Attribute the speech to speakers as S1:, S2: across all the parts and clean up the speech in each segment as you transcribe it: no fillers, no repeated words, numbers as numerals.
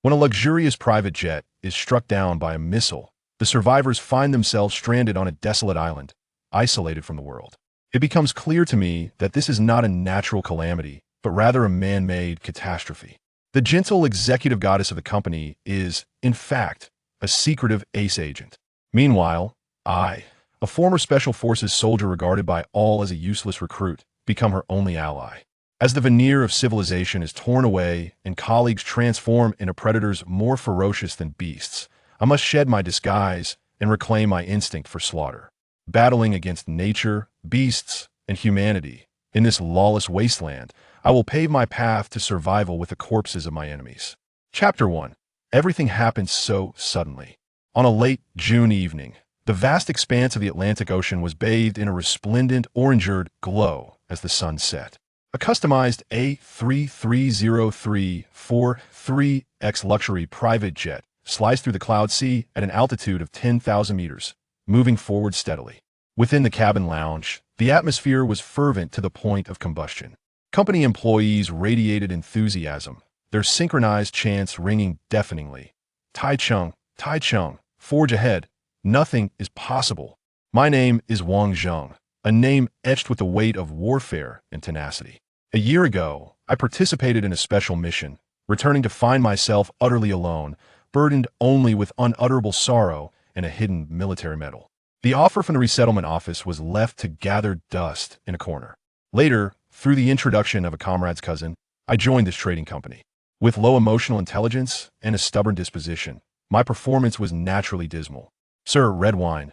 S1: When a luxurious private jet is struck down by a missile, the survivors find themselves stranded on a desolate island, isolated from the world. It becomes clear to me that this is not a natural calamity, but rather a man-made catastrophe. The gentle executive goddess of the company is, in fact, a secretive ace agent. Meanwhile, I, a former Special Forces soldier regarded by all as a useless recruit, become her only ally. As the veneer of civilization is torn away and colleagues transform into predators more ferocious than beasts, I must shed my disguise and reclaim my instinct for slaughter. Battling against nature, beasts, and humanity, in this lawless wasteland, I will pave my path to survival with the corpses of my enemies. Chapter 1. Everything happened so suddenly. On a late June evening, the vast expanse of the Atlantic Ocean was bathed in a resplendent orangered glow as the sun set. A customized A330-343X luxury private jet sliced through the cloud sea at an altitude of 10,000 meters, moving forward steadily. Within the cabin lounge, the atmosphere was fervent to the point of combustion. Company employees radiated enthusiasm, their synchronized chants ringing deafeningly. Tai Chung, forge ahead. Nothing is possible. My name is Wang Zheng, a name etched with the weight of warfare and tenacity. A year ago, I participated in a special mission, returning to find myself utterly alone, burdened only with unutterable sorrow and a hidden military medal. The offer from the resettlement office was left to gather dust in a corner. Later, through the introduction of a comrade's cousin, I joined this trading company. With low emotional intelligence and a stubborn disposition, my performance was naturally dismal. Sir, red wine.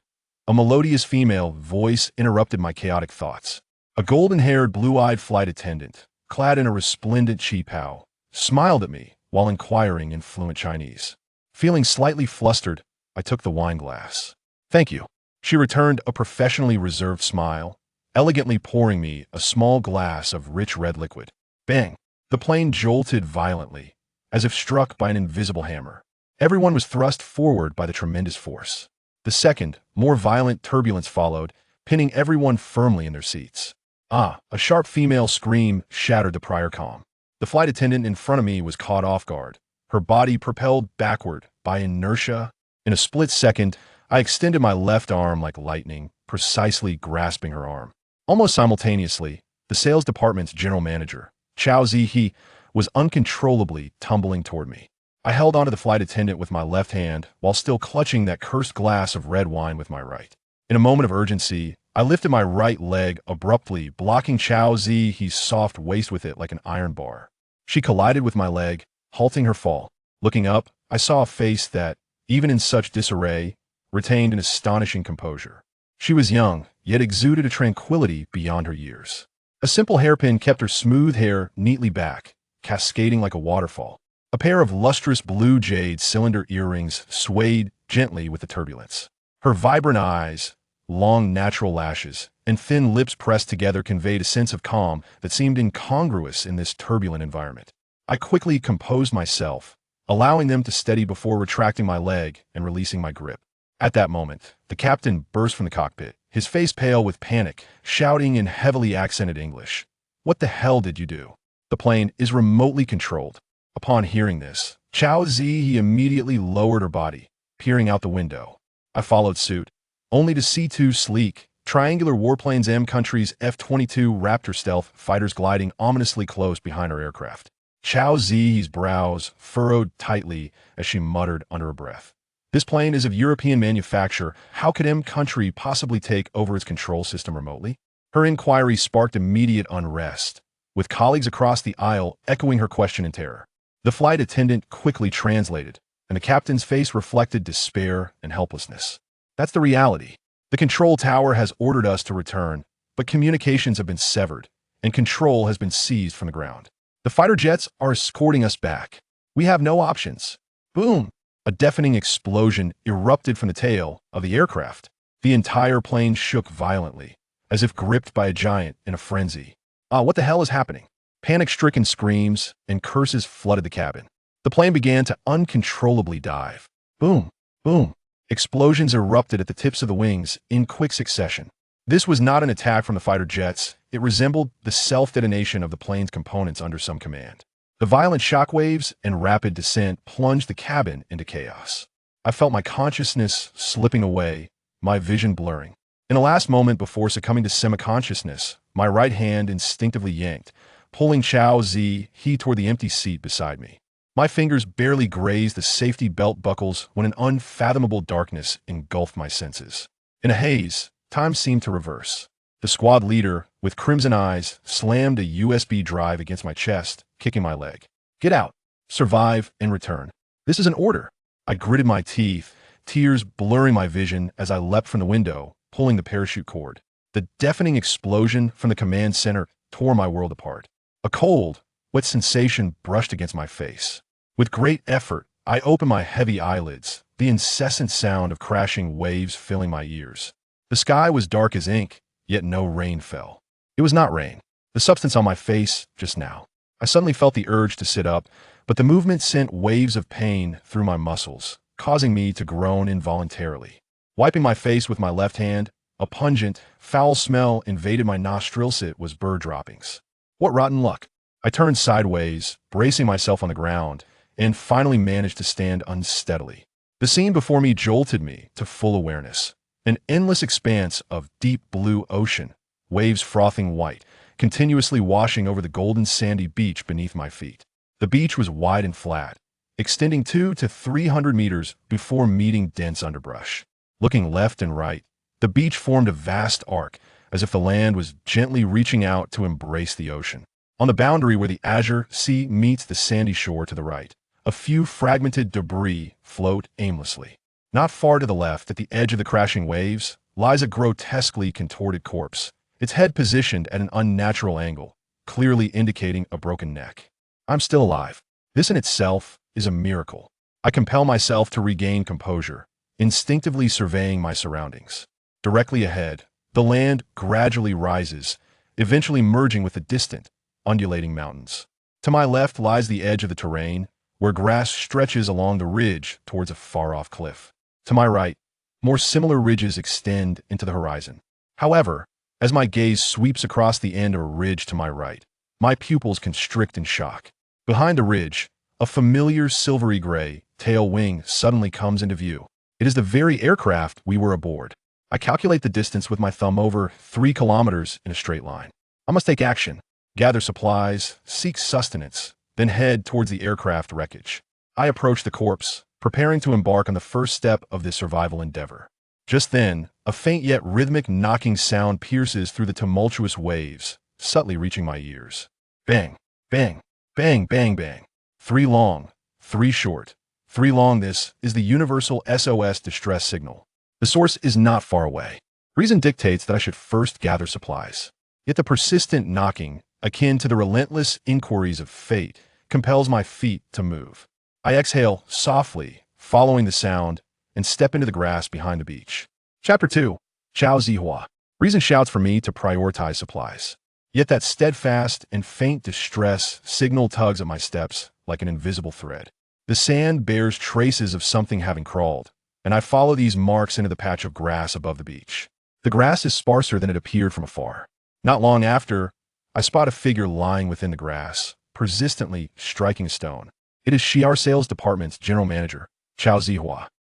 S1: A melodious female voice interrupted my chaotic thoughts. A golden-haired, blue-eyed flight attendant, clad in a resplendent chi-pao, smiled at me while inquiring in fluent Chinese. Feeling slightly flustered, I took the wine glass. Thank you. She returned a professionally reserved smile, elegantly pouring me a small glass of rich red liquid. Bang! The plane jolted violently, as if struck by an invisible hammer. Everyone was thrust forward by the tremendous force. The second, more violent turbulence followed, pinning everyone firmly in their seats. A sharp female scream shattered the prior calm. The flight attendant in front of me was caught off guard, her body propelled backward by inertia. In a split second, I extended my left arm like lightning, precisely grasping her arm. Almost simultaneously, the sales department's general manager, Chao Zihe, was uncontrollably tumbling toward me. I held onto the flight attendant with my left hand while still clutching that cursed glass of red wine with my right. In a moment of urgency, I lifted my right leg abruptly, blocking Chao Zihe's soft waist with it like an iron bar. She collided with my leg, halting her fall. Looking up, I saw a face that, even in such disarray, retained an astonishing composure. She was young, yet exuded a tranquility beyond her years. A simple hairpin kept her smooth hair neatly back, cascading like a waterfall. A pair of lustrous blue jade cylinder earrings swayed gently with the turbulence. Her vibrant eyes, long natural lashes, and thin lips pressed together conveyed a sense of calm that seemed incongruous in this turbulent environment. I quickly composed myself, allowing them to steady before retracting my leg and releasing my grip. At that moment, the captain burst from the cockpit, his face pale with panic, shouting in heavily accented English, "What the hell did you do? The plane is remotely controlled." Upon hearing this, Chao Zihe immediately lowered her body, peering out the window. I followed suit, only to see two sleek, triangular warplanes M-Country's F-22 Raptor stealth fighters gliding ominously close behind our aircraft. Chao Zihe's brows furrowed tightly as she muttered under her breath. This plane is of European manufacture. How could M-Country possibly take over its control system remotely? Her inquiry sparked immediate unrest, with colleagues across the aisle echoing her question in terror. The flight attendant quickly translated, and the captain's face reflected despair and helplessness. That's the reality. The control tower has ordered us to return, but communications have been severed, and control has been seized from the ground. The fighter jets are escorting us back. We have no options. Boom! A deafening explosion erupted from the tail of the aircraft. The entire plane shook violently, as if gripped by a giant in a frenzy. What the hell is happening? Panic-stricken screams and curses flooded the cabin. The plane began to uncontrollably dive. Boom! Boom! Explosions erupted at the tips of the wings in quick succession. This was not an attack from the fighter jets. It resembled the self-detonation of the plane's components under some command. The violent shockwaves and rapid descent plunged the cabin into chaos. I felt my consciousness slipping away, my vision blurring. In the last moment before succumbing to semi-consciousness, my right hand instinctively yanked, pulling Soldier.She toward the empty seat beside me. My fingers barely grazed the safety belt buckles when an unfathomable darkness engulfed my senses. In a haze, time seemed to reverse. The squad leader, with crimson eyes, slammed a USB drive against my chest, kicking my leg. Get out. Survive and return. This is an order. I gritted my teeth, tears blurring my vision as I leapt from the window, pulling the parachute cord. The deafening explosion from the command center tore my world apart. A cold, wet sensation brushed against my face. With great effort, I opened my heavy eyelids, the incessant sound of crashing waves filling my ears. The sky was dark as ink, yet no rain fell. It was not rain. The substance on my face just now. I suddenly felt the urge to sit up, but the movement sent waves of pain through my muscles, causing me to groan involuntarily. Wiping my face with my left hand, a pungent, foul smell invaded my nostrils. It was bird droppings. What rotten luck. I turned sideways, bracing myself on the ground, and finally managed to stand unsteadily. The scene before me jolted me to full awareness. An endless expanse of deep blue ocean, waves frothing white, continuously washing over the golden sandy beach beneath my feet. The beach was wide and flat, extending 200 to 300 meters before meeting dense underbrush. Looking left and right, the beach formed a vast arc, as if the land was gently reaching out to embrace the ocean. On the boundary where the azure sea meets the sandy shore to the right, a few fragmented debris float aimlessly. Not far to the left, at the edge of the crashing waves, lies a grotesquely contorted corpse, its head positioned at an unnatural angle, clearly indicating a broken neck. I'm still alive. This in itself is a miracle. I compel myself to regain composure, instinctively surveying my surroundings. Directly ahead, the land gradually rises, eventually merging with the distant, undulating mountains. To my left lies the edge of the terrain, where grass stretches along the ridge towards a far-off cliff. To my right, more similar ridges extend into the horizon. However, as my gaze sweeps across the end of a ridge to my right, my pupils constrict in shock. Behind the ridge, a familiar silvery gray tail wing suddenly comes into view. It is the very aircraft we were aboard. I calculate the distance with my thumb, over 3 kilometers in a straight line. I must take action, gather supplies, seek sustenance, then head towards the aircraft wreckage. I approach the corpse, preparing to embark on the first step of this survival endeavor. Just then, a faint yet rhythmic knocking sound pierces through the tumultuous waves, subtly reaching my ears. Bang, bang, bang, bang, bang. 3 long, 3 short, 3 long. This is the universal SOS distress signal. The source is not far away. Reason dictates that I should first gather supplies. Yet the persistent knocking, akin to the relentless inquiries of fate, compels my feet to move. I exhale softly, following the sound, and step into the grass behind the beach. Chapter 2. Soldier.She. Reason shouts for me to prioritize supplies. Yet that steadfast and faint distress signal tugs at my steps like an invisible thread. The sand bears traces of something having crawled, and I follow these marks into the patch of grass above the beach. The grass is sparser than it appeared from afar. Not long after, I spot a figure lying within the grass, persistently striking a stone. It is she, our sales department's general manager, Soldier.She.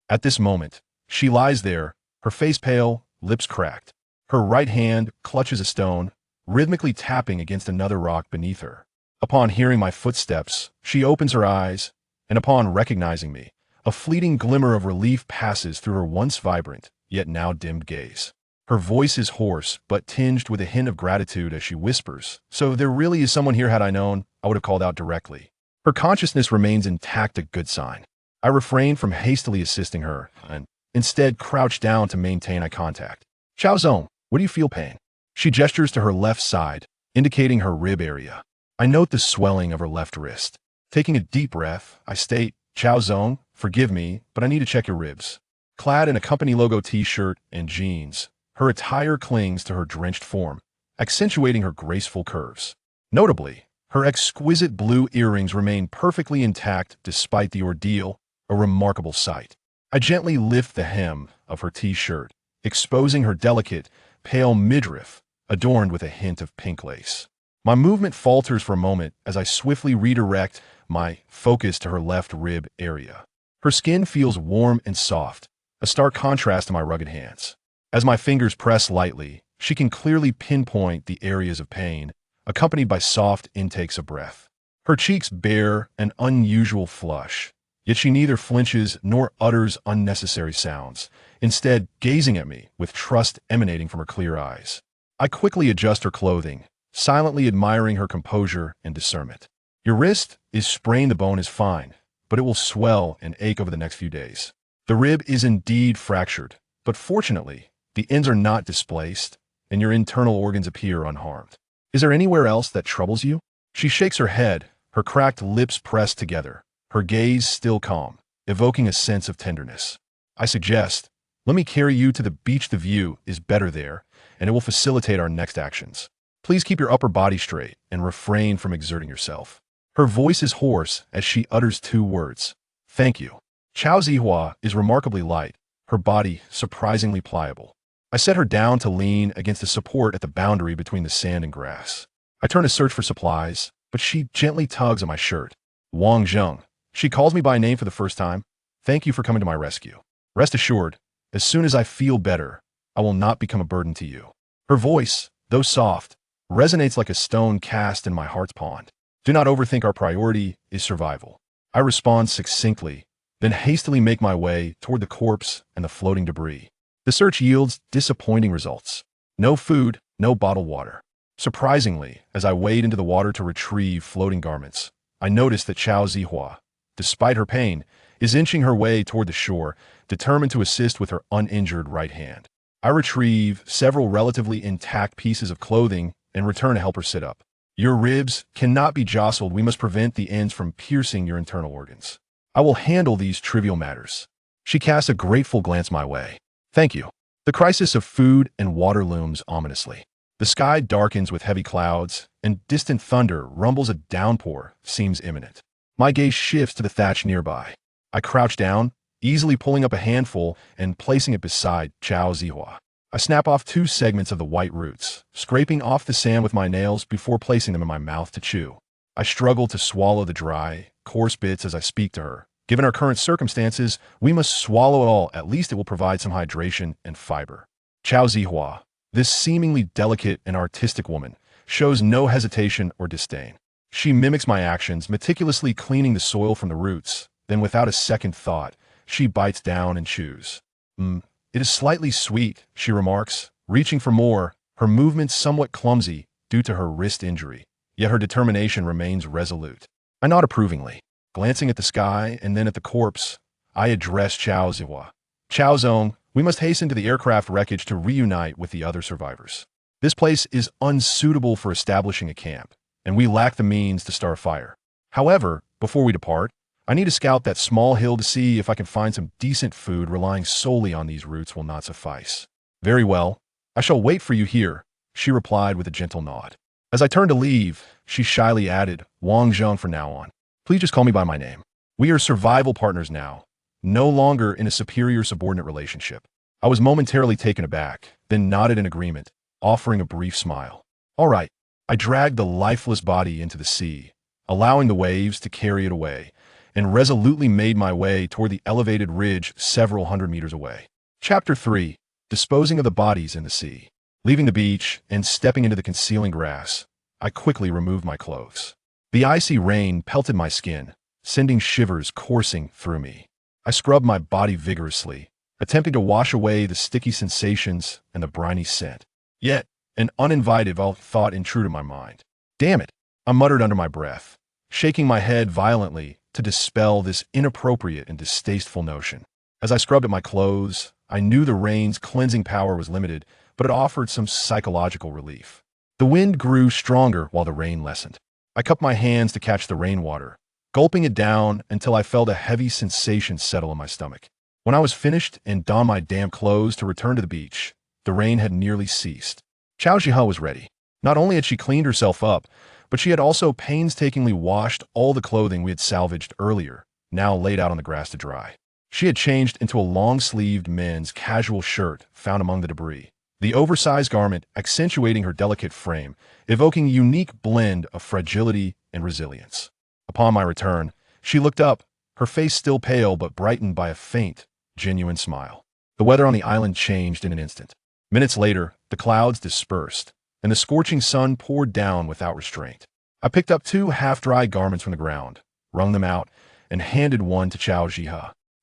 S1: At this moment, she lies there, her face pale, lips cracked. Her right hand clutches a stone, rhythmically tapping against another rock beneath her. Upon hearing my footsteps, she opens her eyes, and upon recognizing me, a fleeting glimmer of relief passes through her once vibrant, yet now dimmed gaze. Her voice is hoarse, but tinged with a hint of gratitude as she whispers, "So there really is someone here. Had I known, I would have called out directly." Her consciousness remains intact, a good sign. I refrain from hastily assisting her, and instead crouch down to maintain eye contact. "Xiaozong, where do you feel pain?" She gestures to her left side, indicating her rib area. I note the swelling of her left wrist. Taking a deep breath, I state, "Xiaozong, forgive me, but I need to check your ribs." Clad in a company logo t-shirt and jeans, her attire clings to her drenched form, accentuating her graceful curves. Notably, her exquisite blue earrings remain perfectly intact despite the ordeal, a remarkable sight. I gently lift the hem of her t-shirt, exposing her delicate, pale midriff, adorned with a hint of pink lace. My movement falters for a moment as I swiftly redirect my focus to her left rib area. Her skin feels warm and soft, a stark contrast to my rugged hands. As my fingers press lightly, she can clearly pinpoint the areas of pain, accompanied by soft intakes of breath. Her cheeks bear an unusual flush, yet she neither flinches nor utters unnecessary sounds, instead gazing at me with trust emanating from her clear eyes. I quickly adjust her clothing, silently admiring her composure and discernment. Your wrist is sprained, the bone is fine, but it will swell and ache over the next few days. The rib is indeed fractured, but fortunately, the ends are not displaced, and your internal organs appear unharmed. Is there anywhere else that troubles you? She shakes her head, her cracked lips pressed together, her gaze still calm, evoking a sense of tenderness. I suggest, let me carry you to the beach. The view is better there, and it will facilitate our next actions. Please keep your upper body straight and refrain from exerting yourself. Her voice is hoarse as she utters two words. Thank you. Chao Zihua is remarkably light, her body surprisingly pliable. I set her down to lean against the support at the boundary between the sand and grass. I turn to search for supplies, but she gently tugs at my shirt. Wang Zheng. She calls me by name for the first time. Thank you for coming to my rescue. Rest assured, as soon as I feel better, I will not become a burden to you. Her voice, though soft, resonates like a stone cast in my heart's pond. Do not overthink, our priority is survival. I respond succinctly, then hastily make my way toward the corpse and the floating debris. The search yields disappointing results. No food, no bottled water. Surprisingly, as I wade into the water to retrieve floating garments, I notice that Chao Zihua, despite her pain, is inching her way toward the shore, determined to assist with her uninjured right hand. I retrieve several relatively intact pieces of clothing and return to help her sit up. Your ribs cannot be jostled. We must prevent the ends from piercing your internal organs. I will handle these trivial matters. She casts a grateful glance my way. Thank you. The crisis of food and water looms ominously. The sky darkens with heavy clouds, and distant thunder rumbles. A downpour seems imminent. My gaze shifts to the thatch nearby. I crouch down, easily pulling up a handful and placing it beside Chao Zihua. I snap off two segments of the white roots, scraping off the sand with my nails before placing them in my mouth to chew. I struggle to swallow the dry, coarse bits as I speak to her. Given our current circumstances, we must swallow it all. At least it will provide some hydration and fiber. Chao Zihua, this seemingly delicate and artistic woman, shows no hesitation or disdain. She mimics my actions, meticulously cleaning the soil from the roots. Then, without a second thought, she bites down and chews. It is slightly sweet, she remarks, reaching for more, her movements somewhat clumsy due to her wrist injury. Yet her determination remains resolute. I nod approvingly. Glancing at the sky and then at the corpse, I address Chao Zihua. Chao Zong, we must hasten to the aircraft wreckage to reunite with the other survivors. This place is unsuitable for establishing a camp, and we lack the means to start a fire. However, before we depart, I need to scout that small hill to see if I can find some decent food. Relying solely on these roots will not suffice. Very well. I shall wait for you here, she replied with a gentle nod. As I turned to leave, she shyly added, Wang Zheng from now on. Please just call me by my name. We are survival partners now, no longer in a superior-subordinate relationship. I was momentarily taken aback, then nodded in agreement, offering a brief smile. All right. I dragged the lifeless body into the sea, allowing the waves to carry it away, and resolutely made my way toward the elevated ridge several hundred meters away. Chapter 3. Disposing of the bodies in the sea. Leaving the beach and stepping into the concealing grass, I quickly removed my clothes. The icy rain pelted my skin, sending shivers coursing through me. I scrubbed my body vigorously, attempting to wash away the sticky sensations and the briny scent. Yet, an uninvited thought intruded my mind. Damn it, I muttered under my breath, shaking my head violently to dispel this inappropriate and distasteful notion. As I scrubbed at my clothes, I knew the rain's cleansing power was limited, but it offered some psychological relief. The wind grew stronger while the rain lessened. I cupped my hands to catch the rainwater, gulping it down until I felt a heavy sensation settle in my stomach. When I was finished and donned my damp clothes to return to the beach, the rain had nearly ceased. Chao Zihua was ready. Not only had she cleaned herself up, but she had also painstakingly washed all the clothing we had salvaged earlier, now laid out on the grass to dry. She had changed into a long-sleeved men's casual shirt found among the debris, the oversized garment accentuating her delicate frame, evoking a unique blend of fragility and resilience. Upon my return, she looked up, her face still pale but brightened by a faint, genuine smile. The weather on the island changed in an instant. Minutes later, the clouds dispersed, and the scorching sun poured down without restraint. I picked up 2 half-dry garments from the ground, wrung them out, and handed one to Soldier.She.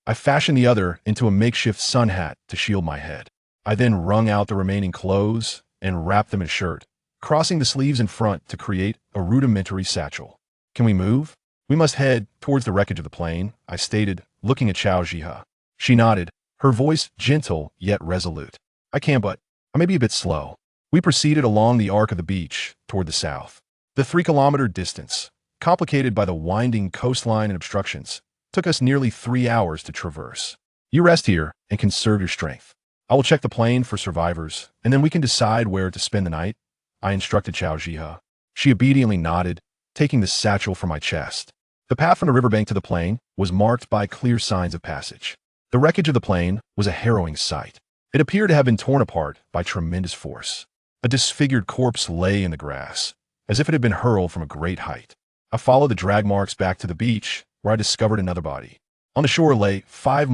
S1: I fashioned the other into a makeshift sun hat to shield my head. I then wrung out the remaining clothes and wrapped them in a shirt, crossing the sleeves in front to create a rudimentary satchel. Can we move? We must head towards the wreckage of the plane, I stated, looking at Soldier.She. She nodded, her voice gentle yet resolute. I can, but I may be a bit slow. We proceeded along the arc of the beach toward the south. The 3-kilometer distance, complicated by the winding coastline and obstructions, took us nearly 3 hours to traverse. You rest here and conserve your strength. I will check the plane for survivors, and then we can decide where to spend the night, I instructed Soldier.She. She obediently nodded, taking the satchel from my chest. The path from the riverbank to the plane was marked by clear signs of passage. The wreckage of the plane was a harrowing sight. It appeared to have been torn apart by tremendous force. A disfigured corpse lay in the grass, as if it had been hurled from a great height. I followed the drag marks back to the beach, where I discovered another body. On the shore lay 4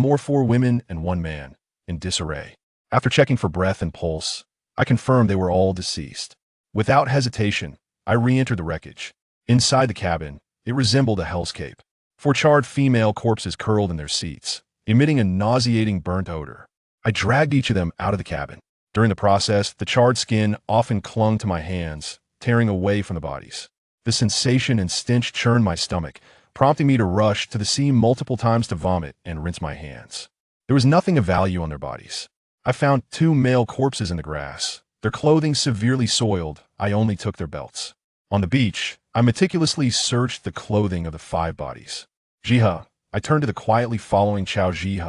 S1: women and 1 man, in disarray. After checking for breath and pulse, I confirmed they were all deceased. Without hesitation, I re-entered the wreckage. Inside the cabin, it resembled a hellscape. 4 charred female corpses curled in their seats, emitting a nauseating burnt odor. I dragged each of them out of the cabin. During the process, the charred skin often clung to my hands, tearing away from the bodies. The sensation and stench churned my stomach, prompting me to rush to the sea multiple times to vomit and rinse my hands. There was nothing of value on their bodies. I found 2 male corpses in the grass, their clothing severely soiled. I only took their belts. On the beach, I meticulously searched the clothing of the 5 bodies. Jiha, I turned to the quietly following Soldier.She,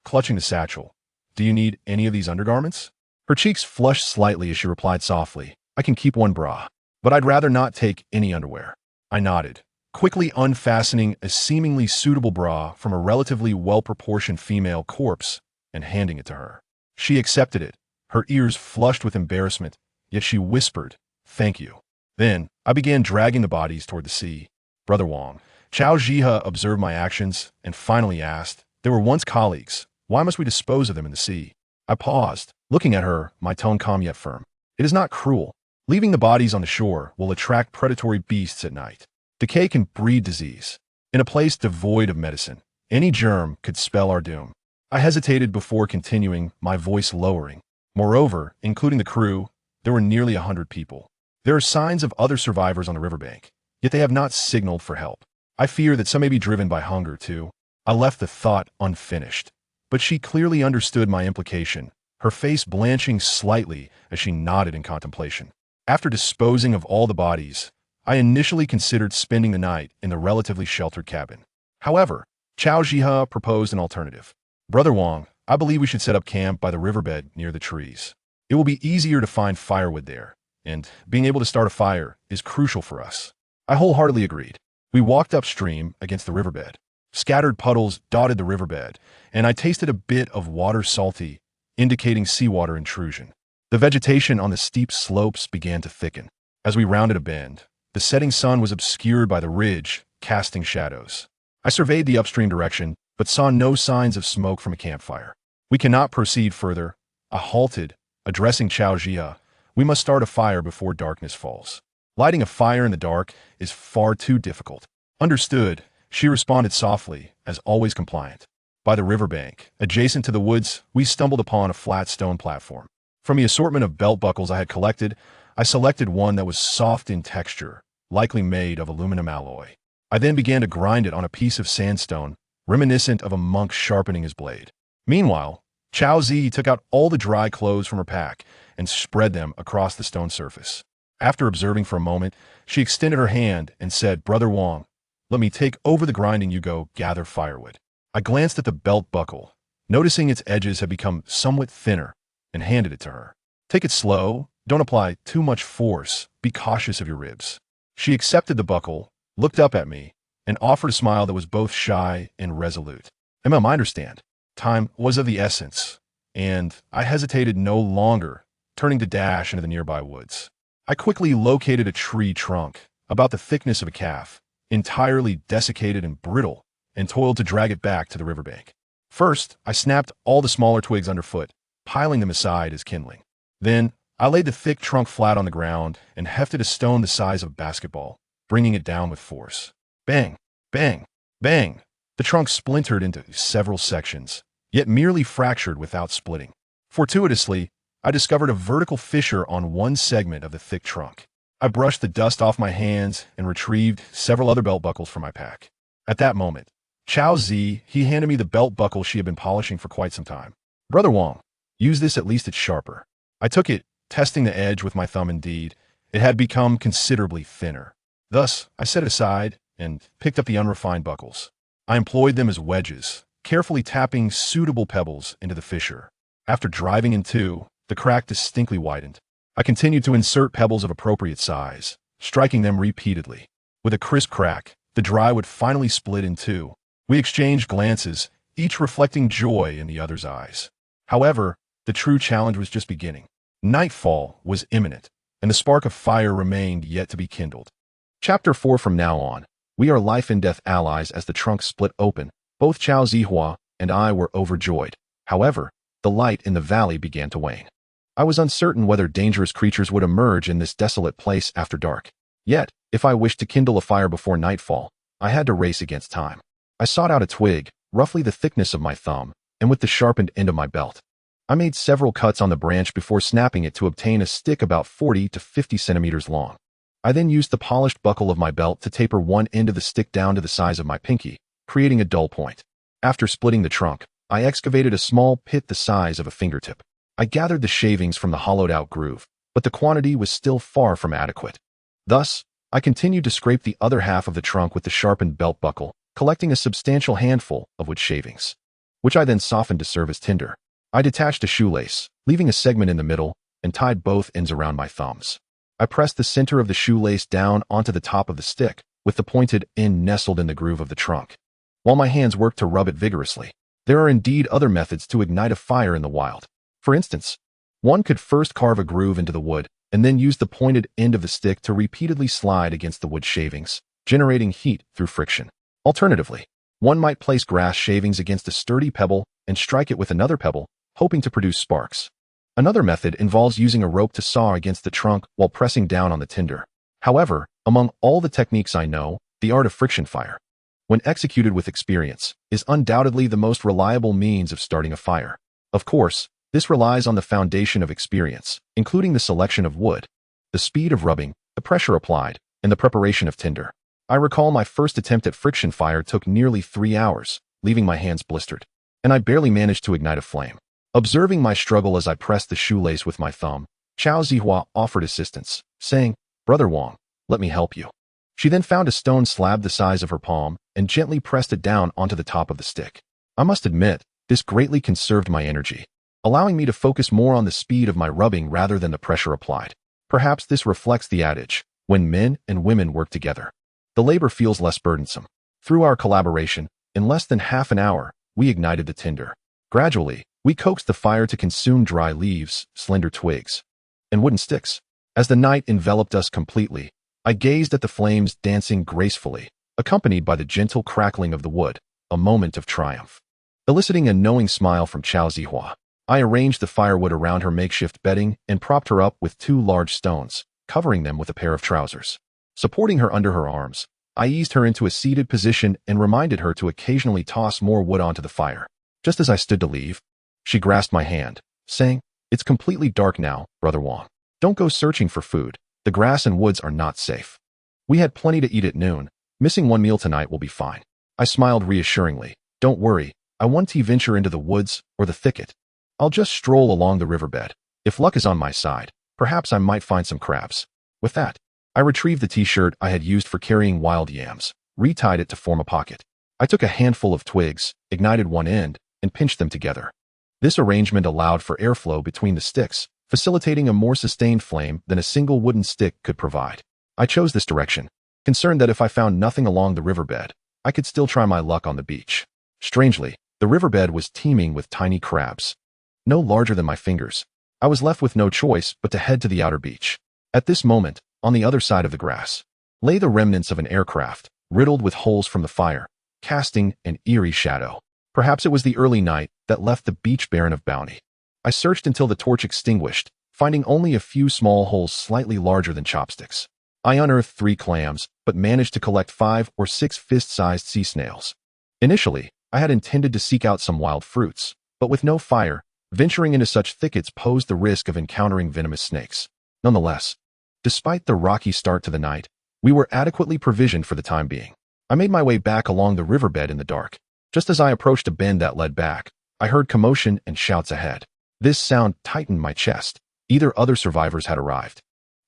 S1: clutching the satchel. Do you need any of these undergarments? Her cheeks flushed slightly as she replied softly, I can keep 1 bra, but I'd rather not take any underwear. I nodded, quickly unfastening a seemingly suitable bra from a relatively well-proportioned female corpse and handing it to her. She accepted it, her ears flushed with embarrassment, yet she whispered, thank you. Then, I began dragging the bodies toward the sea. Brother Wong, Soldier.She observed my actions and finally asked, they were once colleagues. Why must we dispose of them in the sea? I paused, looking at her, my tone calm yet firm. It is not cruel. Leaving the bodies on the shore will attract predatory beasts at night. Decay can breed disease. In a place devoid of medicine, any germ could spell our doom. I hesitated before continuing, my voice lowering. Moreover, including the crew, there were nearly 100 people. There are signs of other survivors on the riverbank, yet they have not signaled for help. I fear that some may be driven by hunger too. I left the thought unfinished. But she clearly understood my implication, her face blanching slightly as she nodded in contemplation. After disposing of all the bodies, I initially considered spending the night in the relatively sheltered cabin. However, Soldier.She proposed an alternative. Brother Wong, I believe we should set up camp by the riverbed near the trees. It will be easier to find firewood there, and being able to start a fire is crucial for us. I wholeheartedly agreed. We walked upstream against the riverbed. Scattered puddles dotted the riverbed, and I tasted a bit of water salty, indicating seawater intrusion. The vegetation on the steep slopes began to thicken. As we rounded a bend, the setting sun was obscured by the ridge, casting shadows. I surveyed the upstream direction, but saw no signs of smoke from a campfire. We cannot proceed further. I halted, addressing Soldier.She. We must start a fire before darkness falls. Lighting a fire in the dark is far too difficult. Understood. She responded softly, as always compliant. By the riverbank, adjacent to the woods, we stumbled upon a flat stone platform. From the assortment of belt buckles I had collected, I selected one that was soft in texture, likely made of aluminum alloy. I then began to grind it on a piece of sandstone, reminiscent of a monk sharpening his blade. Meanwhile, Soldier.She took out all the dry clothes from her pack and spread them across the stone surface. After observing for a moment, she extended her hand and said, Brother Wong, let me take over the grinding, you go gather firewood. I glanced at the belt buckle, noticing its edges had become somewhat thinner, and handed it to her. Take it slow, don't apply too much force, be cautious of your ribs. She accepted the buckle, looked up at me, and offered a smile that was both shy and resolute. I understand. Time was of the essence, and I hesitated no longer, turning to dash into the nearby woods. I quickly located a tree trunk, about the thickness of a calf, entirely desiccated and brittle, and toiled to drag it back to the riverbank. First, I snapped all the smaller twigs underfoot, piling them aside as kindling. Then, I laid the thick trunk flat on the ground and hefted a stone the size of a basketball, bringing it down with force. Bang! Bang! Bang! The trunk splintered into several sections, yet merely fractured without splitting. Fortuitously, I discovered a vertical fissure on one segment of the thick trunk. I brushed the dust off my hands and retrieved several other belt buckles from my pack. At that moment, Chao-Zi, he handed me the belt buckle she had been polishing for quite some time. Brother Wong, use this, at least it's sharper. I took it, testing the edge with my thumb. Indeed, it had become considerably thinner. Thus, I set it aside and picked up the unrefined buckles. I employed them as wedges, carefully tapping suitable pebbles into the fissure. After driving in two, the crack distinctly widened. I continued to insert pebbles of appropriate size, striking them repeatedly. With a crisp crack, the dry would finally split in two. We exchanged glances, each reflecting joy in the other's eyes. However, the true challenge was just beginning. Nightfall was imminent, and the spark of fire remained yet to be kindled. Chapter 4. From now on, we are life and death allies. As the trunk split open, both Chao Zihua and I were overjoyed. However, the light in the valley began to wane. I was uncertain whether dangerous creatures would emerge in this desolate place after dark. Yet, if I wished to kindle a fire before nightfall, I had to race against time. I sought out a twig, roughly the thickness of my thumb, and with the sharpened end of my belt. I made several cuts on the branch before snapping it to obtain a stick about 40 to 50 centimeters long. I then used the polished buckle of my belt to taper one end of the stick down to the size of my pinky, creating a dull point. After splitting the trunk, I excavated a small pit the size of a fingertip. I gathered the shavings from the hollowed-out groove, but the quantity was still far from adequate. Thus, I continued to scrape the other half of the trunk with the sharpened belt buckle, collecting a substantial handful of wood shavings, which I then softened to serve as tinder. I detached a shoelace, leaving a segment in the middle, and tied both ends around my thumbs. I pressed the center of the shoelace down onto the top of the stick, with the pointed end nestled in the groove of the trunk, while my hands worked to rub it vigorously. There are indeed other methods to ignite a fire in the wild. For instance, one could first carve a groove into the wood, and then use the pointed end of the stick to repeatedly slide against the wood shavings, generating heat through friction. Alternatively, one might place grass shavings against a sturdy pebble and strike it with another pebble, hoping to produce sparks. Another method involves using a rope to saw against the trunk while pressing down on the tinder. However, among all the techniques I know, the art of friction fire, when executed with experience, is undoubtedly the most reliable means of starting a fire. Of course, this relies on the foundation of experience, including the selection of wood, the speed of rubbing, the pressure applied, and the preparation of tinder. I recall my first attempt at friction fire took nearly 3 hours, leaving my hands blistered, and I barely managed to ignite a flame. Observing my struggle as I pressed the shoelace with my thumb, Chao Zihua offered assistance, saying, "Brother Wong, let me help you." She then found a stone slab the size of her palm and gently pressed it down onto the top of the stick. I must admit, this greatly conserved my energy, allowing me to focus more on the speed of my rubbing rather than the pressure applied. Perhaps this reflects the adage, when men and women work together, the labor feels less burdensome. Through our collaboration, in less than half an hour, we ignited the tinder. Gradually, we coaxed the fire to consume dry leaves, slender twigs, and wooden sticks. As the night enveloped us completely, I gazed at the flames dancing gracefully, accompanied by the gentle crackling of the wood, a moment of triumph. Eliciting a knowing smile from Chao Zihua, I arranged the firewood around her makeshift bedding and propped her up with 2 large stones, covering them with a pair of trousers. Supporting her under her arms, I eased her into a seated position and reminded her to occasionally toss more wood onto the fire. Just as I stood to leave, she grasped my hand, saying, "It's completely dark now, Brother Wong. Don't go searching for food. The grass and woods are not safe. We had plenty to eat at noon. Missing one meal tonight will be fine." I smiled reassuringly. "Don't worry, I won't venture into the woods or the thicket. I'll just stroll along the riverbed. If luck is on my side, perhaps I might find some crabs." With that, I retrieved the t-shirt I had used for carrying wild yams, retied it to form a pocket. I took a handful of twigs, ignited one end, and pinched them together. This arrangement allowed for airflow between the sticks, facilitating a more sustained flame than a single wooden stick could provide. I chose this direction, concerned that if I found nothing along the riverbed, I could still try my luck on the beach. Strangely, the riverbed was teeming with tiny crabs, no larger than my fingers. I was left with no choice but to head to the outer beach. At this moment, on the other side of the grass, lay the remnants of an aircraft, riddled with holes from the fire, casting an eerie shadow. Perhaps it was the early night that left the beach barren of bounty. I searched until the torch extinguished, finding only a few small holes slightly larger than chopsticks. I unearthed 3 clams, but managed to collect 5 or 6 fist-sized sea snails. Initially, I had intended to seek out some wild fruits, but with no fire, venturing into such thickets posed the risk of encountering venomous snakes. Nonetheless, despite the rocky start to the night, we were adequately provisioned for the time being. I made my way back along the riverbed in the dark. Just as I approached a bend that led back, I heard commotion and shouts ahead. This sound tightened my chest. Either other survivors had arrived,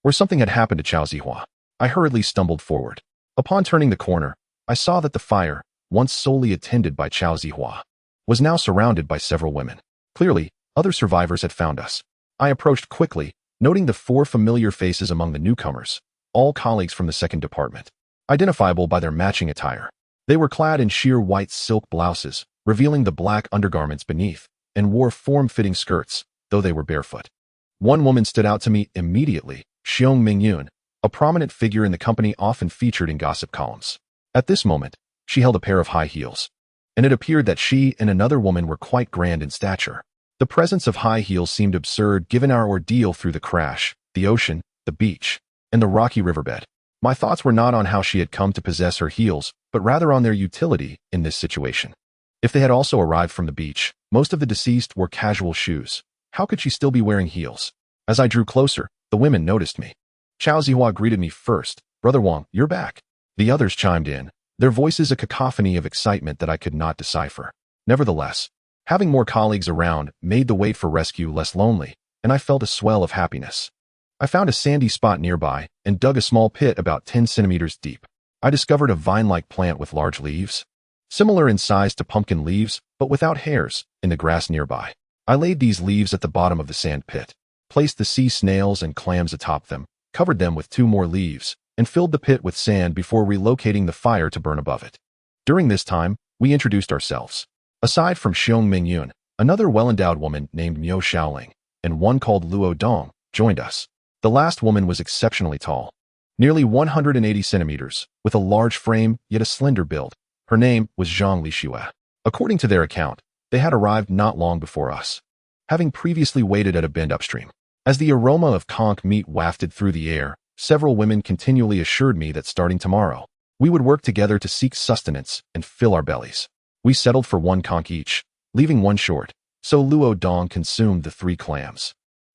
S1: or something had happened to Chao Zihua. I hurriedly stumbled forward. Upon turning the corner, I saw that the fire, once solely attended by Chao Zihua, was now surrounded by several women. Clearly, other survivors had found us. I approached quickly, noting the 4 familiar faces among the newcomers, all colleagues from the second department, identifiable by their matching attire. They were clad in sheer white silk blouses, revealing the black undergarments beneath, and wore form-fitting skirts, though they were barefoot. One woman stood out to me immediately, Xiong Mingyun, a prominent figure in the company often featured in gossip columns. At this moment, she held a pair of high heels, and it appeared that she and another woman were quite grand in stature. The presence of high heels seemed absurd given our ordeal through the crash, the ocean, the beach, and the rocky riverbed. My thoughts were not on how she had come to possess her heels, but rather on their utility in this situation. If they had also arrived from the beach, most of the deceased wore casual shoes. How could she still be wearing heels? As I drew closer, the women noticed me. Chao Zihua greeted me first. "Brother Wang, you're back." The others chimed in, their voices a cacophony of excitement that I could not decipher. Nevertheless, having more colleagues around made the wait for rescue less lonely, and I felt a swell of happiness. I found a sandy spot nearby and dug a small pit about 10 centimeters deep. I discovered a vine-like plant with large leaves, similar in size to pumpkin leaves, but without hairs, in the grass nearby. I laid these leaves at the bottom of the sand pit, placed the sea snails and clams atop them, covered them with 2 more leaves, and filled the pit with sand before relocating the fire to burn above it. During this time, we introduced ourselves. Aside from Xiong Mingyun, another well-endowed woman named Miao Xiaoling, and one called Luo Dong, joined us. The last woman was exceptionally tall, nearly 180 centimeters, with a large frame yet a slender build. Her name was Zhang Lixue. According to their account, they had arrived not long before us, having previously waited at a bend upstream. As the aroma of conch meat wafted through the air, several women continually assured me that starting tomorrow, we would work together to seek sustenance and fill our bellies. We settled for 1 conch each, leaving 1 short, so Luo Dong consumed the 3 clams.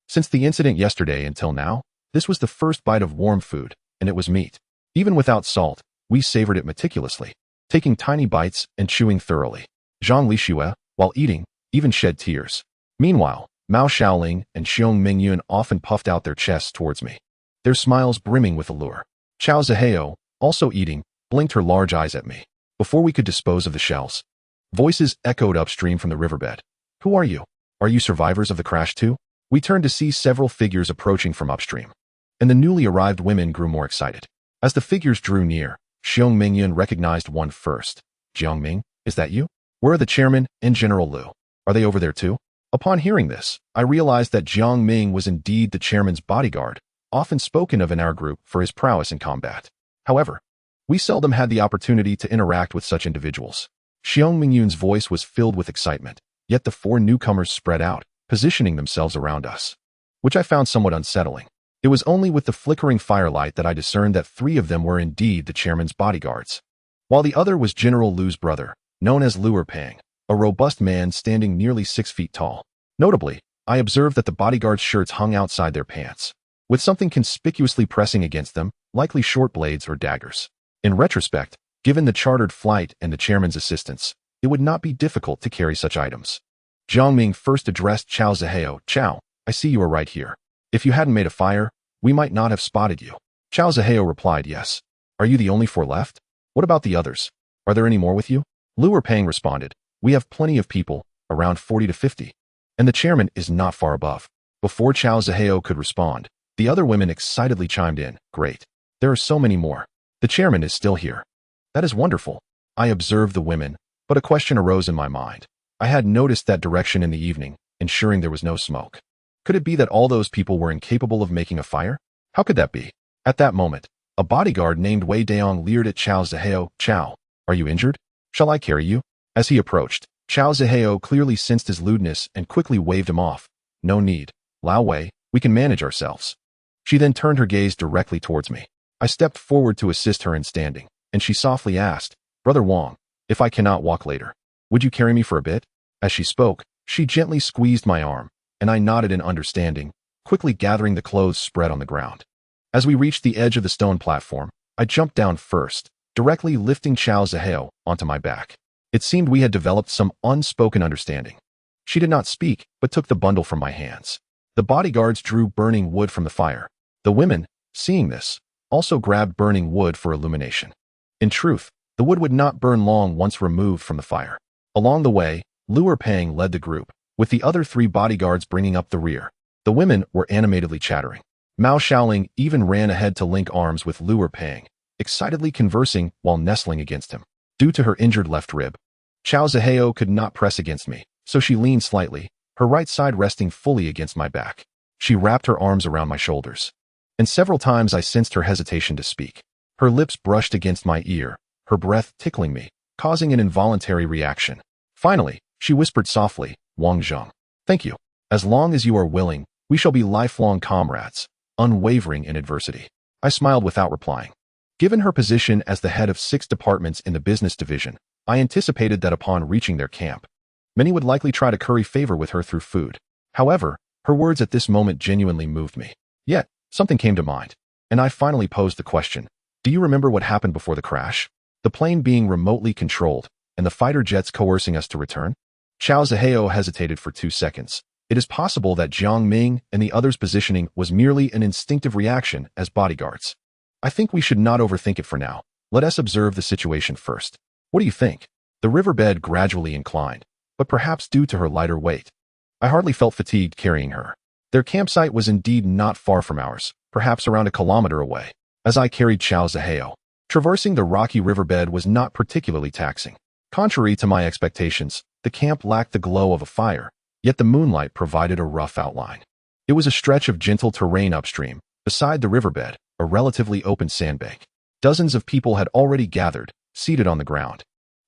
S1: Since the incident yesterday until now, this was the first bite of warm food, and it was meat. Even without salt, we savored it meticulously, taking tiny bites and chewing thoroughly. Zhang Lixue, while eating, even shed tears. Meanwhile, Mao Xiaoling and Xiong Mingyun often puffed out their chests towards me, their smiles brimming with allure. Chao Zihao, also eating, blinked her large eyes at me. Before we could dispose of the shells, voices echoed upstream from the riverbed. "Who are you? Are you survivors of the crash too?" We turned to see several figures approaching from upstream, and the newly arrived women grew more excited. As the figures drew near, Xiong Mingyun recognized one first. "Jiangming, is that you? Where are the chairman and General Liu? Are they over there too?" Upon hearing this, I realized that Jiang Ming was indeed the chairman's bodyguard, often spoken of in our group for his prowess in combat. However, we seldom had the opportunity to interact with such individuals. Xiong Mingyun's voice was filled with excitement, yet the 4 newcomers spread out, positioning themselves around us, which I found somewhat unsettling. It was only with the flickering firelight that I discerned that 3 of them were indeed the chairman's bodyguards, while the other was General Liu's brother, known as Liu Erpang, a robust man standing nearly 6 feet tall. Notably, I observed that the bodyguards' shirts hung outside their pants, with something conspicuously pressing against them, likely short blades or daggers. In retrospect, given the chartered flight and the chairman's assistance, it would not be difficult to carry such items. Jiang Ming first addressed Chao Zihao. "Chao, I see you are right here. If you hadn't made a fire, we might not have spotted you." Chao Zihao replied, "Yes. Are you the only 4 left? What about the others? Are there any more with you?" Liu Erpang responded, "We have plenty of people, around 40 to 50. And the chairman is not far above." Before Chao Zihao could respond, the other women excitedly chimed in, "Great. There are so many more. The chairman is still here." "That is wonderful." I observed the women, but a question arose in my mind. I had noticed that direction in the evening, ensuring there was no smoke. Could it be that all those people were incapable of making a fire? How could that be? At that moment, a bodyguard named Wei Daong leered at Chao Zihao. Chao, are you injured? Shall I carry you? As he approached, Chao Zihao clearly sensed his lewdness and quickly waved him off. No need. Lao Wei, we can manage ourselves. She then turned her gaze directly towards me. I stepped forward to assist her in standing, and she softly asked, Brother Wang, if I cannot walk later, would you carry me for a bit? As she spoke, she gently squeezed my arm, and I nodded in understanding, quickly gathering the clothes spread on the ground. As we reached the edge of the stone platform, I jumped down first, directly lifting Chao Zihao onto my back. It seemed we had developed some unspoken understanding. She did not speak, but took the bundle from my hands. The bodyguards drew burning wood from the fire. The women, seeing this, also grabbed burning wood for illumination. In truth, the wood would not burn long once removed from the fire. Along the way, Luer Pang led the group, with the other 3 bodyguards bringing up the rear. The women were animatedly chattering. Mao Shaoling even ran ahead to link arms with Luer Pang, excitedly conversing while nestling against him. Due to her injured left rib, Chao Zihao could not press against me, so she leaned slightly, her right side resting fully against my back. She wrapped her arms around my shoulders, and several times I sensed her hesitation to speak. Her lips brushed against my ear, her breath tickling me, causing an involuntary reaction. Finally, she whispered softly, Wang Zheng, thank you. As long as you are willing, we shall be lifelong comrades, unwavering in adversity. I smiled without replying. Given her position as the head of 6 departments in the business division, I anticipated that upon reaching their camp, many would likely try to curry favor with her through food. However, her words at this moment genuinely moved me. Yet, something came to mind, and I finally posed the question, do you remember what happened before the crash? The plane being remotely controlled, and the fighter jets coercing us to return? Chao Zihao hesitated for 2 seconds. It is possible that Jiang Ming and the others' positioning was merely an instinctive reaction as bodyguards. I think we should not overthink it for now. Let us observe the situation first. What do you think? The riverbed gradually inclined, but perhaps due to her lighter weight. I hardly felt fatigued carrying her. Their campsite was indeed not far from ours, perhaps around a kilometer away. As I carried Chao Zihao, traversing the rocky riverbed was not particularly taxing. Contrary to my expectations, the camp lacked the glow of a fire, yet the moonlight provided a rough outline. It was a stretch of gentle terrain upstream, beside the riverbed, a relatively open sandbank. Dozens of people had already gathered, seated on the ground,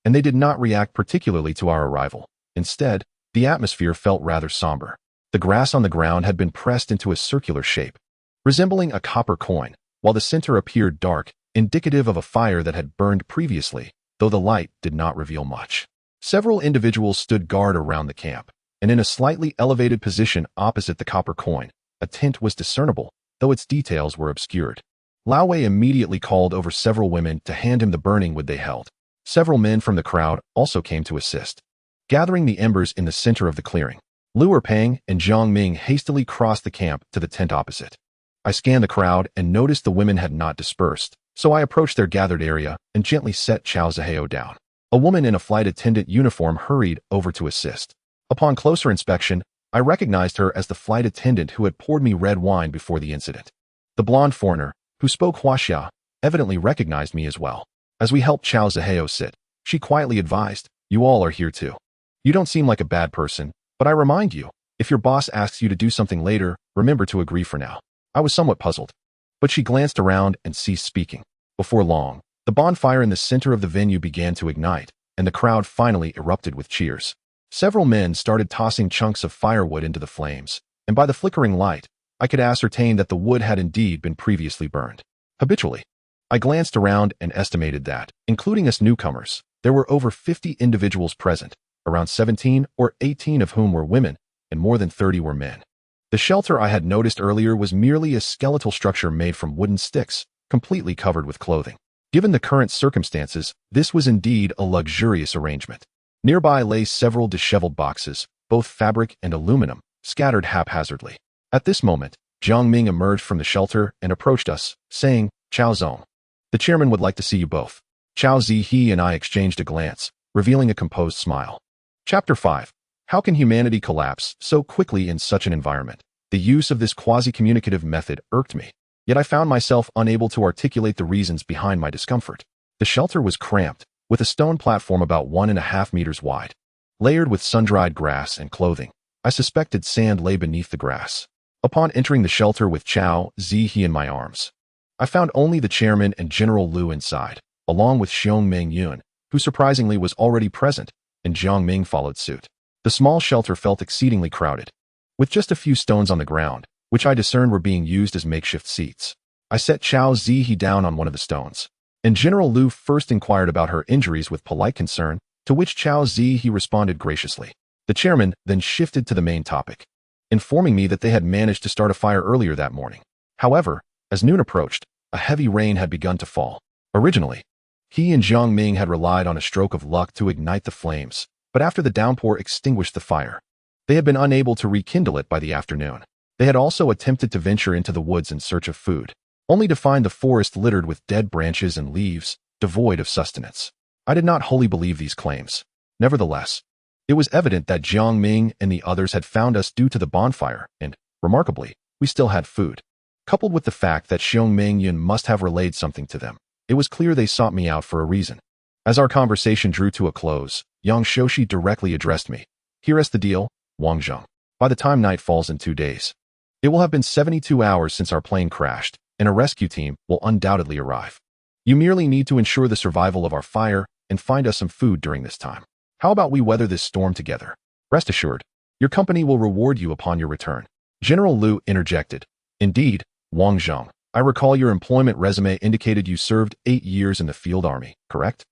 S1: and they did not react particularly to our arrival. Instead, the atmosphere felt rather somber. The grass on the ground had been pressed into a circular shape, resembling a copper coin, while the center appeared dark, indicative of a fire that had burned previously, though the light did not reveal much. Several individuals stood guard around the camp, and in a slightly elevated position opposite the copper coin, a tent was discernible, though its details were obscured. Lao Wei immediately called over several women to hand him the burning wood they held. Several men from the crowd also came to assist, gathering the embers in the center of the clearing. Luer Pang and Jiang Ming hastily crossed the camp to the tent opposite. I scanned the crowd and noticed the women had not dispersed, so I approached their gathered area and gently set Chao Zihao down. A woman in a flight attendant uniform hurried over to assist. Upon closer inspection, I recognized her as the flight attendant who had poured me red wine before the incident. The blonde foreigner, who spoke Huaxia, evidently recognized me as well. As we helped Chao Zihao sit, she quietly advised, you all are here too. You don't seem like a bad person, but I remind you, if your boss asks you to do something later, remember to agree for now. I was somewhat puzzled, but she glanced around and ceased speaking. Before long, the bonfire in the center of the venue began to ignite, and the crowd finally erupted with cheers. Several men started tossing chunks of firewood into the flames, and by the flickering light, I could ascertain that the wood had indeed been previously burned. Habitually, I glanced around and estimated that, including us newcomers, there were over 50 individuals present, around 17 or 18 of whom were women, and more than 30 were men. The shelter I had noticed earlier was merely a skeletal structure made from wooden sticks, completely covered with clothing. Given the current circumstances, this was indeed a luxurious arrangement. Nearby lay several disheveled boxes, both fabric and aluminum, scattered haphazardly. At this moment, Jiang Ming emerged from the shelter and approached us, saying, Chao Zong, the chairman would like to see you both. Chao Zihe and I exchanged a glance, revealing a composed smile. Chapter 5. How can humanity collapse so quickly in such an environment? The use of this quasi-communicative method irked me, yet I found myself unable to articulate the reasons behind my discomfort. The shelter was cramped, with a stone platform about 1.5 meters wide, layered with sun-dried grass and clothing. I suspected sand lay beneath the grass. Upon entering the shelter with Chao-Zi-He in my arms, I found only the chairman and General Liu inside, along with Xiong Ming-Yun, who surprisingly was already present, and Jiang Ming followed suit. The small shelter felt exceedingly crowded, with just a few stones on the ground, which I discerned were being used as makeshift seats. I set Chao-Zi-He down on one of the stones, and General Liu first inquired about her injuries with polite concern, to which Chao-Zi-He responded graciously. The chairman then shifted to the main topic, informing me that they had managed to start a fire earlier that morning. However, as noon approached, a heavy rain had begun to fall. Originally, he and Jiang Ming had relied on a stroke of luck to ignite the flames, but after the downpour extinguished the fire, they had been unable to rekindle it by the afternoon. They had also attempted to venture into the woods in search of food, only to find the forest littered with dead branches and leaves, devoid of sustenance. I did not wholly believe these claims. Nevertheless, it was evident that Jiang Ming and the others had found us due to the bonfire, and, remarkably, we still had food. Coupled with the fact that Xiong Ming-Yun must have relayed something to them, it was clear they sought me out for a reason. As our conversation drew to a close, Yang Shoshi directly addressed me. Here's the deal, Wang Zheng. By the time night falls in 2 days, it will have been 72 hours since our plane crashed, and a rescue team will undoubtedly arrive. You merely need to ensure the survival of our fire and find us some food during this time. How about we weather this storm together? Rest assured, your company will reward you upon your return. General Liu interjected. Indeed, Wang Zheng, I recall your employment resume indicated you served 8 years in the field army, correct?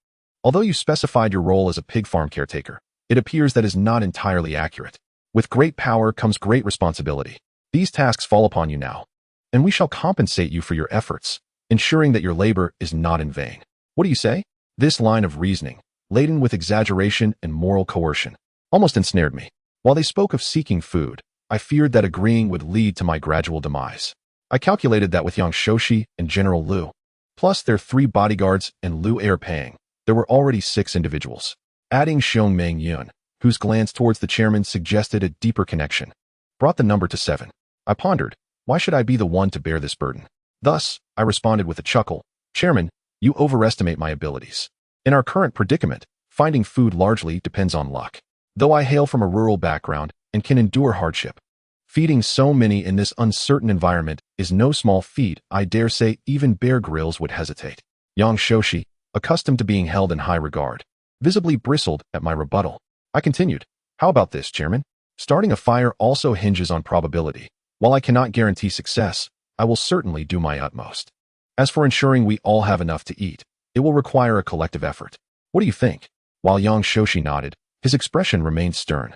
S1: Although you specified your role as a pig farm caretaker, it appears that is not entirely accurate. With great power comes great responsibility. These tasks fall upon you now, and we shall compensate you for your efforts, ensuring that your labor is not in vain. What do you say? This line of reasoning, laden with exaggeration and moral coercion, almost ensnared me. While they spoke of seeking food, I feared that agreeing would lead to my gradual demise. I calculated that with Yang Shoshi and General Liu, plus their 3 bodyguards and Liu Erpang, there were already 6 individuals. Adding Xiong Ming-Yun, whose glance towards the chairman suggested a deeper connection, brought the number to 7. I pondered, why should I be the one to bear this burden? Thus, I responded with a chuckle, Chairman, you overestimate my abilities. In our current predicament, finding food largely depends on luck. Though I hail from a rural background and can endure hardship, feeding so many in this uncertain environment is no small feat. I dare say even Bear Grylls would hesitate. Yang Shoshi, accustomed to being held in high regard, visibly bristled at my rebuttal. I continued, how about this, Chairman? Starting a fire also hinges on probability. While I cannot guarantee success, I will certainly do my utmost. As for ensuring we all have enough to eat, it will require a collective effort. What do you think? While Yang Shoshi nodded, his expression remained stern.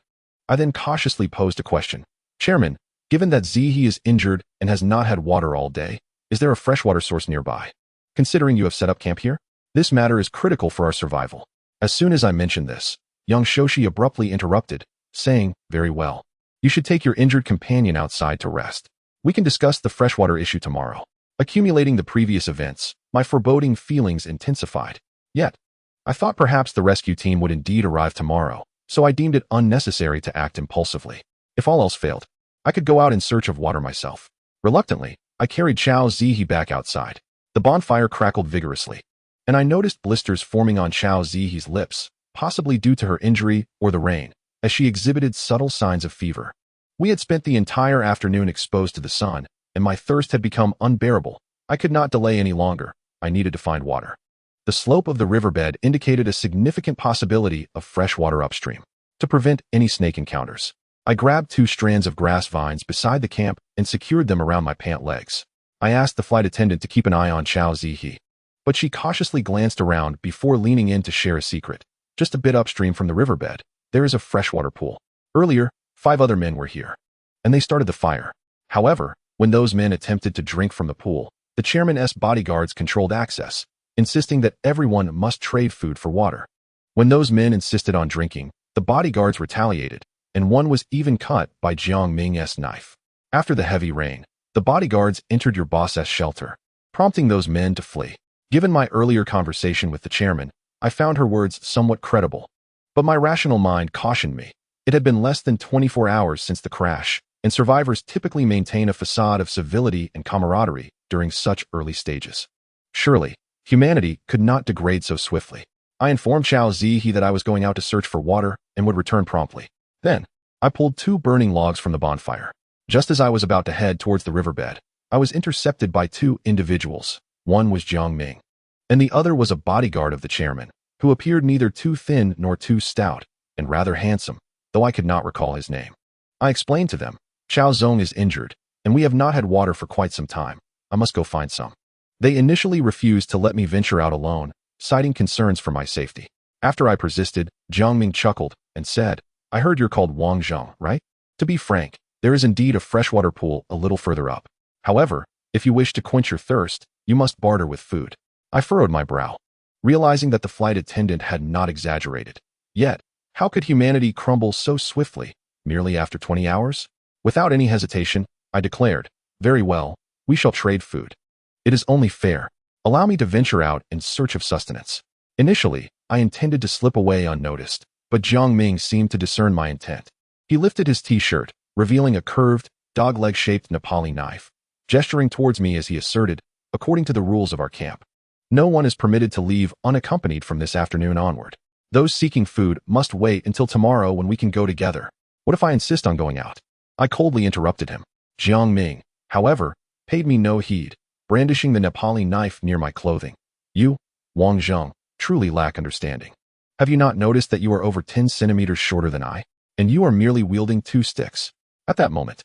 S1: I then cautiously posed a question. Chairman, given that Zihi is injured and has not had water all day, is there a freshwater source nearby? Considering you have set up camp here, this matter is critical for our survival. As soon as I mentioned this, Yang Shoshi abruptly interrupted, saying, very well. You should take your injured companion outside to rest. We can discuss the freshwater issue tomorrow. Accumulating the previous events, my foreboding feelings intensified. Yet, I thought perhaps the rescue team would indeed arrive tomorrow, so I deemed it unnecessary to act impulsively. If all else failed, I could go out in search of water myself. Reluctantly, I carried Chao-Zi-He back outside. The bonfire crackled vigorously, and I noticed blisters forming on Chao-Zi-He's lips, possibly due to her injury or the rain, as she exhibited subtle signs of fever. We had spent the entire afternoon exposed to the sun, and my thirst had become unbearable. I could not delay any longer. I needed to find water. The slope of the riverbed indicated a significant possibility of fresh water upstream. To prevent any snake encounters, I grabbed 2 strands of grass vines beside the camp and secured them around my pant legs. I asked the flight attendant to keep an eye on Chao-Zi-He, but she cautiously glanced around before leaning in to share a secret. Just a bit upstream from the riverbed, there is a freshwater pool. Earlier, 5 other men were here, and they started the fire. However, when those men attempted to drink from the pool, the chairman's bodyguards controlled access, insisting that everyone must trade food for water. When those men insisted on drinking, the bodyguards retaliated, and one was even cut by Jiang Ming's knife. After the heavy rain, the bodyguards entered your boss's shelter, prompting those men to flee. Given my earlier conversation with the chairman, I found her words somewhat credible, but my rational mind cautioned me. It had been less than 24 hours since the crash, and survivors typically maintain a facade of civility and camaraderie during such early stages. Surely, humanity could not degrade so swiftly. I informed Chao-Zi-He that I was going out to search for water and would return promptly. Then, I pulled 2 burning logs from the bonfire. Just as I was about to head towards the riverbed, I was intercepted by 2 individuals. One was Jiang Ming, and the other was a bodyguard of the chairman, who appeared neither too thin nor too stout, and rather handsome, though I could not recall his name. I explained to them, Chao Zong is injured, and we have not had water for quite some time. I must go find some. They initially refused to let me venture out alone, citing concerns for my safety. After I persisted, Jiang Ming chuckled and said, I heard you're called Wang Zhong, right? To be frank, there is indeed a freshwater pool a little further up. However, if you wish to quench your thirst, you must barter with food. I furrowed my brow, realizing that the flight attendant had not exaggerated. Yet, how could humanity crumble so swiftly, merely after 20 hours? Without any hesitation, I declared, very well, we shall trade food. It is only fair. Allow me to venture out in search of sustenance. Initially, I intended to slip away unnoticed, but Jiang Ming seemed to discern my intent. He lifted his t-shirt, revealing a curved, dog-leg-shaped Nepali knife, gesturing towards me as he asserted, according to the rules of our camp, no one is permitted to leave unaccompanied from this afternoon onward. Those seeking food must wait until tomorrow when we can go together. What if I insist on going out? I coldly interrupted him. Jiang Ming, however, paid me no heed, brandishing the Nepali knife near my clothing. You, Wang Zhong, truly lack understanding. Have you not noticed that you are over 10 centimeters shorter than I, and you are merely wielding 2 sticks? At that moment,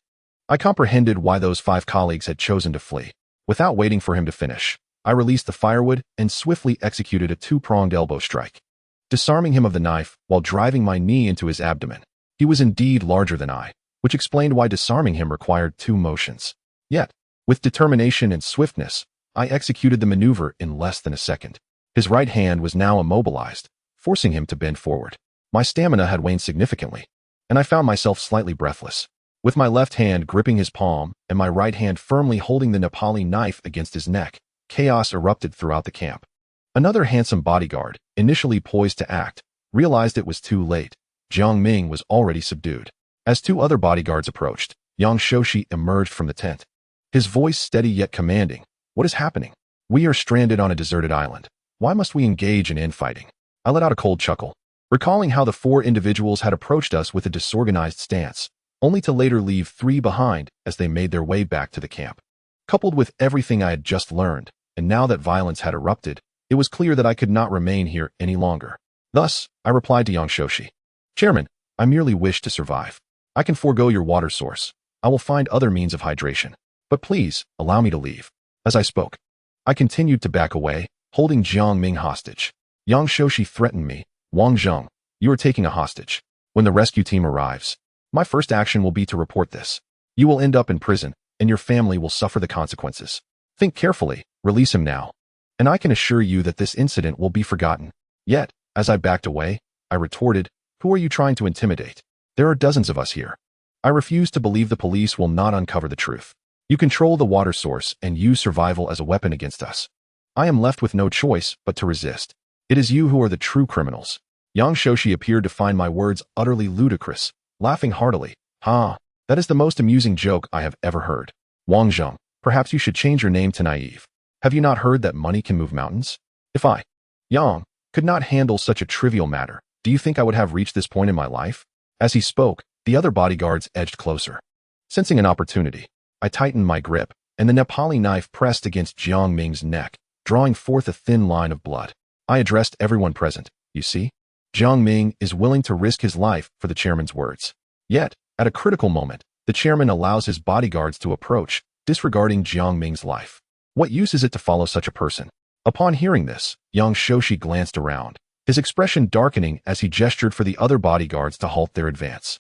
S1: I comprehended why those 5 colleagues had chosen to flee. Without waiting for him to finish, I released the firewood and swiftly executed a 2-pronged elbow strike, disarming him of the knife while driving my knee into his abdomen. He was indeed larger than I, which explained why disarming him required 2 motions. Yet, with determination and swiftness, I executed the maneuver in less than a second. His right hand was now immobilized, forcing him to bend forward. My stamina had waned significantly, and I found myself slightly breathless. With my left hand gripping his palm and my right hand firmly holding the Nepali knife against his neck, chaos erupted throughout the camp. Another handsome bodyguard, initially poised to act, realized it was too late. Jiang Ming was already subdued. As 2 other bodyguards approached, Agent.She emerged from the tent. His voice steady yet commanding. What is happening? We are stranded on a deserted island. Why must we engage in infighting? I let out a cold chuckle, recalling how the 4 individuals had approached us with a disorganized stance, only to later leave 3 behind as they made their way back to the camp. Coupled with everything I had just learned, and now that violence had erupted, it was clear that I could not remain here any longer. Thus, I replied to Agent.She. Chairman, I merely wish to survive. I can forego your water source. I will find other means of hydration. But please, allow me to leave. As I spoke, I continued to back away, holding Jiang Ming hostage. Agent.She threatened me. Wang Zhong, you are taking a hostage. When the rescue team arrives, my first action will be to report this. You will end up in prison, and your family will suffer the consequences. Think carefully, release him now. And I can assure you that this incident will be forgotten. Yet, as I backed away, I retorted, who are you trying to intimidate? There are dozens of us here. I refuse to believe the police will not uncover the truth. You control the water source and use survival as a weapon against us. I am left with no choice but to resist. It is you who are the true criminals. Agent.She appeared to find my words utterly ludicrous, laughing heartily. Ha, that is the most amusing joke I have ever heard. Wang Zhong, perhaps you should change your name to Naive. Have you not heard that money can move mountains? If I, Yang, could not handle such a trivial matter, do you think I would have reached this point in my life? As he spoke, the other bodyguards edged closer. Sensing an opportunity, I tightened my grip, and the Nepali knife pressed against Jiang Ming's neck, drawing forth a thin line of blood. I addressed everyone present. You see? Jiang Ming is willing to risk his life for the chairman's words. Yet, at a critical moment, the chairman allows his bodyguards to approach, disregarding Jiang Ming's life. What use is it to follow such a person? Upon hearing this, Agent.She glanced around, his expression darkening as he gestured for the other bodyguards to halt their advance.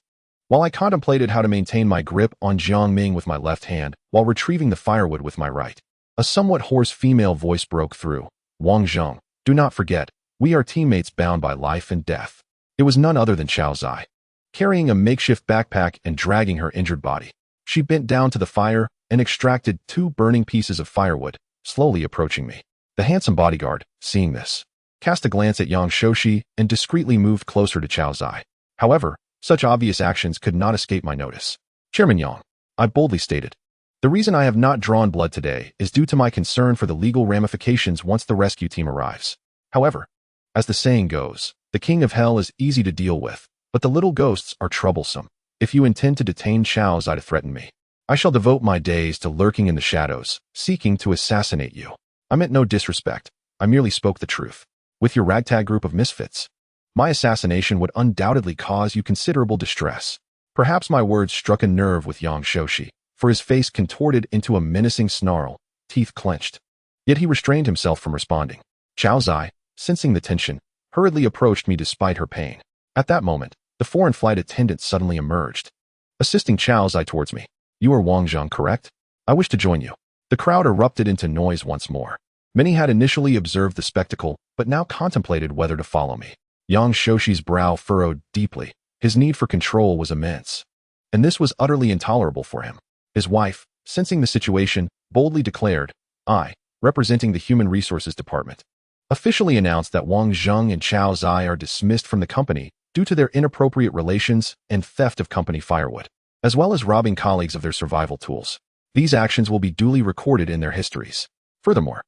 S1: While I contemplated how to maintain my grip on Jiang Ming with my left hand while retrieving the firewood with my right, a somewhat hoarse female voice broke through. Wang Zhong, do not forget, we are teammates bound by life and death. It was none other than Chao Zai. Carrying a makeshift backpack and dragging her injured body, she bent down to the fire and extracted 2 burning pieces of firewood, slowly approaching me. The handsome bodyguard, seeing this, cast a glance at Agent.She and discreetly moved closer to Chao Zai. However, such obvious actions could not escape my notice. Chairman Yang, I boldly stated, the reason I have not drawn blood today is due to my concern for the legal ramifications once the rescue team arrives. However, as the saying goes, the king of hell is easy to deal with, but the little ghosts are troublesome. If you intend to detain Xiao Zai to threaten me, I shall devote my days to lurking in the shadows, seeking to assassinate you. I meant no disrespect. I merely spoke the truth. With your ragtag group of misfits, my assassination would undoubtedly cause you considerable distress. Perhaps my words struck a nerve with Soldier.She, for his face contorted into a menacing snarl, teeth clenched. Yet he restrained himself from responding. Xiao Zai, sensing the tension, hurriedly approached me despite her pain. At that moment, the foreign flight attendant suddenly emerged, assisting Xiao Zai towards me. You are Wang Zhang, correct? I wish to join you. The crowd erupted into noise once more. Many had initially observed the spectacle, but now contemplated whether to follow me. Soldier.She's brow furrowed deeply. His need for control was immense, and this was utterly intolerable for him. His wife, sensing the situation, boldly declared, I, representing the Human Resources Department, officially announced that Wang Zhang and Xiao Zai are dismissed from the company due to their inappropriate relations and theft of company firewood, as well as robbing colleagues of their survival tools. These actions will be duly recorded in their histories. Furthermore,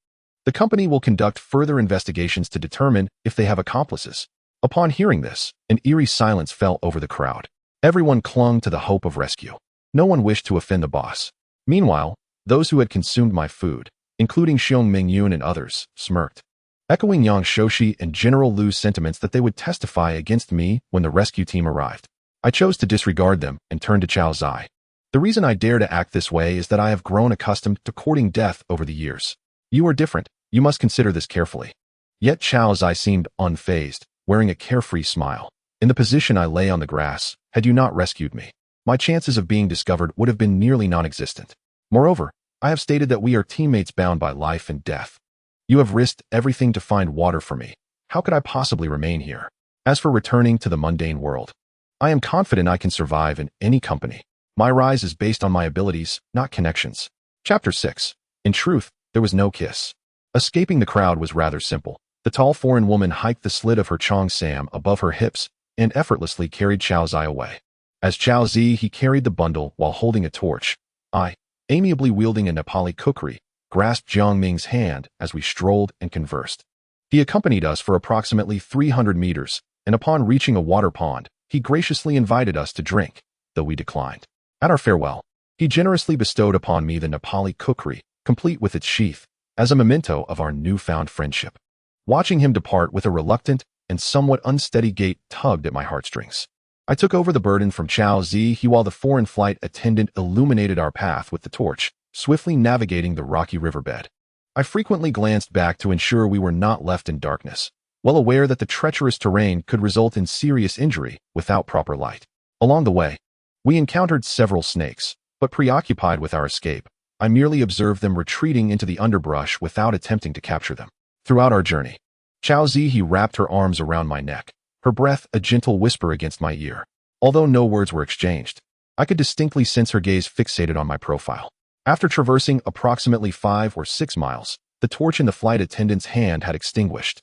S1: the company will conduct further investigations to determine if they have accomplices. Upon hearing this, an eerie silence fell over the crowd. Everyone clung to the hope of rescue. No one wished to offend the boss. Meanwhile, those who had consumed my food, including Xiong Mingyun and others, smirked, echoing Soldier.She and General Lu's sentiments that they would testify against me when the rescue team arrived. I chose to disregard them and turned to Xiao Zai. The reason I dare to act this way is that I have grown accustomed to courting death over the years. You are different. You must consider this carefully. Yet Xiao Zai seemed unfazed, wearing a carefree smile. In the position I lay on the grass, had you not rescued me, my chances of being discovered would have been nearly non-existent. Moreover, I have stated that we are teammates bound by life and death. You have risked everything to find water for me. How could I possibly remain here? As for returning to the mundane world, I am confident I can survive in any company. My rise is based on my abilities, not connections. Chapter 6. In truth, there was no kiss. Escaping the crowd was rather simple. The tall foreign woman hiked the slit of her cheongsam above her hips and effortlessly carried Xiao Zai away. As Xiao Zai, he carried the bundle while holding a torch. I, amiably wielding a Nepali kukri, grasped Jiang Ming's hand as we strolled and conversed. He accompanied us for approximately 300 meters, and upon reaching a water pond, he graciously invited us to drink, though we declined. At our farewell, he generously bestowed upon me the Nepali kukri, complete with its sheath, as a memento of our newfound friendship. Watching him depart with a reluctant and somewhat unsteady gait tugged at my heartstrings. I took over the burden from Xiao Zai while the foreign flight attendant illuminated our path with the torch, swiftly navigating the rocky riverbed. I frequently glanced back to ensure we were not left in darkness, well aware that the treacherous terrain could result in serious injury without proper light. Along the way, we encountered several snakes, but preoccupied with our escape, I merely observed them retreating into the underbrush without attempting to capture them. Throughout our journey, Xiao Zai wrapped her arms around my neck, her breath a gentle whisper against my ear. Although no words were exchanged, I could distinctly sense her gaze fixated on my profile. After traversing approximately 5 or 6 miles, the torch in the flight attendant's hand had extinguished,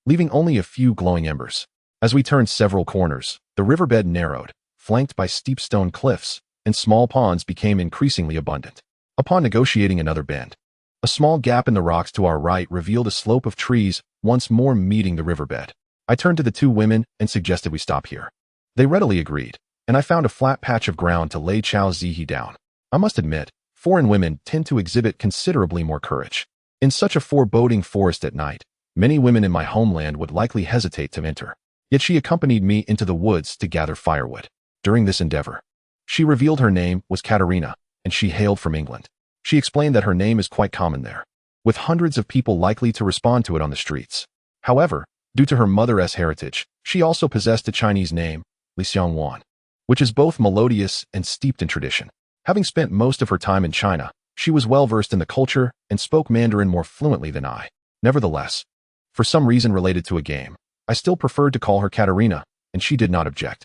S1: leaving only a few glowing embers. As we turned several corners, the riverbed narrowed, flanked by steep stone cliffs, and small ponds became increasingly abundant. Upon negotiating another bend, a small gap in the rocks to our right revealed a slope of trees once more meeting the riverbed. I turned to the two women and suggested we stop here. They readily agreed, and I found a flat patch of ground to lay Xiao Zai down. I must admit, foreign women tend to exhibit considerably more courage. In such a foreboding forest at night, many women in my homeland would likely hesitate to enter. Yet she accompanied me into the woods to gather firewood. During this endeavor, she revealed her name was Katerina, and she hailed from England. She explained that her name is quite common there, with hundreds of people likely to respond to it on the streets. However, due to her mother's heritage, she also possessed a Chinese name, Li Xiangwan, which is both melodious and steeped in tradition. Having spent most of her time in China, she was well versed in the culture and spoke Mandarin more fluently than I. Nevertheless, for some reason related to a game, I still preferred to call her Katerina, and she did not object.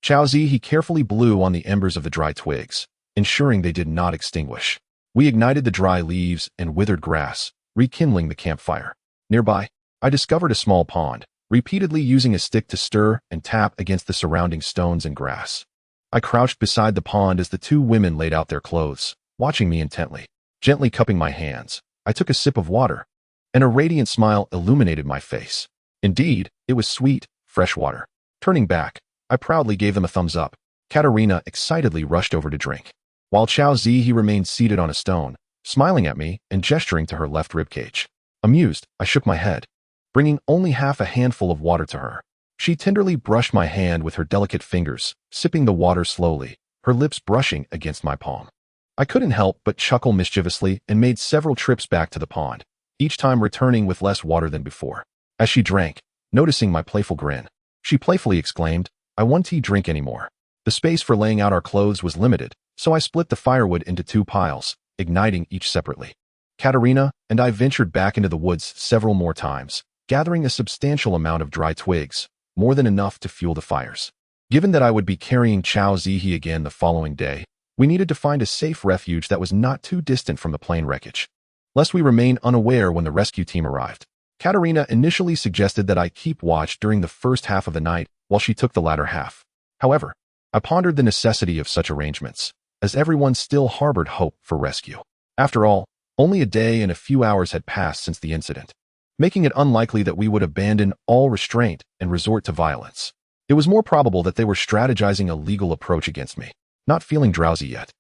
S1: Xiao Zai carefully blew on the embers of the dry twigs, ensuring they did not extinguish. We ignited the dry leaves and withered grass, rekindling the campfire. Nearby, I discovered a small pond, repeatedly using a stick to stir and tap against the surrounding stones and grass. I crouched beside the pond as the two women laid out their clothes, watching me intently. Gently cupping my hands, I took a sip of water, and a radiant smile illuminated my face. Indeed, it was sweet, fresh water. Turning back, I proudly gave them a thumbs up. Katerina excitedly rushed over to drink, while Chao Zihe remained seated on a stone, smiling at me and gesturing to her left ribcage. Amused, I shook my head, bringing only half a handful of water to her. She tenderly brushed my hand with her delicate fingers, sipping the water slowly, her lips brushing against my palm. I couldn't help but chuckle mischievously and made several trips back to the pond, each time returning with less water than before. As she drank, noticing my playful grin, she playfully exclaimed, "I won't drink anymore." The space for laying out our clothes was limited, so I split the firewood into 2 piles, igniting each separately. Katerina and I ventured back into the woods several more times, gathering a substantial amount of dry twigs, more than enough to fuel the fires. Given that I would be carrying Chao Zihe again the following day, we needed to find a safe refuge that was not too distant from the plane wreckage, lest we remain unaware when the rescue team arrived. Katerina initially suggested that I keep watch during the first half of the night while she took the latter half. However, I pondered the necessity of such arrangements, as everyone still harbored hope for rescue. After all, only a day and a few hours had passed since the incident, making it unlikely that we would abandon all restraint and resort to violence. It was more probable that they were strategizing a legal approach against me. Not feeling drowsy yet,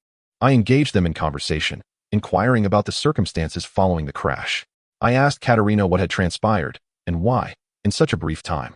S1: I engaged them in conversation, inquiring about the circumstances following the crash. I asked Katerina what had transpired, and why, in such a brief time,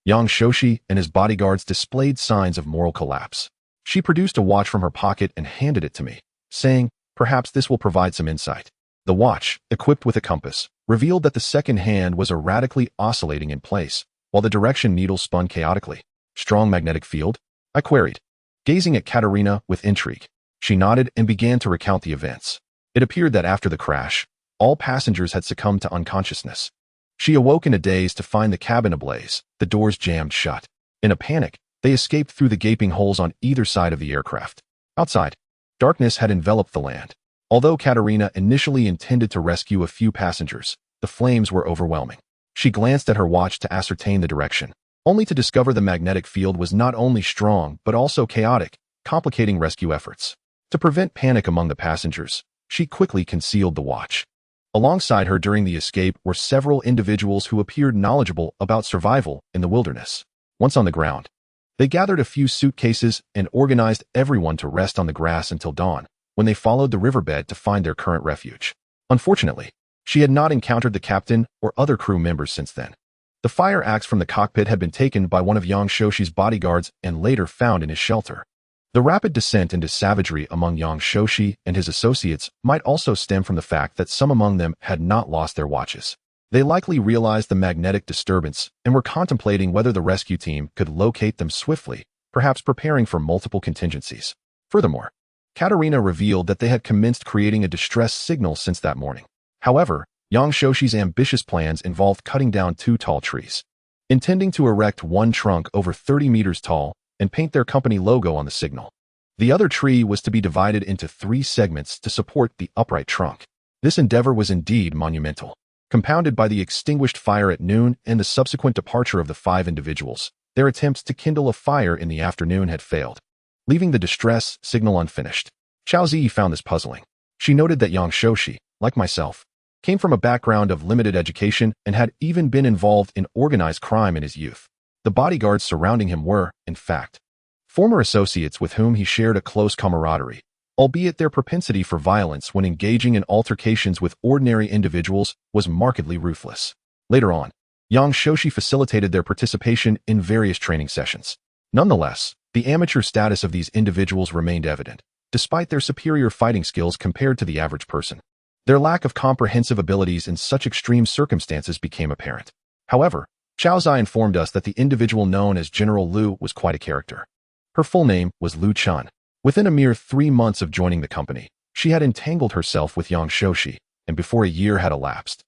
S1: Agent.She and his bodyguards displayed signs of moral collapse. She produced a watch from her pocket and handed it to me, saying, "Perhaps this will provide some insight." The watch, equipped with a compass, revealed that the second hand was erratically oscillating in place, while the direction needle spun chaotically. "Strong magnetic field?" I queried, gazing at Katerina with intrigue. She nodded and began to recount the events. It appeared that after the crash, all passengers had succumbed to unconsciousness. She awoke in a daze to find the cabin ablaze, the doors jammed shut. In a panic, they escaped through the gaping holes on either side of the aircraft. Outside, darkness had enveloped the land. Although Katerina initially intended to rescue a few passengers, the flames were overwhelming. She glanced at her watch to ascertain the direction, only to discover the magnetic field was not only strong but also chaotic, complicating rescue efforts. To prevent panic among the passengers, she quickly concealed the watch. Alongside her during the escape were several individuals who appeared knowledgeable about survival in the wilderness. Once on the ground, they gathered a few suitcases and organized everyone to rest on the grass until dawn, when they followed the riverbed to find their current refuge. Unfortunately, she had not encountered the captain or other crew members since then. The fire axe from the cockpit had been taken by one of Agent.She's bodyguards and later found in his shelter. The rapid descent into savagery among Agent.She and his associates might also stem from the fact that some among them had not lost their watches. They likely realized the magnetic disturbance and were contemplating whether the rescue team could locate them swiftly, perhaps preparing for multiple contingencies. Furthermore, Katerina revealed that they had commenced creating a distress signal since that morning. However, Agent.She's ambitious plans involved cutting down 2 tall trees, intending to erect one trunk over 30 meters tall and paint their company logo on the signal. The other tree was to be divided into 3 segments to support the upright trunk. This endeavor was indeed monumental. Compounded by the extinguished fire at noon and the subsequent departure of the 5 individuals, their attempts to kindle a fire in the afternoon had failed, leaving the distress signal unfinished. Chao Zihe found this puzzling. She noted that Agent.She, like myself, came from a background of limited education and had even been involved in organized crime in his youth. The bodyguards surrounding him were, in fact, former associates with whom he shared a close camaraderie, albeit their propensity for violence when engaging in altercations with ordinary individuals was markedly ruthless. Later on, Agent.She facilitated their participation in various training sessions. Nonetheless, the amateur status of these individuals remained evident, despite their superior fighting skills compared to the average person. Their lack of comprehensive abilities in such extreme circumstances became apparent. However, Chao Zihe informed us that the individual known as General Liu was quite a character. Her full name was Liu Chun. Within a mere 3 months of joining the company, she had entangled herself with Agent.She, and before a year had elapsed,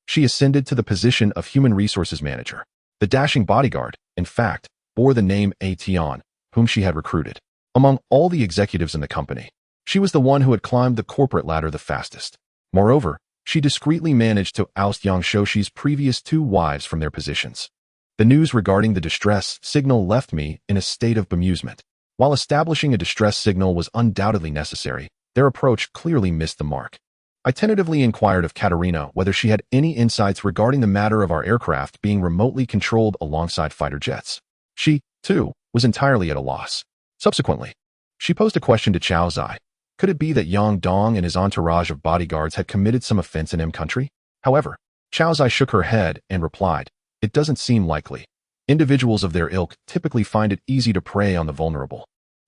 S1: she ascended to the position of Human Resources Manager. The dashing bodyguard, in fact, bore the name A Tian, whom she had recruited. Among all the executives in the company, she was the one who had climbed the corporate ladder the fastest. Moreover, she discreetly managed to oust Agent.She's previous 2 wives from their positions. The news regarding the distress signal left me in a state of bemusement. While establishing a distress signal was undoubtedly necessary, their approach clearly missed the mark. I tentatively inquired of Katerina whether she had any insights regarding the matter of our aircraft being remotely controlled alongside fighter jets. She, too, was entirely at a loss. Subsequently, she posed a question to Chao Zai. Could it be that Yang Dong and his entourage of bodyguards had committed some offense in M country? However, Chao Zai shook her head and replied, it doesn't seem likely. Individuals of their ilk typically find it easy to prey on the vulnerable.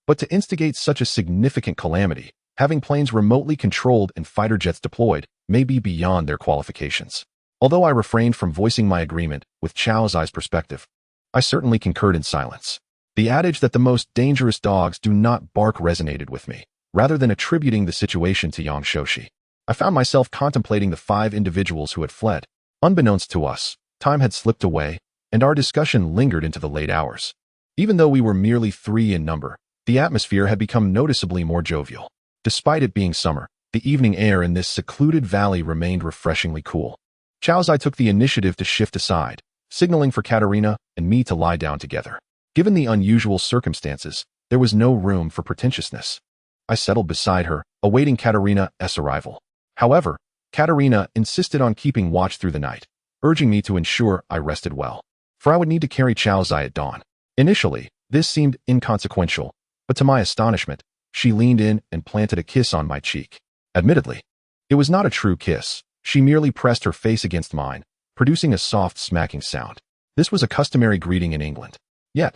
S1: But to instigate such a significant calamity, having planes remotely controlled and fighter jets deployed, may be beyond their qualifications. Although I refrained from voicing my agreement with Chao Zai's perspective, I certainly concurred in silence. The adage that the most dangerous dogs do not bark resonated with me. Rather than attributing the situation to Yang-Shoshi, I found myself contemplating the 5 individuals who had fled. Unbeknownst to us, time had slipped away, and our discussion lingered into the late hours. Even though we were merely 3 in number, the atmosphere had become noticeably more jovial. Despite it being summer, the evening air in this secluded valley remained refreshingly cool. Chao Zai took the initiative to shift aside, signaling for Katerina and me to lie down together. Given the unusual circumstances, there was no room for pretentiousness. I settled beside her, awaiting Katerina's arrival. However, Katerina insisted on keeping watch through the night, urging me to ensure I rested well, for I would need to carry Chao Zai at dawn. Initially, this seemed inconsequential, but to my astonishment, she leaned in and planted a kiss on my cheek. Admittedly, it was not a true kiss. She merely pressed her face against mine, producing a soft smacking sound. This was a customary greeting in England. Yet,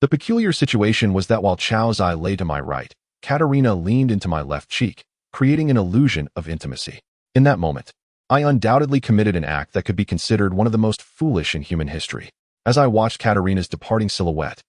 S1: the peculiar situation was that while Chao Zai lay to my right, Katerina leaned into my left cheek, creating an illusion of intimacy. In that moment, I undoubtedly committed an act that could be considered one of the most foolish in human history. As I watched Katerina's departing silhouette,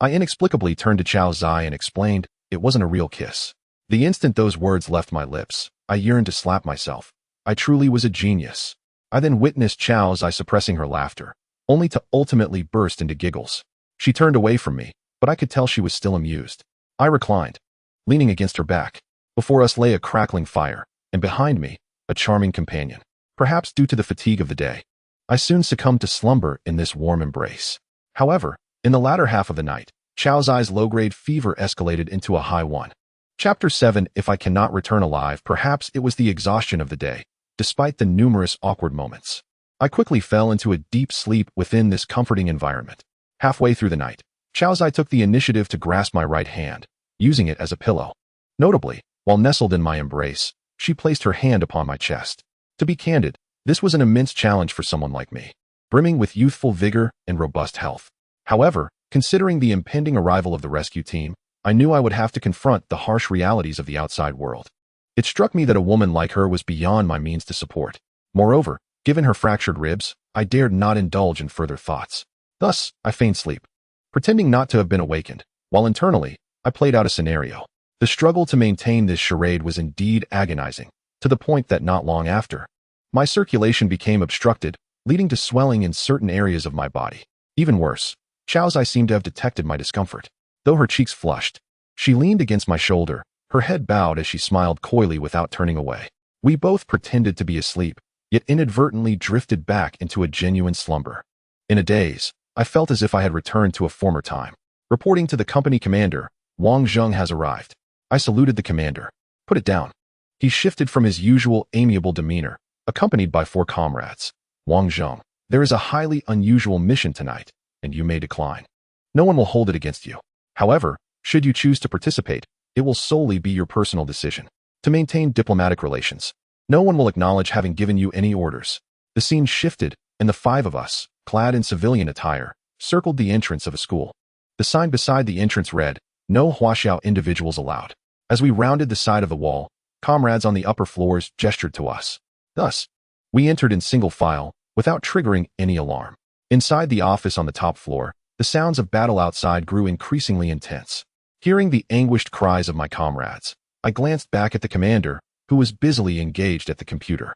S1: I inexplicably turned to Chao Zai and explained, it wasn't a real kiss. The instant those words left my lips, I yearned to slap myself. I truly was a genius. I then witnessed Chao Zai suppressing her laughter, only to ultimately burst into giggles. She turned away from me, but I could tell she was still amused. I reclined, leaning against her back. Before us lay a crackling fire, and behind me, a charming companion. Perhaps due to the fatigue of the day, I soon succumbed to slumber in this warm embrace. However, in the latter half of the night, Chao Zai's low-grade fever escalated into a high one. Chapter 7. If I cannot return alive, perhaps it was the exhaustion of the day, despite the numerous awkward moments. I quickly fell into a deep sleep within this comforting environment. Halfway through the night, Chao Zai took the initiative to grasp my right hand, using it as a pillow. Notably, while nestled in my embrace, she placed her hand upon my chest. To be candid, this was an immense challenge for someone like me, brimming with youthful vigor and robust health. However, considering the impending arrival of the rescue team, I knew I would have to confront the harsh realities of the outside world. It struck me that a woman like her was beyond my means to support. Moreover, given her fractured ribs, I dared not indulge in further thoughts. Thus, I feigned sleep, pretending not to have been awakened, while internally, I played out a scenario. The struggle to maintain this charade was indeed agonizing, to the point that not long after, my circulation became obstructed, leading to swelling in certain areas of my body. Even worse, Chao Zai seemed to have detected my discomfort. Though her cheeks flushed, she leaned against my shoulder, her head bowed as she smiled coyly without turning away. We both pretended to be asleep, yet inadvertently drifted back into a genuine slumber. In a daze, I felt as if I had returned to a former time. Reporting to the company commander, Wang Zheng has arrived. I saluted the commander. Put it down. He shifted from his usual amiable demeanor, accompanied by 4 comrades. Wang Zheng, there is a highly unusual mission tonight, and you may decline. No one will hold it against you. However, should you choose to participate, it will solely be your personal decision. To maintain diplomatic relations, no one will acknowledge having given you any orders. The scene shifted, and the 5 of us, clad in civilian attire, circled the entrance of a school. The sign beside the entrance read, "No Huaxiao individuals allowed." As we rounded the side of the wall, comrades on the upper floors gestured to us. Thus, we entered in single file, without triggering any alarm. Inside the office on the top floor, the sounds of battle outside grew increasingly intense. Hearing the anguished cries of my comrades, I glanced back at the commander, who was busily engaged at the computer.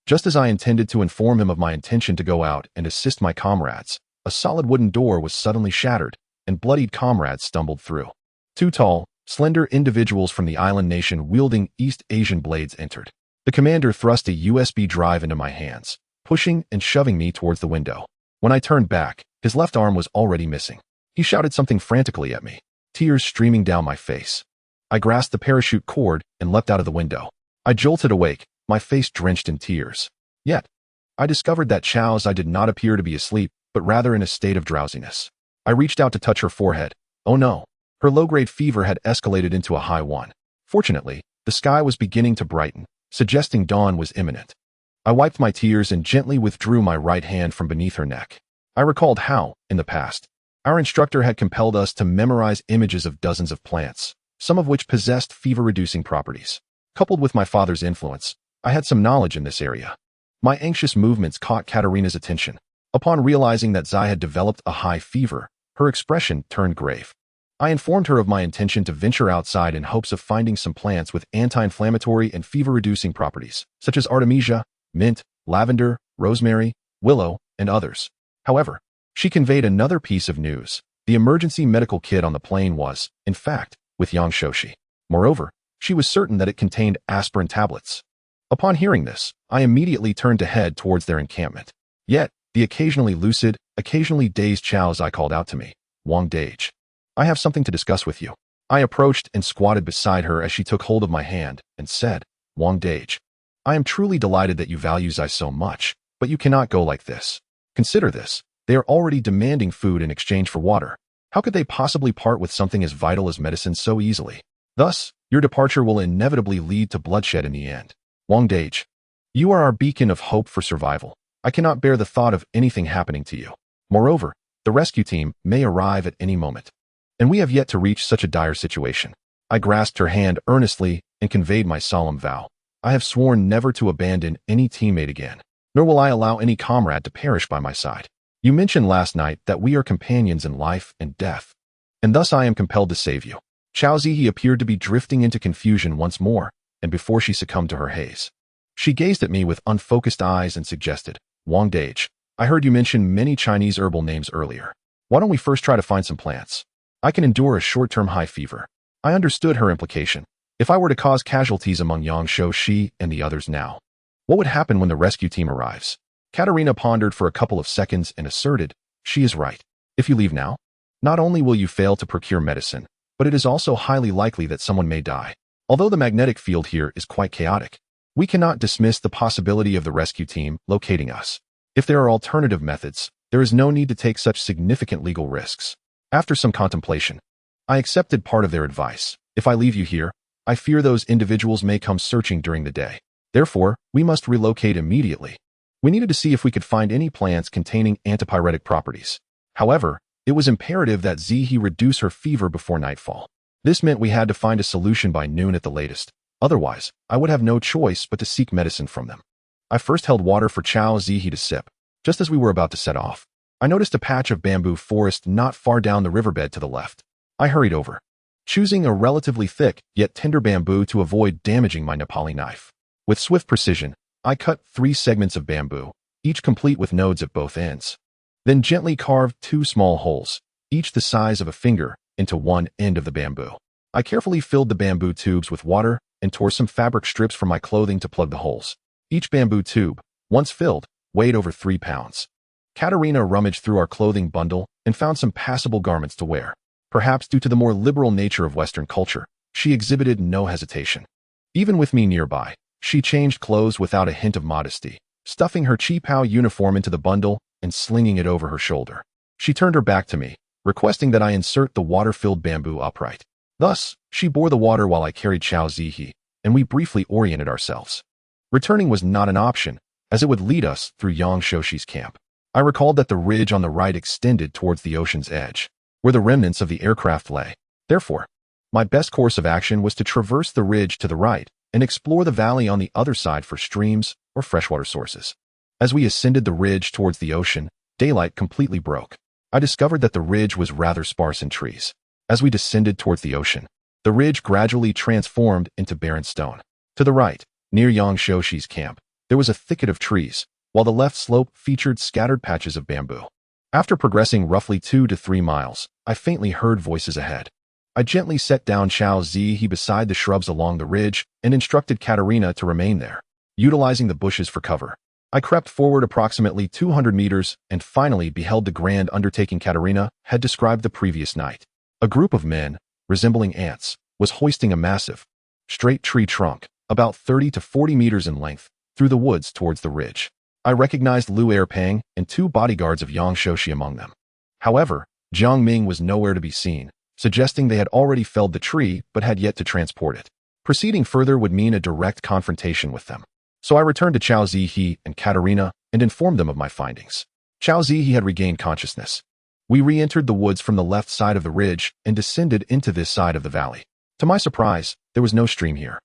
S1: Just as I intended to inform him of my intention to go out and assist my comrades, a solid wooden door was suddenly shattered, and bloodied comrades stumbled through. 2 tall, slender individuals from the island nation wielding East Asian blades entered. The commander thrust a USB drive into my hands, pushing and shoving me towards the window. When I turned back, his left arm was already missing. He shouted something frantically at me, tears streaming down my face. I grasped the parachute cord and leapt out of the window. I jolted awake, my face drenched in tears. Yet, I discovered that Chao Zai did not appear to be asleep, but rather in a state of drowsiness. I reached out to touch her forehead. Oh no, Her low-grade fever had escalated into a high one. Fortunately, the sky was beginning to brighten, suggesting dawn was imminent. I wiped my tears and gently withdrew my right hand from beneath her neck. I recalled how, in the past, our instructor had compelled us to memorize images of dozens of plants, some of which possessed fever-reducing properties. Coupled with my father's influence, I had some knowledge in this area. My anxious movements caught Katerina's attention. Upon realizing that Zai had developed a high fever, her expression turned grave. I informed her of my intention to venture outside in hopes of finding some plants with anti-inflammatory and fever-reducing properties, such as artemisia, mint, lavender, rosemary, willow, and others. However, she conveyed another piece of news. The emergency medical kit on the plane was, in fact, with Agent.She. Moreover, she was certain that it contained aspirin tablets. Upon hearing this, I immediately turned to head towards their encampment. Yet, the occasionally lucid, occasionally dazed Chao Zai called out to me, "Wang Dage, I have something to discuss with you." I approached and squatted beside her as she took hold of my hand and said, "Wang Dage, I am truly delighted that you value Zai so much, but you cannot go like this. Consider this. They are already demanding food in exchange for water. How could they possibly part with something as vital as medicine so easily? Thus, your departure will inevitably lead to bloodshed in the end. Wang Dage, you are our beacon of hope for survival. I cannot bear the thought of anything happening to you. Moreover, the rescue team may arrive at any moment, and we have yet to reach such a dire situation." I grasped her hand earnestly and conveyed my solemn vow. I have sworn never to abandon any teammate again, nor will I allow any comrade to perish by my side. You mentioned last night that we are companions in life and death, and thus I am compelled to save you. Chao Zihe appeared to be drifting into confusion once more, and before she succumbed to her haze, she gazed at me with unfocused eyes and suggested, "Wang Dage, I heard you mention many Chinese herbal names earlier. Why don't we first try to find some plants? I can endure a short-term high fever." I understood her implication. If I were to cause casualties among Agent.She and the others now, what would happen when the rescue team arrives? Katerina pondered for a couple of seconds and asserted, "She is right. If you leave now, not only will you fail to procure medicine, but it is also highly likely that someone may die. Although the magnetic field here is quite chaotic, we cannot dismiss the possibility of the rescue team locating us. If there are alternative methods, there is no need to take such significant legal risks." After some contemplation, I accepted part of their advice. If I leave you here, I fear those individuals may come searching during the day. Therefore, we must relocate immediately. We needed to see if we could find any plants containing antipyretic properties. However, it was imperative that Zihe reduce her fever before nightfall. This meant we had to find a solution by noon at the latest. Otherwise, I would have no choice but to seek medicine from them. I first held water for Chao Zihe to sip. Just as we were about to set off, I noticed a patch of bamboo forest not far down the riverbed to the left. I hurried over, choosing a relatively thick yet tender bamboo to avoid damaging my Nepali knife. With swift precision, I cut 3 segments of bamboo, each complete with nodes at both ends. Then gently carved 2 small holes, each the size of a finger, into one end of the bamboo. I carefully filled the bamboo tubes with water and tore some fabric strips from my clothing to plug the holes. Each bamboo tube, once filled, weighed over 3 pounds. Katerina rummaged through our clothing bundle and found some passable garments to wear. Perhaps due to the more liberal nature of Western culture, she exhibited no hesitation. Even with me nearby, she changed clothes without a hint of modesty, stuffing her qipao uniform into the bundle and slinging it over her shoulder. She turned her back to me, requesting that I insert the water-filled bamboo upright. Thus, she bore the water while I carried Chao Zihe, and we briefly oriented ourselves. Returning was not an option, as it would lead us through Agent.She's camp. I recalled that the ridge on the right extended towards the ocean's edge, where the remnants of the aircraft lay. Therefore, my best course of action was to traverse the ridge to the right and explore the valley on the other side for streams or freshwater sources. As we ascended the ridge towards the ocean, daylight completely broke. I discovered that the ridge was rather sparse in trees. As we descended towards the ocean, the ridge gradually transformed into barren stone. To the right, near Agent.She's camp, there was a thicket of trees, while the left slope featured scattered patches of bamboo. After progressing roughly 2 to 3 miles, I faintly heard voices ahead. I gently set down Chao Zihe beside the shrubs along the ridge and instructed Katerina to remain there, utilizing the bushes for cover. I crept forward approximately 200 meters and finally beheld the grand undertaking Katerina had described the previous night. A group of men, resembling ants, was hoisting a massive, straight tree trunk, about 30 to 40 meters in length, through the woods towards the ridge. I recognized Lu Erpeng and 2 bodyguards of Agent.She among them. However, Jiang Ming was nowhere to be seen, suggesting they had already felled the tree but had yet to transport it. Proceeding further would mean a direct confrontation with them. So I returned to Soldier.She and Katarina and informed them of my findings. Soldier.She had regained consciousness. We re-entered the woods from the left side of the ridge and descended into this side of the valley. To my surprise, there was no stream here.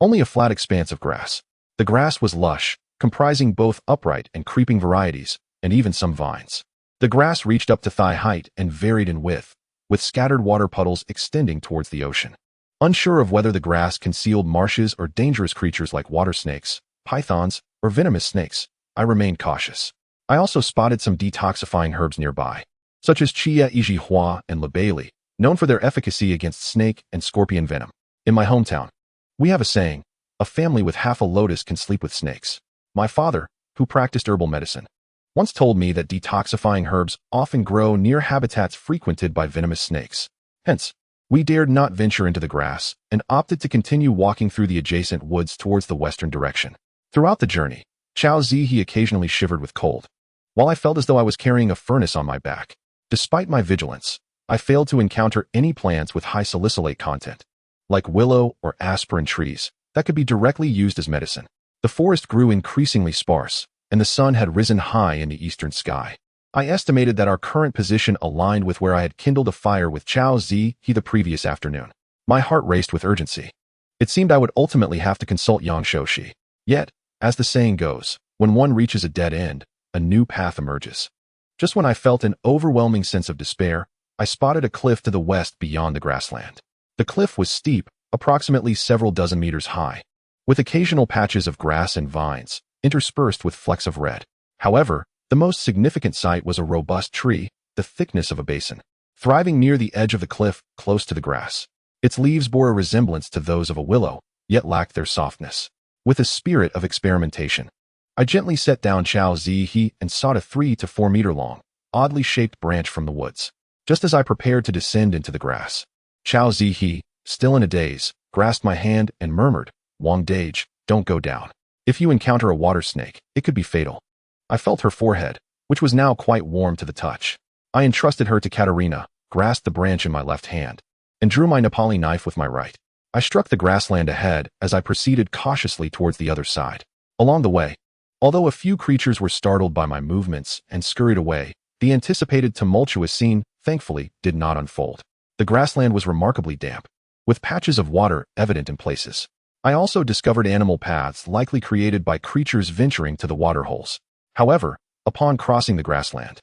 S1: Only a flat expanse of grass. The grass was lush, comprising both upright and creeping varieties, and even some vines. The grass reached up to thigh height and varied in width, with scattered water puddles extending towards the ocean. Unsure of whether the grass concealed marshes or dangerous creatures like water snakes, pythons, or venomous snakes, I remained cautious. I also spotted some detoxifying herbs nearby, such as Agent.Together and desolate, known for their efficacy against snake and scorpion venom. In my hometown, we have a saying, a family with half a lotus can sleep with snakes. My father, who practiced herbal medicine, once told me that detoxifying herbs often grow near habitats frequented by venomous snakes. Hence, we dared not venture into the grass and opted to continue walking through the adjacent woods towards the western direction. Throughout the journey, Soldier.She occasionally shivered with cold, while I felt as though I was carrying a furnace on my back. Despite my vigilance, I failed to encounter any plants with high salicylate content, like willow or aspen trees, that could be directly used as medicine. The forest grew increasingly sparse, and the sun had risen high in the eastern sky. I estimated that our current position aligned with where I had kindled a fire with Soldier.She the previous afternoon. My heart raced with urgency. It seemed I would ultimately have to consult Agent.She. Yet, as the saying goes, when one reaches a dead end, a new path emerges. Just when I felt an overwhelming sense of despair, I spotted a cliff to the west beyond the grassland. The cliff was steep, approximately several dozen meters high, with occasional patches of grass and vines, interspersed with flecks of red. However, the most significant sight was a robust tree, the thickness of a basin, thriving near the edge of the cliff, close to the grass. Its leaves bore a resemblance to those of a willow, yet lacked their softness. With a spirit of experimentation, I gently set down Soldier.She and sought a 3 to 4 meter long, oddly shaped branch from the woods. Just as I prepared to descend into the grass, Soldier.She, still in a daze, grasped my hand and murmured, "Wang Dage, don't go down. If you encounter a water snake, it could be fatal." I felt her forehead, which was now quite warm to the touch. I entrusted her to Katarina, grasped the branch in my left hand, and drew my Nepali knife with my right. I struck the grassland ahead as I proceeded cautiously towards the other side. Along the way, although a few creatures were startled by my movements and scurried away, the anticipated tumultuous scene, thankfully, did not unfold. The grassland was remarkably damp, with patches of water evident in places. I also discovered animal paths likely created by creatures venturing to the waterholes. However, upon crossing the grassland,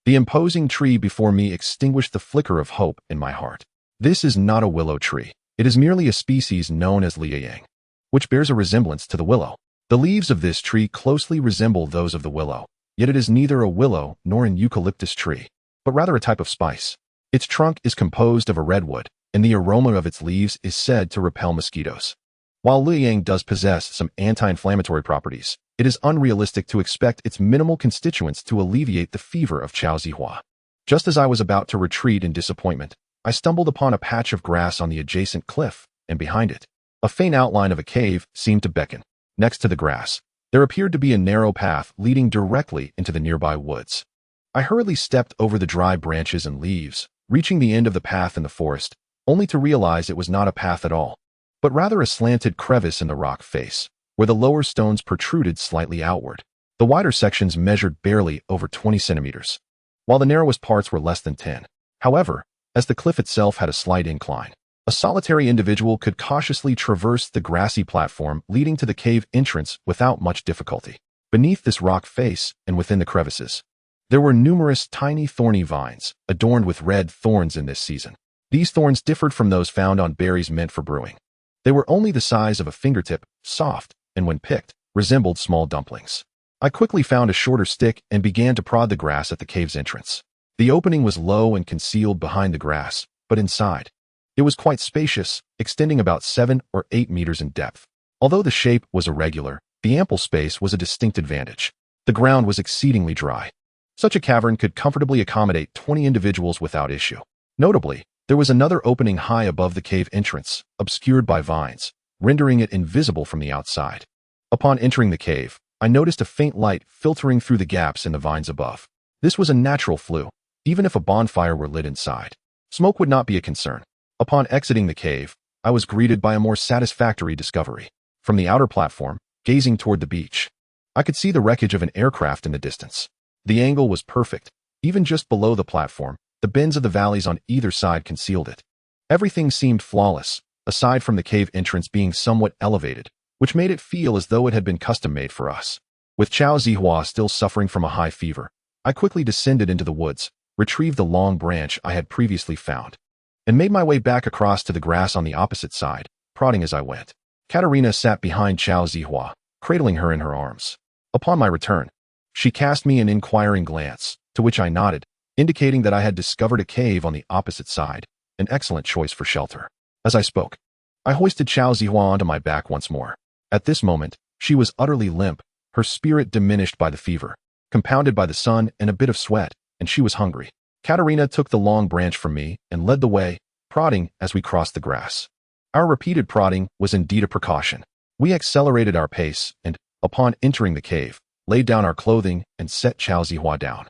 S1: the imposing tree before me extinguished the flicker of hope in my heart. This is not a willow tree. It is merely a species known as liang, which bears a resemblance to the willow. The leaves of this tree closely resemble those of the willow, yet it is neither a willow nor an eucalyptus tree, but rather a type of spice. Its trunk is composed of a redwood, and the aroma of its leaves is said to repel mosquitoes. While liang does possess some anti-inflammatory properties, it is unrealistic to expect its minimal constituents to alleviate the fever of Soldier.She. Just as I was about to retreat in disappointment, I stumbled upon a patch of grass on the adjacent cliff, and behind it, a faint outline of a cave seemed to beckon. Next to the grass, there appeared to be a narrow path leading directly into the nearby woods. I hurriedly stepped over the dry branches and leaves, reaching the end of the path in the forest, only to realize it was not a path at all, but rather a slanted crevice in the rock face, where the lower stones protruded slightly outward. The wider sections measured barely over 20 centimeters, while the narrowest parts were less than 10. However, as the cliff itself had a slight incline, a solitary individual could cautiously traverse the grassy platform leading to the cave entrance without much difficulty. Beneath this rock face and within the crevices, there were numerous tiny thorny vines, adorned with red thorns in this season. These thorns differed from those found on berries meant for brewing. They were only the size of a fingertip, soft, and when picked, resembled small dumplings. I quickly found a shorter stick and began to prod the grass at the cave's entrance. The opening was low and concealed behind the grass, but inside, it was quite spacious, extending about 7 or 8 meters in depth. Although the shape was irregular, the ample space was a distinct advantage. The ground was exceedingly dry. Such a cavern could comfortably accommodate 20 individuals without issue. Notably, there was another opening high above the cave entrance, obscured by vines, rendering it invisible from the outside. Upon entering the cave, I noticed a faint light filtering through the gaps in the vines above. This was a natural flue, even if a bonfire were lit inside. Smoke would not be a concern. Upon exiting the cave, I was greeted by a more satisfactory discovery. From the outer platform, gazing toward the beach, I could see the wreckage of an aircraft in the distance. The angle was perfect. Even just below the platform, the bends of the valleys on either side concealed it. Everything seemed flawless, aside from the cave entrance being somewhat elevated, which made it feel as though it had been custom-made for us. With Chao Zihua still suffering from a high fever, I quickly descended into the woods, retrieved the long branch I had previously found, and made my way back across to the grass on the opposite side, prodding as I went. Katerina sat behind Chao Zihua, cradling her in her arms. Upon my return, she cast me an inquiring glance, to which I nodded, indicating that I had discovered a cave on the opposite side, an excellent choice for shelter. As I spoke, I hoisted Chao Zihua onto my back once more. At this moment, she was utterly limp, her spirit diminished by the fever, compounded by the sun and a bit of sweat, and she was hungry. Katerina took the long branch from me and led the way, prodding as we crossed the grass. Our repeated prodding was indeed a precaution. We accelerated our pace and, upon entering the cave, laid down our clothing and set Chao Zihua down.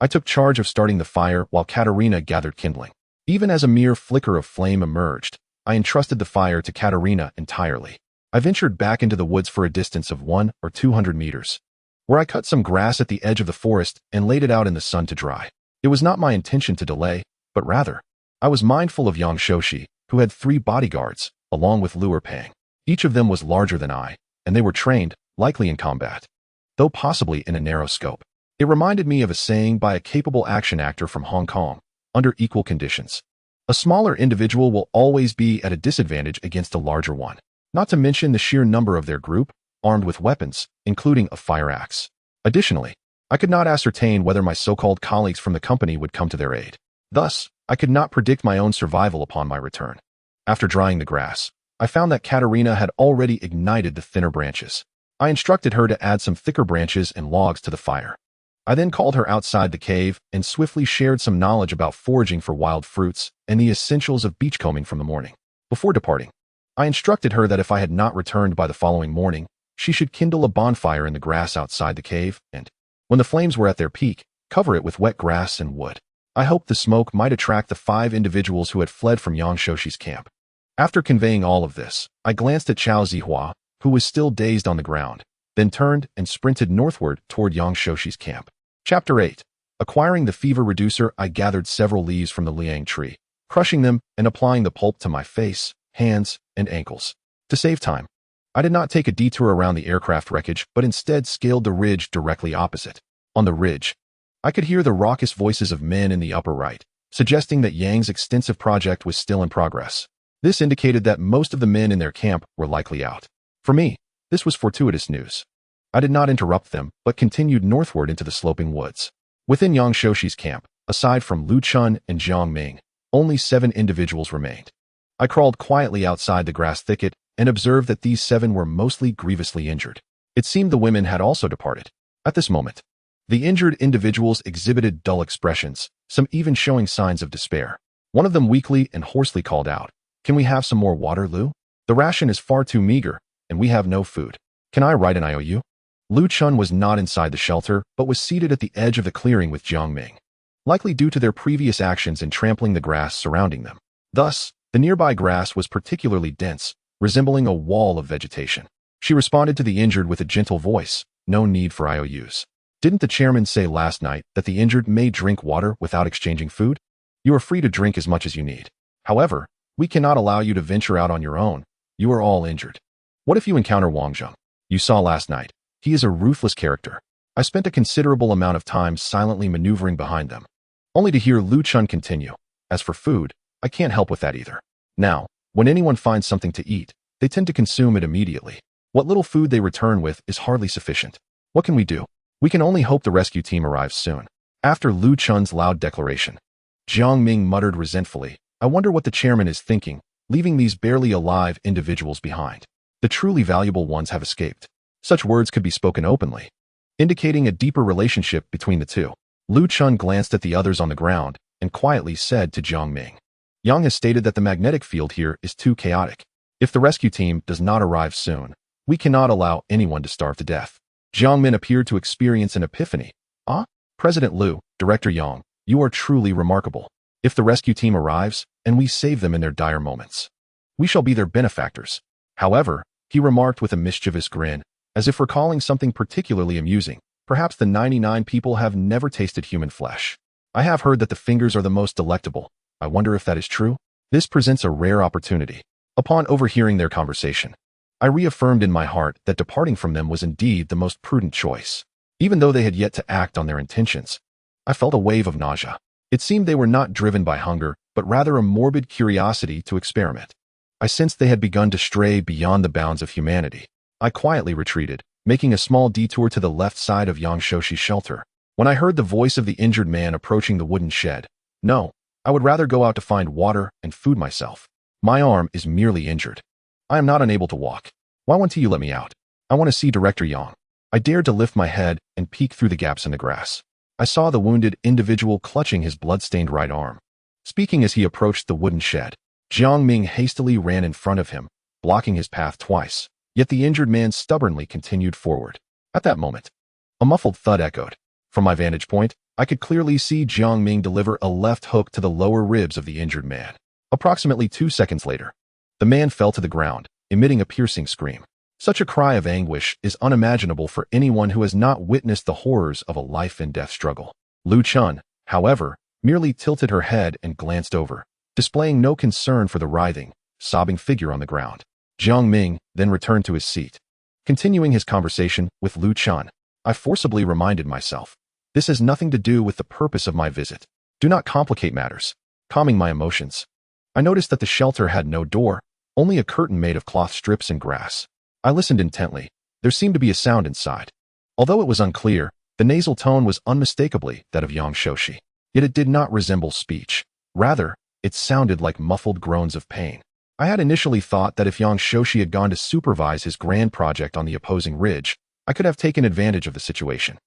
S1: I took charge of starting the fire while Katerina gathered kindling. Even as a mere flicker of flame emerged, I entrusted the fire to Katerina entirely. I ventured back into the woods for a distance of 100 or 200 meters, where I cut some grass at the edge of the forest and laid it out in the sun to dry. It was not my intention to delay, but rather, I was mindful of Agent.She, who had 3 bodyguards, along with Luer Pang. Each of them was larger than I, and they were trained, likely in combat, though possibly in a narrow scope. It reminded me of a saying by a capable action actor from Hong Kong: under equal conditions, a smaller individual will always be at a disadvantage against a larger one, not to mention the sheer number of their group, armed with weapons, including a fire axe. Additionally, I could not ascertain whether my so-called colleagues from the company would come to their aid. Thus, I could not predict my own survival upon my return. After drying the grass, I found that Katerina had already ignited the thinner branches. I instructed her to add some thicker branches and logs to the fire. I then called her outside the cave and swiftly shared some knowledge about foraging for wild fruits and the essentials of beachcombing from the morning. Before departing, I instructed her that if I had not returned by the following morning, she should kindle a bonfire in the grass outside the cave and, when the flames were at their peak, cover it with wet grass and wood. I hoped the smoke might attract the 5 individuals who had fled from Agent.She's camp. After conveying all of this, I glanced at Chao Zihua, who was still dazed on the ground, then turned and sprinted northward toward Agent.She's camp. Chapter 8. Acquiring the fever reducer, I gathered several leaves from the liang tree, crushing them and applying the pulp to my face, hands, and ankles. To save time, I did not take a detour around the aircraft wreckage, but instead scaled the ridge directly opposite. On the ridge, I could hear the raucous voices of men in the upper right, suggesting that Yang's extensive project was still in progress. This indicated that most of the men in their camp were likely out. For me, this was fortuitous news. I did not interrupt them, but continued northward into the sloping woods. Within Agent.She's camp, aside from Lu Chun and Jiang Ming, only 7 individuals remained. I crawled quietly outside the grass thicket and observed that these 7 were mostly grievously injured. It seemed the women had also departed. At this moment, the injured individuals exhibited dull expressions, some even showing signs of despair. One of them weakly and hoarsely called out, "Can we have some more water, Lu? The ration is far too meager, and we have no food. Can I write an IOU?" Lu Chun was not inside the shelter, but was seated at the edge of the clearing with Jiang Ming, likely due to their previous actions in trampling the grass surrounding them. Thus, the nearby grass was particularly dense, resembling a wall of vegetation. She responded to the injured with a gentle voice, "No need for IOUs. Didn't the chairman say last night that the injured may drink water without exchanging food? You are free to drink as much as you need. However, we cannot allow you to venture out on your own. You are all injured. What if you encounter Wang Zheng? You saw last night. He is a ruthless character." I spent a considerable amount of time silently maneuvering behind them, only to hear Lu Chun continue, "As for food, I can't help with that either. Now, when anyone finds something to eat, they tend to consume it immediately. What little food they return with is hardly sufficient. What can we do? We can only hope the rescue team arrives soon." After Lu Chun's loud declaration, Jiang Ming muttered resentfully, "I wonder what the chairman is thinking, leaving these barely alive individuals behind. The truly valuable ones have escaped." Such words could be spoken openly, indicating a deeper relationship between the two. Lu Chun glanced at the others on the ground and quietly said to Jiang Ming, "Yang has stated that the magnetic field here is too chaotic. If the rescue team does not arrive soon, we cannot allow anyone to starve to death." Jiang Min appeared to experience an epiphany. "Ah, President Lu, Director Yang, you are truly remarkable. If the rescue team arrives, and we save them in their dire moments, we shall be their benefactors. However, he remarked with a mischievous grin, as if recalling something particularly amusing. Perhaps the 99 people have never tasted human flesh. I have heard that the fingers are the most delectable. I wonder if that is true? This presents a rare opportunity. Upon overhearing their conversation, I reaffirmed in my heart that departing from them was indeed the most prudent choice. Even though they had yet to act on their intentions, I felt a wave of nausea. It seemed they were not driven by hunger, but rather a morbid curiosity to experiment. I sensed they had begun to stray beyond the bounds of humanity. I quietly retreated, making a small detour to the left side of Agent.Together's shelter. When I heard the voice of the injured man approaching the wooden shed, no, I would rather go out to find water and food myself. My arm is merely injured. I am not unable to walk. Why won't you let me out? I want to see Director Yang. I dared to lift my head and peek through the gaps in the grass. I saw the wounded individual clutching his blood-stained right arm. Speaking as he approached the wooden shed, Jiang Ming hastily ran in front of him, blocking his path twice. Yet the injured man stubbornly continued forward. At that moment, a muffled thud echoed. From my vantage point, I could clearly see Jiang Ming deliver a left hook to the lower ribs of the injured man. Approximately 2 seconds later, the man fell to the ground, emitting a piercing scream. Such a cry of anguish is unimaginable for anyone who has not witnessed the horrors of a life-and-death struggle. Lu Chun, however, merely tilted her head and glanced over, displaying no concern for the writhing, sobbing figure on the ground. Jiang Ming then returned to his seat. Continuing his conversation with Lu Chun, I forcibly reminded myself, this has nothing to do with the purpose of my visit. Do not complicate matters. Calming my emotions, I noticed that the shelter had no door, only a curtain made of cloth strips and grass. I listened intently. There seemed to be a sound inside. Although it was unclear, the nasal tone was unmistakably that of Agent.She. Yet it did not resemble speech. Rather, it sounded like muffled groans of pain. I had initially thought that if Agent.She had gone to supervise his grand project on the opposing ridge, I could have taken advantage of the situation.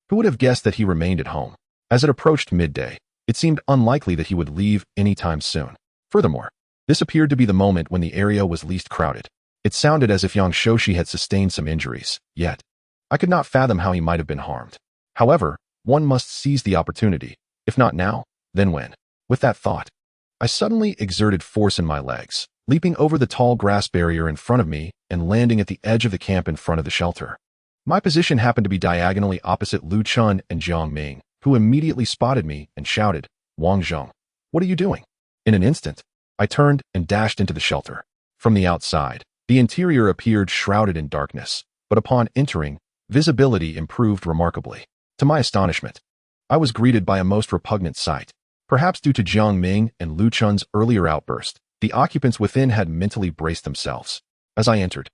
S1: Who would have guessed that he remained at home? As it approached midday, it seemed unlikely that he would leave anytime soon. Furthermore, this appeared to be the moment when the area was least crowded. It sounded as if Agent.She had sustained some injuries, yet I could not fathom how he might have been harmed. However, one must seize the opportunity. If not now, then when? With that thought, I suddenly exerted force in my legs, leaping over the tall grass barrier in front of me and landing at the edge of the camp in front of the shelter. My position happened to be diagonally opposite Lu Chun and Jiang Ming, who immediately spotted me and shouted, "Wang Zhong, what are you doing?" In an instant, I turned and dashed into the shelter. From the outside, the interior appeared shrouded in darkness, but upon entering, visibility improved remarkably. To my astonishment, I was greeted by a most repugnant sight. Perhaps due to Jiang Ming and Lu Chun's earlier outburst, the occupants within had mentally braced themselves. As I entered,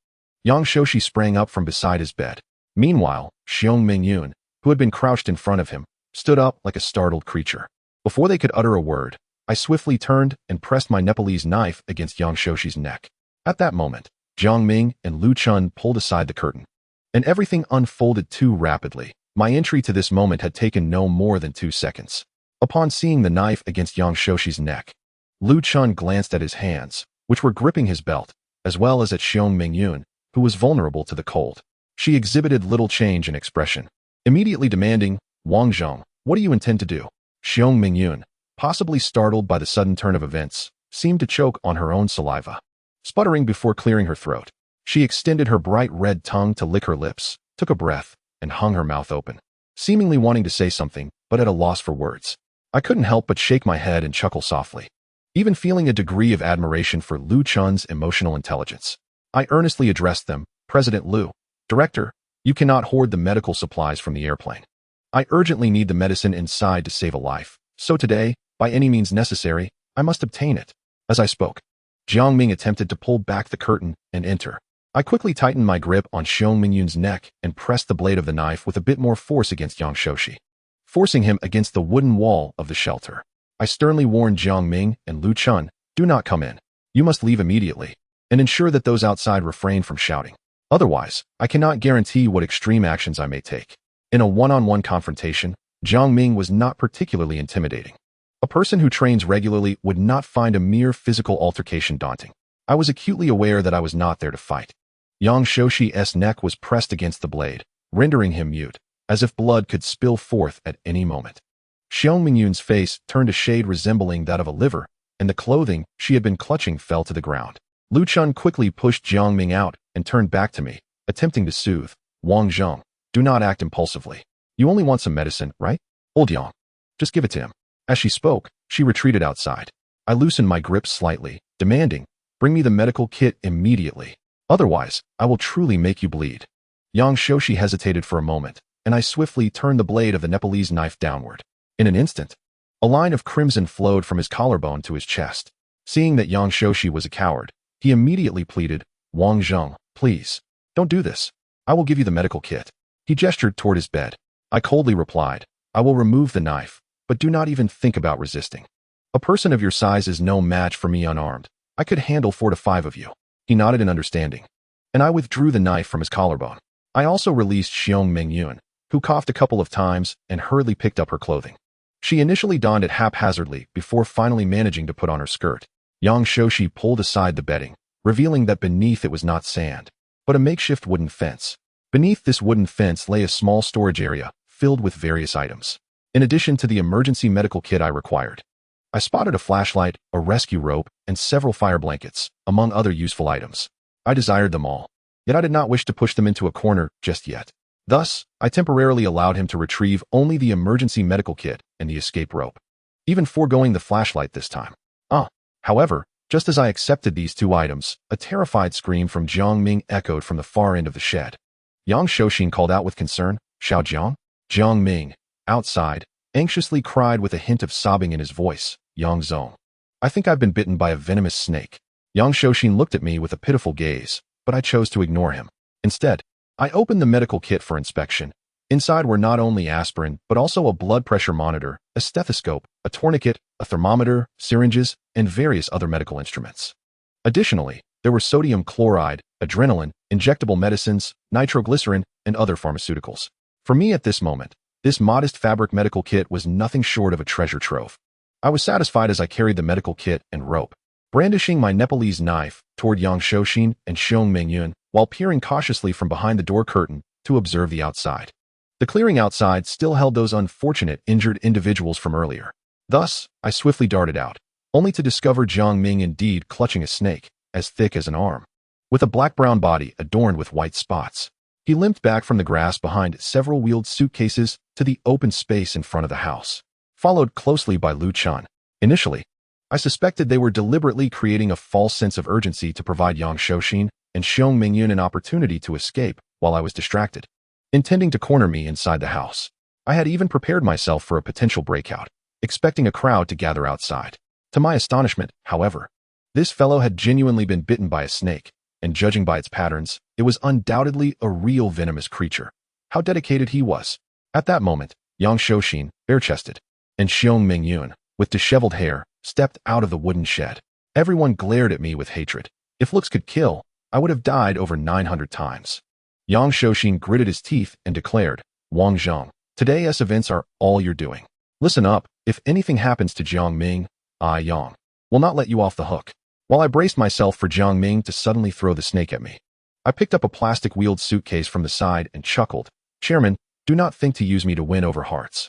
S1: Agent.She sprang up from beside his bed. Meanwhile, Xiong Mingyun, who had been crouched in front of him, stood up like a startled creature. Before they could utter a word, I swiftly turned and pressed my Nepalese knife against Agent.She's neck. At that moment, Jiang Ming and Lu Chun pulled aside the curtain, and everything unfolded too rapidly. My entry to this moment had taken no more than 2 seconds. Upon seeing the knife against Agent.She's neck, Lu Chun glanced at his hands, which were gripping his belt, as well as at Xiong Mingyun, who was vulnerable to the cold. She exhibited little change in expression, immediately demanding, "Wang Zhong, what do you intend to do?" Xiong Mingyun, possibly startled by the sudden turn of events, seemed to choke on her own saliva. Sputtering before clearing her throat, she extended her bright red tongue to lick her lips, took a breath, and hung her mouth open, seemingly wanting to say something, but at a loss for words. I couldn't help but shake my head and chuckle softly, even feeling a degree of admiration for Lu Chun's emotional intelligence. I earnestly addressed them, "President Lu, Director, you cannot hoard the medical supplies from the airplane. I urgently need the medicine inside to save a life, so today, by any means necessary, I must obtain it." As I spoke, Jiang Ming attempted to pull back the curtain and enter. I quickly tightened my grip on Xiong Mingyun's neck and pressed the blade of the knife with a bit more force against Agent.She, forcing him against the wooden wall of the shelter. I sternly warned Jiang Ming and Lu Chun, "Do not come in. You must leave immediately, and ensure that those outside refrain from shouting. Otherwise, I cannot guarantee what extreme actions I may take." In a one-on-one confrontation, Jiang Ming was not particularly intimidating. A person who trains regularly would not find a mere physical altercation daunting. I was acutely aware that I was not there to fight. Agent.She's neck was pressed against the blade, rendering him mute, as if blood could spill forth at any moment. Xiong Mingyun's face turned a shade resembling that of a liver, and the clothing she had been clutching fell to the ground. Lu Chun quickly pushed Jiang Ming out and turned back to me, attempting to soothe. Wang Zheng, do not act impulsively. You only want some medicine, right? Old Yang. Just give it to him. As she spoke, she retreated outside. I loosened my grip slightly, demanding, bring me the medical kit immediately. Otherwise, I will truly make you bleed. Yang Shoshi hesitated for a moment, and I swiftly turned the blade of the Nepalese knife downward. In an instant, a line of crimson flowed from his collarbone to his chest. Seeing that Yang Shoshi was a coward, he immediately pleaded, Wang Zheng, please, don't do this. I will give you the medical kit. He gestured toward his bed. I coldly replied, I will remove the knife, but do not even think about resisting. A person of your size is no match for me unarmed. I could handle 4 to 5 of you. He nodded in understanding, and I withdrew the knife from his collarbone. I also released Xiong Mingyun, who coughed a couple of times and hurriedly picked up her clothing. She initially donned it haphazardly before finally managing to put on her skirt. Yang Shoshi pulled aside the bedding, revealing that beneath it was not sand, but a makeshift wooden fence. Beneath this wooden fence lay a small storage area filled with various items. In addition to the emergency medical kit I required, I spotted a flashlight, a rescue rope, and several fire blankets, among other useful items. I desired them all, yet I did not wish to push them into a corner just yet. Thus, I temporarily allowed him to retrieve only the emergency medical kit and the escape rope, even foregoing the flashlight this time. However, just as I accepted these 2 items, a terrified scream from Jiang Ming echoed from the far end of the shed. Yang Shoshin called out with concern, Xiao Jiang? Jiang Ming, outside, anxiously cried with a hint of sobbing in his voice, Yang Zong. I think I've been bitten by a venomous snake. Yang Shoshin looked at me with a pitiful gaze, but I chose to ignore him. Instead, I opened the medical kit for inspection. Inside were not only aspirin, but also a blood pressure monitor, a stethoscope, a tourniquet, a thermometer, syringes, and various other medical instruments. Additionally, there were sodium chloride, adrenaline, injectable medicines, nitroglycerin, and other pharmaceuticals. For me at this moment, this modest fabric medical kit was nothing short of a treasure trove. I was satisfied as I carried the medical kit and rope, brandishing my Nepalese knife toward Yang Shoshin and Xiong Mingyun while peering cautiously from behind the door curtain to observe the outside. The clearing outside still held those unfortunate injured individuals from earlier. Thus, I swiftly darted out, only to discover Jiang Ming indeed clutching a snake, as thick as an arm, with a black-brown body adorned with white spots. He limped back from the grass behind several wheeled suitcases to the open space in front of the house, followed closely by Lu Chun. Initially, I suspected they were deliberately creating a false sense of urgency to provide Yang Shoshin and Xiong Mingyun an opportunity to escape while I was distracted, intending to corner me inside the house. I had even prepared myself for a potential breakout, expecting a crowd to gather outside. To my astonishment, however, this fellow had genuinely been bitten by a snake, and judging by its patterns, it was undoubtedly a real venomous creature. How dedicated he was. At that moment, Yang Shoshin, bare-chested, and Xiong Mingyun, with disheveled hair, stepped out of the wooden shed. Everyone glared at me with hatred. If looks could kill, I would have died over 900 times. Yang Shoshin gritted his teeth and declared, Wang Zheng, today's events are all you're doing. Listen up, if anything happens to Jiang Ming, I, Yang, will not let you off the hook. While I braced myself for Jiang Ming to suddenly throw the snake at me, I picked up a plastic-wheeled suitcase from the side and chuckled, Chairman, do not think to use me to win over hearts.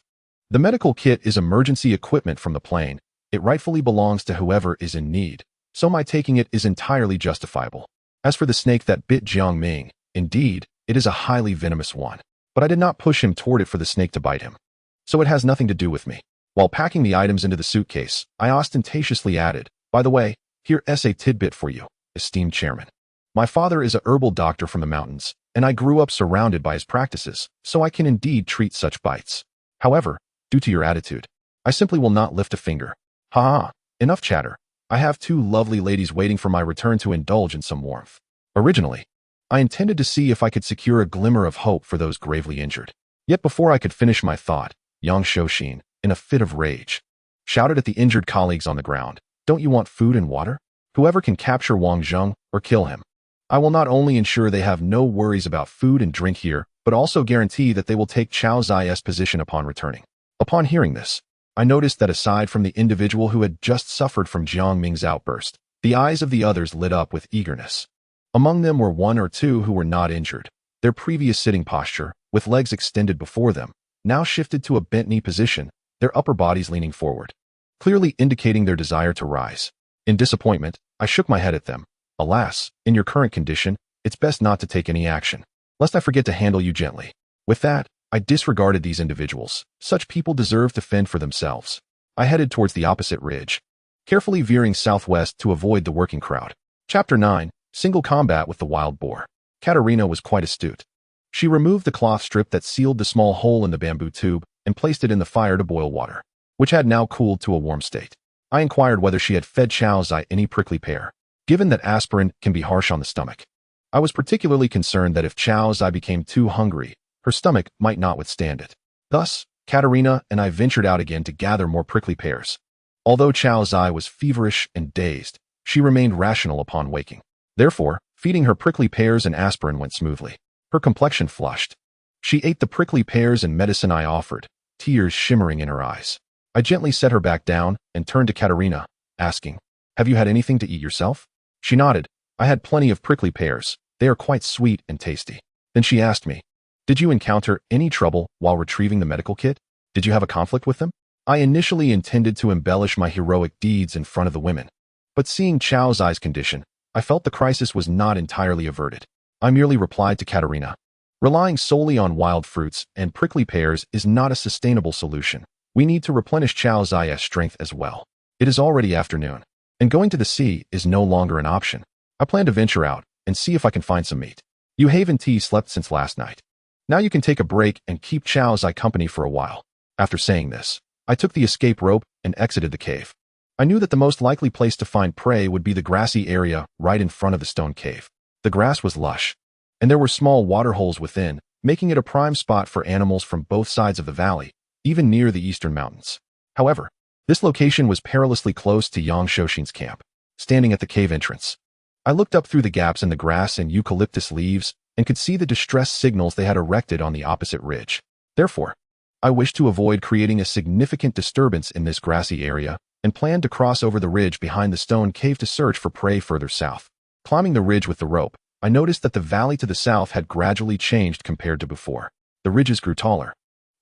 S1: The medical kit is emergency equipment from the plane. It rightfully belongs to whoever is in need, so my taking it is entirely justifiable. As for the snake that bit Jiang Ming, indeed, it is a highly venomous one, but I did not push him toward it for the snake to bite him, so it has nothing to do with me. While packing the items into the suitcase, I ostentatiously added, by the way, here's a tidbit for you, esteemed Chairman. My father is a herbal doctor from the mountains, and I grew up surrounded by his practices, so I can indeed treat such bites. However, due to your attitude, I simply will not lift a finger. Ha! Enough chatter. I have 2 lovely ladies waiting for my return to indulge in some warmth. Originally, I intended to see if I could secure a glimmer of hope for those gravely injured. Yet before I could finish my thought, Yang Shoshin, in a fit of rage, shouted at the injured colleagues on the ground, Don't you want food and water? Whoever can capture Wang Zheng or kill him, I will not only ensure they have no worries about food and drink here, but also guarantee that they will take Chao Zai's position upon returning. Upon hearing this, I noticed that aside from the individual who had just suffered from Jiang Ming's outburst, the eyes of the others lit up with eagerness. Among them were 1 or 2 who were not injured. Their previous sitting posture, with legs extended before them, now shifted to a bent knee position, their upper bodies leaning forward, clearly indicating their desire to rise. In disappointment, I shook my head at them. Alas, in your current condition, it's best not to take any action, lest I forget to handle you gently. With that, I disregarded these individuals. Such people deserve to fend for themselves. I headed towards the opposite ridge, carefully veering southwest to avoid the working crowd. Chapter 9. Single Combat with the Wild Boar. Katerina was quite astute. She removed the cloth strip that sealed the small hole in the bamboo tube and placed it in the fire to boil water, which had now cooled to a warm state. I inquired whether she had fed Chow Zai any prickly pear, given that aspirin can be harsh on the stomach. I was particularly concerned that if Chow Zai became too hungry, her stomach might not withstand it. Thus, Katerina and I ventured out again to gather more prickly pears. Although Chow Zai was feverish and dazed, she remained rational upon waking. Therefore, feeding her prickly pears and aspirin went smoothly. Her complexion flushed. She ate the prickly pears and medicine I offered, tears shimmering in her eyes. I gently set her back down and turned to Katerina, asking, "Have you had anything to eat yourself?" She nodded. "I had plenty of prickly pears. They are quite sweet and tasty." Then she asked me, "Did you encounter any trouble while retrieving the medical kit? Did you have a conflict with them?" I initially intended to embellish my heroic deeds in front of the women, but seeing Chow Zai's condition, I felt the crisis was not entirely averted. I merely replied to Katerina, "Relying solely on wild fruits and prickly pears is not a sustainable solution. We need to replenish Chow Zai's strength as well. It is already afternoon, and going to the sea is no longer an option. I plan to venture out and see if I can find some meat. You Haven Tea slept since last night. Now you can take a break and keep Chow Zai company for a while." After saying this, I took the escape rope and exited the cave. I knew that the most likely place to find prey would be the grassy area right in front of the stone cave. The grass was lush, and there were small water holes within, making it a prime spot for animals from both sides of the valley, even near the eastern mountains. However, this location was perilously close to Yang Shoshin's camp. Standing at the cave entrance, I looked up through the gaps in the grass and eucalyptus leaves and could see the distress signals they had erected on the opposite ridge. Therefore, I wished to avoid creating a significant disturbance in this grassy area and planned to cross over the ridge behind the stone cave to search for prey further south. Climbing the ridge with the rope, I noticed that the valley to the south had gradually changed compared to before. The ridges grew taller,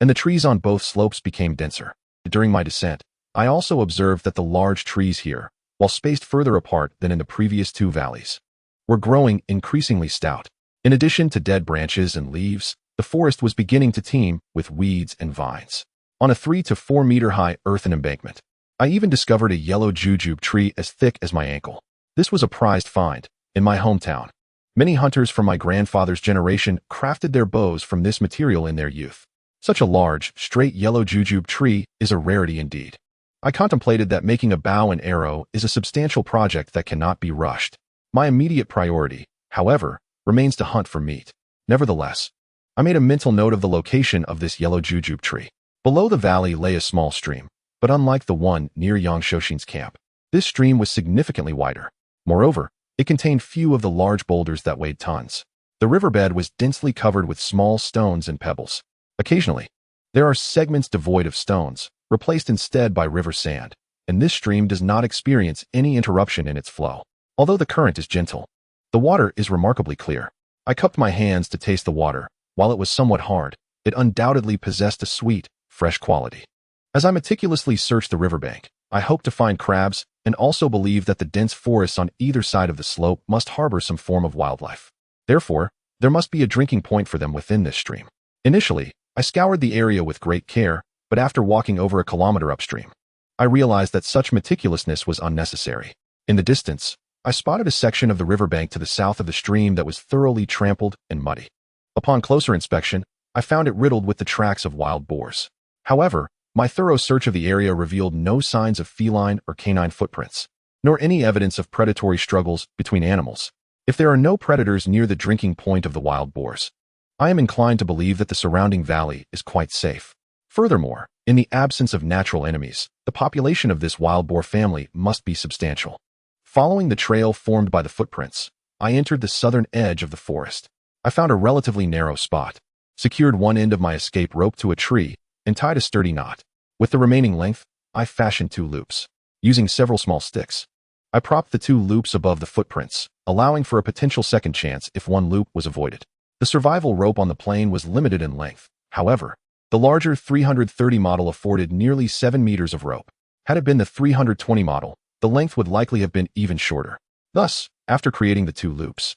S1: and the trees on both slopes became denser. During my descent, I also observed that the large trees here, while spaced further apart than in the previous two valleys, were growing increasingly stout. In addition to dead branches and leaves, the forest was beginning to teem with weeds and vines. On a 3 to 4 meter high earthen embankment, I even discovered a yellow jujube tree as thick as my ankle. This was a prized find in my hometown. Many hunters from my grandfather's generation crafted their bows from this material in their youth. Such a large, straight yellow jujube tree is a rarity indeed. I contemplated that making a bow and arrow is a substantial project that cannot be rushed. My immediate priority, however, remains to hunt for meat. Nevertheless, I made a mental note of the location of this yellow jujube tree. Below the valley lay a small stream, but unlike the one near Yang Shoshin's camp, this stream was significantly wider. Moreover, it contained few of the large boulders that weighed tons. The riverbed was densely covered with small stones and pebbles. Occasionally, there are segments devoid of stones, replaced instead by river sand, and this stream does not experience any interruption in its flow. Although the current is gentle, the water is remarkably clear. I cupped my hands to taste the water. While it was somewhat hard, it undoubtedly possessed a sweet, fresh quality. As I meticulously searched the riverbank, I hoped to find crabs and also believed that the dense forests on either side of the slope must harbor some form of wildlife. Therefore, there must be a drinking point for them within this stream. Initially, I scoured the area with great care, but after walking over a kilometer upstream, I realized that such meticulousness was unnecessary. In the distance, I spotted a section of the riverbank to the south of the stream that was thoroughly trampled and muddy. Upon closer inspection, I found it riddled with the tracks of wild boars. However, my thorough search of the area revealed no signs of feline or canine footprints, nor any evidence of predatory struggles between animals. If there are no predators near the drinking point of the wild boars, I am inclined to believe that the surrounding valley is quite safe. Furthermore, in the absence of natural enemies, the population of this wild boar family must be substantial. Following the trail formed by the footprints, I entered the southern edge of the forest. I found a relatively narrow spot, secured one end of my escape rope to a tree, and tied a sturdy knot. With the remaining length, I fashioned 2 loops. Using several small sticks, I propped the 2 loops above the footprints, allowing for a potential second chance if one loop was avoided. The survival rope on the plain was limited in length. However, The larger 330 model afforded nearly 7 meters of rope. Had it been the 320 model, the length would likely have been even shorter. Thus, after creating the 2 loops,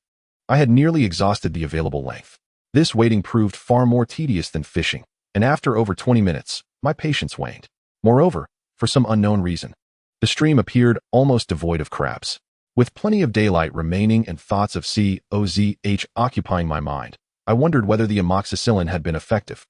S1: I had nearly exhausted the available length. This waiting proved far more tedious than fishing, and after over 20 minutes, my patience waned. Moreover, for some unknown reason, the stream appeared almost devoid of crabs. With plenty of daylight remaining and thoughts of Soldier.She occupying my mind, I wondered whether the amoxicillin had been effective.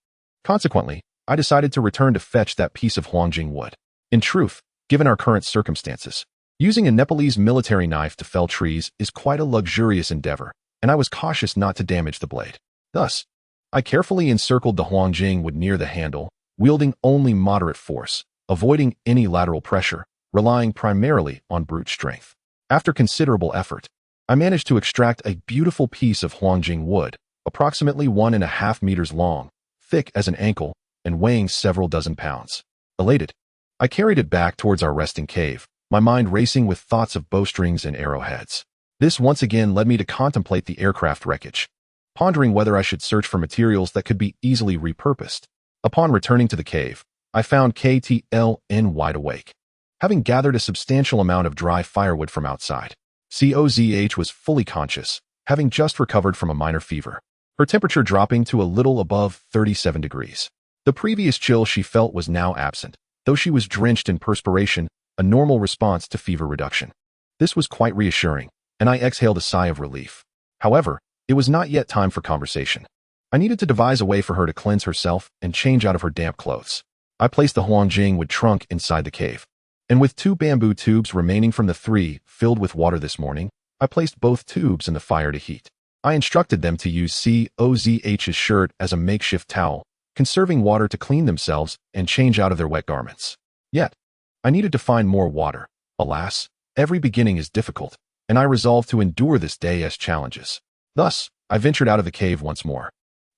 S1: Consequently, I decided to return to fetch that piece of Huangjing wood. In truth, given our current circumstances, using a Nepalese military knife to fell trees is quite a luxurious endeavor, and I was cautious not to damage the blade. Thus, I carefully encircled the Huangjing wood near the handle, wielding only moderate force, avoiding any lateral pressure, relying primarily on brute strength. After considerable effort, I managed to extract a beautiful piece of Huangjing wood, approximately 1.5 meters long, thick as an ankle, and weighing several dozen pounds. Elated, I carried it back towards our resting cave, my mind racing with thoughts of bowstrings and arrowheads. This once again led me to contemplate the aircraft wreckage, pondering whether I should search for materials that could be easily repurposed. Upon returning to the cave, I found KTLN wide awake, having gathered a substantial amount of dry firewood from outside. Soldier.She was fully conscious, having just recovered from a minor fever, her temperature dropping to a little above 37 degrees. The previous chill she felt was now absent, though she was drenched in perspiration, a normal response to fever reduction. This was quite reassuring, and I exhaled a sigh of relief. However, it was not yet time for conversation. I needed to devise a way for her to cleanse herself and change out of her damp clothes. I placed the Huangjing wood trunk inside the cave, and with 2 bamboo tubes remaining from the 3 filled with water this morning, I placed both tubes in the fire to heat. I instructed them to use Soldier.She's shirt as a makeshift towel, conserving water to clean themselves and change out of their wet garments. Yet, I needed to find more water. Alas, every beginning is difficult, and I resolved to endure this day's challenges. Thus, I ventured out of the cave once more,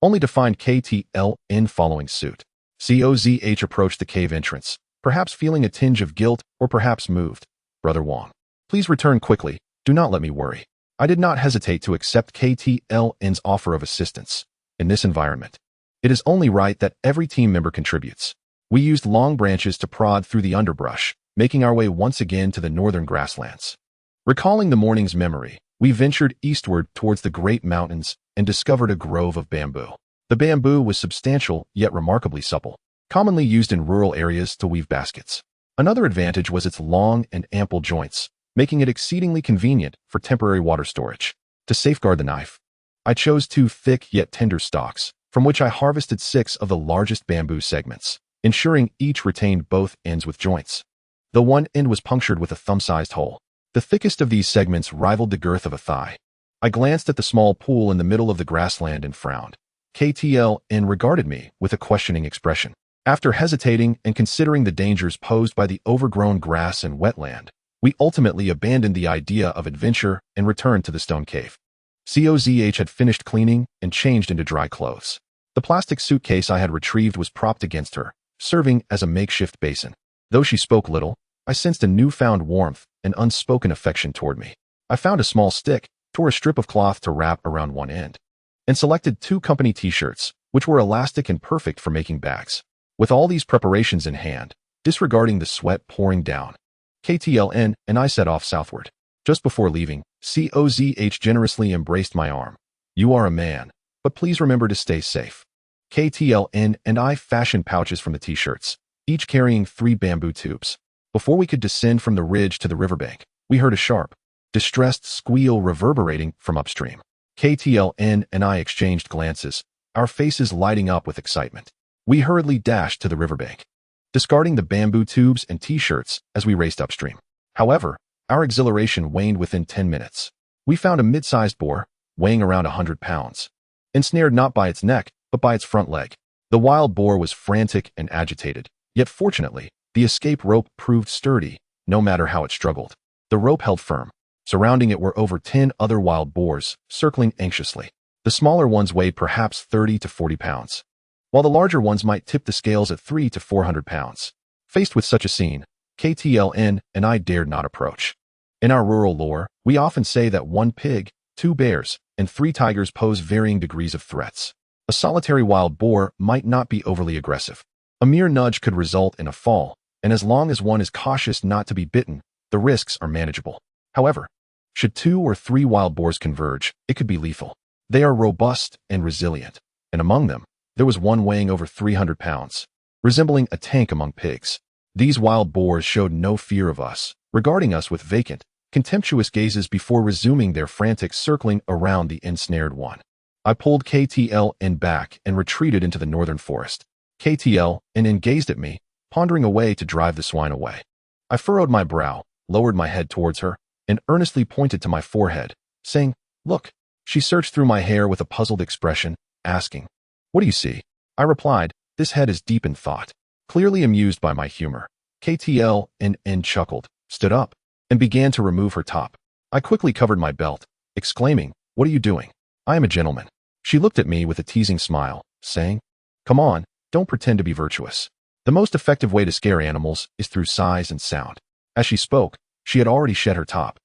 S1: only to find KTLN following suit. Soldier.She approached the cave entrance, perhaps feeling a tinge of guilt or perhaps moved. Brother Wang, please return quickly, do not let me worry. I did not hesitate to accept KTLN's offer of assistance. In this environment, it is only right that every team member contributes. We used long branches to prod through the underbrush, making our way once again to the northern grasslands. Recalling the morning's memory, we ventured eastward towards the great mountains and discovered a grove of bamboo. The bamboo was substantial yet remarkably supple, commonly used in rural areas to weave baskets. Another advantage was its long and ample joints, making it exceedingly convenient for temporary water storage. To safeguard the knife, I chose 2 thick yet tender stalks, from which I harvested 6 of the largest bamboo segments, ensuring each retained both ends with joints. The one end was punctured with a thumb-sized hole. The thickest of these segments rivaled the girth of a thigh. I glanced at the small pool in the middle of the grassland and frowned. KTLN regarded me with a questioning expression. After hesitating and considering the dangers posed by the overgrown grass and wetland, we ultimately abandoned the idea of adventure and returned to the stone cave. Soldier.She had finished cleaning and changed into dry clothes. The plastic suitcase I had retrieved was propped against her, serving as a makeshift basin. Though she spoke little, I sensed a newfound warmth and unspoken affection toward me. I found a small stick, tore a strip of cloth to wrap around one end, and selected 2 company t-shirts, which were elastic and perfect for making bags. With all these preparations in hand, disregarding the sweat pouring down, KTLN and I set off southward. Just before leaving, Soldier.She generously embraced my arm. You are a man, but please remember to stay safe. KTLN and I fashioned pouches from the t-shirts, each carrying 3 bamboo tubes. Before we could descend from the ridge to the riverbank, we heard a sharp, distressed squeal reverberating from upstream. KTLN and I exchanged glances, our faces lighting up with excitement. We hurriedly dashed to the riverbank, discarding the bamboo tubes and t-shirts as we raced upstream. However, our exhilaration waned within 10 minutes. We found a mid-sized boar, weighing around 100 pounds, ensnared not by its neck, but by its front leg. The wild boar was frantic and agitated, yet fortunately, the escape rope proved sturdy, no matter how it struggled. The rope held firm. Surrounding it were over 10 other wild boars, circling anxiously. The smaller ones weighed perhaps 30 to 40 pounds, while the larger ones might tip the scales at 300 to 400 pounds. Faced with such a scene, KTLN and I dared not approach. In our rural lore, we often say that 1 pig, 2 bears, and 3 tigers pose varying degrees of threats. A solitary wild boar might not be overly aggressive. A mere nudge could result in a fall, and as long as one is cautious not to be bitten, the risks are manageable. However, should 2 or 3 wild boars converge, it could be lethal. They are robust and resilient, and among them, there was one weighing over 300 pounds, resembling a tank among pigs. These wild boars showed no fear of us, regarding us with vacant, contemptuous gazes before resuming their frantic circling around the ensnared one. I pulled KTLN back and retreated into the northern forest. KTLN gazed at me, pondering a way to drive the swine away. I furrowed my brow, lowered my head towards her, and earnestly pointed to my forehead, saying, "Look." She searched through my hair with a puzzled expression, asking, "What do you see?" I replied, "This head is deep in thought." Clearly amused by my humor, KTLN chuckled, stood up, and began to remove her top. I quickly covered my belt, exclaiming, "What are you doing? I am a gentleman." She looked at me with a teasing smile, saying, "Come on, don't pretend to be virtuous. The most effective way to scare animals is through size and sound." As she spoke, she had already shed her top,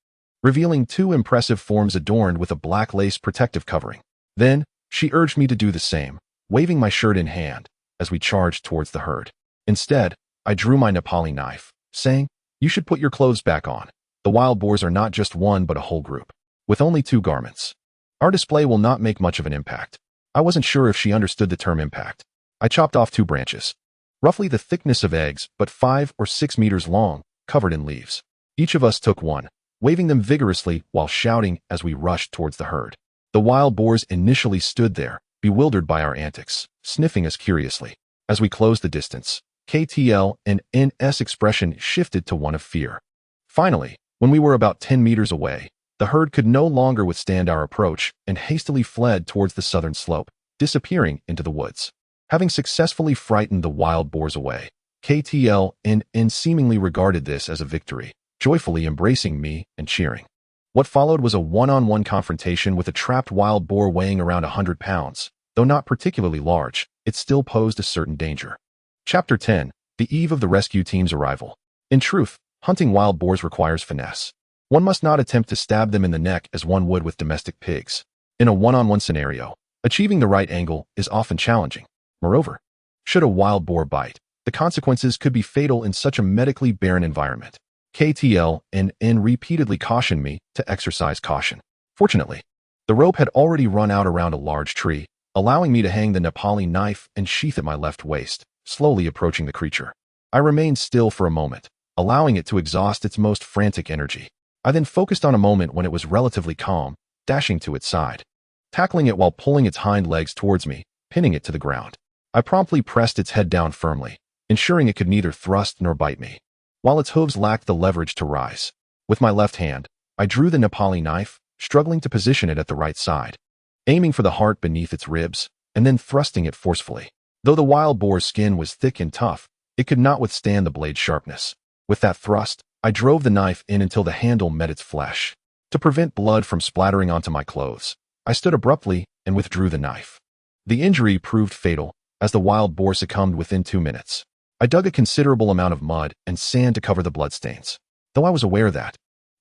S1: revealing 2 impressive forms adorned with a black lace protective covering. Then, she urged me to do the same, waving my shirt in hand, as we charged towards the herd. Instead, I drew my Nepali knife, saying, "You should put your clothes back on. The wild boars are not just one but a whole group, with only 2 garments. Our display will not make much of an impact." I wasn't sure if she understood the term impact. I chopped off 2 branches, roughly the thickness of eggs, but 5 or 6 meters long, covered in leaves. Each of us took one, waving them vigorously while shouting as we rushed towards the herd. The wild boars initially stood there, bewildered by our antics, sniffing us curiously. As we closed the distance, KTLN's expression shifted to one of fear. Finally, when we were about 10 meters away, the herd could no longer withstand our approach and hastily fled towards the southern slope, disappearing into the woods. Having successfully frightened the wild boars away, KTLN seemingly regarded this as a victory, joyfully embracing me and cheering. What followed was a one-on-one confrontation with a trapped wild boar weighing around 100 pounds. Though not particularly large, it still posed a certain danger. Chapter 10. The eve of the rescue team's arrival. In truth, hunting wild boars requires finesse. One must not attempt to stab them in the neck as one would with domestic pigs. In a one-on-one scenario, achieving the right angle is often challenging. Moreover, should a wild boar bite, the consequences could be fatal in such a medically barren environment. KTLN repeatedly cautioned me to exercise caution. Fortunately, the rope had already run out around a large tree, allowing me to hang the Nepali knife and sheath at my left waist, slowly approaching the creature. I remained still for a moment, allowing it to exhaust its most frantic energy. I then focused on a moment when it was relatively calm, dashing to its side, tackling it while pulling its hind legs towards me, pinning it to the ground. I promptly pressed its head down firmly, ensuring it could neither thrust nor bite me, while its hooves lacked the leverage to rise. With my left hand, I drew the Nepali knife, struggling to position it at the right side, aiming for the heart beneath its ribs, and then thrusting it forcefully. Though the wild boar's skin was thick and tough, it could not withstand the blade's sharpness. With that thrust, I drove the knife in until the handle met its flesh. To prevent blood from splattering onto my clothes, I stood abruptly and withdrew the knife. The injury proved fatal, as the wild boar succumbed within 2 minutes. I dug a considerable amount of mud and sand to cover the bloodstains, though I was aware that,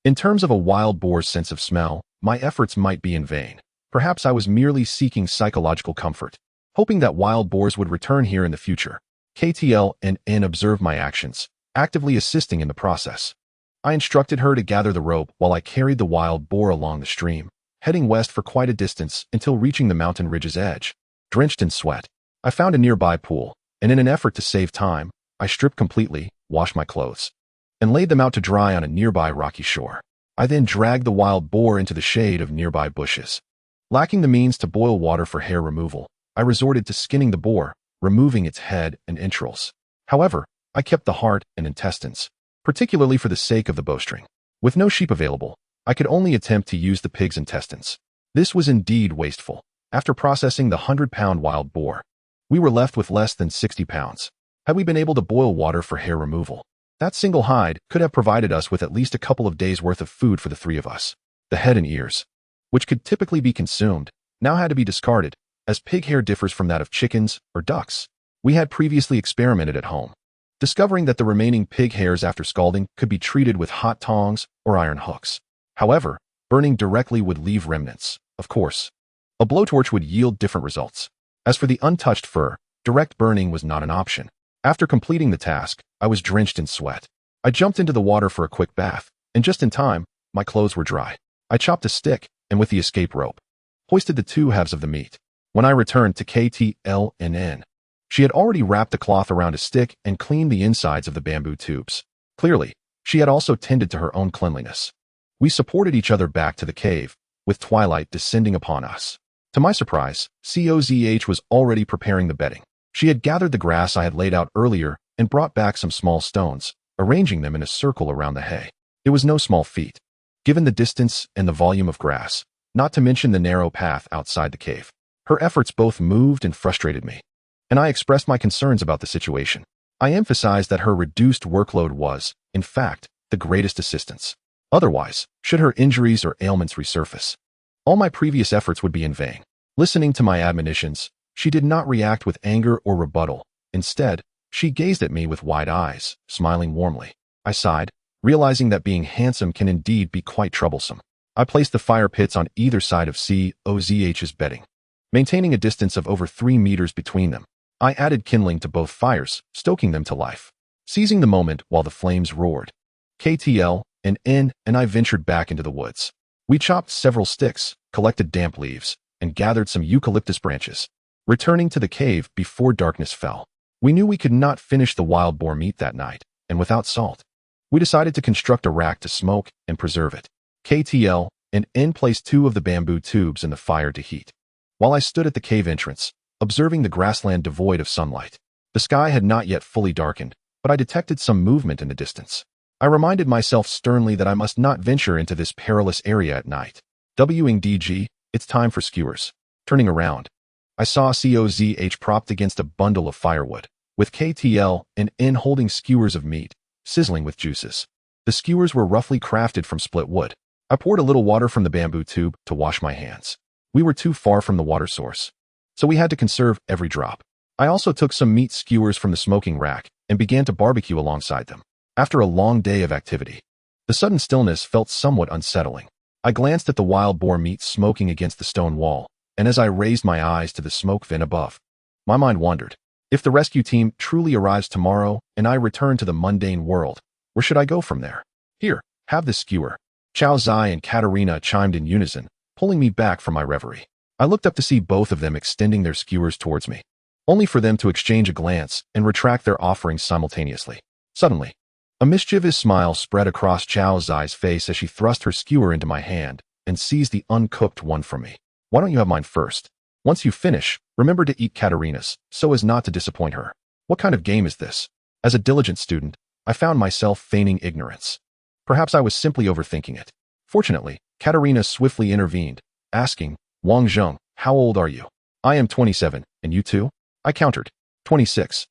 S1: in terms of a wild boar's sense of smell, my efforts might be in vain. Perhaps I was merely seeking psychological comfort, hoping that wild boars would return here in the future. KTLN observed my actions, actively assisting in the process. I instructed her to gather the rope while I carried the wild boar along the stream, heading west for quite a distance until reaching the mountain ridge's edge. Drenched in sweat, I found a nearby pool, and in an effort to save time, I stripped completely, washed my clothes, and laid them out to dry on a nearby rocky shore. I then dragged the wild boar into the shade of nearby bushes. Lacking the means to boil water for hair removal, I resorted to skinning the boar, removing its head and entrails. However, I kept the heart and intestines, particularly for the sake of the bowstring. With no sheep available, I could only attempt to use the pig's intestines. This was indeed wasteful. After processing the 100-pound wild boar, we were left with less than 60 pounds. Had we been able to boil water for hair removal, that single hide could have provided us with at least a couple of days' worth of food for the 3 of us. The head and ears, which could typically be consumed, now had to be discarded, as pig hair differs from that of chickens or ducks. We had previously experimented at home, discovering that the remaining pig hairs after scalding could be treated with hot tongs or iron hooks. However, burning directly would leave remnants. Of course, a blowtorch would yield different results. As for the untouched fur, direct burning was not an option. After completing the task, I was drenched in sweat. I jumped into the water for a quick bath, and just in time, my clothes were dry. I chopped a stick, and with the escape rope, hoisted the two halves of the meat. When I returned to KTLNN, she had already wrapped a cloth around a stick and cleaned the insides of the bamboo tubes. Clearly, she had also tended to her own cleanliness. We supported each other back to the cave, with twilight descending upon us. To my surprise, Soldier.She was already preparing the bedding. She had gathered the grass I had laid out earlier and brought back some small stones, arranging them in a circle around the hay. It was no small feat, given the distance and the volume of grass, not to mention the narrow path outside the cave. Her efforts both moved and frustrated me, and I expressed my concerns about the situation. I emphasized that her reduced workload was, in fact, the greatest assistance. Otherwise, should her injuries or ailments resurface, all my previous efforts would be in vain. Listening to my admonitions, she did not react with anger or rebuttal. Instead, she gazed at me with wide eyes, smiling warmly. I sighed, realizing that being handsome can indeed be quite troublesome. I placed the fire pits on either side of Soldier.She's bedding, maintaining a distance of over 3 meters between them. I added kindling to both fires, stoking them to life. Seizing the moment while the flames roared, KTLNN and I ventured back into the woods. We chopped several sticks, collected damp leaves, and gathered some eucalyptus branches. Returning to the cave before darkness fell, we knew we could not finish the wild boar meat that night, and without salt. We decided to construct a rack to smoke and preserve it. KTLNN placed 2 of the bamboo tubes in the fire to heat, while I stood at the cave entrance, observing the grassland devoid of sunlight. The sky had not yet fully darkened, but I detected some movement in the distance. I reminded myself sternly that I must not venture into this perilous area at night. WingDG, it's time for skewers. Turning around, I saw Soldier.She propped against a bundle of firewood, with KTLNN holding skewers of meat, sizzling with juices. The skewers were roughly crafted from split wood. I poured a little water from the bamboo tube to wash my hands. We were too far from the water source, so we had to conserve every drop. I also took some meat skewers from the smoking rack and began to barbecue alongside them. After a long day of activity, the sudden stillness felt somewhat unsettling. I glanced at the wild boar meat smoking against the stone wall, and as I raised my eyes to the smoke fin above, my mind wandered. If the rescue team truly arrives tomorrow and I return to the mundane world, where should I go from there? Here, have this skewer. Chao Zai and Katarina chimed in unison, pulling me back from my reverie. I looked up to see both of them extending their skewers towards me, only for them to exchange a glance and retract their offerings simultaneously. Suddenly, a mischievous smile spread across Chao Zai's face as she thrust her skewer into my hand and seized the uncooked one from me. Why don't you have mine first? Once you finish, remember to eat Katarina's, so as not to disappoint her. What kind of game is this? As a diligent student, I found myself feigning ignorance. Perhaps I was simply overthinking it. Fortunately, Katarina swiftly intervened, asking, Wang Zheng, how old are you? I am 27, and you too? I countered. 26.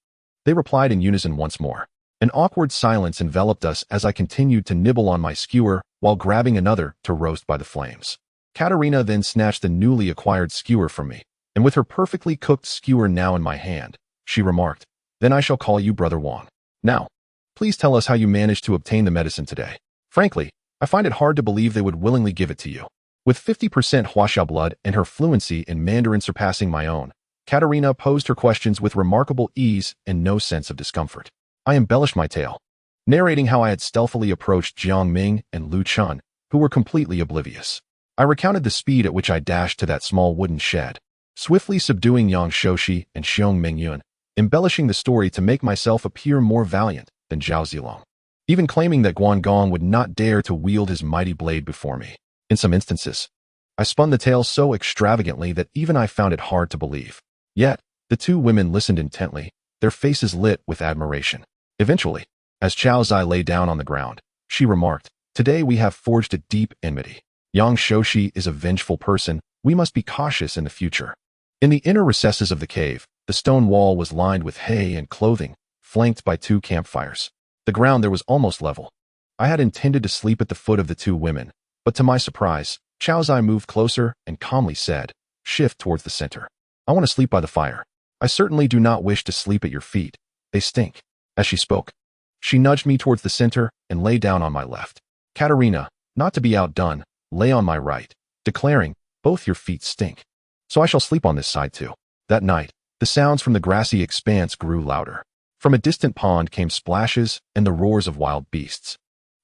S1: They replied in unison once more. An awkward silence enveloped us as I continued to nibble on my skewer while grabbing another to roast by the flames. Katarina then snatched the newly acquired skewer from me, and with her perfectly cooked skewer now in my hand, she remarked, Then I shall call you Brother Wang. Now, please tell us how you managed to obtain the medicine today. Frankly, I find it hard to believe they would willingly give it to you. With 50% Huaxiao blood and her fluency in Mandarin surpassing my own, Katarina posed her questions with remarkable ease and no sense of discomfort. I embellished my tale, narrating how I had stealthily approached Jiang Ming and Lu Chun, who were completely oblivious. I recounted the speed at which I dashed to that small wooden shed, swiftly subduing Yang Shouxi and Xiong Mingyun, embellishing the story to make myself appear more valiant than Zhao Zilong, even claiming that Guangong would not dare to wield his mighty blade before me. In some instances, I spun the tale so extravagantly that even I found it hard to believe. Yet, the two women listened intently, their faces lit with admiration. Eventually, as Chao Zai lay down on the ground, she remarked, Today we have forged a deep enmity. Yang Shouxi is a vengeful person. We must be cautious in the future. In the inner recesses of the cave, the stone wall was lined with hay and clothing, flanked by 2 campfires. The ground there was almost level. I had intended to sleep at the foot of the 2 women, but to my surprise, Chao Zai moved closer and calmly said, Shift towards the center. I want to sleep by the fire. I certainly do not wish to sleep at your feet. They stink. As she spoke, she nudged me towards the center and lay down on my left. Katarina, not to be outdone, lay on my right, declaring, Both your feet stink. So I shall sleep on this side too. That night, the sounds from the grassy expanse grew louder. From a distant pond came splashes and the roars of wild beasts.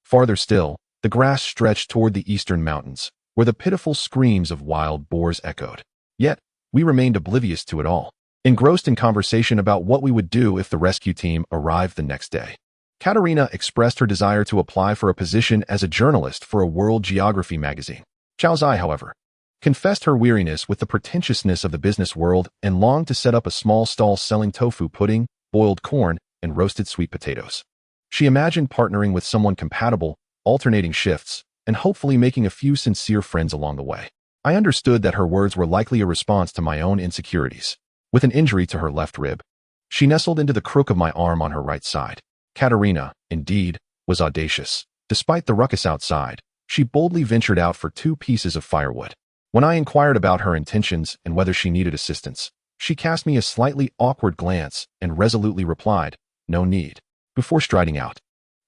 S1: Farther still, the grass stretched toward the eastern mountains, where the pitiful screams of wild boars echoed. Yet, we remained oblivious to it all, engrossed in conversation about what we would do if the rescue team arrived the next day. Katerina expressed her desire to apply for a position as a journalist for a world geography magazine. Chao Zai, however, confessed her weariness with the pretentiousness of the business world and longed to set up a small stall selling tofu pudding, boiled corn, and roasted sweet potatoes. She imagined partnering with someone compatible, alternating shifts, and hopefully making a few sincere friends along the way. I understood that her words were likely a response to my own insecurities. With an injury to her left rib, she nestled into the crook of my arm on her right side. Katerina, indeed, was audacious. Despite the ruckus outside, she boldly ventured out for 2 pieces of firewood. When I inquired about her intentions and whether she needed assistance, she cast me a slightly awkward glance and resolutely replied, "No need." Before striding out,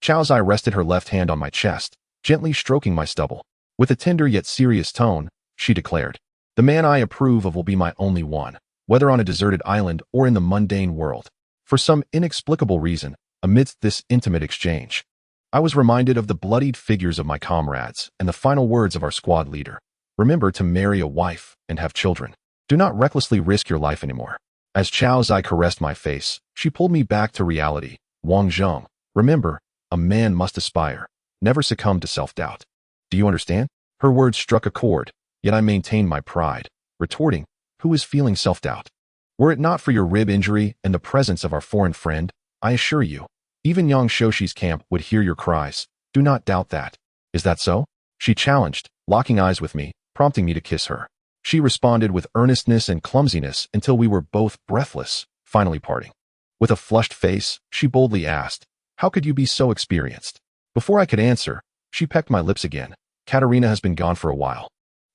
S1: Chao Zai rested her left hand on my chest, gently stroking my stubble. With a tender yet serious tone, she declared, "The man I approve of will be my only one, whether on a deserted island or in the mundane world." For some inexplicable reason, amidst this intimate exchange, I was reminded of the bloodied figures of my comrades and the final words of our squad leader. Remember to marry a wife and have children. Do not recklessly risk your life anymore. As Chao Zai caressed my face, she pulled me back to reality. Wang Zheng, remember, a man must aspire, never succumb to self-doubt. Do you understand? Her words struck a chord, yet I maintained my pride, retorting, who is feeling self-doubt? Were it not for your rib injury and the presence of our foreign friend, I assure you, even Yang Shoshi's camp would hear your cries. Do not doubt that. Is that so? She challenged, locking eyes with me, prompting me to kiss her. She responded with earnestness and clumsiness until we were both breathless, finally parting. With a flushed face, she boldly asked, "How could you be so experienced?" Before I could answer, she pecked my lips again. "Katerina has been gone for a while.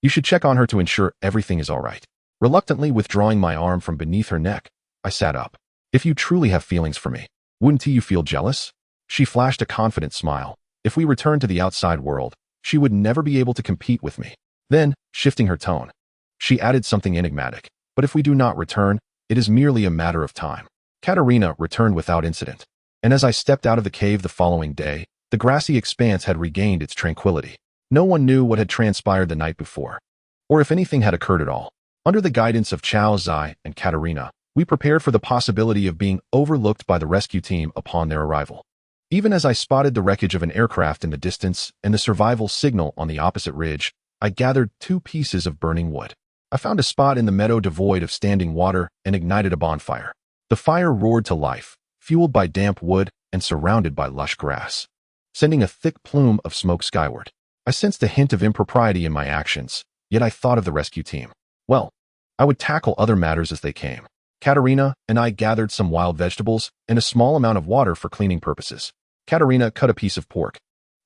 S1: You should check on her to ensure everything is all right." Reluctantly withdrawing my arm from beneath her neck, I sat up. "If you truly have feelings for me, wouldn't you feel jealous?" She flashed a confident smile. If we returned to the outside world, she would never be able to compete with me. Then, shifting her tone, she added something enigmatic. "But if we do not return, it is merely a matter of time." Katerina returned without incident, and as I stepped out of the cave the following day, the grassy expanse had regained its tranquility. No one knew what had transpired the night before, or if anything had occurred at all. Under the guidance of Chao Zai and Katerina, we prepared for the possibility of being overlooked by the rescue team upon their arrival. Even as I spotted the wreckage of an aircraft in the distance and the survival signal on the opposite ridge, I gathered 2 pieces of burning wood. I found a spot in the meadow devoid of standing water and ignited a bonfire. The fire roared to life, fueled by damp wood and surrounded by lush grass, sending a thick plume of smoke skyward. I sensed a hint of impropriety in my actions, yet I thought of the rescue team. Well, I would tackle other matters as they came. Katerina and I gathered some wild vegetables and a small amount of water for cleaning purposes. Katerina cut a piece of pork,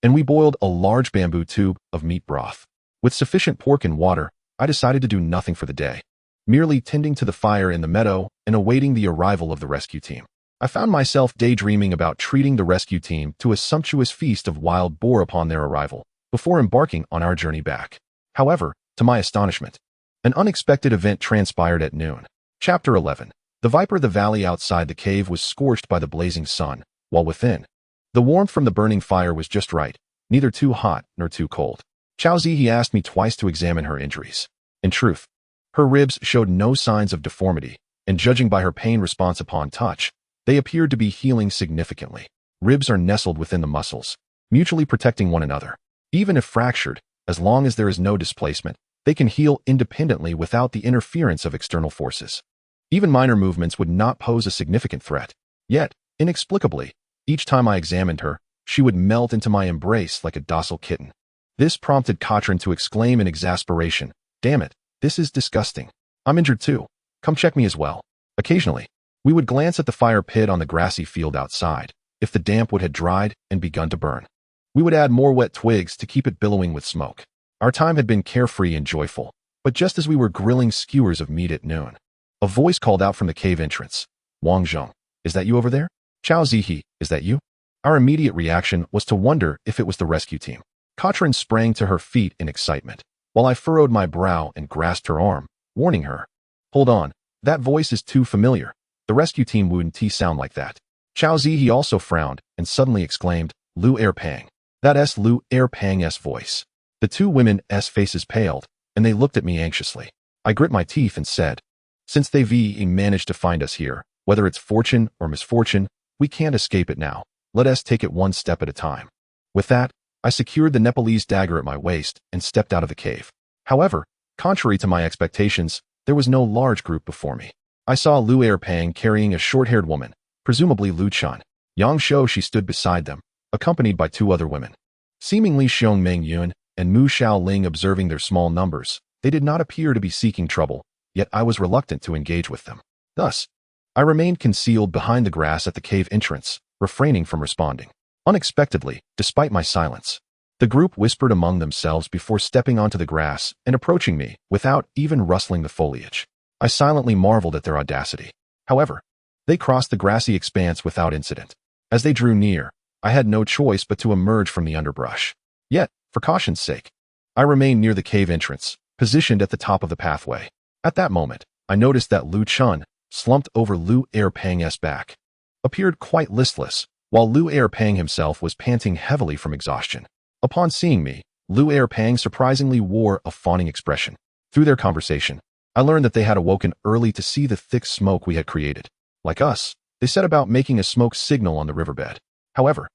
S1: and we boiled a large bamboo tube of meat broth. With sufficient pork and water, I decided to do nothing for the day, merely tending to the fire in the meadow and awaiting the arrival of the rescue team. I found myself daydreaming about treating the rescue team to a sumptuous feast of wild boar upon their arrival, before embarking on our journey back. However, to my astonishment, an unexpected event transpired at noon. Chapter 11. The viper. The valley outside the cave was scorched by the blazing sun, while within, the warmth from the burning fire was just right, neither too hot nor too cold. Chao Zai asked me twice to examine her injuries. In truth, her ribs showed no signs of deformity, and judging by her pain response upon touch, they appeared to be healing significantly. Ribs are nestled within the muscles, mutually protecting one another. Even if fractured, as long as there is no displacement, they can heal independently without the interference of external forces. Even minor movements would not pose a significant threat. Yet, inexplicably, each time I examined her, she would melt into my embrace like a docile kitten. This prompted Katrin to exclaim in exasperation, "Damn it, this is disgusting. I'm injured too. Come check me as well." Occasionally, we would glance at the fire pit on the grassy field outside. If the damp wood had dried and begun to burn, we would add more wet twigs to keep it billowing with smoke. Our time had been carefree and joyful, but just as we were grilling skewers of meat at noon, a voice called out from the cave entrance, "Wang Zheng, is that you over there?" "Chao Zai, is that you?" Our immediate reaction was to wonder if it was the rescue team. Katrin sprang to her feet in excitement, while I furrowed my brow and grasped her arm, warning her, "Hold on, That voice is too familiar. The rescue team wouldn't sound like that. Chao Zihe also frowned and suddenly exclaimed, Lu Er Pang. That's Lu Er Pang's voice. The two women's faces paled, and they looked at me anxiously. I grit my teeth and said, since they've managed to find us here, whether it's fortune or misfortune, we can't escape it now. Let us take it one step at a time. With that, I secured the Nepalese dagger at my waist and stepped out of the cave. However, contrary to my expectations, there was no large group before me. I saw Lu Er Pang carrying a short-haired woman, presumably Lu Chun. She stood beside them, accompanied by two other women. Seemingly Xiong Meng Yun and Mu Xiaoling. Observing their small numbers, they did not appear to be seeking trouble, yet I was reluctant to engage with them. Thus, I remained concealed behind the grass at the cave entrance, refraining from responding. Unexpectedly, despite my silence, the group whispered among themselves before stepping onto the grass and approaching me without even rustling the foliage. I silently marveled at their audacity. However, they crossed the grassy expanse without incident. As they drew near, I had no choice but to emerge from the underbrush. Yet, for caution's sake, I remained near the cave entrance, positioned at the top of the pathway. At that moment, I noticed that Lu Chun, slumped over Lu Er Pang's back, appeared quite listless, while Lu Er Pang himself was panting heavily from exhaustion. Upon seeing me, Lu Er Pang surprisingly wore a fawning expression. Through their conversation, I learned that they had awoken early to see the thick smoke we had created. Like us, they set about making a smoke signal on the riverbed. However,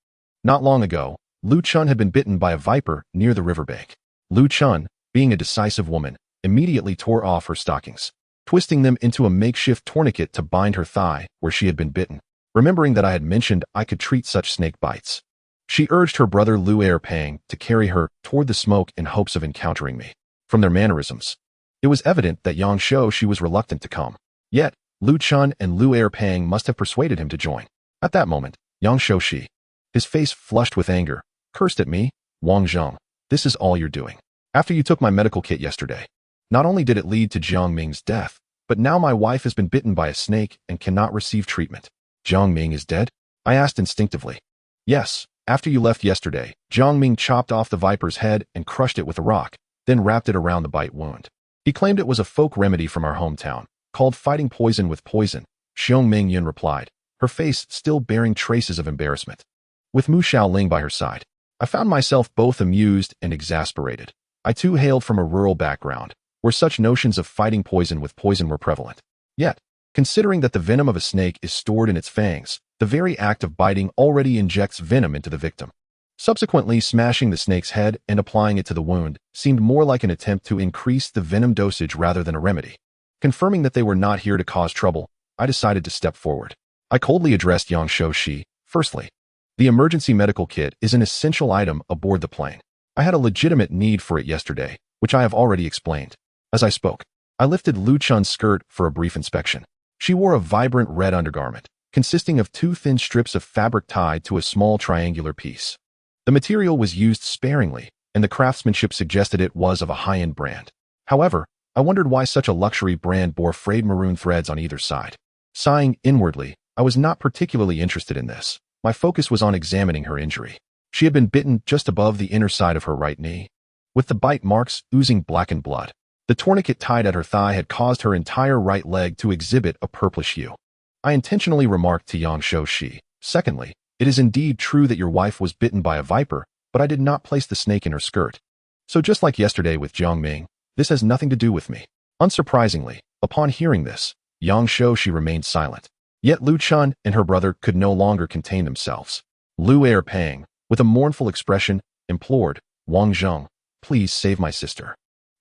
S1: not long ago, Lu Chun had been bitten by a viper near the riverbank. Lu Chun, being a decisive woman, immediately tore off her stockings, twisting them into a makeshift tourniquet to bind her thigh where she had been bitten. Remembering that I had mentioned I could treat such snake bites, she urged her brother Lu Er Pang to carry her toward the smoke in hopes of encountering me. From their mannerisms, it was evident that She was reluctant to come. Yet, Lu Chun and Lu Er Pang must have persuaded him to join. At that moment, She, his face flushed with anger, cursed at me. Wang Zheng, this is all you're doing. After you took my medical kit yesterday, not only did it lead to Jiang Ming's death, but now my wife has been bitten by a snake and cannot receive treatment. Jiang Ming is dead? I asked instinctively. Yes, after you left yesterday, Jiang Ming chopped off the viper's head and crushed it with a rock, then wrapped it around the bite wound. He claimed it was a folk remedy from our hometown, called fighting poison with poison. Xiong Ming Yun replied, her face still bearing traces of embarrassment. With Mu Xiaoling by her side, I found myself both amused and exasperated. I too hailed from a rural background, where such notions of fighting poison with poison were prevalent. Yet, considering that the venom of a snake is stored in its fangs, the very act of biting already injects venom into the victim. Subsequently, smashing the snake's head and applying it to the wound seemed more like an attempt to increase the venom dosage rather than a remedy. Confirming that they were not here to cause trouble, I decided to step forward. I coldly addressed She. Firstly, the emergency medical kit is an essential item aboard the plane. I had a legitimate need for it yesterday, which I have already explained. As I spoke, I lifted Lu Chun's skirt for a brief inspection. She wore a vibrant red undergarment, consisting of two thin strips of fabric tied to a small triangular piece. The material was used sparingly, and the craftsmanship suggested it was of a high-end brand. However, I wondered why such a luxury brand bore frayed maroon threads on either side. Sighing inwardly, I was not particularly interested in this. My focus was on examining her injury. She had been bitten just above the inner side of her right knee, with the bite marks oozing blackened blood. The tourniquet tied at her thigh had caused her entire right leg to exhibit a purplish hue. I intentionally remarked to She. Secondly, it is indeed true that your wife was bitten by a viper, but I did not place the snake in her skirt. So just like yesterday with Jiang Ming, this has nothing to do with me. Unsurprisingly, upon hearing this, She remained silent. Yet Lu Chun and her brother could no longer contain themselves. Lu Er Pang, with a mournful expression, implored, Wang Zheng, please save my sister.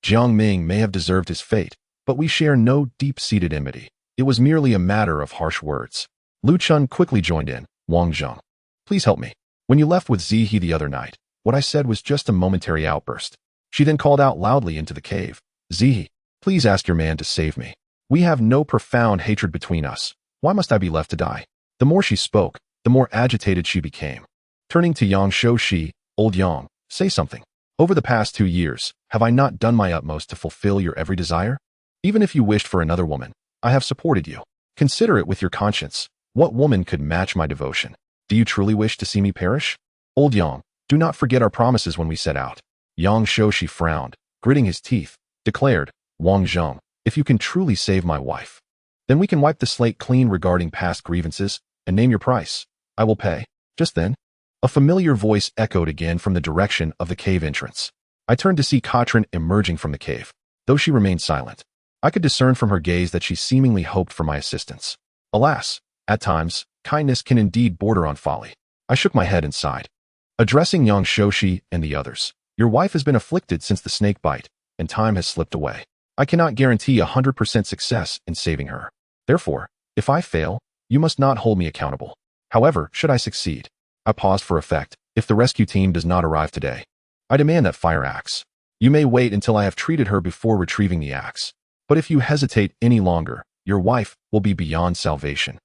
S1: Jiang Ming may have deserved his fate, but we share no deep-seated enmity. It was merely a matter of harsh words. Lu Chun quickly joined in, Wang Zheng, please help me. When you left with Zihe the other night, what I said was just a momentary outburst. She then called out loudly into the cave, Zihe, please ask your man to save me. We have no profound hatred between us. Why must I be left to die? The more she spoke, the more agitated she became. Turning to She, old Yang, say something. Over the past 2 years, have I not done my utmost to fulfill your every desire? Even if you wished for another woman, I have supported you. Consider it with your conscience. What woman could match my devotion? Do you truly wish to see me perish? Old Yang, do not forget our promises when we set out. She frowned, gritting his teeth, declared, Wang Zheng, if you can truly save my wife, Then we can wipe the slate clean regarding past grievances, and name your price. I will pay. Just then, a familiar voice echoed again from the direction of the cave entrance. I turned to see Katrin emerging from the cave. Though she remained silent, I could discern from her gaze that she seemingly hoped for my assistance. Alas, at times, kindness can indeed border on folly. I shook my head and sighed. Addressing Agent.She and the others, your wife has been afflicted since the snake bite, and time has slipped away. I cannot guarantee 100% success in saving her. Therefore, if I fail, you must not hold me accountable. However, should I succeed, I paused for effect, if the rescue team does not arrive today, I demand that fire axe. You may wait until I have treated her before retrieving the axe. But if you hesitate any longer, your wife will be beyond salvation.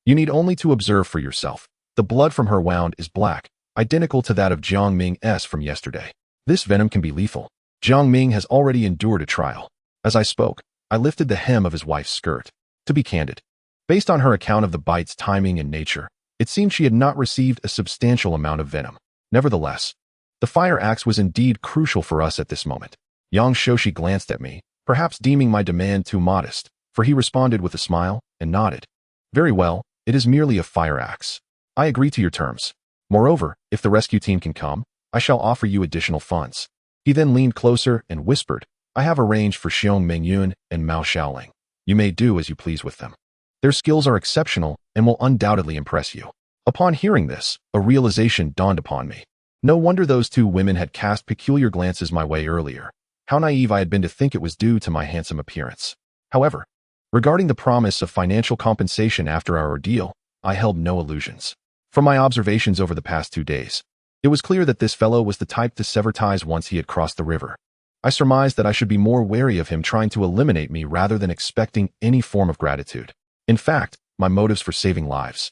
S1: You need only to observe for yourself. The blood from her wound is black, identical to that of Jiang Ming's from yesterday. This venom can be lethal. Jiang Ming has already endured a trial. As I spoke, I lifted the hem of his wife's skirt. To be candid, based on her account of the bite's timing and nature, it seemed she had not received a substantial amount of venom. Nevertheless, the fire axe was indeed crucial for us at this moment. Agent.She glanced at me, perhaps deeming my demand too modest, for he responded with a smile and nodded. Very well, it is merely a fire axe. I agree to your terms. Moreover, if the rescue team can come, I shall offer you additional funds. He then leaned closer and whispered, I have arranged for Xiong Mengyun and Mao Xiaoling. You may do as you please with them. Their skills are exceptional and will undoubtedly impress you. Upon hearing this, a realization dawned upon me. No wonder those two women had cast peculiar glances my way earlier. How naive I had been to think it was due to my handsome appearance. However, regarding the promise of financial compensation after our ordeal, I held no illusions. From my observations over the past 2 days, it was clear that this fellow was the type to sever ties once he had crossed the river. I surmised that I should be more wary of him trying to eliminate me rather than expecting any form of gratitude. In fact, my motives for saving lives,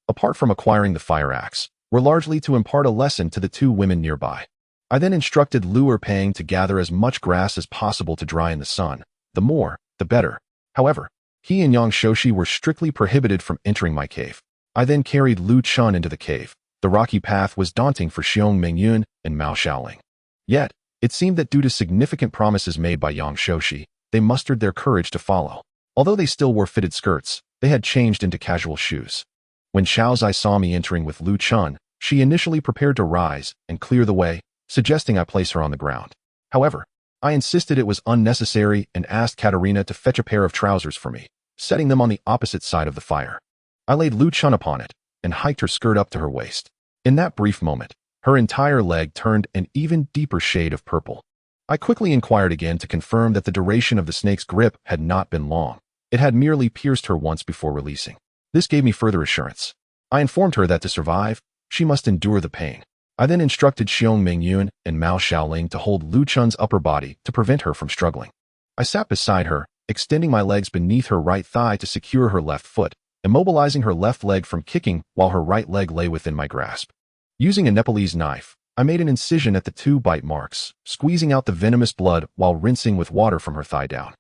S1: apart from acquiring the fire axe, were largely to impart a lesson to the two women nearby. I then instructed Lu Pang to gather as much grass as possible to dry in the sun. The more, the better. However, he and Agent.She were strictly prohibited from entering my cave. I then carried Lu Chun into the cave. The rocky path was daunting for Xiong Mengyun and Mao Xiaoling. Yet, it seemed that due to significant promises made by Agent.She, they mustered their courage to follow. Although they still wore fitted skirts, they had changed into casual shoes. When Xiaozai saw me entering with Lu Chun, she initially prepared to rise and clear the way, suggesting I place her on the ground. However, I insisted it was unnecessary and asked Katerina to fetch a pair of trousers for me, setting them on the opposite side of the fire. I laid Lu Chun upon it and hiked her skirt up to her waist. In that brief moment, her entire leg turned an even deeper shade of purple. I quickly inquired again to confirm that the duration of the snake's grip had not been long. It had merely pierced her once before releasing. This gave me further assurance. I informed her that to survive, she must endure the pain. I then instructed Xiong Mengyun and Mao Xiaoling to hold Lu Chun's upper body to prevent her from struggling. I sat beside her, extending my legs beneath her right thigh to secure her left foot, immobilizing her left leg from kicking while her right leg lay within my grasp. Using a Nepalese knife, I made an incision at the 2 bite marks, squeezing out the venomous blood while rinsing with water from her thigh down.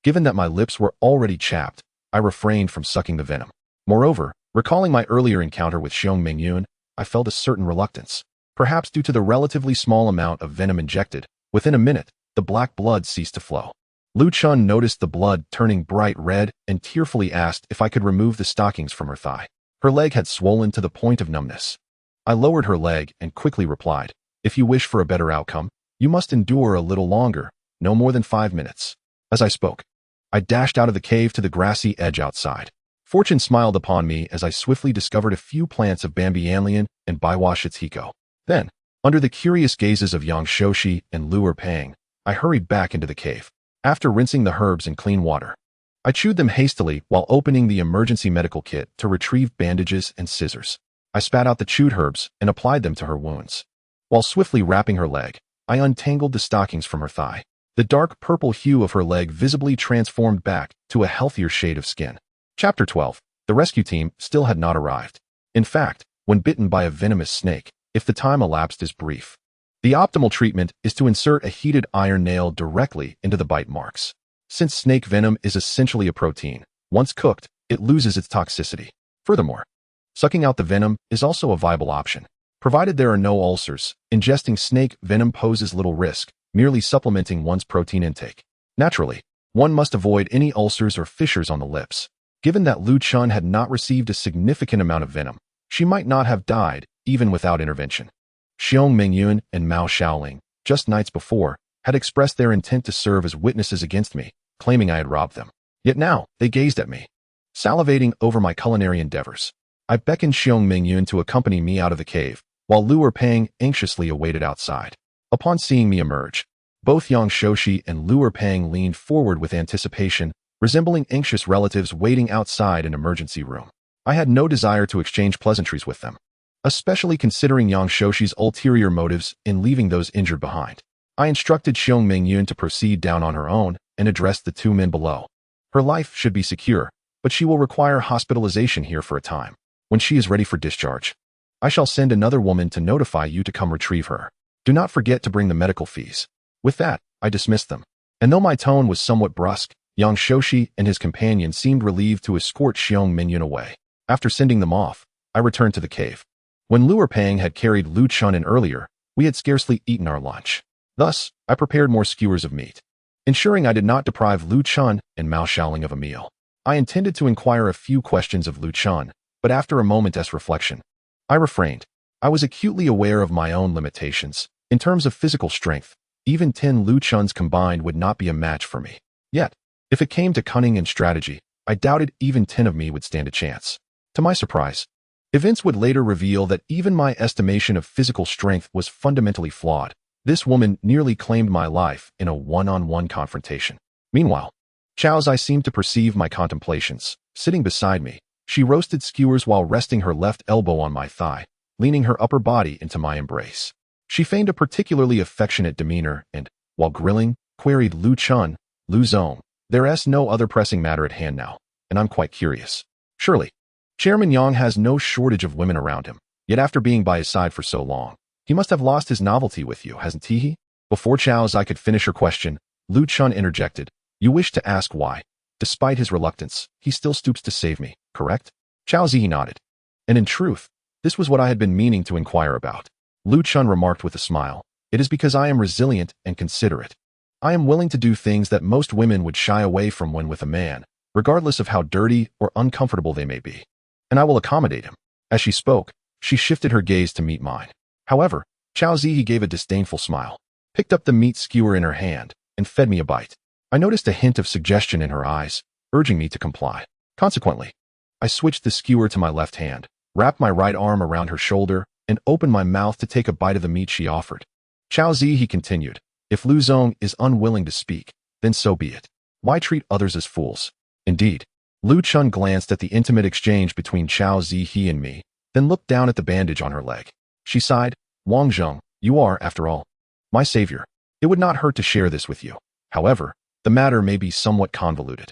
S1: Given that my lips were already chapped, I refrained from sucking the venom. Moreover, recalling my earlier encounter with Xiong Mengyun, I felt a certain reluctance. Perhaps due to the relatively small amount of venom injected, within a minute, the black blood ceased to flow. Lu Chun noticed the blood turning bright red and tearfully asked if I could remove the stockings from her thigh. Her leg had swollen to the point of numbness. I lowered her leg and quickly replied, if you wish for a better outcome, you must endure a little longer, no more than 5 minutes. As I spoke, I dashed out of the cave to the grassy edge outside. Fortune smiled upon me as I swiftly discovered a few plants of Bambianlian and Biwashitshiko. Then, under the curious gazes of Agent.She and Lu Pang, I hurried back into the cave. After rinsing the herbs in clean water, I chewed them hastily while opening the emergency medical kit to retrieve bandages and scissors. I spat out the chewed herbs and applied them to her wounds. While swiftly wrapping her leg, I untangled the stockings from her thigh. The dark purple hue of her leg visibly transformed back to a healthier shade of skin. Chapter 12. The rescue team still had not arrived. In fact, when bitten by a venomous snake, if the time elapsed is brief, the optimal treatment is to insert a heated iron nail directly into the bite marks. Since snake venom is essentially a protein, once cooked, it loses its toxicity. Furthermore, sucking out the venom is also a viable option. Provided there are no ulcers, ingesting snake venom poses little risk, merely supplementing one's protein intake. Naturally, one must avoid any ulcers or fissures on the lips. Given that Lu Chun had not received a significant amount of venom, she might not have died even without intervention. Xiong Mingyun and Mao Shaoling, just nights before, had expressed their intent to serve as witnesses against me, claiming I had robbed them. Yet now, they gazed at me, salivating over my culinary endeavors. I beckoned Xiong Mingyun to accompany me out of the cave, while Lu Erpeng anxiously awaited outside. Upon seeing me emerge, both Yang-Shoshi and Lu Erpeng leaned forward with anticipation, resembling anxious relatives waiting outside an emergency room. I had no desire to exchange pleasantries with them, especially considering Yang-Shoshi's ulterior motives in leaving those injured behind. I instructed Xiong Mingyun to proceed down on her own and addressed the two men below. Her life should be secure, but she will require hospitalization here for a time. When she is ready for discharge, I shall send another woman to notify you to come retrieve her. Do not forget to bring the medical fees. With that, I dismissed them. And though my tone was somewhat brusque, Yang-Shoshi and his companion seemed relieved to escort Xiong Mingyun away. After sending them off, I returned to the cave. When Lu Erpeng had carried Lu Chun in earlier, we had scarcely eaten our lunch. Thus, I prepared more skewers of meat, ensuring I did not deprive Lu Chun and Mao Shaoling of a meal. I intended to inquire a few questions of Lu Chun, but after a moment's reflection, I refrained. I was acutely aware of my own limitations. In terms of physical strength, even 10 Lu Chuns combined would not be a match for me. Yet, if it came to cunning and strategy, I doubted even 10 of me would stand a chance. To my surprise, events would later reveal that even my estimation of physical strength was fundamentally flawed. This woman nearly claimed my life in a one-on-one confrontation. Meanwhile, Chao Zai seemed to perceive my contemplations. Sitting beside me, she roasted skewers while resting her left elbow on my thigh, leaning her upper body into my embrace. She feigned a particularly affectionate demeanor and, while grilling, queried Lu Chun, Lu Zong. There's no other pressing matter at hand now, and I'm quite curious. Surely, Chairman Yang has no shortage of women around him, yet after being by his side for so long, he must have lost his novelty with you, hasn't he? Before Chao Zai could finish her question, Lu Chun interjected. You wish to ask why, despite his reluctance, he still stoops to save me, correct? Chao Zai nodded. And in truth, this was what I had been meaning to inquire about. Lu Chun remarked with a smile. It is because I am resilient and considerate. I am willing to do things that most women would shy away from when with a man, regardless of how dirty or uncomfortable they may be. And I will accommodate him. As she spoke, she shifted her gaze to meet mine. However, Chao Zai gave a disdainful smile, picked up the meat skewer in her hand, and fed me a bite. I noticed a hint of suggestion in her eyes, urging me to comply. Consequently, I switched the skewer to my left hand, wrapped my right arm around her shoulder, and opened my mouth to take a bite of the meat she offered. Chao Zai, he continued, if Lu Zong is unwilling to speak, then so be it. Why treat others as fools? Indeed. Lu Chun glanced at the intimate exchange between Chao Zai and me, then looked down at the bandage on her leg. She sighed. Wang Zheng, you are, after all, my savior. It would not hurt to share this with you. However, the matter may be somewhat convoluted.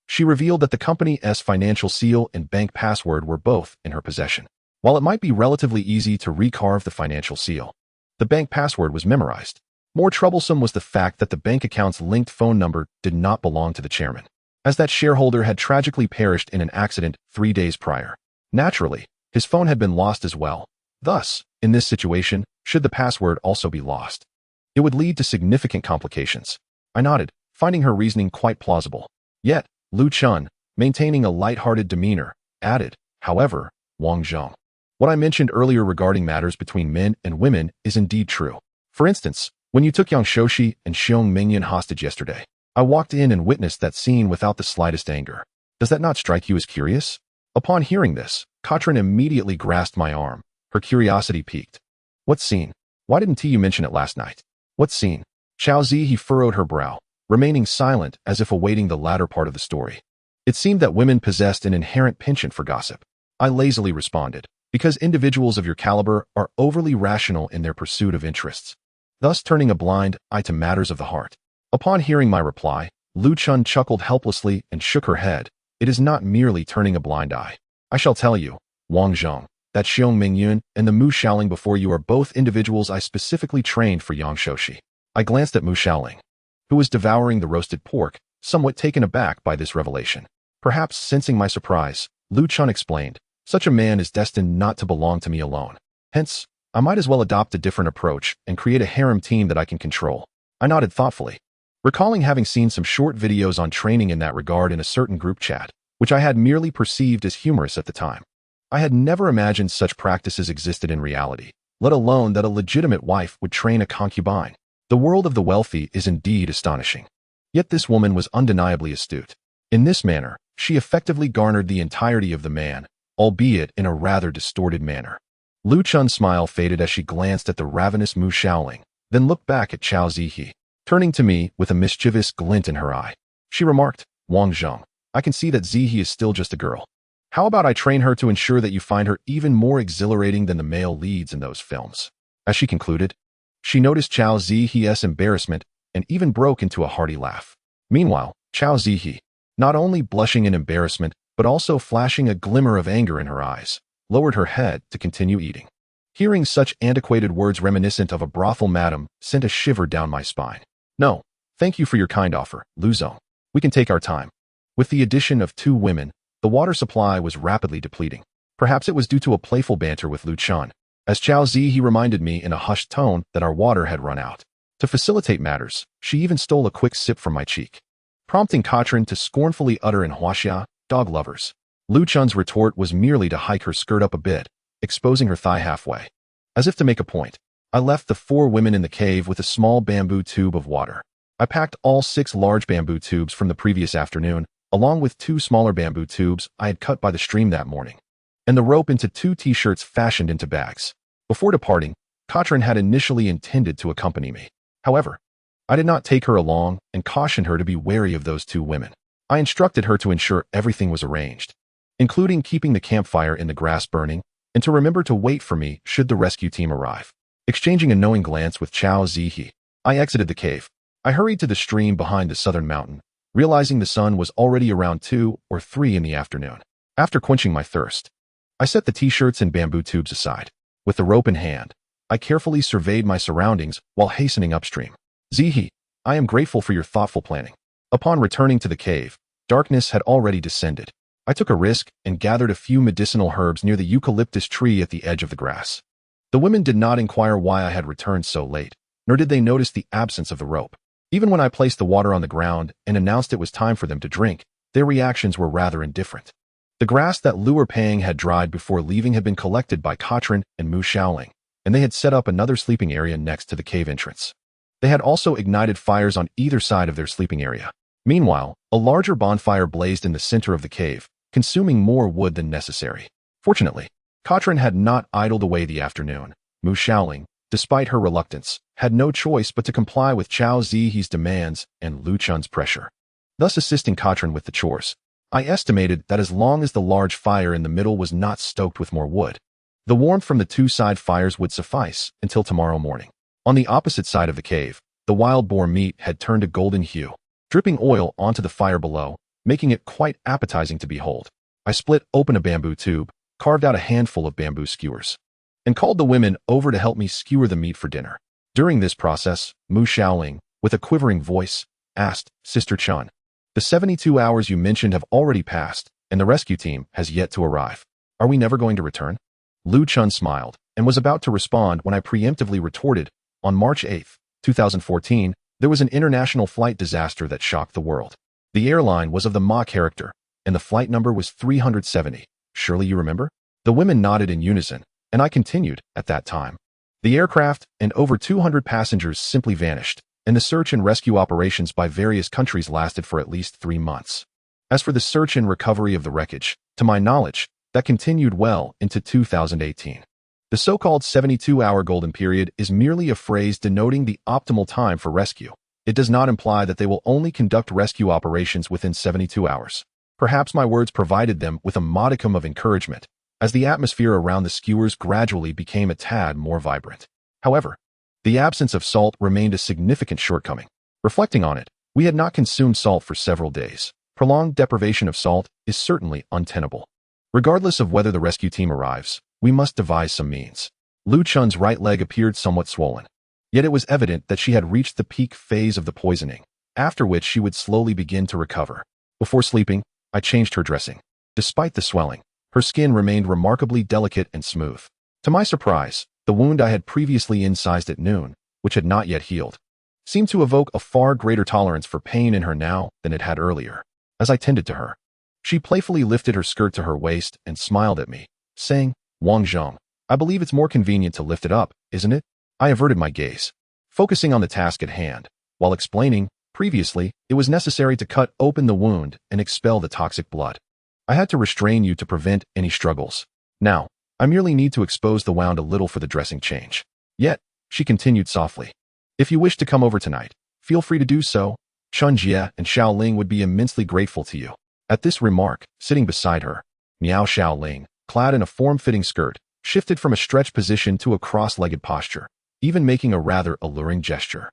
S1: She revealed that the company's financial seal and bank password were both in her possession. While it might be relatively easy to recarve the financial seal, the bank password was memorized. More troublesome was the fact that the bank account's linked phone number did not belong to the chairman, as that shareholder had tragically perished in an accident 3 days prior. Naturally, his phone had been lost as well. Thus, in this situation, should the password also be lost, it would lead to significant complications. I nodded, finding her reasoning quite plausible. Yet, Lu Chun, maintaining a light-hearted demeanor, added, however, Wang Zheng, what I mentioned earlier regarding matters between men and women is indeed true. For instance, when you took Yang-Shoshi and Xiong Mingyun hostage yesterday, I walked in and witnessed that scene without the slightest anger. Does that not strike you as curious? Upon hearing this, Katrin immediately grasped my arm. Her curiosity piqued. What scene? Why didn't you mention it last night? What scene? Chao Zai, he furrowed her brow, remaining silent as if awaiting the latter part of the story. It seemed that women possessed an inherent penchant for gossip. I lazily responded, because individuals of your caliber are overly rational in their pursuit of interests, thus turning a blind eye to matters of the heart. Upon hearing my reply, Lu Chun chuckled helplessly and shook her head. It is not merely turning a blind eye. I shall tell you, Wang Zheng, that Xiong Mingyun and the Mu Shaoling before you are both individuals I specifically trained for Yang-Shoshi. I glanced at Mu Shaoling, who was devouring the roasted pork, somewhat taken aback by this revelation. Perhaps sensing my surprise, Lu Chun explained, such a man is destined not to belong to me alone. Hence, I might as well adopt a different approach and create a harem team that I can control. I nodded thoughtfully, recalling having seen some short videos on training in that regard in a certain group chat, which I had merely perceived as humorous at the time. I had never imagined such practices existed in reality, let alone that a legitimate wife would train a concubine. The world of the wealthy is indeed astonishing. Yet this woman was undeniably astute. In this manner, she effectively garnered the entirety of the man, albeit in a rather distorted manner. Lu Chun's smile faded as she glanced at the ravenous Mu Shaoling, then looked back at Chao Zihe. Turning to me with a mischievous glint in her eye, she remarked, "Wang Zheng, I can see that Zihe is still just a girl. How about I train her to ensure that you find her even more exhilarating than the male leads in those films?" As she concluded, she noticed Chao Zihe's embarrassment and even broke into a hearty laugh. Meanwhile, Chao Zihe, not only blushing in embarrassment, but also flashing a glimmer of anger in her eyes, lowered her head to continue eating. Hearing such antiquated words reminiscent of a brothel madam sent a shiver down my spine. "No, thank you for your kind offer, Lu Zong. We can take our time." With the addition of 2 women, the water supply was rapidly depleting. Perhaps it was due to a playful banter with Lu Chun, as Chao Zihe reminded me in a hushed tone that our water had run out. To facilitate matters, she even stole a quick sip from my cheek, prompting Katrin to scornfully utter in Huaxia, "Dog lovers." Lu Chun's retort was merely to hike her skirt up a bit, exposing her thigh halfway. As if to make a point, I left the 4 women in the cave with a small bamboo tube of water. I packed all 6 large bamboo tubes from the previous afternoon, along with 2 smaller bamboo tubes I had cut by the stream that morning, and the rope into 2 t-shirts fashioned into bags. Before departing, Katrin had initially intended to accompany me. However, I did not take her along and cautioned her to be wary of those 2 women. I instructed her to ensure everything was arranged, including keeping the campfire in the grass burning, and to remember to wait for me should the rescue team arrive. Exchanging a knowing glance with Chao Zihe, I exited the cave. I hurried to the stream behind the southern mountain, realizing the sun was already around 2 or 3 in the afternoon. After quenching my thirst, I set the t-shirts and bamboo tubes aside. With the rope in hand, I carefully surveyed my surroundings while hastening upstream. "Zihe, I am grateful for your thoughtful planning." Upon returning to the cave, darkness had already descended. I took a risk and gathered a few medicinal herbs near the eucalyptus tree at the edge of the grass. The women did not inquire why I had returned so late, nor did they notice the absence of the rope. Even when I placed the water on the ground and announced it was time for them to drink, their reactions were rather indifferent. The grass that Luer Pang had dried before leaving had been collected by Katrin and Mu Shaoling, and they had set up another sleeping area next to the cave entrance. They had also ignited fires on either side of their sleeping area. Meanwhile, a larger bonfire blazed in the center of the cave, consuming more wood than necessary. Fortunately, Katrin had not idled away the afternoon. Mu Shaoling, despite her reluctance, had no choice but to comply with Chao Zihe's demands and Lu Chun's pressure, thus assisting Katrin with the chores. I estimated that as long as the large fire in the middle was not stoked with more wood, the warmth from the 2 side fires would suffice until tomorrow morning. On the opposite side of the cave, the wild boar meat had turned a golden hue, dripping oil onto the fire below, making it quite appetizing to behold. I split open a bamboo tube, carved out a handful of bamboo skewers, and called the women over to help me skewer the meat for dinner. During this process, Mu Shaoling, with a quivering voice, asked, "Sister Chun, the 72 hours you mentioned have already passed, and the rescue team has yet to arrive. Are we never going to return?" Lu Chun smiled and was about to respond when I preemptively retorted, "On March 8, 2014, there was an international flight disaster that shocked the world. The airline was of the Ma character, and the flight number was 370. Surely you remember?" The women nodded in unison, and I continued, "At that time, the aircraft and over 200 passengers simply vanished, and the search and rescue operations by various countries lasted for at least 3 months. As for the search and recovery of the wreckage, to my knowledge, that continued well into 2018. The so-called 72-hour golden period is merely a phrase denoting the optimal time for rescue. It does not imply that they will only conduct rescue operations within 72 hours. Perhaps my words provided them with a modicum of encouragement, as the atmosphere around the skewers gradually became a tad more vibrant. However, the absence of salt remained a significant shortcoming. Reflecting on it, we had not consumed salt for several days. Prolonged deprivation of salt is certainly untenable. Regardless of whether the rescue team arrives, we must devise some means. Lu Chun's right leg appeared somewhat swollen, yet it was evident that she had reached the peak phase of the poisoning, after which she would slowly begin to recover. Before sleeping, I changed her dressing. Despite the swelling, her skin remained remarkably delicate and smooth. To my surprise, the wound I had previously incised at noon, which had not yet healed, seemed to evoke a far greater tolerance for pain in her now than it had earlier. As I tended to her, She playfully lifted her skirt to her waist and smiled at me, saying, "Wang Zheng, I believe it's more convenient to lift it up, isn't it?" I averted my gaze, focusing on the task at hand, while explaining, previously, it was necessary to cut open the wound and expel the toxic blood. I had to restrain you to prevent any struggles. Now, I merely need to expose the wound a little for the dressing change. Yet, she continued softly, "If you wish to come over tonight, feel free to do so. Chun Jie and Xiao Ling would be immensely grateful to you." At this remark, sitting beside her, Miao Xiao Ling, clad in a form-fitting skirt, shifted from a stretched position to a cross-legged posture, even making a rather alluring gesture.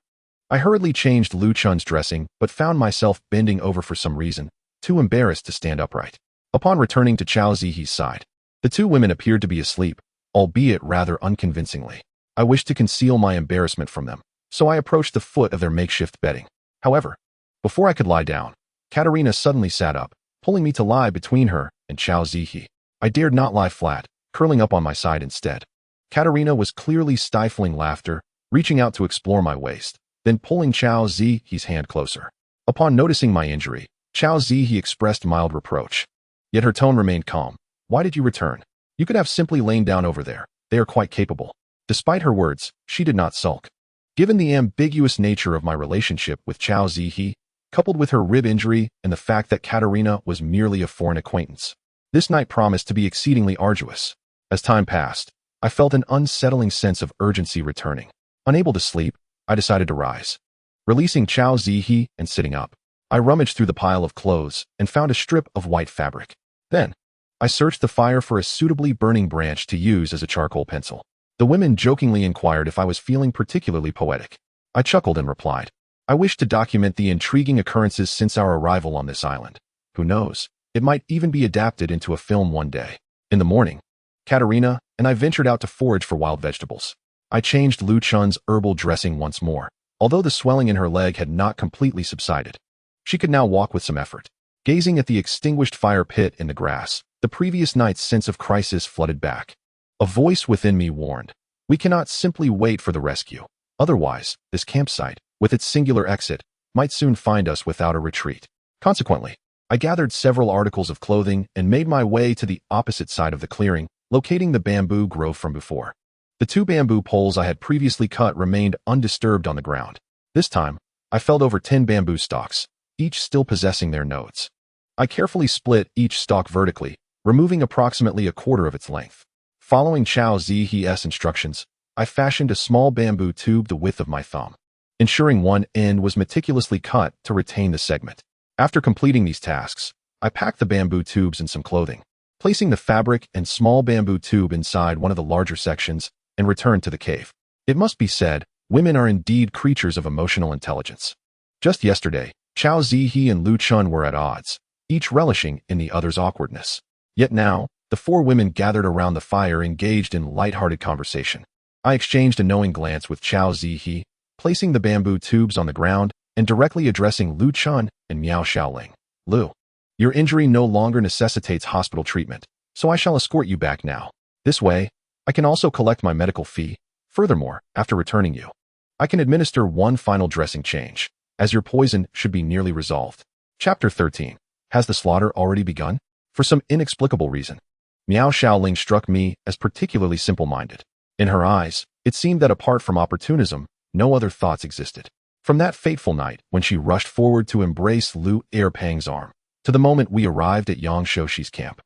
S1: I hurriedly changed Lu Chun's dressing, but found myself bending over for some reason, too embarrassed to stand upright. Upon returning to Chao Zihe's side, the two women appeared to be asleep, albeit rather unconvincingly. I wished to conceal my embarrassment from them, so I approached the foot of their makeshift bedding. However, before I could lie down, Katerina suddenly sat up, pulling me to lie between her and Chao Zihe. I dared not lie flat, curling up on my side instead. Katerina was clearly stifling laughter, reaching out to explore my waist, then pulling Chao Zihe's hand closer. Upon noticing my injury, Chao Zihe expressed mild reproach. Yet her tone remained calm. "Why did you return? You could have simply lain down over there. They are quite capable." Despite her words, she did not sulk. Given the ambiguous nature of my relationship with Chao Zihe, coupled with her rib injury and the fact that Katerina was merely a foreign acquaintance, this night promised to be exceedingly arduous. As time passed, I felt an unsettling sense of urgency returning. Unable to sleep, I decided to rise. Releasing Chao Zihe and sitting up, I rummaged through the pile of clothes and found a strip of white fabric. Then, I searched the fire for a suitably burning branch to use as a charcoal pencil. The women jokingly inquired if I was feeling particularly poetic. I chuckled and replied, "I wish to document the intriguing occurrences since our arrival on this island. Who knows, it might even be adapted into a film one day." In the morning, Katerina and I ventured out to forage for wild vegetables. I changed Lu Chun's herbal dressing once more, although the swelling in her leg had not completely subsided. She could now walk with some effort. Gazing at the extinguished fire pit in the grass, the previous night's sense of crisis flooded back. A voice within me warned, "We cannot simply wait for the rescue. Otherwise, this campsite, with its singular exit, might soon find us without a retreat." Consequently, I gathered several articles of clothing and made my way to the opposite side of the clearing, locating the bamboo grove from before. The two bamboo poles I had previously cut remained undisturbed on the ground. This time, I felled over 10 bamboo stalks, each still possessing their nodes. I carefully split each stalk vertically, removing approximately a quarter of its length. Following Chao Zihe's instructions, I fashioned a small bamboo tube the width of my thumb, ensuring one end was meticulously cut to retain the segment. After completing these tasks, I packed the bamboo tubes in some clothing, placing the fabric and small bamboo tube inside one of the larger sections, and returned to the cave. It must be said, women are indeed creatures of emotional intelligence. Just yesterday, Chao Zihe and Lu Chun were at odds, each relishing in the other's awkwardness. Yet now, the four women gathered around the fire engaged in light-hearted conversation. I exchanged a knowing glance with Chao Zihe, placing the bamboo tubes on the ground and directly addressing Lu Chun and Miao Xiaoling. "Lu, your injury no longer necessitates hospital treatment, so I shall escort you back now. This way, I can also collect my medical fee. Furthermore, after returning you, I can administer one final dressing change, as your poison should be nearly resolved." Chapter 13. Has the slaughter already begun? For some inexplicable reason, Miao Xiaoling struck me as particularly simple-minded. In her eyes, it seemed that apart from opportunism, no other thoughts existed. From that fateful night when she rushed forward to embrace Lu Erpang's arm, to the moment we arrived at Yang Shoshi's camp,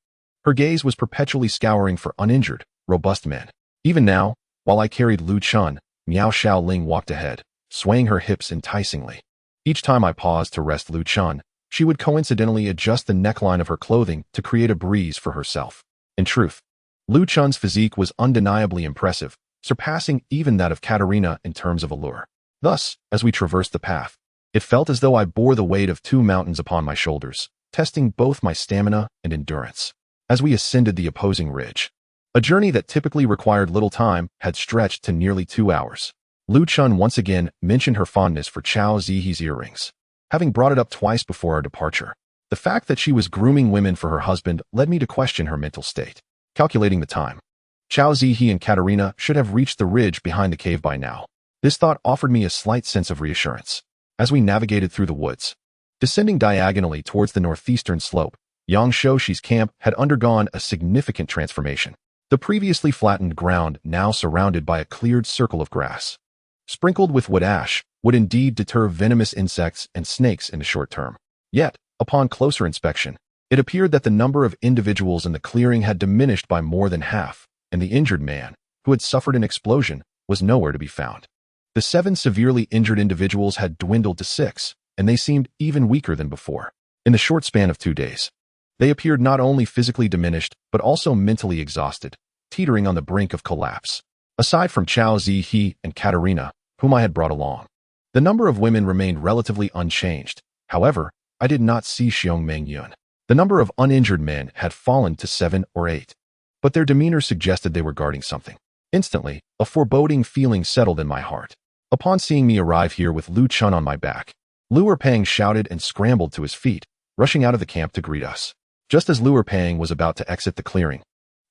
S1: her gaze was perpetually scouring for uninjured, robust men. Even now, while I carried Lu Chun, Miao Xiaoling walked ahead, swaying her hips enticingly. Each time I paused to rest Lu Chun, she would coincidentally adjust the neckline of her clothing to create a breeze for herself. In truth, Lu Chun's physique was undeniably impressive, surpassing even that of Katerina in terms of allure. Thus, as we traversed the path, it felt as though I bore the weight of 2 mountains upon my shoulders, testing both my stamina and endurance. As we ascended the opposing ridge, a journey that typically required little time had stretched to nearly 2 hours. Lu Chun once again mentioned her fondness for Chao Zihe's earrings, having brought it up twice before our departure. The fact that she was grooming women for her husband led me to question her mental state. Calculating the time, Chao Zihe and Katerina should have reached the ridge behind the cave by now. This thought offered me a slight sense of reassurance. As we navigated through the woods, descending diagonally towards the northeastern slope, Yang.Together's camp had undergone a significant transformation. The previously flattened ground now surrounded by a cleared circle of grass. Sprinkled with wood ash would indeed deter venomous insects and snakes in the short term. Yet, upon closer inspection, it appeared that the number of individuals in the clearing had diminished by more than half, and the injured man, who had suffered an explosion, was nowhere to be found. The 7 severely injured individuals had dwindled to 6, and they seemed even weaker than before. In the short span of 2 days, they appeared not only physically diminished, but also mentally exhausted, teetering on the brink of collapse. Aside from He and Katerina, whom I had brought along, the number of women remained relatively unchanged. However, I did not see Mengyun. The number of uninjured men had fallen to 7 or 8, but their demeanor suggested they were guarding something. Instantly, a foreboding feeling settled in my heart. Upon seeing me arrive here with Lu Chun on my back, Lu Pang shouted and scrambled to his feet, rushing out of the camp to greet us. Just as Lu Pang was about to exit the clearing,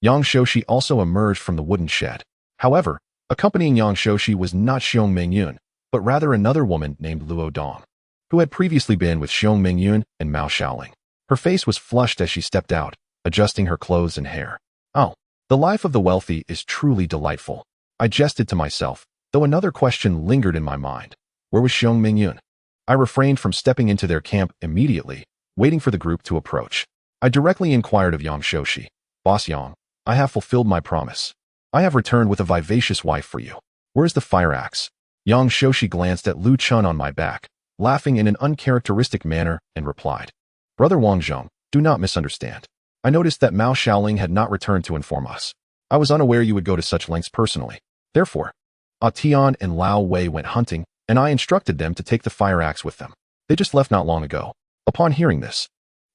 S1: Yang.Together also emerged from the wooden shed. However, accompanying Yang.Together was not Mengyun, but rather another woman named Luo Dong, who had previously been with Mengyun and Mao Shaoling. Her face was flushed as she stepped out, adjusting her clothes and hair. Oh, the life of the wealthy is truly delightful, I jested to myself, though another question lingered in my mind. Where was Mengyun? I refrained from stepping into their camp immediately, waiting for the group to approach. I directly inquired of Yang.Together. Boss Yang, I have fulfilled my promise. I have returned with a vivacious wife for you. Where's the fire axe? Yang.Together glanced at Lu Chun on my back, laughing in an uncharacteristic manner, and replied, Brother Wang Zhong, do not misunderstand. I noticed that Mao Shaoling had not returned to inform us. I was unaware you would go to such lengths personally. Therefore, Tian and Lao Wei went hunting, and I instructed them to take the fire axe with them. They just left not long ago. Upon hearing this,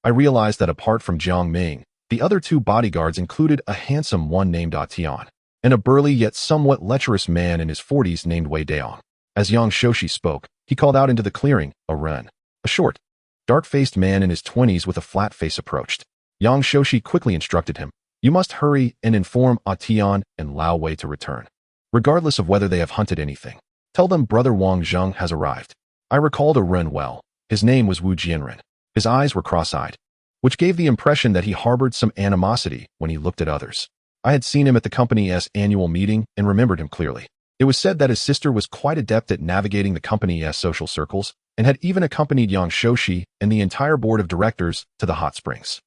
S1: I realized that apart from Jiang Ming, the other 2 bodyguards included a handsome one named Tian, and a burly yet somewhat lecherous man in his 40s named Wei Daong. As Yang.Together spoke, he called out into the clearing, a Ren. A short, dark-faced man in his 20s with a flat face approached. Yang.Together quickly instructed him, You must hurry and inform Tian and Lao Wei to return. Regardless of whether they have hunted anything, tell them Brother Wang Zheng has arrived. I recalled a Ren well. His name was Wu Jianren. His eyes were cross-eyed, which gave the impression that he harbored some animosity when he looked at others. I had seen him at the company's annual meeting and remembered him clearly. It was said that his sister was quite adept at navigating the company's social circles and had even accompanied Yang.Together and the entire board of directors to the hot springs.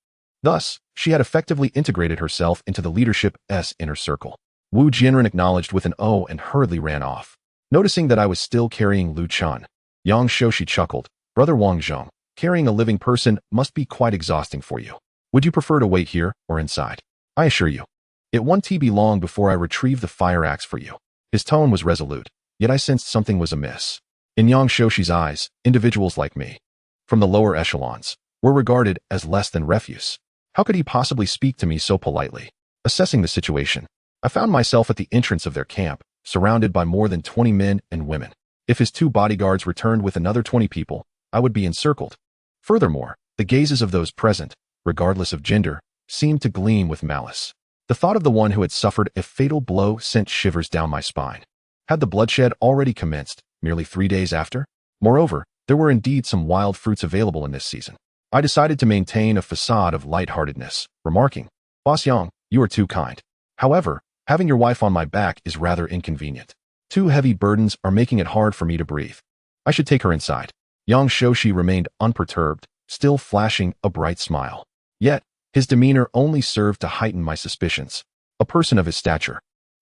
S1: Thus, she had effectively integrated herself into the leadership's inner circle. Wu Jianren acknowledged with an "oh" and hurriedly ran off. Noticing that I was still carrying Lu Chun, Yang.Together chuckled, Brother Wang Zhong, carrying a living person must be quite exhausting for you. Would you prefer to wait here or inside? I assure you, it won't be long before I retrieve the fire axe for you. His tone was resolute, yet I sensed something was amiss. In Yang.Together's eyes, individuals like me, from the lower echelons, were regarded as less than refuse. How could he possibly speak to me so politely? Assessing the situation, I found myself at the entrance of their camp, surrounded by more than 20 men and women. If his 2 bodyguards returned with another 20 people, I would be encircled. Furthermore, the gazes of those present, regardless of gender, seemed to gleam with malice. The thought of the one who had suffered a fatal blow sent shivers down my spine. Had the bloodshed already commenced, merely 3 days after? Moreover, there were indeed some wild fruits available in this season. I decided to maintain a facade of lightheartedness, remarking, Boss Yang, you are too kind. However, having your wife on my back is rather inconvenient. 2 heavy burdens are making it hard for me to breathe. I should take her inside. Yang.Together remained unperturbed, still flashing a bright smile. Yet, his demeanor only served to heighten my suspicions. A person of his stature,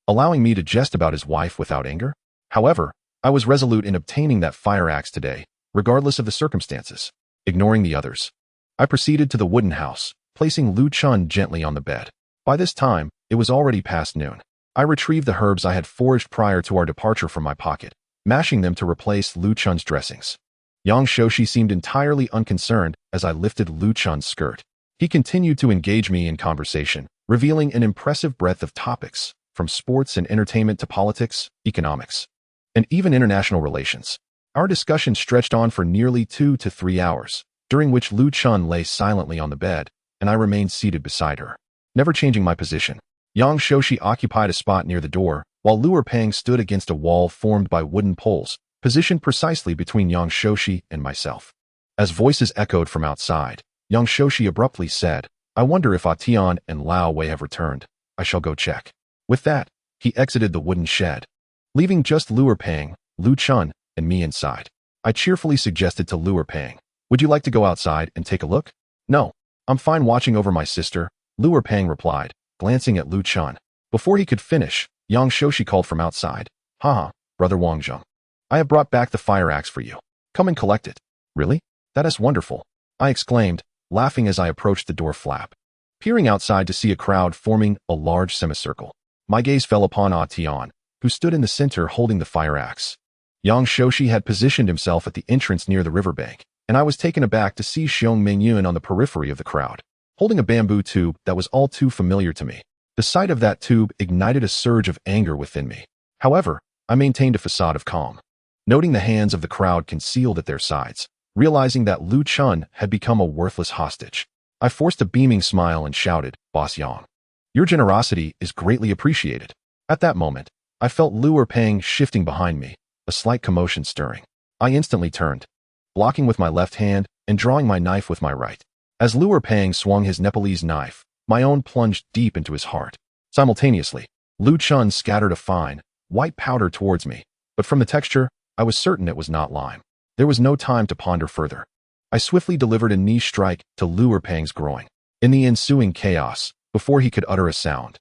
S1: allowing me to jest about his wife without anger? However, I was resolute in obtaining that fire axe today, regardless of the circumstances. Ignoring the others, I proceeded to the wooden house, placing Lu Chun gently on the bed. By this time, it was already past noon. I retrieved the herbs I had foraged prior to our departure from my pocket, mashing them to replace Lu Chun's dressings. Yang.Together seemed entirely unconcerned as I lifted Lu Chun's skirt. He continued to engage me in conversation, revealing an impressive breadth of topics, from sports and entertainment to politics, economics, and even international relations. Our discussion stretched on for nearly 2 to 3 hours, during which Lu Chun lay silently on the bed, and I remained seated beside her, never changing my position. Yang.Together occupied a spot near the door, while Lu Pang stood against a wall formed by wooden poles, positioned precisely between Yang.Together and myself. As voices echoed from outside, Yang.She abruptly said. I wonder if Tian and Lao Wei have returned. I shall go check. With that, he exited the wooden shed, leaving just Luer Pang, Lu Chun, and me inside. I cheerfully suggested to Luer Pang, would you like to go outside and take a look? No, I'm fine watching over my sister, Luer Pang replied, glancing at Lu Chun. Before he could finish, Yang.She called from outside. Haha, brother Wang Zheng. I have brought back the fire axe for you. Come and collect it. Really? That is wonderful, I exclaimed, laughing as I approached the door flap. Peering outside to see a crowd forming a large semicircle, my gaze fell upon Tian, who stood in the center holding the fire axe. Yang.She had positioned himself at the entrance near the riverbank, and I was taken aback to see Xiong Mingyun on the periphery of the crowd, holding a bamboo tube that was all too familiar to me. The sight of that tube ignited a surge of anger within me. However, I maintained a facade of calm, noting the hands of the crowd concealed at their sides. Realizing that Lu Chun had become a worthless hostage, I forced a beaming smile and shouted, Boss Yang, your generosity is greatly appreciated. At that moment, I felt Luer Pang shifting behind me, a slight commotion stirring. I instantly turned, blocking with my left hand and drawing my knife with my right. As Luer Pang swung his Nepalese knife, my own plunged deep into his heart. Simultaneously, Lu Chun scattered a fine, white powder towards me, but from the texture, I was certain it was not lime. There was no time to ponder further. I swiftly delivered a knee strike to Luer Pang's groin. In the ensuing chaos, before he could utter a sound,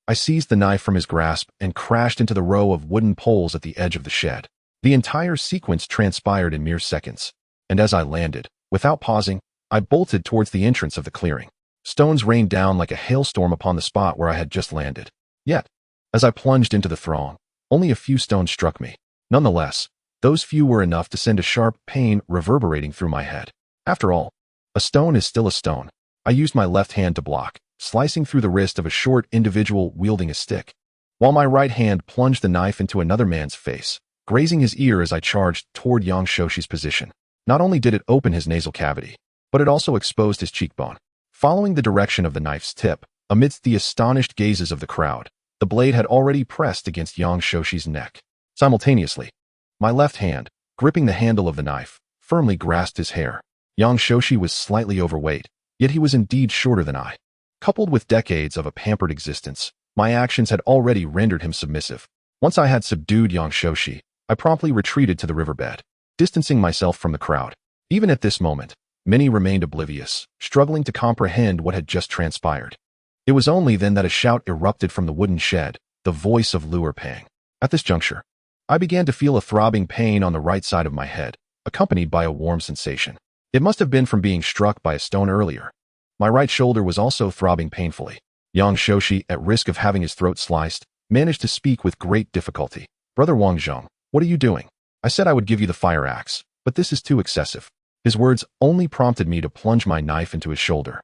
S1: I seized the knife from his grasp and crashed into the row of wooden poles at the edge of the shed. The entire sequence transpired in mere seconds, and as I landed, without pausing, I bolted towards the entrance of the clearing. Stones rained down like a hailstorm upon the spot where I had just landed. Yet, as I plunged into the throng, only a few stones struck me. Nonetheless, those few were enough to send a sharp pain reverberating through my head. After all, a stone is still a stone. I used my left hand to block, slicing through the wrist of a short individual wielding a stick, while my right hand plunged the knife into another man's face, grazing his ear as I charged toward Yang.She's position. Not only did it open his nasal cavity, but it also exposed his cheekbone. Following the direction of the knife's tip, amidst the astonished gazes of the crowd, the blade had already pressed against Yang.She's neck. Simultaneously, my left hand, gripping the handle of the knife, firmly grasped his hair. Yang.She was slightly overweight, yet he was indeed shorter than I. Coupled with decades of a pampered existence, my actions had already rendered him submissive. Once I had subdued Yang.She, I promptly retreated to the riverbed, distancing myself from the crowd. Even at this moment, many remained oblivious, struggling to comprehend what had just transpired. It was only then that a shout erupted from the wooden shed, the voice of Luer Pang. At this juncture, I began to feel a throbbing pain on the right side of my head, accompanied by a warm sensation. It must have been from being struck by a stone earlier. My right shoulder was also throbbing painfully. Yang.She, at risk of having his throat sliced, managed to speak with great difficulty. Brother Wang Zheng, what are you doing? I said I would give you the fire axe, but this is too excessive. His words only prompted me to plunge my knife into his shoulder,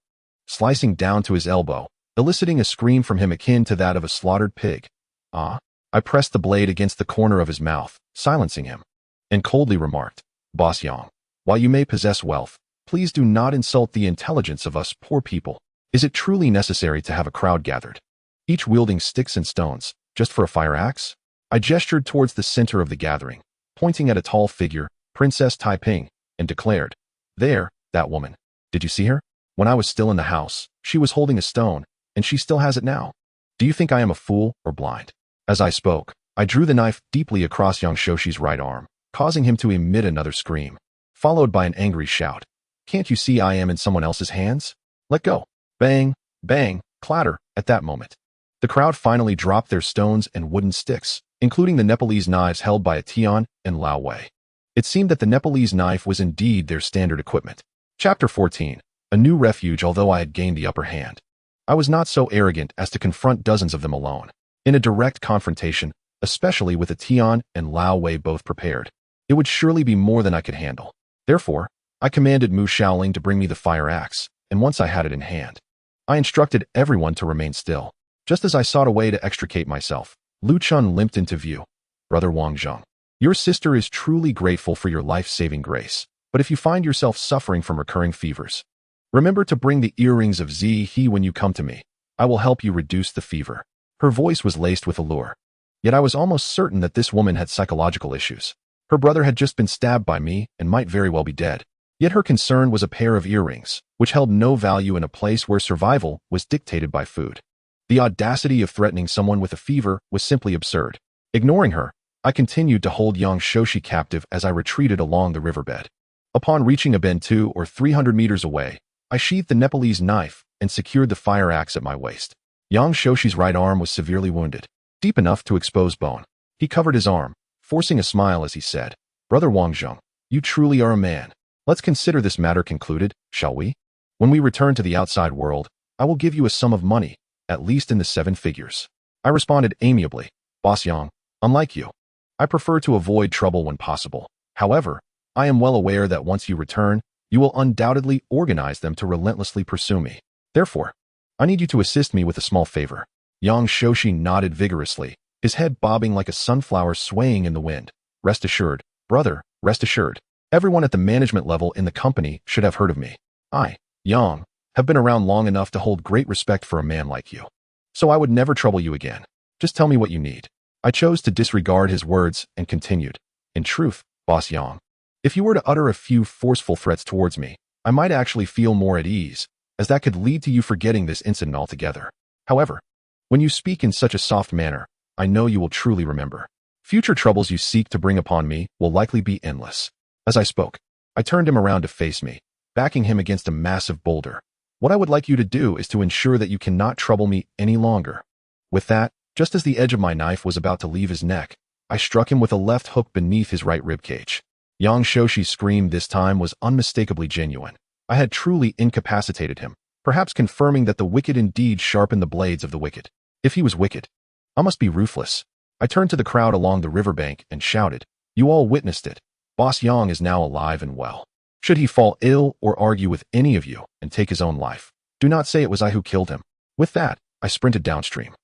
S1: slicing down to his elbow, eliciting a scream from him akin to that of a slaughtered pig. I pressed the blade against the corner of his mouth, silencing him, and coldly remarked, Boss Yang, while you may possess wealth, please do not insult the intelligence of us poor people. Is it truly necessary to have a crowd gathered, each wielding sticks and stones, just for a fire axe? I gestured towards the center of the gathering, pointing at a tall figure, Princess Taiping, and declared, There, that woman. Did you see her? When I was still in the house, she was holding a stone, and she still has it now. Do you think I am a fool or blind? As I spoke, I drew the knife deeply across Yang.She's right arm, causing him to emit another scream, followed by an angry shout. Can't you see I am in someone else's hands? Let go. Bang, bang, clatter. At that moment, the crowd finally dropped their stones and wooden sticks, including the Nepalese knives held by Tian and Lao Wei. It seemed that the Nepalese knife was indeed their standard equipment. Chapter 14. A new refuge. Although I had gained the upper hand, I was not so arrogant as to confront dozens of them alone. In a direct confrontation, especially with Tian and Lao Wei both prepared, it would surely be more than I could handle. Therefore, I commanded Mu Shaoling to bring me the fire axe, and once I had it in hand, I instructed everyone to remain still. Just as I sought a way to extricate myself, Lu Chun limped into view. Brother Wang Zheng, your sister is truly grateful for your life-saving grace, but if you find yourself suffering from recurring fevers, remember to bring the earrings of He when you come to me. I will help you reduce the fever. Her voice was laced with allure. Yet I was almost certain that this woman had psychological issues. Her brother had just been stabbed by me and might very well be dead. Yet her concern was a pair of earrings, which held no value in a place where survival was dictated by food. The audacity of threatening someone with a fever was simply absurd. Ignoring her, I continued to hold young Shoshi captive as I retreated along the riverbed. Upon reaching a bend 200 or 300 meters away, I sheathed the Nepalese knife and secured the fire axe at my waist. Young Shoshi's right arm was severely wounded, deep enough to expose bone. He covered his arm, forcing a smile as he said, "Brother Wangjung, you truly are a man. Let's consider this matter concluded, shall we? When we return to the outside world, I will give you a sum of money, at least in the 7 figures." I responded amiably, "Boss Yang, unlike you, I prefer to avoid trouble when possible. However, I am well aware that once you return, you will undoubtedly organize them to relentlessly pursue me. Therefore, I need you to assist me with a small favor." Yang Shoshi nodded vigorously, his head bobbing like a sunflower swaying in the wind. "Rest assured, brother, rest assured. Everyone at the management level in the company should have heard of me. I, Yang, have been around long enough to hold great respect for a man like you. So I would never trouble you again. Just tell me what you need." I chose to disregard his words and continued, "In truth, Boss Yang, if you were to utter a few forceful threats towards me, I might actually feel more at ease, as that could lead to you forgetting this incident altogether. However, when you speak in such a soft manner, I know you will truly remember. Future troubles you seek to bring upon me will likely be endless." As I spoke, I turned him around to face me, backing him against a massive boulder. "What I would like you to do is to ensure that you cannot trouble me any longer." With that, just as the edge of my knife was about to leave his neck, I struck him with a left hook beneath his right ribcage. Yang Shoshi's scream this time was unmistakably genuine. I had truly incapacitated him, perhaps confirming that the wicked indeed sharpen the blades of the wicked. If he was wicked, I must be ruthless. I turned to the crowd along the riverbank and shouted, "You all witnessed it. Boss Yang is now alive and well. Should he fall ill or argue with any of you and take his own life, do not say it was I who killed him." With that, I sprinted downstream,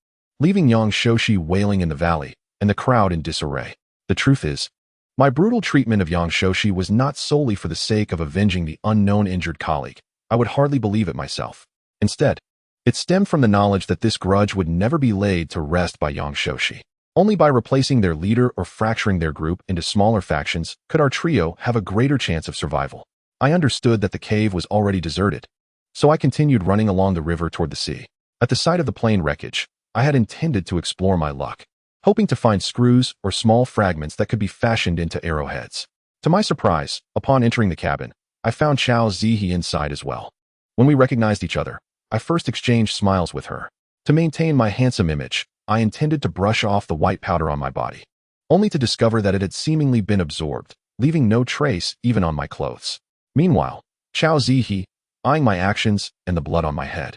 S1: leaving Yang Shoshi wailing in the valley and the crowd in disarray. The truth is, my brutal treatment of Yang Shoshi was not solely for the sake of avenging the unknown injured colleague. I would hardly believe it myself. Instead, it stemmed from the knowledge that this grudge would never be laid to rest by Yang Shoshi. Only by replacing their leader or fracturing their group into smaller factions could our trio have a greater chance of survival. I understood that the cave was already deserted, so I continued running along the river toward the sea. At the sight of the plane wreckage, I had intended to explore my luck, hoping to find screws or small fragments that could be fashioned into arrowheads. To my surprise, upon entering the cabin, I found Chao Zihe inside as well. When we recognized each other, I first exchanged smiles with her. To maintain my handsome image, I intended to brush off the white powder on my body, only to discover that it had seemingly been absorbed, leaving no trace even on my clothes. Meanwhile, Chao Zihe, eyeing my actions and the blood on my head,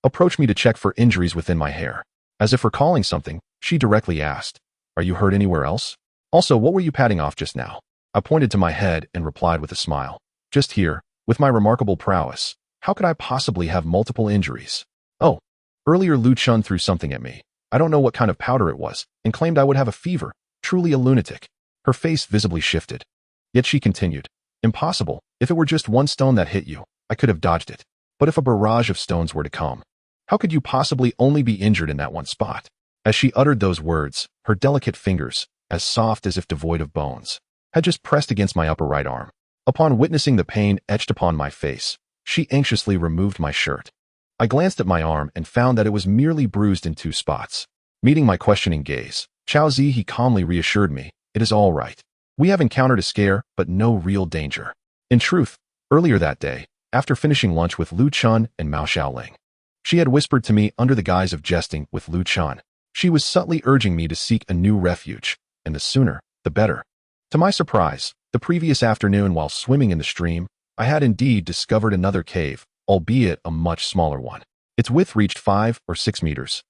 S1: approached me to check for injuries within my hair. As if recalling something, she directly asked, "Are you hurt anywhere else? Also, what were you patting off just now?" I pointed to my head and replied with a smile, "Just here, with my remarkable prowess. How could I possibly have multiple injuries? Oh, earlier Lu Chun threw something at me. I don't know what kind of powder it was, and claimed I would have a fever. Truly a lunatic." Her face visibly shifted. Yet she continued, "Impossible. If it were just one stone that hit you, I could have dodged it. But if a barrage of stones were to come, how could you possibly only be injured in that one spot?" As she uttered those words, her delicate fingers, as soft as if devoid of bones, had just pressed against my upper right arm. Upon witnessing the pain etched upon my face, she anxiously removed my shirt. I glanced at my arm and found that it was merely bruised in 2 spots. Meeting my questioning gaze, Chao Zihe calmly reassured me, "It is all right. We have encountered a scare, but no real danger." In truth, earlier that day, after finishing lunch with Lu Chun and Mao Xiaoling, she had whispered to me under the guise of jesting with Lu Chun. She was subtly urging me to seek a new refuge, and the sooner, the better. To my surprise, the previous afternoon while swimming in the stream, I had indeed discovered another cave, albeit a much smaller one. Its width reached 5 or 6 meters,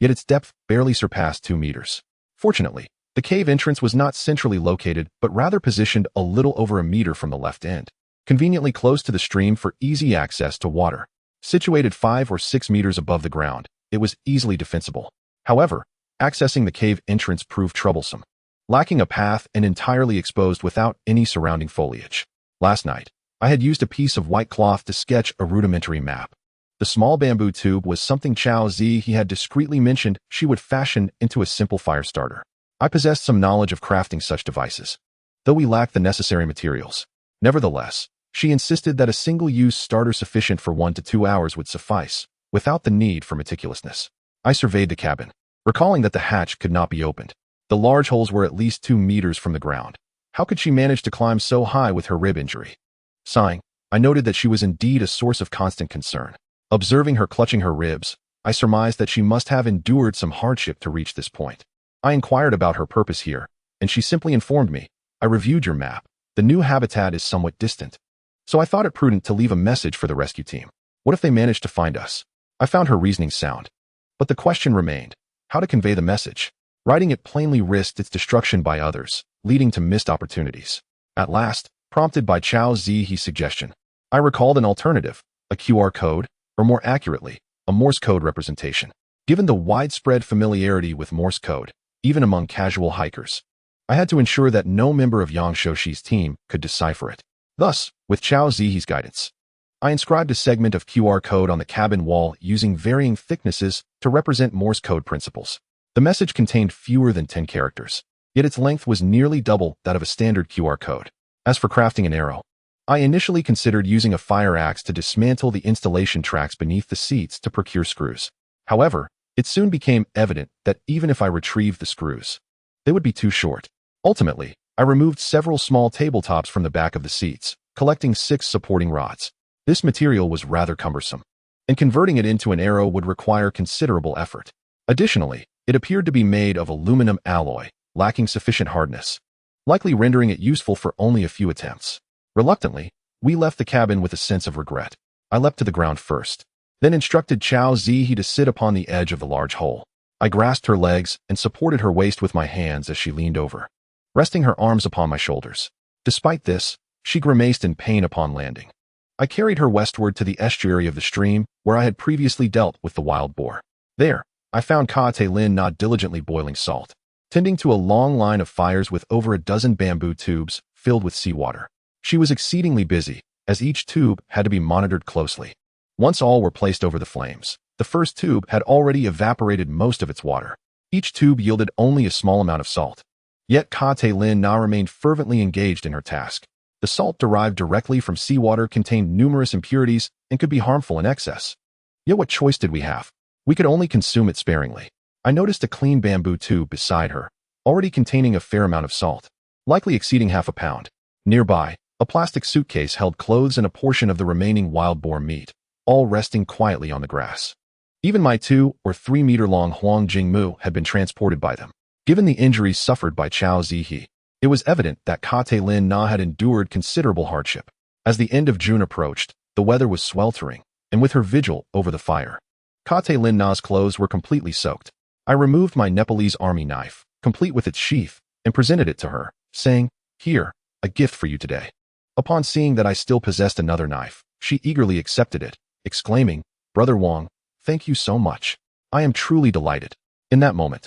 S1: yet its depth barely surpassed 2 meters. Fortunately, the cave entrance was not centrally located, but rather positioned a little over a meter from the left end, conveniently close to the stream for easy access to water. Situated 5 or 6 meters above the ground, it was easily defensible. However, accessing the cave entrance proved troublesome, lacking a path and entirely exposed without any surrounding foliage. Last night, I had used a piece of white cloth to sketch a rudimentary map. The small bamboo tube was something Chao Zihe had discreetly mentioned she would fashion into a simple fire starter. I possessed some knowledge of crafting such devices, though we lacked the necessary materials. Nevertheless, She insisted that a single-use starter sufficient for 1 to 2 hours would suffice, without the need for meticulousness. I surveyed the cabin, recalling that the hatch could not be opened. The large holes were at least 2 meters from the ground. How could she manage to climb so high with her rib injury? Sighing, I noted that she was indeed a source of constant concern. Observing her clutching her ribs, I surmised that she must have endured some hardship to reach this point. I inquired about her purpose here, and she simply informed me, "I reviewed your map. The new habitat is somewhat distant. So I thought it prudent to leave a message for the rescue team. What if they managed to find us?" I found her reasoning sound. But the question remained, how to convey the message? Writing it plainly risked its destruction by others, leading to missed opportunities. At last, prompted by Soldier.She's suggestion, I recalled an alternative, a QR code, or more accurately, a Morse code representation. Given the widespread familiarity with Morse code, even among casual hikers, I had to ensure that no member of Soldier.She's team could decipher it. Thus, with Soldier.She's guidance, I inscribed a segment of QR code on the cabin wall using varying thicknesses to represent Morse code principles. The message contained fewer than 10 characters, yet its length was nearly double that of a standard QR code. As for crafting an arrow, I initially considered using a fire axe to dismantle the installation tracks beneath the seats to procure screws. However, it soon became evident that even if I retrieved the screws, they would be too short. Ultimately, I removed several small tabletops from the back of the seats, collecting 6 supporting rods. This material was rather cumbersome, and converting it into an arrow would require considerable effort. Additionally, it appeared to be made of aluminum alloy, lacking sufficient hardness, likely rendering it useful for only a few attempts. Reluctantly, we left the cabin with a sense of regret. I leapt to the ground first, then instructed Soldier.She to sit upon the edge of the large hole. I grasped her legs and supported her waist with my hands as she leaned over, resting her arms upon my shoulders. Despite this, she grimaced in pain upon landing. I carried her westward to the estuary of the stream where I had previously dealt with the wild boar. There, I found Catelyn diligently boiling salt, tending to a long line of fires with over a dozen bamboo tubes filled with seawater. She was exceedingly busy, as each tube had to be monitored closely. Once all were placed over the flames, the first tube had already evaporated most of its water. Each tube yielded only a small amount of salt. Yet Catelyn remained fervently engaged in her task. The salt derived directly from seawater contained numerous impurities and could be harmful in excess. Yet what choice did we have? We could only consume it sparingly. I noticed a clean bamboo tube beside her, already containing a fair amount of salt, likely exceeding half a pound. Nearby, a plastic suitcase held clothes and a portion of the remaining wild boar meat, all resting quietly on the grass. Even my 2 or 3 meter long Huang Jingmu had been transported by them. Given the injuries suffered by Soldier.She, it was evident that Catelyn had endured considerable hardship. As the end of June approached, the weather was sweltering, and with her vigil over the fire, Catelyn's clothes were completely soaked. I removed my Nepalese army knife, complete with its sheath, and presented it to her, saying, "Here, a gift for you today." Upon seeing that I still possessed another knife, she eagerly accepted it, exclaiming, "Brother Wang, thank you so much. I am truly delighted." In that moment,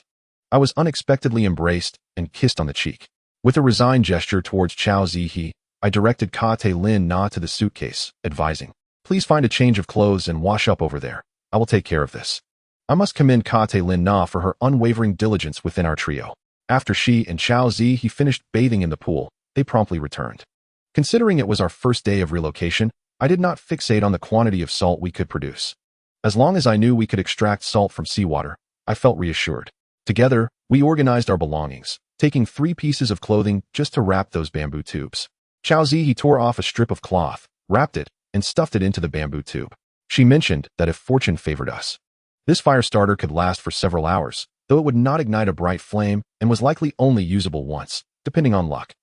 S1: I was unexpectedly embraced and kissed on the cheek. With a resigned gesture towards Soldier.She, I directed Catelyn to the suitcase, advising, "Please find a change of clothes and wash up over there. I will take care of this." I must commend Catelyn for her unwavering diligence within our trio. After she and Soldier.She finished bathing in the pool, they promptly returned. Considering it was our first day of relocation, I did not fixate on the quantity of salt we could produce. As long as I knew we could extract salt from seawater, I felt reassured. Together, we organized our belongings, taking 3 pieces of clothing just to wrap those bamboo tubes. Soldier.She tore off a strip of cloth, wrapped it, and stuffed it into the bamboo tube. She mentioned that if fortune favored us, this fire starter could last for several hours, though it would not ignite a bright flame and was likely only usable once, depending on luck.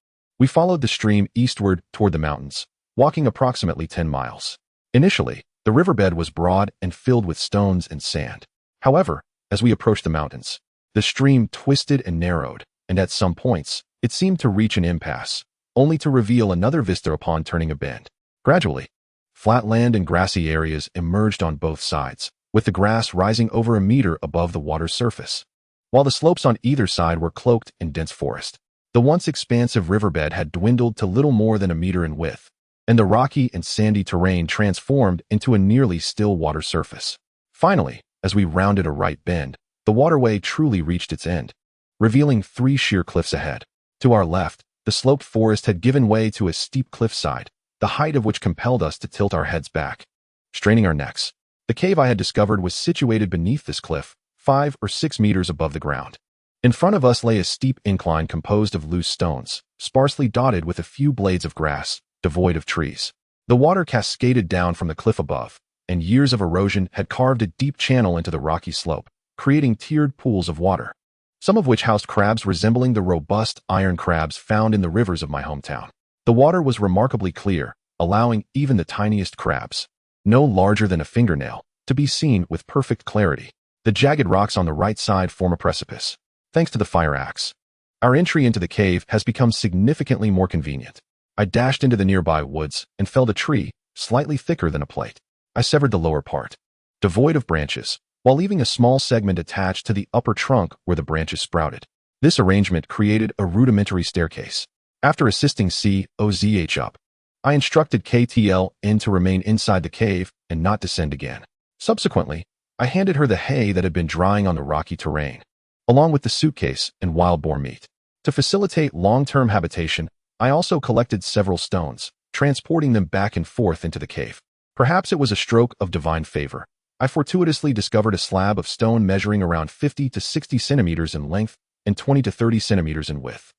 S1: We followed the stream eastward toward the mountains, walking approximately 10 miles. Initially, the riverbed was broad and filled with stones and sand. However, as we approached the mountains, the stream twisted and narrowed, and at some points, it seemed to reach an impasse, only to reveal another vista upon turning a bend. Gradually, flat land and grassy areas emerged on both sides, with the grass rising over a meter above the water's surface, while the slopes on either side were cloaked in dense forest. The once expansive riverbed had dwindled to little more than a meter in width, and the rocky and sandy terrain transformed into a nearly still water surface. Finally, as we rounded a right bend, the waterway truly reached its end, revealing 3 sheer cliffs ahead. To our left, the sloped forest had given way to a steep cliffside, the height of which compelled us to tilt our heads back, straining our necks. The cave I had discovered was situated beneath this cliff, 5 or 6 meters above the ground. In front of us lay a steep incline composed of loose stones, sparsely dotted with a few blades of grass, devoid of trees. The water cascaded down from the cliff above, and years of erosion had carved a deep channel into the rocky slope, creating tiered pools of water, some of which housed crabs resembling the robust iron crabs found in the rivers of my hometown. The water was remarkably clear, allowing even the tiniest crabs, no larger than a fingernail, to be seen with perfect clarity. The jagged rocks on the right side form a precipice, thanks to the fire axe. Our entry into the cave has become significantly more convenient. I dashed into the nearby woods and felled a tree, slightly thicker than a plate. I severed the lower part, devoid of branches, while leaving a small segment attached to the upper trunk where the branches sprouted. This arrangement created a rudimentary staircase. After assisting Soldier.She up, I instructed KTLN to remain inside the cave and not descend again. Subsequently, I handed her the hay that had been drying on the rocky terrain, along with the suitcase and wild boar meat. To facilitate long-term habitation, I also collected several stones, transporting them back and forth into the cave. Perhaps it was a stroke of divine favor. I fortuitously discovered a slab of stone measuring around 50 to 60 centimeters in length and 20 to 30 centimeters in width.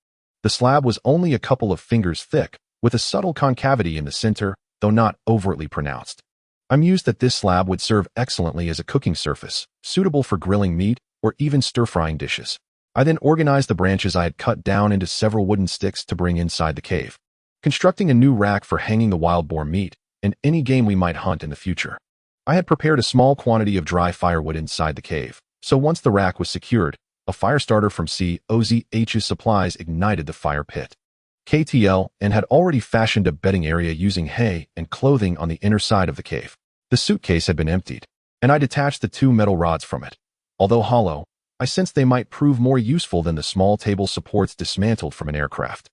S1: The slab was only a couple of fingers thick, with a subtle concavity in the center, though not overtly pronounced. I mused that this slab would serve excellently as a cooking surface, suitable for grilling meat or even stir-frying dishes. I then organized the branches I had cut down into several wooden sticks to bring inside the cave, constructing a new rack for hanging the wild boar meat and any game we might hunt in the future. I had prepared a small quantity of dry firewood inside the cave, so once the rack was secured, a fire starter from Soldier.She's supplies ignited the fire pit. KTLN had already fashioned a bedding area using hay and clothing on the inner side of the cave. The suitcase had been emptied, and I detached the 2 metal rods from it. Although hollow, I sensed they might prove more useful than the small table supports dismantled from an aircraft.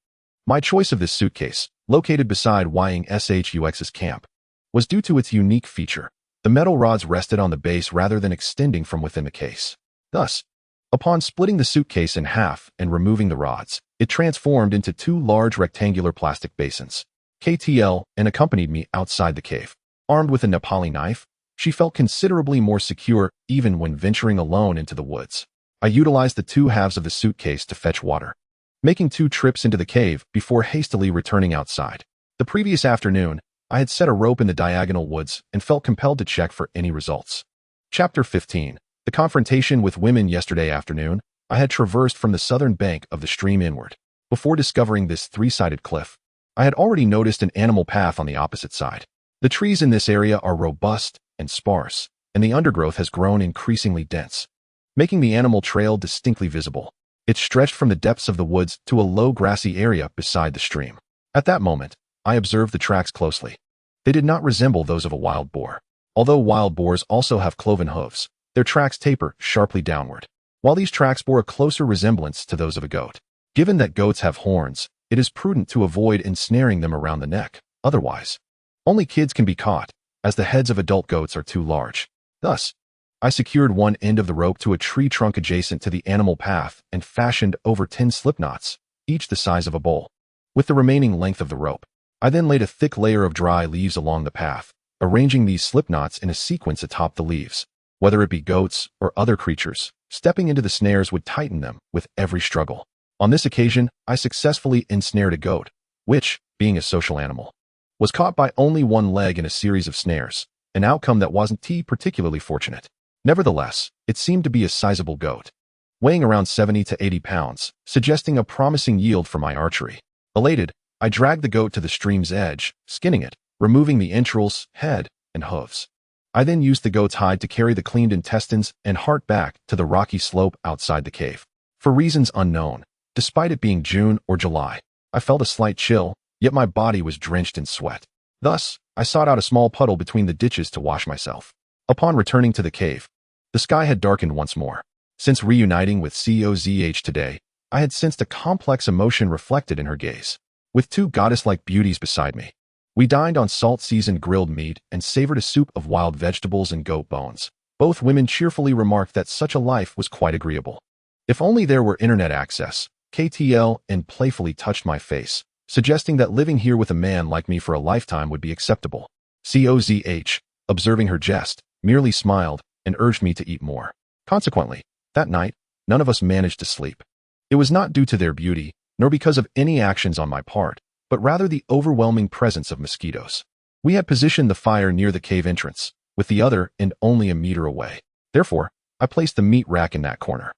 S1: My choice of this suitcase, located beside YingSHUX's camp, was due to its unique feature. The metal rods rested on the base rather than extending from within the case. Thus, upon splitting the suitcase in half and removing the rods, it transformed into 2 large rectangular plastic basins. KTLN accompanied me outside the cave. Armed with a Nepali knife, she felt considerably more secure even when venturing alone into the woods. I utilized the 2 halves of the suitcase to fetch water, making 2 trips into the cave before hastily returning outside. The previous afternoon, I had set a rope in the diagonal woods and felt compelled to check for any results. Chapter 15. The confrontation with women. Yesterday afternoon, I had traversed from the southern bank of the stream inward. Before discovering this 3-sided cliff, I had already noticed an animal path on the opposite side. The trees in this area are robust and sparse, and the undergrowth has grown increasingly dense, making the animal trail distinctly visible. It stretched from the depths of the woods to a low grassy area beside the stream. At that moment, I observed the tracks closely. They did not resemble those of a wild boar. Although wild boars also have cloven hooves, their tracks taper sharply downward, while these tracks bore a closer resemblance to those of a goat. Given that goats have horns, it is prudent to avoid ensnaring them around the neck. Otherwise, only kids can be caught, as the heads of adult goats are too large. Thus, I secured one end of the rope to a tree trunk adjacent to the animal path and fashioned over 10 slip knots, each the size of a bowl. With the remaining length of the rope, I then laid a thick layer of dry leaves along the path, arranging these slip knots in a sequence atop the leaves. Whether it be goats or other creatures, stepping into the snares would tighten them with every struggle. On this occasion, I successfully ensnared a goat, which, being a social animal, was caught by only one leg in a series of snares, an outcome that wasn't particularly fortunate. Nevertheless, it seemed to be a sizable goat, weighing around 70 to 80 pounds, suggesting a promising yield for my archery. Elated, I dragged the goat to the stream's edge, skinning it, removing the entrails, head, and hooves. I then used the goat's hide to carry the cleaned intestines and heart back to the rocky slope outside the cave. For reasons unknown, despite it being June or July, I felt a slight chill, yet my body was drenched in sweat. Thus, I sought out a small puddle between the ditches to wash myself. Upon returning to the cave, the sky had darkened once more. Since reuniting with Soldier.She today, I had sensed a complex emotion reflected in her gaze. With 2 goddess-like beauties beside me, we dined on salt-seasoned grilled meat and savored a soup of wild vegetables and goat bones. Both women cheerfully remarked that such a life was quite agreeable. If only there were internet access. KTLN playfully touched my face, suggesting that living here with a man like me for a lifetime would be acceptable. Soldier.She, observing her jest, merely smiled and urged me to eat more. Consequently, that night, none of us managed to sleep. It was not due to their beauty, nor because of any actions on my part, but rather the overwhelming presence of mosquitoes. We had positioned the fire near the cave entrance, with the other end only a meter away. Therefore, I placed the meat rack in that corner.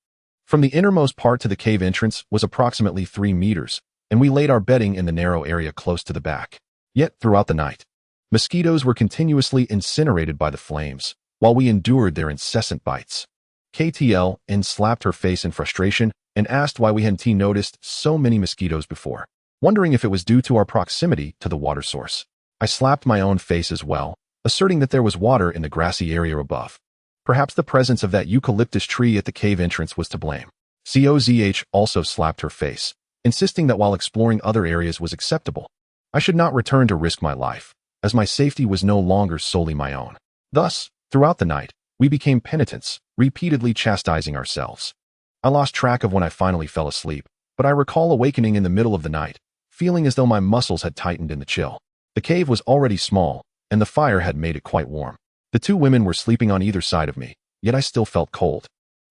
S1: From the innermost part to the cave entrance was approximately 3 meters, and we laid our bedding in the narrow area close to the back. Yet, throughout the night, mosquitoes were continuously incinerated by the flames, while we endured their incessant bites. KTL slapped her face in frustration and asked why we hadn't noticed so many mosquitoes before, wondering if it was due to our proximity to the water source. I slapped my own face as well, asserting that there was water in the grassy area above. Perhaps the presence of that eucalyptus tree at the cave entrance was to blame. Soldier.She also slapped her face, insisting that while exploring other areas was acceptable, I should not return to risk my life, as my safety was no longer solely my own. Thus, throughout the night, we became penitents, repeatedly chastising ourselves. I lost track of when I finally fell asleep, but I recall awakening in the middle of the night, feeling as though my muscles had tightened in the chill. The cave was already small, and the fire had made it quite warm. The 2 women were sleeping on either side of me, yet I still felt cold.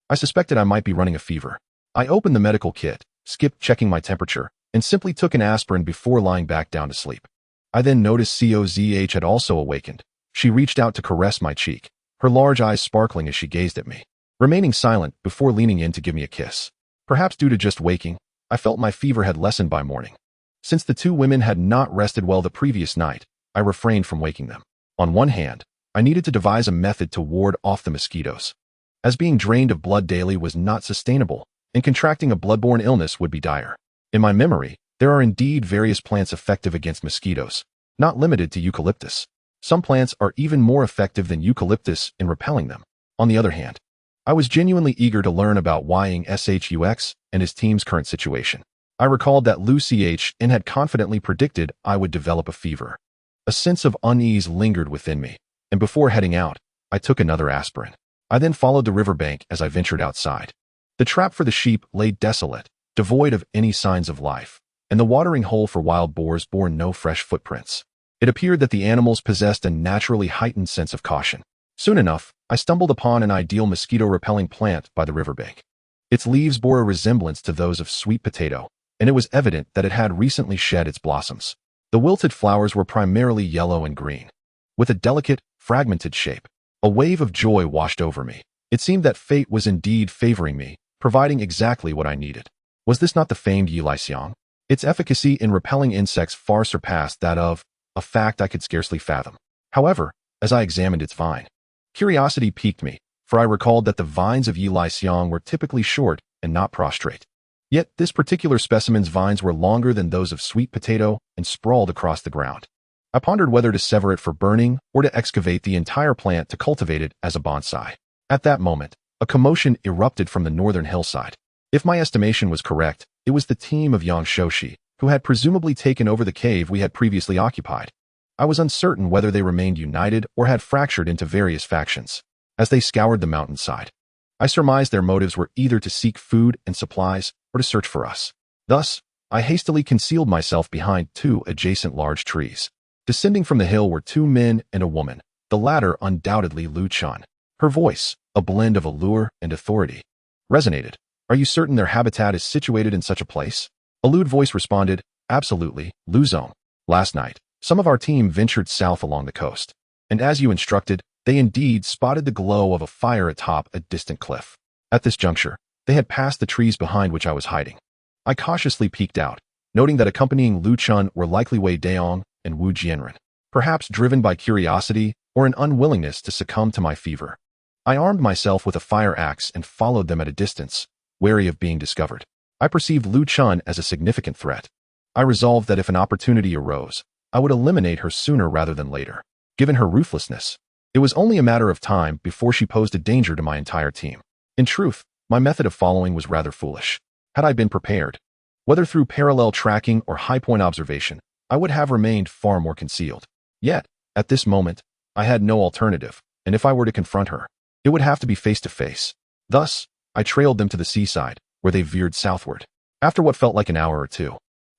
S1: I suspected I might be running a fever. I opened the medical kit, skipped checking my temperature, and simply took an aspirin before lying back down to sleep. I then noticed Soldier.She had also awakened. She reached out to caress my cheek, her large eyes sparkling as she gazed at me, remaining silent before leaning in to give me a kiss. Perhaps due to just waking, I felt my fever had lessened by morning. Since the 2 women had not rested well the previous night, I refrained from waking them. On one hand, I needed to devise a method to ward off the mosquitoes, as being drained of blood daily was not sustainable, and contracting a bloodborne illness would be dire. In my memory, there are indeed various plants effective against mosquitoes, not limited to eucalyptus. Some plants are even more effective than eucalyptus in repelling them. On the other hand, I was genuinely eager to learn about Yang.Shux and his team's current situation. I recalled that Lucy had confidently predicted I would develop a fever. A sense of unease lingered within me, and before heading out, I took another aspirin. I then followed the riverbank as I ventured outside. The trap for the sheep lay desolate, devoid of any signs of life, and the watering hole for wild boars bore no fresh footprints. It appeared that the animals possessed a naturally heightened sense of caution. Soon enough, I stumbled upon an ideal mosquito-repelling plant by the riverbank. Its leaves bore a resemblance to those of sweet potato, and it was evident that it had recently shed its blossoms. The wilted flowers were primarily yellow and green, with a delicate, fragmented shape. A wave of joy washed over me. It seemed that fate was indeed favoring me, providing exactly what I needed. Was this not the famed Yilaisiang? Its efficacy in repelling insects far surpassed that of a fact I could scarcely fathom. However, as I examined its vine, curiosity piqued me, for I recalled that the vines of Yilaisiang were typically short and not prostrate. Yet this particular specimen's vines were longer than those of sweet potato and sprawled across the ground. I pondered whether to sever it for burning or to excavate the entire plant to cultivate it as a bonsai. At that moment, a commotion erupted from the northern hillside. If my estimation was correct, it was the team of Agent.She, who had presumably taken over the cave we had previously occupied. I was uncertain whether they remained united or had fractured into various factions. As they scoured the mountainside, I surmised their motives were either to seek food and supplies or to search for us. Thus, I hastily concealed myself behind 2 adjacent large trees. Descending from the hill were 2 men and a woman, the latter undoubtedly Lu Chun. Her voice, a blend of allure and authority, resonated. Are you certain their habitat is situated in such a place? A lewd voice responded, absolutely, Lu Zong. Last night, some of our team ventured south along the coast, and as you instructed, they indeed spotted the glow of a fire atop a distant cliff. At this juncture, they had passed the trees behind which I was hiding. I cautiously peeked out, noting that accompanying Lu Chun were likely Wei Daong and Wu Jianren, perhaps driven by curiosity or an unwillingness to succumb to my fever. I armed myself with a fire axe and followed them at a distance, wary of being discovered. I perceived Lu Chun as a significant threat. I resolved that if an opportunity arose, I would eliminate her sooner rather than later. Given her ruthlessness, it was only a matter of time before she posed a danger to my entire team. In truth, my method of following was rather foolish. Had I been prepared, whether through parallel tracking or high-point observation, I would have remained far more concealed. Yet, at this moment, I had no alternative, and if I were to confront her, it would have to be face-to-face. Thus, I trailed them to the seaside, where they veered southward. After what felt like an hour or two,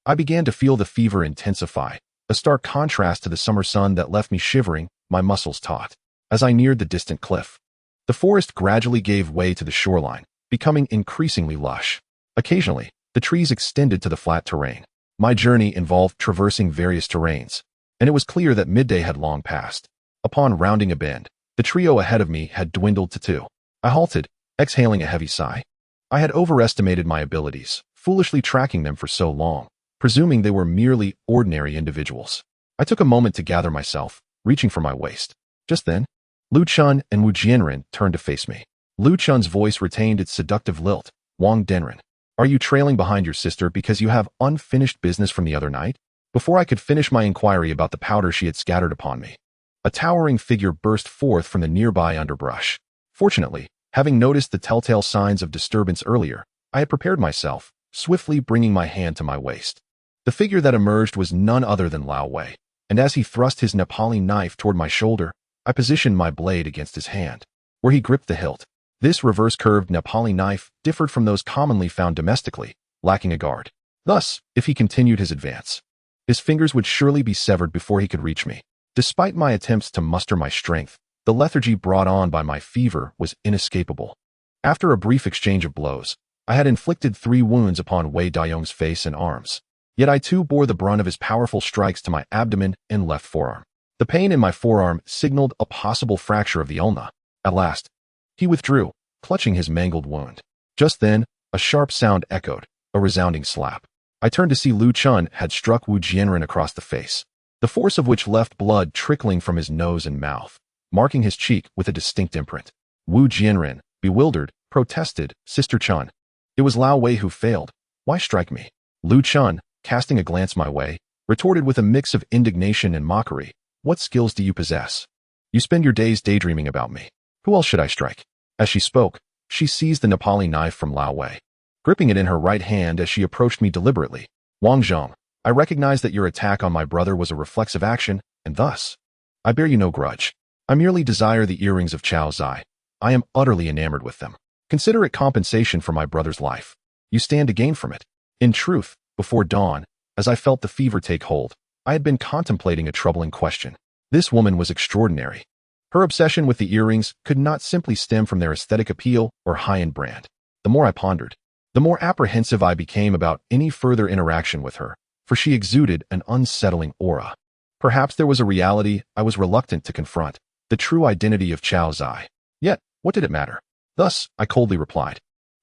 S1: I began to feel the fever intensify, a stark contrast to the summer sun that left me shivering, my muscles taut. As I neared the distant cliff, the forest gradually gave way to the shoreline, becoming increasingly lush. Occasionally, the trees extended to the flat terrain. My journey involved traversing various terrains, and it was clear that midday had long passed. Upon rounding a bend, the trio ahead of me had dwindled to two. I halted, exhaling a heavy sigh. I had overestimated my abilities, foolishly tracking them for so long, presuming they were merely ordinary individuals. I took a moment to gather myself, reaching for my waist. Just then, Lu Chun and Wu Jianren turned to face me. Lu Chun's voice retained its seductive lilt. Wang Denren, are you trailing behind your sister because you have unfinished business from the other night? Before I could finish my inquiry about the powder she had scattered upon me, a towering figure burst forth from the nearby underbrush. Fortunately, having noticed the telltale signs of disturbance earlier, I had prepared myself, swiftly bringing my hand to my waist. The figure that emerged was none other than Lao Wei, and as he thrust his Nepali knife toward my shoulder, I positioned my blade against his hand, where he gripped the hilt. This reverse-curved Nepali knife differed from those commonly found domestically, lacking a guard. Thus, if he continued his advance, his fingers would surely be severed before he could reach me. Despite my attempts to muster my strength, the lethargy brought on by my fever was inescapable. After a brief exchange of blows, I had inflicted 3 wounds upon Wei Dayong's face and arms. Yet I too bore the brunt of his powerful strikes to my abdomen and left forearm. The pain in my forearm signaled a possible fracture of the ulna. At last, he withdrew, clutching his mangled wound. Just then, a sharp sound echoed, a resounding slap. I turned to see Lu Chun had struck Wu Jianren across the face, the force of which left blood trickling from his nose and mouth, marking his cheek with a distinct imprint. Wu Jianren, bewildered, protested, Sister Chun. It was Lao Wei who failed. Why strike me? Lu Chun, casting a glance my way, retorted with a mix of indignation and mockery. What skills do you possess? You spend your days daydreaming about me. Who else should I strike? As she spoke, she seized the Nepali knife from Lao Wei, gripping it in her right hand as she approached me deliberately. Wang Zhong, I recognize that your attack on my brother was a reflexive action, and thus, I bear you no grudge. I merely desire the earrings of Chao Zai. I am utterly enamored with them. Consider it compensation for my brother's life. You stand to gain from it. In truth, before dawn, as I felt the fever take hold, I had been contemplating a troubling question. This woman was extraordinary. Her obsession with the earrings could not simply stem from their aesthetic appeal or high-end brand. The more I pondered, the more apprehensive I became about any further interaction with her, for she exuded an unsettling aura. Perhaps there was a reality I was reluctant to confront, the true identity of Chao Zai. Yet, what did it matter? Thus, I coldly replied,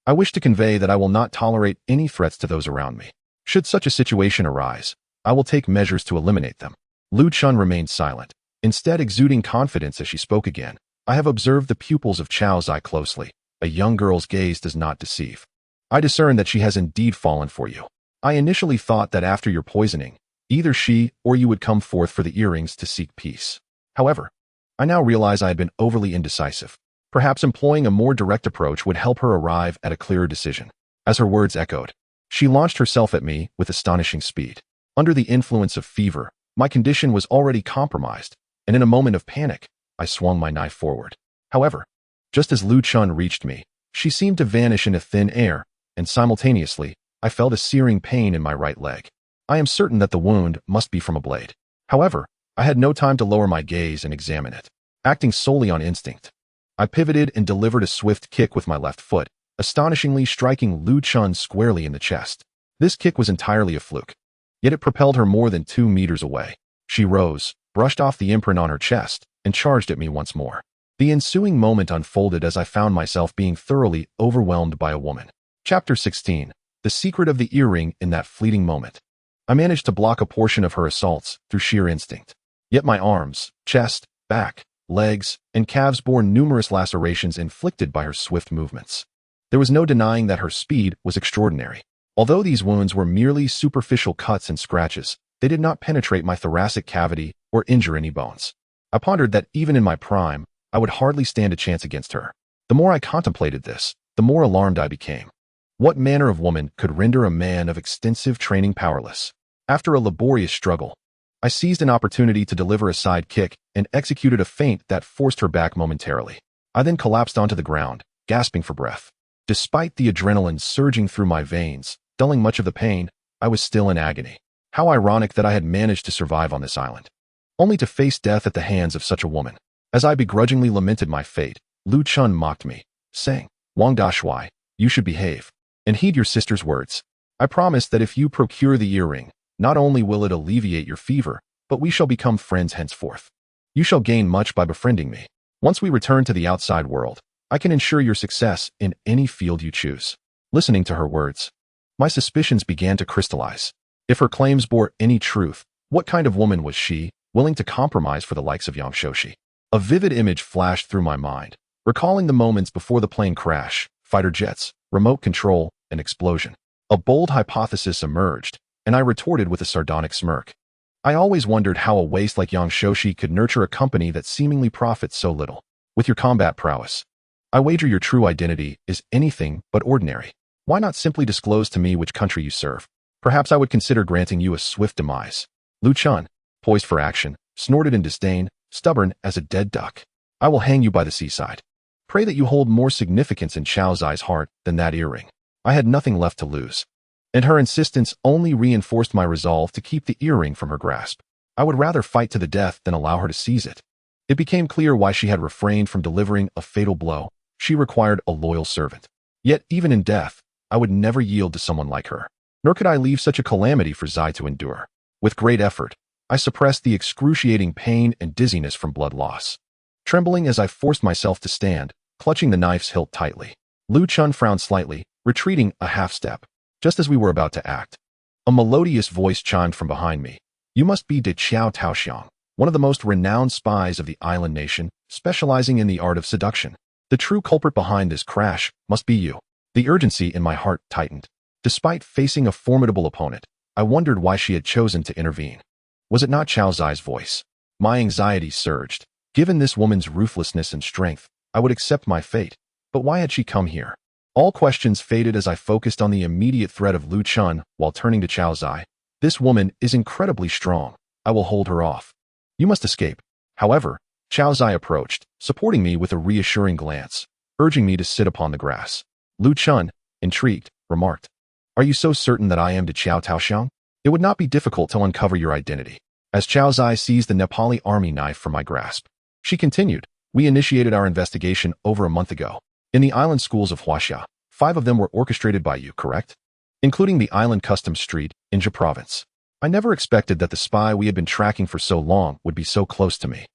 S1: I wish to convey that I will not tolerate any threats to those around me. Should such a situation arise, I will take measures to eliminate them. Lu Chun remained silent, instead exuding confidence as she spoke again. I have observed the pupils of Chao Zai closely. A young girl's gaze does not deceive. I discern that she has indeed fallen for you. I initially thought that after your poisoning, either she or you would come forth for the earrings to seek peace. However, I now realize I had been overly indecisive. Perhaps employing a more direct approach would help her arrive at a clearer decision. As her words echoed, she launched herself at me with astonishing speed. Under the influence of fever, my condition was already compromised, and in a moment of panic, I swung my knife forward. However, just as Lu Chun reached me, she seemed to vanish into thin air, and simultaneously, I felt a searing pain in my right leg. I am certain that the wound must be from a blade. However, I had no time to lower my gaze and examine it. Acting solely on instinct, I pivoted and delivered a swift kick with my left foot, astonishingly striking Lu Chun squarely in the chest. This kick was entirely a fluke, yet it propelled her more than 2 meters away. She rose, brushed off the imprint on her chest, and charged at me once more. The ensuing moment unfolded as I found myself being thoroughly overwhelmed by a woman. Chapter 16. The secret of the earring. In that fleeting moment, I managed to block a portion of her assaults through sheer instinct. Yet my arms, chest, back, legs, and calves bore numerous lacerations inflicted by her swift movements. There was no denying that her speed was extraordinary. Although these wounds were merely superficial cuts and scratches, they did not penetrate my thoracic cavity or injure any bones. I pondered that even in my prime, I would hardly stand a chance against her. The more I contemplated this, the more alarmed I became. What manner of woman could render a man of extensive training powerless? After a laborious struggle, I seized an opportunity to deliver a side kick and executed a feint that forced her back momentarily. I then collapsed onto the ground, gasping for breath. Despite the adrenaline surging through my veins, dulling much of the pain, I was still in agony. How ironic that I had managed to survive on this island, only to face death at the hands of such a woman. As I begrudgingly lamented my fate, Lu Chun mocked me, saying, "Wang-Da-Shui, you should behave and heed your sister's words. I promise that if you procure the earring, not only will it alleviate your fever, but we shall become friends henceforth. You shall gain much by befriending me. Once we return to the outside world, I can ensure your success in any field you choose." Listening to her words, my suspicions began to crystallize. If her claims bore any truth, what kind of woman was she, willing to compromise for the likes of Agent.She? A vivid image flashed through my mind, recalling the moments before the plane crash, fighter jets, remote control, and explosion. A bold hypothesis emerged, and I retorted with a sardonic smirk. I always wondered how a waste like Agent.She could nurture a company that seemingly profits so little. With your combat prowess, I wager your true identity is anything but ordinary. Why not simply disclose to me which country you serve? Perhaps I would consider granting you a swift demise. Lu Chun, poised for action, snorted in disdain, stubborn as a dead duck. I will hang you by the seaside. Pray that you hold more significance in Chao Zai's heart than that earring. I had nothing left to lose, and her insistence only reinforced my resolve to keep the earring from her grasp. I would rather fight to the death than allow her to seize it. It became clear why she had refrained from delivering a fatal blow. She required a loyal servant. Yet even in death, I would never yield to someone like her. Nor could I leave such a calamity for Zai to endure. With great effort, I suppressed the excruciating pain and dizziness from blood loss. Trembling as I forced myself to stand, clutching the knife's hilt tightly. Lu Chun frowned slightly, retreating a half step. Just as we were about to act, a melodious voice chimed from behind me. "You must be De Qiao Taoxiang, one of the most renowned spies of the island nation, specializing in the art of seduction. The true culprit behind this crash must be you." The urgency in my heart tightened. Despite facing a formidable opponent, I wondered why she had chosen to intervene. Was it not Chao Zai's voice? My anxiety surged. Given this woman's ruthlessness and strength, I would accept my fate. But why had she come here? All questions faded as I focused on the immediate threat of Lu Chun while turning to Chao Zai. "This woman is incredibly strong. I will hold her off. You must escape." However, Chao Zai approached, supporting me with a reassuring glance, urging me to sit upon the grass. Lu Chun, intrigued, remarked, "Are you so certain that I am De Qiao Taoxiang? It would not be difficult to uncover your identity." As Chao Zai seized the Nepali army knife from my grasp, she continued, "We initiated our investigation over a month ago. In the island schools of Huaxia, 5 of them were orchestrated by you, correct? Including the island customs street in Jia province. I never expected that the spy we had been tracking for so long would be so close to me.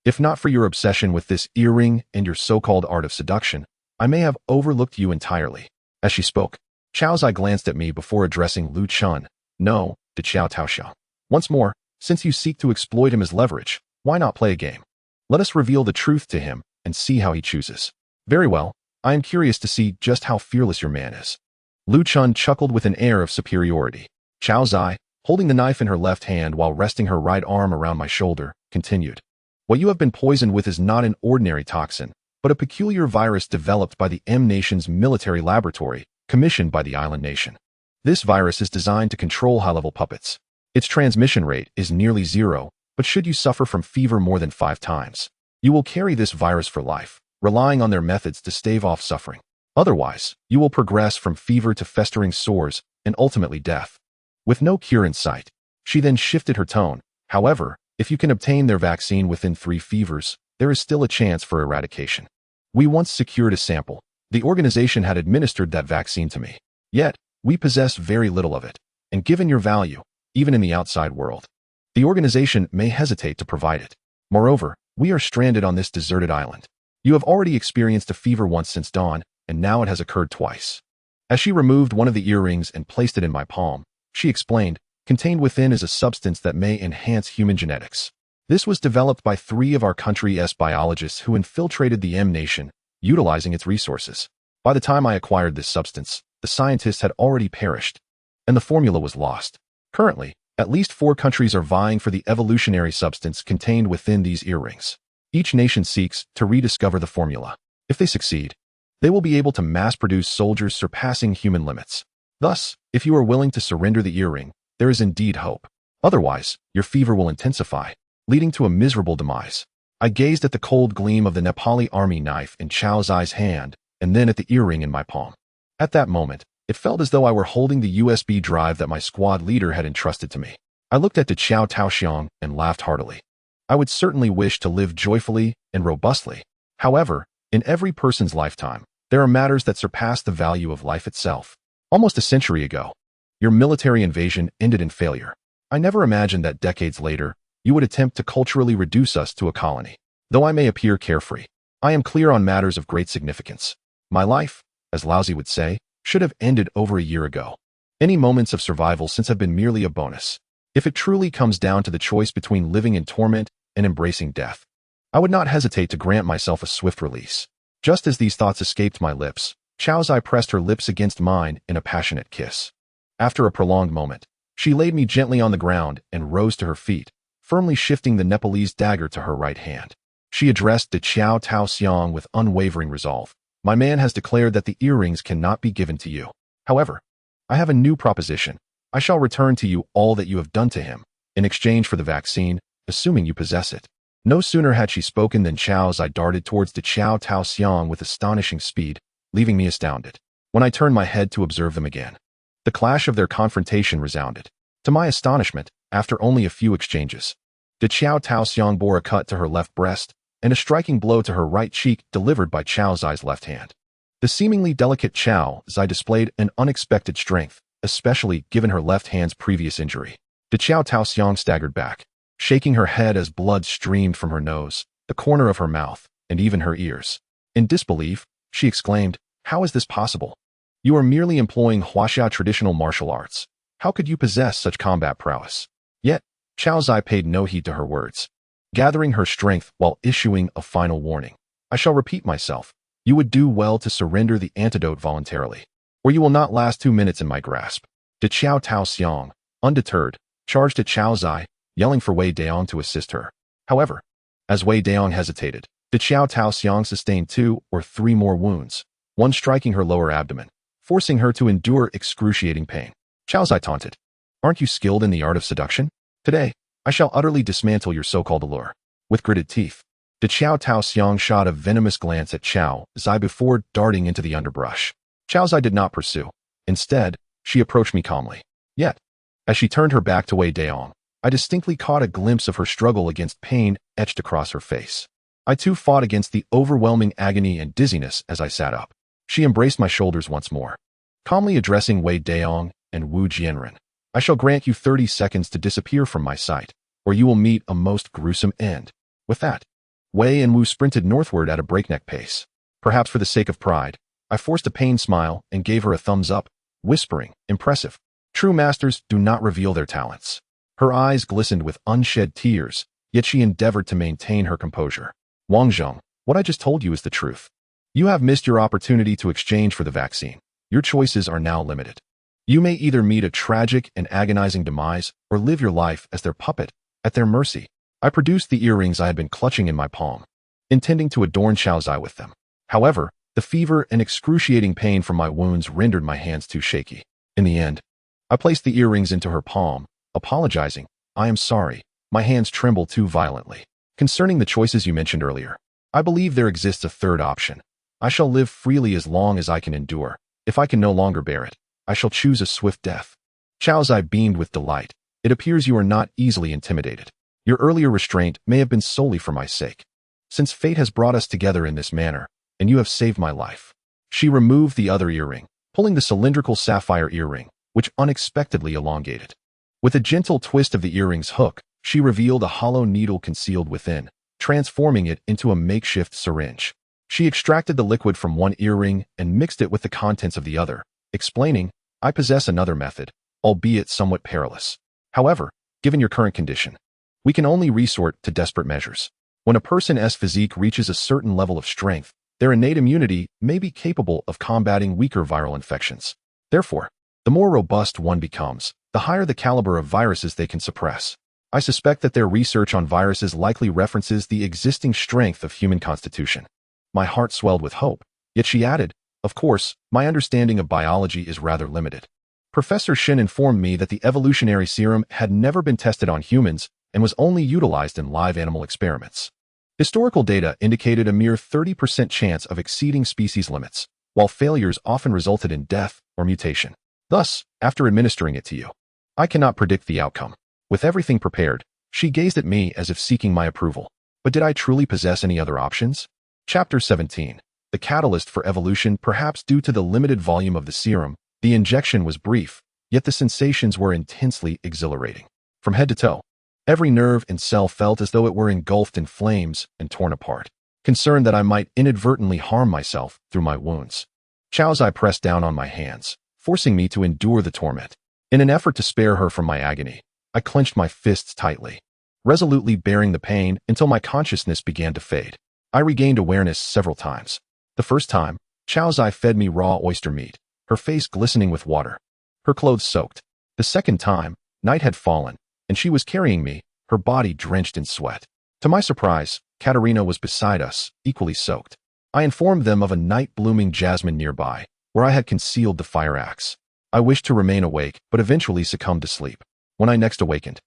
S1: If not for your obsession with this earring and your so-called art of seduction, I may have overlooked you entirely." As she spoke, Chao Zai glanced at me before addressing Lu Chun. "No, De Qiao Taoxiang. Once more, since you seek to exploit him as leverage, why not play a game? Let us reveal the truth to him and see how he chooses." "Very well. I am curious to see just how fearless your man is." Lu Chun chuckled with an air of superiority. Chao Zai, holding the knife in her left hand while resting her right arm around my shoulder, continued, "What you have been poisoned with is not an ordinary toxin, but a peculiar virus developed by the M Nation's military laboratory, commissioned by the island nation. This virus is designed to control high-level puppets. Its transmission rate is nearly 0, but should you suffer from fever more than 5 times, you will carry this virus for life, relying on their methods to stave off suffering. Otherwise, you will progress from fever to festering sores and ultimately death. With no cure in sight." She then shifted her tone. "However, if you can obtain their vaccine within 3 fevers, there is still a chance for eradication. We once secured a sample. The organization had administered that vaccine to me. Yet, we possess very little of it, and given your value, even in the outside world, the organization may hesitate to provide it. Moreover, we are stranded on this deserted island. You have already experienced a fever once since dawn, and now it has occurred twice." As she removed one of the earrings and placed it in my palm, she explained, "Contained within is a substance that may enhance human genetics. This was developed by 3 of our country's biologists who infiltrated the M Nation, utilizing its resources. By the time I acquired this substance, the scientists had already perished, and the formula was lost. Currently, at least 4 countries are vying for the evolutionary substance contained within these earrings. Each nation seeks to rediscover the formula. If they succeed, they will be able to mass-produce soldiers surpassing human limits. Thus, if you are willing to surrender the earring, there is indeed hope. Otherwise, your fever will intensify, leading to a miserable demise." I gazed at the cold gleam of the Nepali army knife in Chao Zai's hand, and then at the earring in my palm. At that moment, It felt as though I were holding the USB drive that my squad leader had entrusted to me. I looked at Xiao and laughed heartily. I would certainly wish to live joyfully and robustly. However, in every person's lifetime, there are matters that surpass the value of life itself. Almost a century ago, your military invasion ended in failure. I never imagined that decades later, you would attempt to culturally reduce us to a colony. Though I may appear carefree, I am clear on matters of great significance. My life, as Lousy would say, should have ended over a year ago. Any moments of survival since have been merely a bonus. If it truly comes down to the choice between living in torment and embracing death, I would not hesitate to grant myself a swift release. Just as these thoughts escaped my lips, Xiaozai pressed her lips against mine in a passionate kiss. After a prolonged moment, she laid me gently on the ground and rose to her feet, firmly shifting the Nepalese dagger to her right hand. She addressed the Xiao with unwavering resolve. My man has declared that the earrings cannot be given to you. However, I have a new proposition. I shall return to you all that you have done to him, in exchange for the vaccine, assuming you possess it. No sooner had she spoken than Xiaozai darted towards the Xiao with astonishing speed, leaving me astounded. When I turned my head to observe them again, the clash of their confrontation resounded. To my astonishment, after only a few exchanges, the Xiao bore a cut to her left breast and a striking blow to her right cheek delivered by Xiaozai's left hand. The seemingly delicate Xiaozai displayed an unexpected strength, especially given her left hand's previous injury. The Xiao staggered back, shaking her head as blood streamed from her nose, the corner of her mouth, and even her ears. In disbelief, she exclaimed, "How is this possible? You are merely employing Huaxia traditional martial arts. How could you possess such combat prowess?" Yet, Xiaozai paid no heed to her words, gathering her strength while issuing a final warning. "I shall repeat myself. You would do well to surrender the antidote voluntarily, or you will not last 2 minutes in my grasp." The Xiao, undeterred, charged at Xiaozai, yelling for Wei Daong to assist her. However, as Wei Daong hesitated, the Xiao sustained 2 or 3 more wounds, one striking her lower abdomen, forcing her to endure excruciating pain. Xiaozai taunted, "Aren't you skilled in the art of seduction? Today, I shall utterly dismantle your so-called allure." With gritted teeth, the Xiao shot a venomous glance at Xiaozai before darting into the underbrush. Xiaozai did not pursue. Instead, she approached me calmly. Yet, as she turned her back to Wei Daong, I distinctly caught a glimpse of her struggle against pain etched across her face. I too fought against the overwhelming agony and dizziness as I sat up. She embraced my shoulders once more, calmly addressing Wei Daong and Wu Jianren. "I shall grant you 30 seconds to disappear from my sight, or you will meet a most gruesome end." With that, Wei and Wu sprinted northward at a breakneck pace. Perhaps for the sake of pride, I forced a pained smile and gave her a thumbs up, whispering, "Impressive. True masters do not reveal their talents." Her eyes glistened with unshed tears, yet she endeavored to maintain her composure. "Wang Zheng, what I just told you is the truth. You have missed your opportunity to exchange for the vaccine. Your choices are now limited. You may either meet a tragic and agonizing demise or live your life as their puppet, at their mercy." I produced the earrings I had been clutching in my palm, intending to adorn Xiaozai with them. However, the fever and excruciating pain from my wounds rendered my hands too shaky. In the end, I placed the earrings into her palm, apologizing, "I am sorry, my hands tremble too violently." Concerning the choices you mentioned earlier, I believe there exists a third option. I shall live freely as long as I can endure. If I can no longer bear it, I shall choose a swift death. Xiaozai beamed with delight. "It appears you are not easily intimidated. Your earlier restraint may have been solely for my sake. Since fate has brought us together in this manner, and you have saved my life." She removed the other earring, pulling the cylindrical sapphire earring, which unexpectedly elongated. With a gentle twist of the earring's hook, she revealed a hollow needle concealed within, transforming it into a makeshift syringe. She extracted the liquid from one earring and mixed it with the contents of the other, explaining, "I possess another method, albeit somewhat perilous. However, given your current condition, we can only resort to desperate measures. When a person's physique reaches a certain level of strength, their innate immunity may be capable of combating weaker viral infections. Therefore, the more robust one becomes, the higher the caliber of viruses they can suppress. I suspect that their research on viruses likely references the existing strength of human constitution." My heart swelled with hope, yet she added, "Of course, my understanding of biology is rather limited. Professor Shin informed me that the evolutionary serum had never been tested on humans and was only utilized in live animal experiments. Historical data indicated a mere 30% chance of exceeding species limits. while failures often resulted in death or mutation. Thus, after administering it to you, I cannot predict the outcome. With everything prepared, she gazed at me as if seeking my approval. But did I truly possess any other options? Chapter 17. The catalyst for evolution. Perhaps due to the limited volume of the serum, the injection was brief, yet the sensations were intensely exhilarating. From head to toe, every nerve and cell felt as though it were engulfed in flames and torn apart. Concerned that I might inadvertently harm myself through my wounds, Chow's eye pressed down on my hands, forcing me to endure the torment. In an effort to spare her from my agony, I clenched my fists tightly, resolutely bearing the pain until my consciousness began to fade. I regained awareness several times. The first time, Chow's eye fed me raw oyster meat, her face glistening with water, her clothes soaked. The second time, night had fallen, and she was carrying me, her body drenched in sweat. To my surprise, Katerina was beside us, equally soaked. I informed them of a night-blooming jasmine nearby, where I had concealed the fire axe. I wished to remain awake, but eventually succumbed to sleep. When I next awakened,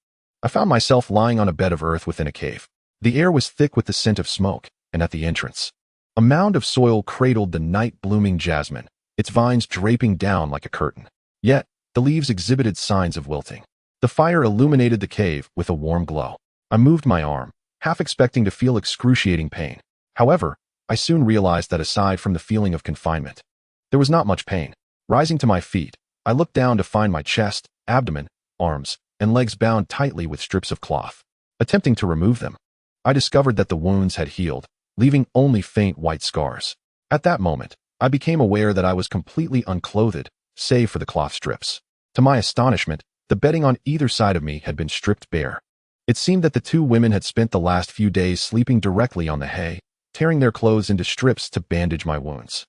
S1: I found myself lying on a bed of earth within a cave. The air was thick with the scent of smoke, and at the entrance, a mound of soil cradled the night-blooming jasmine, its vines draping down like a curtain. Yet, the leaves exhibited signs of wilting. The fire illuminated the cave with a warm glow. I moved my arm, half expecting to feel excruciating pain. However, I soon realized that aside from the feeling of confinement, there was not much pain. Rising to my feet, I looked down to find my chest, abdomen, arms, and legs bound tightly with strips of cloth. Attempting to remove them, I discovered that the wounds had healed, leaving only faint white scars. At that moment, I became aware that I was completely unclothed, save for the cloth strips. To my astonishment, the bedding on either side of me had been stripped bare. It seemed that the two women had spent the last few days sleeping directly on the hay, tearing their clothes into strips to bandage my wounds.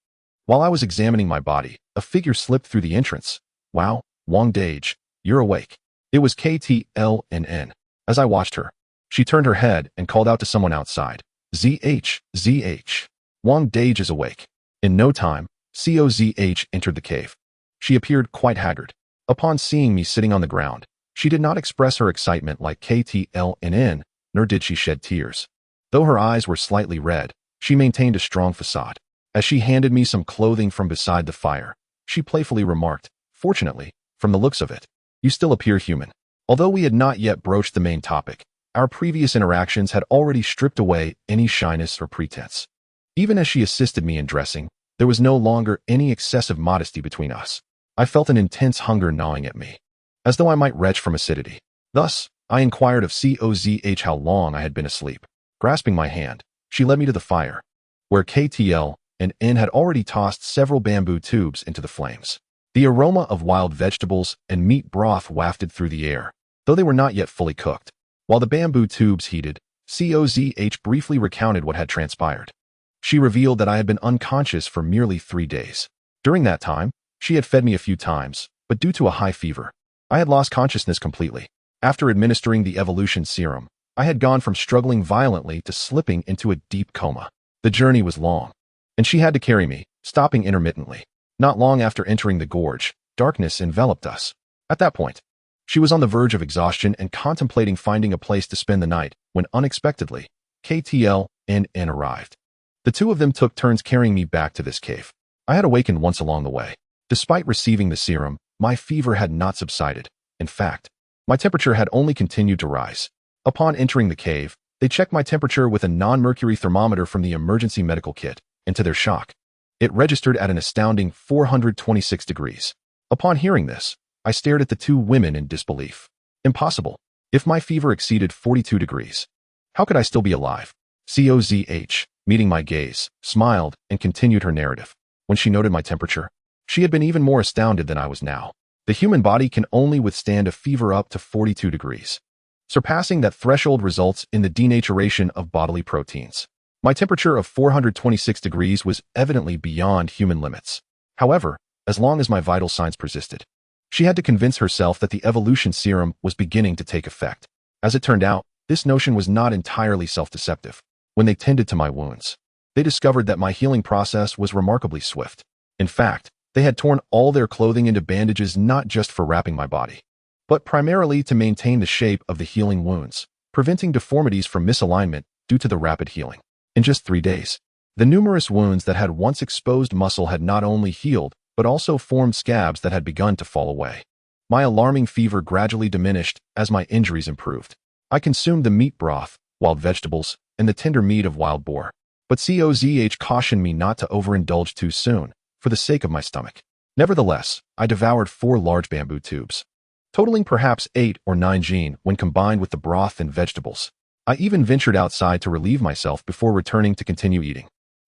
S1: While I was examining my body, a figure slipped through the entrance. "Wow, Wang Dage, you're awake." It was KTLNN. As I watched her, she turned her head and called out to someone outside. ZH. Wang Dage is awake." In no time, COZH entered the cave. She appeared quite haggard. Upon seeing me sitting on the ground, she did not express her excitement like KTLNN, nor did she shed tears. Though her eyes were slightly red, she maintained a strong facade. As she handed me some clothing from beside the fire, she playfully remarked, "Fortunately, from the looks of it, you still appear human." Although we had not yet broached the main topic, our previous interactions had already stripped away any shyness or pretense. Even as she assisted me in dressing, there was no longer any excessive modesty between us. I felt an intense hunger gnawing at me, as though I might retch from acidity. Thus, I inquired of COZH how long I had been asleep. Grasping my hand, she led me to the fire, where KTL and N had already tossed several bamboo tubes into the flames. The aroma of wild vegetables and meat broth wafted through the air, though they were not yet fully cooked. While the bamboo tubes heated, COZH briefly recounted what had transpired. She revealed that I had been unconscious for merely 3 days. During that time, she had fed me a few times, but due to a high fever, I had lost consciousness completely. After administering the evolution serum, I had gone from struggling violently to slipping into a deep coma. The journey was long, and she had to carry me, stopping intermittently. Not long after entering the gorge, darkness enveloped us. At that point, she was on the verge of exhaustion and contemplating finding a place to spend the night when unexpectedly, KTL and N arrived. The two of them took turns carrying me back to this cave. I had awakened once along the way. Despite receiving the serum, my fever had not subsided. In fact, my temperature had only continued to rise. Upon entering the cave, they checked my temperature with a non-mercury thermometer from the emergency medical kit, and to their shock, it registered at an astounding 426 degrees. Upon hearing this, I stared at the two women in disbelief. Impossible. If my fever exceeded 42 degrees, how could I still be alive? COZH, meeting my gaze, smiled and continued her narrative. When she noted my temperature, she had been even more astounded than I was now. The human body can only withstand a fever up to 42 degrees. Surpassing that threshold results in the denaturation of bodily proteins. My temperature of 426 degrees was evidently beyond human limits. However, as long as my vital signs persisted, she had to convince herself that the evolution serum was beginning to take effect. As it turned out, this notion was not entirely self-deceptive. When they tended to my wounds, they discovered that my healing process was remarkably swift. In fact, they had torn all their clothing into bandages not just for wrapping my body, but primarily to maintain the shape of the healing wounds, preventing deformities from misalignment due to the rapid healing. In just 3 days, The numerous wounds that had once exposed muscle had not only healed, but also formed scabs that had begun to fall away. My alarming fever gradually diminished as my injuries improved. I consumed the meat broth, wild vegetables, and the tender meat of wild boar. But Soldier.She cautioned me not to overindulge too soon, for the sake of my stomach. Nevertheless, I devoured 4 large bamboo tubes, totaling perhaps 8 or 9 jin when combined with the broth and vegetables. I even ventured outside to relieve myself before returning to continue eating.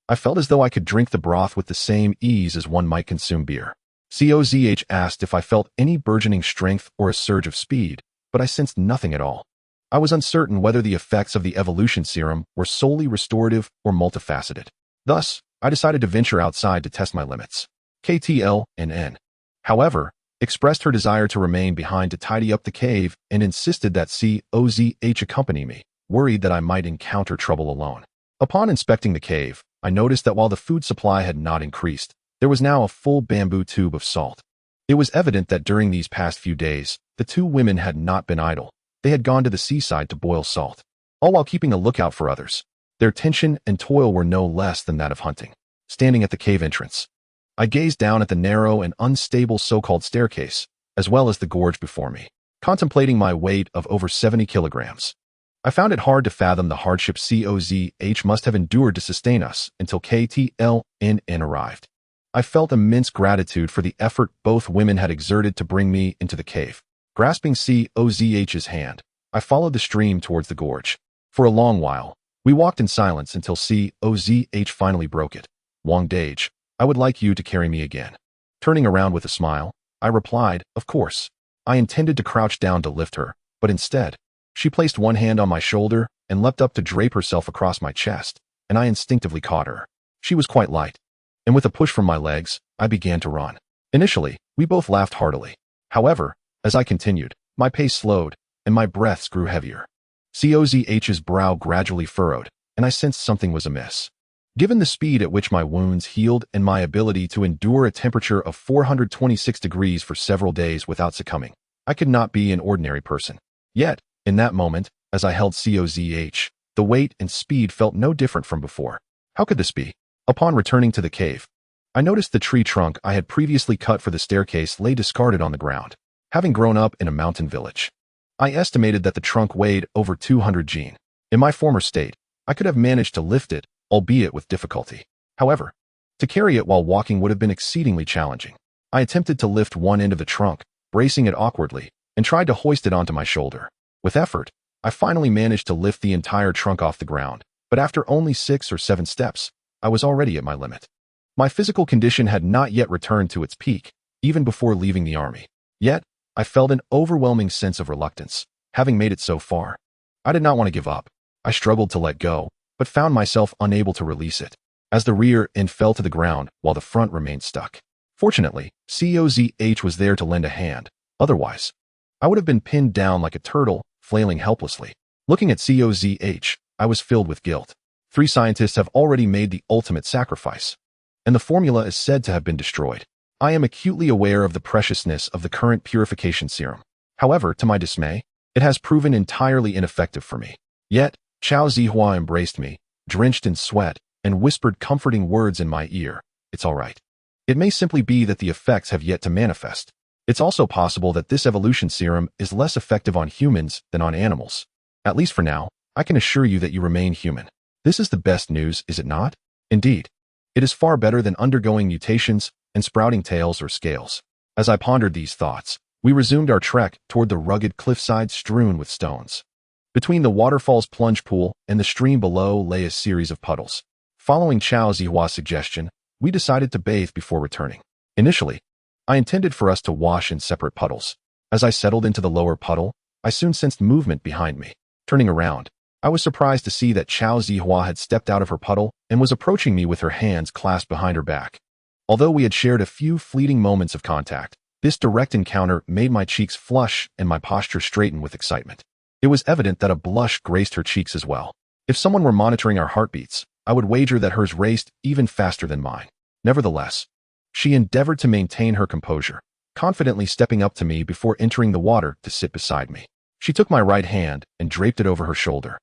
S1: I felt as though I could drink the broth with the same ease as one might consume beer. Soldier.She asked if I felt any burgeoning strength or a surge of speed, but I sensed nothing at all. I was uncertain whether the effects of the evolution serum were solely restorative or multifaceted. Thus, I decided to venture outside to test my limits. KTL&N, however, expressed her desire to remain behind to tidy up the cave and insisted that Soldier.She accompany me, worried that I might encounter trouble alone. Upon inspecting the cave, I noticed that while the food supply had not increased, there was now a full bamboo tube of salt. It was evident that during these past few days, the 2 women had not been idle. They had gone to the seaside to boil salt, all while keeping a lookout for others. Their tension and toil were no less than that of hunting. Standing at the cave entrance, I gazed down at the narrow and unstable so-called staircase, as well as the gorge before me, contemplating my weight of over 70 kilograms. I found it hard to fathom the hardship Soldier.She must have endured to sustain us until KTL&N arrived. I felt immense gratitude for the effort both women had exerted to bring me into the cave. Grasping Soldier.She's hand, I followed the stream towards the gorge. For a long while, we walked in silence until Soldier.She finally broke it. "Wang Dage, I would like you to carry me again." Turning around with a smile, I replied, "Of course." I intended to crouch down to lift her, but instead, she placed one hand on my shoulder and leapt up to drape herself across my chest, and I instinctively caught her. She was quite light, and with a push from my legs, I began to run. Initially, we both laughed heartily. However, as I continued, my pace slowed, and my breaths grew heavier. Soldier.She's brow gradually furrowed, and I sensed something was amiss. Given the speed at which my wounds healed and my ability to endure a temperature of 426 degrees for several days without succumbing, I could not be an ordinary person. Yet, in that moment, as I held Soldier.She, the weight and speed felt no different from before. How could this be? Upon returning to the cave, I noticed the tree trunk I had previously cut for the staircase lay discarded on the ground. Having grown up in a mountain village, I estimated that the trunk weighed over 200 jin. In my former state, I could have managed to lift it, albeit with difficulty. However, to carry it while walking would have been exceedingly challenging. I attempted to lift one end of the trunk, bracing it awkwardly, and tried to hoist it onto my shoulder. With effort, I finally managed to lift the entire trunk off the ground, but after only 6 or 7 steps, I was already at my limit. My physical condition had not yet returned to its peak, even before leaving the army. Yet, I felt an overwhelming sense of reluctance, having made it so far. I did not want to give up. I struggled to let go, but found myself unable to release it, as the rear end fell to the ground while the front remained stuck. Fortunately, Soldier.She was there to lend a hand. Otherwise, I would have been pinned down like a turtle, flailing helplessly. Looking at Soldier.She, I was filled with guilt. 3 scientists have already made the ultimate sacrifice, and the formula is said to have been destroyed. I am acutely aware of the preciousness of the current purification serum. However, to my dismay, it has proven entirely ineffective for me. Yet, Chao Zihua embraced me, drenched in sweat, and whispered comforting words in my ear. "It's all right. It may simply be that the effects have yet to manifest. It's also possible that this evolution serum is less effective on humans than on animals. At least for now, I can assure you that you remain human. This is the best news, is it not? Indeed. It is far better than undergoing mutations and sprouting tails or scales." As I pondered these thoughts, we resumed our trek toward the rugged cliffside strewn with stones. Between the waterfall's plunge pool and the stream below lay a series of puddles. Following Chao Zihua's suggestion, we decided to bathe before returning. Initially, I intended for us to wash in separate puddles. As I settled into the lower puddle, I soon sensed movement behind me. Turning around, I was surprised to see that Chao Zihua had stepped out of her puddle and was approaching me with her hands clasped behind her back. Although we had shared a few fleeting moments of contact, this direct encounter made my cheeks flush and my posture straighten with excitement. It was evident that a blush graced her cheeks as well. If someone were monitoring our heartbeats, I would wager that hers raced even faster than mine. Nevertheless, she endeavored to maintain her composure, confidently stepping up to me before entering the water to sit beside me. She took my right hand and draped it over her shoulder.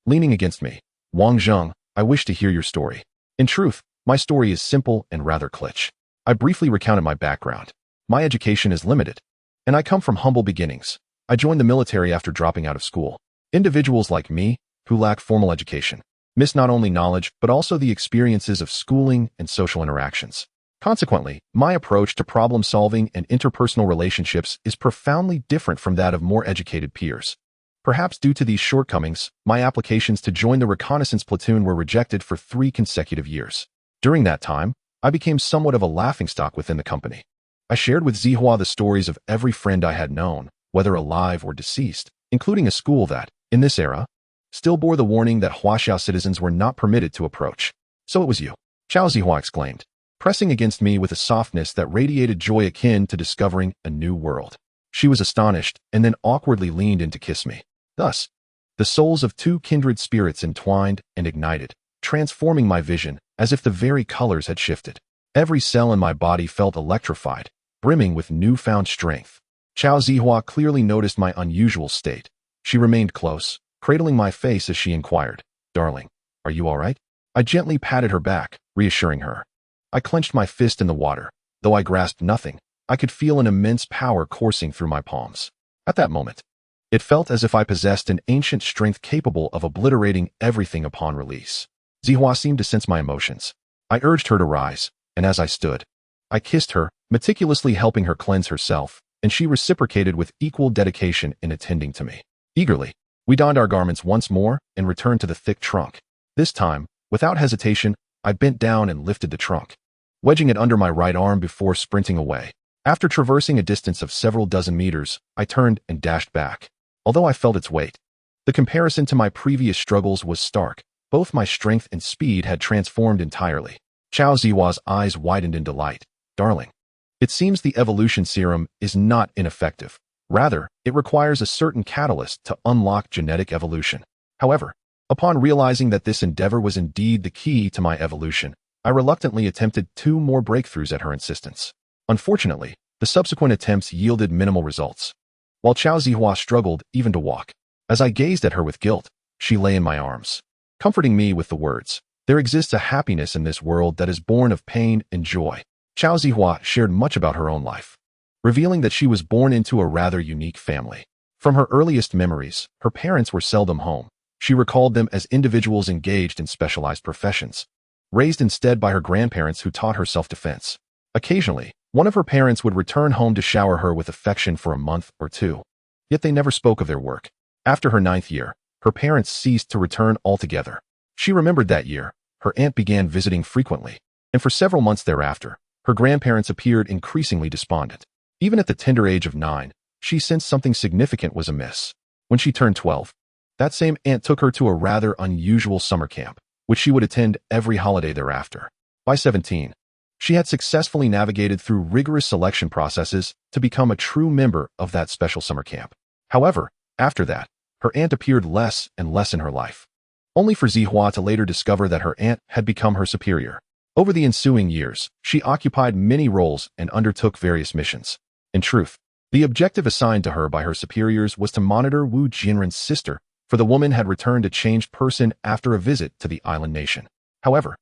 S1: Leaning against me, "Wang Zheng, I wish to hear your story." In truth, my story is simple and rather kitsch. I briefly recounted my background. My education is limited, and I come from humble beginnings. I joined the military after dropping out of school. Individuals like me, who lack formal education, miss not only knowledge but also the experiences of schooling and social interactions. Consequently, my approach to problem-solving and interpersonal relationships is profoundly different from that of more educated peers. Perhaps due to these shortcomings, my applications to join the reconnaissance platoon were rejected for 3 consecutive years. During that time, I became somewhat of a laughingstock within the company. I shared with Zihua the stories of every friend I had known, whether alive or deceased, including a school that, in this era, still bore the warning that Huaxia citizens were not permitted to approach. So it was you, Chao, Zihua exclaimed, pressing against me with a softness that radiated joy akin to discovering a new world. She was astonished and then awkwardly leaned in to kiss me. Thus, the souls of 2 kindred spirits entwined and ignited, transforming my vision as if the very colors had shifted. Every cell in my body felt electrified, brimming with newfound strength. Chao Zihua clearly noticed my unusual state. She remained close, cradling my face as she inquired, "Darling, are you all right?" I gently patted her back, reassuring her. I clenched my fist in the water. Though I grasped nothing, I could feel an immense power coursing through my palms. At that moment, it felt as if I possessed an ancient strength capable of obliterating everything upon release. Zihua seemed to sense my emotions. I urged her to rise, and as I stood, I kissed her, meticulously helping her cleanse herself, and she reciprocated with equal dedication in attending to me. Eagerly, we donned our garments once more and returned to the thick trunk. This time, without hesitation, I bent down and lifted the trunk, wedging it under my right arm before sprinting away. After traversing a distance of several dozen meters, I turned and dashed back. Although I felt its weight, the comparison to my previous struggles was stark. Both my strength and speed had transformed entirely. Chao Zihua's eyes widened in delight. "Darling, it seems the evolution serum is not ineffective. Rather, it requires a certain catalyst to unlock genetic evolution." However, upon realizing that this endeavor was indeed the key to my evolution, I reluctantly attempted 2 more breakthroughs at her insistence. Unfortunately, the subsequent attempts yielded minimal results. While Chao Zihua struggled even to walk, as I gazed at her with guilt, she lay in my arms, comforting me with the words, "There exists a happiness in this world that is born of pain and joy." Chao Zihua shared much about her own life, revealing that she was born into a rather unique family. From her earliest memories, her parents were seldom home. She recalled them as individuals engaged in specialized professions, raised instead by her grandparents who taught her self-defense. Occasionally, one of her parents would return home to shower her with affection for a month or 2. Yet they never spoke of their work. After her 9th year, her parents ceased to return altogether. She remembered that year, her aunt began visiting frequently, and for several months thereafter, her grandparents appeared increasingly despondent. Even at the tender age of 9, she sensed something significant was amiss. When she turned 12, that same aunt took her to a rather unusual summer camp, which she would attend every holiday thereafter. By 17, she had successfully navigated through rigorous selection processes to become a true member of that special summer camp. However, after that, her aunt appeared less and less in her life, only for Zihua to later discover that her aunt had become her superior. Over the ensuing years, she occupied many roles and undertook various missions. In truth, the objective assigned to her by her superiors was to monitor Wu Jinren's sister, for the woman had returned a changed person after a visit to the island nation. However,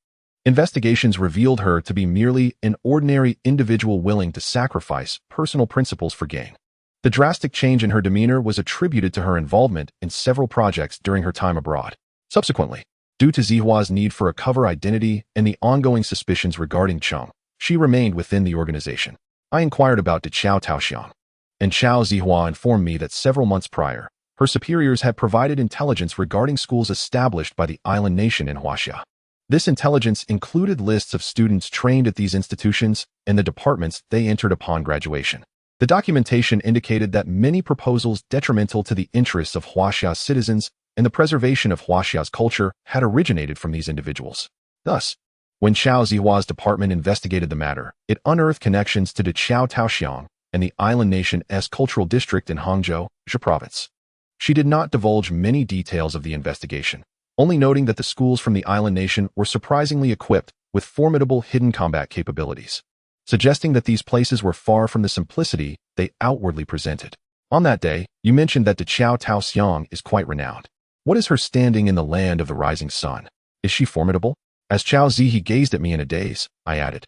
S1: investigations revealed her to be merely an ordinary individual willing to sacrifice personal principles for gain. The drastic change in her demeanor was attributed to her involvement in several projects during her time abroad. Subsequently, due to Zihua's need for a cover identity and the ongoing suspicions regarding Cheng, she remained within the organization. I inquired about Chao Taoxiang, and Chao Zihua informed me that several months prior, her superiors had provided intelligence regarding schools established by the island nation in Huaxia. This intelligence included lists of students trained at these institutions and the departments they entered upon graduation. The documentation indicated that many proposals detrimental to the interests of Huaxia's citizens and the preservation of Huaxia's culture had originated from these individuals. Thus, when Chao Zihua's department investigated the matter, it unearthed connections to Chao Taoxiang and the island nation's cultural district in Hangzhou, Zhe province. She did not divulge many details of the investigation, only noting that the schools from the island nation were surprisingly equipped with formidable hidden combat capabilities, suggesting that these places were far from the simplicity they outwardly presented. On that day, you mentioned that Chao Taoxiang is quite renowned. What is her standing in the land of the rising sun? Is she formidable? As Chao Zihe gazed at me in a daze, I added,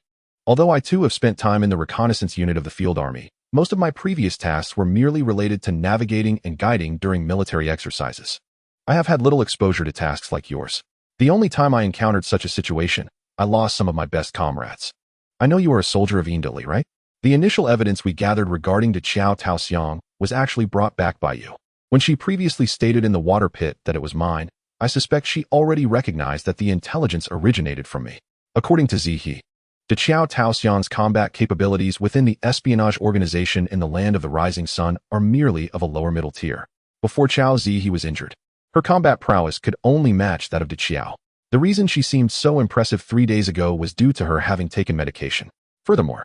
S1: although I too have spent time in the reconnaissance unit of the field army, most of my previous tasks were merely related to navigating and guiding during military exercises. I have had little exposure to tasks like yours. The only time I encountered such a situation, I lost some of my best comrades. I know you are a soldier of Yin, right? The initial evidence we gathered regarding to Qiao Taoxiang was actually brought back by you. When she previously stated in the water pit that it was mine, I suspect she already recognized that the intelligence originated from me. According to Zihe, the Qiao Taoxiang's combat capabilities within the espionage organization in the land of the rising sun are merely of a lower middle tier. Before Chao Zihe was injured, her combat prowess could only match that of De Qiao. The reason she seemed so impressive 3 days ago was due to her having taken medication. Furthermore,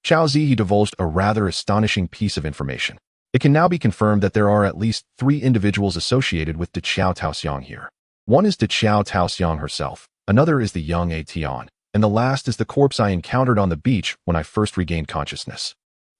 S1: Chao Zihe divulged a rather astonishing piece of information. It can now be confirmed that there are at least 3 individuals associated with De Qiao Taoxiang here. One is De Qiao Taoxiang herself, another is the young Tian, and the last is the corpse I encountered on the beach when I first regained consciousness.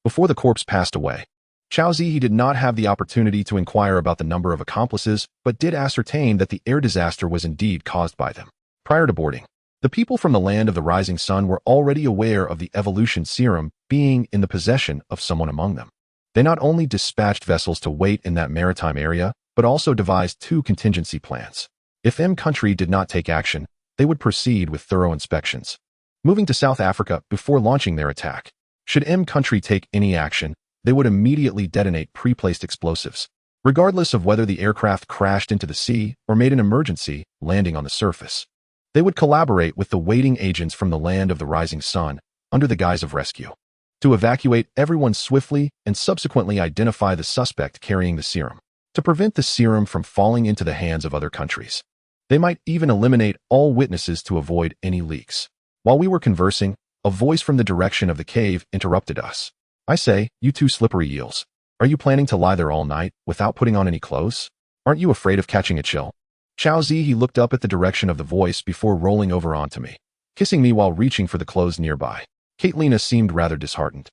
S1: Before the corpse passed away, Chao Zihe did not have the opportunity to inquire about the number of accomplices, but did ascertain that the air disaster was indeed caused by them. Prior to boarding, the people from the land of the rising sun were already aware of the evolution serum being in the possession of someone among them. They not only dispatched vessels to wait in that maritime area, but also devised 2 contingency plans. If M country did not take action, they would proceed with thorough inspections, moving to South Africa before launching their attack. Should M country take any action, they would immediately detonate pre-placed explosives, regardless of whether the aircraft crashed into the sea or made an emergency landing on the surface. They would collaborate with the waiting agents from the land of the rising sun under the guise of rescue, to evacuate everyone swiftly and subsequently identify the suspect carrying the serum, to prevent the serum from falling into the hands of other countries. They might even eliminate all witnesses to avoid any leaks. While we were conversing, a voice from the direction of the cave interrupted us. I say, you 2 slippery eels. Are you planning to lie there all night without putting on any clothes? Aren't you afraid of catching a chill? Chao Zihe looked up at the direction of the voice before rolling over onto me, kissing me while reaching for the clothes nearby. Caitlina seemed rather disheartened,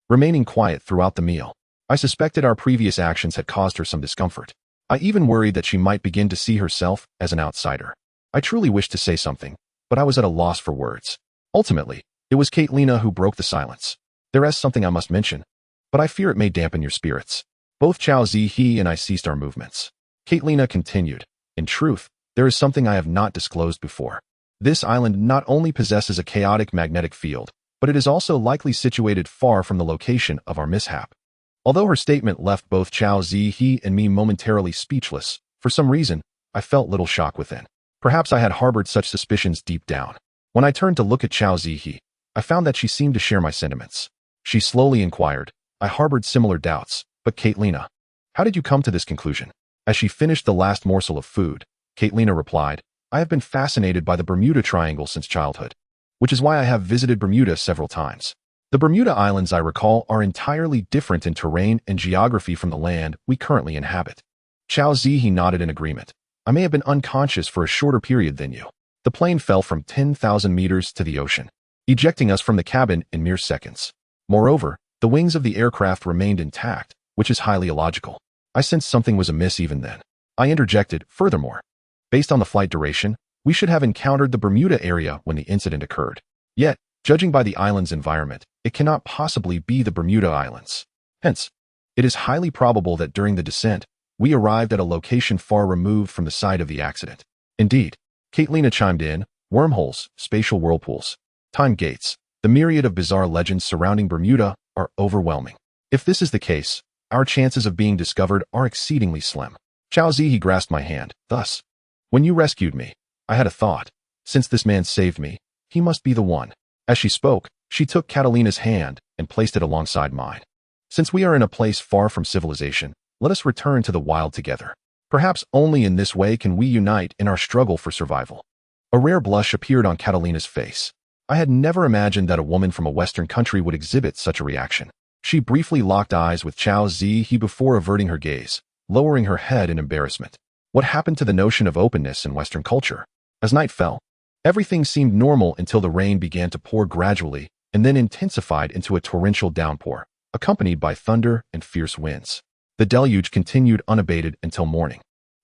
S1: remaining quiet throughout the meal. I suspected our previous actions had caused her some discomfort. I even worried that she might begin to see herself as an outsider. I truly wished to say something, but I was at a loss for words. Ultimately, it was Caitlina who broke the silence. There is something I must mention, but I fear it may dampen your spirits. Both Chao Zihe and I ceased our movements. Caitlina continued, in truth, there is something I have not disclosed before. This island not only possesses a chaotic magnetic field, but it is also likely situated far from the location of our mishap. Although her statement left both Chao Zihe and me momentarily speechless, for some reason, I felt little shock within. Perhaps I had harbored such suspicions deep down. When I turned to look at Chao Zihe, I found that she seemed to share my sentiments. She slowly inquired, I harbored similar doubts, but Caitlina, how did you come to this conclusion? As she finished the last morsel of food, Caitlina replied, I have been fascinated by the Bermuda Triangle since childhood, which is why I have visited Bermuda several times. The Bermuda Islands, I recall, are entirely different in terrain and geography from the land we currently inhabit. Chao Zihe nodded in agreement. I may have been unconscious for a shorter period than you. The plane fell from 10,000 meters to the ocean, ejecting us from the cabin in mere seconds. Moreover, the wings of the aircraft remained intact, which is highly illogical. I sensed something was amiss even then. I interjected, furthermore, based on the flight duration, we should have encountered the Bermuda area when the incident occurred. Yet, judging by the island's environment, it cannot possibly be the Bermuda Islands. Hence, it is highly probable that during the descent, we arrived at a location far removed from the site of the accident. Indeed, Caitlina chimed in, wormholes, spatial whirlpools, time gates, the myriad of bizarre legends surrounding Bermuda are overwhelming. If this is the case, our chances of being discovered are exceedingly slim. Chao Zihe grasped my hand. Thus, when you rescued me, I had a thought. Since this man saved me, he must be the one. As she spoke, she took Catalina's hand and placed it alongside mine. Since we are in a place far from civilization, let us return to the wild together. Perhaps only in this way can we unite in our struggle for survival. A rare blush appeared on Catalina's face. I had never imagined that a woman from a Western country would exhibit such a reaction. She briefly locked eyes with Chao Zihe before averting her gaze, lowering her head in embarrassment. What happened to the notion of openness in Western culture? As night fell, everything seemed normal until the rain began to pour gradually and then intensified into a torrential downpour, accompanied by thunder and fierce winds. The deluge continued unabated until morning.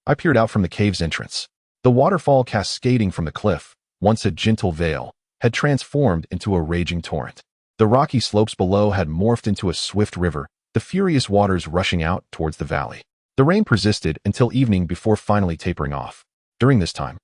S1: I peered out from the cave's entrance. The waterfall cascading from the cliff, once a gentle vale, had transformed into a raging torrent. The rocky slopes below had morphed into a swift river, the furious waters rushing out towards the valley. The rain persisted until evening before finally tapering off. During this time,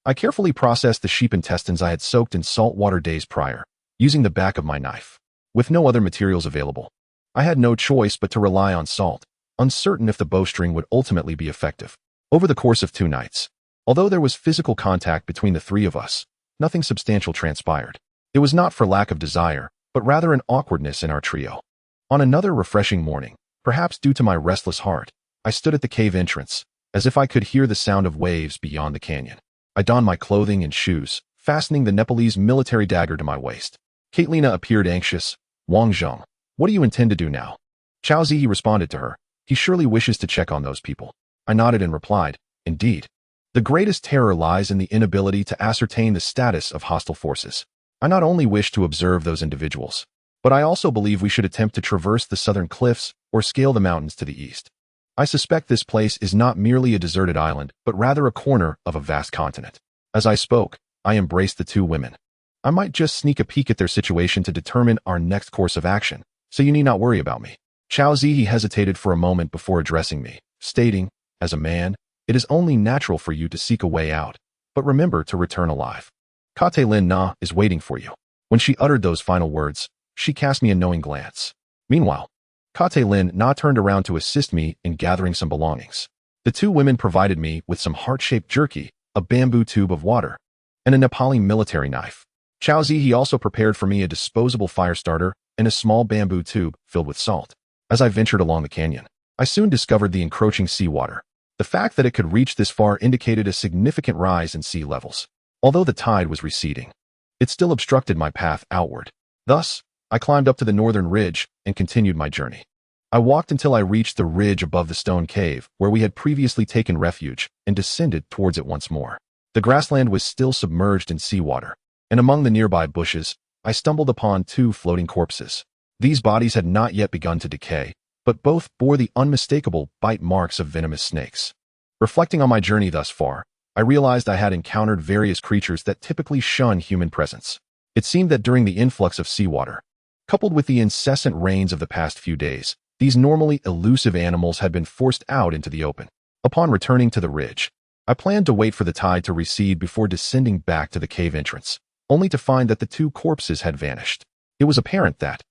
S1: I carefully processed the sheep intestines I had soaked in salt water days prior, using the back of my knife. With no other materials available, I had no choice but to rely on salt, uncertain if the bowstring would ultimately be effective. Over the course of 2 nights, although there was physical contact between the 3 of us, nothing substantial transpired. It was not for lack of desire, but rather an awkwardness in our trio. On another refreshing morning, perhaps due to my restless heart, I stood at the cave entrance, as if I could hear the sound of waves beyond the canyon. I donned my clothing and shoes, fastening the Nepalese military dagger to my waist. Kaitlina appeared anxious. Wang Zheng, what do you intend to do now? Chao Ziyi responded to her. He surely wishes to check on those people. I nodded and replied, indeed. The greatest terror lies in the inability to ascertain the status of hostile forces. I not only wish to observe those individuals, but I also believe we should attempt to traverse the southern cliffs or scale the mountains to the east. I suspect this place is not merely a deserted island, but rather a corner of a vast continent. As I spoke, I embraced the 2 women. I might just sneak a peek at their situation to determine our next course of action, so you need not worry about me. Chao Ziyi hesitated for a moment before addressing me, stating, as a man, it is only natural for you to seek a way out, but remember to return alive. Catelyn Na is waiting for you. When she uttered those final words, she cast me a knowing glance. Meanwhile, Catelyn Na turned around to assist me in gathering some belongings. The 2 women provided me with some heart-shaped jerky, a bamboo tube of water, and a Nepali military knife. Chao Ziyi also prepared for me a disposable fire starter and a small bamboo tube filled with salt. As I ventured along the canyon, I soon discovered the encroaching seawater. The fact that it could reach this far indicated a significant rise in sea levels. Although the tide was receding, it still obstructed my path outward. Thus, I climbed up to the northern ridge and continued my journey. I walked until I reached the ridge above the stone cave where we had previously taken refuge and descended towards it once more. The grassland was still submerged in seawater, and among the nearby bushes, I stumbled upon 2 floating corpses. These bodies had not yet begun to decay, but both bore the unmistakable bite marks of venomous snakes. Reflecting on my journey thus far, I realized I had encountered various creatures that typically shun human presence. It seemed that during the influx of seawater, coupled with the incessant rains of the past few days, these normally elusive animals had been forced out into the open. Upon returning to the ridge, I planned to wait for the tide to recede before descending back to the cave entrance, only to find that the 2 corpses had vanished. It was apparent that,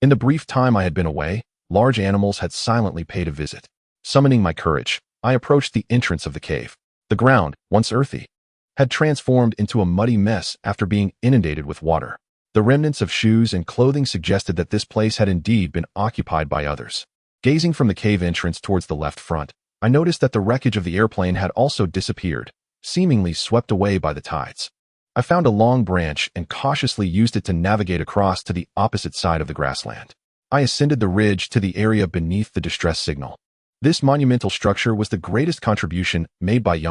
S1: in the brief time I had been away, large animals had silently paid a visit. Summoning my courage, I approached the entrance of the cave. The ground, once earthy, had transformed into a muddy mess after being inundated with water. The remnants of shoes and clothing suggested that this place had indeed been occupied by others. Gazing from the cave entrance towards the left front, I noticed that the wreckage of the airplane had also disappeared, seemingly swept away by the tides. I found a long branch and cautiously used it to navigate across to the opposite side of the grassland. I ascended the ridge to the area beneath the distress signal. This monumental structure was the greatest contribution made by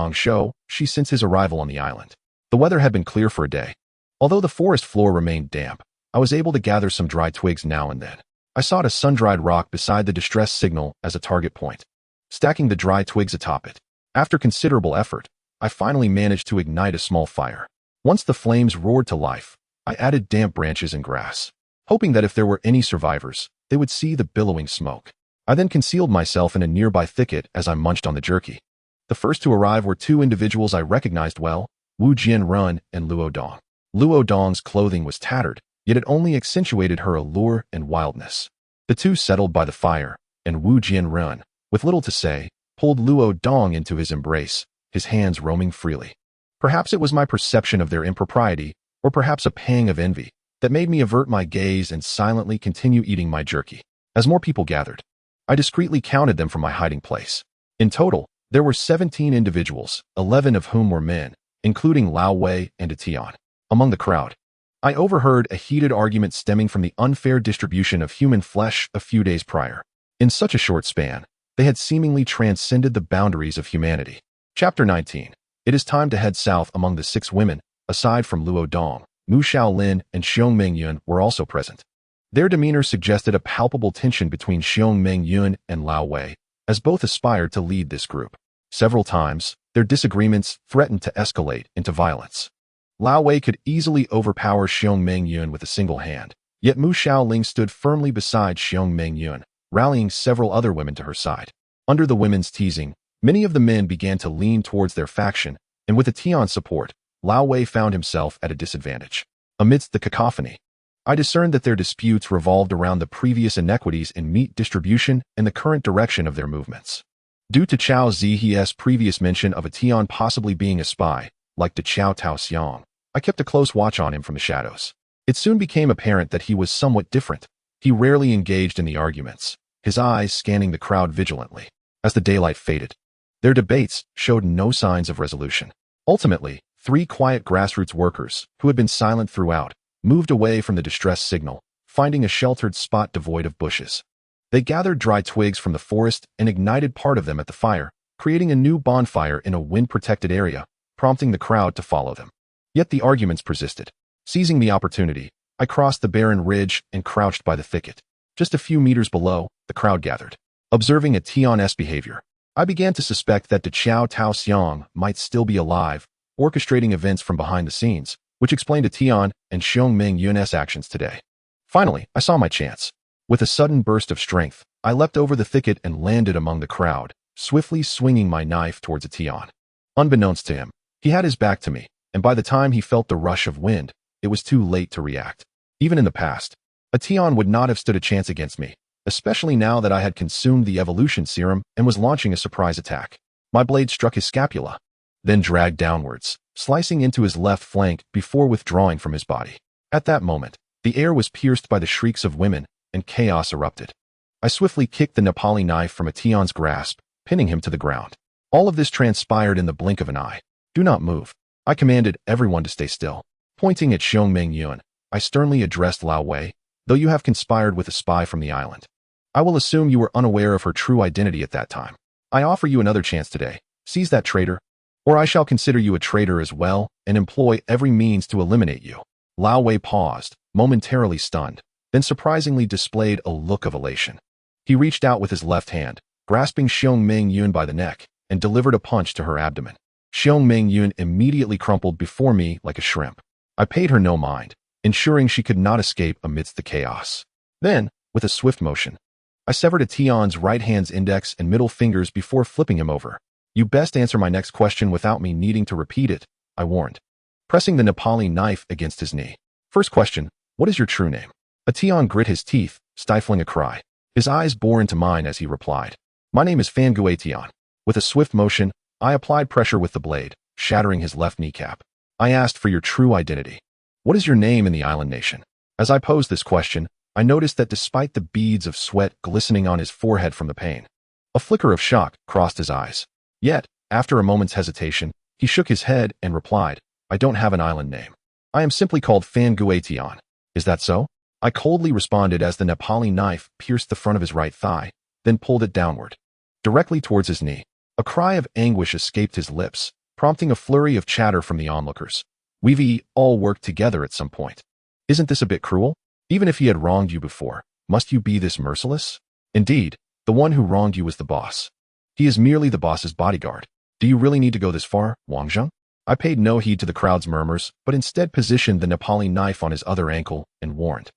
S1: She since his arrival on the island. The weather had been clear for a day. Although the forest floor remained damp, I was able to gather some dry twigs now and then. I sought a sun-dried rock beside the distress signal as a target point, stacking the dry twigs atop it. After considerable effort, I finally managed to ignite a small fire. Once the flames roared to life, I added damp branches and grass, hoping that if there were any survivors, they would see the billowing smoke. I then concealed myself in a nearby thicket as I munched on the jerky. The first to arrive were 2 individuals I recognized well, Wu Jianrun and Luo Dong. Luo Dong's clothing was tattered, yet it only accentuated her allure and wildness. The 2 settled by the fire, and Wu Jianrun, with little to say, pulled Luo Dong into his embrace, his hands roaming freely. Perhaps it was my perception of their impropriety, or perhaps a pang of envy, that made me avert my gaze and silently continue eating my jerky. As more people gathered, I discreetly counted them from my hiding place. In total, there were 17 individuals, 11 of whom were men, including Lao Wei and Etienne. Among the crowd, I overheard a heated argument stemming from the unfair distribution of human flesh a few days prior. In such a short span, they had seemingly transcended the boundaries of humanity. Chapter 19. It is time to head south. Among the 6 women, aside from Luo Dong, Mu Xiaolin and Xiong Mengyun were also present. Their demeanor suggested a palpable tension between Xiong Mengyun and Lao Wei, as both aspired to lead this group. Several times, their disagreements threatened to escalate into violence. Lao Wei could easily overpower Xiong Mengyun with a single hand, yet Mu Xiaoling stood firmly beside Xiong Mengyun, rallying several other women to her side. Under the women's teasing, many of the men began to lean towards their faction, and with the Tian support, Lao Wei found himself at a disadvantage. Amidst the cacophony, I discerned that their disputes revolved around the previous inequities in meat distribution and the current direction of their movements. Due to Chao Zihie's previous mention of a Tian possibly being a spy, like the Chao Taoxiang, I kept a close watch on him from the shadows. It soon became apparent that he was somewhat different. He rarely engaged in the arguments, his eyes scanning the crowd vigilantly. As the daylight faded, their debates showed no signs of resolution. Ultimately, 3 quiet grassroots workers, who had been silent throughout, moved away from the distress signal, finding a sheltered spot devoid of bushes. They gathered dry twigs from the forest and ignited part of them at the fire, creating a new bonfire in a wind-protected area, prompting the crowd to follow them. Yet the arguments persisted. Seizing the opportunity, I crossed the barren ridge and crouched by the thicket. Just a few meters below, the crowd gathered. Observing a Tian's behavior, I began to suspect that the Chao Taoxiang might still be alive, orchestrating events from behind the scenes, which explained a Tian and Xiong Mengyun's actions today. Finally, I saw my chance. With a sudden burst of strength, I leapt over the thicket and landed among the crowd, swiftly swinging my knife towards a Tian. Unbeknownst to him, he had his back to me, and by the time he felt the rush of wind, it was too late to react. Even in the past, a Tian would not have stood a chance against me, especially now that I had consumed the evolution serum and was launching a surprise attack. My blade struck his scapula, then dragged downwards, slicing into his left flank before withdrawing from his body. At that moment, the air was pierced by the shrieks of women, and chaos erupted. I swiftly kicked the Nepali knife from a Tian's grasp, pinning him to the ground. All of this transpired in the blink of an eye. Do not move. I commanded everyone to stay still. Pointing at Xiong Mengyun, I sternly addressed Lao Wei, though you have conspired with a spy from the island. I will assume you were unaware of her true identity at that time. I offer you another chance today. Seize that traitor, or I shall consider you a traitor as well and employ every means to eliminate you. Lao Wei paused, momentarily stunned, then surprisingly displayed a look of elation. He reached out with his left hand, grasping Xiong Mengyun by the neck, and delivered a punch to her abdomen. Xiong Mengyun immediately crumpled before me like a shrimp. I paid her no mind, ensuring she could not escape amidst the chaos. Then, with a swift motion, I severed a Tian's right hand's index and middle fingers before flipping him over. You best answer my next question without me needing to repeat it, I warned, pressing the Nepali knife against his knee. First question, what is your true name? A Tian grit his teeth, stifling a cry. His eyes bore into mine as he replied. My name is Fan Gue Tian. With a swift motion, I applied pressure with the blade, shattering his left kneecap. I asked for your true identity. What is your name in the island nation? As I posed this question, I noticed that despite the beads of sweat glistening on his forehead from the pain, a flicker of shock crossed his eyes. Yet, after a moment's hesitation, he shook his head and replied, I don't have an island name. I am simply called Fan Gue Tian. Is that so? I coldly responded as the Nepali knife pierced the front of his right thigh, then pulled it downward, directly towards his knee. A cry of anguish escaped his lips, prompting a flurry of chatter from the onlookers. We've all worked together at some point. Isn't this a bit cruel? Even if he had wronged you before, must you be this merciless? Indeed, the one who wronged you was the boss. He is merely the boss's bodyguard. Do you really need to go this far, Wang Zheng? I paid no heed to the crowd's murmurs, but instead positioned the Nepali knife on his other ankle and warned.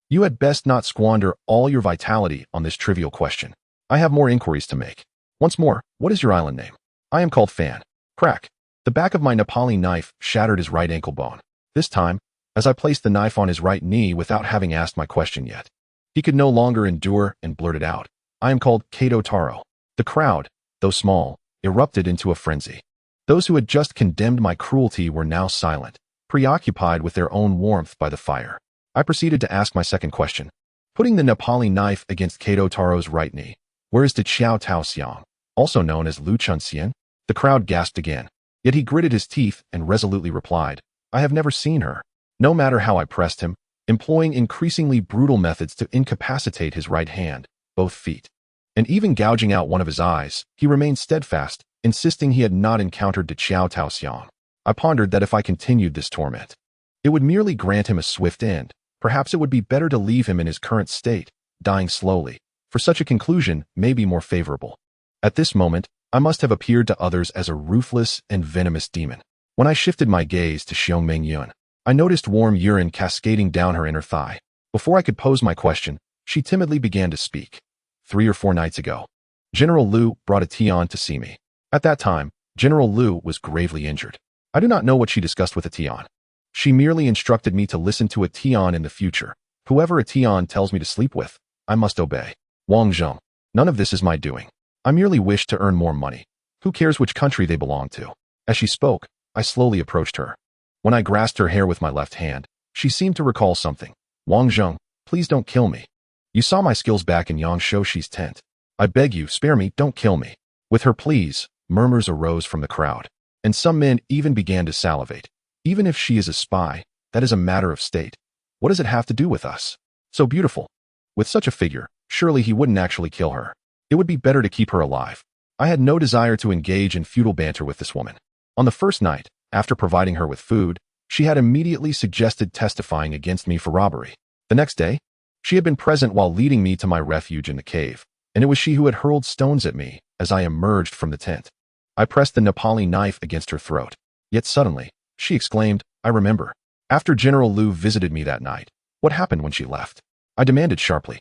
S1: You had best not squander all your vitality on this trivial question. I have more inquiries to make. Once more, what is your island name? I am called Fan. Crack. The back of my Nepali knife shattered his right ankle bone. This time, as I placed the knife on his right knee without having asked my question yet. He could no longer endure and blurted out. I am called Kato Taro. The crowd, though small, erupted into a frenzy. Those who had just condemned my cruelty were now silent, preoccupied with their own warmth by the fire. I proceeded to ask my second question. Putting the Nepali knife against Kato Taro's right knee, where is the Chao Taoxiang, also known as Lu Chunxian? The crowd gasped again. Yet he gritted his teeth and resolutely replied, I have never seen her. No matter how I pressed him, employing increasingly brutal methods to incapacitate his right hand, both feet, and even gouging out one of his eyes, he remained steadfast, insisting he had not encountered the Chao Taoxiang. I pondered that if I continued this torment, it would merely grant him a swift end. Perhaps it would be better to leave him in his current state, dying slowly, for such a conclusion may be more favorable. At this moment, I must have appeared to others as a ruthless and venomous demon. When I shifted my gaze to Xiongmingyun, I noticed warm urine cascading down her inner thigh. Before I could pose my question, she timidly began to speak. 3 or 4 nights ago, General Liu brought a Tian to see me. At that time, General Liu was gravely injured. I do not know what she discussed with a Tian. She merely instructed me to listen to a Tian in the future. Whoever a Tian tells me to sleep with, I must obey. Wang Zheng. None of this is my doing. I merely wish to earn more money. Who cares which country they belong to? As she spoke, I slowly approached her. When I grasped her hair with my left hand, she seemed to recall something. Wang Zheng, please don't kill me. You saw my skills back in Yang-Shou-Shi's tent. I beg you, spare me, don't kill me. With her pleas, murmurs arose from the crowd, and some men even began to salivate. Even if she is a spy, that is a matter of state. What does it have to do with us? So beautiful. With such a figure, surely he wouldn't actually kill her. It would be better to keep her alive. I had no desire to engage in futile banter with this woman. On the first night, after providing her with food, she had immediately suggested testifying against me for robbery. The next day, she had been present while leading me to my refuge in the cave, and it was she who had hurled stones at me as I emerged from the tent. I pressed the Nepali knife against her throat. Yet suddenly, she exclaimed, I remember. After General Liu visited me that night, what happened when she left? I demanded sharply.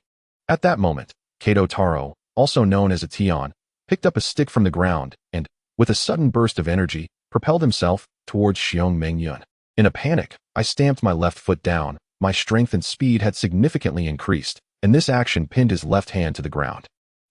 S1: At that moment, Kato Taro, also known as a Tian, picked up a stick from the ground and, with a sudden burst of energy, propelled himself towards Xiongmingyun. In a panic, I stamped my left foot down. My strength and speed had significantly increased, and this action pinned his left hand to the ground.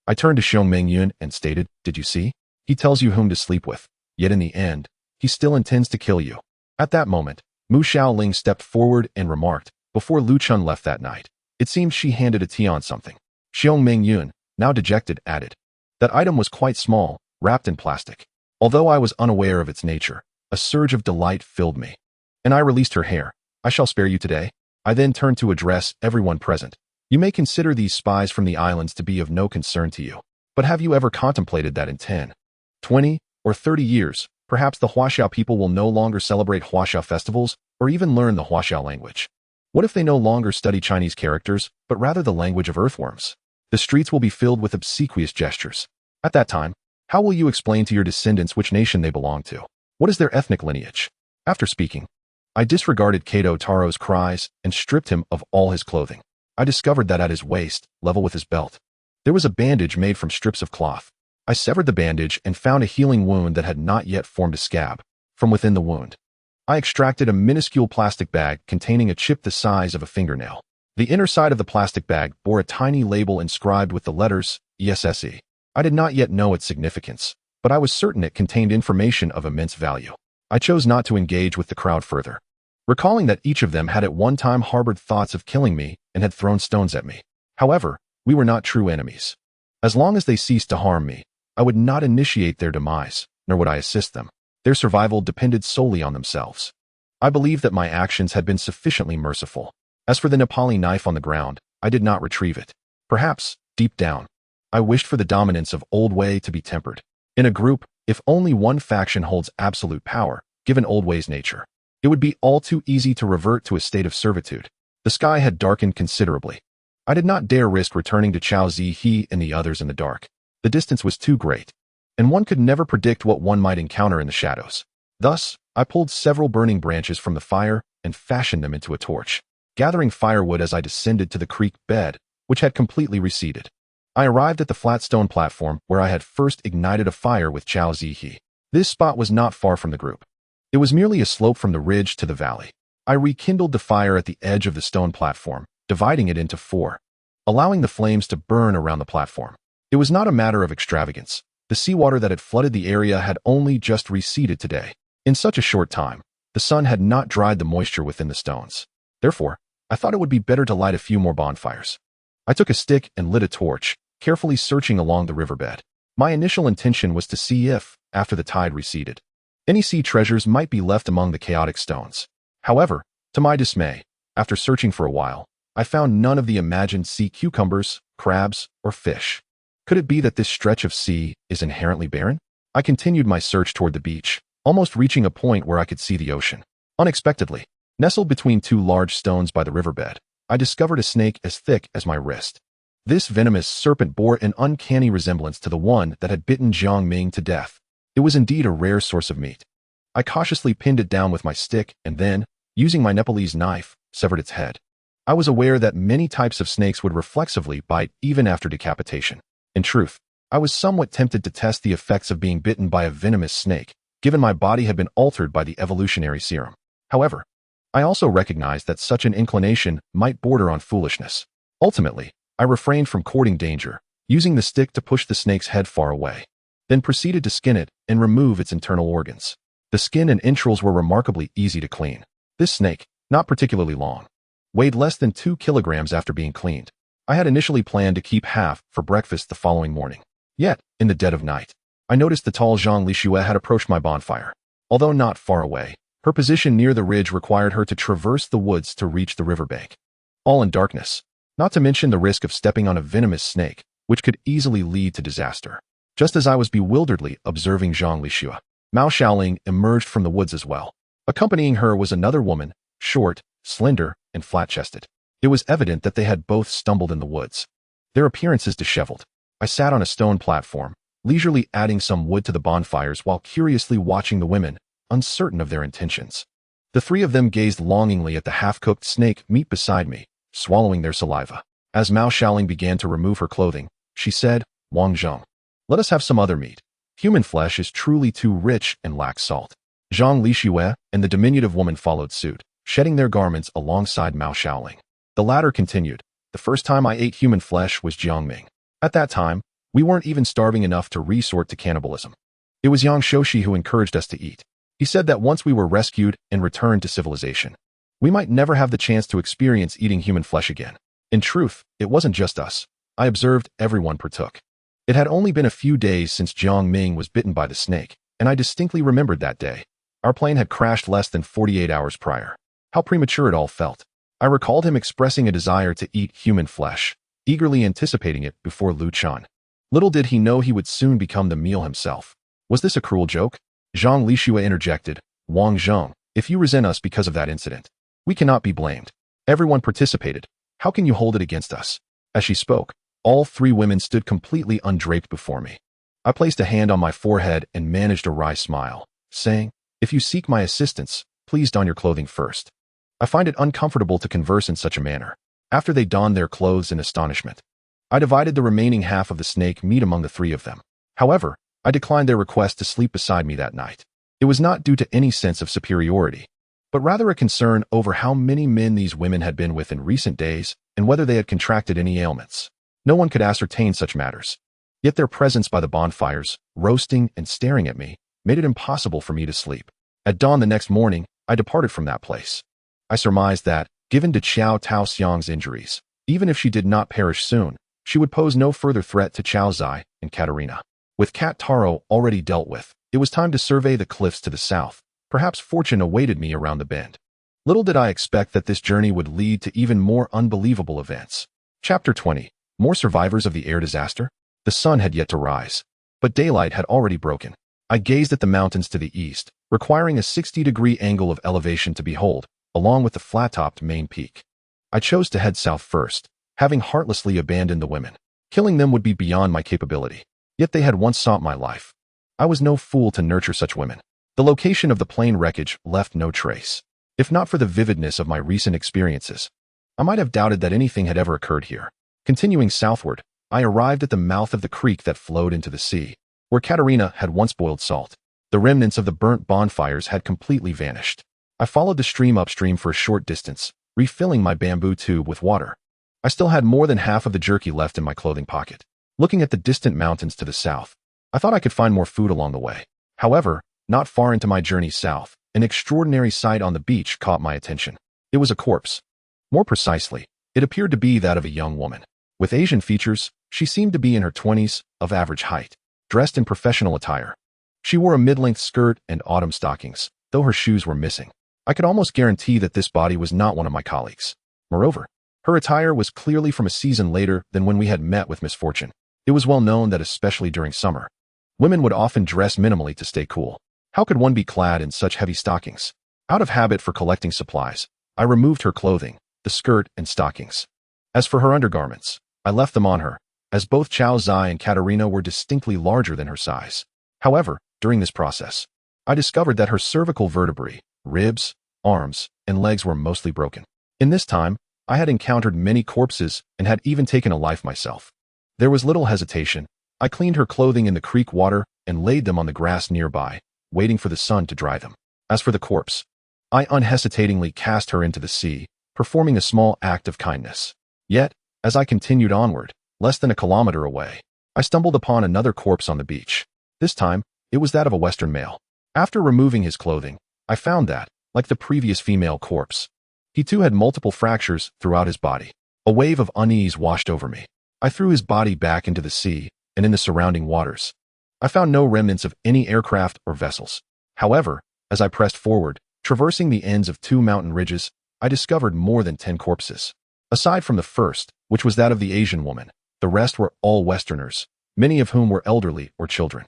S1: I turned to Xiongmingyun and stated, did you see? He tells you whom to sleep with, yet in the end, he still intends to kill you. At that moment, Mu Xiaoling stepped forward and remarked, before Lu Chun left that night, it seemed she handed a Tian something. Xiongmingyun, now dejected, added. That item was quite small, wrapped in plastic. Although I was unaware of its nature, a surge of delight filled me. And I released her hair. I shall spare you today. I then turned to address everyone present. You may consider these spies from the islands to be of no concern to you. But have you ever contemplated that in 10, 20, or 30 years, perhaps the Huaxiao people will no longer celebrate Huaxiao festivals or even learn the Huaxiao language? What if they no longer study Chinese characters, but rather the language of earthworms? The streets will be filled with obsequious gestures. At that time, how will you explain to your descendants which nation they belong to? What is their ethnic lineage? After speaking, I disregarded Kato Taro's cries and stripped him of all his clothing. I discovered that at his waist, level with his belt, there was a bandage made from strips of cloth. I severed the bandage and found a healing wound that had not yet formed a scab. From within the wound, I extracted a minuscule plastic bag containing a chip the size of a fingernail. The inner side of the plastic bag bore a tiny label inscribed with the letters ESSE. I did not yet know its significance, but I was certain it contained information of immense value. I chose not to engage with the crowd further, recalling that each of them had at one time harbored thoughts of killing me and had thrown stones at me. However, we were not true enemies. As long as they ceased to harm me, I would not initiate their demise, nor would I assist them. Their survival depended solely on themselves. I believed that my actions had been sufficiently merciful. As for the Nepali knife on the ground, I did not retrieve it. Perhaps, deep down, I wished for the dominance of Old Way to be tempered. In a group, if only one faction holds absolute power, given Old Way's nature, it would be all too easy to revert to a state of servitude. The sky had darkened considerably. I did not dare risk returning to Chao Zihe and the others in the dark. The distance was too great, and one could never predict what one might encounter in the shadows. Thus, I pulled several burning branches from the fire and fashioned them into a torch, gathering firewood as I descended to the creek bed, which had completely receded. I arrived at the flat stone platform where I had first ignited a fire with Chao Zihe. This spot was not far from the group. It was merely a slope from the ridge to the valley. I rekindled the fire at the edge of the stone platform, dividing it into 4, allowing the flames to burn around the platform. It was not a matter of extravagance. The seawater that had flooded the area had only just receded today. In such a short time, the sun had not dried the moisture within the stones. Therefore, I thought it would be better to light a few more bonfires. I took a stick and lit a torch, carefully searching along the riverbed. My initial intention was to see if, after the tide receded, any sea treasures might be left among the chaotic stones. However, to my dismay, after searching for a while, I found none of the imagined sea cucumbers, crabs, or fish. Could it be that this stretch of sea is inherently barren? I continued my search toward the beach, almost reaching a point where I could see the ocean. Unexpectedly, nestled between 2 large stones by the riverbed, I discovered a snake as thick as my wrist. This venomous serpent bore an uncanny resemblance to the one that had bitten Jiang Ming to death. It was indeed a rare source of meat. I cautiously pinned it down with my stick and then, using my Nepalese knife, severed its head. I was aware that many types of snakes would reflexively bite even after decapitation. In truth, I was somewhat tempted to test the effects of being bitten by a venomous snake, given my body had been altered by the evolutionary serum. However, I also recognized that such an inclination might border on foolishness. Ultimately, I refrained from courting danger, using the stick to push the snake's head far away, then proceeded to skin it and remove its internal organs. The skin and entrails were remarkably easy to clean. This snake, not particularly long, weighed less than 2 kilograms after being cleaned. I had initially planned to keep half for breakfast the following morning. Yet, in the dead of night, I noticed the tall Soldier.She had approached my bonfire. Although not far away, her position near the ridge required her to traverse the woods to reach the riverbank. All in darkness, not to mention the risk of stepping on a venomous snake, which could easily lead to disaster. Just as I was bewilderedly observing Soldier.She, Mao Shaoling emerged from the woods as well. Accompanying her was another woman, short, slender, and flat-chested. It was evident that they had both stumbled in the woods. Their appearances disheveled. I sat on a stone platform, leisurely adding some wood to the bonfires while curiously watching the women, uncertain of their intentions. The three of them gazed longingly at the half-cooked snake meat beside me, swallowing their saliva. As Mao Shaoling began to remove her clothing, she said, "Wang Zheng, let us have some other meat. Human flesh is truly too rich and lacks salt." Soldier.She and the diminutive woman followed suit, shedding their garments alongside Mao Shaoling. The latter continued, "The first time I ate human flesh was Jiangming. At that time, we weren't even starving enough to resort to cannibalism. It was Yang Shoshi who encouraged us to eat. He said that once we were rescued and returned to civilization, we might never have the chance to experience eating human flesh again." In truth, it wasn't just us. I observed everyone partook. It had only been a few days since Jiang Ming was bitten by the snake, and I distinctly remembered that day. Our plane had crashed less than 48 hours prior. How premature it all felt. I recalled him expressing a desire to eat human flesh, eagerly anticipating it before Lu Chan. Little did he know he would soon become the meal himself. Was this a cruel joke? Soldier.She interjected, "Wang Zheng, if you resent us because of that incident, we cannot be blamed. Everyone participated. How can you hold it against us?" As she spoke, all three women stood completely undraped before me. I placed a hand on my forehead and managed a wry smile, saying, "If you seek my assistance, please don your clothing first. I find it uncomfortable to converse in such a manner." After they donned their clothes in astonishment, I divided the remaining half of the snake meat among the three of them. However, I declined their request to sleep beside me that night. It was not due to any sense of superiority, but rather a concern over how many men these women had been with in recent days and whether they had contracted any ailments. No one could ascertain such matters. Yet their presence by the bonfires, roasting and staring at me, made it impossible for me to sleep. At dawn the next morning, I departed from that place. I surmised that, given to Qiao Tao Xiang's injuries, even if she did not perish soon, she would pose no further threat to Chao Zai and Katerina. With Cat Taro already dealt with, it was time to survey the cliffs to the south. Perhaps fortune awaited me around the bend. Little did I expect that this journey would lead to even more unbelievable events. Chapter 20. More survivors of the air disaster? The sun had yet to rise, but daylight had already broken. I gazed at the mountains to the east, requiring a 60-degree angle of elevation to behold, along with the flat-topped main peak. I chose to head south first, having heartlessly abandoned the women. Killing them would be beyond my capability. Yet they had once sought my life. I was no fool to nurture such women. The location of the plane wreckage left no trace. If not for the vividness of my recent experiences, I might have doubted that anything had ever occurred here. Continuing southward, I arrived at the mouth of the creek that flowed into the sea, where Katerina had once boiled salt. The remnants of the burnt bonfires had completely vanished. I followed the stream upstream for a short distance, refilling my bamboo tube with water. I still had more than half of the jerky left in my clothing pocket. Looking at the distant mountains to the south, I thought I could find more food along the way. However, not far into my journey south, an extraordinary sight on the beach caught my attention. It was a corpse. More precisely, it appeared to be that of a young woman. With Asian features, she seemed to be in her 20s, of average height, dressed in professional attire. She wore a mid-length skirt and autumn stockings, though her shoes were missing. I could almost guarantee that this body was not one of my colleagues. Moreover, her attire was clearly from a season later than when we had met with misfortune. It was well known that especially during summer, women would often dress minimally to stay cool. How could one be clad in such heavy stockings? Out of habit for collecting supplies, I removed her clothing, the skirt and stockings. As for her undergarments, I left them on her, as both Chao Zai and Katerina were distinctly larger than her size. However, during this process, I discovered that her cervical vertebrae, ribs, arms, and legs were mostly broken. In this time, I had encountered many corpses and had even taken a life myself. There was little hesitation. I cleaned her clothing in the creek water and laid them on the grass nearby, waiting for the sun to dry them. As for the corpse, I unhesitatingly cast her into the sea, performing a small act of kindness. Yet, as I continued onward, less than a kilometer away, I stumbled upon another corpse on the beach. This time, it was that of a Western male. After removing his clothing, I found that, like the previous female corpse, he too had multiple fractures throughout his body. A wave of unease washed over me. I threw his body back into the sea and in the surrounding waters. I found no remnants of any aircraft or vessels. However, as I pressed forward, traversing the ends of 2 mountain ridges, I discovered more than 10 corpses. Aside from the first, which was that of the Asian woman, the rest were all Westerners, many of whom were elderly or children.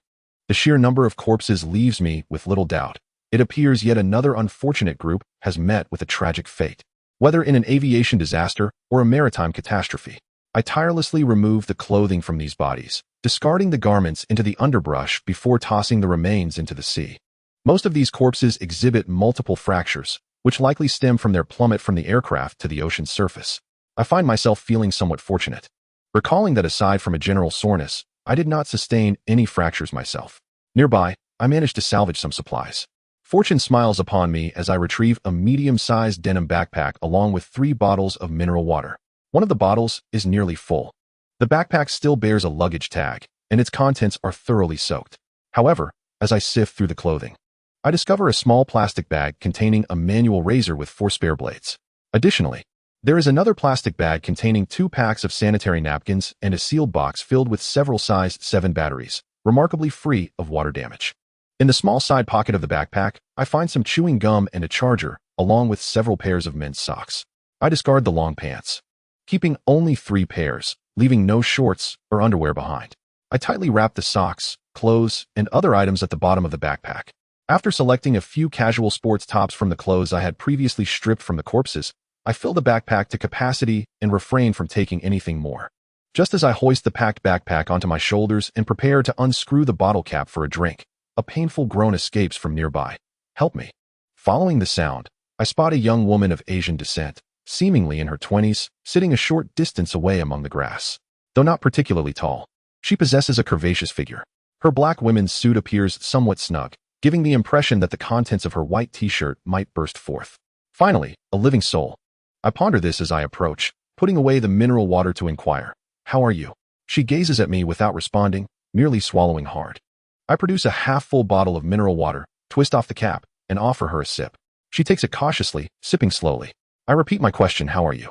S1: The sheer number of corpses leaves me with little doubt. It appears yet another unfortunate group has met with a tragic fate. Whether in an aviation disaster or a maritime catastrophe, I tirelessly removed the clothing from these bodies, discarding the garments into the underbrush before tossing the remains into the sea. Most of these corpses exhibit multiple fractures, which likely stem from their plummet from the aircraft to the ocean's surface. I find myself feeling somewhat fortunate, recalling that aside from a general soreness, I did not sustain any fractures myself. Nearby, I managed to salvage some supplies. Fortune smiles upon me as I retrieve a medium-sized denim backpack along with 3 bottles of mineral water. One of the bottles is nearly full. The backpack still bears a luggage tag, and its contents are thoroughly soaked. However, as I sift through the clothing, I discover a small plastic bag containing a manual razor with 4 spare blades. Additionally, there is another plastic bag containing 2 packs of sanitary napkins and a sealed box filled with several size 7 batteries, remarkably free of water damage. In the small side pocket of the backpack, I find some chewing gum and a charger, along with several pairs of men's socks. I discard the long pants, keeping only 3 pairs, leaving no shorts or underwear behind. I tightly wrap the socks, clothes, and other items at the bottom of the backpack. After selecting a few casual sports tops from the clothes I had previously stripped from the corpses, I fill the backpack to capacity and refrain from taking anything more. Just as I hoist the packed backpack onto my shoulders and prepare to unscrew the bottle cap for a drink, a painful groan escapes from nearby. Help me. Following the sound, I spot a young woman of Asian descent, seemingly in her 20s, sitting a short distance away among the grass. Though not particularly tall, she possesses a curvaceous figure. Her black women's suit appears somewhat snug, giving the impression that the contents of her white t-shirt might burst forth. Finally, a living soul. I ponder this as I approach, putting away the mineral water to inquire, "How are you?" She gazes at me without responding, merely swallowing hard. I produce a half-full bottle of mineral water, twist off the cap, and offer her a sip. She takes it cautiously, sipping slowly. I repeat my question, "How are you?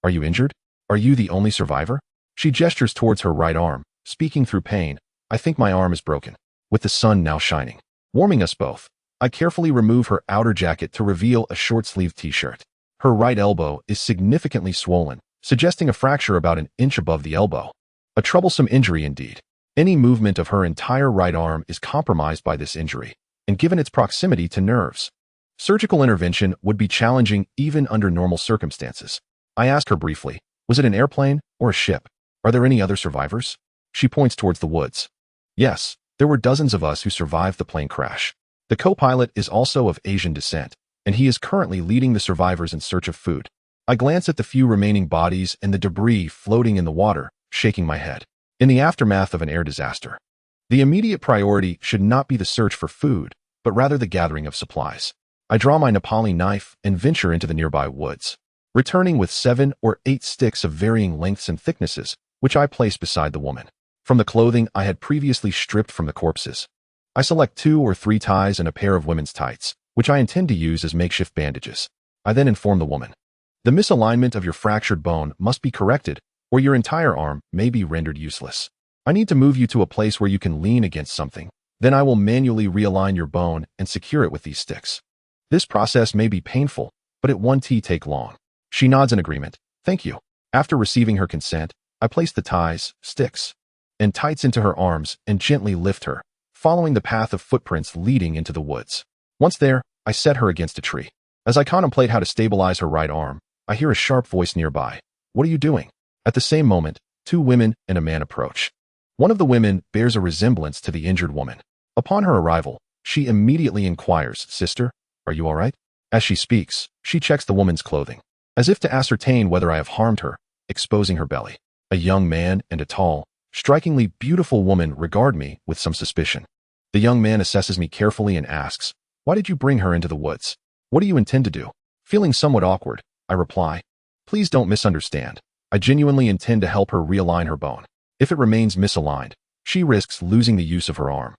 S1: Are you injured? Are you the only survivor?" She gestures towards her right arm, speaking through pain. "I think my arm is broken." With the sun now shining, warming us both, I carefully remove her outer jacket to reveal a short-sleeved t-shirt. Her right elbow is significantly swollen, suggesting a fracture about an inch above the elbow. A troublesome injury indeed. Any movement of her entire right arm is compromised by this injury, and given its proximity to nerves, surgical intervention would be challenging even under normal circumstances. I ask her briefly, "Was it an airplane or a ship? Are there any other survivors?" She points towards the woods. "Yes, there were dozens of us who survived the plane crash. The co-pilot is also of Asian descent, and he is currently leading the survivors in search of food." I glance at the few remaining bodies and the debris floating in the water, shaking my head. In the aftermath of an air disaster, the immediate priority should not be the search for food, but rather the gathering of supplies. I draw my Nepali knife and venture into the nearby woods, returning with 7 or 8 sticks of varying lengths and thicknesses, which I place beside the woman. From the clothing I had previously stripped from the corpses, I select 2 or 3 ties and a pair of women's tights, which I intend to use as makeshift bandages. I then inform the woman, "The misalignment of your fractured bone must be corrected, or your entire arm may be rendered useless. I need to move you to a place where you can lean against something. Then I will manually realign your bone and secure it with these sticks. This process may be painful, but it won't take long." She nods in agreement. "Thank you." After receiving her consent, I place the ties, sticks, and tights into her arms and gently lift her, following the path of footprints leading into the woods. Once there, I set her against a tree. As I contemplate how to stabilize her right arm, I hear a sharp voice nearby. "What are you doing?" At the same moment, 2 women and a man approach. One of the women bears a resemblance to the injured woman. Upon her arrival, She immediately inquires, "Sister, are you all right?" As she speaks, she checks the woman's clothing, as if to ascertain whether I have harmed her, exposing her belly. A young man and a tall, strikingly beautiful woman regard me with some suspicion. The young man assesses me carefully and asks, "Why did you bring her into the woods? What do you intend to do?" Feeling somewhat awkward, I reply, "Please don't misunderstand. I genuinely intend to help her realign her bone. If it remains misaligned, she risks losing the use of her arm."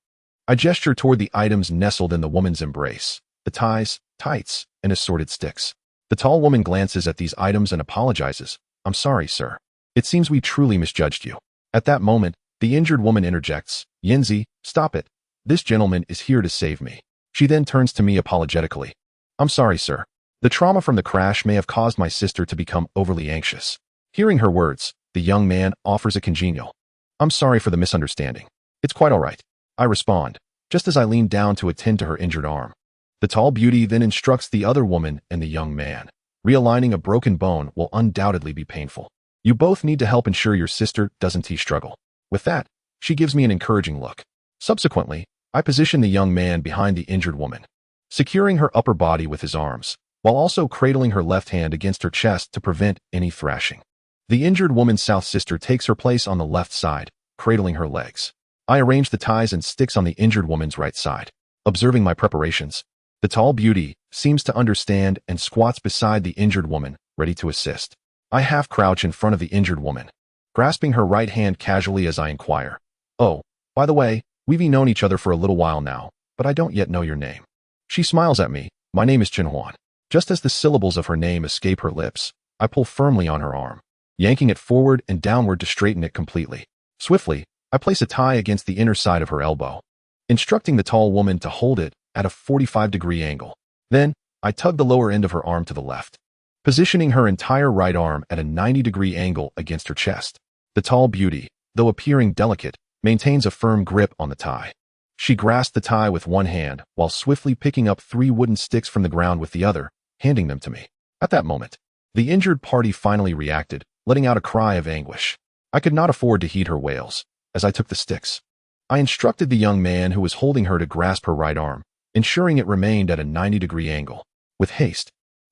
S1: I gesture toward the items nestled in the woman's embrace, the ties, tights, and assorted sticks. The tall woman glances at these items and apologizes. "I'm sorry, sir. It seems we truly misjudged you." At that moment, the injured woman interjects, "Yinzi, stop it. This gentleman is here to save me." She then turns to me apologetically. "I'm sorry, sir. The trauma from the crash may have caused my sister to become overly anxious." Hearing her words, the young man offers a congenial, "I'm sorry for the misunderstanding. It's quite all right," I respond, just as I lean down to attend to her injured arm. The tall beauty then instructs the other woman and the young man, "Realigning a broken bone will undoubtedly be painful. You both need to help ensure your sister doesn't struggle." With that, she gives me an encouraging look. Subsequently, I position the young man behind the injured woman, securing her upper body with his arms, while also cradling her left hand against her chest to prevent any thrashing. The injured woman's south sister takes her place on the left side, cradling her legs. I arrange the ties and sticks on the injured woman's right side. Observing my preparations, the tall beauty seems to understand and squats beside the injured woman, ready to assist. I half crouch in front of the injured woman, grasping her right hand casually as I inquire, "Oh, by the way, we've known each other for a little while now, but I don't yet know your name." She smiles at me. "My name is Chinhuan." Just as the syllables of her name escape her lips, I pull firmly on her arm, yanking it forward and downward to straighten it completely. Swiftly, I place a tie against the inner side of her elbow, instructing the tall woman to hold it at a 45-degree angle. Then, I tug the lower end of her arm to the left, positioning her entire right arm at a 90-degree angle against her chest. The tall beauty, though appearing delicate, maintains a firm grip on the tie. She grasps the tie with one hand while swiftly picking up 3 wooden sticks from the ground with the other, handing them to me. At that moment, the injured party finally reacted, letting out a cry of anguish. I could not afford to heed her wails. As I took the sticks, I instructed the young man who was holding her to grasp her right arm, ensuring it remained at a 90-degree angle. With haste,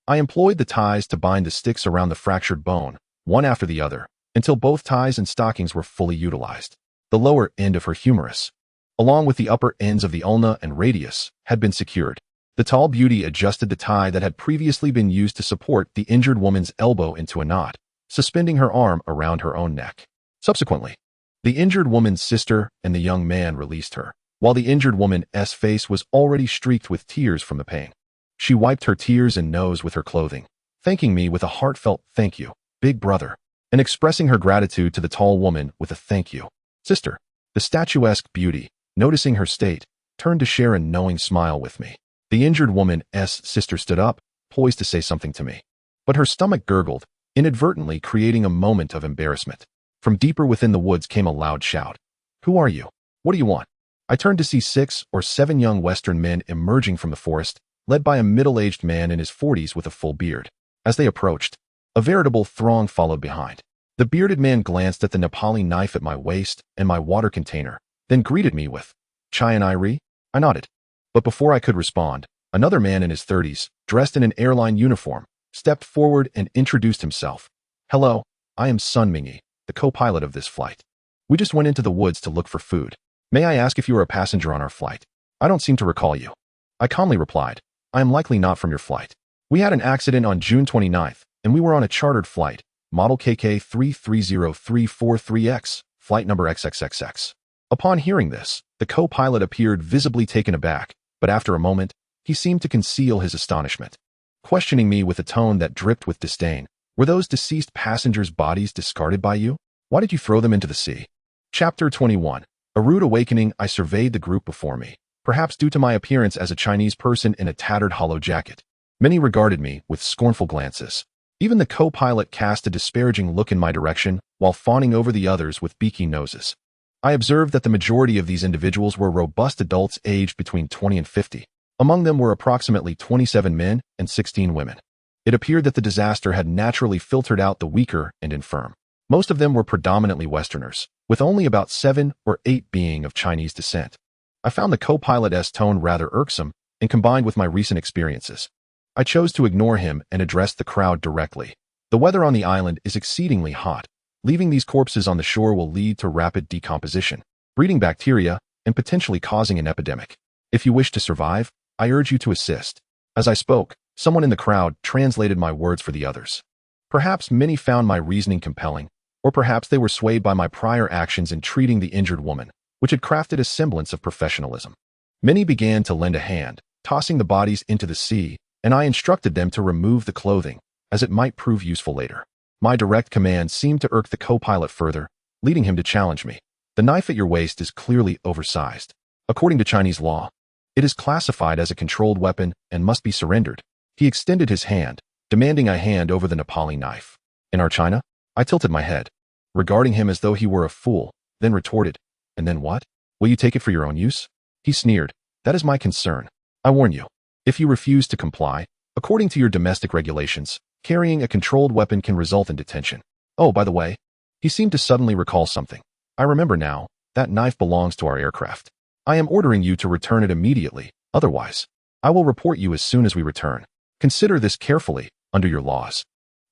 S1: I employed the ties to bind the sticks around the fractured bone, one after the other, until both ties and stockings were fully utilized. The lower end of her humerus, along with the upper ends of the ulna and radius, had been secured. The tall beauty adjusted the tie that had previously been used to support the injured woman's elbow into a knot, suspending her arm around her own neck. Subsequently, the injured woman's sister and the young man released her, while the injured woman's face was already streaked with tears from the pain. She wiped her tears and nose with her clothing, thanking me with a heartfelt "Thank you, big brother," and expressing her gratitude to the tall woman with a "Thank you, sister." The statuesque beauty, noticing her state, turned to share a knowing smile with me. The injured woman's sister stood up, poised to say something to me, but her stomach gurgled, inadvertently creating a moment of embarrassment. From deeper within the woods came a loud shout. "Who are you? What do you want?" I turned to see 6 or 7 young Western men emerging from the forest, led by a middle-aged man in his 40s with a full beard. As they approached, a veritable throng followed behind. The bearded man glanced at the Nepali knife at my waist and my water container, then greeted me with, "Chai and Irie?" I nodded. But before I could respond, another man in his 30s, dressed in an airline uniform, stepped forward and introduced himself. "Hello, I am Sun Mingy, the co-pilot of this flight. We just went into the woods to look for food. May I ask if you are a passenger on our flight? I don't seem to recall you." I calmly replied, "I am likely not from your flight. We had an accident on June 29th, and we were on a chartered flight, model KK330343X, flight number XXXX. Upon hearing this, the co-pilot appeared visibly taken aback, but after a moment, he seemed to conceal his astonishment, questioning me with a tone that dripped with disdain. "Were those deceased passengers' bodies discarded by you? Why did you throw them into the sea?" Chapter 21. A rude awakening. I surveyed the group before me, perhaps due to my appearance as a Chinese person in a tattered hollow jacket. Many regarded me with scornful glances. Even the co-pilot cast a disparaging look in my direction, while fawning over the others with beaky noses. I observed that the majority of these individuals were robust adults aged between 20 and 50. Among them were approximately 27 men and 16 women. It appeared that the disaster had naturally filtered out the weaker and infirm. Most of them were predominantly Westerners, with only about 7 or 8 being of Chinese descent. I found the co-pilot's tone rather irksome, and combined with my recent experiences, I chose to ignore him and address the crowd directly. The weather on the island is exceedingly hot. Leaving these corpses on the shore will lead to rapid decomposition, breeding bacteria, and potentially causing an epidemic. If you wish to survive, I urge you to assist. As I spoke, someone in the crowd translated my words for the others. Perhaps many found my reasoning compelling, or perhaps they were swayed by my prior actions in treating the injured woman, which had crafted a semblance of professionalism. Many began to lend a hand, tossing the bodies into the sea, and I instructed them to remove the clothing, as it might prove useful later. My direct command seemed to irk the co-pilot further, leading him to challenge me. The knife at your waist is clearly oversized. According to Chinese law, it is classified as a controlled weapon and must be surrendered. He extended his hand, demanding I hand over the Nepali knife. In our China, I tilted my head, regarding him as though he were a fool, then retorted, "And then what? Will you take it for your own use?" He sneered, "That is my concern. I warn you, if you refuse to comply, according to your domestic regulations, carrying a controlled weapon can result in detention. Oh, by the way," he seemed to suddenly recall something. "I remember now, that knife belongs to our aircraft. I am ordering you to return it immediately, otherwise, I will report you as soon as we return. Consider this carefully, under your laws.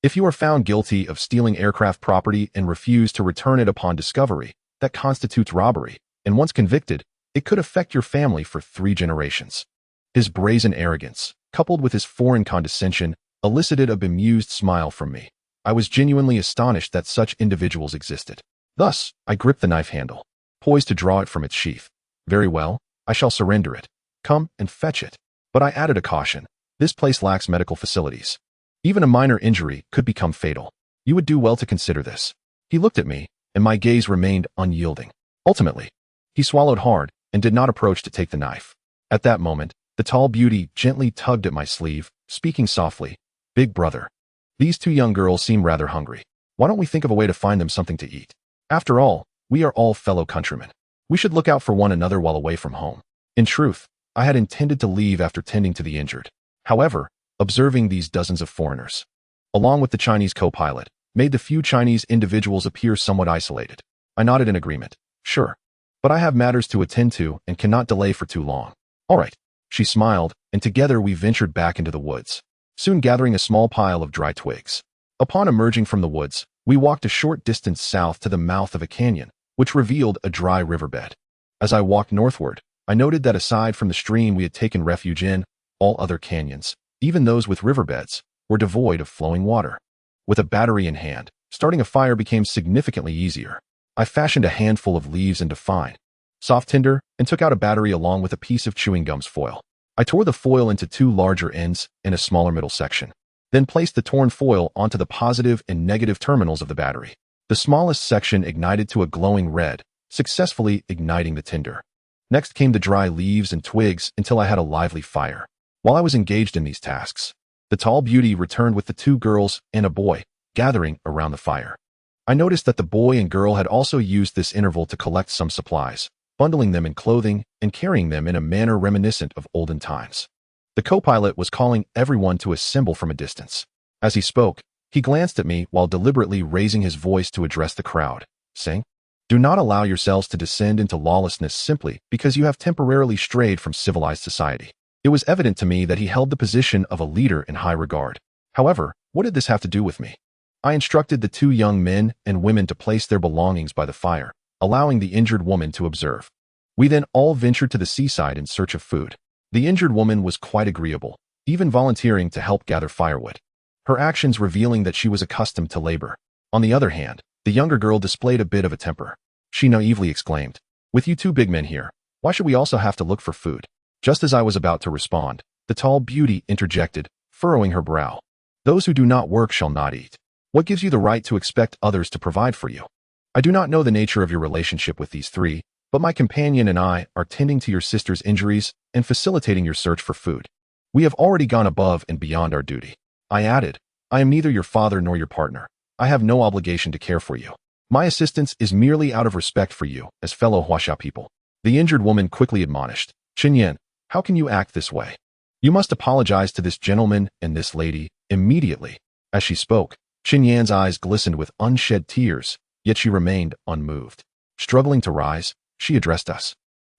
S1: If you are found guilty of stealing aircraft property and refuse to return it upon discovery, that constitutes robbery, and once convicted, it could affect your family for 3 generations. His brazen arrogance, coupled with his foreign condescension, elicited a bemused smile from me. I was genuinely astonished that such individuals existed. Thus, I gripped the knife handle, poised to draw it from its sheath. Very well, I shall surrender it. Come and fetch it. But I added a caution. This place lacks medical facilities. Even a minor injury could become fatal. You would do well to consider this. He looked at me, and my gaze remained unyielding. Ultimately, he swallowed hard and did not approach to take the knife. At that moment, the tall beauty gently tugged at my sleeve, speaking softly, "Big brother, these 2 young girls seem rather hungry. Why don't we think of a way to find them something to eat? After all, we are all fellow countrymen. We should look out for one another while away from home." In truth, I had intended to leave after tending to the injured. However, observing these dozens of foreigners, along with the Chinese co-pilot, made the few Chinese individuals appear somewhat isolated. I nodded in agreement. "Sure. But I have matters to attend to and cannot delay for too long." "All right." She smiled, and together we ventured back into the woods, soon gathering a small pile of dry twigs. Upon emerging from the woods, we walked a short distance south to the mouth of a canyon, which revealed a dry riverbed. As I walked northward, I noted that aside from the stream we had taken refuge in, all other canyons, even those with riverbeds, were devoid of flowing water. With a battery in hand, starting a fire became significantly easier. I fashioned a handful of leaves into fine, soft tinder and took out a battery along with a piece of chewing gum's foil. I tore the foil into 2 larger ends and a smaller middle section, then placed the torn foil onto the positive and negative terminals of the battery. The smallest section ignited to a glowing red, successfully igniting the tinder. Next came the dry leaves and twigs until I had a lively fire. While I was engaged in these tasks, the tall beauty returned with the 2 girls and a boy, gathering around the fire. I noticed that the boy and girl had also used this interval to collect some supplies, bundling them in clothing and carrying them in a manner reminiscent of olden times. The co-pilot was calling everyone to assemble from a distance. As he spoke, he glanced at me while deliberately raising his voice to address the crowd, saying, "Do not allow yourselves to descend into lawlessness simply because you have temporarily strayed from civilized society." It was evident to me that he held the position of a leader in high regard. However, what did this have to do with me? I instructed the 2 young men and women to place their belongings by the fire, allowing the injured woman to observe. We then all ventured to the seaside in search of food. The injured woman was quite agreeable, even volunteering to help gather firewood, her actions revealing that she was accustomed to labor. On the other hand, the younger girl displayed a bit of a temper. She naively exclaimed, "With you 2 big men here, why should we also have to look for food?" Just as I was about to respond, the tall beauty interjected, furrowing her brow. "Those who do not work shall not eat. What gives you the right to expect others to provide for you? I do not know the nature of your relationship with these 3, but my companion and I are tending to your sister's injuries and facilitating your search for food. We have already gone above and beyond our duty." I added, "I am neither your father nor your partner. I have no obligation to care for you. My assistance is merely out of respect for you as fellow Huaxia people." The injured woman quickly admonished, "Chinyan, how can you act this way? You must apologize to this gentleman and this lady immediately." As she spoke, Chinyan's eyes glistened with unshed tears, yet she remained unmoved. Struggling to rise, she addressed us.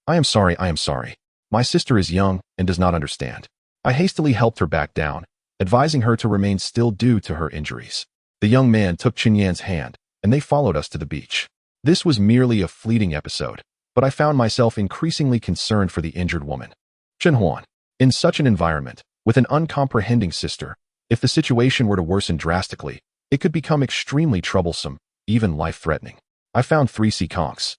S1: I am sorry, I am sorry. My sister is young and does not understand. I hastily helped her back down, advising her to remain still due to her injuries. The young man took Chunyan's hand, and they followed us to the beach. This was merely a fleeting episode, but I found myself increasingly concerned for the injured woman. Chunhuan. In such an environment, with an uncomprehending sister, if the situation were to worsen drastically, it could become extremely troublesome, even life-threatening. I found 3 sea conchs,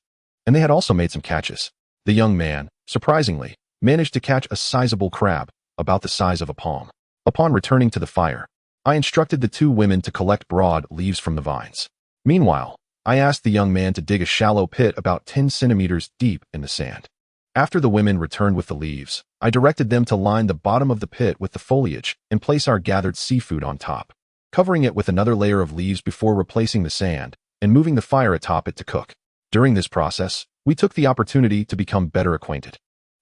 S1: and they had also made some catches. The young man, surprisingly, managed to catch a sizable crab, about the size of a palm. Upon returning to the fire, I instructed the 2 women to collect broad leaves from the vines. Meanwhile, I asked the young man to dig a shallow pit about 10 centimeters deep in the sand. After the women returned with the leaves, I directed them to line the bottom of the pit with the foliage and place our gathered seafood on top, covering it with another layer of leaves before replacing the sand and moving the fire atop it to cook. During this process, we took the opportunity to become better acquainted.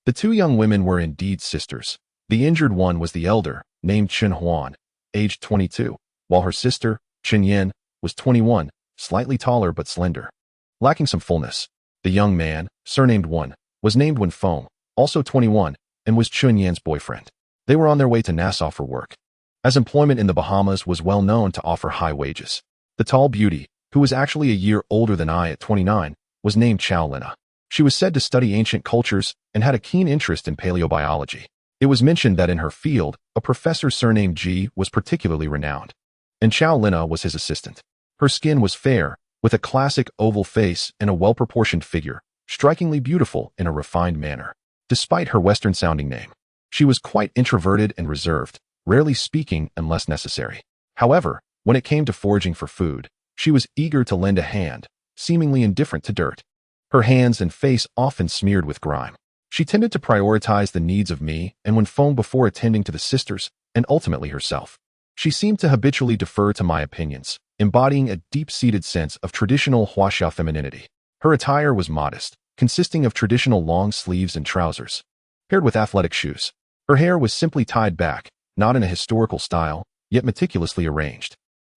S1: The 2 young women were indeed sisters. The injured one was the elder, named Chunhuan, aged 22, while her sister, Chunyan, was 21, slightly taller but slender. Lacking some fullness, the young man, surnamed Wen, was named Wenfeng, also 21, and was Chunyan's boyfriend. They were on their way to Nassau for work, as employment in the Bahamas was well known to offer high wages. The tall beauty, who was actually a year older than I at 29, was named Chao Lina. She was said to study ancient cultures and had a keen interest in paleobiology. It was mentioned that in her field, a professor surnamed Ji was particularly renowned, and Chao Lina was his assistant. Her skin was fair, with a classic oval face and a well-proportioned figure, strikingly beautiful in a refined manner. Despite her Western-sounding name, she was quite introverted and reserved, rarely speaking unless necessary. However, when it came to foraging for food, she was eager to lend a hand, seemingly indifferent to dirt. Her hands and face often smeared with grime. She tended to prioritize the needs of me and Wenfeng before attending to the sisters, and ultimately herself. She seemed to habitually defer to my opinions, embodying a deep-seated sense of traditional Huaxia femininity. Her attire was modest, consisting of traditional long sleeves and trousers, paired with athletic shoes. Her hair was simply tied back, not in a historical style, yet meticulously arranged.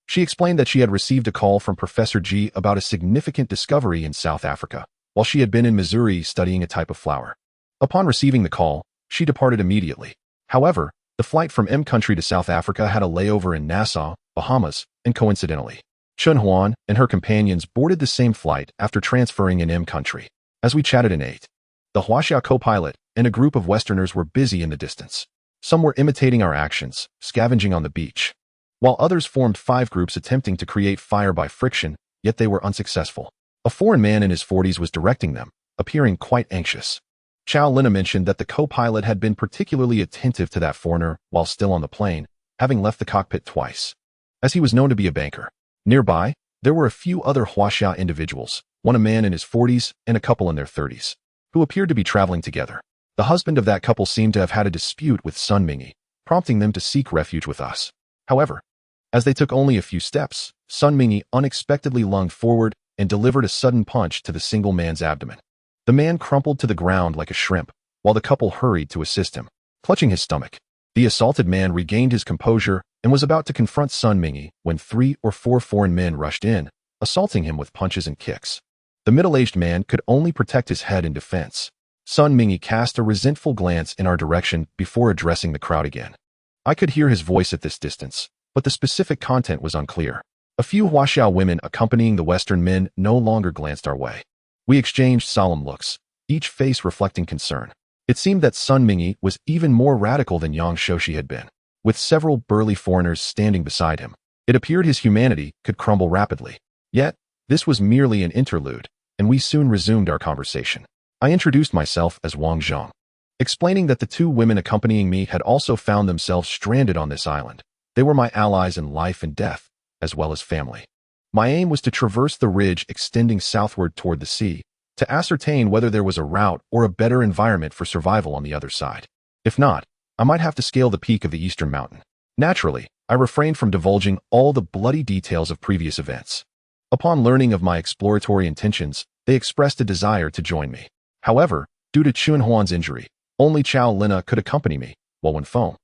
S1: She explained that she had received a call from Professor G about a significant discovery in South Africa, while she had been in Missouri studying a type of flower. Upon receiving the call, she departed immediately. However, the flight from M country to South Africa had a layover in Nassau, Bahamas, and coincidentally, Chunhuan and her companions boarded the same flight after transferring in M country. As we chatted and ate, the Huaxia co-pilot and a group of Westerners were busy in the distance. Some were imitating our actions, scavenging on the beach, while others formed 5 groups attempting to create fire by friction, yet they were unsuccessful. A foreign man in his 40s was directing them, appearing quite anxious. Chao Lina mentioned that the co-pilot had been particularly attentive to that foreigner while still on the plane, having left the cockpit twice, as he was known to be a banker. Nearby, there were a few other Huaxia individuals, one a man in his 40s and a couple in their 30s, who appeared to be traveling together. The husband of that couple seemed to have had a dispute with Sun Mingyi, prompting them to seek refuge with us. However, as they took only a few steps, Sun Mingyi unexpectedly lunged forward and delivered a sudden punch to the single man's abdomen. The man crumpled to the ground like a shrimp, while the couple hurried to assist him, clutching his stomach. The assaulted man regained his composure and was about to confront Sun Mingyi when 3 or 4 foreign men rushed in, assaulting him with punches and kicks. The middle-aged man could only protect his head in defense. Sun Mingyi cast a resentful glance in our direction before addressing the crowd again. I could hear his voice at this distance, but the specific content was unclear. A few Huaxia women accompanying the Western men no longer glanced our way. We exchanged solemn looks, each face reflecting concern. It seemed that Sun Mingyi was even more radical than Yang Shoshi had been, with several burly foreigners standing beside him. It appeared his humanity could crumble rapidly. Yet, this was merely an interlude, and we soon resumed our conversation. I introduced myself as Wang Zhang, explaining that the 2 women accompanying me had also found themselves stranded on this island. They were my allies in life and death, as well as family. My aim was to traverse the ridge extending southward toward the sea, to ascertain whether there was a route or a better environment for survival on the other side. If not, I might have to scale the peak of the eastern mountain. Naturally, I refrained from divulging all the bloody details of previous events. Upon learning of my exploratory intentions, they expressed a desire to join me. However, due to Chunhuan's injury, only Chao Lina could accompany me, while Wenfeng,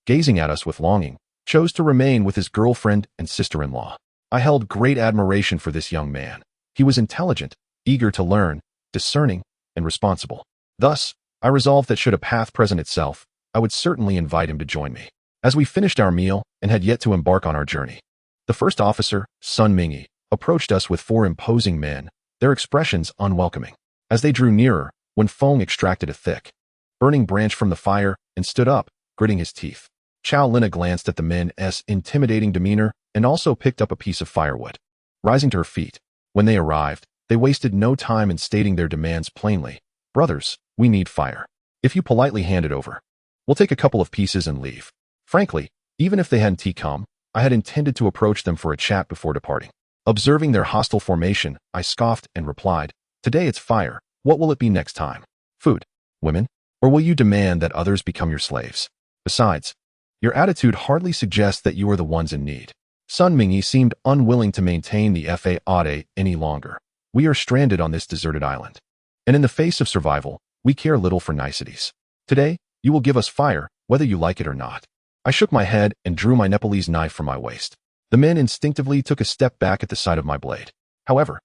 S1: gazing at us with longing, chose to remain with his girlfriend and sister-in-law. I held great admiration for this young man. He was intelligent, eager to learn, discerning, and responsible. Thus, I resolved that should a path present itself, I would certainly invite him to join me. As we finished our meal and had yet to embark on our journey, the first officer, Sun Mingy, approached us with 4 imposing men, their expressions unwelcoming. As they drew nearer, Wen Feng extracted a thick, burning branch from the fire and stood up, gritting his teeth. Chow Lina glanced at the men's intimidating demeanor and also picked up a piece of firewood. Rising to her feet, when they arrived, they wasted no time in stating their demands plainly. Brothers, we need fire. If you politely hand it over, we'll take a couple of pieces and leave. Frankly, even if they hadn't come, I had intended to approach them for a chat before departing. Observing their hostile formation, I scoffed and replied, today it's fire, what will it be next time? Food? Women? Or will you demand that others become your slaves? Besides, your attitude hardly suggests that you are the ones in need. Sun Mingy seemed unwilling to maintain the faade any longer. We are stranded on this deserted island. And in the face of survival, we care little for niceties. Today, you will give us fire, whether you like it or not. I shook my head and drew my Nepalese knife from my waist. The men instinctively took a step back at the sight of my blade. However,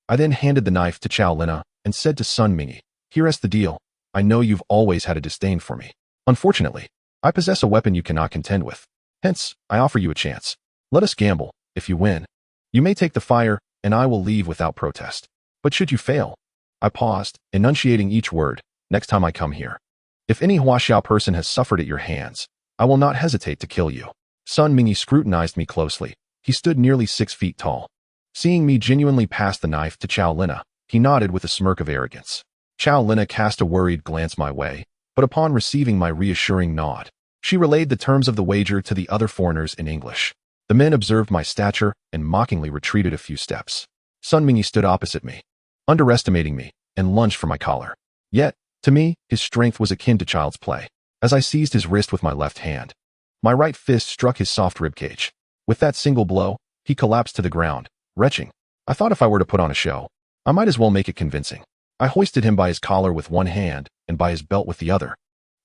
S1: I then handed the knife to Chow Lina and said to Sun Mingy, here's the deal. I know you've always had a disdain for me. Unfortunately, I possess a weapon you cannot contend with. Hence, I offer you a chance. Let us gamble. If you win, you may take the fire, and I will leave without protest. But should you fail? I paused, enunciating each word. Next time I come here, if any Huaxiao person has suffered at your hands, I will not hesitate to kill you. Sun Mingy scrutinized me closely. He stood nearly 6 feet tall. Seeing me genuinely pass the knife to Chow Lina, he nodded with a smirk of arrogance. Chow Lina cast a worried glance my way, but upon receiving my reassuring nod, she relayed the terms of the wager to the other foreigners in English. The men observed my stature and mockingly retreated a few steps. Sun Mingy stood opposite me, underestimating me, and lunged for my collar. Yet, to me, his strength was akin to child's play. As I seized his wrist with my left hand, my right fist struck his soft ribcage. With that single blow, he collapsed to the ground, retching. I thought if I were to put on a show, I might as well make it convincing. I hoisted him by his collar with one hand and by his belt with the other,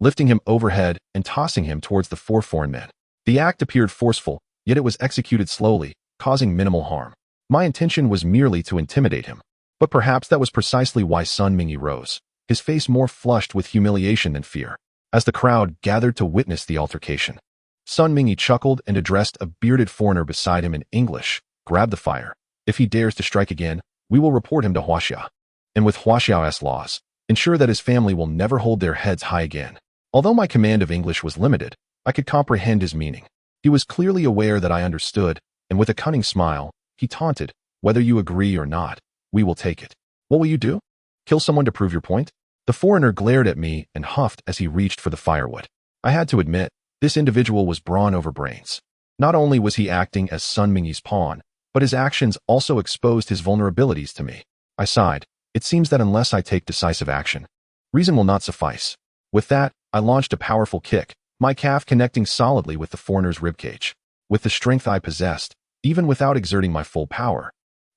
S1: lifting him overhead and tossing him towards the 4 foreign men. The act appeared forceful, yet it was executed slowly, causing minimal harm. My intention was merely to intimidate him, but perhaps that was precisely why Sun Mingy rose, his face more flushed with humiliation than fear. As the crowd gathered to witness the altercation, Sun Mingy chuckled and addressed a bearded foreigner beside him in English, grab the fire. If he dares to strike again, we will report him to Huaxia. And with Huaxiao's laws, ensure that his family will never hold their heads high again. Although my command of English was limited, I could comprehend his meaning. He was clearly aware that I understood, and with a cunning smile, he taunted, whether you agree or not, we will take it. What will you do? Kill someone to prove your point? The foreigner glared at me and huffed as he reached for the firewood. I had to admit, this individual was brawn over brains. Not only was he acting as Sun Mingy's pawn, but his actions also exposed his vulnerabilities to me. I sighed. It seems that unless I take decisive action, reason will not suffice. With that, I launched a powerful kick, my calf connecting solidly with the foreigner's ribcage. With the strength I possessed, even without exerting my full power,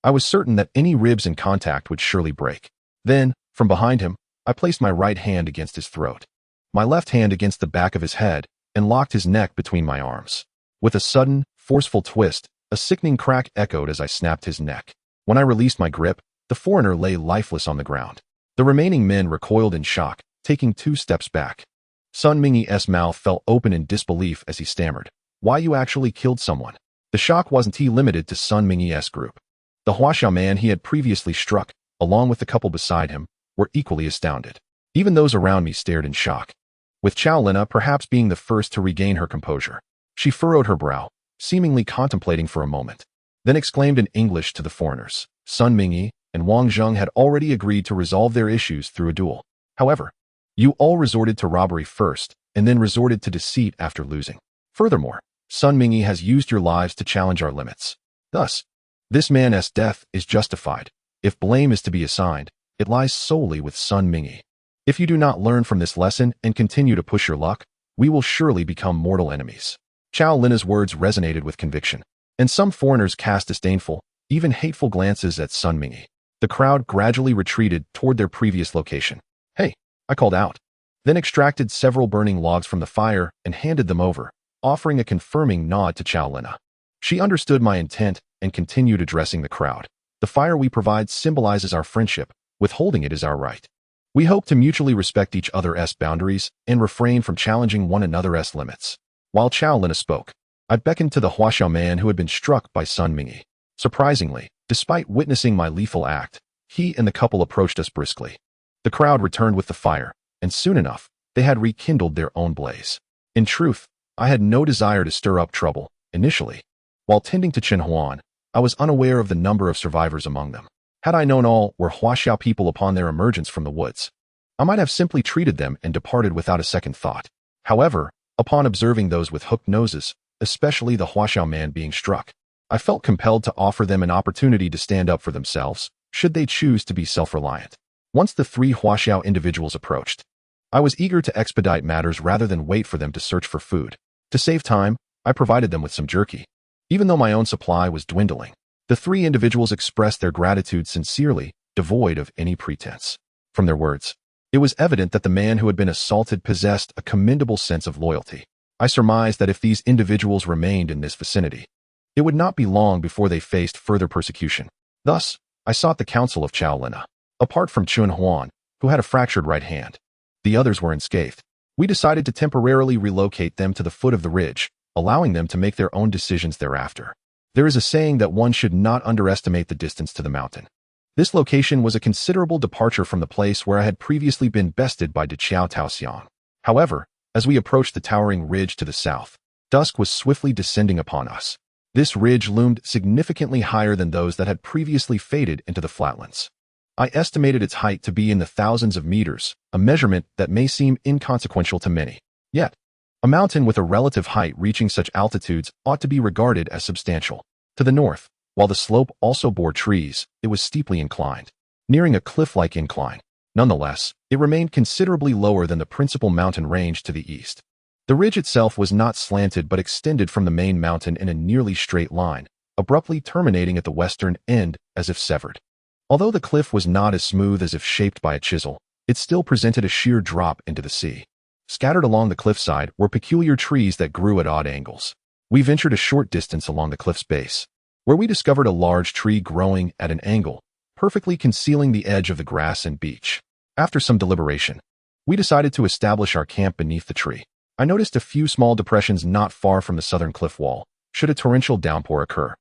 S1: I was certain that any ribs in contact would surely break. Then, from behind him, I placed my right hand against his throat, my left hand against the back of his head, and locked his neck between my arms. With a sudden, forceful twist, a sickening crack echoed as I snapped his neck. When I released my grip, the foreigner lay lifeless on the ground. The remaining men recoiled in shock, taking 2 steps back. Sun Mingy's mouth fell open in disbelief as he stammered, why you actually killed someone? The shock wasn't limited to Sun Mingy's group. The Huaxiao man he had previously struck, along with the couple beside him, were equally astounded. Even those around me stared in shock, with Chow Lina perhaps being the first to regain her composure. She furrowed her brow, seemingly contemplating for a moment, then exclaimed in English to the foreigners. Sun Mingy and Wang Zheng had already agreed to resolve their issues through a duel. However, you all resorted to robbery first, and then resorted to deceit after losing. Furthermore, Sun Mingy has used your lives to challenge our limits. Thus, this man's death is justified. If blame is to be assigned, it lies solely with Sun Mingy. If you do not learn from this lesson and continue to push your luck, we will surely become mortal enemies. Chow Lina's words resonated with conviction, and some foreigners cast disdainful, even hateful glances at Sun Mingy. The crowd gradually retreated toward their previous location. Hey, I called out, then extracted several burning logs from the fire and handed them over, offering a confirming nod to Chow Lina. She understood my intent and continued addressing the crowd. The fire we provide symbolizes our friendship, withholding it is our right. We hoped to mutually respect each other's boundaries and refrain from challenging one another's limits. While Chao Lina spoke, I beckoned to the Huaxiao man who had been struck by Sun Mingyi. Surprisingly, despite witnessing my lethal act, he and the couple approached us briskly. The crowd returned with the fire, and soon enough, they had rekindled their own blaze. In truth, I had no desire to stir up trouble, initially. While tending to Chen Huan, I was unaware of the number of survivors among them. Had I known all were Huaxiao people upon their emergence from the woods, I might have simply treated them and departed without a second thought. However, upon observing those with hooked noses, especially the Huaxiao man being struck, I felt compelled to offer them an opportunity to stand up for themselves, should they choose to be self-reliant. Once the 3 Huaxiao individuals approached, I was eager to expedite matters rather than wait for them to search for food. To save time, I provided them with some jerky. Even though my own supply was dwindling, the 3 individuals expressed their gratitude sincerely, devoid of any pretense. From their words, it was evident that the man who had been assaulted possessed a commendable sense of loyalty. I surmised that if these individuals remained in this vicinity, it would not be long before they faced further persecution. Thus, I sought the counsel of Chao Lina. Apart from Chen Huan, who had a fractured right hand, the others were unscathed. We decided to temporarily relocate them to the foot of the ridge, allowing them to make their own decisions thereafter. There is a saying that one should not underestimate the distance to the mountain. This location was a considerable departure from the place where I had previously been bested by Deqiao Taoxiang. However, as we approached the towering ridge to the south, dusk was swiftly descending upon us. This ridge loomed significantly higher than those that had previously faded into the flatlands. I estimated its height to be in the thousands of meters, a measurement that may seem inconsequential to many. Yet, a mountain with a relative height reaching such altitudes ought to be regarded as substantial. To the north, while the slope also bore trees, it was steeply inclined, nearing a cliff-like incline. Nonetheless, it remained considerably lower than the principal mountain range to the east. The ridge itself was not slanted but extended from the main mountain in a nearly straight line, abruptly terminating at the western end as if severed. Although the cliff was not as smooth as if shaped by a chisel, it still presented a sheer drop into the sea. Scattered along the cliffside were peculiar trees that grew at odd angles. We ventured a short distance along the cliff's base, where we discovered a large tree growing at an angle, perfectly concealing the edge of the grass and beach. After some deliberation, we decided to establish our camp beneath the tree. I noticed a few small depressions not far from the southern cliff wall, should a torrential downpour occur.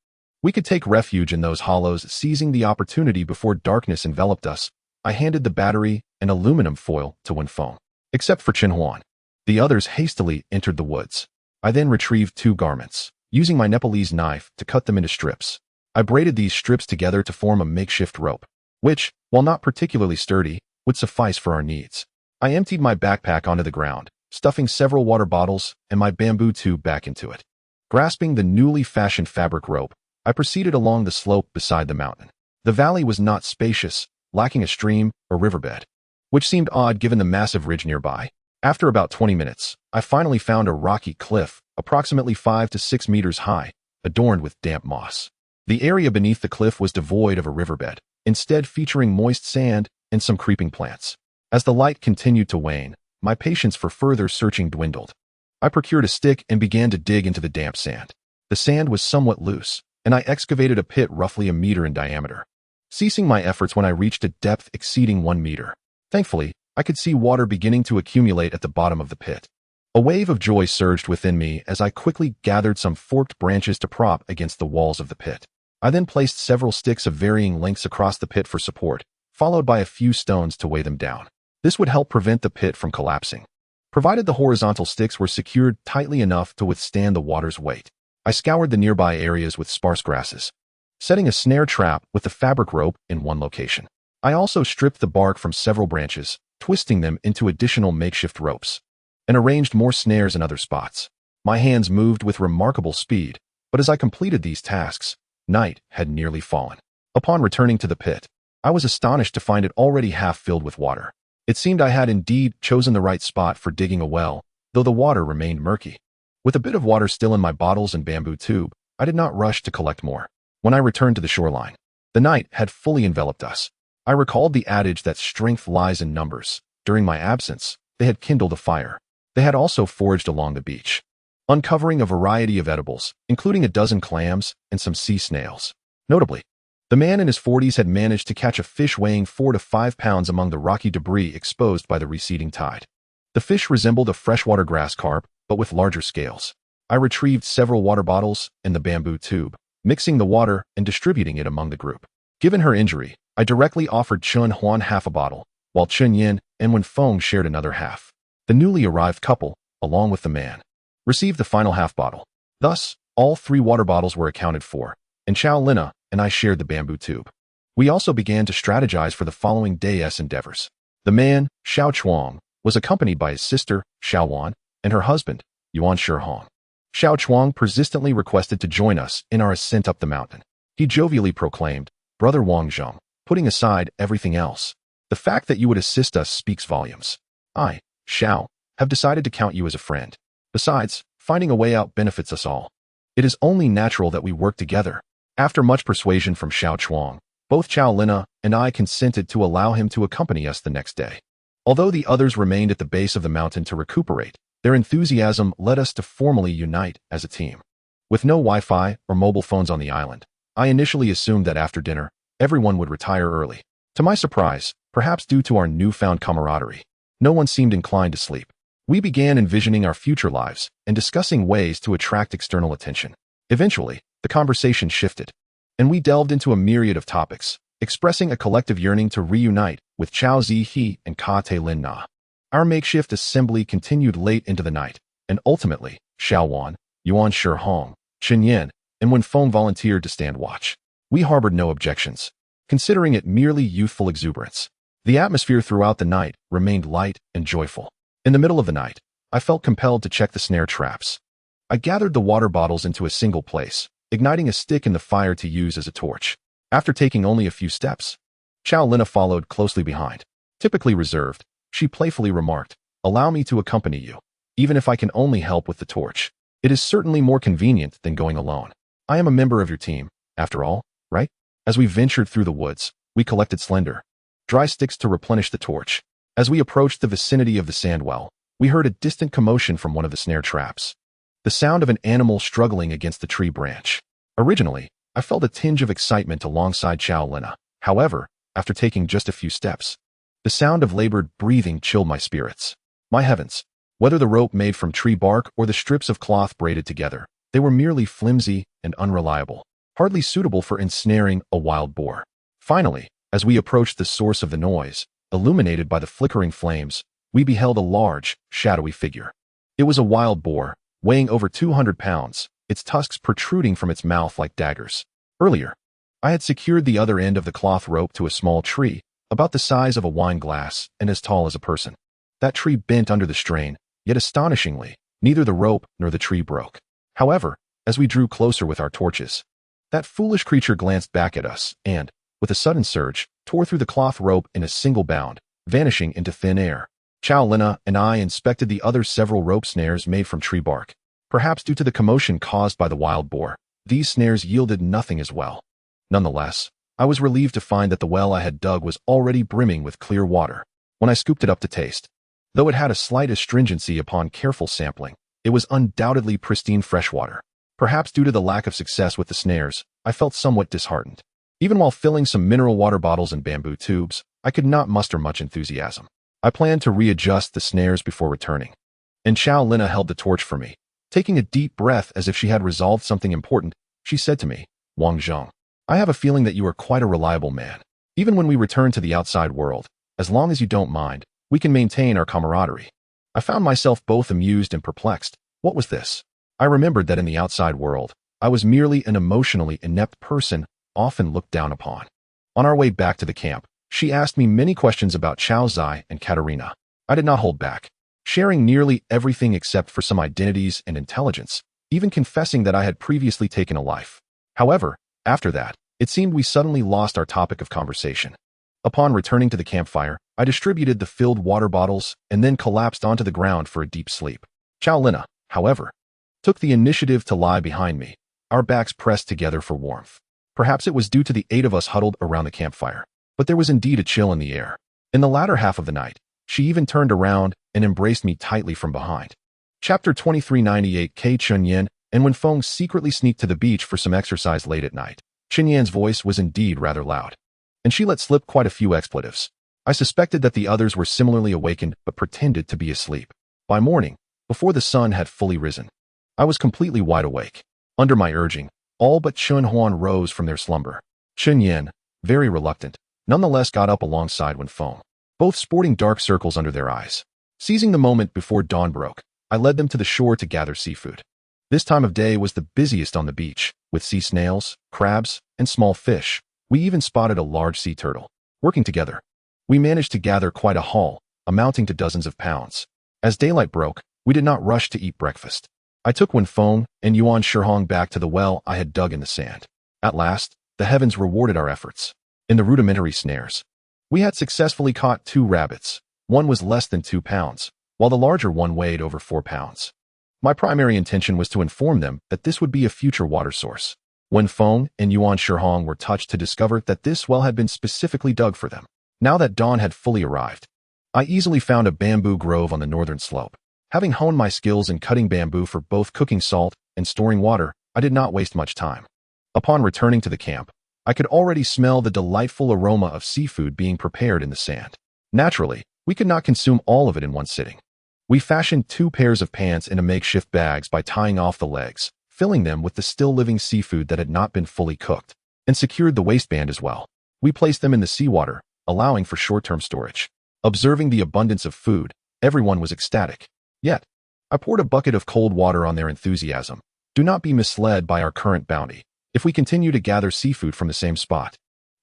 S1: We could take refuge in those hollows, seizing the opportunity before darkness enveloped us. I handed the battery and aluminum foil to Wenfeng. Except for Chen Huan, the others hastily entered the woods. I then retrieved 2 garments, using my Nepalese knife to cut them into strips. I braided these strips together to form a makeshift rope, which, while not particularly sturdy, would suffice for our needs. I emptied my backpack onto the ground, stuffing several water bottles and my bamboo tube back into it. Grasping the newly fashioned fabric rope, I proceeded along the slope beside the mountain. The valley was not spacious, lacking a stream or riverbed, which seemed odd given the massive ridge nearby. After about 20 minutes, I finally found a rocky cliff, approximately 5 to 6 meters high, adorned with damp moss. The area beneath the cliff was devoid of a riverbed, instead featuring moist sand and some creeping plants. As the light continued to wane, my patience for further searching dwindled. I procured a stick and began to dig into the damp sand. The sand was somewhat loose, and I excavated a pit roughly a meter in diameter, ceasing my efforts when I reached a depth exceeding 1 meter. Thankfully, I could see water beginning to accumulate at the bottom of the pit. A wave of joy surged within me as I quickly gathered some forked branches to prop against the walls of the pit. I then placed several sticks of varying lengths across the pit for support, followed by a few stones to weigh them down. This would help prevent the pit from collapsing, provided the horizontal sticks were secured tightly enough to withstand the water's weight. I scoured the nearby areas with sparse grasses, setting a snare trap with the fabric rope in one location. I also stripped the bark from several branches, twisting them into additional makeshift ropes, and arranged more snares in other spots. My hands moved with remarkable speed, but as I completed these tasks, night had nearly fallen. Upon returning to the pit, I was astonished to find it already half filled with water. It seemed I had indeed chosen the right spot for digging a well, though the water remained murky. With a bit of water still in my bottles and bamboo tube, I did not rush to collect more. When I returned to the shoreline, the night had fully enveloped us. I recalled the adage that strength lies in numbers. During my absence, they had kindled a fire. They had also foraged along the beach, uncovering a variety of edibles, including a dozen clams and some sea snails. Notably, The man in his 40s had managed to catch a fish weighing 4 to 5 pounds among the rocky debris exposed by the receding tide. The fish resembled a freshwater grass carp, but with larger scales. I retrieved several water bottles and the bamboo tube, mixing the water and distributing it among the group. Given her injury, I directly offered Chun Huan half a bottle, while Chun Yin and Wen Feng shared another half. The newly arrived couple, along with the man, received the final half bottle. Thus, all 3 water bottles were accounted for, and Xiao Lina and I shared the bamboo tube. We also began to strategize for the following day's endeavors. The man, Xiao Chuang, was accompanied by his sister, Xiao Wan, and her husband, Yuan Shihong. Xiao Chuang persistently requested to join us in our ascent up the mountain. He jovially proclaimed, "Brother Wang Zheng, putting aside everything else, the fact that you would assist us speaks volumes. I, Xiao, have decided to count you as a friend. Besides, finding a way out benefits us all. It is only natural that we work together." After much persuasion from Xiao Chuang, both Xiao Lina and I consented to allow him to accompany us the next day. Although the others remained at the base of the mountain to recuperate, their enthusiasm led us to formally unite as a team. With no Wi-Fi or mobile phones on the island, I initially assumed that after dinner, everyone would retire early. To my surprise, perhaps due to our newfound camaraderie, no one seemed inclined to sleep. We began envisioning our future lives and discussing ways to attract external attention. Eventually, the conversation shifted, and we delved into a myriad of topics, expressing a collective yearning to reunite with Chao Zihe and Ka Te Lin Na. Our makeshift assembly continued late into the night, and ultimately, Xiao Wan, Yuan Shihong, Chen Yin, and Wen Feng volunteered to stand watch. We harbored no objections, considering it merely youthful exuberance. The atmosphere throughout the night remained light and joyful. In the middle of the night, I felt compelled to check the snare traps. I gathered the water bottles into a single place, igniting a stick in the fire to use as a torch. After taking only a few steps, Xiao Lina followed closely behind. Typically reserved, she playfully remarked, "Allow me to accompany you, even if I can only help with the torch. It is certainly more convenient than going alone. I am a member of your team, after all, right?" As we ventured through the woods, we collected slender, dry sticks to replenish the torch. As we approached the vicinity of the sandwell, we heard a distant commotion from one of the snare traps. The sound of an animal struggling against the tree branch. Originally, I felt a tinge of excitement alongside Xiao Lina. However, after taking just a few steps, the sound of labored breathing chilled my spirits. My heavens! Whether the rope made from tree bark or the strips of cloth braided together, they were merely flimsy and unreliable, hardly suitable for ensnaring a wild boar. Finally, as we approached the source of the noise, illuminated by the flickering flames, we beheld a large, shadowy figure. It was a wild boar, weighing over 200 pounds, its tusks protruding from its mouth like daggers. Earlier, I had secured the other end of the cloth rope to a small tree, about the size of a wine glass and as tall as a person. That tree bent under the strain, yet astonishingly, neither the rope nor the tree broke. However, as we drew closer with our torches, that foolish creature glanced back at us and, with a sudden surge, tore through the cloth rope in a single bound, vanishing into thin air. Xiao Lina and I inspected the other several rope snares made from tree bark. Perhaps due to the commotion caused by the wild boar, these snares yielded nothing as well. Nonetheless, I was relieved to find that the well I had dug was already brimming with clear water. When I scooped it up to taste, though it had a slight astringency upon careful sampling, it was undoubtedly pristine freshwater. Perhaps due to the lack of success with the snares, I felt somewhat disheartened. Even while filling some mineral water bottles and bamboo tubes, I could not muster much enthusiasm. I planned to readjust the snares before returning, and Xiao Lina held the torch for me. Taking a deep breath as if she had resolved something important, she said to me, "Wang Zheng, I have a feeling that you are quite a reliable man. Even when we return to the outside world, as long as you don't mind, we can maintain our camaraderie." I found myself both amused and perplexed. What was this? I remembered that in the outside world, I was merely an emotionally inept person, often looked down upon. On our way back to the camp, she asked me many questions about Chao Zai and Katerina. I did not hold back, sharing nearly everything except for some identities and intelligence, even confessing that I had previously taken a life. However, after that, it seemed we suddenly lost our topic of conversation. Upon returning to the campfire, I distributed the filled water bottles and then collapsed onto the ground for a deep sleep. Xiao Lina, however, took the initiative to lie behind me, our backs pressed together for warmth. Perhaps it was due to the 8 of us huddled around the campfire, but there was indeed a chill in the air. In the latter half of the night, she even turned around and embraced me tightly from behind. Chapter 2398. K. Chun Yin and Wen Feng secretly sneaked to the beach for some exercise late at night. Xinyan's voice was indeed rather loud, and she let slip quite a few expletives. I suspected that the others were similarly awakened but pretended to be asleep. By morning, before the sun had fully risen, I was completely wide awake. Under my urging, all but Chun Huan rose from their slumber. Xinyan, very reluctant, nonetheless got up alongside Wen Feng, both sporting dark circles under their eyes. Seizing the moment before dawn broke, I led them to the shore to gather seafood. This time of day was the busiest on the beach, with sea snails, crabs, and small fish. We even spotted a large sea turtle. Working together, we managed to gather quite a haul, amounting to dozens of pounds. As daylight broke, we did not rush to eat breakfast. I took Wen Feng and Yuan Shihong back to the well I had dug in the sand. At last, the heavens rewarded our efforts. In the rudimentary snares, we had successfully caught 2 rabbits. One was less than 2 pounds, while the larger one weighed over 4 pounds. My primary intention was to inform them that this would be a future water source. Wen Feng and Yuan Shihong were touched to discover that this well had been specifically dug for them. Now that dawn had fully arrived, I easily found a bamboo grove on the northern slope. Having honed my skills in cutting bamboo for both cooking salt and storing water, I did not waste much time. Upon returning to the camp, I could already smell the delightful aroma of seafood being prepared in the sand. Naturally, we could not consume all of it in one sitting. We fashioned 2 pairs of pants into makeshift bags by tying off the legs, filling them with the still-living seafood that had not been fully cooked, and secured the waistband as well. We placed them in the seawater, allowing for short-term storage. Observing the abundance of food, everyone was ecstatic. Yet, I poured a bucket of cold water on their enthusiasm. Do not be misled by our current bounty. If we continue to gather seafood from the same spot,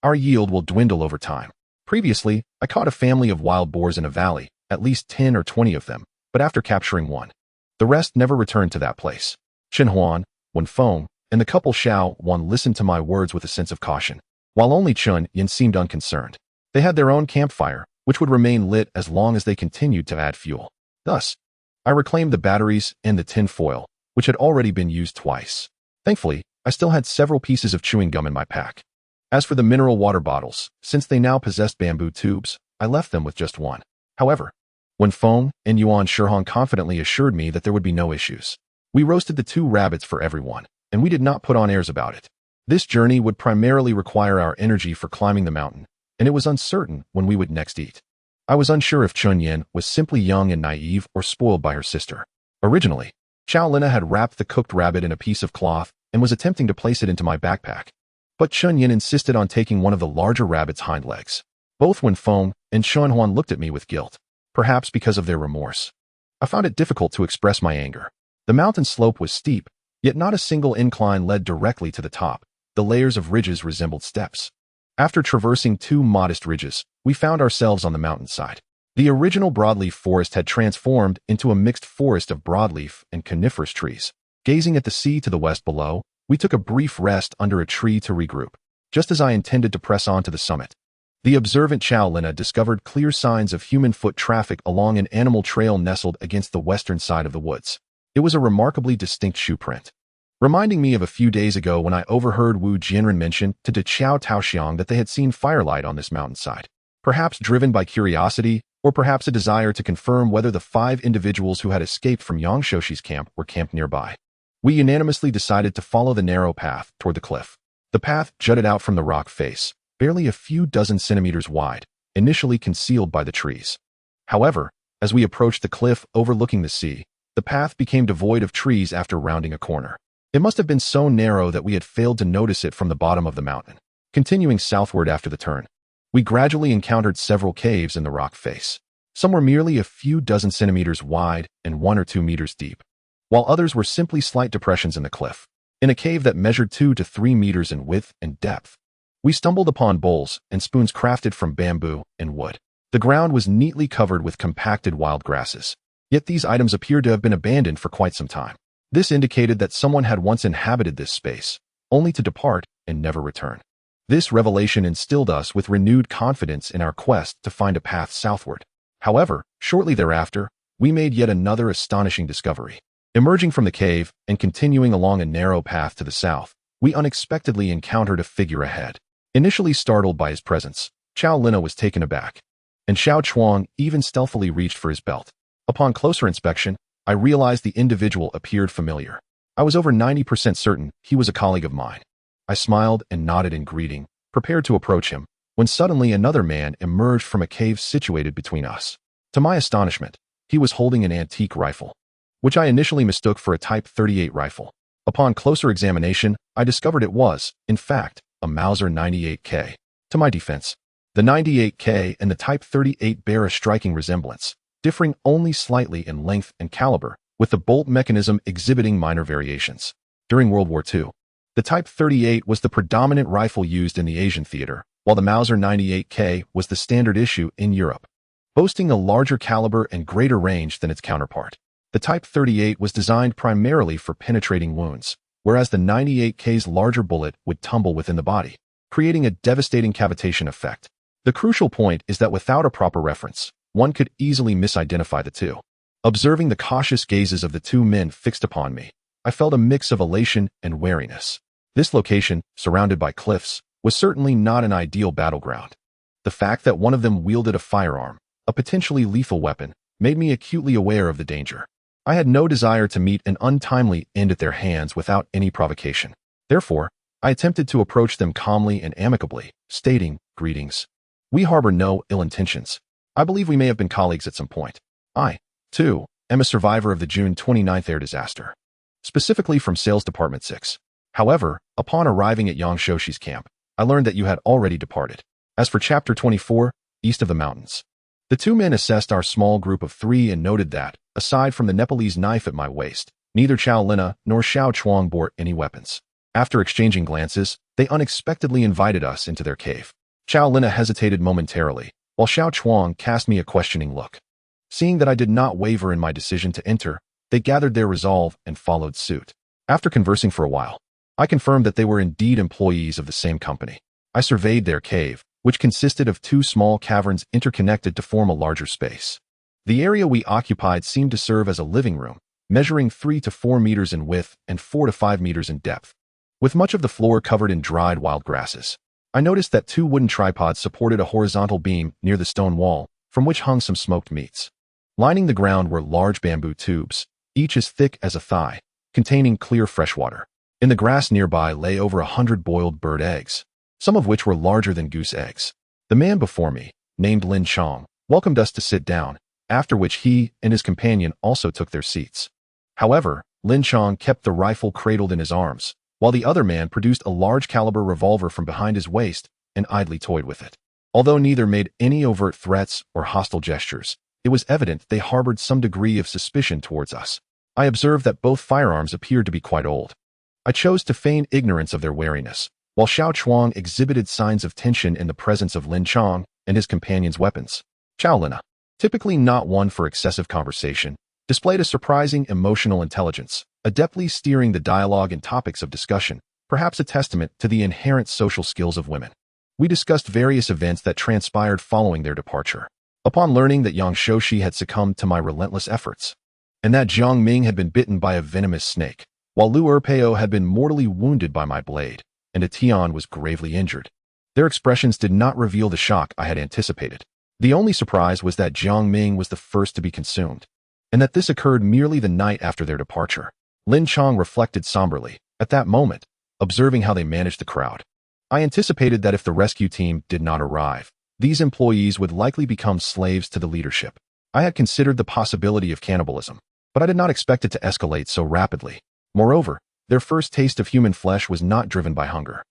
S1: our yield will dwindle over time. Previously, I caught a family of wild boars in a valley, at least 10 or 20 of them, but after capturing one, the rest never returned to that place. Chen Huan, Wen Feng, and the couple Xiao Wan listened to my words with a sense of caution, while only Chun Yin seemed unconcerned. They had their own campfire, which would remain lit as long as they continued to add fuel. Thus, I reclaimed the batteries and the tin foil, which had already been used twice. Thankfully, I still had several pieces of chewing gum in my pack. As for the mineral water bottles, since they now possessed bamboo tubes, I left them with just one. However, Wen Feng and Yuan Shihong confidently assured me that there would be no issues. We roasted the 2 rabbits for everyone, and we did not put on airs about it. This journey would primarily require our energy for climbing the mountain, and it was uncertain when we would next eat. I was unsure if Chun Yin was simply young and naive or spoiled by her sister. Originally, Xiao Lina had wrapped the cooked rabbit in a piece of cloth and was attempting to place it into my backpack. But Chun Yin insisted on taking one of the larger rabbit's hind legs. Both Wen Feng and Chun Huan looked at me with guilt, perhaps because of their remorse. I found it difficult to express my anger. The mountain slope was steep, yet not a single incline led directly to the top. The layers of ridges resembled steps. After traversing 2 modest ridges, we found ourselves on the mountainside. The original broadleaf forest had transformed into a mixed forest of broadleaf and coniferous trees. Gazing at the sea to the west below, we took a brief rest under a tree to regroup. Just as I intended to press on to the summit, the observant Xiao Lina discovered clear signs of human foot traffic along an animal trail nestled against the western side of the woods. It was a remarkably distinct shoe print, reminding me of a few days ago when I overheard Wu Jianren mention to De Chao Taoxiang that they had seen firelight on this mountainside. Perhaps driven by curiosity, or perhaps a desire to confirm whether the 5 individuals who had escaped from Yang Shoshi's camp were camped nearby. We unanimously decided to follow the narrow path toward the cliff. The path jutted out from the rock face, barely a few dozen centimeters wide, initially concealed by the trees. However, as we approached the cliff overlooking the sea, the path became devoid of trees after rounding a corner. It must have been so narrow that we had failed to notice it from the bottom of the mountain. Continuing southward after the turn, we gradually encountered several caves in the rock face. Some were merely a few dozen centimeters wide and 1 or 2 meters deep, while others were simply slight depressions in the cliff. In a cave that measured 2 to 3 meters in width and depth, we stumbled upon bowls and spoons crafted from bamboo and wood. The ground was neatly covered with compacted wild grasses, yet these items appeared to have been abandoned for quite some time. This indicated that someone had once inhabited this space, only to depart and never return. This revelation instilled us with renewed confidence in our quest to find a path southward. However, shortly thereafter, we made yet another astonishing discovery. Emerging from the cave and continuing along a narrow path to the south, we unexpectedly encountered a figure ahead. Initially startled by his presence, Xiao Lina was taken aback, and Xiao Chuang even stealthily reached for his belt. Upon closer inspection, I realized the individual appeared familiar. I was over 90% certain he was a colleague of mine. I smiled and nodded in greeting, prepared to approach him, when suddenly another man emerged from a cave situated between us. To my astonishment, he was holding an antique rifle, which I initially mistook for a Type 38 rifle. Upon closer examination, I discovered it was, in fact, a Mauser 98K. To my defense, the 98K and the Type 38 bear a striking resemblance, differing only slightly in length and caliber, with the bolt mechanism exhibiting minor variations. During World War II, the Type 38 was the predominant rifle used in the Asian theater, while the Mauser 98K was the standard issue in Europe. Boasting a larger caliber and greater range than its counterpart, the Type 38 was designed primarily for penetrating wounds, whereas the 98K's larger bullet would tumble within the body, creating a devastating cavitation effect. The crucial point is that without a proper reference, one could easily misidentify the two. Observing the cautious gazes of the two men fixed upon me, I felt a mix of elation and wariness. This location, surrounded by cliffs, was certainly not an ideal battleground. The fact that one of them wielded a firearm, a potentially lethal weapon, made me acutely aware of the danger. I had no desire to meet an untimely end at their hands without any provocation. Therefore, I attempted to approach them calmly and amicably, stating, "Greetings. We harbor no ill intentions. I believe we may have been colleagues at some point. I, too, am a survivor of the June 29th air disaster, specifically from Sales Department 6. However, upon arriving at Agent.Together's camp, I learned that you had already departed. As for Chapter 24, East of the Mountains." The two men assessed our small group of three and noted that, aside from the Nepalese knife at my waist, neither Chow Lina nor Xiao Chuang bore any weapons. After exchanging glances, they unexpectedly invited us into their cave. Chow Lina hesitated momentarily, while Xiao Chuang cast me a questioning look. Seeing that I did not waver in my decision to enter, they gathered their resolve and followed suit. After conversing for a while, I confirmed that they were indeed employees of the same company. I surveyed their cave, which consisted of two small caverns interconnected to form a larger space. The area we occupied seemed to serve as a living room, measuring 3 to 4 meters in width and 4 to 5 meters in depth, with much of the floor covered in dried wild grasses. I noticed that 2 wooden tripods supported a horizontal beam near the stone wall, from which hung some smoked meats. Lining the ground were large bamboo tubes, each as thick as a thigh, containing clear fresh water. In the grass nearby lay over 100 boiled bird eggs, some of which were larger than goose eggs. The man before me, named Lin Chong, welcomed us to sit down, after which he and his companion also took their seats. However, Lin Chong kept the rifle cradled in his arms, while the other man produced a large caliber revolver from behind his waist and idly toyed with it. Although neither made any overt threats or hostile gestures, it was evident they harbored some degree of suspicion towards us. I observed that both firearms appeared to be quite old. I chose to feign ignorance of their wariness, while Xiao Chuang exhibited signs of tension in the presence of Lin Chong and his companion's weapons. Chow Lina, typically not one for excessive conversation, displayed a surprising emotional intelligence, adeptly steering the dialogue and topics of discussion, perhaps a testament to the inherent social skills of women. We discussed various events that transpired following their departure. Upon learning that Agent.She had succumbed to my relentless efforts, and that Jiang Ming had been bitten by a venomous snake, while Lu Erpeo had been mortally wounded by my blade, and Etian was gravely injured, their expressions did not reveal the shock I had anticipated. The only surprise was that Jiang Ming was the first to be consumed, and that this occurred merely the night after their departure. Lin Chong reflected somberly, at that moment, observing how they managed the crowd. I anticipated that if the rescue team did not arrive, these employees would likely become slaves to the leadership. I had considered the possibility of cannibalism, but I did not expect it to escalate so rapidly. Moreover, their first taste of human flesh was not driven by hunger,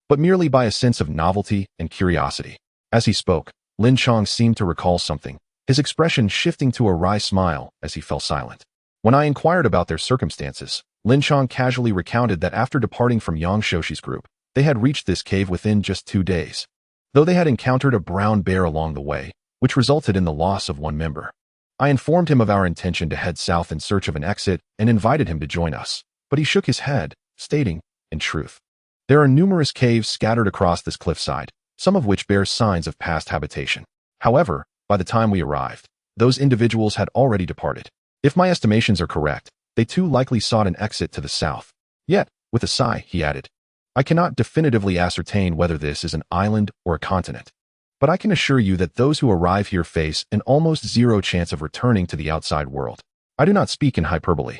S1: but merely by a sense of novelty and curiosity. As he spoke, Lin Chong seemed to recall something, his expression shifting to a wry smile as he fell silent. When I inquired about their circumstances, Lin Chong casually recounted that after departing from Agent.Together's group, they had reached this cave within just 2 days, though they had encountered a brown bear along the way, which resulted in the loss of one member. I informed him of our intention to head south in search of an exit and invited him to join us, but he shook his head, stating, in truth, there are numerous caves scattered across this cliffside, some of which bear signs of past habitation. However, by the time we arrived, those individuals had already departed. If my estimations are correct, they too likely sought an exit to the south. Yet, with a sigh, he added, I cannot definitively ascertain whether this is an island or a continent, but I can assure you that those who arrive here face an almost zero chance of returning to the outside world. I do not speak in hyperbole.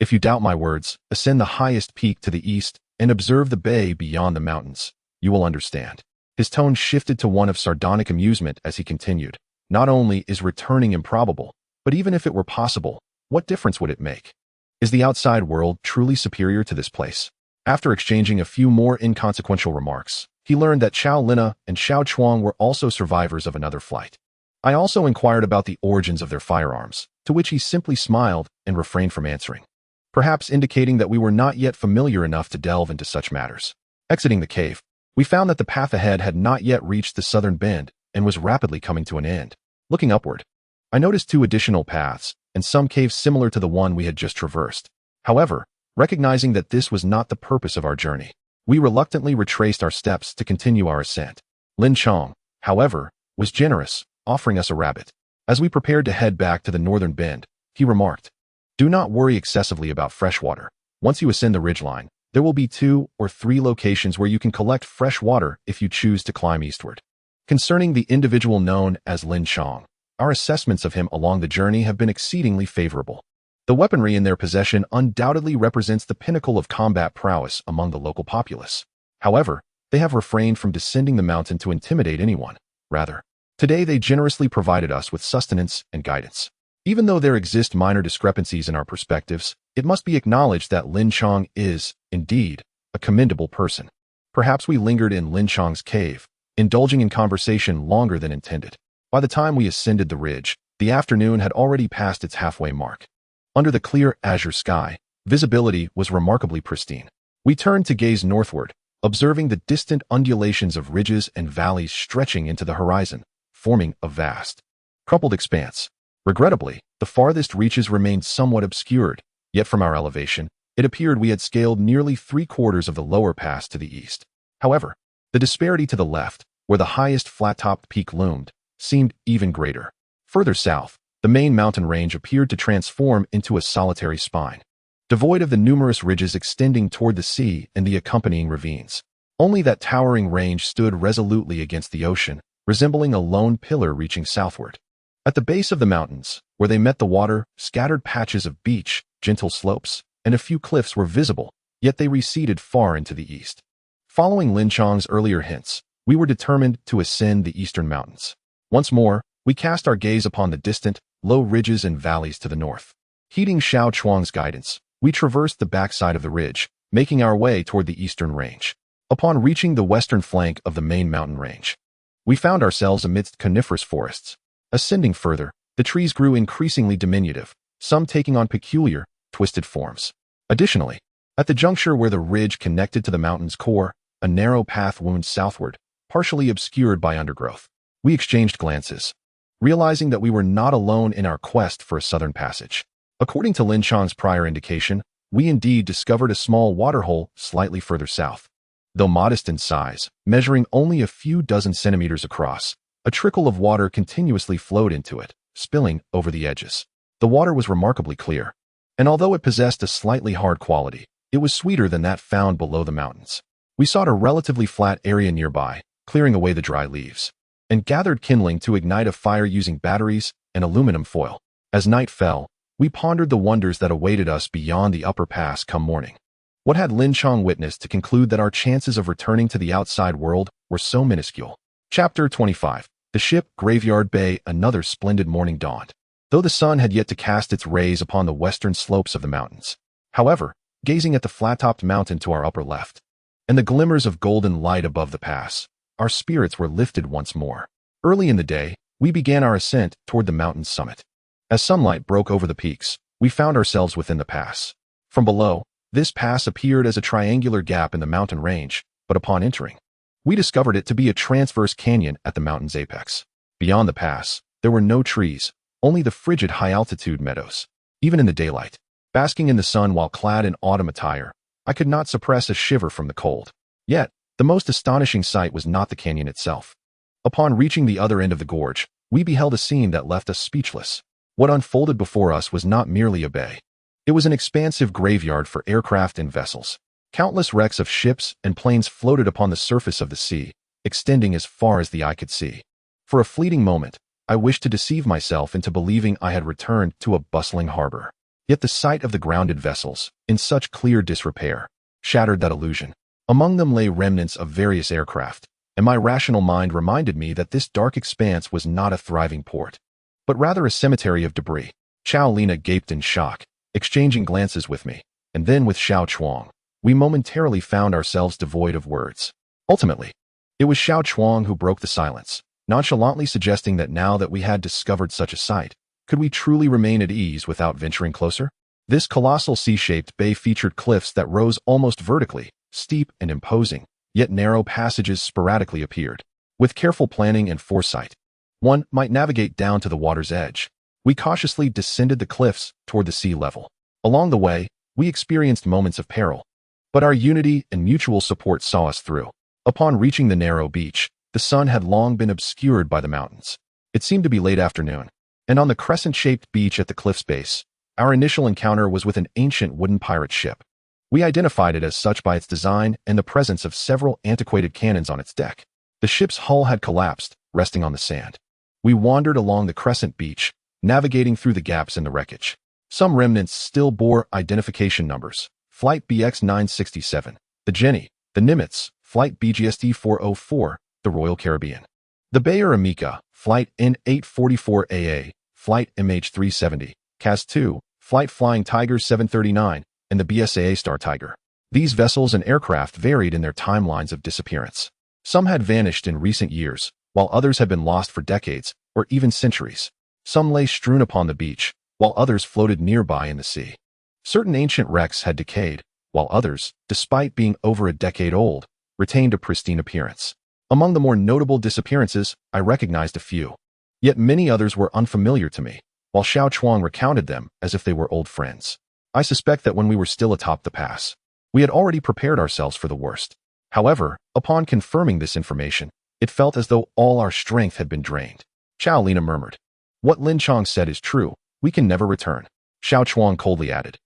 S1: If you doubt my words, ascend the highest peak to the east and observe the bay beyond the mountains. You will understand." His tone shifted to one of sardonic amusement as he continued. "Not only is returning improbable, but even if it were possible, what difference would it make? Is the outside world truly superior to this place?" After exchanging a few more inconsequential remarks, he learned that Xiao Lina and Xiao Chuang were also survivors of another flight. I also inquired about the origins of their firearms, to which he simply smiled and refrained from answering, perhaps indicating that we were not yet familiar enough to delve into such matters. Exiting the cave, we found that the path ahead had not yet reached the southern bend and was rapidly coming to an end. Looking upward, I noticed 2 additional paths and some caves similar to the one we had just traversed. However, recognizing that this was not the purpose of our journey, we reluctantly retraced our steps to continue our ascent. Lin Chong, however, was generous, offering us a rabbit. As we prepared to head back to the northern bend, he remarked, "Do not worry excessively about fresh water. Once you ascend the ridgeline, there will be 2 or 3 locations where you can collect fresh water if you choose to climb eastward." Concerning the individual known as Lin Chong, our assessments of him along the journey have been exceedingly favorable. The weaponry in their possession undoubtedly represents the pinnacle of combat prowess among the local populace. However, they have refrained from descending the mountain to intimidate anyone. Rather, today they generously provided us with sustenance and guidance. Even though there exist minor discrepancies in our perspectives, it must be acknowledged that Lin Chong is, indeed, a commendable person. Perhaps we lingered in Lin Chong's cave, indulging in conversation longer than intended. By the time we ascended the ridge, the afternoon had already passed its halfway mark. Under the clear azure sky, visibility was remarkably pristine. We turned to gaze northward, observing the distant undulations of ridges and valleys stretching into the horizon, forming a vast, crumpled expanse. Regrettably, the farthest reaches remained somewhat obscured, yet from our elevation, it appeared we had scaled nearly 3/4 of the lower pass to the east. However, the disparity to the left, where the highest flat-topped peak loomed, seemed even greater. Further south, the main mountain range appeared to transform into a solitary spine, devoid of the numerous ridges extending toward the sea and the accompanying ravines. Only that towering range stood resolutely against the ocean, resembling a lone pillar reaching southward. At the base of the mountains, where they met the water, scattered patches of beach, gentle slopes, and a few cliffs were visible, yet they receded far into the east. Following Lin Chong's earlier hints, we were determined to ascend the eastern mountains. Once more, we cast our gaze upon the distant, low ridges and valleys to the north. Heeding Xiao Chuang's guidance, we traversed the backside of the ridge, making our way toward the eastern range. Upon reaching the western flank of the main mountain range, we found ourselves amidst coniferous forests. Ascending further, the trees grew increasingly diminutive, some taking on peculiar, twisted forms. Additionally, at the juncture where the ridge connected to the mountain's core, a narrow path wound southward, partially obscured by undergrowth. We exchanged glances, realizing that we were not alone in our quest for a southern passage. According to Lin Chong's prior indication, we indeed discovered a small waterhole slightly further south. Though modest in size, measuring only a few dozen centimeters across, a trickle of water continuously flowed into it, spilling over the edges. The water was remarkably clear, and although it possessed a slightly hard quality, it was sweeter than that found below the mountains. We sought a relatively flat area nearby, clearing away the dry leaves, and gathered kindling to ignite a fire using batteries and aluminum foil. As night fell, we pondered the wonders that awaited us beyond the upper pass come morning. What had Lin Chong witnessed to conclude that our chances of returning to the outside world were so minuscule? Chapter 25. The ship, Graveyard Bay. Another splendid morning dawned, though the sun had yet to cast its rays upon the western slopes of the mountains. However, gazing at the flat-topped mountain to our upper left, and the glimmers of golden light above the pass, our spirits were lifted once more. Early in the day, we began our ascent toward the mountain's summit. As sunlight broke over the peaks, we found ourselves within the pass. From below, this pass appeared as a triangular gap in the mountain range, but upon entering, we discovered it to be a transverse canyon at the mountain's apex. Beyond the pass, there were no trees, only the frigid high-altitude meadows. Even in the daylight, basking in the sun while clad in autumn attire, I could not suppress a shiver from the cold. Yet, the most astonishing sight was not the canyon itself. Upon reaching the other end of the gorge, we beheld a scene that left us speechless. What unfolded before us was not merely a bay. It was an expansive graveyard for aircraft and vessels. Countless wrecks of ships and planes floated upon the surface of the sea, extending as far as the eye could see. For a fleeting moment, I wished to deceive myself into believing I had returned to a bustling harbor. Yet the sight of the grounded vessels, in such clear disrepair, shattered that illusion. Among them lay remnants of various aircraft, and my rational mind reminded me that this dark expanse was not a thriving port, but rather a cemetery of debris. Chow Lina gaped in shock, exchanging glances with me, and then with Xiao Chuang. We momentarily found ourselves devoid of words. Ultimately, it was Xiao Chuang who broke the silence, nonchalantly suggesting that now that we had discovered such a site, could we truly remain at ease without venturing closer? This colossal C-shaped bay featured cliffs that rose almost vertically, steep and imposing, yet narrow passages sporadically appeared. With careful planning and foresight, one might navigate down to the water's edge. We cautiously descended the cliffs toward the sea level. Along the way, we experienced moments of peril, but our unity and mutual support saw us through. Upon reaching the narrow beach, the sun had long been obscured by the mountains. It seemed to be late afternoon, and on the crescent-shaped beach at the cliff's base, our initial encounter was with an ancient wooden pirate ship. We identified it as such by its design and the presence of several antiquated cannons on its deck. The ship's hull had collapsed, resting on the sand. We wandered along the crescent beach, navigating through the gaps in the wreckage. Some remnants still bore identification numbers: Flight BX-967, the Jenny, the Nimitz, Flight BGSD-404, the Royal Caribbean. The Bayer Amica, Flight N844AA, Flight MH370, CAS-2, Flight Flying Tiger 739, and the BSAA Star Tiger. These vessels and aircraft varied in their timelines of disappearance. Some had vanished in recent years, while others had been lost for decades, or even centuries. Some lay strewn upon the beach, while others floated nearby in the sea. Certain ancient wrecks had decayed, while others, despite being over a decade old, retained a pristine appearance. Among the more notable disappearances, I recognized a few. Yet many others were unfamiliar to me, while Xiao Chuang recounted them as if they were old friends. I suspect that when we were still atop the pass, we had already prepared ourselves for the worst. However, upon confirming this information, it felt as though all our strength had been drained. Chow Lina murmured, "What Lin Chong said is true. We can never return." Xiao Chuang coldly added,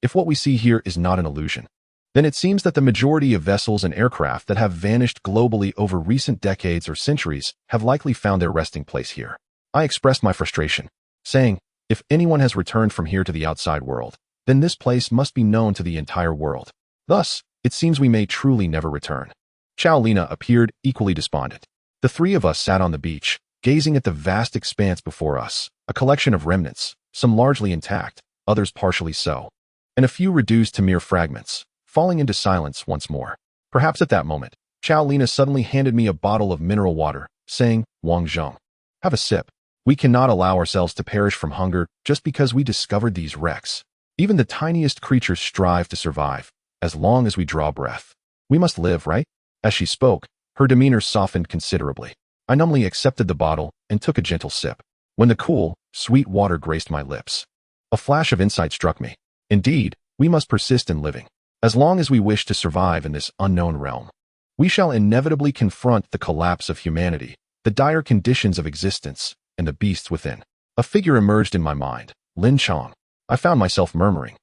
S1: if what we see here is not an illusion, then it seems that the majority of vessels and aircraft that have vanished globally over recent decades or centuries have likely found their resting place here." I expressed my frustration, saying, "If anyone has returned from here to the outside world, then this place must be known to the entire world. Thus, it seems we may truly never return." Chow Lina appeared equally despondent. The three of us sat on the beach, gazing at the vast expanse before us, a collection of remnants, some largely intact, others partially so, and a few reduced to mere fragments, falling into silence once more. Perhaps at that moment, Chow Lina suddenly handed me a bottle of mineral water, saying, "Wang Zheng, have a sip. We cannot allow ourselves to perish from hunger just because we discovered these wrecks. Even the tiniest creatures strive to survive, as long as we draw breath. We must live, right?" As she spoke, her demeanor softened considerably. I numbly accepted the bottle and took a gentle sip. When the cool, sweet water graced my lips, a flash of insight struck me. Indeed, we must persist in living. As long as we wish to survive in this unknown realm, we shall inevitably confront the collapse of humanity, the dire conditions of existence, and the beasts within. A figure emerged in my mind, Lin Chong. I found myself murmuring,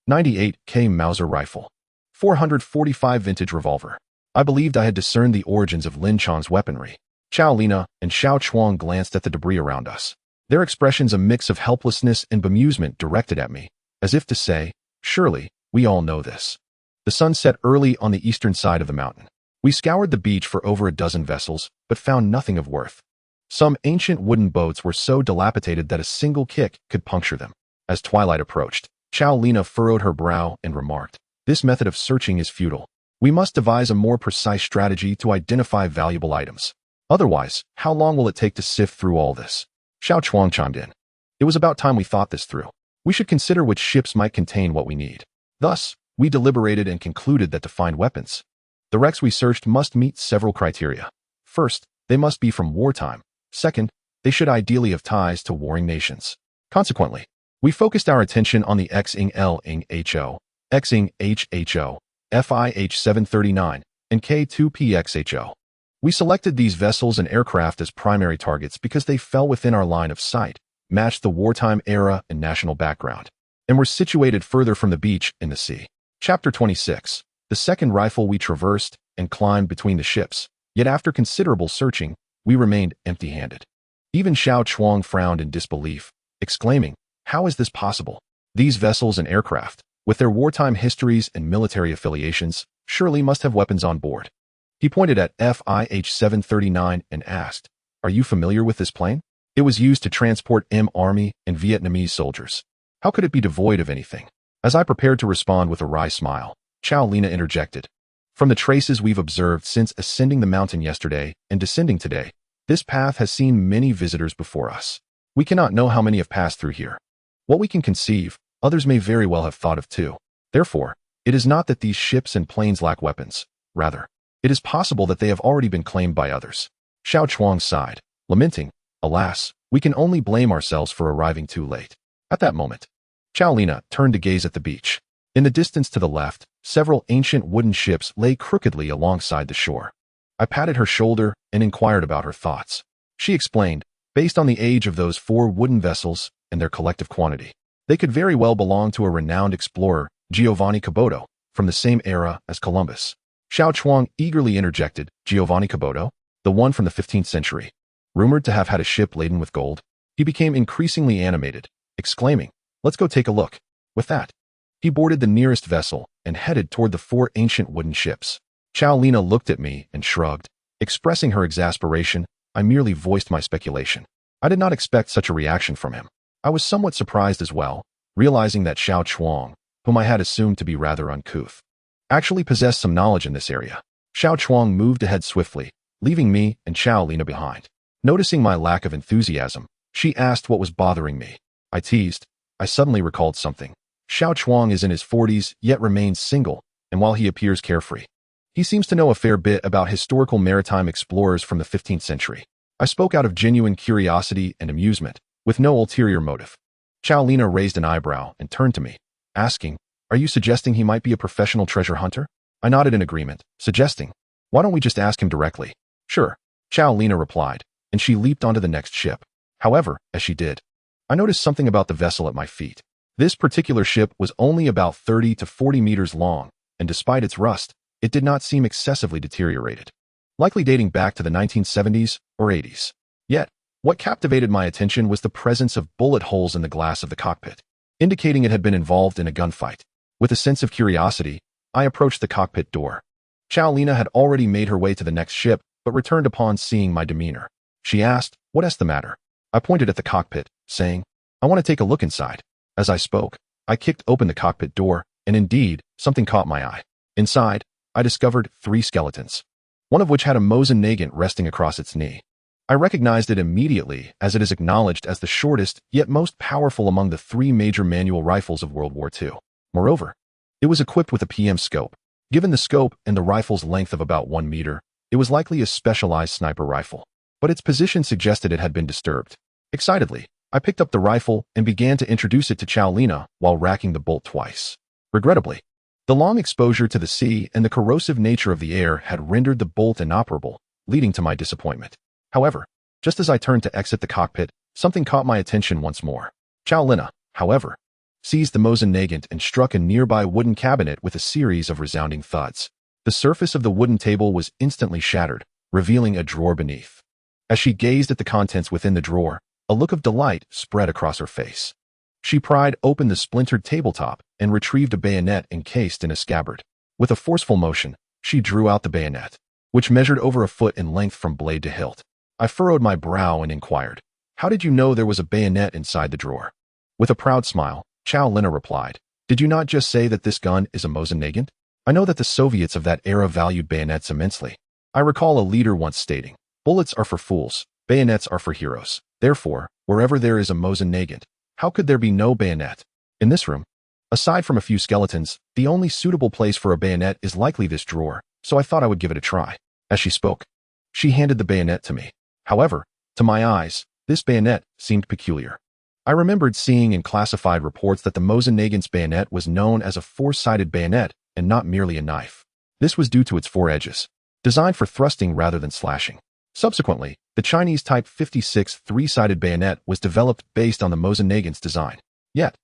S1: 98K Mauser rifle, 445 vintage revolver. I believed I had discerned the origins of Lin Chong's weaponry. Chow Lina and Xiao Chuang glanced at the debris around us, their expressions a mix of helplessness and bemusement directed at me, as if to say, "Surely, we all know this." The sun set early on the eastern side of the mountain. We scoured the beach for over a dozen vessels, but found nothing of worth. Some ancient wooden boats were so dilapidated that a single kick could puncture them. As twilight approached, Chow Lina furrowed her brow and remarked, "This method of searching is futile. We must devise a more precise strategy to identify valuable items. Otherwise, how long will it take to sift through all this?" Xiao Chuang chimed in. "It was about time we thought this through. We should consider which ships might contain what we need." Thus, we deliberated and concluded that to find weapons, the wrecks we searched must meet several criteria. First, they must be from wartime. Second, they should ideally have ties to warring nations. Consequently, we focused our attention on the Xing Ling HO, Xing HHO, FIH 739, and K2PXHO. We selected these vessels and aircraft as primary targets because they fell within our line of sight, matched the wartime era and national background, and were situated further from the beach in the sea. Chapter 26. The second rifle we traversed and climbed between the ships, yet after considerable searching, we remained empty-handed. Even Xiao Chuang frowned in disbelief, exclaiming, "How is this possible? These vessels and aircraft, With their wartime histories and military affiliations, surely must have weapons on board. He pointed at FIH-739 and asked, "Are you familiar with this plane? It was used to transport Army and Vietnamese soldiers. How could it be devoid of anything?" As I prepared to respond with a wry smile, Chow Lina interjected. "From the traces we've observed since ascending the mountain yesterday and descending today, this path has seen many visitors before us. We cannot know how many have passed through here. What we can conceive, others may very well have thought of too. Therefore, it is not that these ships and planes lack weapons. Rather, it is possible that they have already been claimed by others." Xiao Chuang sighed, lamenting, "Alas, we can only blame ourselves for arriving too late." At that moment, Chow Lina turned to gaze at the beach. In the distance to the left, several ancient wooden ships lay crookedly alongside the shore. I patted her shoulder and inquired about her thoughts. She explained, based on the age of those 4 wooden vessels and their collective quantity, they could very well belong to a renowned explorer, Giovanni Caboto, from the same era as Columbus. Xiao Chuang eagerly interjected, "Giovanni Caboto? The one from the 15th century, rumored to have had a ship laden with gold?" He became increasingly animated, exclaiming, "Let's go take a look." With that, he boarded the nearest vessel and headed toward the 4 ancient wooden ships. Chow Lina looked at me and shrugged. Expressing her exasperation, I merely voiced my speculation. I did not expect such a reaction from him. I was somewhat surprised as well, realizing that Xiao Chuang, whom I had assumed to be rather uncouth, actually possessed some knowledge in this area. Xiao Chuang moved ahead swiftly, leaving me and Chow Lina behind. Noticing my lack of enthusiasm, she asked what was bothering me. I teased. I suddenly recalled something. Xiao Chuang is in his 40s, yet remains single, and while he appears carefree, he seems to know a fair bit about historical maritime explorers from the 15th century. I spoke out of genuine curiosity and amusement, with no ulterior motive. Chow Lina raised an eyebrow and turned to me, asking, "Are you suggesting he might be a professional treasure hunter?" I nodded in agreement, suggesting, "Why don't we just ask him directly?" "Sure," Chow Lina replied, and she leaped onto the next ship. However, as she did, I noticed something about the vessel at my feet. This particular ship was only about 30 to 40 meters long, and despite its rust, it did not seem excessively deteriorated, likely dating back to the 1970s or 80s. Yet, what captivated my attention was the presence of bullet holes in the glass of the cockpit, indicating it had been involved in a gunfight. With a sense of curiosity, I approached the cockpit door. Chow Lina had already made her way to the next ship, but returned upon seeing my demeanor. She asked, "What's the matter?" I pointed at the cockpit, saying, "I want to take a look inside." As I spoke, I kicked open the cockpit door, and indeed, something caught my eye. Inside, I discovered 3 skeletons, one of which had a Mosin Nagant resting across its knee. I recognized it immediately, as it is acknowledged as the shortest yet most powerful among the 3 major manual rifles of World War II. Moreover, it was equipped with a PM scope. Given the scope and the rifle's length of about 1 meter, it was likely a specialized sniper rifle, but its position suggested it had been disturbed. Excitedly, I picked up the rifle and began to introduce it to Chow Lina while racking the bolt twice. Regrettably, the long exposure to the sea and the corrosive nature of the air had rendered the bolt inoperable, leading to my disappointment. However, just as I turned to exit the cockpit, something caught my attention once more. Chow Lina, however, seized the Mosin Nagant and struck a nearby wooden cabinet with a series of resounding thuds. The surface of the wooden table was instantly shattered, revealing a drawer beneath. As she gazed at the contents within the drawer, a look of delight spread across her face. She pried open the splintered tabletop and retrieved a bayonet encased in a scabbard. With a forceful motion, she drew out the bayonet, which measured over a foot in length from blade to hilt. I furrowed my brow and inquired, "How did you know there was a bayonet inside the drawer?" With a proud smile, Chow Lina replied, "Did you not just say that this gun is a Mosin Nagant? I know that the Soviets of that era valued bayonets immensely. I recall a leader once stating, 'Bullets are for fools, bayonets are for heroes.' Therefore, wherever there is a Mosin Nagant, how could there be no bayonet? In this room, aside from a few skeletons, the only suitable place for a bayonet is likely this drawer, so I thought I would give it a try." As she spoke, she handed the bayonet to me. However, to my eyes, this bayonet seemed peculiar. I remembered seeing in classified reports that the Mosin Nagant's bayonet was known as a 4-sided bayonet and not merely a knife. This was due to its 4 edges, designed for thrusting rather than slashing. Subsequently, the Chinese Type 56 3-sided bayonet was developed based on the Mosin Nagant's design. Yet,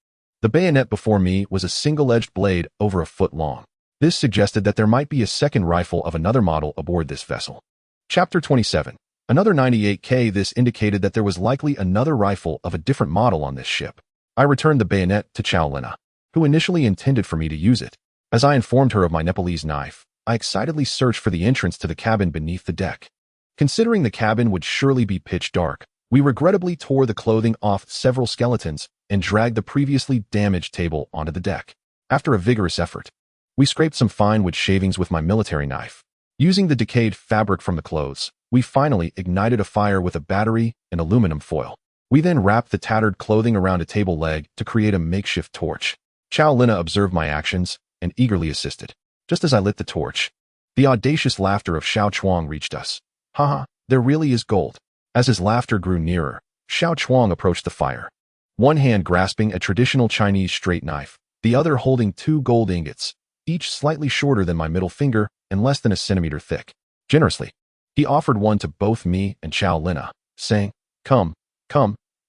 S1: the bayonet before me was a single-edged blade over a foot long. This suggested that there might be a second rifle of another model aboard this vessel. Chapter 27. Another 98K. This indicated that there was likely another rifle of a different model on this ship. I returned the bayonet to Chow Lina. who initially intended for me to use it. As I informed her of my Nepalese knife, I excitedly searched for the entrance to the cabin beneath the deck. Considering the cabin would surely be pitch dark, we regrettably tore the clothing off several skeletons and dragged the previously damaged table onto the deck. After a vigorous effort, we scraped some fine wood shavings with my military knife. Using the decayed fabric from the clothes, we finally ignited a fire with a battery and aluminum foil. We then wrapped the tattered clothing around a table leg to create a makeshift torch. Chow Lina observed my actions and eagerly assisted. Just as I lit the torch, the audacious laughter of Xiao Chuang reached us. Haha, there really is gold. As his laughter grew nearer, Xiao Chuang approached the fire, one hand grasping a traditional Chinese straight knife, the other holding 2 gold ingots, each slightly shorter than my middle finger and less than a centimeter thick. Generously, he offered one to both me and Chow Lina, saying, Come,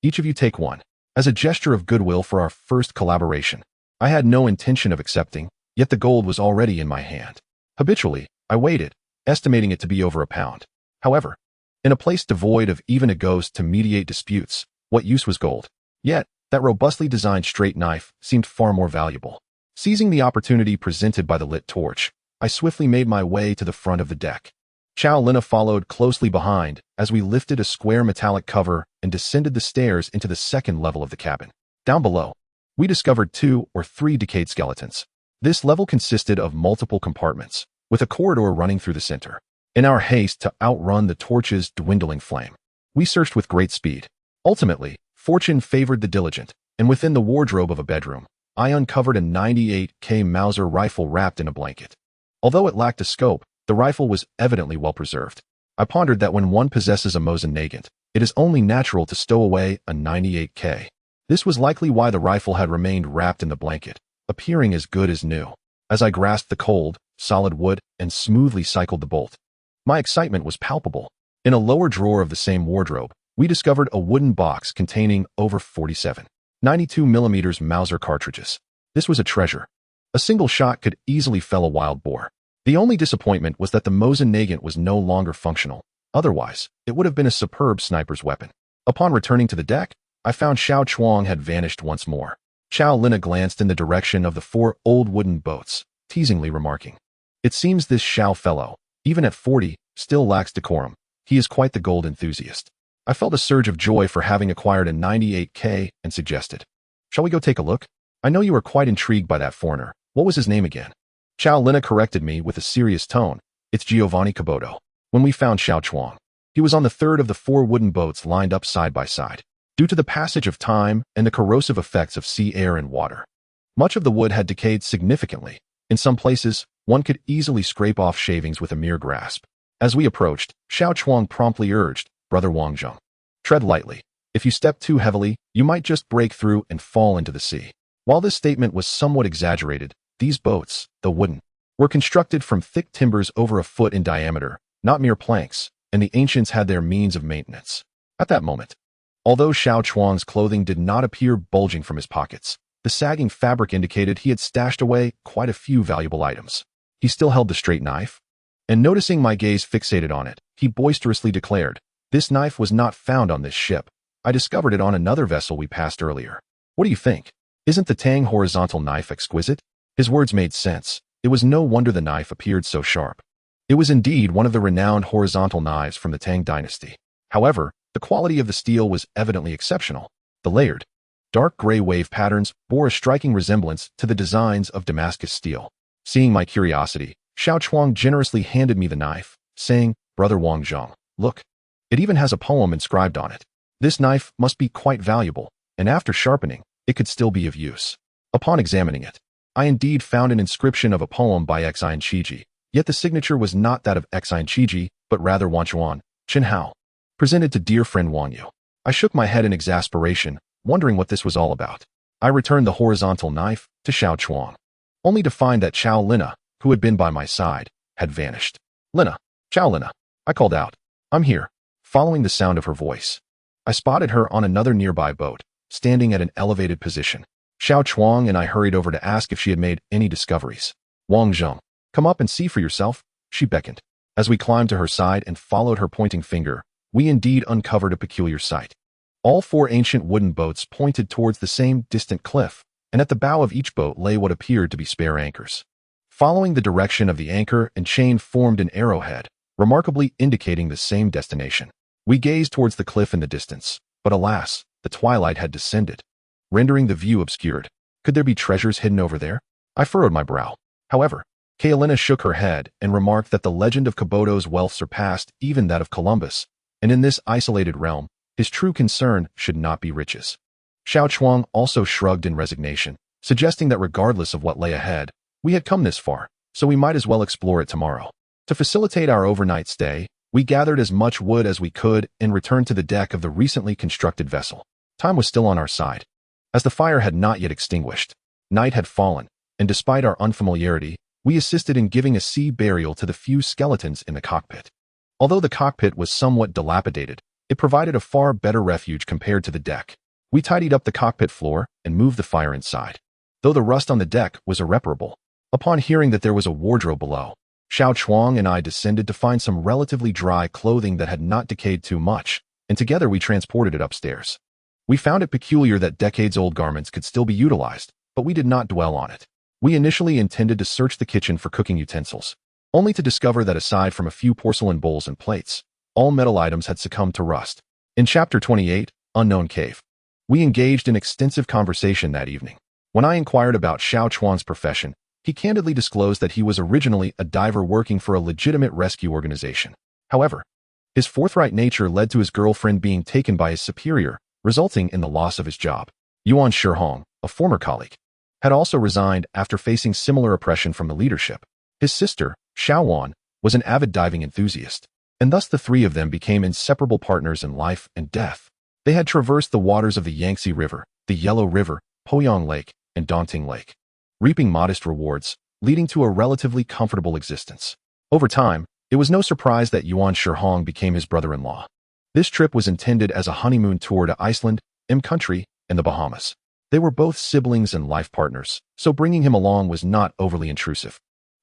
S1: each of you take one. As a gesture of goodwill for our first collaboration, I had no intention of accepting, yet the gold was already in my hand. Habitually, I weighed it, estimating it to be over a pound. However, in a place devoid of even a ghost to mediate disputes, what use was gold? Yet, that robustly designed straight knife seemed far more valuable. Seizing the opportunity presented by the lit torch, I swiftly made my way to the front of the deck. Chow Lina followed closely behind as we lifted a square metallic cover and descended the stairs into the second level of the cabin. Down below, we discovered 2 or 3 decayed skeletons. This level consisted of multiple compartments, with a corridor running through the center. In our haste to outrun the torch's dwindling flame, we searched with great speed. Ultimately, fortune favored the diligent, and within the wardrobe of a bedroom, I uncovered a 98K Mauser rifle wrapped in a blanket. Although it lacked a scope, the rifle was evidently well preserved. I pondered that when one possesses a Mosin Nagant, it is only natural to stow away a 98K. This was likely why the rifle had remained wrapped in the blanket, appearing as good as new. As I grasped the cold, solid wood and smoothly cycled the bolt, my excitement was palpable. In a lower drawer of the same wardrobe, we discovered a wooden box containing over 47 92mm Mauser cartridges. This was a treasure. A single shot could easily fell a wild boar. The only disappointment was that the Mosin Nagant was no longer functional. Otherwise, it would have been a superb sniper's weapon. Upon returning to the deck, I found Xiao Chuang had vanished once more. Chow Lina glanced in the direction of the 4 old wooden boats, teasingly remarking, It seems this Xiao fellow, even at 40, still lacks decorum. He is quite the gold enthusiast. I felt a surge of joy for having acquired a 98K and suggested, Shall we go take a look? I know you are quite intrigued by that foreigner. What was his name again? Chow Lina corrected me with a serious tone. It's Giovanni Caboto. When we found Xiao Chuang, he was on the 3rd of the 4 wooden boats lined up side by side. Due to the passage of time and the corrosive effects of sea air and water, much of the wood had decayed significantly. In some places, one could easily scrape off shavings with a mere grasp. As we approached, Xiao Chuang promptly urged, Brother Wang Zheng, tread lightly. If you step too heavily, you might just break through and fall into the sea. While this statement was somewhat exaggerated, these boats, though wooden, were constructed from thick timbers over a foot in diameter, not mere planks, and the ancients had their means of maintenance. At that moment, although Xiao Chuang's clothing did not appear bulging from his pockets, the sagging fabric indicated he had stashed away quite a few valuable items. He still held the straight knife, and noticing my gaze fixated on it, he boisterously declared, This knife was not found on this ship. I discovered it on another vessel we passed earlier. What do you think? Isn't the Tang horizontal knife exquisite? His words made sense. It was no wonder the knife appeared so sharp. It was indeed one of the renowned horizontal knives from the Tang dynasty. However, the quality of the steel was evidently exceptional. The layered, dark gray wave patterns bore a striking resemblance to the designs of Damascus steel. Seeing my curiosity, Xiao Chuang generously handed me the knife, saying, Brother Wang Zheng, look. It even has a poem inscribed on it. This knife must be quite valuable, and after sharpening, it could still be of use. Upon examining it, I indeed found an inscription of a poem by Agent.Together, yet the signature was not that of Agent.Together, but rather Wanchuan, Chen Hao, presented to dear friend Wang Yu. I shook my head in exasperation, wondering what this was all about. I returned the horizontal knife to Xiao Chuang, only to find that Chow Lina, who had been by my side, had vanished. Lina, Chow Lina, I called out. I'm here. Following the sound of her voice, I spotted her on another nearby boat, standing at an elevated position. Xiao Chuang and I hurried over to ask if she had made any discoveries. Wang Zheng, come up and see for yourself, she beckoned. As we climbed to her side and followed her pointing finger, we indeed uncovered a peculiar sight. All 4 ancient wooden boats pointed towards the same distant cliff, and at the bow of each boat lay what appeared to be spare anchors. Following the direction of the anchor and chain formed an arrowhead, remarkably indicating the same destination. We gazed towards the cliff in the distance, but alas, the twilight had descended, rendering the view obscured. Could there be treasures hidden over there? I furrowed my brow. However, Kaelina shook her head and remarked that the legend of Kaboto's wealth surpassed even that of Columbus, and in this isolated realm, his true concern should not be riches. Xiao Chuang also shrugged in resignation, suggesting that regardless of what lay ahead, we had come this far, so we might as well explore it tomorrow. To facilitate our overnight stay, we gathered as much wood as we could and returned to the deck of the recently constructed vessel. Time was still on our side, as the fire had not yet extinguished. Night had fallen, and despite our unfamiliarity, we assisted in giving a sea burial to the few skeletons in the cockpit. Although the cockpit was somewhat dilapidated, it provided a far better refuge compared to the deck. We tidied up the cockpit floor and moved the fire inside, though the rust on the deck was irreparable. Upon hearing that there was a wardrobe below, Xiao Chuang and I descended to find some relatively dry clothing that had not decayed too much, and together we transported it upstairs. We found it peculiar that decades-old garments could still be utilized, but we did not dwell on it. We initially intended to search the kitchen for cooking utensils, only to discover that aside from a few porcelain bowls and plates, all metal items had succumbed to rust. In Chapter 28, Unknown Cave, we engaged in extensive conversation that evening. When I inquired about Xiao Chuang's profession, he candidly disclosed that he was originally a diver working for a legitimate rescue organization. However, his forthright nature led to his girlfriend being taken by his superior, resulting in the loss of his job. Yuan Shihong, a former colleague, had also resigned after facing similar oppression from the leadership. His sister, Xiao Wan, was an avid diving enthusiast, and thus the three of them became inseparable partners in life and death. They had traversed the waters of the Yangtze River, the Yellow River, Poyang Lake, and Daunting Lake, reaping modest rewards, leading to a relatively comfortable existence. Over time, it was no surprise that Yuan Shihong became his brother-in-law. This trip was intended as a honeymoon tour to Iceland, Country, and the Bahamas. They were both siblings and life partners, so bringing him along was not overly intrusive.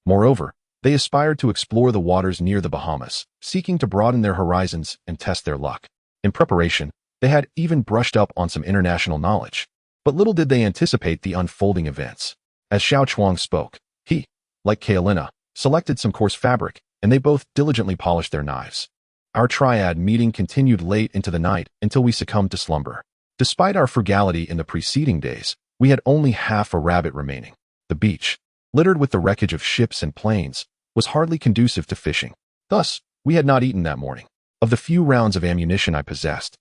S1: Moreover, they aspired to explore the waters near the Bahamas, seeking to broaden their horizons and test their luck. In preparation, they had even brushed up on some international knowledge. But little did they anticipate the unfolding events. As Xiao Chuang spoke, he, like Kaelina, selected some coarse fabric, and they both diligently polished their knives. Our triad meeting continued late into the night until we succumbed to slumber. Despite our frugality in the preceding days, we had only half a rabbit remaining. The beach, littered with the wreckage of ships and planes, was hardly conducive to fishing. Thus, we had not eaten that morning. Of the few rounds of ammunition I possessed,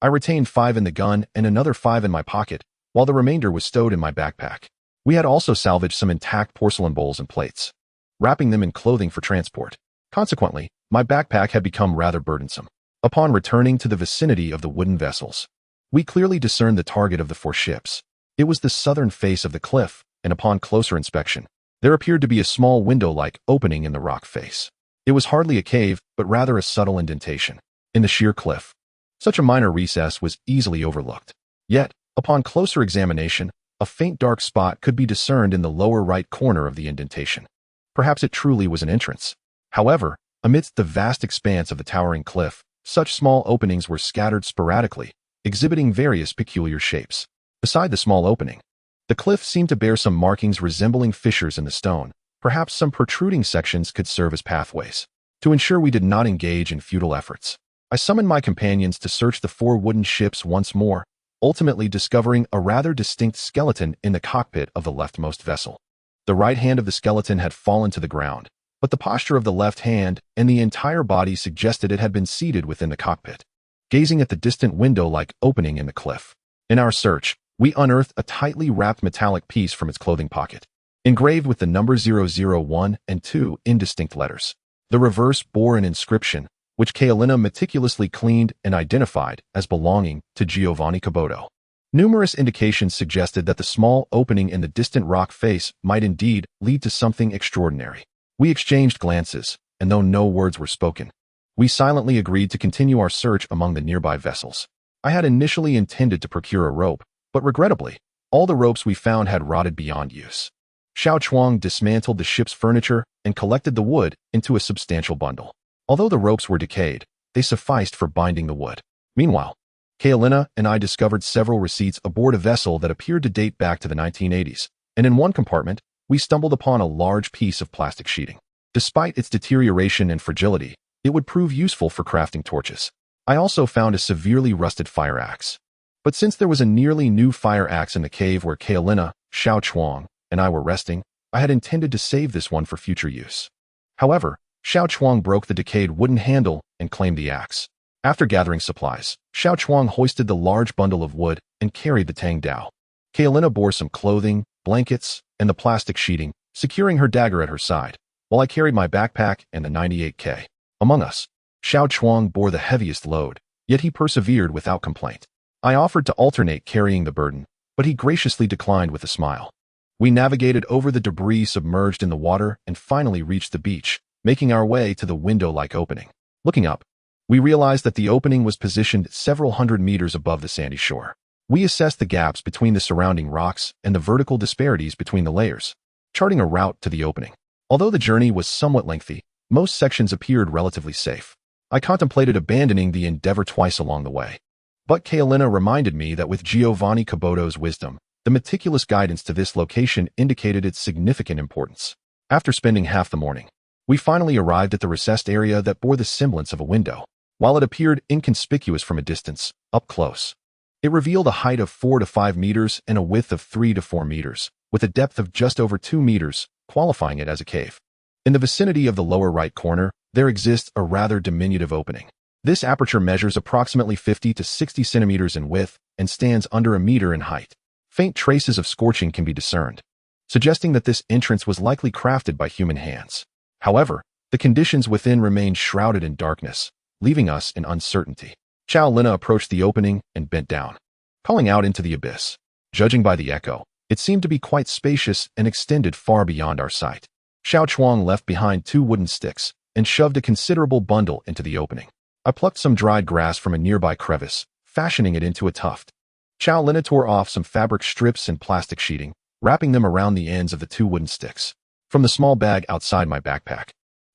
S1: I retained 5 in the gun and another 5 in my pocket, while the remainder was stowed in my backpack. We had also salvaged some intact porcelain bowls and plates, wrapping them in clothing for transport. Consequently, my backpack had become rather burdensome. Upon returning to the vicinity of the wooden vessels, we clearly discerned the target of the 4 ships. It was the southern face of the cliff, and upon closer inspection, there appeared to be a small window-like opening in the rock face. It was hardly a cave, but rather a subtle indentation in the sheer cliff. Such a minor recess was easily overlooked. Yet, upon closer examination, a faint dark spot could be discerned in the lower right corner of the indentation. Perhaps it truly was an entrance. However, amidst the vast expanse of the towering cliff, such small openings were scattered sporadically, exhibiting various peculiar shapes. Beside the small opening, the cliff seemed to bear some markings resembling fissures in the stone. Perhaps some protruding sections could serve as pathways. To ensure we did not engage in futile efforts, I summoned my companions to search the 4 wooden ships once more, ultimately discovering a rather distinct skeleton in the cockpit of the leftmost vessel. The right hand of the skeleton had fallen to the ground, but the posture of the left hand and the entire body suggested it had been seated within the cockpit, gazing at the distant window-like opening in the cliff. In our search, we unearthed a tightly wrapped metallic piece from its clothing pocket, engraved with the numbers 001 and 2 in distinct letters. The reverse bore an inscription, which Kaelina meticulously cleaned and identified as belonging to Giovanni Caboto. Numerous indications suggested that the small opening in the distant rock face might indeed lead to something extraordinary. We exchanged glances, and though no words were spoken, we silently agreed to continue our search among the nearby vessels. I had initially intended to procure a rope, but regrettably, all the ropes we found had rotted beyond use. Xiao Chuang dismantled the ship's furniture and collected the wood into a substantial bundle. Although the ropes were decayed, they sufficed for binding the wood. Meanwhile, Kaolina and I discovered several receipts aboard a vessel that appeared to date back to the 1980s, and in one compartment, we stumbled upon a large piece of plastic sheeting. Despite its deterioration and fragility, it would prove useful for crafting torches. I also found a severely rusted fire axe. But since there was a nearly new fire axe in the cave where Kaolina, Xiao Chuang, and I were resting, I had intended to save this one for future use. However, Xiao Chuang broke the decayed wooden handle and claimed the axe. After gathering supplies, Xiao Chuang hoisted the large bundle of wood and carried the Tang Dao. Kaolina bore some clothing, blankets, and the plastic sheeting, securing her dagger at her side, while I carried my backpack and the 98K. Among us, Xiao Chuang bore the heaviest load, yet he persevered without complaint. I offered to alternate carrying the burden, but he graciously declined with a smile. We navigated over the debris submerged in the water and finally reached the beach, making our way to the window-like opening. Looking up, we realized that the opening was positioned several hundred meters above the sandy shore. We assessed the gaps between the surrounding rocks and the vertical disparities between the layers, charting a route to the opening. Although the journey was somewhat lengthy, most sections appeared relatively safe. I contemplated abandoning the endeavor twice along the way. But Kaolina reminded me that with Giovanni Caboto's wisdom, the meticulous guidance to this location indicated its significant importance. After spending half the morning, we finally arrived at the recessed area that bore the semblance of a window. While it appeared inconspicuous from a distance, up close, it revealed a height of 4 to 5 meters and a width of 3 to 4 meters, with a depth of just over 2 meters, qualifying it as a cave. In the vicinity of the lower right corner, there exists a rather diminutive opening. This aperture measures approximately 50 to 60 centimeters in width and stands under a meter in height. Faint traces of scorching can be discerned, suggesting that this entrance was likely crafted by human hands. However, the conditions within remained shrouded in darkness, leaving us in uncertainty. Kaolina approached the opening and bent down, calling out into the abyss. Judging by the echo, it seemed to be quite spacious and extended far beyond our sight. Xiao Chuang left behind 2 wooden sticks and shoved a considerable bundle into the opening. I plucked some dried grass from a nearby crevice, fashioning it into a tuft. Kaolina tore off some fabric strips and plastic sheeting, wrapping them around the ends of the 2 wooden sticks. From the small bag outside my backpack,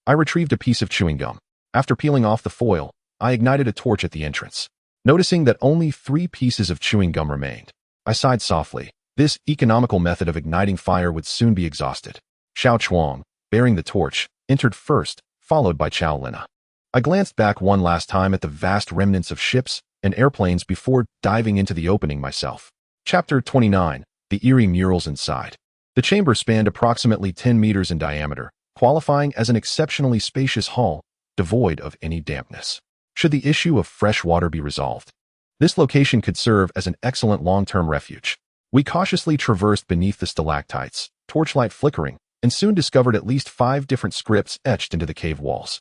S1: I retrieved a piece of chewing gum. After peeling off the foil, I ignited a torch at the entrance. Noticing that only 3 pieces of chewing gum remained, I sighed softly. This economical method of igniting fire would soon be exhausted. Xiao Chuang, bearing the torch, entered first, followed by Kaolina. I glanced back one last time at the vast remnants of ships and airplanes before diving into the opening myself. Chapter 29, The Eerie Murals Inside. The chamber spanned approximately 10 meters in diameter, qualifying as an exceptionally spacious hall, devoid of any dampness. Should the issue of fresh water be resolved, this location could serve as an excellent long-term refuge. We cautiously traversed beneath the stalactites, torchlight flickering, and soon discovered at least 5 different scripts etched into the cave walls.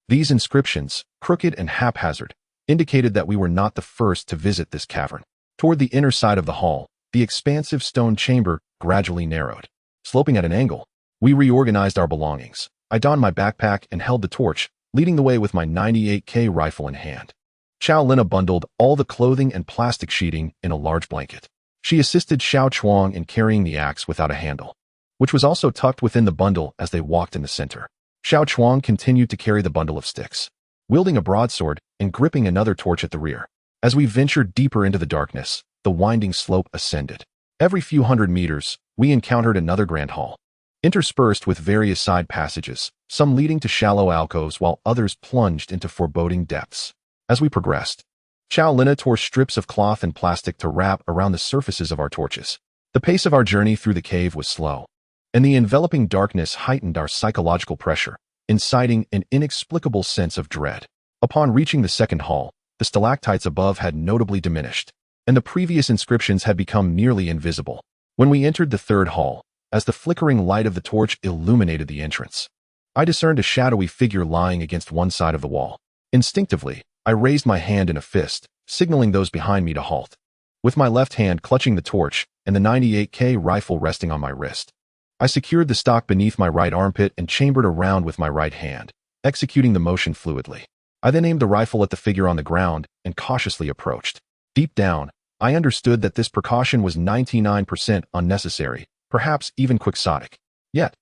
S1: These inscriptions, crooked and haphazard, indicated that we were not the first to visit this cavern. Toward the inner side of the hall, the expansive stone chamber gradually narrowed. Sloping at an angle, we reorganized our belongings. I donned my backpack and held the torch, leading the way with my 98K rifle in hand. Kaolina bundled all the clothing and plastic sheeting in a large blanket. She assisted Xiao Chuang in carrying the axe without a handle, which was also tucked within the bundle as they walked in the center. Xiao Chuang continued to carry the bundle of sticks, wielding a broadsword and gripping another torch at the rear. As we ventured deeper into the darkness, the winding slope ascended. Every few hundred meters, we encountered another grand hall, interspersed with various side passages, some leading to shallow alcoves while others plunged into foreboding depths. As we progressed, Kaolina tore strips of cloth and plastic to wrap around the surfaces of our torches. The pace of our journey through the cave was slow, and the enveloping darkness heightened our psychological pressure, inciting an inexplicable sense of dread. Upon reaching the second hall, the stalactites above had notably diminished, and the previous inscriptions had become nearly invisible. When we entered the third hall, as the flickering light of the torch illuminated the entrance, I discerned a shadowy figure lying against one side of the wall. Instinctively, I raised my hand in a fist, signaling those behind me to halt. With my left hand clutching the torch and the 98K rifle resting on my wrist, I secured the stock beneath my right armpit and chambered a round with my right hand, executing the motion fluidly. I then aimed the rifle at the figure on the ground and cautiously approached. Deep down, I understood that this precaution was 99% unnecessary, perhaps even quixotic. Yet,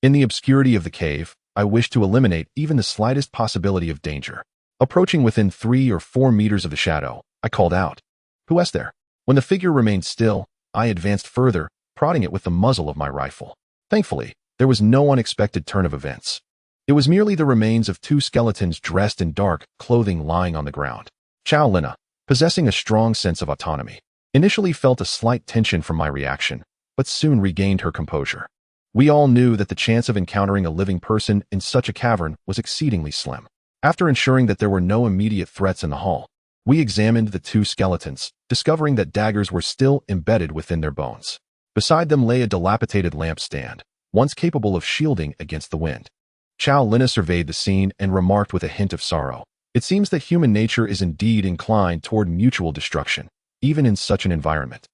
S1: in the obscurity of the cave, I wished to eliminate even the slightest possibility of danger. Approaching within 3 or 4 meters of the shadow, I called out, Who is there? When the figure remained still, I advanced further, prodding it with the muzzle of my rifle. Thankfully, there was no unexpected turn of events. It was merely the remains of two skeletons dressed in dark clothing lying on the ground. Chow Lina, possessing a strong sense of autonomy, initially felt a slight tension from my reaction, but soon regained her composure. We all knew that the chance of encountering a living person in such a cavern was exceedingly slim. After ensuring that there were no immediate threats in the hall, we examined the two skeletons, discovering that daggers were still embedded within their bones. Beside them lay a dilapidated lampstand, once capable of shielding against the wind. Chow Lina surveyed the scene and remarked with a hint of sorrow, "It seems that human nature is indeed inclined toward mutual destruction, even in such an environment."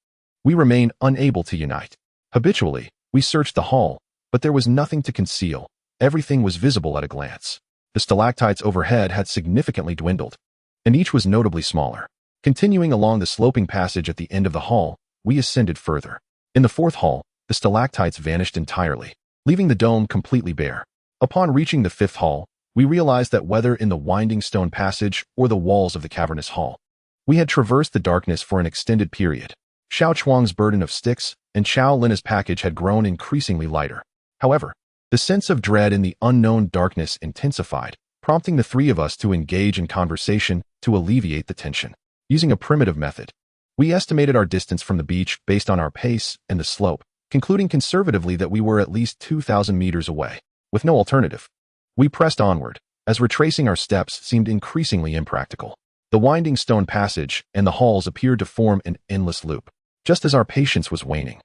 S1: We remained unable to unite. Habitually, we searched the hall, but there was nothing to conceal. Everything was visible at a glance. The stalactites overhead had significantly dwindled, and each was notably smaller. Continuing along the sloping passage at the end of the hall, we ascended further. In the fourth hall, the stalactites vanished entirely, leaving the dome completely bare. Upon reaching the fifth hall, we realized that whether in the winding stone passage or the walls of the cavernous hall, we had traversed the darkness for an extended period. Xiao Chuang's burden of sticks and Chow Lina's package had grown increasingly lighter. However, the sense of dread in the unknown darkness intensified, prompting the three of us to engage in conversation to alleviate the tension. Using a primitive method, we estimated our distance from the beach based on our pace and the slope, concluding conservatively that we were at least 2,000 meters away. With no alternative, we pressed onward, as retracing our steps seemed increasingly impractical. The winding stone passage and the halls appeared to form an endless loop. Just as our patience was waning,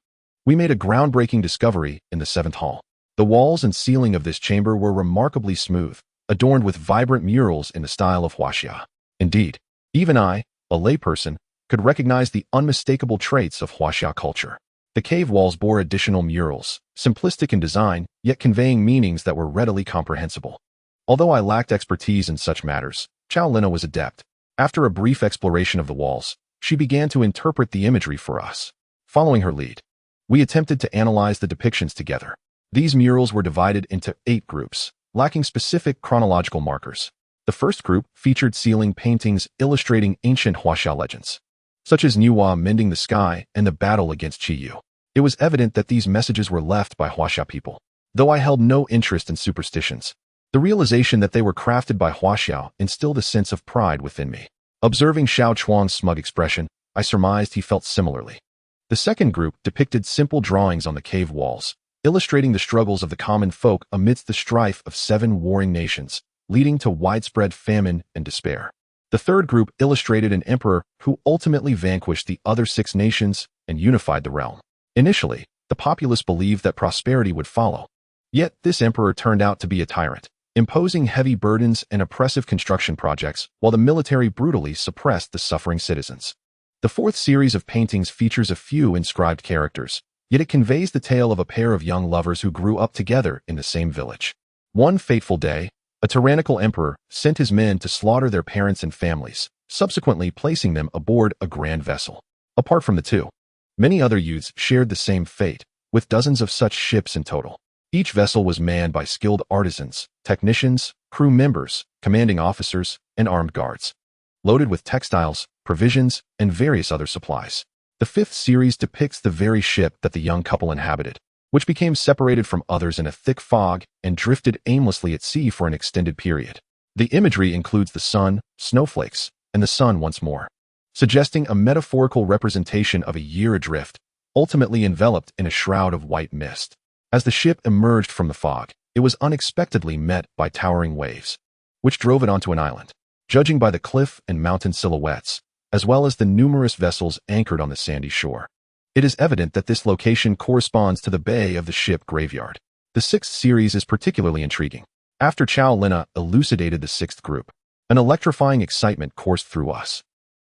S1: we made a groundbreaking discovery in the seventh hall. The walls and ceiling of this chamber were remarkably smooth, adorned with vibrant murals in the style of Huaxia. Indeed, even I, a layperson, could recognize the unmistakable traits of Huaxia culture. The cave walls bore additional murals, simplistic in design, yet conveying meanings that were readily comprehensible. Although I lacked expertise in such matters, Chow Lina was adept. After a brief exploration of the walls, she began to interpret the imagery for us. Following her lead, we attempted to analyze the depictions together. These murals were divided into 8 groups, lacking specific chronological markers. The first group featured ceiling paintings illustrating ancient Huaxia legends, such as Nuwa mending the sky and the battle against Qiyu. It was evident that these messages were left by Huaxia people. Though I held no interest in superstitions, the realization that they were crafted by Huaxia instilled a sense of pride within me. Observing Xiao Chuang's smug expression, I surmised he felt similarly. The second group depicted simple drawings on the cave walls, illustrating the struggles of the common folk amidst the strife of 7 warring nations, leading to widespread famine and despair. The third group illustrated an emperor who ultimately vanquished the other 6 nations and unified the realm. Initially, the populace believed that prosperity would follow. Yet this emperor turned out to be a tyrant, imposing heavy burdens and oppressive construction projects while the military brutally suppressed the suffering citizens. The fourth series of paintings features a few inscribed characters, yet it conveys the tale of a pair of young lovers who grew up together in the same village. One fateful day, a tyrannical emperor sent his men to slaughter their parents and families, subsequently placing them aboard a grand vessel. Apart from the two, many other youths shared the same fate, with dozens of such ships in total. Each vessel was manned by skilled artisans, technicians, crew members, commanding officers, and armed guards, loaded with textiles, provisions, and various other supplies. The fifth series depicts the very ship that the young couple inhabited, which became separated from others in a thick fog and drifted aimlessly at sea for an extended period. The imagery includes the sun, snowflakes, and the sun once more, suggesting a metaphorical representation of a year adrift, ultimately enveloped in a shroud of white mist. As the ship emerged from the fog, it was unexpectedly met by towering waves, which drove it onto an island. Judging by the cliff and mountain silhouettes, as well as the numerous vessels anchored on the sandy shore, it is evident that this location corresponds to the bay of the ship graveyard. The sixth series is particularly intriguing. After Chow Lina elucidated the sixth group, an electrifying excitement coursed through us.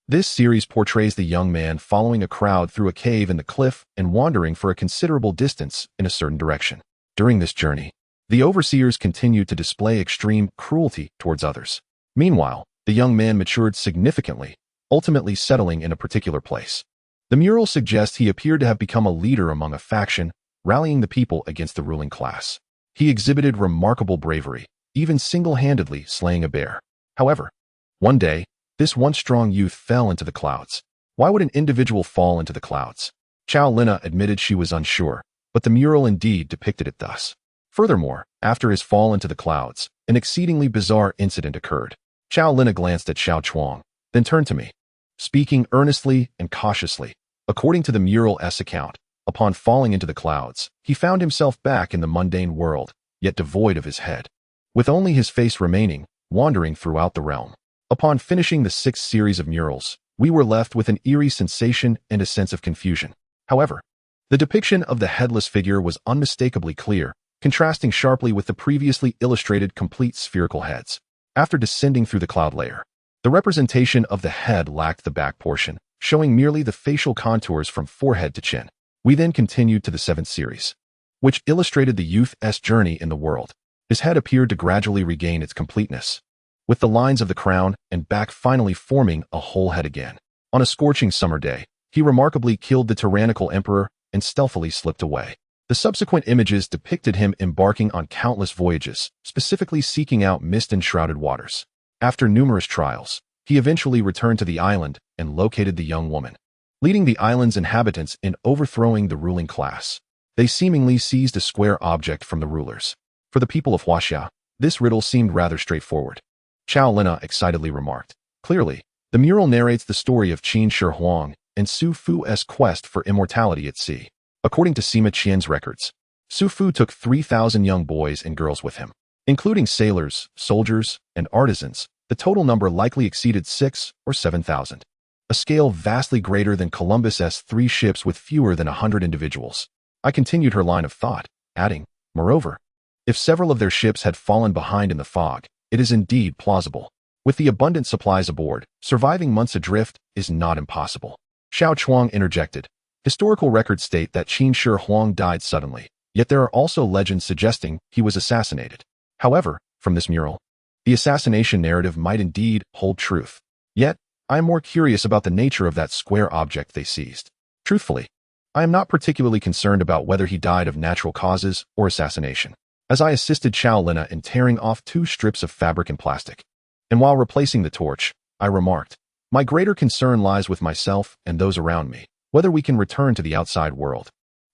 S1: This series portrays the young man following a crowd through a cave in the cliff and wandering for a considerable distance in a certain direction. During this journey, the overseers continued to display extreme cruelty towards others. Meanwhile, the young man matured significantly, ultimately settling in a particular place. The mural suggests he appeared to have become a leader among a faction, rallying the people against the ruling class. He exhibited remarkable bravery, even single-handedly slaying a bear. However, one day, this once strong youth fell into the clouds, Why would an individual fall into the clouds? Chow Lina admitted she was unsure, but the mural indeed depicted it thus. Furthermore, after his fall into the clouds, an exceedingly bizarre incident occurred. Chow Lina glanced at Xiao Chuang, then turned to me, speaking earnestly and cautiously. According to the mural's account, upon falling into the clouds, he found himself back in the mundane world, yet devoid of his head, with only his face remaining, wandering throughout the realm. Upon finishing the 6th series of murals, we were left with an eerie sensation and a sense of confusion. However, the depiction of the headless figure was unmistakably clear, contrasting sharply with the previously illustrated complete spherical heads. After descending through the cloud layer, the representation of the head lacked the back portion, showing merely the facial contours from forehead to chin. We then continued to the 7th series, which illustrated the youth's journey in the world. His head appeared to gradually regain its completeness, with the lines of the crown and back finally forming a whole head again. On a scorching summer day, he remarkably killed the tyrannical emperor and stealthily slipped away. The subsequent images depicted him embarking on countless voyages, specifically seeking out mist-enshrouded waters. After numerous trials, he eventually returned to the island and located the young woman, leading the island's inhabitants in overthrowing the ruling class. They seemingly seized a square object from the rulers. For the people of Huaxia, this riddle seemed rather straightforward. Chow Lina excitedly remarked. Clearly, the mural narrates the story of Qin Shi Huang and Su Fu's quest for immortality at sea. According to Sima Qian's records, Su Fu took 3,000 young boys and girls with him, including sailors, soldiers, and artisans. The total number likely exceeded 6,000 or 7,000, a scale vastly greater than Columbus's 3 ships with fewer than 100 individuals. I continued her line of thought, adding, moreover, if several of their ships had fallen behind in the fog, it is indeed plausible. With the abundant supplies aboard, surviving months adrift is not impossible. Xiao Chuang interjected. Historical records state that Qin Shi Huang died suddenly, yet there are also legends suggesting he was assassinated. However, from this mural, the assassination narrative might indeed hold truth. Yet, I am more curious about the nature of that square object they seized. Truthfully, I am not particularly concerned about whether he died of natural causes or assassination, as I assisted Chow Lina in tearing off 2 strips of fabric and plastic. And while replacing the torch, I remarked, my greater concern lies with myself and those around me, whether we can return to the outside world,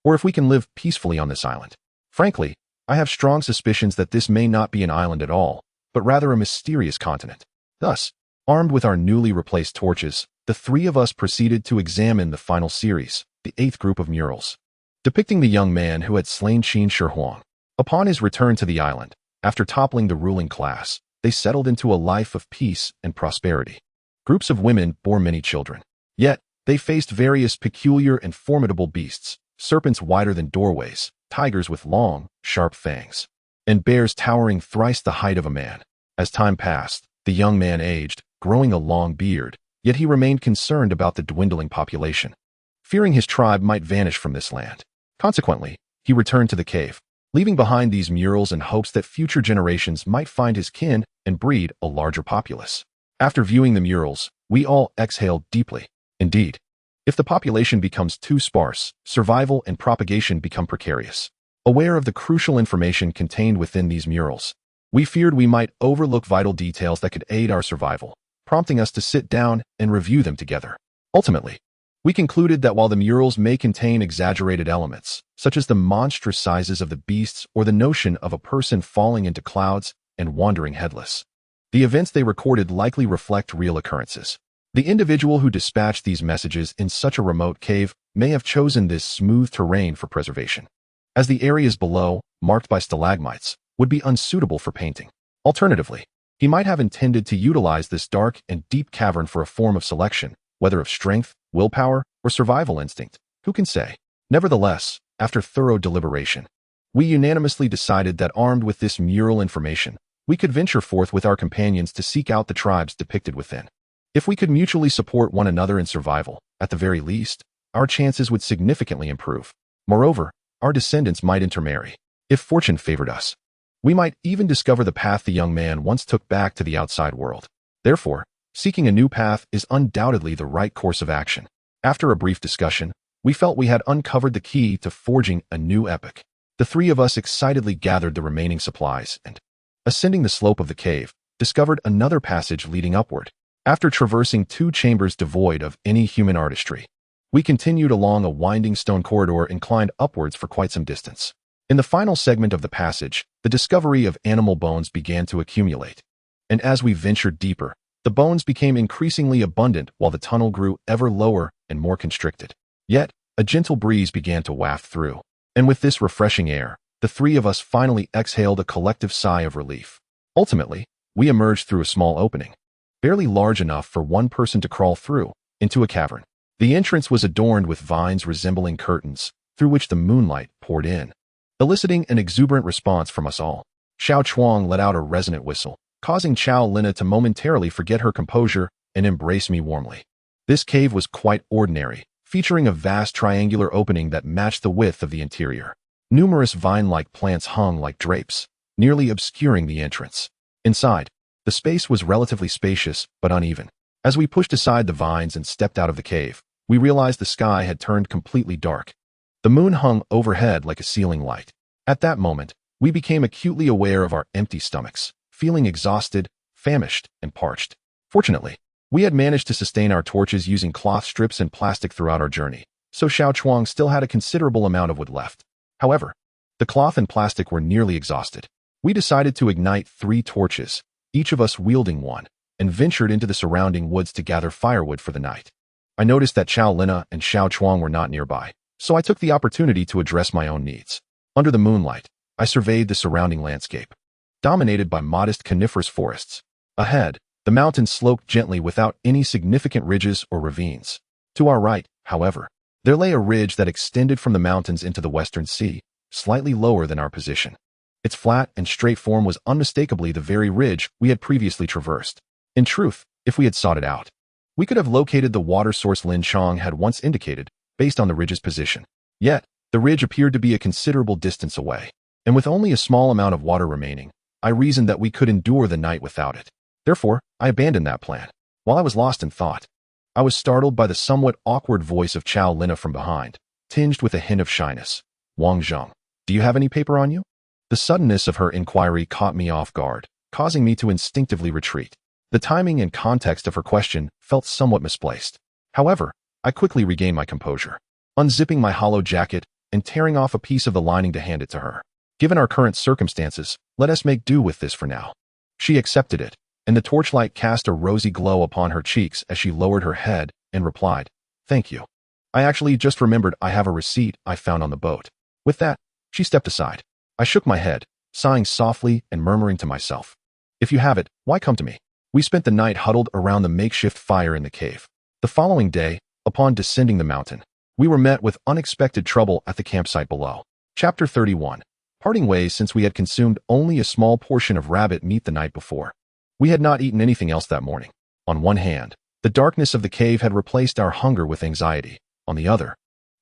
S1: or if we can live peacefully on this island. Frankly, I have strong suspicions that this may not be an island at all, but rather a mysterious continent. Thus, armed with our newly replaced torches, the 3 of us proceeded to examine the final series, the 8th group of murals, depicting the young man who had slain Qin Shi Huang. Upon his return to the island, after toppling the ruling class, they settled into a life of peace and prosperity. Groups of women bore many children. Yet, they faced various peculiar and formidable beasts, serpents wider than doorways, tigers with long, sharp fangs, and bears towering thrice the height of a man. As time passed, the young man aged, growing a long beard, yet he remained concerned about the dwindling population, fearing his tribe might vanish from this land. Consequently, he returned to the cave, leaving behind these murals in hopes that future generations might find his kin and breed a larger populace. After viewing the murals, we all exhaled deeply. Indeed, if the population becomes too sparse, survival and propagation become precarious. Aware of the crucial information contained within these murals, we feared we might overlook vital details that could aid our survival, prompting us to sit down and review them together. Ultimately, we concluded that while the murals may contain exaggerated elements, such as the monstrous sizes of the beasts or the notion of a person falling into clouds and wandering headless, the events they recorded likely reflect real occurrences. The individual who dispatched these messages in such a remote cave may have chosen this smooth terrain for preservation, as the areas below, marked by stalagmites, would be unsuitable for painting. Alternatively, he might have intended to utilize this dark and deep cavern for a form of selection, whether of strength, willpower, or survival instinct. Who can say? Nevertheless, after thorough deliberation, we unanimously decided that armed with this mural information, we could venture forth with our companions to seek out the tribes depicted within. If we could mutually support one another in survival, at the very least, our chances would significantly improve. Moreover, our descendants might intermarry. If fortune favored us, we might even discover the path the young man once took back to the outside world. Therefore, seeking a new path is undoubtedly the right course of action. After a brief discussion, we felt we had uncovered the key to forging a new epic. The 3 of us excitedly gathered the remaining supplies and, ascending the slope of the cave, discovered another passage leading upward. After traversing 2 chambers devoid of any human artistry, we continued along a winding stone corridor and climbed upwards for quite some distance. In the final segment of the passage, the discovery of animal bones began to accumulate. And as we ventured deeper, the bones became increasingly abundant while the tunnel grew ever lower and more constricted. Yet, a gentle breeze began to waft through. And with this refreshing air, the 3 of us finally exhaled a collective sigh of relief. Ultimately, we emerged through a small opening, barely large enough for one person to crawl through, into a cavern. The entrance was adorned with vines resembling curtains, through which the moonlight poured in, eliciting an exuberant response from us all. Xiao Chuang let out a resonant whistle, causing Chow Lina to momentarily forget her composure and embrace me warmly. This cave was quite ordinary, featuring a vast triangular opening that matched the width of the interior. Numerous vine-like plants hung like drapes, nearly obscuring the entrance. Inside, the space was relatively spacious but uneven. As we pushed aside the vines and stepped out of the cave, we realized the sky had turned completely dark. The moon hung overhead like a ceiling light. At that moment, we became acutely aware of our empty stomachs, feeling exhausted, famished, and parched. Fortunately, we had managed to sustain our torches using cloth strips and plastic throughout our journey, so Xiao Chuang still had a considerable amount of wood left. However, the cloth and plastic were nearly exhausted. We decided to ignite 3 torches, each of us wielding one, and ventured into the surrounding woods to gather firewood for the night. I noticed that Chow Lina and Xiao Chuang were not nearby, so I took the opportunity to address my own needs. Under the moonlight, I surveyed the surrounding landscape, dominated by modest coniferous forests. Ahead, the mountains sloped gently without any significant ridges or ravines. To our right, however, there lay a ridge that extended from the mountains into the western sea, slightly lower than our position. Its flat and straight form was unmistakably the very ridge we had previously traversed. In truth, if we had sought it out, we could have located the water source Lin Chong had once indicated, based on the ridge's position. Yet, the ridge appeared to be a considerable distance away, and with only a small amount of water remaining, I reasoned that we could endure the night without it. Therefore, I abandoned that plan. While I was lost in thought, I was startled by the somewhat awkward voice of Chow Lina from behind, tinged with a hint of shyness. Wang Zheng, do you have any paper on you? The suddenness of her inquiry caught me off guard, causing me to instinctively retreat. The timing and context of her question felt somewhat misplaced. However, I quickly regained my composure, unzipping my hollow jacket and tearing off a piece of the lining to hand it to her. Given our current circumstances, let us make do with this for now. She accepted it, and the torchlight cast a rosy glow upon her cheeks as she lowered her head and replied, "Thank you. I actually just remembered I have a receipt I found on the boat." With that, she stepped aside. I shook my head, sighing softly and murmuring to myself, "If you have it, why come to me?" We spent the night huddled around the makeshift fire in the cave. The following day, upon descending the mountain, we were met with unexpected trouble at the campsite below. Chapter 31. Parting ways since we had consumed only a small portion of rabbit meat the night before. We had not eaten anything else that morning. On one hand, the darkness of the cave had replaced our hunger with anxiety. On the other,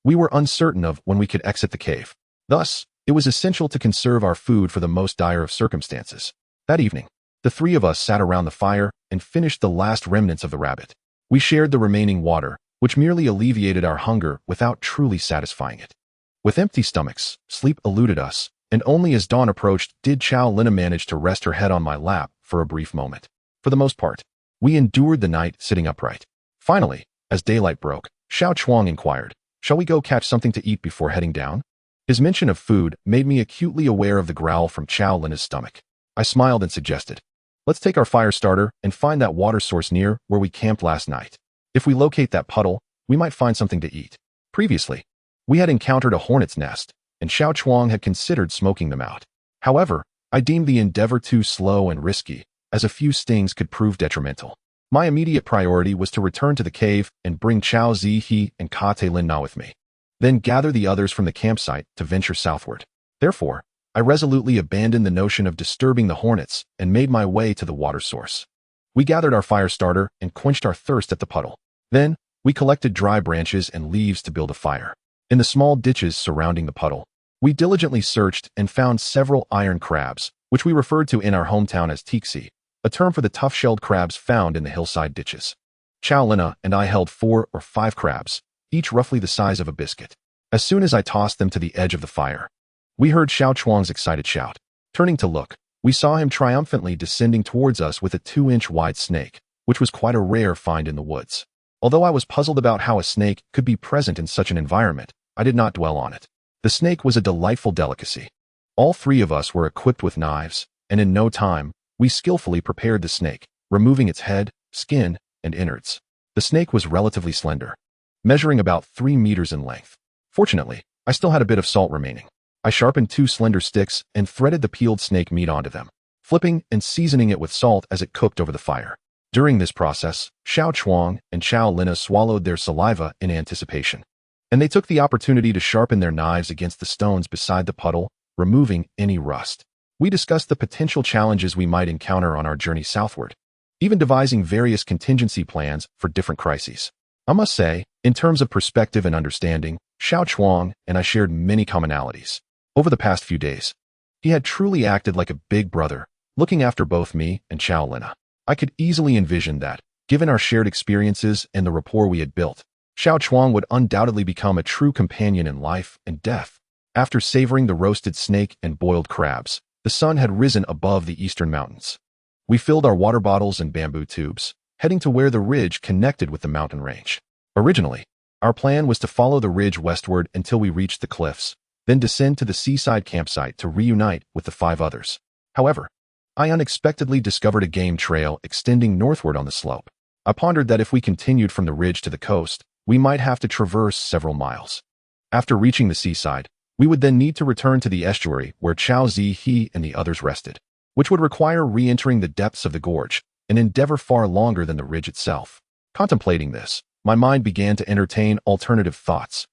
S1: we were uncertain of when we could exit the cave. Thus, it was essential to conserve our food for the most dire of circumstances. That evening, the 3 of us sat around the fire and finished the last remnants of the rabbit. We shared the remaining water, which merely alleviated our hunger without truly satisfying it. With empty stomachs, sleep eluded us, and only as dawn approached did Chow Lina manage to rest her head on my lap for a brief moment. For the most part, we endured the night sitting upright. Finally, as daylight broke, Xiao Chuang inquired, "Shall we go catch something to eat before heading down?" His mention of food made me acutely aware of the growl from Chow Lina's stomach. I smiled and suggested, "Let's take our fire starter and find that water source near where we camped last night. If we locate that puddle, we might find something to eat." Previously, we had encountered a hornet's nest, and Xiao Chuang had considered smoking them out. However, I deemed the endeavor too slow and risky, as a few stings could prove detrimental. My immediate priority was to return to the cave and bring Chao Zihe and Ka Te Lin Na with me, then gather the others from the campsite to venture southward. Therefore, I resolutely abandoned the notion of disturbing the hornets and made my way to the water source. We gathered our fire starter and quenched our thirst at the puddle. Then, we collected dry branches and leaves to build a fire. In the small ditches surrounding the puddle, we diligently searched and found several iron crabs, which we referred to in our hometown as tixi, a term for the tough-shelled crabs found in the hillside ditches. Chow Lina and I held 4 or 5 crabs, each roughly the size of a biscuit. As soon as I tossed them to the edge of the fire, we heard Xiao Chuang's excited shout. Turning to look, we saw him triumphantly descending towards us with a 2-inch wide snake, which was quite a rare find in the woods. Although I was puzzled about how a snake could be present in such an environment, I did not dwell on it. The snake was a delightful delicacy. All three of us were equipped with knives, and in no time, we skillfully prepared the snake, removing its head, skin, and innards. The snake was relatively slender, measuring about 3 meters in length. Fortunately, I still had a bit of salt remaining. I sharpened 2 slender sticks and threaded the peeled snake meat onto them, flipping and seasoning it with salt as it cooked over the fire. During this process, Xiao Chuang and Xiao Lina swallowed their saliva in anticipation, and they took the opportunity to sharpen their knives against the stones beside the puddle, removing any rust. We discussed the potential challenges we might encounter on our journey southward, even devising various contingency plans for different crises. I must say, in terms of perspective and understanding, Xiao Chuang and I shared many commonalities. Over the past few days, he had truly acted like a big brother, looking after both me and Xiao Lina. I could easily envision that, given our shared experiences and the rapport we had built, Xiao Chuang would undoubtedly become a true companion in life and death. After savoring the roasted snake and boiled crabs, the sun had risen above the eastern mountains. We filled our water bottles and bamboo tubes, heading to where the ridge connected with the mountain range. Originally, our plan was to follow the ridge westward until we reached the cliffs, then descend to the seaside campsite to reunite with the 5 others. However, I unexpectedly discovered a game trail extending northward on the slope. I pondered that if we continued from the ridge to the coast, we might have to traverse several miles. After reaching the seaside, we would then need to return to the estuary where Soldier.She and the others rested, which would require re-entering the depths of the gorge, an endeavor far longer than the ridge itself. Contemplating this, my mind began to entertain alternative thoughts.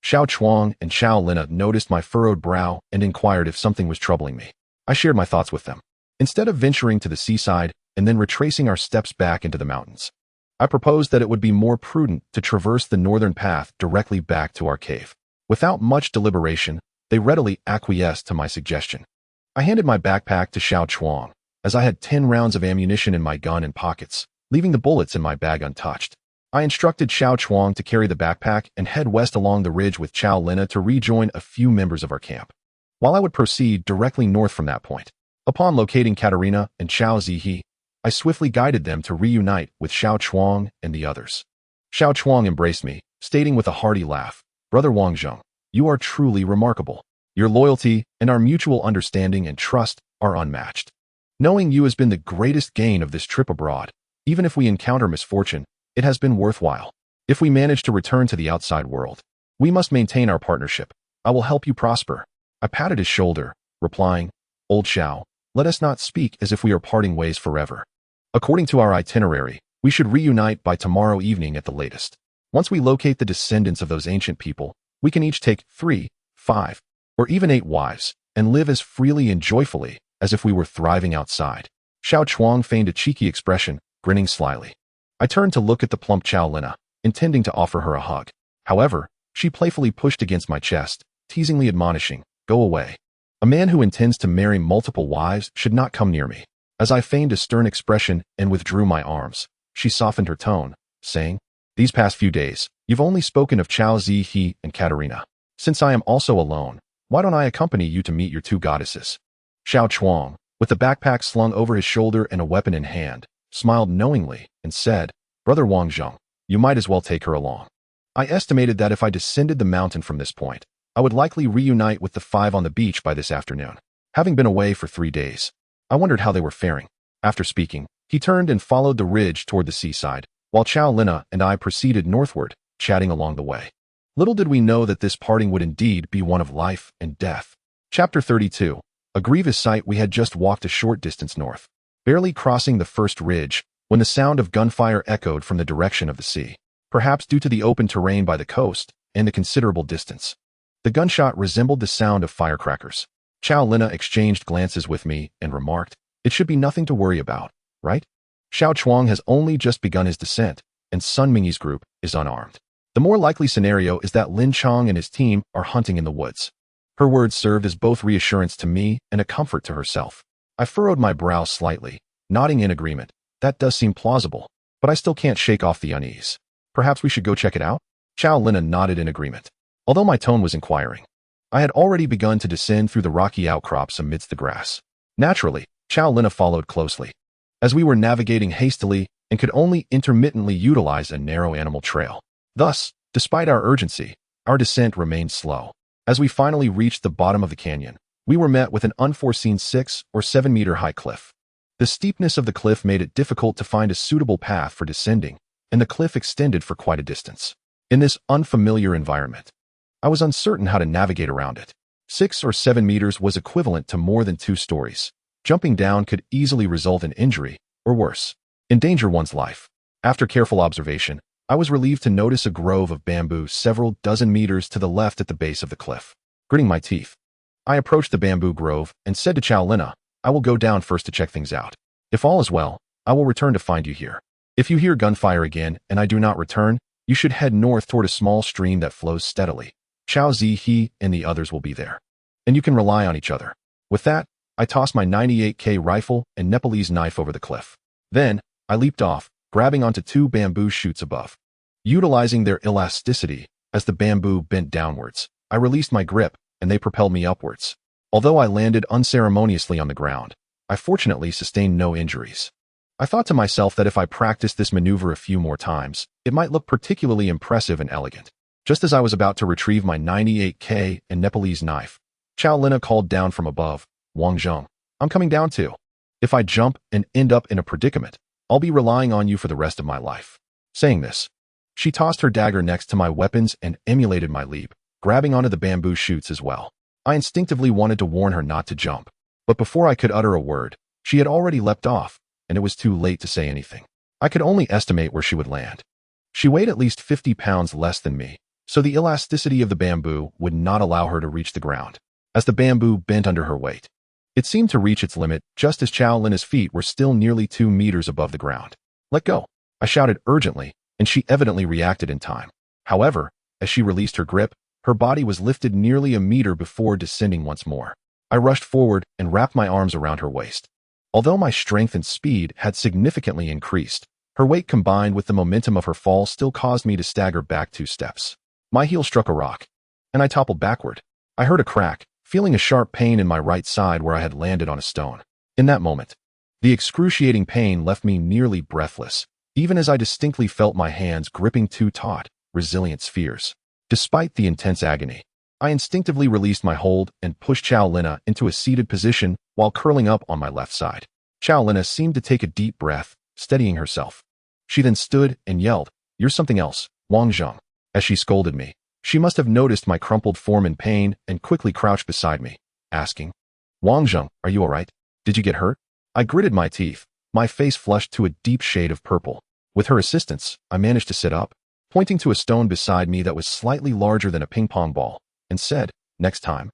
S1: Xiao Chuang and Xiao Lina noticed my furrowed brow and inquired if something was troubling me. I shared my thoughts with them. Instead of venturing to the seaside and then retracing our steps back into the mountains, I proposed that it would be more prudent to traverse the northern path directly back to our cave. Without much deliberation, they readily acquiesced to my suggestion. I handed my backpack to Xiao Chuang, as I had 10 rounds of ammunition in my gun and pockets, leaving the bullets in my bag untouched. I instructed Xiao Chuang to carry the backpack and head west along the ridge with Xiao Lina to rejoin a few members of our camp, while I would proceed directly north from that point. Upon locating Katarina and Soldier.She, I swiftly guided them to reunite with Xiao Chuang and the others. Xiao Chuang embraced me, stating with a hearty laugh, "Brother Wangzheng, you are truly remarkable. Your loyalty and our mutual understanding and trust are unmatched. Knowing you has been the greatest gain of this trip abroad. Even if we encounter misfortune, it has been worthwhile. If we manage to return to the outside world, we must maintain our partnership. I will help you prosper." I patted his shoulder, replying, "Old Xiao, let us not speak as if we are parting ways forever. According to our itinerary, we should reunite by tomorrow evening at the latest. Once we locate the descendants of those ancient people, we can each take 3, 5, or even 8 wives, and live as freely and joyfully as if we were thriving outside." Xiao Chuang feigned a cheeky expression, grinning slyly. I turned to look at the plump Xiao Lina, intending to offer her a hug. However, she playfully pushed against my chest, teasingly admonishing, "Go away. A man who intends to marry multiple wives should not come near me." As I feigned a stern expression and withdrew my arms, she softened her tone, saying, "These past few days, you've only spoken of Soldier.She and Katarina. Since I am also alone, why don't I accompany you to meet your 2 goddesses?" Xiao Chuang, with the backpack slung over his shoulder and a weapon in hand, smiled knowingly and said, "Brother Wangzheng, you might as well take her along." I estimated that if I descended the mountain from this point, I would likely reunite with the 5 on the beach by this afternoon. Having been away for 3 days, I wondered how they were faring. After speaking, he turned and followed the ridge toward the seaside, while Xiao Lina and I proceeded northward, chatting along the way. Little did we know that this parting would indeed be one of life and death. Chapter 32. A grievous sight. We had just walked a short distance north, barely crossing the first ridge, when the sound of gunfire echoed from the direction of the sea, perhaps due to the open terrain by the coast and the considerable distance. The gunshot resembled the sound of firecrackers. Xiao Lina exchanged glances with me and remarked, "It should be nothing to worry about, right? Xiao Chuang has only just begun his descent, and Sun Mingyi's group is unarmed. The more likely scenario is that Lin Chong and his team are hunting in the woods." Her words served as both reassurance to me and a comfort to herself. I furrowed my brow slightly, nodding in agreement. That does seem plausible, but I still can't shake off the unease. Perhaps we should go check it out? Xiao Lina nodded in agreement. Although my tone was inquiring, I had already begun to descend through the rocky outcrops amidst the grass. Naturally, Xiao Lina followed closely. As we were navigating hastily, and could only intermittently utilize a narrow animal trail. Thus, despite our urgency, our descent remained slow. As we finally reached the bottom of the canyon, we were met with an unforeseen 6 or 7 meter high cliff. The steepness of the cliff made it difficult to find a suitable path for descending, and the cliff extended for quite a distance. In this unfamiliar environment, I was uncertain how to navigate around it. 6 or 7 meters was equivalent to more than 2 stories. Jumping down could easily result in injury, or worse, endanger one's life. After careful observation, I was relieved to notice a grove of bamboo several dozen meters to the left at the base of the cliff. Gritting my teeth, I approached the bamboo grove and said to Chow Lina, "I will go down first to check things out. If all is well, I will return to find you here. If you hear gunfire again and I do not return, you should head north toward a small stream that flows steadily. Chow Zi and the others will be there, and you can rely on each other." With that, I tossed my 98K rifle and Nepalese knife over the cliff. Then, I leaped off, grabbing onto 2 bamboo shoots above. Utilizing their elasticity, as the bamboo bent downwards, I released my grip, and they propelled me upwards. Although I landed unceremoniously on the ground, I fortunately sustained no injuries. I thought to myself that if I practiced this maneuver a few more times, it might look particularly impressive and elegant. Just as I was about to retrieve my 98K and Nepalese knife, Chow Lina called down from above, "Wang Zheng, I'm coming down too. If I jump and end up in a predicament, I'll be relying on you for the rest of my life." Saying this, she tossed her dagger next to my weapons and emulated my leap, grabbing onto the bamboo shoots as well. I instinctively wanted to warn her not to jump, but before I could utter a word, she had already leapt off, and it was too late to say anything. I could only estimate where she would land. She weighed at least 50 pounds less than me, so the elasticity of the bamboo would not allow her to reach the ground. As the bamboo bent under her weight, it seemed to reach its limit just as Chow Lina's feet were still nearly 2 meters above the ground. "Let go," I shouted urgently, and she evidently reacted in time. However, as she released her grip, her body was lifted nearly a meter before descending once more. I rushed forward and wrapped my arms around her waist. Although my strength and speed had significantly increased, her weight combined with the momentum of her fall still caused me to stagger back 2 steps. My heel struck a rock, and I toppled backward. I heard a crack, feeling a sharp pain in my right side where I had landed on a stone. In that moment, the excruciating pain left me nearly breathless, even as I distinctly felt my hands gripping 2 taut, resilient spheres. Despite the intense agony, I instinctively released my hold and pushed Chow Lina into a seated position while curling up on my left side. Chow Lina seemed to take a deep breath, steadying herself. She then stood and yelled, "You're something else, Wang Zheng." As she scolded me, she must have noticed my crumpled form in pain and quickly crouched beside me, asking, "Wang Zheng, are you all right? Did you get hurt?" I gritted my teeth, my face flushed to a deep shade of purple. With her assistance, I managed to sit up, pointing to a stone beside me that was slightly larger than a ping-pong ball, and said, "Next time,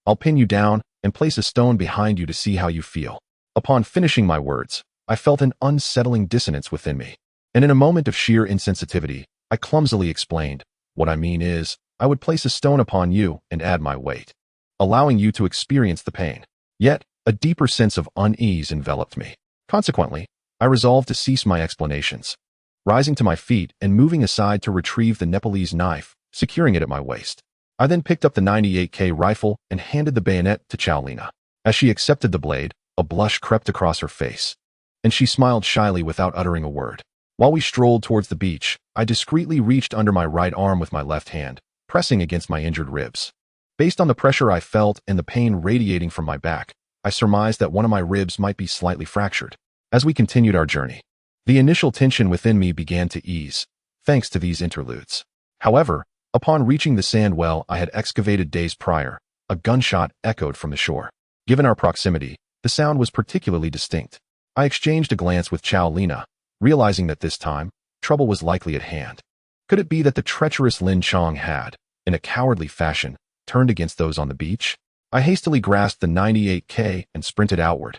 S1: I'll pin you down and place a stone behind you to see how you feel." Upon finishing my words, I felt an unsettling dissonance within me, and in a moment of sheer insensitivity, I clumsily explained, "What I mean is, I would place a stone upon you and add my weight, allowing you to experience the pain." Yet, a deeper sense of unease enveloped me. Consequently, I resolved to cease my explanations. Rising to my feet and moving aside to retrieve the Nepalese knife, securing it at my waist, I then picked up the 98K rifle and handed the bayonet to Chow Lina. As she accepted the blade, a blush crept across her face, and she smiled shyly without uttering a word. While we strolled towards the beach, I discreetly reached under my right arm with my left hand, pressing against my injured ribs. Based on the pressure I felt and the pain radiating from my back, I surmised that one of my ribs might be slightly fractured. As we continued our journey, the initial tension within me began to ease, thanks to these interludes. However, upon reaching the sand well I had excavated days prior, a gunshot echoed from the shore. Given our proximity, the sound was particularly distinct. I exchanged a glance with Chow Lina, realizing that this time, trouble was likely at hand. Could it be that the treacherous Lin Chong had, in a cowardly fashion, turned against those on the beach? I hastily grasped the 98K and sprinted outward,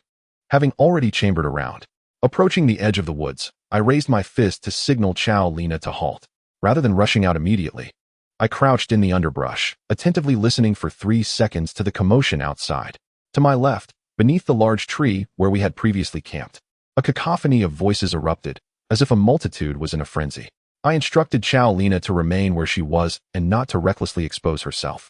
S1: having already chambered around. Approaching the edge of the woods, I raised my fist to signal Chow Lina to halt. Rather than rushing out immediately, I crouched in the underbrush, attentively listening for 3 seconds to the commotion outside. To my left, beneath the large tree where we had previously camped, a cacophony of voices erupted, as if a multitude was in a frenzy. I instructed Chow Lina to remain where she was and not to recklessly expose herself.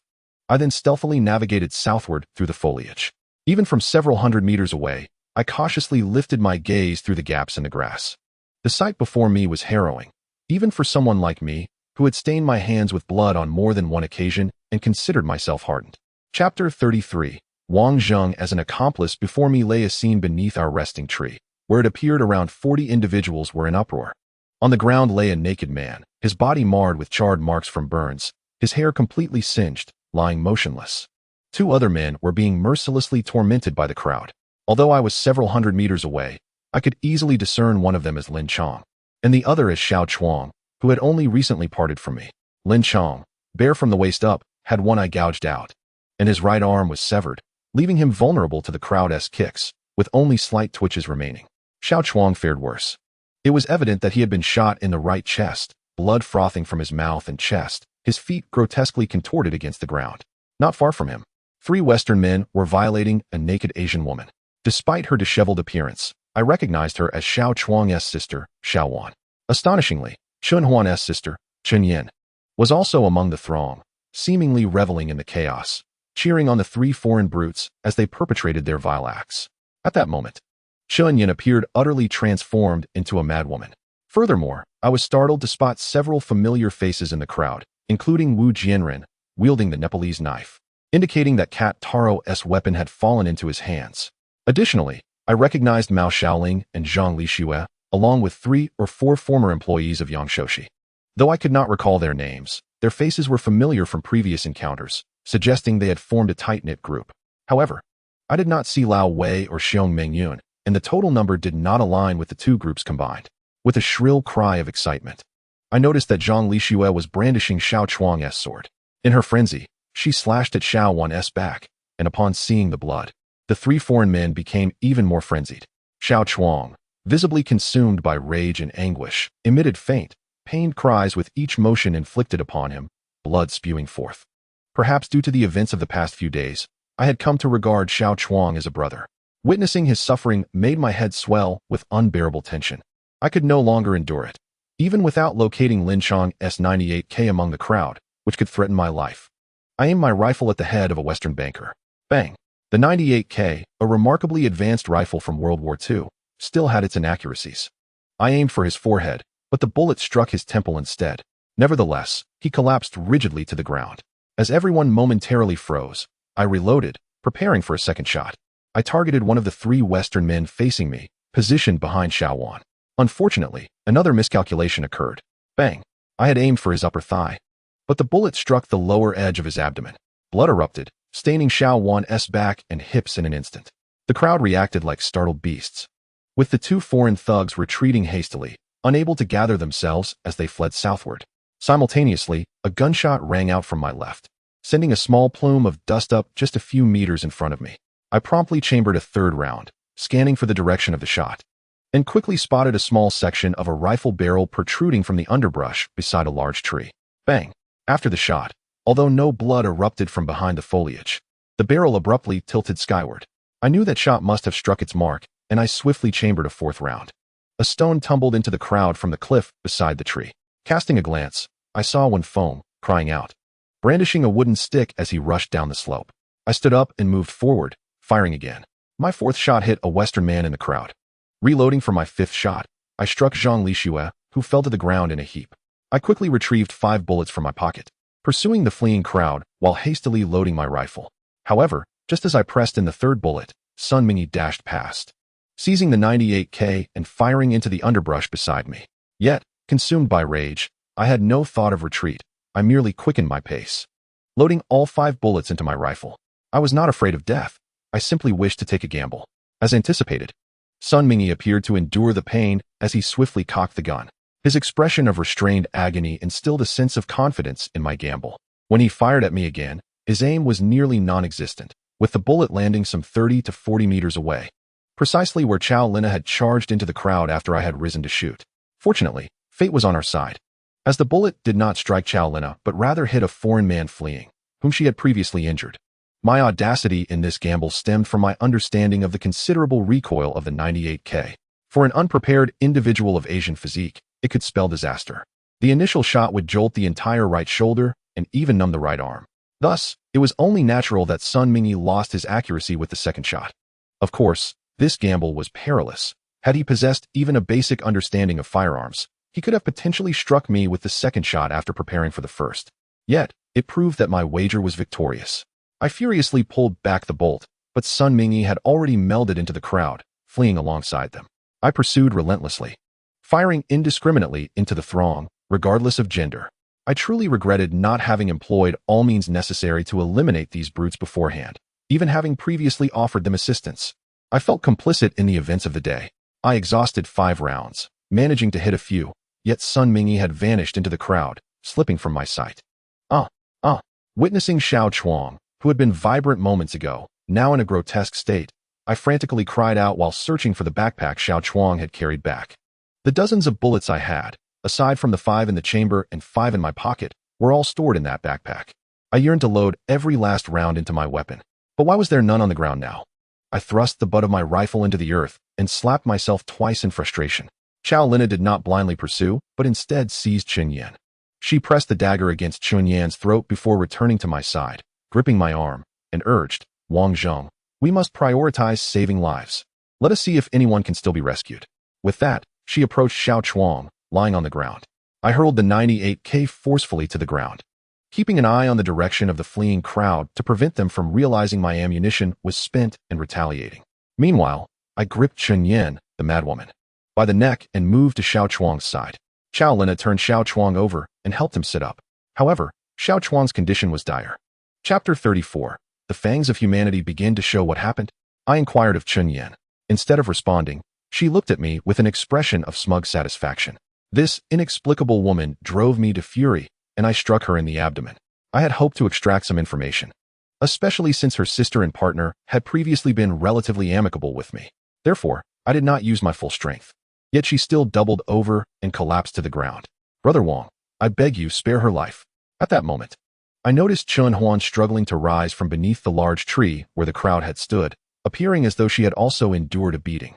S1: I then stealthily navigated southward through the foliage. Even from several hundred meters away, I cautiously lifted my gaze through the gaps in the grass. The sight before me was harrowing, even for someone like me, who had stained my hands with blood on more than one occasion and considered myself hardened. Chapter 33. Wang Zheng as an accomplice. Before me lay a scene beneath our resting tree, where it appeared around 40 individuals were in uproar. On the ground lay a naked man, his body marred with charred marks from burns, his hair completely singed, lying motionless. 2 other men were being mercilessly tormented by the crowd. Although I was several hundred meters away, I could easily discern one of them as Lin Chong, and the other as Xiao Chuang, who had only recently parted from me. Lin Chong, bare from the waist up, had one eye gouged out, and his right arm was severed, leaving him vulnerable to the crowd's kicks, with only slight twitches remaining. Xiao Chuang fared worse. It was evident that he had been shot in the right chest, blood frothing from his mouth and chest, his feet grotesquely contorted against the ground. Not far from him, 3 Western men were violating a naked Asian woman. Despite her disheveled appearance, I recognized her as Xiao Chuang's sister, Xiao Wan. Astonishingly, Chun Huan's sister, Chun Yin, was also among the throng, seemingly reveling in the chaos, cheering on the 3 foreign brutes as they perpetrated their vile acts. At that moment, Chun Yin appeared utterly transformed into a madwoman. Furthermore, I was startled to spot several familiar faces in the crowd, including Wu Jianren, wielding the Nepalese knife, indicating that Cat Taro's weapon had fallen into his hands. Additionally, I recognized Mao Xiaoling and Zhang Lixue, along with 3 or 4 former employees of Agent.She. Though I could not recall their names, their faces were familiar from previous encounters, suggesting they had formed a tight-knit group. However, I did not see Lao Wei or Xiong Mengyun, and the total number did not align with the 2 groups combined. With a shrill cry of excitement, I noticed that Zhang Lixue was brandishing Xiao Chuang's sword. In her frenzy, she slashed at Xiao Wan's back, and upon seeing the blood, the 3 foreign men became even more frenzied. Xiao Chuang, visibly consumed by rage and anguish, emitted faint, pained cries with each motion inflicted upon him, blood spewing forth. Perhaps due to the events of the past few days, I had come to regard Xiao Chuang as a brother. Witnessing his suffering made my head swell with unbearable tension. I could no longer endure it, even without locating Lin Chong's 98K among the crowd, which could threaten my life. I aimed my rifle at the head of a Western banker. Bang! The 98K, a remarkably advanced rifle from World War II, still had its inaccuracies. I aimed for his forehead, but the bullet struck his temple instead. Nevertheless, he collapsed rigidly to the ground. As everyone momentarily froze, I reloaded, preparing for a second shot. I targeted one of the 3 Western men facing me, positioned behind Xiao Wan. Unfortunately, another miscalculation occurred. Bang! I had aimed for his upper thigh, but the bullet struck the lower edge of his abdomen. Blood erupted, staining Xiao Wan's back and hips in an instant. The crowd reacted like startled beasts, with the 2 foreign thugs retreating hastily, unable to gather themselves as they fled southward. Simultaneously, a gunshot rang out from my left, sending a small plume of dust up just a few meters in front of me. I promptly chambered a 3rd round, scanning for the direction of the shot, and quickly spotted a small section of a rifle barrel protruding from the underbrush beside a large tree. Bang! After the shot, although no blood erupted from behind the foliage, the barrel abruptly tilted skyward. I knew that shot must have struck its mark, and I swiftly chambered a 4th round. A stone tumbled into the crowd from the cliff beside the tree. Casting a glance, I saw Wen Feng, crying out, brandishing a wooden stick as he rushed down the slope. I stood up and moved forward, firing again. My 4th shot hit a Western man in the crowd. Reloading for my 5th shot, I struck Zhang Lixue, who fell to the ground in a heap. I quickly retrieved 5 bullets from my pocket, pursuing the fleeing crowd while hastily loading my rifle. However, just as I pressed in the 3rd bullet, Sun Mingyi dashed past, seizing the 98K and firing into the underbrush beside me. Yet, consumed by rage, I had no thought of retreat. I merely quickened my pace, loading all 5 bullets into my rifle. I was not afraid of death. I simply wished to take a gamble. As anticipated, Sun Mingyi appeared to endure the pain as he swiftly cocked the gun. His expression of restrained agony instilled a sense of confidence in my gamble. When he fired at me again, his aim was nearly non-existent, with the bullet landing some 30 to 40 meters away, precisely where Chow Lina had charged into the crowd after I had risen to shoot. Fortunately, fate was on our side, as the bullet did not strike Chow Lina but rather hit a foreign man fleeing, whom she had previously injured. My audacity in this gamble stemmed from my understanding of the considerable recoil of the 98K. For an unprepared individual of Asian physique, it could spell disaster. The initial shot would jolt the entire right shoulder and even numb the right arm. Thus, it was only natural that Sun Mingyi lost his accuracy with the second shot. Of course, this gamble was perilous, Had he possessed even a basic understanding of firearms, he could have potentially struck me with the second shot after preparing for the first. Yet, it proved that my wager was victorious. I furiously pulled back the bolt, but Sun Mingyi had already melded into the crowd, fleeing alongside them. I pursued relentlessly, firing indiscriminately into the throng, regardless of gender. I truly regretted not having employed all means necessary to eliminate these brutes beforehand, even having previously offered them assistance. I felt complicit in the events of the day. I exhausted 5 rounds, managing to hit a few, yet Sun Mingyi had vanished into the crowd, slipping from my sight. Witnessing Xiao Chuang, who had been vibrant moments ago, now in a grotesque state, I frantically cried out while searching for the backpack Xiao Chuang had carried back. The dozens of bullets I had, aside from the 5 in the chamber and 5 in my pocket, were all stored in that backpack. I yearned to load every last round into my weapon. But why was there none on the ground now? I thrust the butt of my rifle into the earth and slapped myself twice in frustration. Xiao Lina did not blindly pursue, but instead seized Chun Yan. She pressed the dagger against Chun Yan's throat before returning to my side, gripping my arm, and urged, "Wang Zheng, we must prioritize saving lives. Let us see if anyone can still be rescued." With that, she approached Xiao Chuang, lying on the ground. I hurled the 98K forcefully to the ground, keeping an eye on the direction of the fleeing crowd to prevent them from realizing my ammunition was spent and retaliating. Meanwhile, I gripped Chun Yan, the madwoman, by the neck and moved to Xiao Chuang's side. Xiao Lina turned Xiao Chuang over and helped him sit up. However, Xiao Chuang's condition was dire. Chapter 34. The fangs of humanity begin to show what happened. I inquired of Chun Yan. Instead of responding, she looked at me with an expression of smug satisfaction. This inexplicable woman drove me to fury, and I struck her in the abdomen. I had hoped to extract some information, especially since her sister and partner had previously been relatively amicable with me. Therefore, I did not use my full strength. Yet she still doubled over and collapsed to the ground. "Brother Wang, I beg you, spare her life." At that moment, I noticed Chun Huan struggling to rise from beneath the large tree where the crowd had stood, appearing as though she had also endured a beating.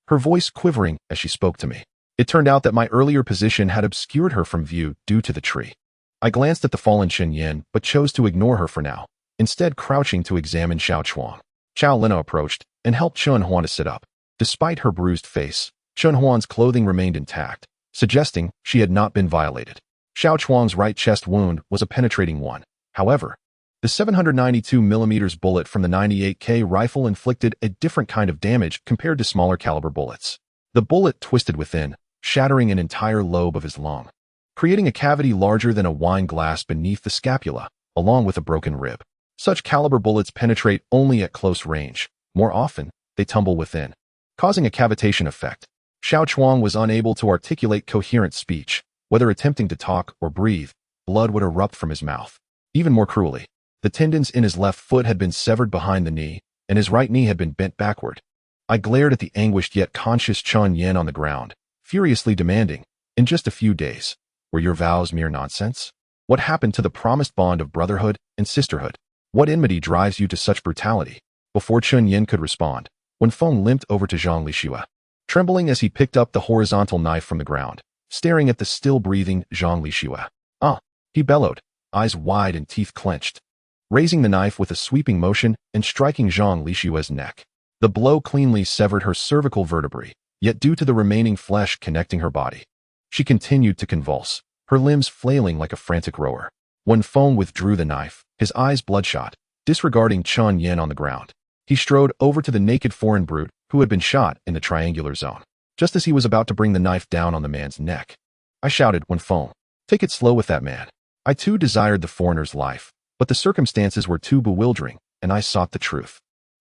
S1: Her voice quivering as she spoke to me. It turned out that my earlier position had obscured her from view due to the tree. I glanced at the fallen Chun Yan, but chose to ignore her for now, instead crouching to examine Xiao Chuang. Xiao Lina approached and helped Chun Huan to sit up. Despite her bruised face, Chun Huan's clothing remained intact, suggesting she had not been violated. Xiao Chuang's right chest wound was a penetrating one. However, the 792mm bullet from the 98K rifle inflicted a different kind of damage compared to smaller caliber bullets. The bullet twisted within, shattering an entire lobe of his lung, creating a cavity larger than a wine glass beneath the scapula, along with a broken rib. Such caliber bullets penetrate only at close range. More often, they tumble within, causing a cavitation effect. Xiao Chuang was unable to articulate coherent speech. Whether attempting to talk or breathe, blood would erupt from his mouth. Even more cruelly, the tendons in his left foot had been severed behind the knee, and his right knee had been bent backward. I glared at the anguished yet conscious Chun Yan on the ground, furiously demanding, "In just a few days, were your vows mere nonsense? What happened to the promised bond of brotherhood and sisterhood? What enmity drives you to such brutality?" Before Chun Yan could respond, Wen Feng limped over to Zhang Lixue, trembling as he picked up the horizontal knife from the ground, staring at the still-breathing Zhang Lixue. "Ah!" he bellowed, eyes wide and teeth clenched, raising the knife with a sweeping motion and striking Zhang Lixue's neck. The blow cleanly severed her cervical vertebrae, yet due to the remaining flesh connecting her body, she continued to convulse, her limbs flailing like a frantic rower. Wen Feng withdrew the knife, his eyes bloodshot, disregarding Chun Yan on the ground. He strode over to the naked foreign brute who had been shot in the triangular zone. Just as he was about to bring the knife down on the man's neck, I shouted, "Wen Feng, take it slow with that man." I too desired the foreigner's life, but the circumstances were too bewildering, and I sought the truth.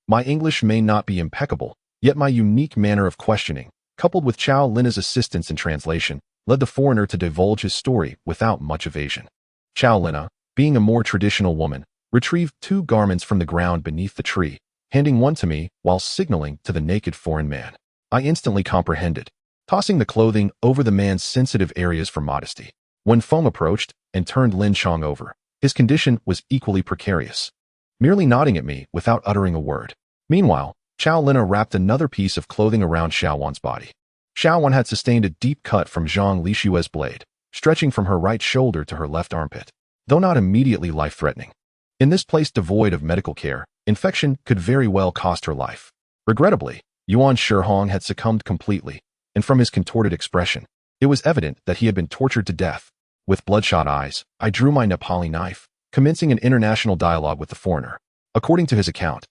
S1: My English may not be impeccable, yet my unique manner of questioning, coupled with Xiao Lina's assistance in translation, led the foreigner to divulge his story without much evasion. Xiao Lina, being a more traditional woman, retrieved 2 garments from the ground beneath the tree, handing one to me while signaling to the naked foreign man. I instantly comprehended, tossing the clothing over the man's sensitive areas for modesty. Wen Feng approached and turned Lin Chong over. His condition was equally precarious, merely nodding at me without uttering a word. Meanwhile, Xiao Lina wrapped another piece of clothing around Xiao Wan's body. Xiao Wan had sustained a deep cut from Zhang Lixue's blade, stretching from her right shoulder to her left armpit, though not immediately life-threatening. In this place devoid of medical care, infection could very well cost her life. Regrettably, Yuan Shihong had succumbed completely, and from his contorted expression, it was evident that he had been tortured to death. With bloodshot eyes, I drew my Nepali knife, commencing an international dialogue with the foreigner. According to his account,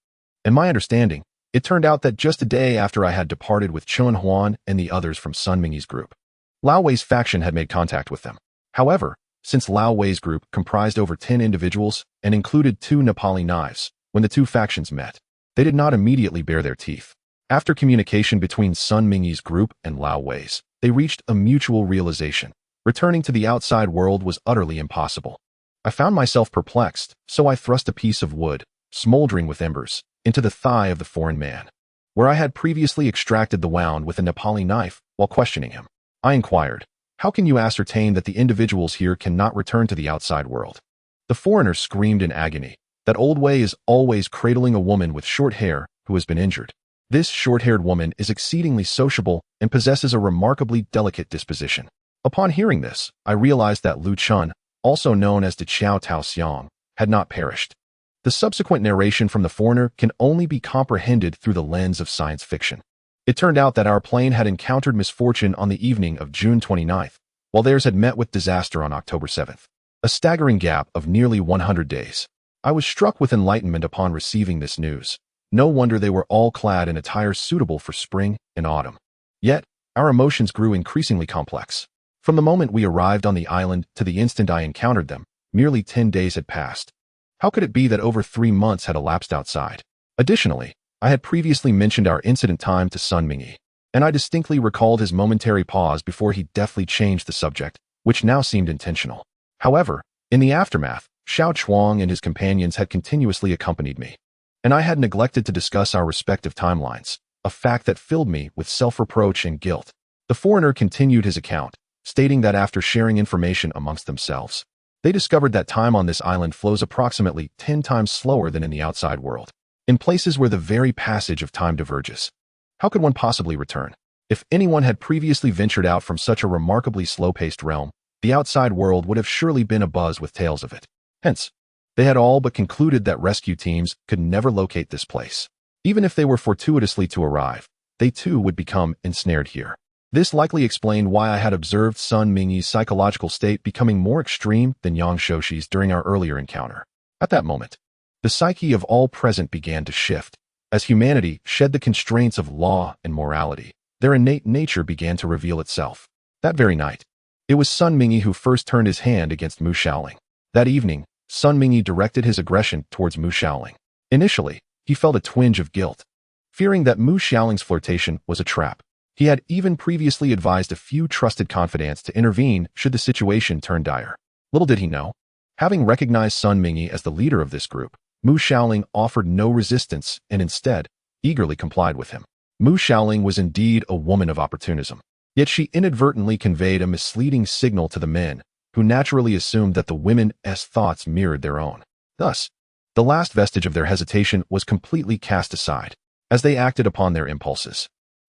S1: and my understanding, it turned out that just a day after I had departed with Chun Huan and the others from Sun Mingyi's group, Lao Wei's faction had made contact with them. However, since Lao Wei's group comprised over 10 individuals and included 2 Nepali knives, when the two factions met, they did not immediately bare their teeth. After communication between Sun Mingyi's group and Lao Wei's, they reached a mutual realization. Returning to the outside world was utterly impossible. I found myself perplexed, so I thrust a piece of wood, smoldering with embers, into the thigh of the foreign man, where I had previously extracted the wound with a Nepali knife while questioning him. I inquired, "How can you ascertain that the individuals here cannot return to the outside world?" The foreigner screamed in agony. "That old Wei is always cradling a woman with short hair who has been injured. This short-haired woman is exceedingly sociable and possesses a remarkably delicate disposition." Upon hearing this, I realized that Lu Chun, also known as Deqiao, had not perished. The subsequent narration from the foreigner can only be comprehended through the lens of science fiction. It turned out that our plane had encountered misfortune on the evening of June 29th, while theirs had met with disaster on October 7th. A staggering gap of nearly 100 days. I was struck with enlightenment upon receiving this news. No wonder they were all clad in attire suitable for spring and autumn. Yet, our emotions grew increasingly complex. From the moment we arrived on the island to the instant I encountered them, merely 10 days had passed. How could it be that over 3 months had elapsed outside? Additionally, I had previously mentioned our incident time to Sun Mingyi, and I distinctly recalled his momentary pause before he deftly changed the subject, which now seemed intentional. However, in the aftermath, Xiao Chuang and his companions had continuously accompanied me, and I had neglected to discuss our respective timelines, a fact that filled me with self-reproach and guilt. The foreigner continued his account, stating that after sharing information amongst themselves, they discovered that time on this island flows approximately 10 times slower than in the outside world, in places where the very passage of time diverges. How could one possibly return? If anyone had previously ventured out from such a remarkably slow-paced realm, the outside world would have surely been abuzz with tales of it. Hence, they had all but concluded that rescue teams could never locate this place. Even if they were fortuitously to arrive, they too would become ensnared here. This likely explained why I had observed Sun Mingyi's psychological state becoming more extreme than Yang Shoshi's during our earlier encounter. At that moment, the psyche of all present began to shift. As humanity shed the constraints of law and morality, their innate nature began to reveal itself. That very night, it was Sun Mingyi who first turned his hand against Mu Shaoling. That evening, Sun Mingyi directed his aggression towards Mu Shaoling. Initially, he felt a twinge of guilt, fearing that Mu Shaoling's flirtation was a trap. He had even previously advised a few trusted confidants to intervene should the situation turn dire. Little did he know, having recognized Sun Mingyi as the leader of this group, Mu Shaoling offered no resistance and instead eagerly complied with him. Mu Shaoling was indeed a woman of opportunism, yet she inadvertently conveyed a misleading signal to the men, who naturally assumed that the women's thoughts mirrored their own. Thus, the last vestige of their hesitation was completely cast aside, as they acted upon their impulses.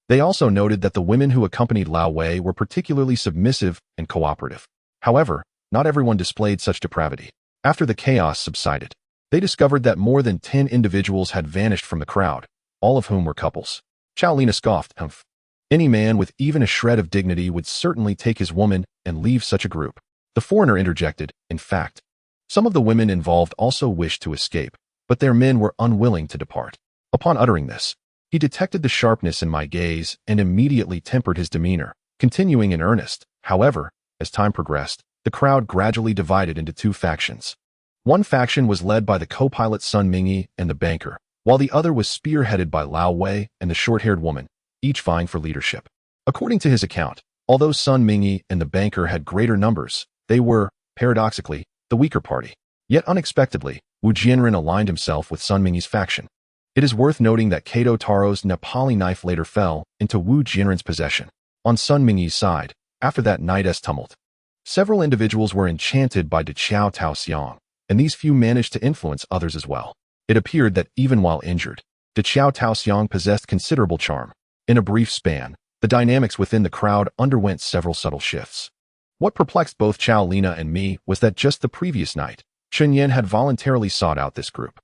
S1: They also noted that the women who accompanied Lao Wei were particularly submissive and cooperative. However, not everyone displayed such depravity. After the chaos subsided, they discovered that more than 10 individuals had vanished from the crowd, all of whom were couples. Chao Lina scoffed, "Humph. Any man with even a shred of dignity would certainly take his woman and leave such a group." The foreigner interjected, "In fact, some of the women involved also wished to escape, but their men were unwilling to depart." Upon uttering this, he detected the sharpness in my gaze and immediately tempered his demeanor, continuing in earnest. However, as time progressed, the crowd gradually divided into 2 factions. One faction was led by the co-pilot Sun Mingyi and the banker, while the other was spearheaded by Lao Wei and the short-haired woman, each vying for leadership. According to his account, although Sun Mingyi and the banker had greater numbers, they were, paradoxically, the weaker party. Yet unexpectedly, Wu Jianren aligned himself with Sun Mingyi's faction. It is worth noting that Kato Taro's Nepali knife later fell into Wu Jianren's possession. On Sun Mingyi's side, after that night's tumult, several individuals were enchanted by Deqiao, and these few managed to influence others as well. It appeared that even while injured, Deqiao possessed considerable charm. In a brief span, the dynamics within the crowd underwent several subtle shifts. What perplexed both Chao Lina and me was that just the previous night, Chun Yen had voluntarily sought out this group.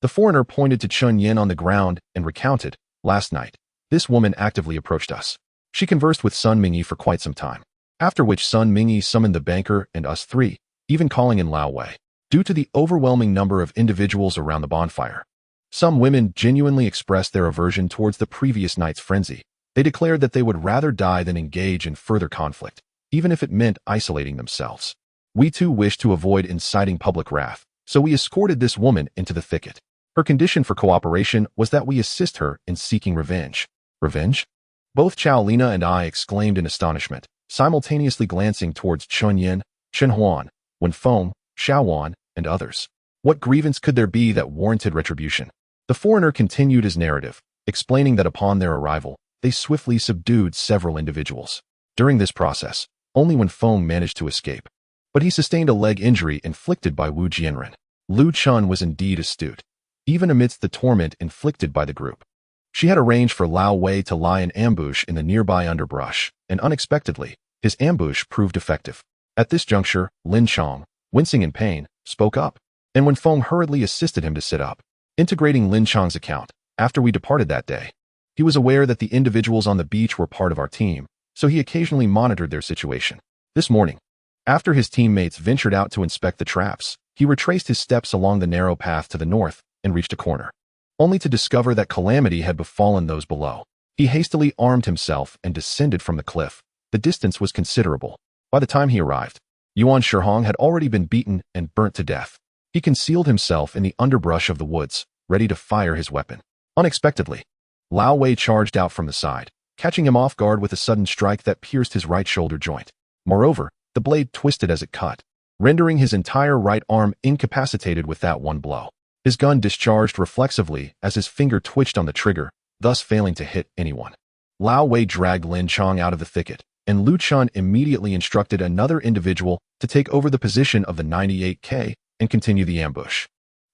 S1: The foreigner pointed to Chun Yen on the ground and recounted, "Last night, This woman actively approached us. She conversed with Sun Mingyi for quite some time, after which Sun Mingyi summoned the banker and us three, even calling in Lao Wei. Due to the overwhelming number of individuals around the bonfire, some women genuinely expressed their aversion towards the previous night's frenzy. They declared that they would rather die than engage in further conflict, even if it meant isolating themselves. We too wished to avoid inciting public wrath, so we escorted this woman into the thicket. Her condition for cooperation was that we assist her in seeking revenge. Revenge? Both Chao Lina and I exclaimed in astonishment, simultaneously glancing towards Chun Yin, Chen Huan, Wen Feng, Xiao Wan, and others. What grievance could there be that warranted retribution? The foreigner continued his narrative, explaining that upon their arrival, they swiftly subdued several individuals. During this process, only Wen Feng managed to escape, but he sustained a leg injury inflicted by Wu Jianren. Lu Chun was indeed astute, even amidst the torment inflicted by the group. She had arranged for Lao Wei to lie in ambush in the nearby underbrush, and unexpectedly, his ambush proved effective. At this juncture, Lin Chong, wincing in pain, spoke up, and Wen Feng hurriedly assisted him to sit up. Integrating Lin Chong's account, after we departed that day, he was aware that the individuals on the beach were part of our team, so he occasionally monitored their situation. This morning, after his teammates ventured out to inspect the traps, he retraced his steps along the narrow path to the north and reached a corner, only to discover that calamity had befallen those below. He hastily armed himself and descended from the cliff. The distance was considerable. By the time he arrived, Yuan Shihong had already been beaten and burnt to death. He concealed himself in the underbrush of the woods, ready to fire his weapon. Unexpectedly, Lao Wei charged out from the side, catching him off guard with a sudden strike that pierced his right shoulder joint. Moreover, the blade twisted as it cut, rendering his entire right arm incapacitated with that one blow. His gun discharged reflexively as his finger twitched on the trigger, thus failing to hit anyone. Lao Wei dragged Lin Chong out of the thicket, and Lu Chun immediately instructed another individual to take over the position of the 98K and continue the ambush.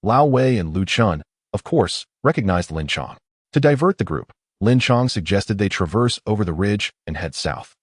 S1: Lao Wei and Lu Chun, of course, recognized Lin Chong. To divert the group, Lin Chong suggested they traverse over the ridge and head south,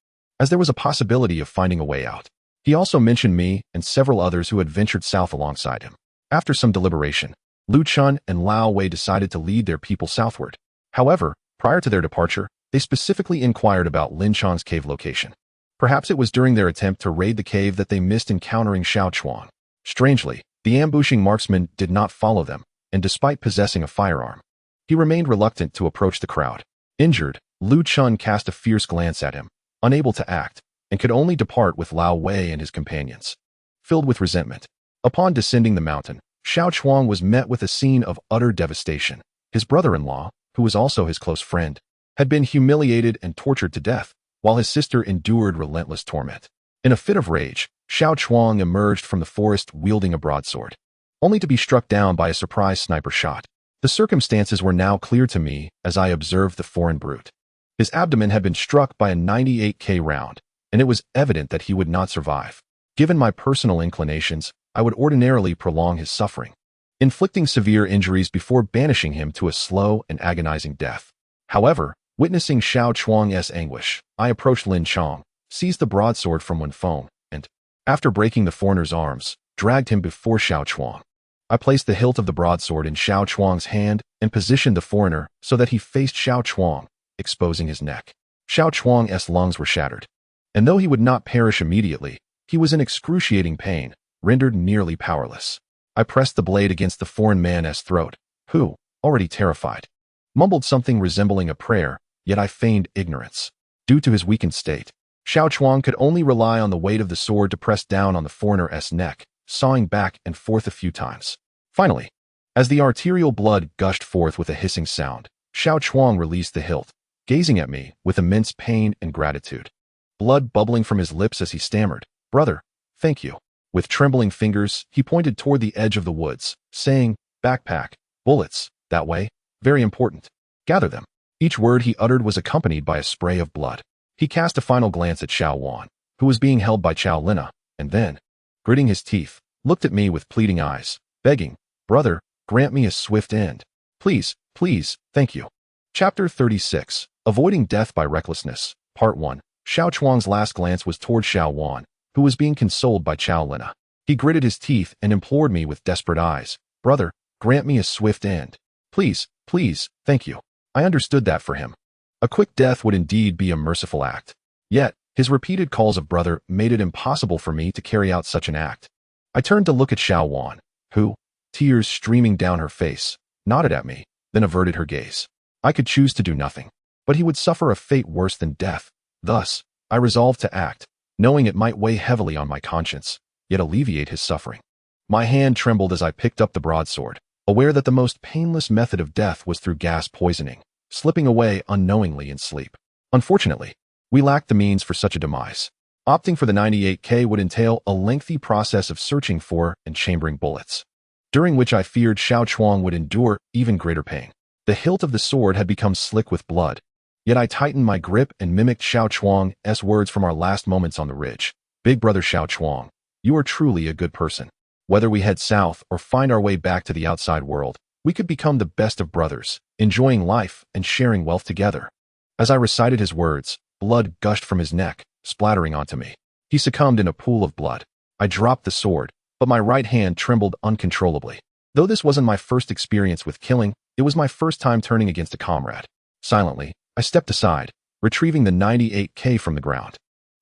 S1: as there was a possibility of finding a way out. He also mentioned me and several others who had ventured south alongside him. After some deliberation, Lu Chun and Lao Wei decided to lead their people southward. However, prior to their departure, they specifically inquired about Lin Chong's cave location. Perhaps it was during their attempt to raid the cave that they missed encountering Xiao Chuang. Strangely, the ambushing marksman did not follow them, and despite possessing a firearm, he remained reluctant to approach the crowd. Injured, Lu Chun cast a fierce glance at him, unable to act, and could only depart with Lao Wei and his companions. Filled with resentment, upon descending the mountain, Xiao Chuang was met with a scene of utter devastation. His brother-in-law, who was also his close friend, had been humiliated and tortured to death, while his sister endured relentless torment. In a fit of rage, Xiao Chuang emerged from the forest wielding a broadsword, only to be struck down by a surprise sniper shot. The circumstances were now clear to me as I observed the foreign brute. His abdomen had been struck by a 98K round, and it was evident that he would not survive. Given my personal inclinations, I would ordinarily prolong his suffering, inflicting severe injuries before banishing him to a slow and agonizing death. However, witnessing Xiao Chuang's anguish, I approached Lin Chong, seized the broadsword from Wen Feng, and, after breaking the foreigner's arms, dragged him before Xiao Chuang. I placed the hilt of the broadsword in Xiao Chuang's hand and positioned the foreigner so that he faced Xiao Chuang, exposing his neck. Xiao Chuang's lungs were shattered, and though he would not perish immediately, he was in excruciating pain, rendered nearly powerless. I pressed the blade against the foreign man's throat, who, already terrified, mumbled something resembling a prayer, yet I feigned ignorance. Due to his weakened state, Xiao Chuang could only rely on the weight of the sword to press down on the foreigner's neck, sawing back and forth a few times. Finally, as the arterial blood gushed forth with a hissing sound, Xiao Chuang released the hilt, gazing at me with immense pain and gratitude. Blood bubbling from his lips as he stammered, "Brother, thank you." With trembling fingers, he pointed toward the edge of the woods, saying, "Backpack, bullets, that way, very important. Gather them." Each word he uttered was accompanied by a spray of blood. He cast a final glance at Xiao Wan, who was being held by Chao Lina, and then, gritting his teeth, looked at me with pleading eyes, begging, "Brother, grant me a swift end. Please, please, thank you." Chapter 36, Avoiding Death by Recklessness, Part 1. Xiao Chuang's last glance was toward Xiao Wan, who was being consoled by Chao Lina. He gritted his teeth and implored me with desperate eyes, "Brother, grant me a swift end. Please, please, thank you." I understood that for him, A quick death would indeed be a merciful act. Yet, his repeated calls of brother made it impossible for me to carry out such an act. I turned to look at Xiao Wan, who, tears streaming down her face, nodded at me, then averted her gaze. I could choose to do nothing, but he would suffer a fate worse than death. Thus, I resolved to act, knowing it might weigh heavily on my conscience, yet alleviate his suffering. My hand trembled as I picked up the broadsword, aware that the most painless method of death was through gas poisoning, slipping away unknowingly in sleep. Unfortunately, we lacked the means for such a demise. Opting for the 98K would entail a lengthy process of searching for and chambering bullets, during which I feared Xiao Chuang would endure even greater pain. The hilt of the sword had become slick with blood, yet I tightened my grip and mimicked Xiao Chuang's words from our last moments on the ridge. Big brother Xiao Chuang, you are truly a good person. Whether we head south or find our way back to the outside world, we could become the best of brothers, enjoying life and sharing wealth together. As I recited his words, blood gushed from his neck, splattering onto me. He succumbed in a pool of blood. I dropped the sword, but my right hand trembled uncontrollably. Though this wasn't my first experience with killing, it was my first time turning against a comrade. Silently, I stepped aside, retrieving the 98K from the ground.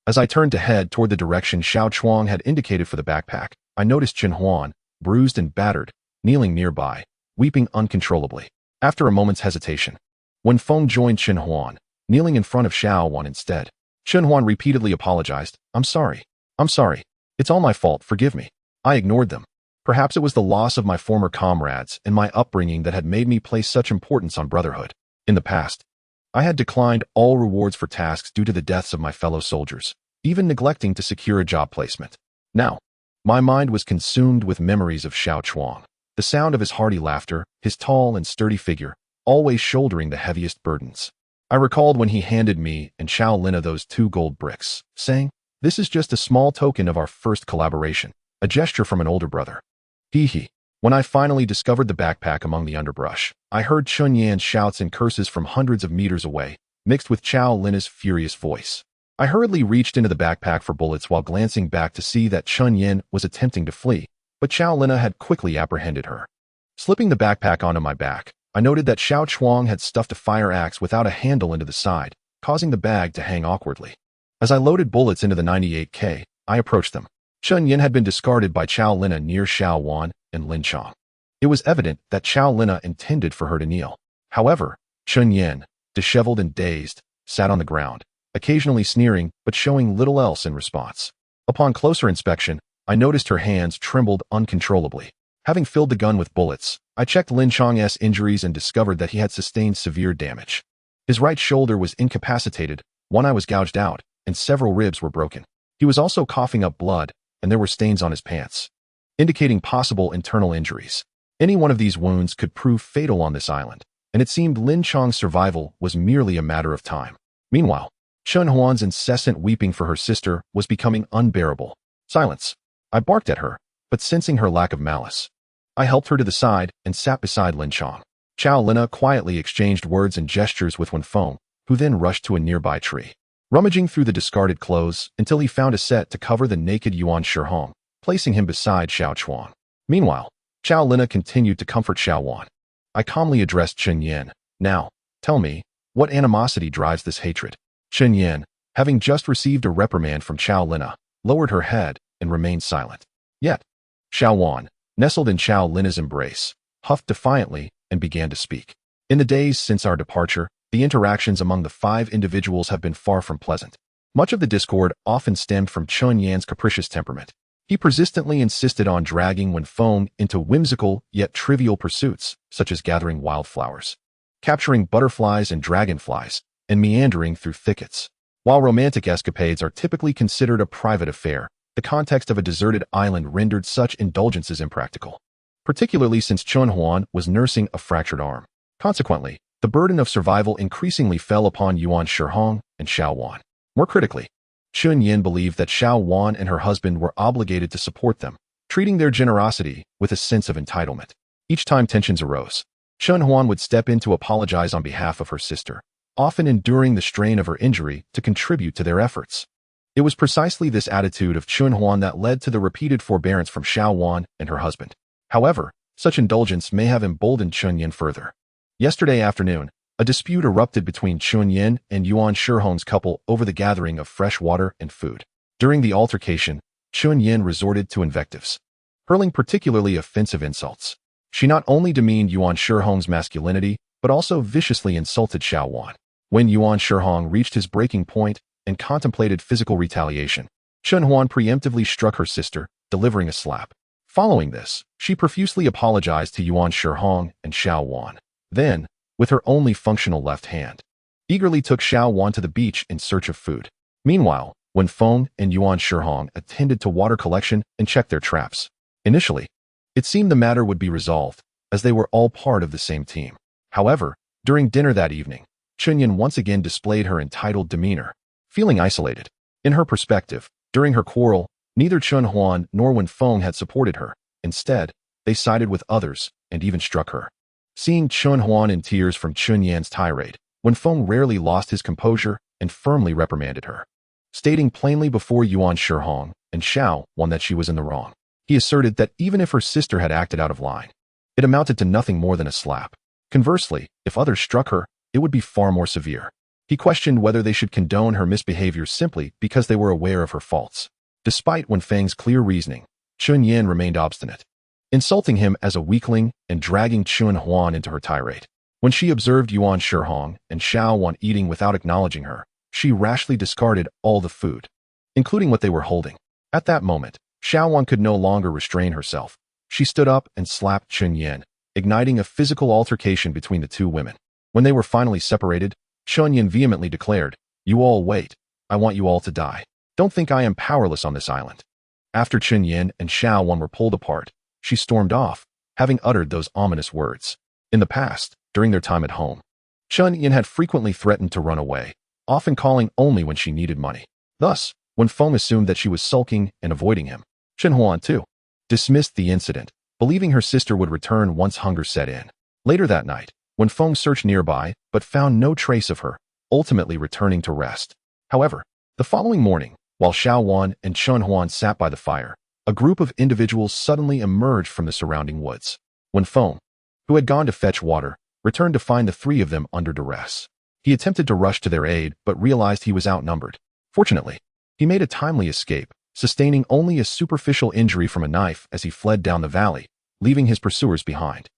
S1: As I turned to head toward the direction Xiao Chuang had indicated for the backpack, I noticed Chen Huan, bruised and battered, kneeling nearby, weeping uncontrollably. After a moment's hesitation, Wen Feng joined Chen Huan, kneeling in front of Xiao Wan instead. Chen Huan repeatedly apologized. I'm sorry. It's all my fault, forgive me. I ignored them. Perhaps it was the loss of my former comrades and my upbringing that had made me place such importance on brotherhood. In the past, I had declined all rewards for tasks due to the deaths of my fellow soldiers, even neglecting to secure a job placement. Now, my mind was consumed with memories of Xiao Chuang, the sound of his hearty laughter, his tall and sturdy figure, always shouldering the heaviest burdens. I recalled when he handed me and Xiao Lina those 2 gold bricks, saying, "This is just a small token of our first collaboration, a gesture from an older brother." Hee. When I finally discovered the backpack among the underbrush, I heard Chun Yan's shouts and curses from hundreds of meters away, mixed with Xiao Lina's furious voice. I hurriedly reached into the backpack for bullets while glancing back to see that Chun Yan was attempting to flee, but Xiao Lina had quickly apprehended her. Slipping the backpack onto my back, I noted that Xiao Chuang had stuffed a fire axe without a handle into the side, causing the bag to hang awkwardly. As I loaded bullets into the 98K, I approached them. Chun Yan had been discarded by Xiao Lina near Xiao Wan and Lin Chong. It was evident that Xiao Lina intended for her to kneel. However, Chun Yan, disheveled and dazed, sat on the ground, occasionally sneering but showing little else in response. Upon closer inspection, I noticed her hands trembled uncontrollably. Having filled the gun with bullets, I checked Lin Chong's injuries and discovered that he had sustained severe damage. His right shoulder was incapacitated, one eye was gouged out, and several ribs were broken. He was also coughing up blood, and there were stains on his pants, indicating possible internal injuries. Any one of these wounds could prove fatal on this island, and it seemed Lin Chong's survival was merely a matter of time. Meanwhile, Chen Huan's incessant weeping for her sister was becoming unbearable. Silence. I barked at her, but sensing her lack of malice, I helped her to the side and sat beside Lin Chong. Xiao Lina quietly exchanged words and gestures with Wen Feng, who then rushed to a nearby tree, rummaging through the discarded clothes until he found a set to cover the naked Yuan Shihong, placing him beside Xiao Chuang. Meanwhile, Xiao Lina continued to comfort Xiao Wan. I calmly addressed Chen Yan. Now, tell me, what animosity drives this hatred? Chen Yan, having just received a reprimand from Xiao Lina, lowered her head and remained silent. Yet, Xiao Wan, nestled in Xiao Lina's embrace, huffed defiantly and began to speak. In the days since our departure, the interactions among the 5 individuals have been far from pleasant. Much of the discord often stemmed from Chun Yan's capricious temperament. He persistently insisted on dragging Wen Feng into whimsical yet trivial pursuits, such as gathering wildflowers, capturing butterflies and dragonflies, and meandering through thickets. While romantic escapades are typically considered a private affair, the context of a deserted island rendered such indulgences impractical, particularly since Chun Huan was nursing a fractured arm. Consequently, the burden of survival increasingly fell upon Yuan Shihong and Xiao Wan. More critically, Chun Yin believed that Xiao Wan and her husband were obligated to support them, treating their generosity with a sense of entitlement. Each time tensions arose, Chun Huan would step in to apologize on behalf of her sister, often enduring the strain of her injury to contribute to their efforts. It was precisely this attitude of Chun Huan that led to the repeated forbearance from Xiao Wan and her husband. However, such indulgence may have emboldened Chun Yin further. Yesterday afternoon, A dispute erupted between Chun Yin and Yuan Shihong's couple over the gathering of fresh water and food. During the altercation, Chun Yin resorted to invectives, hurling particularly offensive insults. She not only demeaned Yuan Shihong's masculinity, but also viciously insulted Xiao Wan. When Yuan Shihong reached his breaking point and contemplated physical retaliation, Chun Huan preemptively struck her sister, delivering a slap. Following this, she profusely apologized to Yuan Shihong and Xiao Wan. Then, with her only functional left hand, eagerly took Xiao Wan to the beach in search of food. Meanwhile, Wen Feng and Yuan Shihong attended to water collection and checked their traps. Initially, it seemed the matter would be resolved, as they were all part of the same team. However, during dinner that evening, Chunyin once again displayed her entitled demeanor, feeling isolated. In her perspective, during her quarrel, neither Chun Huan nor Wen Feng had supported her. Instead, they sided with others and even struck her. Seeing Chun Huan in tears from Chun Yan's tirade, Wen Feng rarely lost his composure and firmly reprimanded her, stating plainly before Yuan Shihong and Xiao Wan that she was in the wrong. He asserted that even if her sister had acted out of line, it amounted to nothing more than a slap. Conversely, if others struck her, it would be far more severe. He questioned whether they should condone her misbehavior simply because they were aware of her faults. Despite Wen Feng's clear reasoning, Chun Yin remained obstinate, insulting him as a weakling and dragging Chun Huan into her tirade. When she observed Yuan Shihong and Xiao Wan eating without acknowledging her, she rashly discarded all the food, including what they were holding. At that moment, Xiao Wan could no longer restrain herself. She stood up and slapped Chun Yin, igniting a physical altercation between the two women. When they were finally separated, Chun Yin vehemently declared, "You all wait. I want you all to die. Don't think I am powerless on this island." After Chun Yin and Xiao Wan were pulled apart, she stormed off, having uttered those ominous words. In the past, during their time at home, Chun Yin had frequently threatened to run away, often calling only when she needed money. Thus, when Feng assumed that she was sulking and avoiding him, Chun Huan, too, dismissed the incident, believing her sister would return once hunger set in. Later that night, when Feng searched nearby but found no trace of her, ultimately returning to rest. However, the following morning, while Xiao Wan and Chun Huan sat by the fire, a group of individuals suddenly emerged from the surrounding woods. When Feng, who had gone to fetch water, returned to find the three of them under duress. He attempted to rush to their aid but realized he was outnumbered. Fortunately, he made a timely escape, sustaining only a superficial injury from a knife as he fled down the valley, leaving his pursuers behind.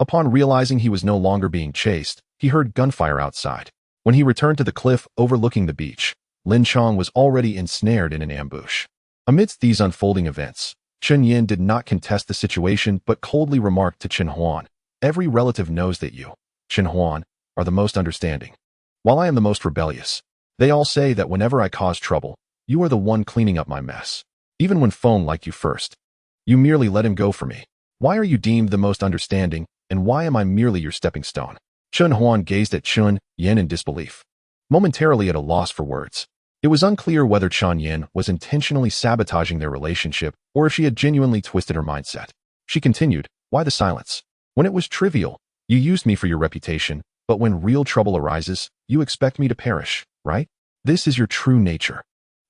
S1: Upon realizing he was no longer being chased, he heard gunfire outside. When he returned to the cliff overlooking the beach, Lin Chong was already ensnared in an ambush. Amidst these unfolding events, Chun Yin did not contest the situation but coldly remarked to Chun Huan, "Every relative knows that you, Chun Huan, are the most understanding, while I am the most rebellious. They all say that whenever I cause trouble, you are the one cleaning up my mess. Even when Feng liked you first, you merely let him go for me. Why are you deemed the most understanding, and why am I merely your stepping stone?" Chun Huan gazed at Chun Yin in disbelief, momentarily at a loss for words. It was unclear whether Chun Yin was intentionally sabotaging their relationship or if she had genuinely twisted her mindset. She continued, "Why the silence? When it was trivial, you used me for your reputation, but when real trouble arises, you expect me to perish, right? This is your true nature."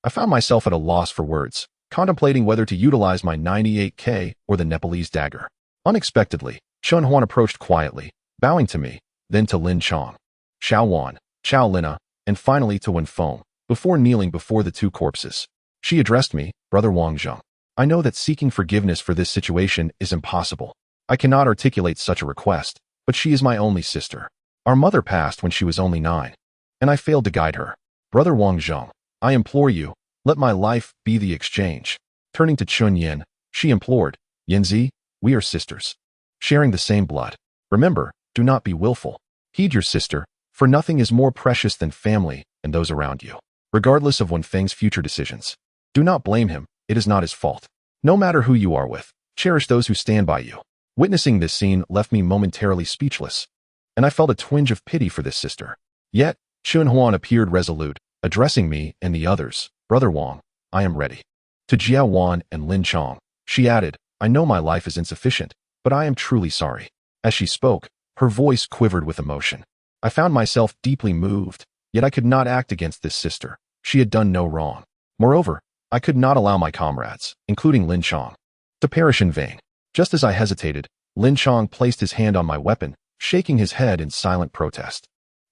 S1: I found myself at a loss for words, contemplating whether to utilize my 98K or the Nepalese dagger. Unexpectedly, Chun Huan approached quietly, bowing to me, then to Lin Chong, Xiao Wan, Xiao Lina, and finally to Wen Feng, before kneeling before the two corpses. She addressed me, "Brother Wang Zheng. I know that seeking forgiveness for this situation is impossible. I cannot articulate such a request, but she is my only sister. Our mother passed when she was only 9, and I failed to guide her. Brother Wang Zheng, I implore you, let my life be the exchange." Turning to Chun Yin, she implored, "Yinzi, we are sisters, sharing the same blood. Remember, do not be willful. Heed your sister, for nothing is more precious than family and those around you. Regardless of Wen Feng's future decisions, do not blame him, it is not his fault. No matter who you are with, cherish those who stand by you." Witnessing this scene left me momentarily speechless, and I felt a twinge of pity for this sister. Yet, Chun Huan appeared resolute, addressing me and the others, "Brother Wang, I am ready." To Jiao Wan and Lin Chong, she added, "I know my life is insufficient, but I am truly sorry." As she spoke, her voice quivered with emotion. I found myself deeply moved, yet I could not act against this sister. She had done no wrong. Moreover, I could not allow my comrades, including Lin Chong, to perish in vain. Just as I hesitated, Lin Chong placed his hand on my weapon, shaking his head in silent protest.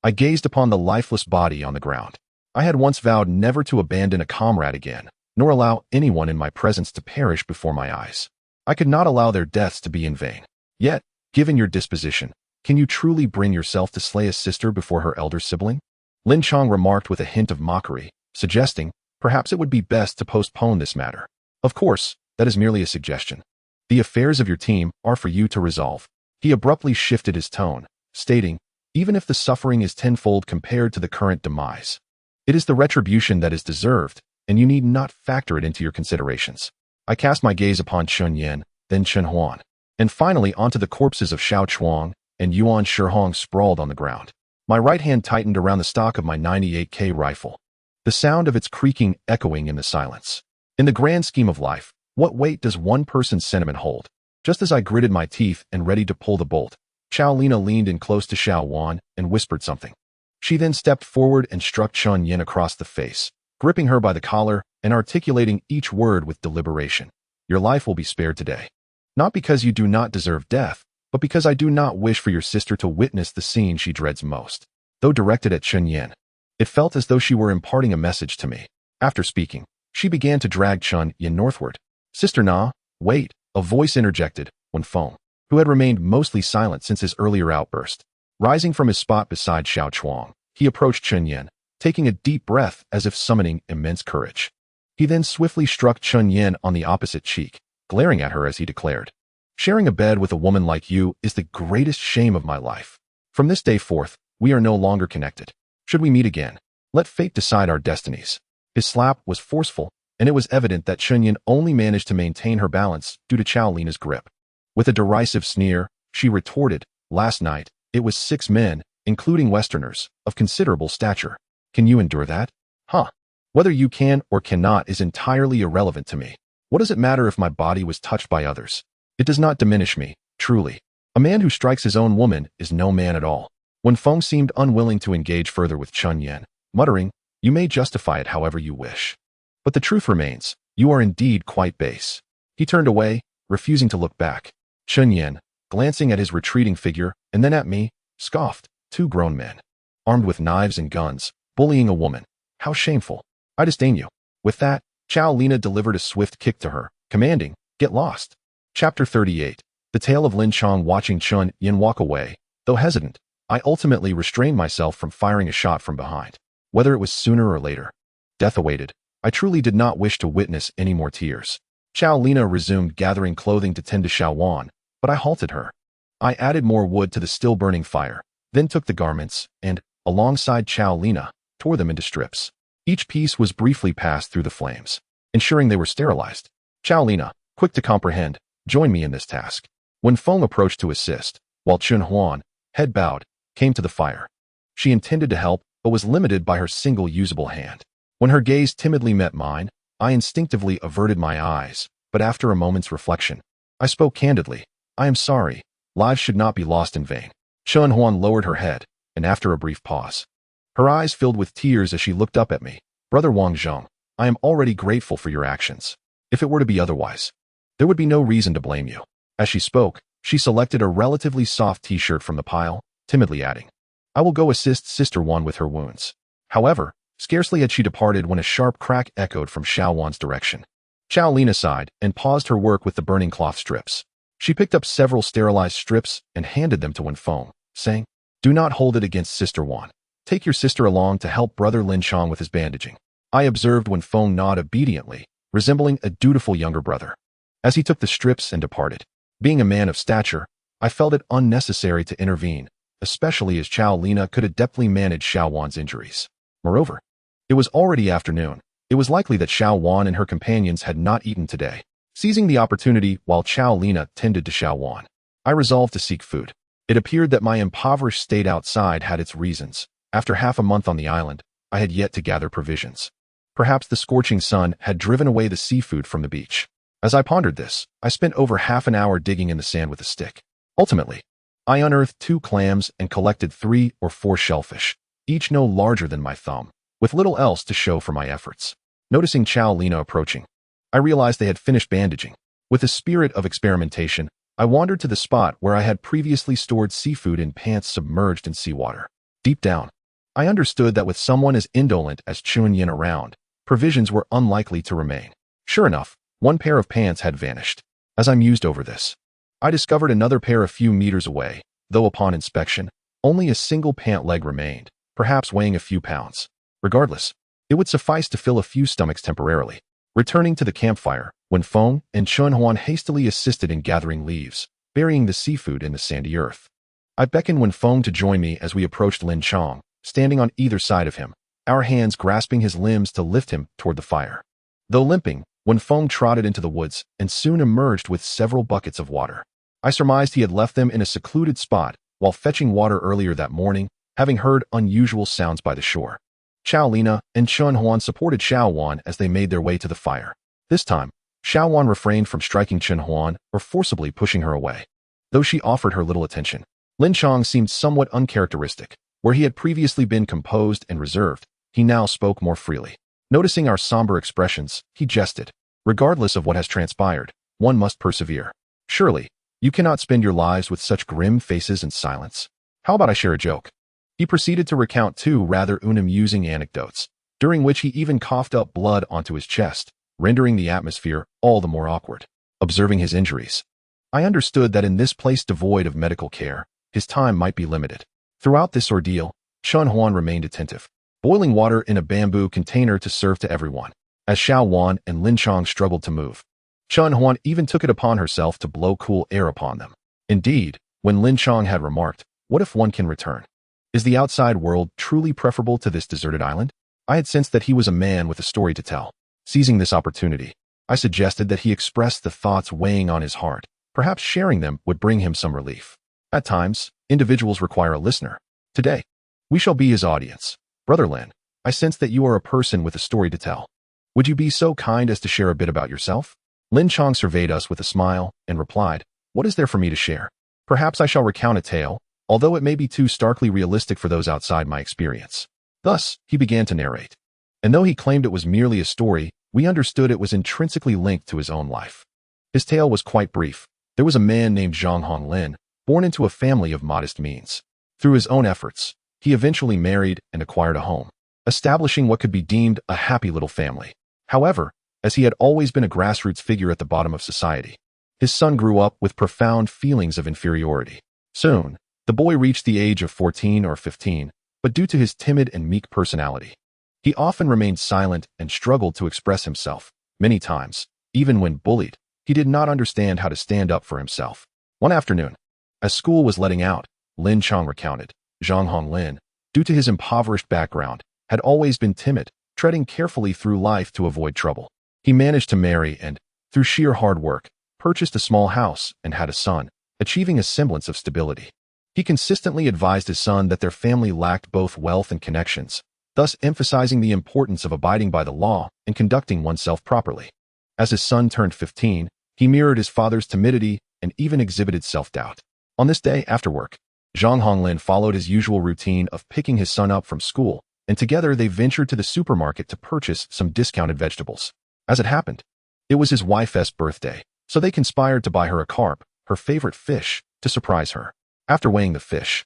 S1: I gazed upon the lifeless body on the ground. I had once vowed never to abandon a comrade again, nor allow anyone in my presence to perish before my eyes. I could not allow their deaths to be in vain. Yet, given your disposition, can you truly bring yourself to slay a sister before her elder sibling? Lin Chong remarked with a hint of mockery, suggesting, perhaps it would be best to postpone this matter. Of course, that is merely a suggestion. The affairs of your team are for you to resolve. He abruptly shifted his tone, stating, even if the suffering is tenfold compared to the current demise, it is the retribution that is deserved, and you need not factor it into your considerations. I cast my gaze upon Chun Yen, then Chen Huan, and finally onto the corpses of Xiao Chuang and Yuan Shihong sprawled on the ground. My right hand tightened around the stock of my 98K rifle, the sound of its creaking echoing in the silence. In the grand scheme of life, what weight does one person's sentiment hold? Just as I gritted my teeth and ready to pull the bolt, Xiao Lina leaned in close to Xiao Wan and whispered something. She then stepped forward and struck Chun Yen across the face, gripping her by the collar and articulating each word with deliberation. Your life will be spared today. Not because you do not deserve death, but because I do not wish for your sister to witness the scene she dreads most. Though directed at Chun Yen, it felt as though she were imparting a message to me. After speaking, she began to drag Chun Yen northward. Sister Na, wait, a voice interjected, when Feng, who had remained mostly silent since his earlier outburst. Rising from his spot beside Xiao Chuang, he approached Chun Yen, taking a deep breath as if summoning immense courage. He then swiftly struck Chun Yen on the opposite cheek, glaring at her as he declared, sharing a bed with a woman like you is the greatest shame of my life. From this day forth, we are no longer connected. Should we meet again, let fate decide our destinies. His slap was forceful, and it was evident that Chun Yen only managed to maintain her balance due to Xiao Lina's grip. With a derisive sneer, she retorted, last night, it was 6 men, including Westerners, of considerable stature. Can you endure that? Huh. Whether you can or cannot is entirely irrelevant to me. What does it matter if my body was touched by others? It does not diminish me, truly. A man who strikes his own woman is no man at all. When Feng seemed unwilling to engage further with Chun Yen, muttering, you may justify it however you wish. But the truth remains, you are indeed quite base. He turned away, refusing to look back. Chun Yen, glancing at his retreating figure, and then at me, scoffed, 2 grown men, armed with knives and guns, bullying a woman. How shameful. I disdain you. With that, Xiao Lina delivered a swift kick to her, commanding, get lost. Chapter 38. The tale of Lin Chong watching Chun Yen walk away. Though hesitant, I ultimately restrained myself from firing a shot from behind. Whether it was sooner or later, death awaited. I truly did not wish to witness any more tears. Xiao Lina resumed gathering clothing to tend to Xiao Wan, but I halted her. I added more wood to the still burning fire, then took the garments and, alongside Xiao Lina, tore them into strips. Each piece was briefly passed through the flames, ensuring they were sterilized. Xiao Lina, quick to comprehend, joined me in this task. When Feng approached to assist, while Chun Huan, head bowed, came to the fire. She intended to help, but was limited by her single usable hand. When her gaze timidly met mine, I instinctively averted my eyes, but after a moment's reflection, I spoke candidly. I am sorry. Lives should not be lost in vain. Chun Huan lowered her head, and after a brief pause, her eyes filled with tears as she looked up at me. Brother Wang Zhong, I am already grateful for your actions. If it were to be otherwise, there would be no reason to blame you. As she spoke, she selected a relatively soft t-shirt from the pile, timidly adding, I will go assist Sister Wan with her wounds. However, scarcely had she departed when a sharp crack echoed from Xiao Wan's direction. Xiao Lina sighed and paused her work with the burning cloth strips. She picked up several sterilized strips and handed them to Wen Feng, saying, do not hold it against Sister Wan. Take your sister along to help Brother Lin Chong with his bandaging. I observed Wen Feng nod obediently, resembling a dutiful younger brother. As he took the strips and departed, being a man of stature, I felt it unnecessary to intervene, especially as Xiao Lina could adeptly manage Xiao Wan's injuries. Moreover, it was already afternoon. It was likely that Xiao Wan and her companions had not eaten today. Seizing the opportunity while Xiao Lina tended to Xiao Wan, I resolved to seek food. It appeared that my impoverished state outside had its reasons. After half a month on the island, I had yet to gather provisions. Perhaps the scorching sun had driven away the seafood from the beach. As I pondered this, I spent over half an hour digging in the sand with a stick. Ultimately, I unearthed 2 clams and collected 3 or 4 shellfish, each no larger than my thumb, with little else to show for my efforts. Noticing Xiao Lina approaching, I realized they had finished bandaging. With a spirit of experimentation, I wandered to the spot where I had previously stored seafood in pans submerged in seawater. Deep down, I understood that with someone as indolent as Chun-Yin around, provisions were unlikely to remain. Sure enough, one pair of pants had vanished. As I mused over this, I discovered another pair a few meters away, though upon inspection, only a single pant leg remained, perhaps weighing a few pounds. Regardless, it would suffice to fill a few stomachs temporarily. Returning to the campfire, Wenfeng and Chun-Huan hastily assisted in gathering leaves, burying the seafood in the sandy earth. I beckoned Wenfeng to join me as we approached Lin Chong, standing on either side of him, our hands grasping his limbs to lift him toward the fire. Though limping, Wenfeng trotted into the woods and soon emerged with several buckets of water. I surmised he had left them in a secluded spot while fetching water earlier that morning, having heard unusual sounds by the shore. Xiao Lina and Chun Huan supported Xiao Wan as they made their way to the fire. This time, Xiao Wan refrained from striking Chun Huan or forcibly pushing her away. Though she offered her little attention, Lin Chong seemed somewhat uncharacteristic. Where he had previously been composed and reserved, he now spoke more freely. Noticing our somber expressions, he jested. Regardless of what has transpired, one must persevere. Surely, you cannot spend your lives with such grim faces and silence. How about I share a joke? He proceeded to recount two rather unamusing anecdotes, during which he even coughed up blood onto his chest, rendering the atmosphere all the more awkward. Observing his injuries, I understood that in this place devoid of medical care, his time might be limited. Throughout this ordeal, Chun Huan remained attentive, boiling water in a bamboo container to serve to everyone. As Xiao Wan and Lin Chong struggled to move, Chun Huan even took it upon herself to blow cool air upon them. Indeed, when Lin Chong had remarked, "What if one can return? Is the outside world truly preferable to this deserted island?" I had sensed that he was a man with a story to tell. Seizing this opportunity, I suggested that he express the thoughts weighing on his heart. Perhaps sharing them would bring him some relief. At times, individuals require a listener. Today, we shall be his audience. Brother Lin, I sense that you are a person with a story to tell. Would you be so kind as to share a bit about yourself? Lin Chong surveyed us with a smile and replied, "What is there for me to share? Perhaps I shall recount a tale, although it may be too starkly realistic for those outside my experience." Thus, he began to narrate. And though he claimed it was merely a story, we understood it was intrinsically linked to his own life. His tale was quite brief. There was a man named Zhang Honglin, born into a family of modest means. Through his own efforts, he eventually married and acquired a home, establishing what could be deemed a happy little family. However, as he had always been a grassroots figure at the bottom of society, his son grew up with profound feelings of inferiority. Soon, the boy reached the age of 14 or 15, but due to his timid and meek personality, he often remained silent and struggled to express himself. Many times, even when bullied, he did not understand how to stand up for himself. One afternoon, as school was letting out, Lin Chong recounted, Zhang Honglin, due to his impoverished background, had always been timid, treading carefully through life to avoid trouble. He managed to marry and, through sheer hard work, purchased a small house and had a son, achieving a semblance of stability. He consistently advised his son that their family lacked both wealth and connections, thus emphasizing the importance of abiding by the law and conducting oneself properly. As his son turned 15, he mirrored his father's timidity and even exhibited self-doubt. On this day after work, Zhang Honglin followed his usual routine of picking his son up from school, and together they ventured to the supermarket to purchase some discounted vegetables. As it happened, it was his wife's birthday, so they conspired to buy her a carp, her favorite fish, to surprise her. After weighing the fish,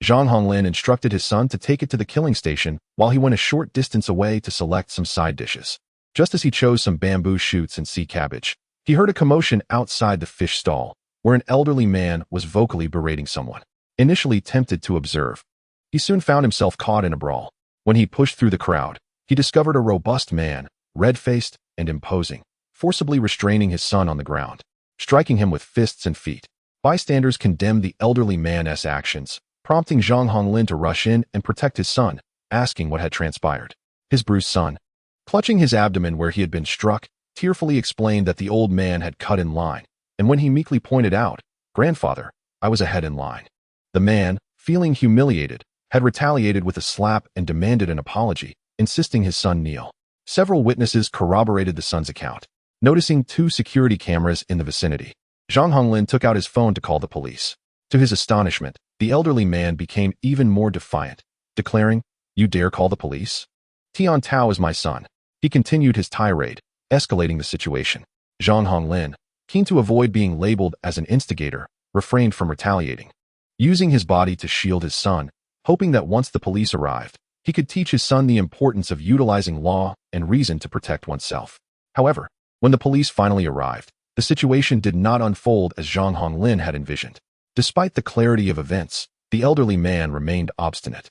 S1: Zhang Honglin instructed his son to take it to the killing station while he went a short distance away to select some side dishes. Just as he chose some bamboo shoots and sea cabbage, he heard a commotion outside the fish stall, where an elderly man was vocally berating someone. Initially tempted to observe, he soon found himself caught in a brawl. When he pushed through the crowd, he discovered a robust man, red-faced and imposing, forcibly restraining his son on the ground, striking him with fists and feet. Bystanders condemned the elderly man's actions, prompting Zhang Honglin to rush in and protect his son, asking what had transpired. His bruised son, clutching his abdomen where he had been struck, tearfully explained that the old man had cut in line, and when he meekly pointed out, "Grandfather, I was ahead in line," the man, feeling humiliated, had retaliated with a slap and demanded an apology, insisting his son kneel. Several witnesses corroborated the son's account. Noticing 2 security cameras in the vicinity, Zhang Honglin took out his phone to call the police. To his astonishment, the elderly man became even more defiant, declaring, "You dare call the police? Tian Tao is my son." He continued his tirade, escalating the situation. Zhang Honglin, keen to avoid being labeled as an instigator, refrained from retaliating. Using his body to shield his son, hoping that once the police arrived, he could teach his son the importance of utilizing law and reason to protect oneself. However, when the police finally arrived, the situation did not unfold as Zhang Honglin had envisioned. Despite the clarity of events, the elderly man remained obstinate.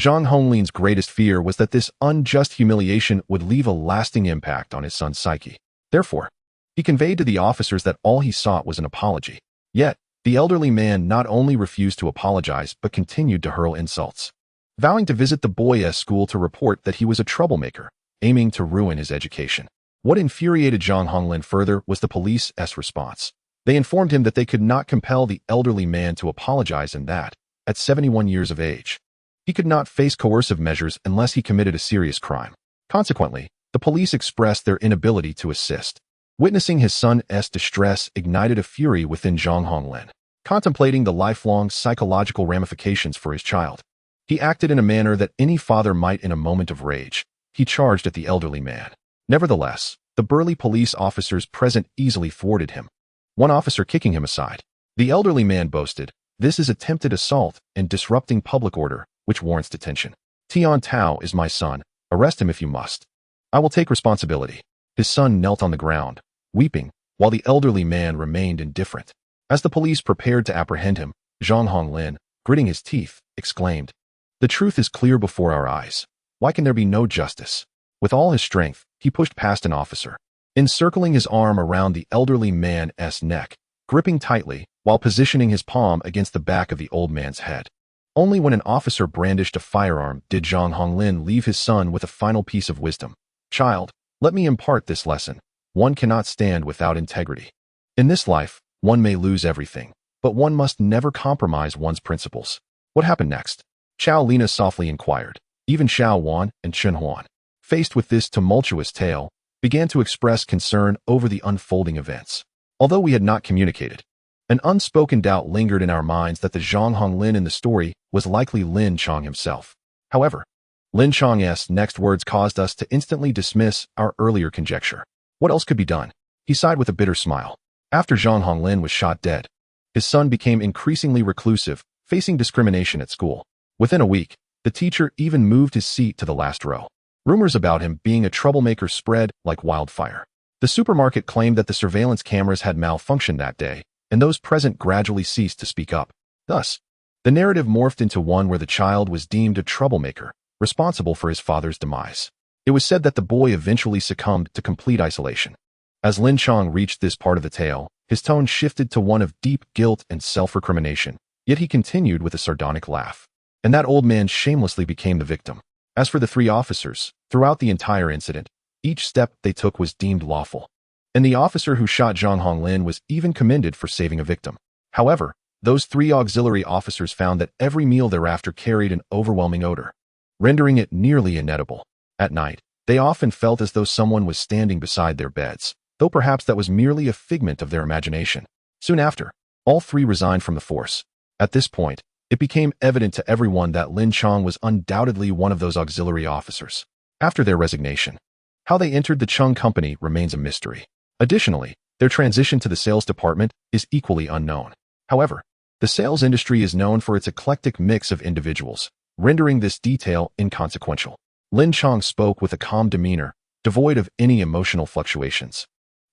S1: Zhang Honglin's greatest fear was that this unjust humiliation would leave a lasting impact on his son's psyche. Therefore, he conveyed to the officers that all he sought was an apology. Yet, the elderly man not only refused to apologize but continued to hurl insults, vowing to visit the boy's school to report that he was a troublemaker, aiming to ruin his education. What infuriated Zhang Honglin further was the police's response. They informed him that they could not compel the elderly man to apologize and that, at 71 years of age, he could not face coercive measures unless he committed a serious crime. Consequently, the police expressed their inability to assist. Witnessing his son's distress ignited a fury within Zhang Honglin. Contemplating the lifelong psychological ramifications for his child, he acted in a manner that any father might in a moment of rage. He charged at the elderly man. Nevertheless, the burly police officers present easily thwarted him, one officer kicking him aside. The elderly man boasted, "This is attempted assault and disrupting public order, which warrants detention. Tian Tao is my son. Arrest him if you must. I will take responsibility." His son knelt on the ground, weeping, while the elderly man remained indifferent. As the police prepared to apprehend him, Zhang Honglin, gritting his teeth, exclaimed, "The truth is clear before our eyes. Why can there be no justice?" With all his strength, he pushed past an officer, encircling his arm around the elderly man's neck, gripping tightly while positioning his palm against the back of the old man's head. Only when an officer brandished a firearm did Zhang Honglin leave his son with a final piece of wisdom. "Child, let me impart this lesson. One cannot stand without integrity. In this life, one may lose everything, but one must never compromise one's principles." What happened next? Xiao Lina softly inquired. Even Xiao Wan and Chen Huan, faced with this tumultuous tale, began to express concern over the unfolding events. Although we had not communicated, an unspoken doubt lingered in our minds that the Zhang Honglin in the story was likely Lin Chong himself. However, Lin Chong's next words caused us to instantly dismiss our earlier conjecture. What else could be done? He sighed with a bitter smile. After Zhang Honglin was shot dead, his son became increasingly reclusive, facing discrimination at school. Within a week, the teacher even moved his seat to the last row. Rumors about him being a troublemaker spread like wildfire. The supermarket claimed that the surveillance cameras had malfunctioned that day, and those present gradually ceased to speak up. Thus, the narrative morphed into one where the child was deemed a troublemaker, responsible for his father's demise. It was said that the boy eventually succumbed to complete isolation. As Lin Chong reached this part of the tale, his tone shifted to one of deep guilt and self-recrimination, yet he continued with a sardonic laugh. And that old man shamelessly became the victim. As for the three officers, throughout the entire incident, each step they took was deemed lawful. And the officer who shot Zhang Honglin was even commended for saving a victim. However, those three auxiliary officers found that every meal thereafter carried an overwhelming odor, rendering it nearly inedible. At night, they often felt as though someone was standing beside their beds, though perhaps that was merely a figment of their imagination. Soon after, all three resigned from the force. At this point, it became evident to everyone that Lin Chong was undoubtedly one of those auxiliary officers. After their resignation, how they entered the Chung company remains a mystery. Additionally, their transition to the sales department is equally unknown. However, the sales industry is known for its eclectic mix of individuals, rendering this detail inconsequential. Lin Chong spoke with a calm demeanor, devoid of any emotional fluctuations.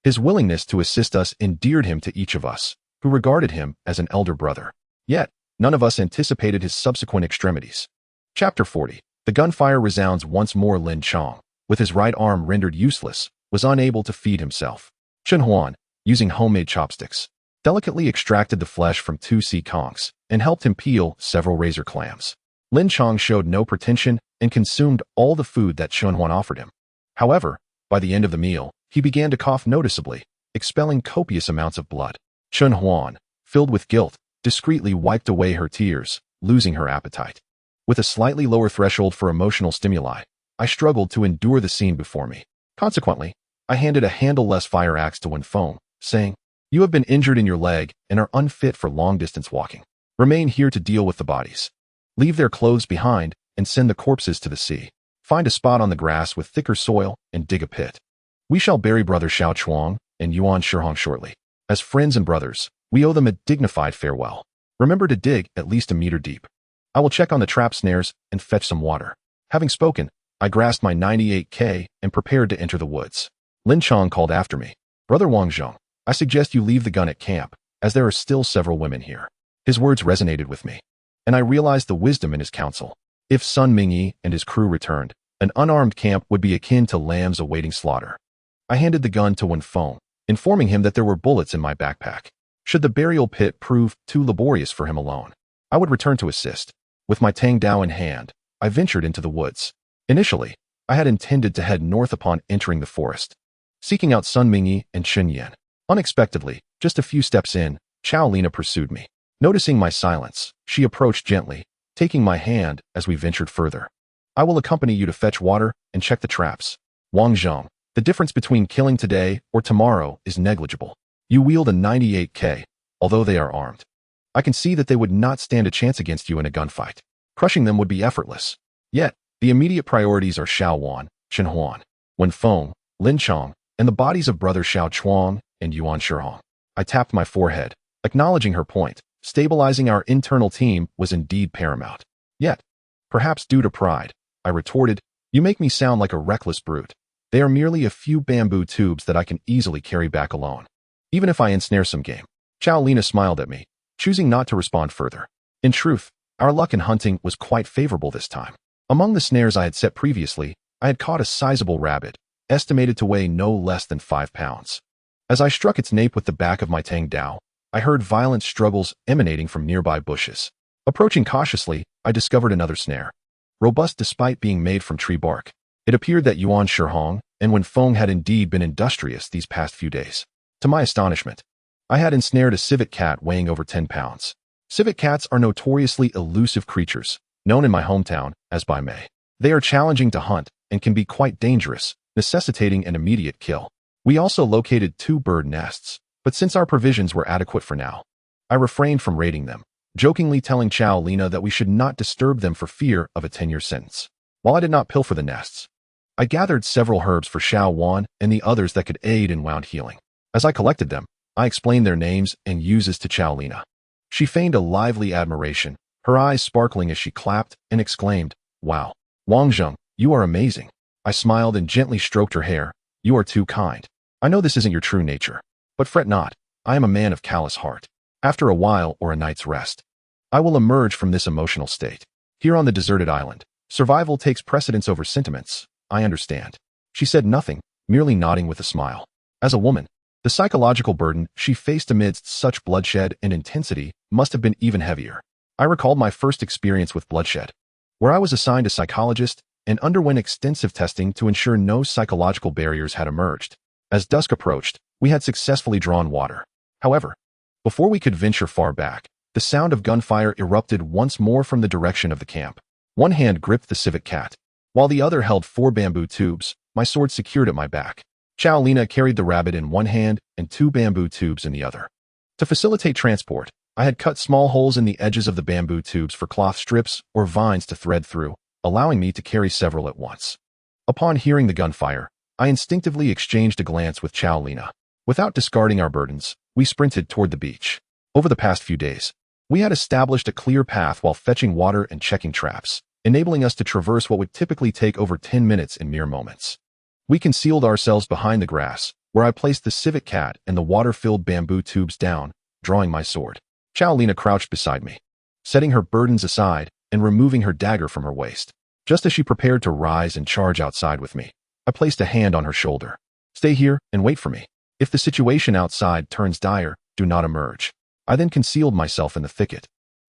S1: His willingness to assist us endeared him to each of us, who regarded him as an elder brother. Yet, none of us anticipated his subsequent extremities. Chapter 40. The gunfire resounds once more. Lin Chong, with his right arm rendered useless, was unable to feed himself. Chen Huan, using homemade chopsticks, delicately extracted the flesh from two sea kongs and helped him peel several razor clams. Lin Chong showed no pretension and consumed all the food that Chen Huan offered him. However, by the end of the meal, he began to cough noticeably, expelling copious amounts of blood. Chen Huan, filled with guilt, discreetly wiped away her tears, losing her appetite. With a slightly lower threshold for emotional stimuli, I struggled to endure the scene before me. Consequently, I handed a handle-less fire axe to Wen Feng, saying, "You have been injured in your leg and are unfit for long-distance walking. Remain here to deal with the bodies. Leave their clothes behind and send the corpses to the sea. Find a spot on the grass with thicker soil and dig a pit. We shall bury brother Xiao Chuang and Yuan Shihong shortly. As friends and brothers, we owe them a dignified farewell. Remember to dig at least a meter deep." I will check on the trap snares and fetch some water. Having spoken, I grasped my 98K and prepared to enter the woods. Lin Chong called after me. Brother Wang Zhong, I suggest you leave the gun at camp, as there are still several women here. His words resonated with me, and I realized the wisdom in his counsel. If Sun Mingyi and his crew returned, an unarmed camp would be akin to lambs awaiting slaughter. I handed the gun to Wen Feng, informing him that there were bullets in my backpack. Should the burial pit prove too laborious for him alone, I would return to assist. With my Tang Dao in hand, I ventured into the woods. Initially, I had intended to head north upon entering the forest, seeking out Sun Mingyi and Chen Yan. Unexpectedly, just a few steps in, Chao Lina pursued me. Noticing my silence, she approached gently, taking my hand as we ventured further. I will accompany you to fetch water and check the traps. Wang Zhong, the difference between killing today or tomorrow is negligible. You wield a 98K, although they are armed. I can see that they would not stand a chance against you in a gunfight. Crushing them would be effortless. Yet, the immediate priorities are Xiao Wan, Chen Huan, Wen Feng, Lin Chong, and the bodies of brother Xiao Chuang and Yuan Shihong. I tapped my forehead, acknowledging her point. Stabilizing our internal team was indeed paramount. Yet, perhaps due to pride, I retorted, you make me sound like a reckless brute. They are merely a few bamboo tubes that I can easily carry back alone, even if I ensnare some game. Chao Lina smiled at me, choosing not to respond further. In truth, our luck in hunting was quite favorable this time. Among the snares I had set previously, I had caught a sizable rabbit, estimated to weigh no less than 5 pounds. As I struck its nape with the back of my Tang Dao, I heard violent struggles emanating from nearby bushes. Approaching cautiously, I discovered another snare. Robust despite being made from tree bark, it appeared that Yuan Shihong and Wen Feng had indeed been industrious these past few days. To my astonishment, I had ensnared a civet cat weighing over 10 pounds. Civet cats are notoriously elusive creatures, known in my hometown as Bai Mei. They are challenging to hunt and can be quite dangerous, necessitating an immediate kill. We also located 2 bird nests, but since our provisions were adequate for now, I refrained from raiding them, jokingly telling Chao Lina that we should not disturb them for fear of a 10-year sentence. While I did not pilfer the nests, I gathered several herbs for Xiao Wan and the others that could aid in wound healing. As I collected them, I explained their names and uses to Chao Lina. She feigned a lively admiration, her eyes sparkling as she clapped and exclaimed, "Wow, Wang Zhong, you are amazing." I smiled and gently stroked her hair. "You are too kind. I know this isn't your true nature, but fret not, I am a man of callous heart. After a while or a night's rest, I will emerge from this emotional state. Here on the deserted island, survival takes precedence over sentiments. I understand." She said nothing, merely nodding with a smile. As a woman, the psychological burden she faced amidst such bloodshed and intensity must have been even heavier. I recalled my first experience with bloodshed, where I was assigned a psychologist and underwent extensive testing to ensure no psychological barriers had emerged. As dusk approached, we had successfully drawn water. However, before we could venture far back, the sound of gunfire erupted once more from the direction of the camp. One hand gripped the civet cat, while the other held 4 bamboo tubes, my sword secured at my back. Chao Lina carried the rabbit in one hand and 2 bamboo tubes in the other. To facilitate transport, I had cut small holes in the edges of the bamboo tubes for cloth strips or vines to thread through, allowing me to carry several at once. Upon hearing the gunfire, I instinctively exchanged a glance with Chao Lina. Without discarding our burdens, we sprinted toward the beach. Over the past few days, we had established a clear path while fetching water and checking traps, enabling us to traverse what would typically take over 10 minutes in mere moments. We concealed ourselves behind the grass, where I placed the civet cat and the water-filled bamboo tubes down, drawing my sword. Chao Lina crouched beside me, setting her burdens aside and removing her dagger from her waist. Just as she prepared to rise and charge outside with me, I placed a hand on her shoulder. "Stay here and wait for me. If the situation outside turns dire, do not emerge." I then concealed myself in the thicket,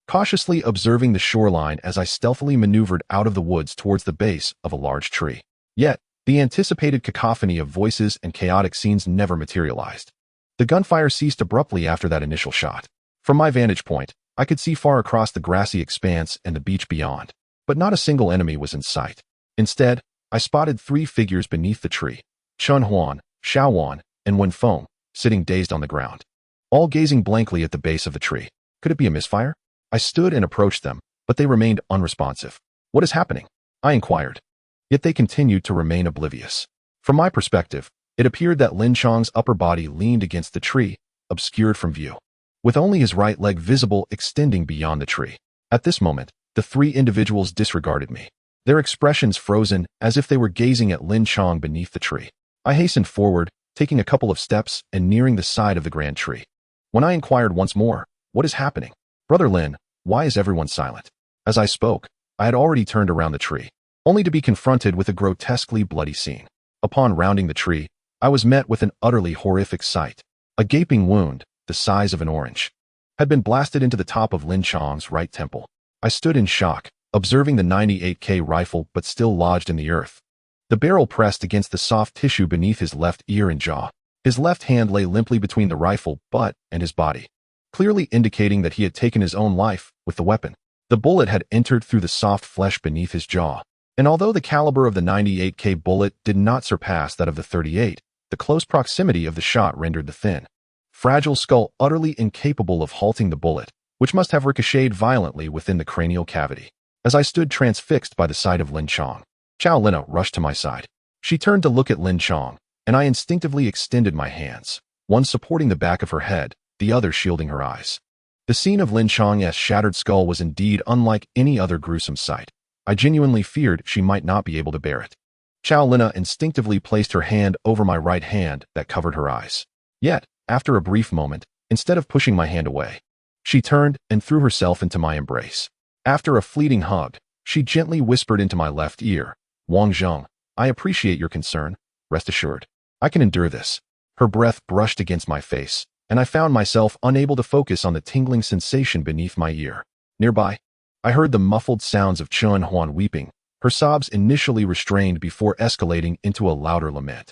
S1: cautiously observing the shoreline as I stealthily maneuvered out of the woods towards the base of a large tree. Yet, the anticipated cacophony of voices and chaotic scenes never materialized. The gunfire ceased abruptly after that initial shot. From my vantage point, I could see far across the grassy expanse and the beach beyond, but not a single enemy was in sight. Instead, I spotted 3 figures beneath the tree: Chen Huan, Xiao Wan, and Wen Feng, sitting dazed on the ground, all gazing blankly at the base of the tree. Could it be a misfire? I stood and approached them, but they remained unresponsive. "What is happening?" I inquired. Yet they continued to remain oblivious. From my perspective, it appeared that Lin Chong's upper body leaned against the tree, obscured from view, with only his right leg visible extending beyond the tree. At this moment, The three individuals disregarded me, their expressions frozen as if they were gazing at Lin Chong beneath the tree. I hastened forward, taking a couple of steps and nearing the side of the grand tree. When I inquired once more, "What is happening? Brother Lin, why is everyone silent?" As I spoke, I had already turned around the tree, only to be confronted with a grotesquely bloody scene. Upon rounding the tree, I was met with an utterly horrific sight. A gaping wound, the size of an orange, had been blasted into the top of Lin Chong's right temple. I stood in shock, observing the 98K rifle but still lodged in the earth. The barrel pressed against the soft tissue beneath his left ear and jaw. His left hand lay limply between the rifle butt and his body, clearly indicating that he had taken his own life with the weapon. The bullet had entered through the soft flesh beneath his jaw, and although the caliber of the 98K bullet did not surpass that of the 38, the close proximity of the shot rendered the thin, fragile skull utterly incapable of halting the bullet, which must have ricocheted violently within the cranial cavity. As I stood transfixed by the sight of Lin Chong, Chow Lina rushed to my side. She turned to look at Lin Chong, and I instinctively extended my hands, one supporting the back of her head, the other shielding her eyes. The scene of Lin Chong's shattered skull was indeed unlike any other gruesome sight. I genuinely feared she might not be able to bear it. Chow Lina instinctively placed her hand over my right hand that covered her eyes. Yet, after a brief moment, instead of pushing my hand away, she turned and threw herself into my embrace. After a fleeting hug, she gently whispered into my left ear, "Wang Zheng, I appreciate your concern. Rest assured, I can endure this." Her breath brushed against my face, and I found myself unable to focus on the tingling sensation beneath my ear. Nearby, I heard the muffled sounds of Chun Huan weeping, her sobs initially restrained before escalating into a louder lament.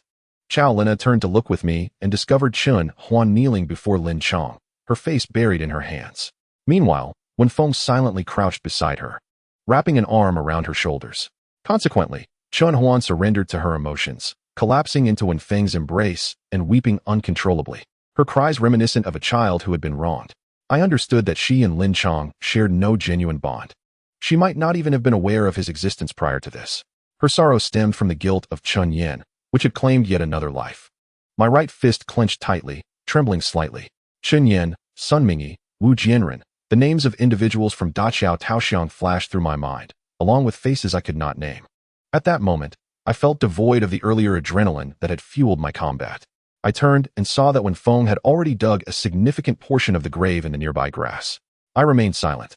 S1: Chow Lina turned to look with me and discovered Chun Huan kneeling before Lin Chong, her face buried in her hands. Meanwhile, Wenfeng silently crouched beside her, wrapping an arm around her shoulders. Consequently, Chun Huan surrendered to her emotions, collapsing into Wenfeng's embrace and weeping uncontrollably, her cries reminiscent of a child who had been wronged. I understood that she and Lin Chong shared no genuine bond. She might not even have been aware of his existence prior to this. Her sorrow stemmed from the guilt of Chun Yen, which had claimed yet another life. My right fist clenched tightly, trembling slightly. Chun Yen, Sun Mingyi, Wu Jianren, the names of individuals from Daqiao Taoxiang flashed through my mind, along with faces I could not name. At that moment, I felt devoid of the earlier adrenaline that had fueled my combat. I turned and saw that Wenfeng had already dug a significant portion of the grave in the nearby grass. I remained silent.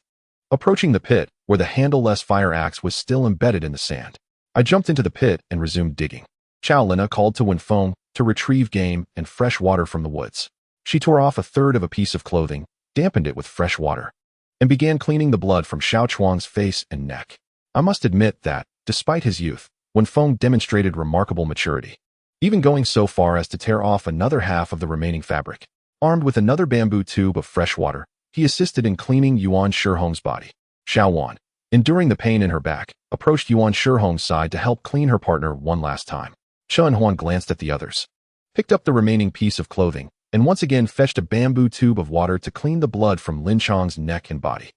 S1: Approaching the pit, where the handleless fire axe was still embedded in the sand, I jumped into the pit and resumed digging. Chow Lina called to Wenfeng to retrieve game and fresh water from the woods. She tore off a third of a piece of clothing, dampened it with fresh water, and began cleaning the blood from Xiao Chuang's face and neck. I must admit that, despite his youth, Wenfeng demonstrated remarkable maturity, even going so far as to tear off another half of the remaining fabric. Armed with another bamboo tube of fresh water, he assisted in cleaning Yuan Shihong's body. Xiao Wan, enduring the pain in her back, approached Yuan Shihong's side to help clean her partner one last time. Chun Huan glanced at the others, picked up the remaining piece of clothing, and once again fetched a bamboo tube of water to clean the blood from Lin Chong's neck and body.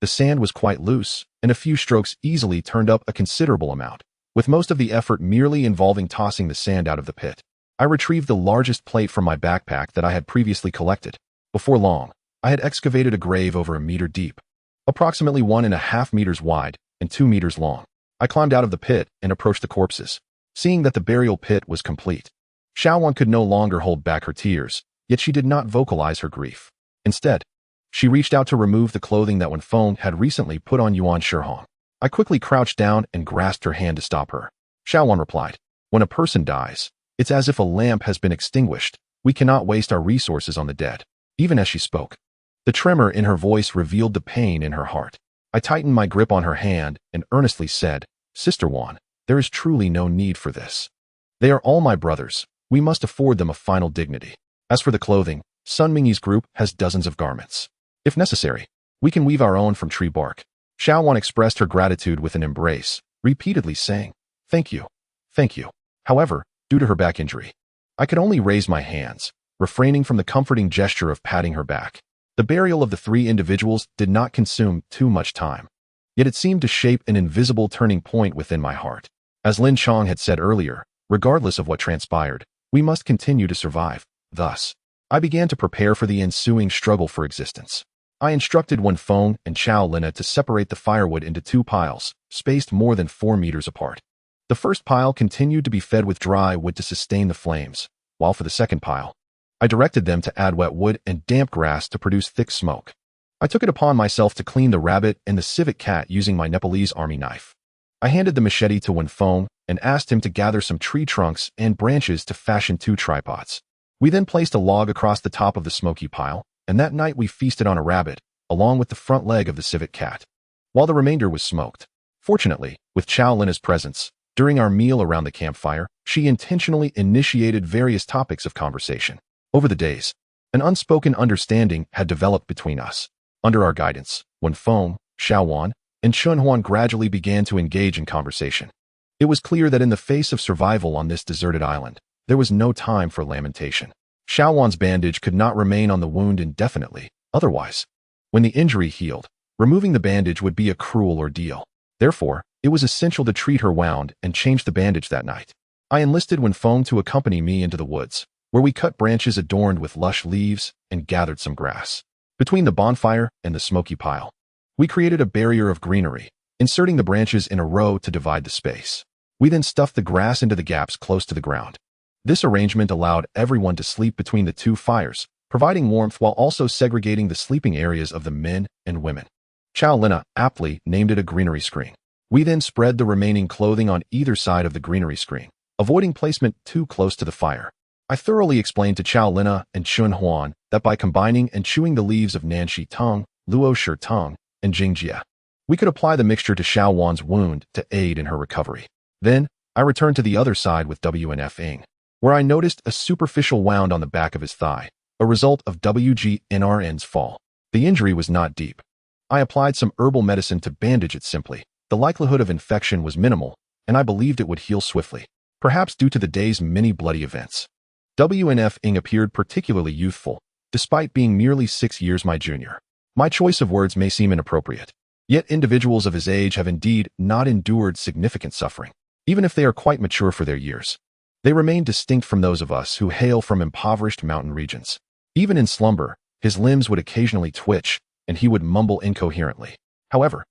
S1: The sand was quite loose, and a few strokes easily turned up a considerable amount, with most of the effort merely involving tossing the sand out of the pit. I retrieved the largest plate from my backpack that I had previously collected. Before long, I had excavated a grave over a meter deep, approximately 1.5 meters wide and 2 meters long. I climbed out of the pit and approached the corpses. Seeing that the burial pit was complete, Xiao Wan could no longer hold back her tears, yet she did not vocalize her grief. Instead, she reached out to remove the clothing that Wenfeng had recently put on Yuan Shihong. I quickly crouched down and grasped her hand to stop her. Xiao Wan replied, "When a person dies, it's as if a lamp has been extinguished. We cannot waste our resources on the dead." Even as she spoke, the tremor in her voice revealed the pain in her heart. I tightened my grip on her hand and earnestly said, "Sister Wan, there is truly no need for this. They are all my brothers. We must afford them a final dignity. As for the clothing, Sun Mingyi's group has dozens of garments. If necessary, we can weave our own from tree bark." Xiao Wan expressed her gratitude with an embrace, repeatedly saying, "Thank you. Thank you." However, due to her back injury, I could only raise my hands, refraining from the comforting gesture of patting her back. The burial of the three individuals did not consume too much time, yet it seemed to shape an invisible turning point within my heart. As Lin Chong had said earlier, regardless of what transpired, we must continue to survive. Thus, I began to prepare for the ensuing struggle for existence. I instructed Wen Feng and Chao Lina to separate the firewood into 2 piles, spaced more than 4 meters apart. The first pile continued to be fed with dry wood to sustain the flames, while for the second pile, I directed them to add wet wood and damp grass to produce thick smoke. I took it upon myself to clean the rabbit and the civet cat using my Nepalese army knife. I handed the machete to Wen Feng and asked him to gather some tree trunks and branches to fashion 2 tripods. We then placed a log across the top of the smoky pile, and that night we feasted on a rabbit, along with the front leg of the civet cat, while the remainder was smoked. Fortunately, with Chao Lina's presence, during our meal around the campfire, she intentionally initiated various topics of conversation. Over the days, an unspoken understanding had developed between us. Under our guidance, Wen Feng, Xiaowan, and Chunhuan gradually began to engage in conversation. It was clear that in the face of survival on this deserted island, there was no time for lamentation. Xiaowan's bandage could not remain on the wound indefinitely, otherwise, when the injury healed, removing the bandage would be a cruel ordeal. Therefore, it was essential to treat her wound and change the bandage that night. I enlisted Wen Feng to accompany me into the woods, where we cut branches adorned with lush leaves and gathered some grass. Between the bonfire and the smoky pile, we created a barrier of greenery, inserting the branches in a row to divide the space. We then stuffed the grass into the gaps close to the ground. This arrangement allowed everyone to sleep between the 2 fires, providing warmth while also segregating the sleeping areas of the men and women. Chao Lina aptly named it a greenery screen. We then spread the remaining clothing on either side of the greenery screen, avoiding placement too close to the fire. I thoroughly explained to Chao Lina and Chunhuan that by combining and chewing the leaves of Nanshi Tongue, Luo Shi Tongue, and Jingjia, we could apply the mixture to Xiaowan's wound to aid in her recovery. Then, I returned to the other side with WNF-ing, where I noticed a superficial wound on the back of his thigh, a result of WGNRN's fall. The injury was not deep. I applied some herbal medicine to bandage it simply. The likelihood of infection was minimal, and I believed it would heal swiftly, perhaps due to the day's many bloody events. WNF-ing appeared particularly youthful, despite being merely 6 years my junior. My choice of words may seem inappropriate, yet individuals of his age have indeed not endured significant suffering, even if they are quite mature for their years. They remain distinct from those of us who hail from impoverished mountain regions. Even in slumber, his limbs would occasionally twitch, and he would mumble incoherently. However,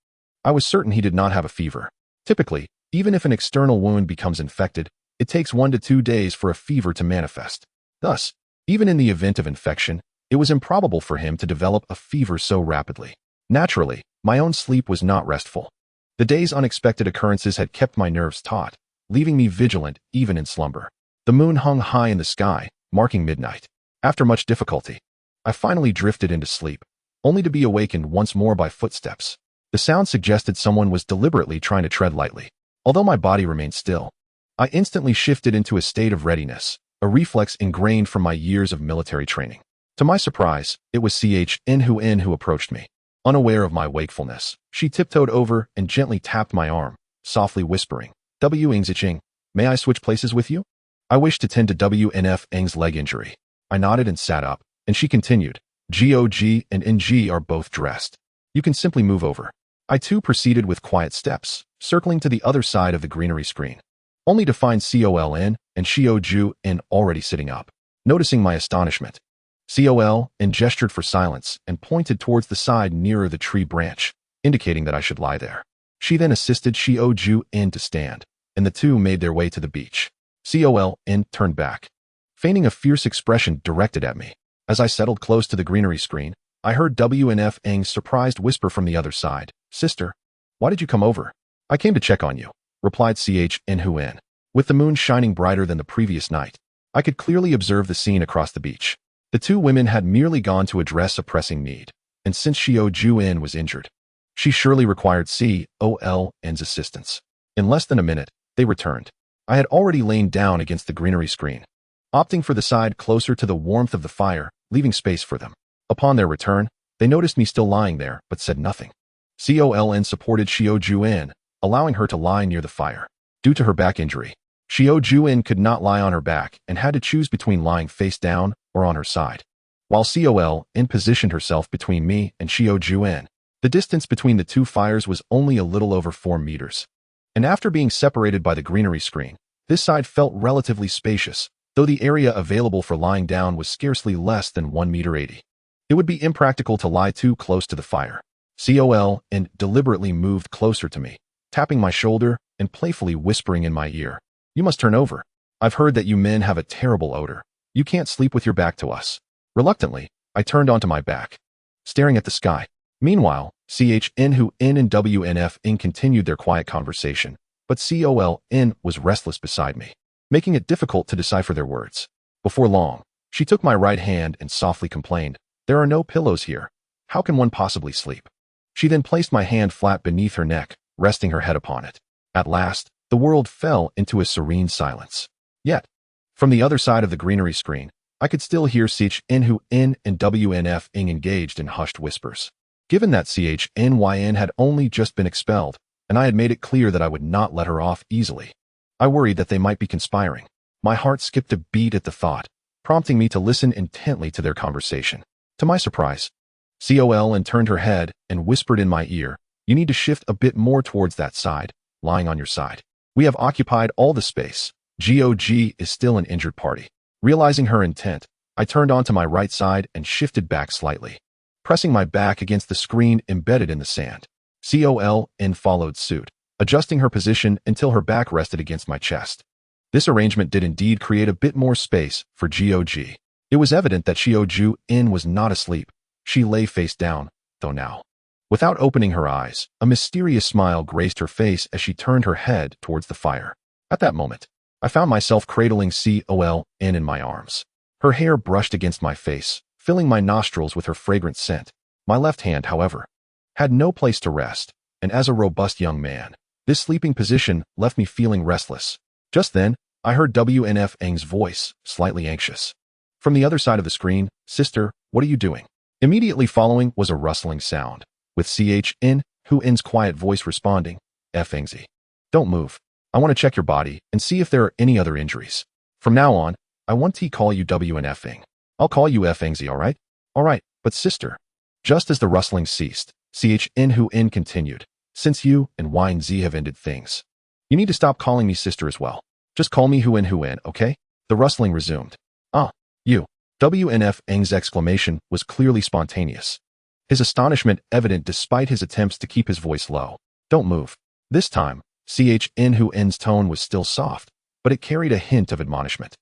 S1: I was certain he did not have a fever. Typically, even if an external wound becomes infected, it takes 1 to 2 days for a fever to manifest. Thus, even in the event of infection, it was improbable for him to develop a fever so rapidly. Naturally, my own sleep was not restful. The day's unexpected occurrences had kept my nerves taut, leaving me vigilant even in slumber. The moon hung high in the sky, marking midnight. After much difficulty, I finally drifted into sleep, only to be awakened once more by footsteps. The sound suggested someone was deliberately trying to tread lightly. Although my body remained still, I instantly shifted into a state of readiness, a reflex ingrained from my years of military training. To my surprise, it was Chn who approached me. Unaware of my wakefulness, she tiptoed over and gently tapped my arm, softly whispering, "Wingziching, may I switch places with you? I wish to tend to WNF-ing's leg injury." I nodded and sat up, and she continued, "GOG and NG are both dressed. You can simply move over." I too proceeded with quiet steps, circling to the other side of the greenery screen, only to find COLN and Xiaoju-in already sitting up. Noticing my astonishment, COLN gestured for silence and pointed towards the side nearer the tree branch, indicating that I should lie there. She then assisted Xiaoju-in to stand, and the 2 made their way to the beach. COLN turned back, feigning a fierce expression directed at me. As I settled close to the greenery screen, I heard WNF-ing's surprised whisper from the other side, "Sister, why did you come over?" "I came to check on you," replied Chn. With the moon shining brighter than the previous night, I could clearly observe the scene across the beach. The 2 women had merely gone to address a pressing need, and since Xiaoju-in was injured, she surely required COLN's assistance. In less than a minute, they returned. I had already lain down against the greenery screen, opting for the side closer to the warmth of the fire, leaving space for them. Upon their return, they noticed me still lying there, but said nothing. COLN supported Xiaoju-in, allowing her to lie near the fire. Due to her back injury, Xiaoju-in could not lie on her back and had to choose between lying face down or on her side. While COLN positioned herself between me and Xiaoju-in, the distance between the 2 fires was only a little over 4 meters. And after being separated by the greenery screen, this side felt relatively spacious, though the area available for lying down was scarcely less than 1.80 meters. It would be impractical to lie too close to the fire. COL and deliberately moved closer to me, tapping my shoulder and playfully whispering in my ear. You must turn over. I've heard that you men have a terrible odor. You can't sleep with your back to us. Reluctantly, I turned onto my back, staring at the sky. Meanwhile, CHN who N and WNF in continued their quiet conversation, but COLN was restless beside me, making it difficult to decipher their words. Before long, she took my right hand and softly complained, "There are no pillows here. How can one possibly sleep?" She then placed my hand flat beneath her neck, resting her head upon it. At last, the world fell into a serene silence. Yet, from the other side of the greenery screen, I could still hear CHN who N and WNF ing engaged in hushed whispers. Given that CHNYN had only just been expelled, and I had made it clear that I would not let her off easily, I worried that they might be conspiring. My heart skipped a beat at the thought, prompting me to listen intently to their conversation. To my surprise, COL turned her head and whispered in my ear, "You need to shift a bit more towards that side, lying on your side. We have occupied all the space. GOG is still an injured party." Realizing her intent, I turned onto my right side and shifted back slightly, pressing my back against the screen embedded in the sand. COL followed suit, adjusting her position until her back rested against my chest. This arrangement did indeed create a bit more space for GOG. It was evident that Shioju was not asleep. She lay face down, though now. Without opening her eyes, a mysterious smile graced her face as she turned her head towards the fire. At that moment, I found myself cradling COL in my arms. Her hair brushed against my face, filling my nostrils with her fragrant scent. My left hand, however, had no place to rest, and as a robust young man, this sleeping position left me feeling restless. Just then, I heard WNF Eng's voice, slightly anxious. From the other side of the screen, "Sister, what are you doing?" Immediately following was a rustling sound, with CHN who N's quiet voice responding, "F Engzy. Don't move. I want to check your body and see if there are any other injuries. From now on, I want to call you WNF Ing. I'll call you F Engzy, alright? Alright, but sister." Just as the rustling ceased, CHN who N continued, "Since you and Y and Z have ended things, you need to stop calling me sister as well. Just call me who N, okay?" The rustling resumed. "Ah, you." WNF Eng's exclamation was clearly spontaneous, his astonishment evident despite his attempts to keep his voice low. "Don't move." This time, CHN who N's tone was still soft, but it carried a hint of admonishment.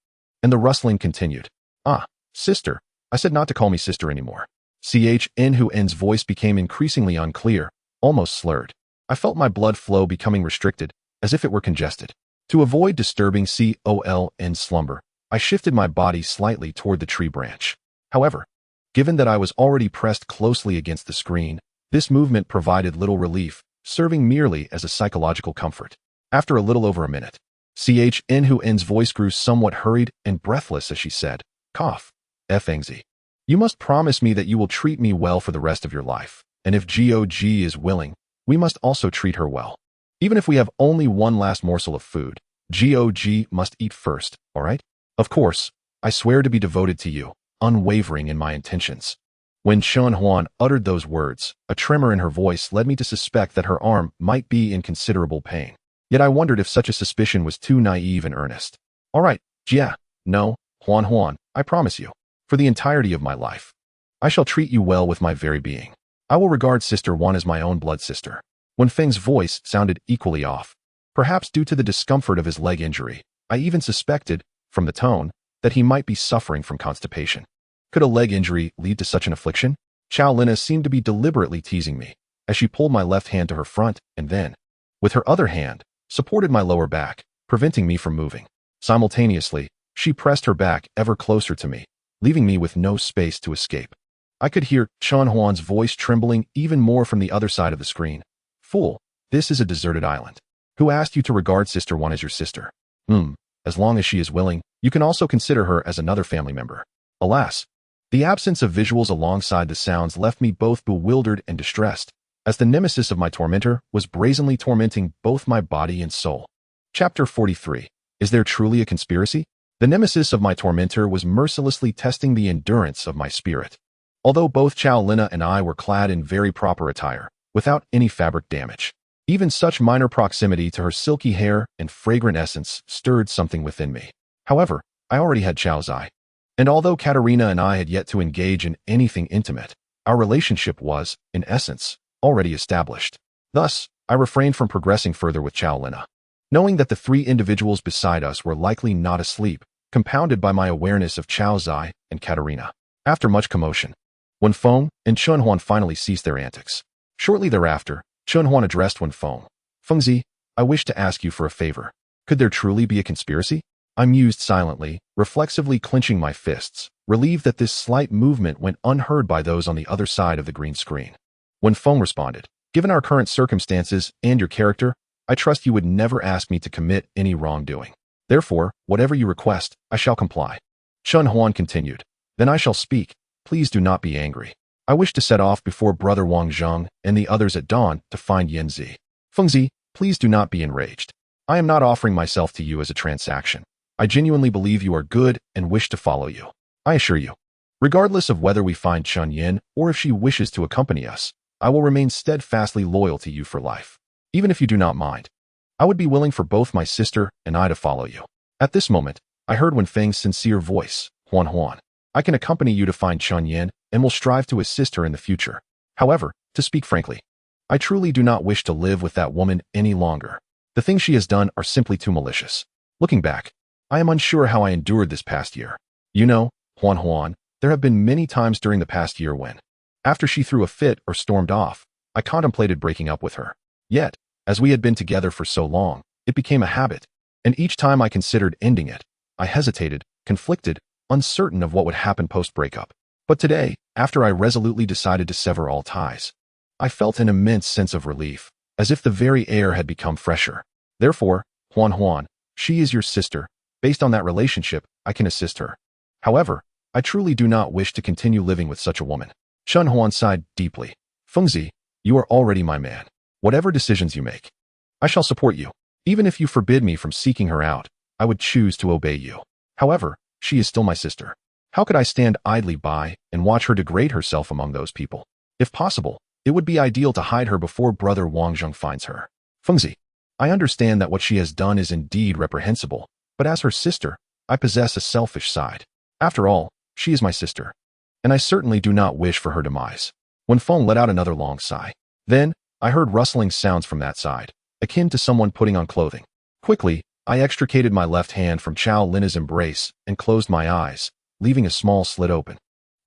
S1: And the rustling continued. "Ah, sister. I said not to call me sister anymore." CHN who N's voice became increasingly unclear, almost slurred. I felt my blood flow becoming restricted, as if it were congested. To avoid disturbing COL N's slumber, I shifted my body slightly toward the tree branch. However, given that I was already pressed closely against the screen, this movement provided little relief, serving merely as a psychological comfort. After a little over a minute, CHN who N's voice grew somewhat hurried and breathless as she said, "Cough, F Engzy. You must promise me that you will treat me well for the rest of your life, and if GOG is willing, we must also treat her well. Even if we have only one last morsel of food, GOG must eat first, alright? Of course, I swear to be devoted to you, unwavering in my intentions." When Chen Huan uttered those words, a tremor in her voice led me to suspect that her arm might be in considerable pain. Yet I wondered if such a suspicion was too naive and earnest. "Alright, Jia, no, Huan, I promise you, for the entirety of my life, I shall treat you well with my very being. I will regard Sister Wan as my own blood sister." When Feng's voice sounded equally off, perhaps due to the discomfort of his leg injury, I even suspected, from the tone, that he might be suffering from constipation. Could a leg injury lead to such an affliction? Chao Lina seemed to be deliberately teasing me, as she pulled my left hand to her front and then, with her other hand, supported my lower back, preventing me from moving. Simultaneously, she pressed her back ever closer to me, leaving me with no space to escape. I could hear Chen Huan's voice trembling even more from the other side of the screen. "Fool, this is a deserted island. Who asked you to regard Sister Wan as your sister? As long as she is willing, you can also consider her as another family member." Alas, the absence of visuals alongside the sounds left me both bewildered and distressed, as the nemesis of my tormentor was brazenly tormenting both my body and soul. Chapter 43. Is there truly a conspiracy? The nemesis of my tormentor was mercilessly testing the endurance of my spirit. Although both Chao Lina and I were clad in very proper attire, without any fabric damage, even such minor proximity to her silky hair and fragrant essence stirred something within me. However, I already had Chao's eye, And although Katerina and I had yet to engage in anything intimate, our relationship was, in essence, already established. Thus, I refrained from progressing further with Chow Lina. Knowing that the three individuals beside us were likely not asleep, compounded by my awareness of Chow Zai and Katerina. After much commotion, Wen Feng and Chun Huan finally ceased their antics. Shortly thereafter, Chun Huan addressed Wen Feng. Fengzi, I wish to ask you for a favor. Could there truly be a conspiracy? I mused silently, reflexively clenching my fists, relieved that this slight movement went unheard by those on the other side of the green screen. Wen Feng responded, given our current circumstances and your character, I trust you would never ask me to commit any wrongdoing. Therefore, whatever you request, I shall comply. Chun Huan continued, then I shall speak. Please do not be angry. I wish to set off before Brother Wang Zheng and the others at dawn to find Yan Zi. Fengzi, please do not be enraged. I am not offering myself to you as a transaction. I genuinely believe you are good and wish to follow you. I assure you. Regardless of whether we find Chun Yin or if she wishes to accompany us, I will remain steadfastly loyal to you for life. Even if you do not mind. I would be willing for both my sister and I to follow you. At this moment, I heard Wen Feng's sincere voice, Huan Huan. I can accompany you to find Chun Yin and will strive to assist her in the future. However, to speak frankly, I truly do not wish to live with that woman any longer. The things she has done are simply too malicious. Looking back, I am unsure how I endured this past year. You know, Huan Huan, there have been many times during the past year when, after she threw a fit or stormed off, I contemplated breaking up with her. Yet, as we had been together for so long, it became a habit, and each time I considered ending it, I hesitated, conflicted, uncertain of what would happen post-breakup. But today, after I resolutely decided to sever all ties, I felt an immense sense of relief, as if the very air had become fresher. Therefore, Huan Huan, she is your sister. Based on that relationship, I can assist her. However, I truly do not wish to continue living with such a woman. Chun Huan sighed deeply. Fengzi, you are already my man. Whatever decisions you make, I shall support you. Even if you forbid me from seeking her out, I would choose to obey you. However, she is still my sister. How could I stand idly by and watch her degrade herself among those people? If possible, it would be ideal to hide her before Brother Wang Zheng finds her. Fengzi, I understand that what she has done is indeed reprehensible, but as her sister, I possess a selfish side. After all, she is my sister, and I certainly do not wish for her demise. Wen Feng let out another long sigh. Then, I heard rustling sounds from that side, akin to someone putting on clothing. Quickly, I extricated my left hand from Chow Lina's embrace and closed my eyes, leaving a small slit open.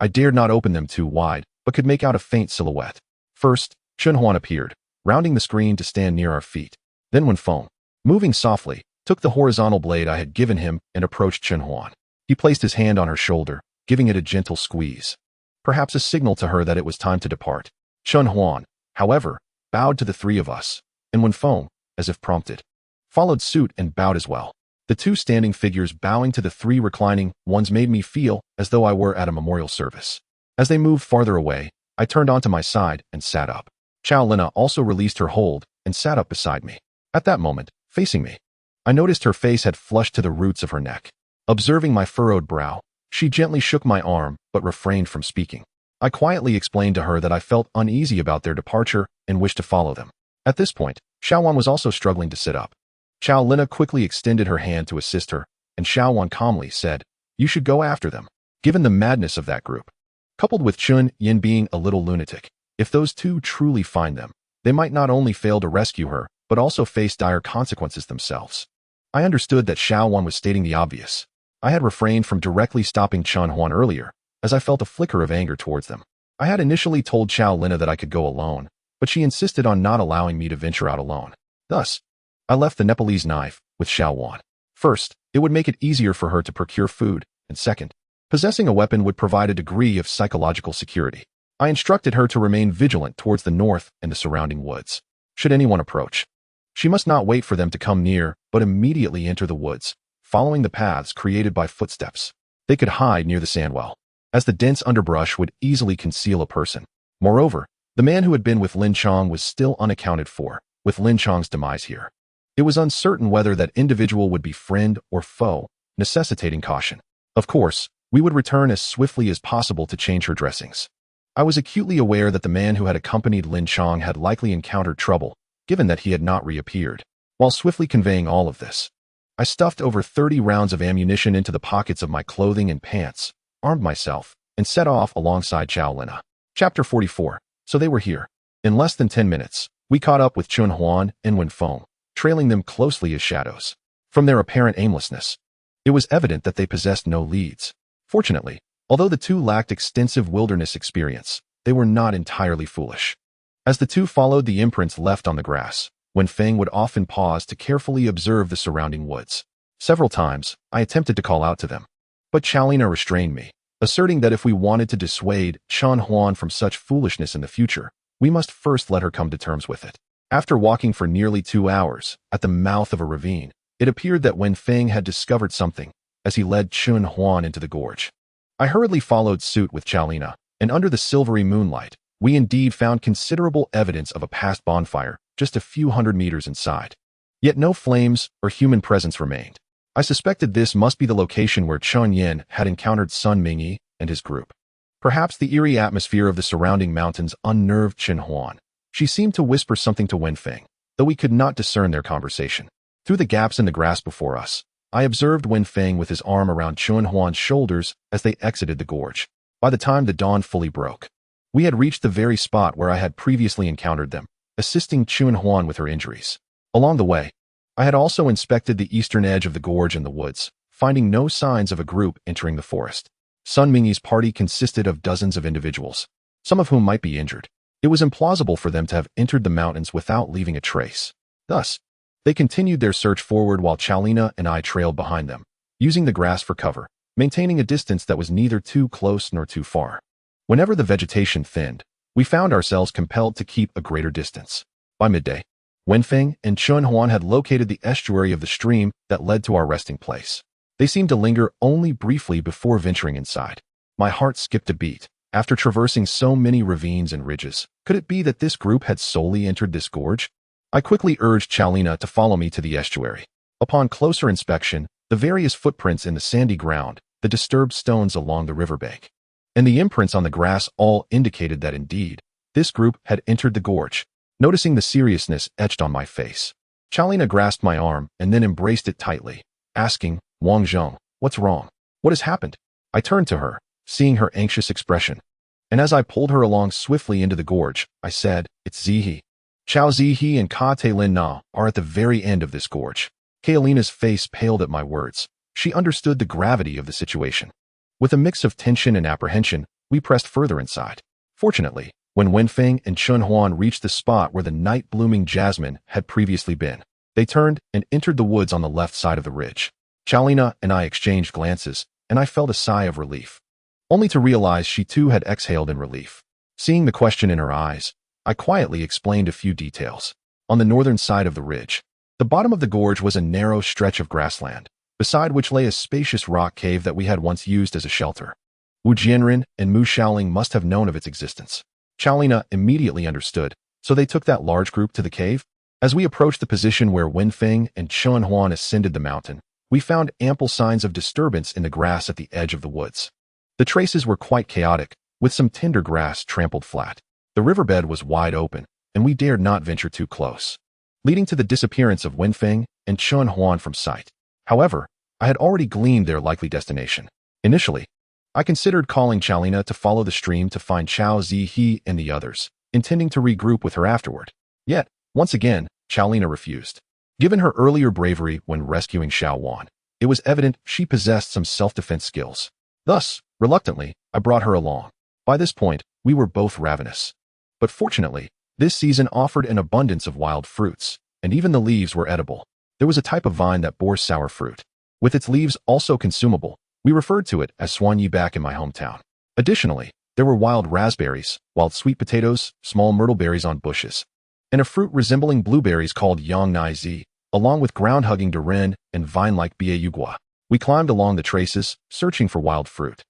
S1: I dared not open them too wide, but could make out a faint silhouette. First, Chun Huan appeared, rounding the screen to stand near our feet. Then Wen Feng, moving softly, took the horizontal blade I had given him and approached Chun Huan. He placed his hand on her shoulder, giving it a gentle squeeze. Perhaps a signal to her that it was time to depart. Chun Huan, however, bowed to the three of us, and Wen Feng, as if prompted, followed suit and bowed as well. The two standing figures bowing to the three reclining ones made me feel as though I were at a memorial service. As they moved farther away, I turned onto my side and sat up. Chow Lina also released her hold and sat up beside me. At that moment, facing me, I noticed her face had flushed to the roots of her neck. Observing my furrowed brow, she gently shook my arm but refrained from speaking. I quietly explained to her that I felt uneasy about their departure and wished to follow them. At this point, Xiaowan was also struggling to sit up. Chow Lina quickly extended her hand to assist her, and Xiaowan calmly said, "You should go after them." Given the madness of that group, coupled with Chun Yin being a little lunatic, if those two truly find them, they might not only fail to rescue her, but also face dire consequences themselves. I understood that Xiaowan was stating the obvious. I had refrained from directly stopping Chun Huan earlier, as I felt a flicker of anger towards them. I had initially told Chow Lina that I could go alone, but she insisted on not allowing me to venture out alone. Thus, I left the Nepalese knife with Xiaowan. First, it would make it easier for her to procure food, and second, possessing a weapon would provide a degree of psychological security. I instructed her to remain vigilant towards the north and the surrounding woods. Should anyone approach, she must not wait for them to come near, but immediately enter the woods, following the paths created by footsteps. They could hide near the sandwell, as the dense underbrush would easily conceal a person. Moreover, the man who had been with Lin Chong was still unaccounted for, with Lin Chong's demise here. It was uncertain whether that individual would be friend or foe, necessitating caution. Of course, we would return as swiftly as possible to change her dressings. I was acutely aware that the man who had accompanied Lin Chong had likely encountered trouble, given that he had not reappeared. While swiftly conveying all of this, I stuffed over 30 rounds of ammunition into the pockets of my clothing and pants, armed myself, and set off alongside Chow Lina. Chapter 44. So they were here. In less than 10 minutes, we caught up with Chun Huan and Wen Feng, trailing them closely as shadows. From their apparent aimlessness, it was evident that they possessed no leads. Fortunately, although the two lacked extensive wilderness experience, they were not entirely foolish. As the two followed the imprints left on the grass, Wen Feng would often pause to carefully observe the surrounding woods. Several times, I attempted to call out to them, but Chow Lina restrained me, asserting that if we wanted to dissuade Chun Huan from such foolishness in the future, we must first let her come to terms with it. After walking for nearly 2 hours, at the mouth of a ravine, it appeared that Wen Feng had discovered something as he led Chun Huan into the gorge. I hurriedly followed suit with Chow Lina, and under the silvery moonlight, we indeed found considerable evidence of a past bonfire just a few hundred meters inside. Yet no flames or human presence remained. I suspected this must be the location where Chun Yin had encountered Sun Mingyi and his group. Perhaps the eerie atmosphere of the surrounding mountains unnerved Chun Huan. She seemed to whisper something to Wen Feng, though we could not discern their conversation. Through the gaps in the grass before us, I observed Wen Feng with his arm around Chun Huan's shoulders as they exited the gorge. By the time the dawn fully broke, we had reached the very spot where I had previously encountered them, assisting Chun Huan with her injuries. Along the way, I had also inspected the eastern edge of the gorge and the woods, finding no signs of a group entering the forest. Sun Mingyi's party consisted of dozens of individuals, some of whom might be injured. It was implausible for them to have entered the mountains without leaving a trace. Thus, they continued their search forward while Chow Lina and I trailed behind them, using the grass for cover, maintaining a distance that was neither too close nor too far. Whenever the vegetation thinned, we found ourselves compelled to keep a greater distance. By midday, Wen Feng and Chun Huan had located the estuary of the stream that led to our resting place. They seemed to linger only briefly before venturing inside. My heart skipped a beat. After traversing so many ravines and ridges, could it be that this group had solely entered this gorge? I quickly urged Chow Lina to follow me to the estuary. Upon closer inspection, the various footprints in the sandy ground, the disturbed stones along the riverbank, and the imprints on the grass all indicated that indeed, this group had entered the gorge. Noticing the seriousness etched on my face, Chow Lina grasped my arm and then embraced it tightly, asking, "Wang Zheng, what's wrong? What has happened?" I turned to her, seeing her anxious expression, and as I pulled her along swiftly into the gorge, I said, "It's Zihe. Chao Zihe and Ka Te Lin Na are at the very end of this gorge." Kaolina's face paled at my words. She understood the gravity of the situation. With a mix of tension and apprehension, we pressed further inside. Fortunately, when Wen Feng and Chun Huan reached the spot where the night-blooming jasmine had previously been, they turned and entered the woods on the left side of the ridge. Chow Lina and I exchanged glances, and I felt a sigh of relief, only to realize she too had exhaled in relief. Seeing the question in her eyes, I quietly explained a few details. On the northern side of the ridge, the bottom of the gorge was a narrow stretch of grassland, beside which lay a spacious rock cave that we had once used as a shelter. Wu Jianren and Mu Shaoling must have known of its existence. Chow Lina immediately understood, so they took that large group to the cave. As we approached the position where Wen Feng and Chun Huan ascended the mountain, we found ample signs of disturbance in the grass at the edge of the woods. The traces were quite chaotic, with some tender grass trampled flat. The riverbed was wide open, and we dared not venture too close, leading to the disappearance of Wen Feng and Chun Huan from sight. However, I had already gleaned their likely destination. Initially, I considered calling Chow Lina to follow the stream to find Chao Zihe and the others, intending to regroup with her afterward. Yet, once again, Chow Lina refused. Given her earlier bravery when rescuing Xiao Wan, it was evident she possessed some self-defense skills. Thus, reluctantly, I brought her along. By this point, we were both ravenous. But fortunately, this season offered an abundance of wild fruits, and even the leaves were edible. There was a type of vine that bore sour fruit, with its leaves also consumable. We referred to it as Swanyi back in my hometown. Additionally, there were wild raspberries, wild sweet potatoes, small myrtle berries on bushes, and a fruit resembling blueberries called Yang Nai Zi, along with ground-hugging durian and vine-like Biayugua. We climbed along the traces, searching for wild fruit.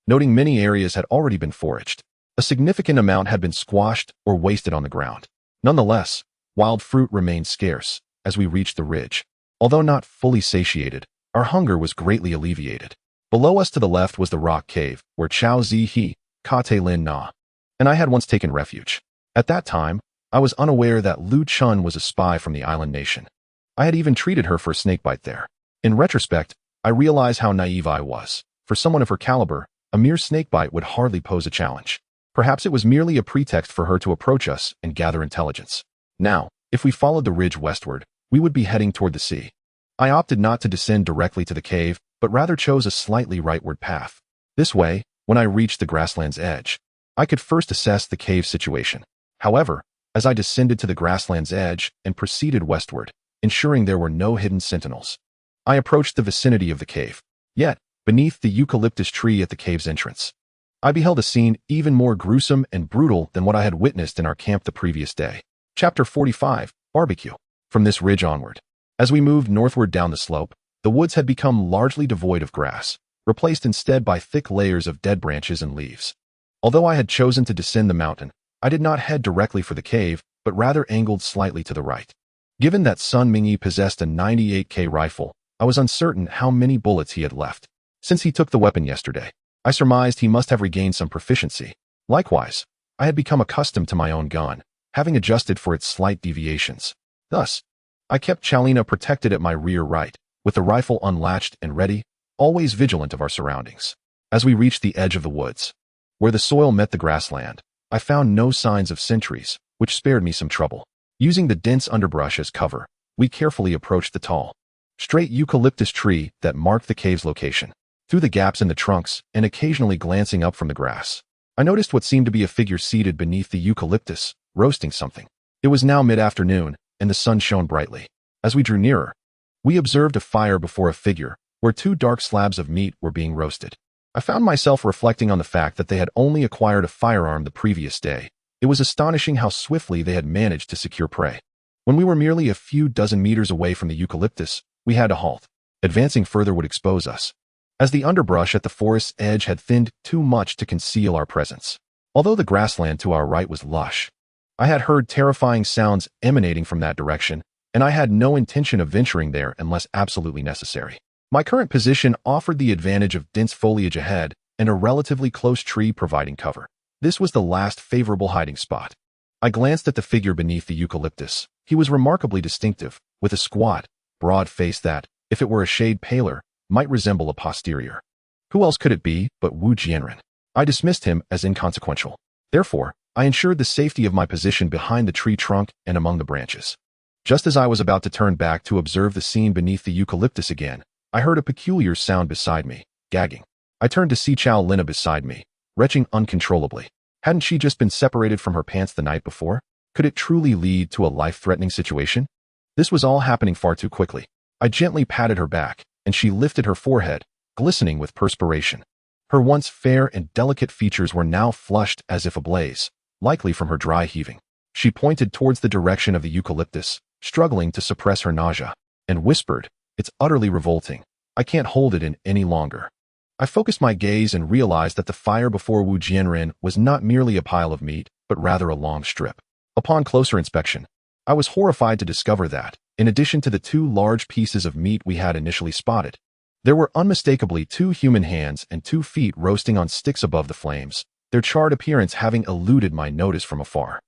S1: Noting many areas had already been foraged, a significant amount had been squashed or wasted on the ground. Nonetheless, wild fruit remained scarce as we reached the ridge. Although not fully satiated, our hunger was greatly alleviated. Below us to the left was the rock cave, where Chao Zihe, Ka Te Lin Na, and I had once taken refuge. At that time, I was unaware that Lu Chun was a spy from the island nation. I had even treated her for a snakebite there. In retrospect, I realize how naive I was. For someone of her caliber, A mere snakebite would hardly pose a challenge. Perhaps it was merely a pretext for her to approach us and gather intelligence. Now, if we followed the ridge westward, we would be heading toward the sea. I opted not to descend directly to the cave, but rather chose a slightly rightward path. This way, when I reached the grassland's edge, I could first assess the cave situation. However, as I descended to the grassland's edge and proceeded westward, ensuring there were no hidden sentinels, I approached the vicinity of the cave. Yet, beneath the eucalyptus tree at the cave's entrance, I beheld a scene even more gruesome and brutal than what I had witnessed in our camp the previous day. Chapter 45, Barbecue. From this ridge onward, as we moved northward down the slope, the woods had become largely devoid of grass, replaced instead by thick layers of dead branches and leaves. Although I had chosen to descend the mountain, I did not head directly for the cave, but rather angled slightly to the right. Given that Sun Mingyi possessed a 98K rifle, I was uncertain how many bullets he had left. Since he took the weapon yesterday, I surmised he must have regained some proficiency. Likewise, I had become accustomed to my own gun, having adjusted for its slight deviations. Thus, I kept Chalina protected at my rear right, with the rifle unlatched and ready, always vigilant of our surroundings. As we reached the edge of the woods, where the soil met the grassland, I found no signs of sentries, which spared me some trouble. Using the dense underbrush as cover, we carefully approached the tall, straight eucalyptus tree that marked the cave's location. Through the gaps in the trunks and occasionally glancing up from the grass, I noticed what seemed to be a figure seated beneath the eucalyptus, roasting something. It was now mid-afternoon, and the sun shone brightly. As we drew nearer, we observed a fire before a figure, where two dark slabs of meat were being roasted. I found myself reflecting on the fact that they had only acquired a firearm the previous day. It was astonishing how swiftly they had managed to secure prey. When we were merely a few dozen meters away from the eucalyptus, we had to halt. Advancing further would expose us, as the underbrush at the forest's edge had thinned too much to conceal our presence. Although the grassland to our right was lush, I had heard terrifying sounds emanating from that direction, and I had no intention of venturing there unless absolutely necessary. My current position offered the advantage of dense foliage ahead and a relatively close tree providing cover. This was the last favorable hiding spot. I glanced at the figure beneath the eucalyptus. He was remarkably distinctive, with a squat, broad face that, if it were a shade paler, might resemble a posterior. Who else could it be but Wu Jianren? I dismissed him as inconsequential. Therefore, I ensured the safety of my position behind the tree trunk and among the branches. Just as I was about to turn back to observe the scene beneath the eucalyptus again, I heard a peculiar sound beside me, gagging. I turned to see Chow Lina beside me, retching uncontrollably. Hadn't she just been separated from her pants the night before? Could it truly lead to a life-threatening situation? This was all happening far too quickly. I gently patted her back, and she lifted her forehead, glistening with perspiration. Her once fair and delicate features were now flushed as if ablaze, likely from her dry heaving. She pointed towards the direction of the eucalyptus, struggling to suppress her nausea, and whispered, "It's utterly revolting. I can't hold it in any longer." I focused my gaze and realized that the fire before Wu Jianren was not merely a pile of meat, but rather a long strip. Upon closer inspection, I was horrified to discover that, in addition to the two large pieces of meat we had initially spotted, there were unmistakably two human hands and 2 feet roasting on sticks above the flames, their charred appearance having eluded my notice from afar.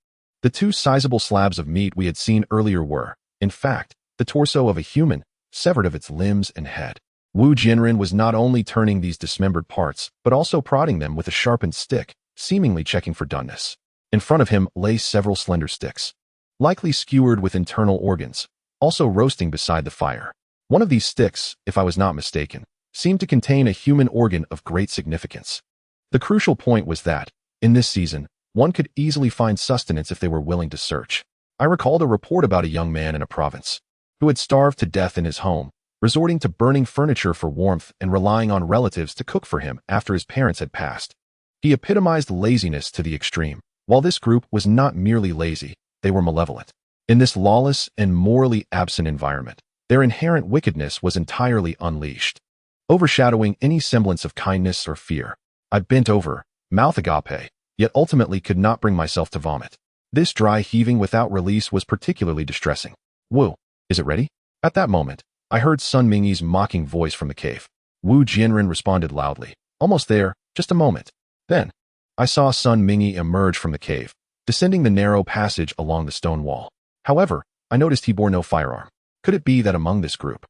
S1: The 2 sizable slabs of meat we had seen earlier were, in fact, the torso of a human, severed of its limbs and head. Wu Jianren was not only turning these dismembered parts, but also prodding them with a sharpened stick, seemingly checking for doneness. In front of him lay several slender sticks, likely skewered with internal organs, also roasting beside the fire. One of these sticks, if I was not mistaken, seemed to contain a human organ of great significance. The crucial point was that, in this season, one could easily find sustenance if they were willing to search. I recalled a report about a young man in a province who had starved to death in his home, resorting to burning furniture for warmth and relying on relatives to cook for him after his parents had passed. He epitomized laziness to the extreme. While this group was not merely lazy, they were malevolent. In this lawless and morally absent environment, their inherent wickedness was entirely unleashed, overshadowing any semblance of kindness or fear. I bent over, mouth agape, yet ultimately could not bring myself to vomit. This dry heaving without release was particularly distressing. "Wu, is it ready?" At that moment, I heard Sun Mingyi's mocking voice from the cave. Wu Jianren responded loudly, "Almost there, just a moment." Then, I saw Sun Mingyi emerge from the cave, descending the narrow passage along the stone wall. However, I noticed he bore no firearm. Could it be that among this group,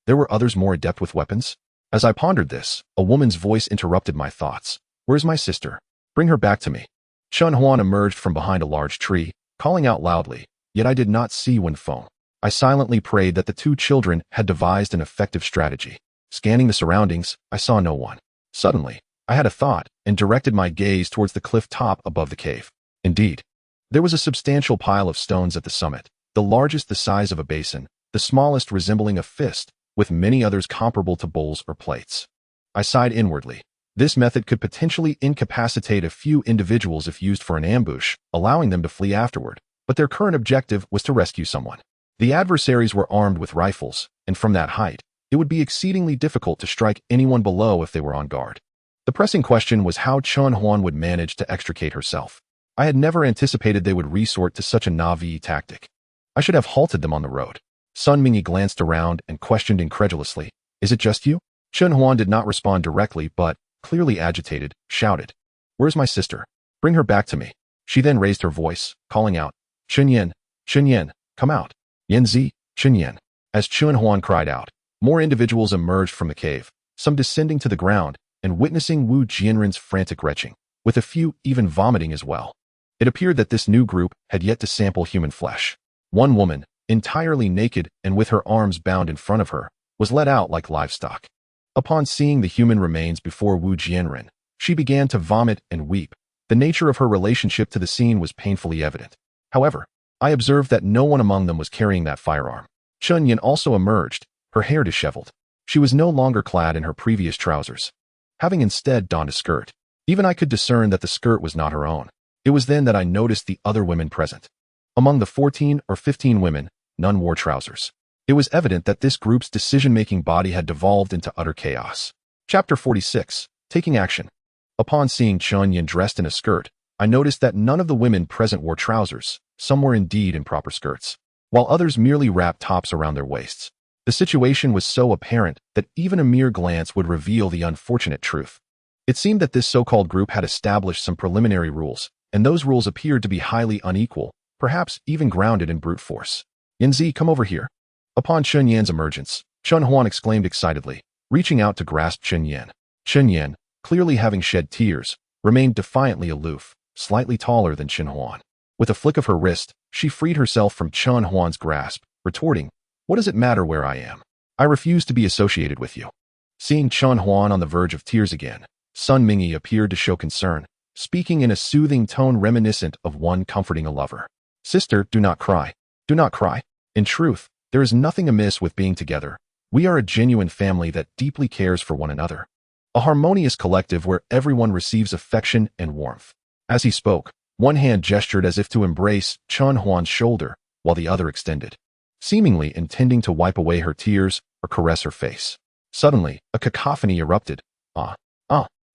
S1: there were others more adept with weapons? As I pondered this, a woman's voice interrupted my thoughts. Where's my sister? Bring her back to me. Chun Huan emerged from behind a large tree, calling out loudly, yet I did not see Wen Feng. I silently prayed that the two children had devised an effective strategy. Scanning the surroundings, I saw no one. Suddenly, I had a thought and directed my gaze towards the cliff top above the cave. Indeed, there was a substantial pile of stones at the summit, the largest the size of a basin, the smallest resembling a fist, with many others comparable to bowls or plates. I sighed inwardly. This method could potentially incapacitate a few individuals if used for an ambush, allowing them to flee afterward, but their current objective was to rescue someone. The adversaries were armed with rifles, and from that height, it would be exceedingly difficult to strike anyone below if they were on guard. The pressing question was how Chun Huan would manage to extricate herself. I had never anticipated they would resort to such a naive tactic. I should have halted them on the road. Sun Mingyi glanced around and questioned incredulously, "Is it just you?" Chun Huan did not respond directly, but, clearly agitated, shouted, "Where's my sister? Bring her back to me." She then raised her voice, calling out, Chun Yan, come out. Yanzi, Chun Yan." As Chun Huan cried out, more individuals emerged from the cave, some descending to the ground and witnessing Wu Jianren's frantic retching, with a few even vomiting as well. It appeared that this new group had yet to sample human flesh. One woman, entirely naked and with her arms bound in front of her, was led out like livestock. Upon seeing the human remains before Wu Jianren, she began to vomit and weep. The nature of her relationship to the scene was painfully evident. However, I observed that no one among them was carrying that firearm. Chun Yan also emerged, her hair disheveled. She was no longer clad in her previous trousers, having instead donned a skirt. Even I could discern that the skirt was not her own. It was then that I noticed the other women present. Among the 14 or 15 women, none wore trousers. It was evident that this group's decision-making body had devolved into utter chaos. Chapter 46. Taking Action. Upon seeing Chun Yan dressed in a skirt, I noticed that none of the women present wore trousers. Some were indeed in proper skirts, while others merely wrapped tops around their waists. The situation was so apparent that even a mere glance would reveal the unfortunate truth. It seemed that this so-called group had established some preliminary rules, and those rules appeared to be highly unequal, perhaps even grounded in brute force. Yanzi, come over here. Upon Chun Yan's emergence, Chun Huan exclaimed excitedly, reaching out to grasp Chun Yan. Chun Yan, clearly having shed tears, remained defiantly aloof, slightly taller than Chun Huan. With a flick of her wrist, she freed herself from Chun Huan's grasp, retorting, "What does it matter where I am? I refuse to be associated with you." Seeing Chun Huan on the verge of tears again, Sun Mingyi appeared to show concern, speaking in a soothing tone reminiscent of one comforting a lover. "Sister, do not cry. Do not cry. In truth, there is nothing amiss with being together. We are a genuine family that deeply cares for one another. A harmonious collective where everyone receives affection and warmth." As he spoke, one hand gestured as if to embrace Chun Huan's shoulder, while the other extended, seemingly intending to wipe away her tears or caress her face. Suddenly, a cacophony erupted.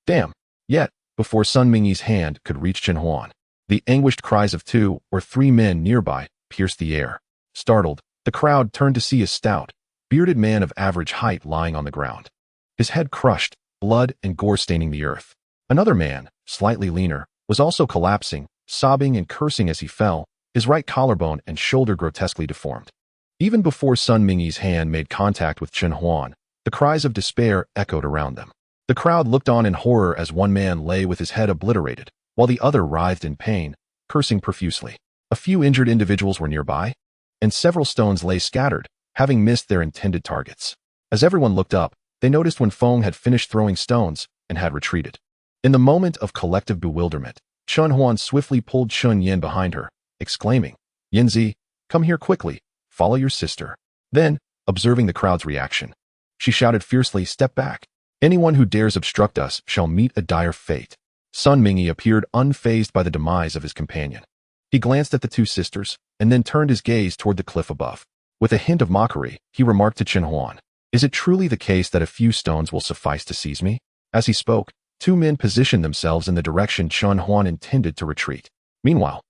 S1: Damn. Yet, before Sun Mingyi's hand could reach Chun Huan, the anguished cries of 2 or 3 men nearby pierced the air. Startled, the crowd turned to see a stout, bearded man of average height lying on the ground, his head crushed, blood and gore staining the earth. Another man, slightly leaner, was also collapsing, sobbing and cursing as he fell, his right collarbone and shoulder grotesquely deformed. Even before Sun Mingyi's hand made contact with Chun Huan, the cries of despair echoed around them. The crowd looked on in horror as one man lay with his head obliterated, while the other writhed in pain, cursing profusely. A few injured individuals were nearby, and several stones lay scattered, having missed their intended targets. As everyone looked up, they noticed Wen Feng had finished throwing stones and had retreated. In the moment of collective bewilderment, Chun Huan swiftly pulled Chun Yan behind her, exclaiming, "Yanzi, come here quickly, follow your sister." Then, observing the crowd's reaction, she shouted fiercely, "Step back. Anyone who dares obstruct us shall meet a dire fate." Sun Mingyi appeared unfazed by the demise of his companion. He glanced at the two sisters, and then turned his gaze toward the cliff above. With a hint of mockery, he remarked to Chun Huan, "Is it truly the case that a few stones will suffice to seize me?" As he spoke, 2 men positioned themselves in the direction Chun Huan intended to retreat. Meanwhile,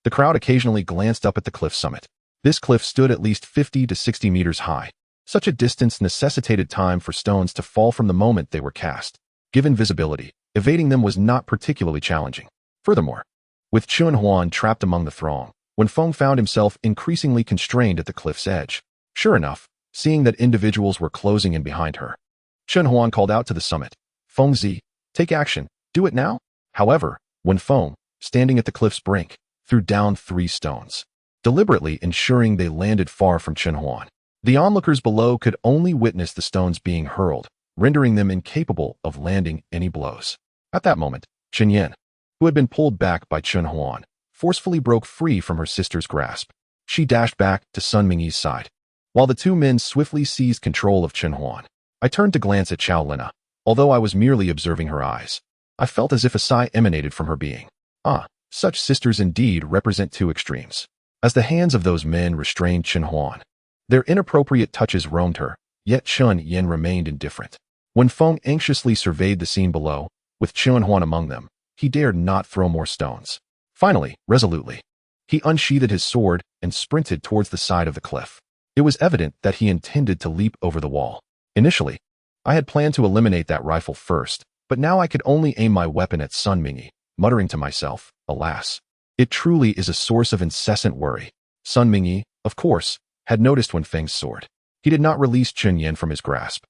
S1: the crowd occasionally glanced up at the cliff summit. This cliff stood at least 50 to 60 meters high. Such a distance necessitated time for stones to fall from the moment they were cast. Given visibility, evading them was not particularly challenging. Furthermore, with Chun Huan trapped among the throng, Wen Feng found himself increasingly constrained at the cliff's edge. Sure enough, seeing that individuals were closing in behind her, Chun Huan called out to the summit, "Fengzi, take action. Do it now? However, Wen Feng, standing at the cliff's brink, threw down 3 stones, deliberately ensuring they landed far from Chen Huan. The onlookers below could only witness the stones being hurled, rendering them incapable of landing any blows. At that moment, Chen Yan, who had been pulled back by Chen Huan, forcefully broke free from her sister's grasp. She dashed back to Sun Mingyi's side, while the 2 men swiftly seized control of Chen Huan. I turned to glance at Xiao Lina. Although I was merely observing her eyes, I felt as if a sigh emanated from her being. Such sisters indeed represent 2 extremes. As the hands of those men restrained Chen Huan, their inappropriate touches roamed her, yet Chen Yan remained indifferent. When Feng anxiously surveyed the scene below, with Chen Huan among them, he dared not throw more stones. Finally, resolutely, he unsheathed his sword and sprinted towards the side of the cliff. It was evident that he intended to leap over the wall. Initially, I had planned to eliminate that rifle first, but now I could only aim my weapon at Sun Mingyi, muttering to myself, alas, it truly is a source of incessant worry. Sun Mingyi, of course, had noticed Wen Feng's sword. He did not release Chen Yan from his grasp,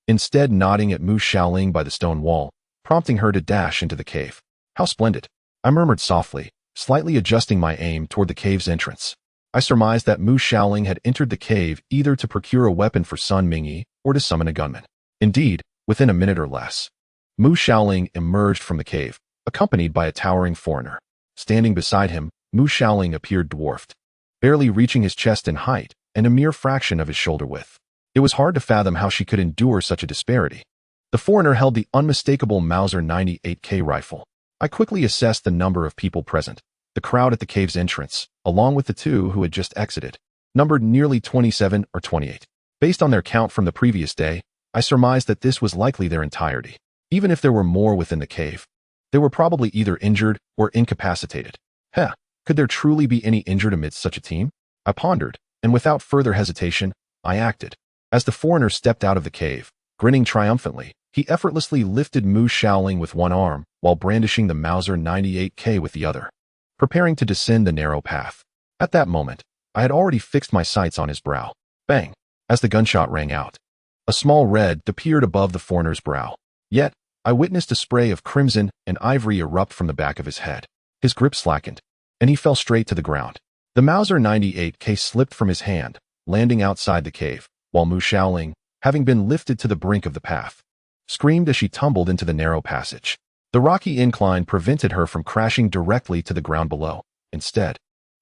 S1: instead nodding at Mu Shaoling by the stone wall, prompting her to dash into the cave. How splendid! I murmured softly, slightly adjusting my aim toward the cave's entrance. I surmised that Mu Shaoling had entered the cave either to procure a weapon for Sun Mingyi or to summon a gunman. Indeed, within a minute or less, Mu Shaoling emerged from the cave, accompanied by a towering foreigner. Standing beside him, Mu Shaoling appeared dwarfed, barely reaching his chest in height and a mere fraction of his shoulder width. It was hard to fathom how she could endure such a disparity. The foreigner held the unmistakable Mauser 98K rifle. I quickly assessed the number of people present. The crowd at the cave's entrance, along with the 2 who had just exited, numbered nearly 27 or 28. Based on their count from the previous day, I surmised that this was likely their entirety. Even if there were more within the cave, they were probably either injured or incapacitated. Could there truly be any injured amidst such a team? I pondered, and without further hesitation, I acted. As the foreigner stepped out of the cave, grinning triumphantly, he effortlessly lifted Mu Shaoling with one arm while brandishing the Mauser 98K with the other, preparing to descend the narrow path. At that moment, I had already fixed my sights on his brow. Bang! As the gunshot rang out, a small red appeared above the foreigner's brow. Yet, I witnessed a spray of crimson and ivory erupt from the back of his head. His grip slackened, and he fell straight to the ground. The Mauser 98K slipped from his hand, landing outside the cave, while Mu Shaoling, having been lifted to the brink of the path, screamed as she tumbled into the narrow passage. The rocky incline prevented her from crashing directly to the ground below. Instead,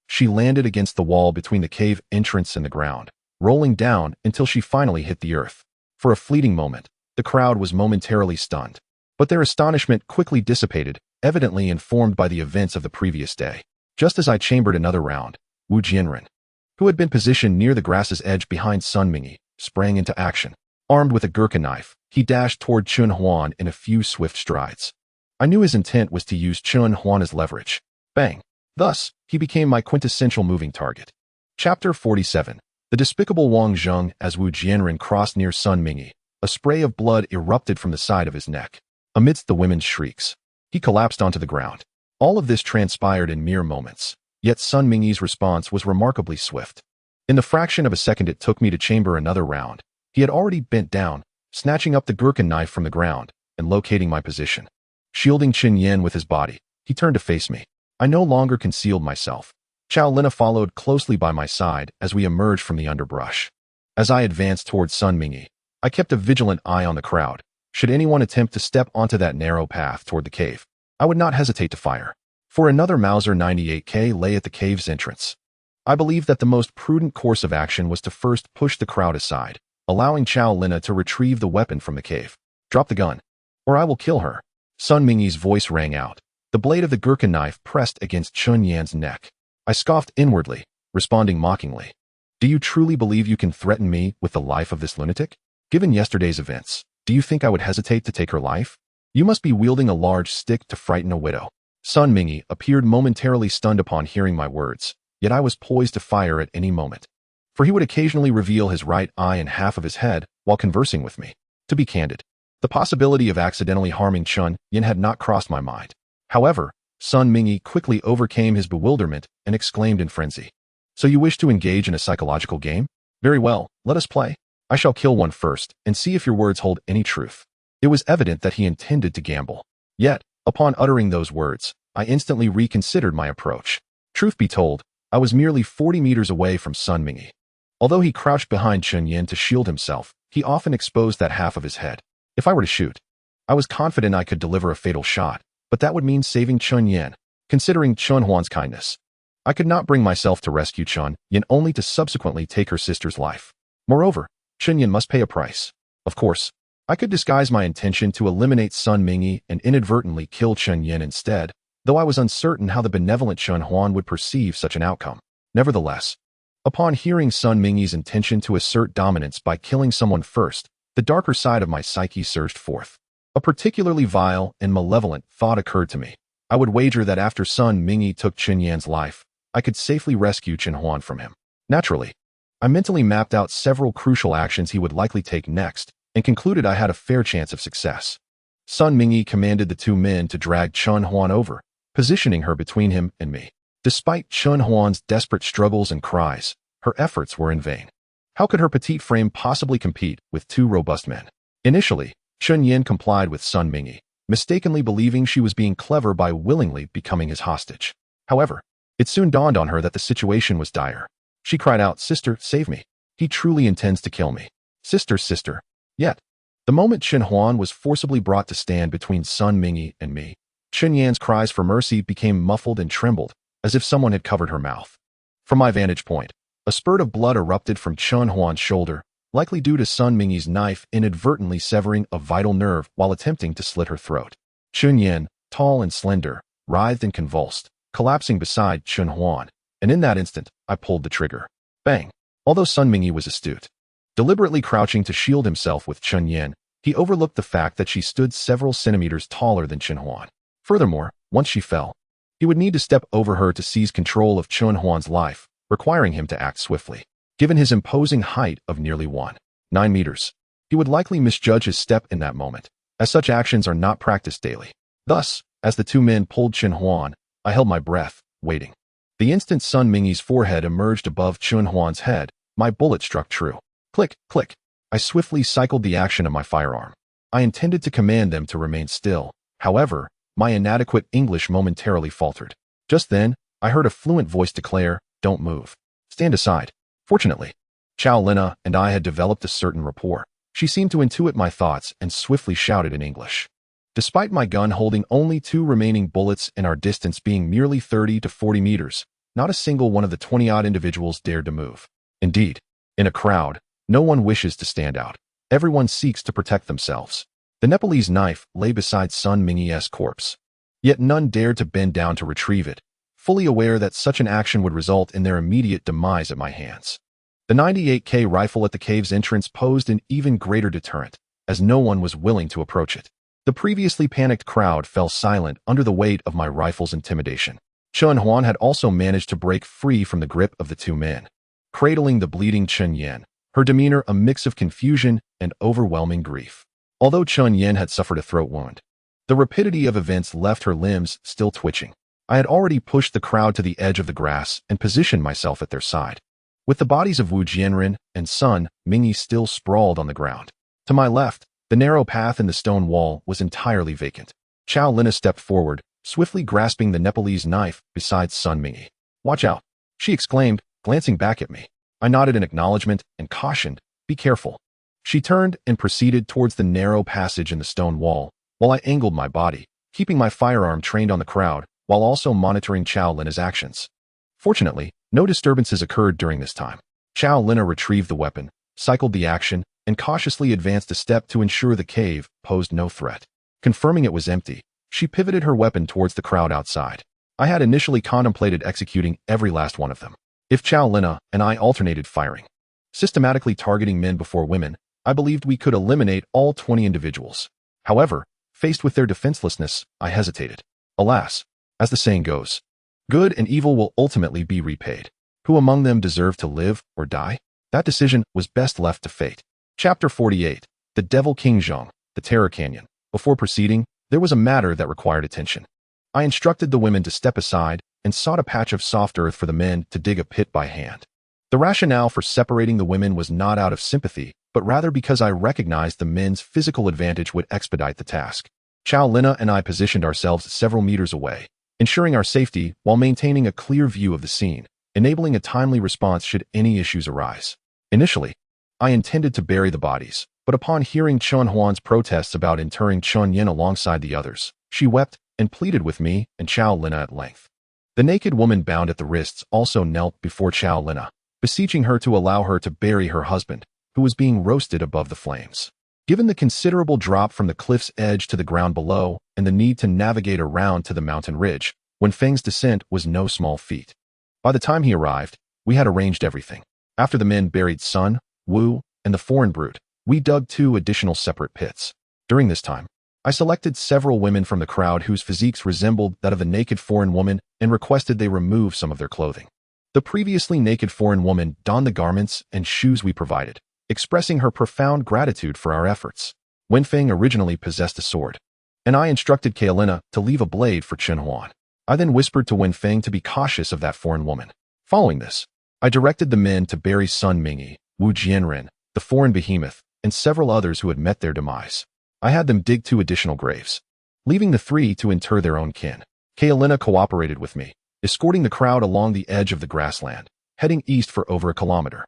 S1: she landed against the wall between the cave entrance and the ground, rolling down until she finally hit the earth. For a fleeting moment, the crowd was momentarily stunned, but their astonishment quickly dissipated, evidently informed by the events of the previous day. Just as I chambered another round, Wu Jianren, who had been positioned near the grass's edge behind Sun Mingyi, sprang into action. Armed with a gurkha knife, he dashed toward Chen Huan in a few swift strides. I knew his intent was to use Chen Huan as leverage. Bang! Thus, he became my quintessential moving target. Chapter 47. The despicable Wang Zheng. As Wu Jianren crossed near Sun Mingyi, a spray of blood erupted from the side of his neck. Amidst the women's shrieks, he collapsed onto the ground. All of this transpired in mere moments, yet Sun Mingyi's response was remarkably swift. In the fraction of a second it took me to chamber another round, he had already bent down, snatching up the gurkha knife from the ground and locating my position. Shielding Chen Yan with his body, he turned to face me. I no longer concealed myself. Xiao Lina followed closely by my side as we emerged from the underbrush. As I advanced towards Sun Mingyi, I kept a vigilant eye on the crowd. Should anyone attempt to step onto that narrow path toward the cave, I would not hesitate to fire. For another Mauser 98K lay at the cave's entrance. I believed that the most prudent course of action was to first push the crowd aside, allowing Xiao Lina to retrieve the weapon from the cave. Drop the gun, or I will kill her. Sun Mingyi's voice rang out, the blade of the gurkha knife pressed against Chen Yan's neck. I scoffed inwardly, responding mockingly. Do you truly believe you can threaten me with the life of this lunatic? Given yesterday's events, do you think I would hesitate to take her life? You must be wielding a large stick to frighten a widow. Sun Mingyi appeared momentarily stunned upon hearing my words, yet I was poised to fire at any moment. For he would occasionally reveal his right eye and half of his head while conversing with me. To be candid, the possibility of accidentally harming Chen Yan had not crossed my mind. However, Sun Mingyi quickly overcame his bewilderment and exclaimed in frenzy. So you wish to engage in a psychological game? Very well, let us play. I shall kill one first and see if your words hold any truth. It was evident that he intended to gamble. Yet, Upon uttering those words, I instantly reconsidered my approach. Truth be told, I was merely 40 meters away from Sun Mingyi. Although he crouched behind Chun Yin to shield himself, he often exposed that half of his head. If I were to shoot, I was confident I could deliver a fatal shot, but that would mean saving Chun Yin. Considering Chun Huan's kindness, I could not bring myself to rescue Chun Yin only to subsequently take her sister's life. Moreover, Chun Yin must pay a price. Of course, I could disguise my intention to eliminate Sun Mingyi and inadvertently kill Chun Yin instead, though I was uncertain how the benevolent Chun Huan would perceive such an outcome. Nevertheless, upon hearing Sun Mingyi's intention to assert dominance by killing someone first, the darker side of my psyche surged forth. A particularly vile and malevolent thought occurred to me. I would wager that after Sun Mingyi took Chun Yan's life, I could safely rescue Chun Huan from him. Naturally, I mentally mapped out several crucial actions he would likely take next and concluded I had a fair chance of success. Sun Mingyi commanded the two men to drag Chun Huan over, positioning her between him and me. Despite Chun Huan's desperate struggles and cries, her efforts were in vain. How could her petite frame possibly compete with two robust men? Initially, Chun Yin complied with Sun Mingyi, mistakenly believing she was being clever by willingly becoming his hostage. However, it soon dawned on her that the situation was dire. She cried out, "Sister, save me. He truly intends to kill me. Sister, sister." Yet, the moment Chun Huan was forcibly brought to stand between Sun Mingyi and me, Chun Yan's cries for mercy became muffled and trembled, as if someone had covered her mouth. From my vantage point, a spurt of blood erupted from Chun Huan's shoulder, likely due to Sun Mingyi's knife inadvertently severing a vital nerve while attempting to slit her throat. Chun Yin, tall and slender, writhed and convulsed, collapsing beside Chun Huan, and in that instant, I pulled the trigger. Bang! Although Sun Mingyi was astute, deliberately crouching to shield himself with Chun Yin, he overlooked the fact that she stood several centimeters taller than Chun Huan. Furthermore, once she fell, he would need to step over her to seize control of Chun Huan's life, requiring him to act swiftly. Given his imposing height of nearly 1.9 meters, he would likely misjudge his step in that moment, as such actions are not practiced daily. Thus, as the two men pulled Chun Huan, I held my breath, waiting. The instant Sun Mingyi's forehead emerged above Chun Huan's head, my bullet struck true. Click, click. I swiftly cycled the action of my firearm. I intended to command them to remain still. However, my inadequate English momentarily faltered. Just then, I heard a fluent voice declare, "Don't move. Stand aside." Fortunately, Chow Lina and I had developed a certain rapport. She seemed to intuit my thoughts and swiftly shouted in English. Despite my gun holding only 2 remaining bullets and our distance being merely 30 to 40 meters, not a single one of the 20-odd individuals dared to move. Indeed, in a crowd, no one wishes to stand out. Everyone seeks to protect themselves. The Nepalese knife lay beside Sun Mingyi's corpse. Yet none dared to bend down to retrieve it, fully aware that such an action would result in their immediate demise at my hands. The 98K rifle at the cave's entrance posed an even greater deterrent, as no one was willing to approach it. The previously panicked crowd fell silent under the weight of my rifle's intimidation. Chun Huan had also managed to break free from the grip of the two men. Cradling the bleeding Chun Yin, her demeanor a mix of confusion and overwhelming grief. Although Chun Yin had suffered a throat wound, the rapidity of events left her limbs still twitching. I had already pushed the crowd to the edge of the grass and positioned myself at their side, with the bodies of Wu Jianren and Sun Mingyi still sprawled on the ground. To my left, the narrow path in the stone wall was entirely vacant. Chow Lina stepped forward, swiftly grasping the Nepalese knife beside Sun Mingyi. "Watch out," she exclaimed, glancing back at me. I nodded in acknowledgement and cautioned, "Be careful." She turned and proceeded towards the narrow passage in the stone wall, while I angled my body, keeping my firearm trained on the crowd, while also monitoring Chow Lina's actions. Fortunately, no disturbances occurred during this time. Chow Lina retrieved the weapon, cycled the action, and cautiously advanced a step to ensure the cave posed no threat. Confirming it was empty, she pivoted her weapon towards the crowd outside. I had initially contemplated executing every last one of them, if Chow Lina and I alternated firing. Systematically targeting men before women, I believed we could eliminate all 20 individuals. However, faced with their defenselessness, I hesitated. Alas, as the saying goes, good and evil will ultimately be repaid. Who among them deserved to live or die? That decision was best left to fate. Chapter 48, The Devil King Zhong, the Terror Canyon. Before proceeding, there was a matter that required attention. I instructed the women to step aside and sought a patch of soft earth for the men to dig a pit by hand. The rationale for separating the women was not out of sympathy, but rather because I recognized the men's physical advantage would expedite the task. Chow Lina and I positioned ourselves several meters away, ensuring our safety while maintaining a clear view of the scene, enabling a timely response should any issues arise. Initially, I intended to bury the bodies, but upon hearing Chun Huan's protests about interring Chun Yin alongside the others, she wept and pleaded with me and Chow Lina at length. The naked woman bound at the wrists also knelt before Chow Lina, beseeching her to allow her to bury her husband, who was being roasted above the flames. Given the considerable drop from the cliff's edge to the ground below and the need to navigate around to the mountain ridge, Wenfeng's descent was no small feat. By the time he arrived, we had arranged everything. After the men buried Sun, Wu, and the foreign brute, we dug 2 additional separate pits. During this time, I selected several women from the crowd whose physiques resembled that of a naked foreign woman and requested they remove some of their clothing. The previously naked foreign woman donned the garments and shoes we provided, expressing her profound gratitude for our efforts. Wenfeng originally possessed a sword, and I instructed Kaolina to leave a blade for Chen Huan. I then whispered to Wenfeng to be cautious of that foreign woman. Following this, I directed the men to bury Sun Mingyi, Wu Jianren, the foreign behemoth, and several others who had met their demise. I had them dig 2 additional graves, leaving the 3 to inter their own kin. Kaolina cooperated with me, escorting the crowd along the edge of the grassland, heading east for over a kilometer.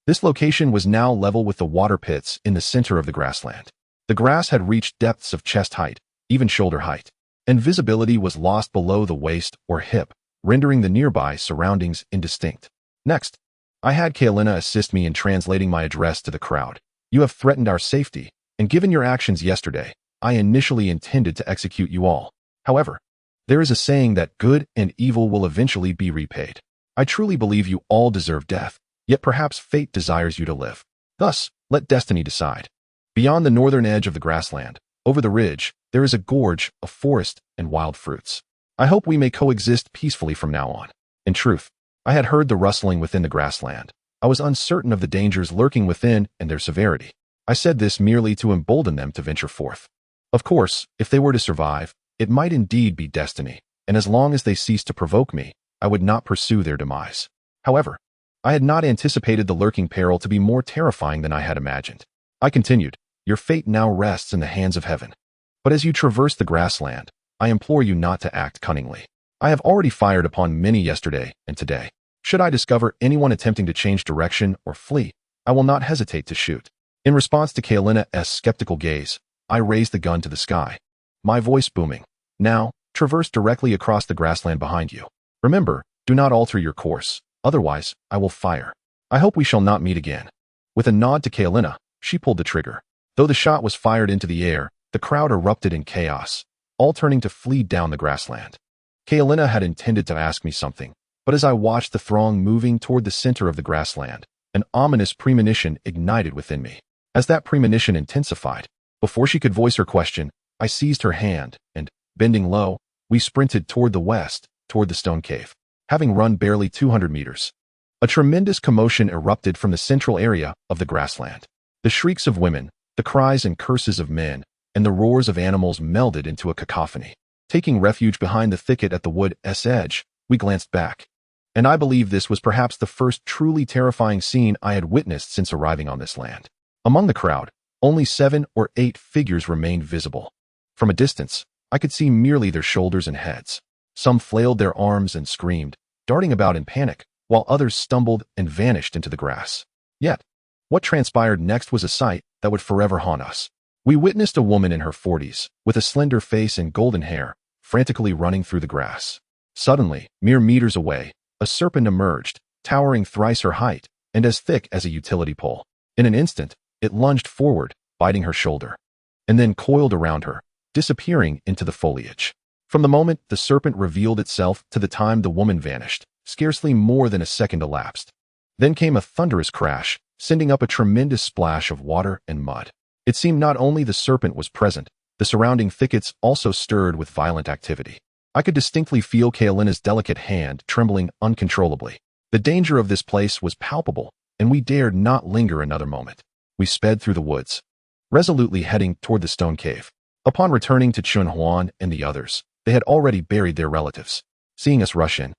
S1: This location was now level with the water pits in the center of the grassland. The grass had reached depths of chest height, even shoulder height, and visibility was lost below the waist or hip, rendering the nearby surroundings indistinct. Next, I had Kaolina assist me in translating my address to the crowd. You have threatened our safety, and given your actions yesterday, I initially intended to execute you all. However, there is a saying that good and evil will eventually be repaid. I truly believe you all deserve death, yet perhaps fate desires you to live. Thus, let destiny decide. Beyond the northern edge of the grassland, over the ridge, there is a gorge, a forest, and wild fruits. I hope we may coexist peacefully from now on. In truth, I had heard the rustling within the grassland. I was uncertain of the dangers lurking within and their severity. I said this merely to embolden them to venture forth. Of course, if they were to survive, it might indeed be destiny, and as long as they ceased to provoke me, I would not pursue their demise. However, I had not anticipated the lurking peril to be more terrifying than I had imagined. I continued, your fate now rests in the hands of heaven. But as you traverse the grassland, I implore you not to act cunningly. I have already fired upon many yesterday and today. Should I discover anyone attempting to change direction or flee, I will not hesitate to shoot. In response to Kaolina's skeptical gaze, I raised the gun to the sky, my voice booming. Now, traverse directly across the grassland behind you. Remember, do not alter your course, otherwise, I will fire. I hope we shall not meet again. With a nod to Kaolina, she pulled the trigger. Though the shot was fired into the air, the crowd erupted in chaos, all turning to flee down the grassland. Kaolina had intended to ask me something, but as I watched the throng moving toward the center of the grassland, an ominous premonition ignited within me. As that premonition intensified, before she could voice her question, I seized her hand, and, bending low, we sprinted toward the west, toward the stone cave. Having run barely 200 meters, a tremendous commotion erupted from the central area of the grassland. The shrieks of women, the cries and curses of men, and the roars of animals melded into a cacophony. Taking refuge behind the thicket at the wood's edge, we glanced back. And I believe this was perhaps the first truly terrifying scene I had witnessed since arriving on this land. Among the crowd, only 7 or 8 figures remained visible. From a distance, I could see merely their shoulders and heads. Some flailed their arms and screamed, darting about in panic, while others stumbled and vanished into the grass. Yet, what transpired next was a sight that would forever haunt us. We witnessed a woman in her 40s, with a slender face and golden hair, frantically running through the grass. Suddenly, mere meters away, a serpent emerged, towering thrice her height, and as thick as a utility pole. In an instant, it lunged forward, biting her shoulder, and then coiled around her, disappearing into the foliage. From the moment the serpent revealed itself to the time the woman vanished, scarcely more than a second elapsed. Then came a thunderous crash, sending up a tremendous splash of water and mud. It seemed not only the serpent was present, the surrounding thickets also stirred with violent activity. I could distinctly feel Kaolina's delicate hand trembling uncontrollably. The danger of this place was palpable, and we dared not linger another moment. We sped through the woods, resolutely heading toward the stone cave. Upon returning to Chun Huan and the others, they had already buried their relatives. Seeing us rush in,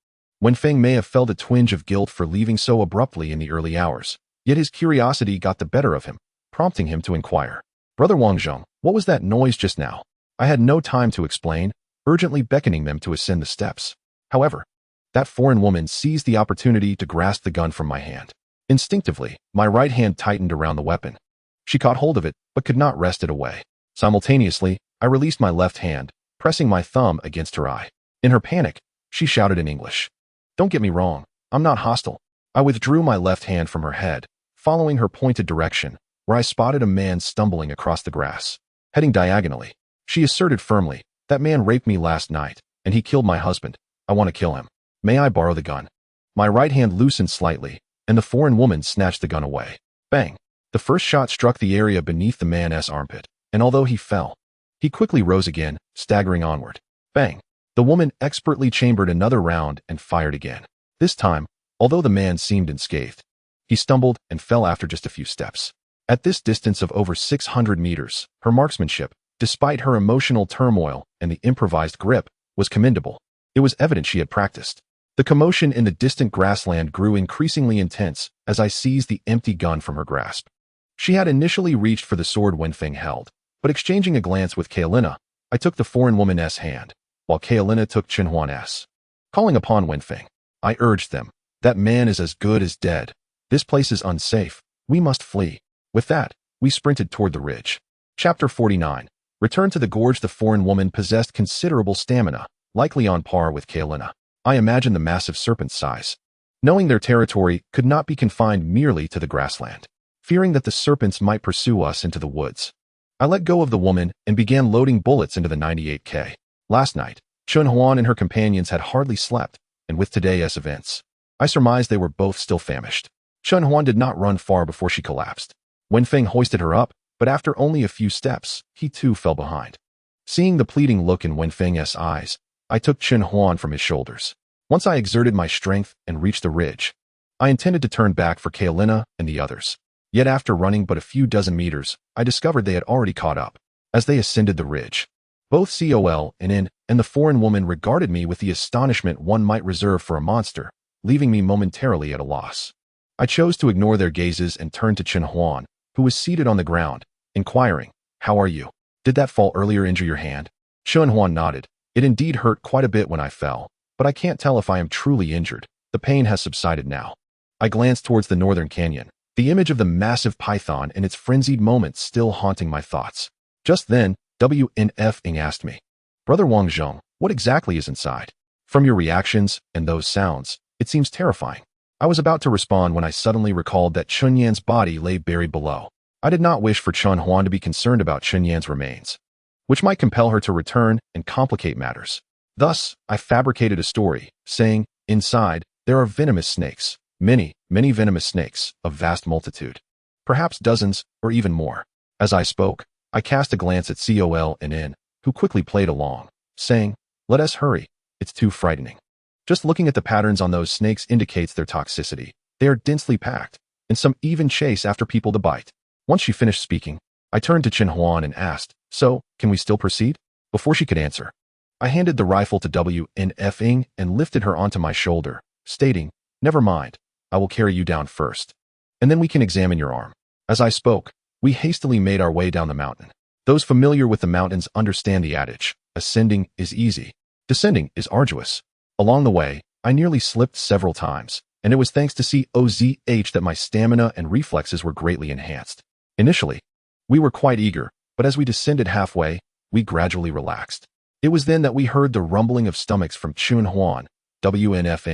S1: Wenfeng may have felt a twinge of guilt for leaving so abruptly in the early hours, yet his curiosity got the better of him, prompting him to inquire, "Brother Wangzhong, what was that noise just now?" I had no time to explain, urgently beckoning them to ascend the steps. However, that foreign woman seized the opportunity to grasp the gun from my hand. Instinctively, my right hand tightened around the weapon. She caught hold of it, but could not wrest it away. Simultaneously, I released my left hand, pressing my thumb against her eye. In her panic, she shouted in English, "Don't get me wrong, I'm not hostile." I withdrew my left hand from her head, following her pointed direction, where I spotted a man stumbling across the grass. Heading diagonally, she asserted firmly, "That man raped me last night, and he killed my husband. I want to kill him. May I borrow the gun?" My right hand loosened slightly, and the foreign woman snatched the gun away. Bang! The first shot struck the area beneath the man's armpit, and although he fell, he quickly rose again, staggering onward. Bang! The woman expertly chambered another round and fired again. This time, although the man seemed unscathed, he stumbled and fell after just a few steps. At this distance of over 600 meters, her marksmanship, despite her emotional turmoil and the improvised grip, was commendable. It was evident she had practiced. The commotion in the distant grassland grew increasingly intense as I seized the empty gun from her grasp. She had initially reached for the sword Wenfeng held, but exchanging a glance with Kaolina, I took the foreign woman's hand, while Kaolina took Chenhuan's. Calling upon Wenfeng, I urged them, "That man is as good as dead. This place is unsafe. We must flee." With that, we sprinted toward the ridge. Chapter 49. Return to the gorge. The foreign woman possessed considerable stamina, likely on par with Kaolina. I imagined the massive serpent's size. Knowing their territory could not be confined merely to the grassland. Fearing that the serpents might pursue us into the woods, I let go of the woman and began loading bullets into the 98K. Last night, Chenhuan and her companions had hardly slept, and with today's events, I surmised they were both still famished. Chenhuan did not run far before she collapsed. Wenfeng hoisted her up, but after only a few steps, he too fell behind. Seeing the pleading look in Wenfeng's eyes, I took Chenhuan from his shoulders. Once I exerted my strength and reached the ridge, I intended to turn back for Kaolina and the others. Yet after running but a few dozen meters, I discovered they had already caught up. As they ascended the ridge, both Soln and the foreign woman regarded me with the astonishment one might reserve for a monster, leaving me momentarily at a loss. I chose to ignore their gazes and turned to Chenhuan, who was seated on the ground, inquiring, "How are you? Did that fall earlier injure your hand?" Chenhuan nodded. "It indeed hurt quite a bit when I fell, but I can't tell if I am truly injured. The pain has subsided now." I glanced towards the northern canyon, the image of the massive python in its frenzied moments still haunting my thoughts. Just then, WNF asked me, "Brother Wang Zhong, what exactly is inside? From your reactions and those sounds, it seems terrifying." I was about to respond when I suddenly recalled that Chunyan's body lay buried below. I did not wish for Chenhuan to be concerned about Chunyan's remains, which might compel her to return and complicate matters. Thus, I fabricated a story, saying, "Inside, there are venomous snakes, many, many venomous snakes, of vast multitude. Perhaps dozens, or even more." As I spoke, I cast a glance at Soln, who quickly played along, saying, "Let us hurry, it's too frightening. Just looking at the patterns on those snakes indicates their toxicity. They are densely packed, and some even chase after people to bite." Once she finished speaking, I turned to Chenhuan and asked, "So, can we still proceed?" Before she could answer, I handed the rifle to WNF and lifted her onto my shoulder, stating, "Never mind, I will carry you down first, and then we can examine your arm." As I spoke, we hastily made our way down the mountain. Those familiar with the mountains understand the adage, ascending is easy, descending is arduous. Along the way, I nearly slipped several times, and it was thanks to COZH that my stamina and reflexes were greatly enhanced. Initially, we were quite eager, but as we descended halfway, we gradually relaxed. It was then that we heard the rumbling of stomachs from Chenhuan, WNF,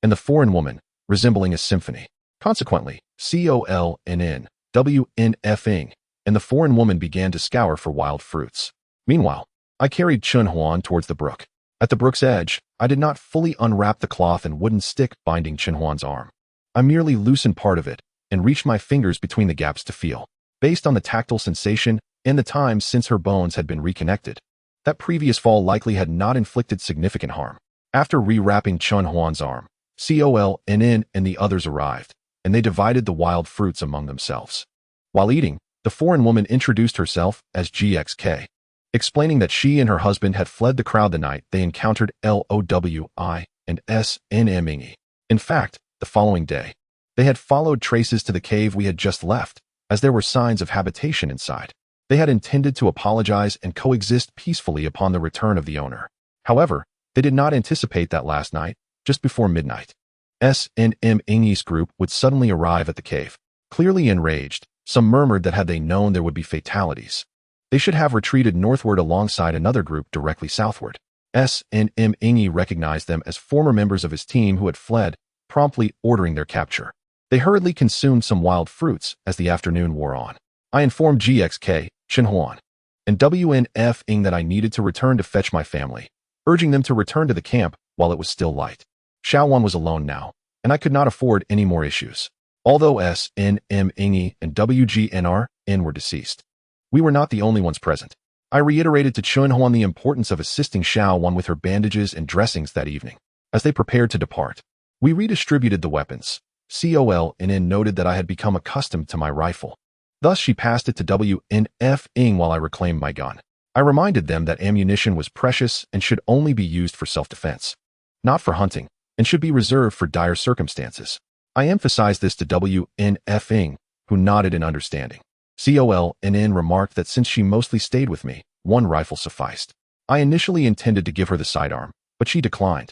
S1: and the foreign woman, resembling a symphony. Consequently, COLNN, WNF, and the foreign woman began to scour for wild fruits. Meanwhile, I carried Chenhuan towards the brook. At the brook's edge, I did not fully unwrap the cloth and wooden stick binding Chenhuan's arm. I merely loosened part of it and reached my fingers between the gaps to feel. Based on the tactile sensation and the time since her bones had been reconnected, that previous fall likely had not inflicted significant harm. After rewrapping Chenhuan's arm, COLNN and the others arrived, and they divided the wild fruits among themselves. While eating, the foreign woman introduced herself as GXK, explaining that she and her husband had fled the crowd the night they encountered LOWI and SNME. In fact, the following day, they had followed traces to the cave we had just left, as there were signs of habitation inside. They had intended to apologize and coexist peacefully upon the return of the owner. However, they did not anticipate that last night, just before midnight, S&M Ing's group would suddenly arrive at the cave. Clearly enraged, some murmured that had they known there would be fatalities, they should have retreated northward alongside another group directly southward. S&M Ing recognized them as former members of his team who had fled, promptly ordering their capture. They hurriedly consumed some wild fruits as the afternoon wore on. I informed GXK, Shenhuan, and WNF Ing that I needed to return to fetch my family, urging them to return to the camp while it was still light. Xiaowan was alone now, and I could not afford any more issues. Although S&M Ing and WGNR-N were deceased, we were not the only ones present. I reiterated to Chunhuan the importance of assisting Xiaowan with her bandages and dressings that evening. As they prepared to depart, we redistributed the weapons. COL-N noted that I had become accustomed to my rifle. Thus, she passed it to WNF Ing while I reclaimed my gun. I reminded them that ammunition was precious and should only be used for self-defense, not for hunting, and should be reserved for dire circumstances. I emphasized this to WNF Ing, who nodded in understanding. COL-N remarked that since she mostly stayed with me, one rifle sufficed. I initially intended to give her the sidearm, but she declined,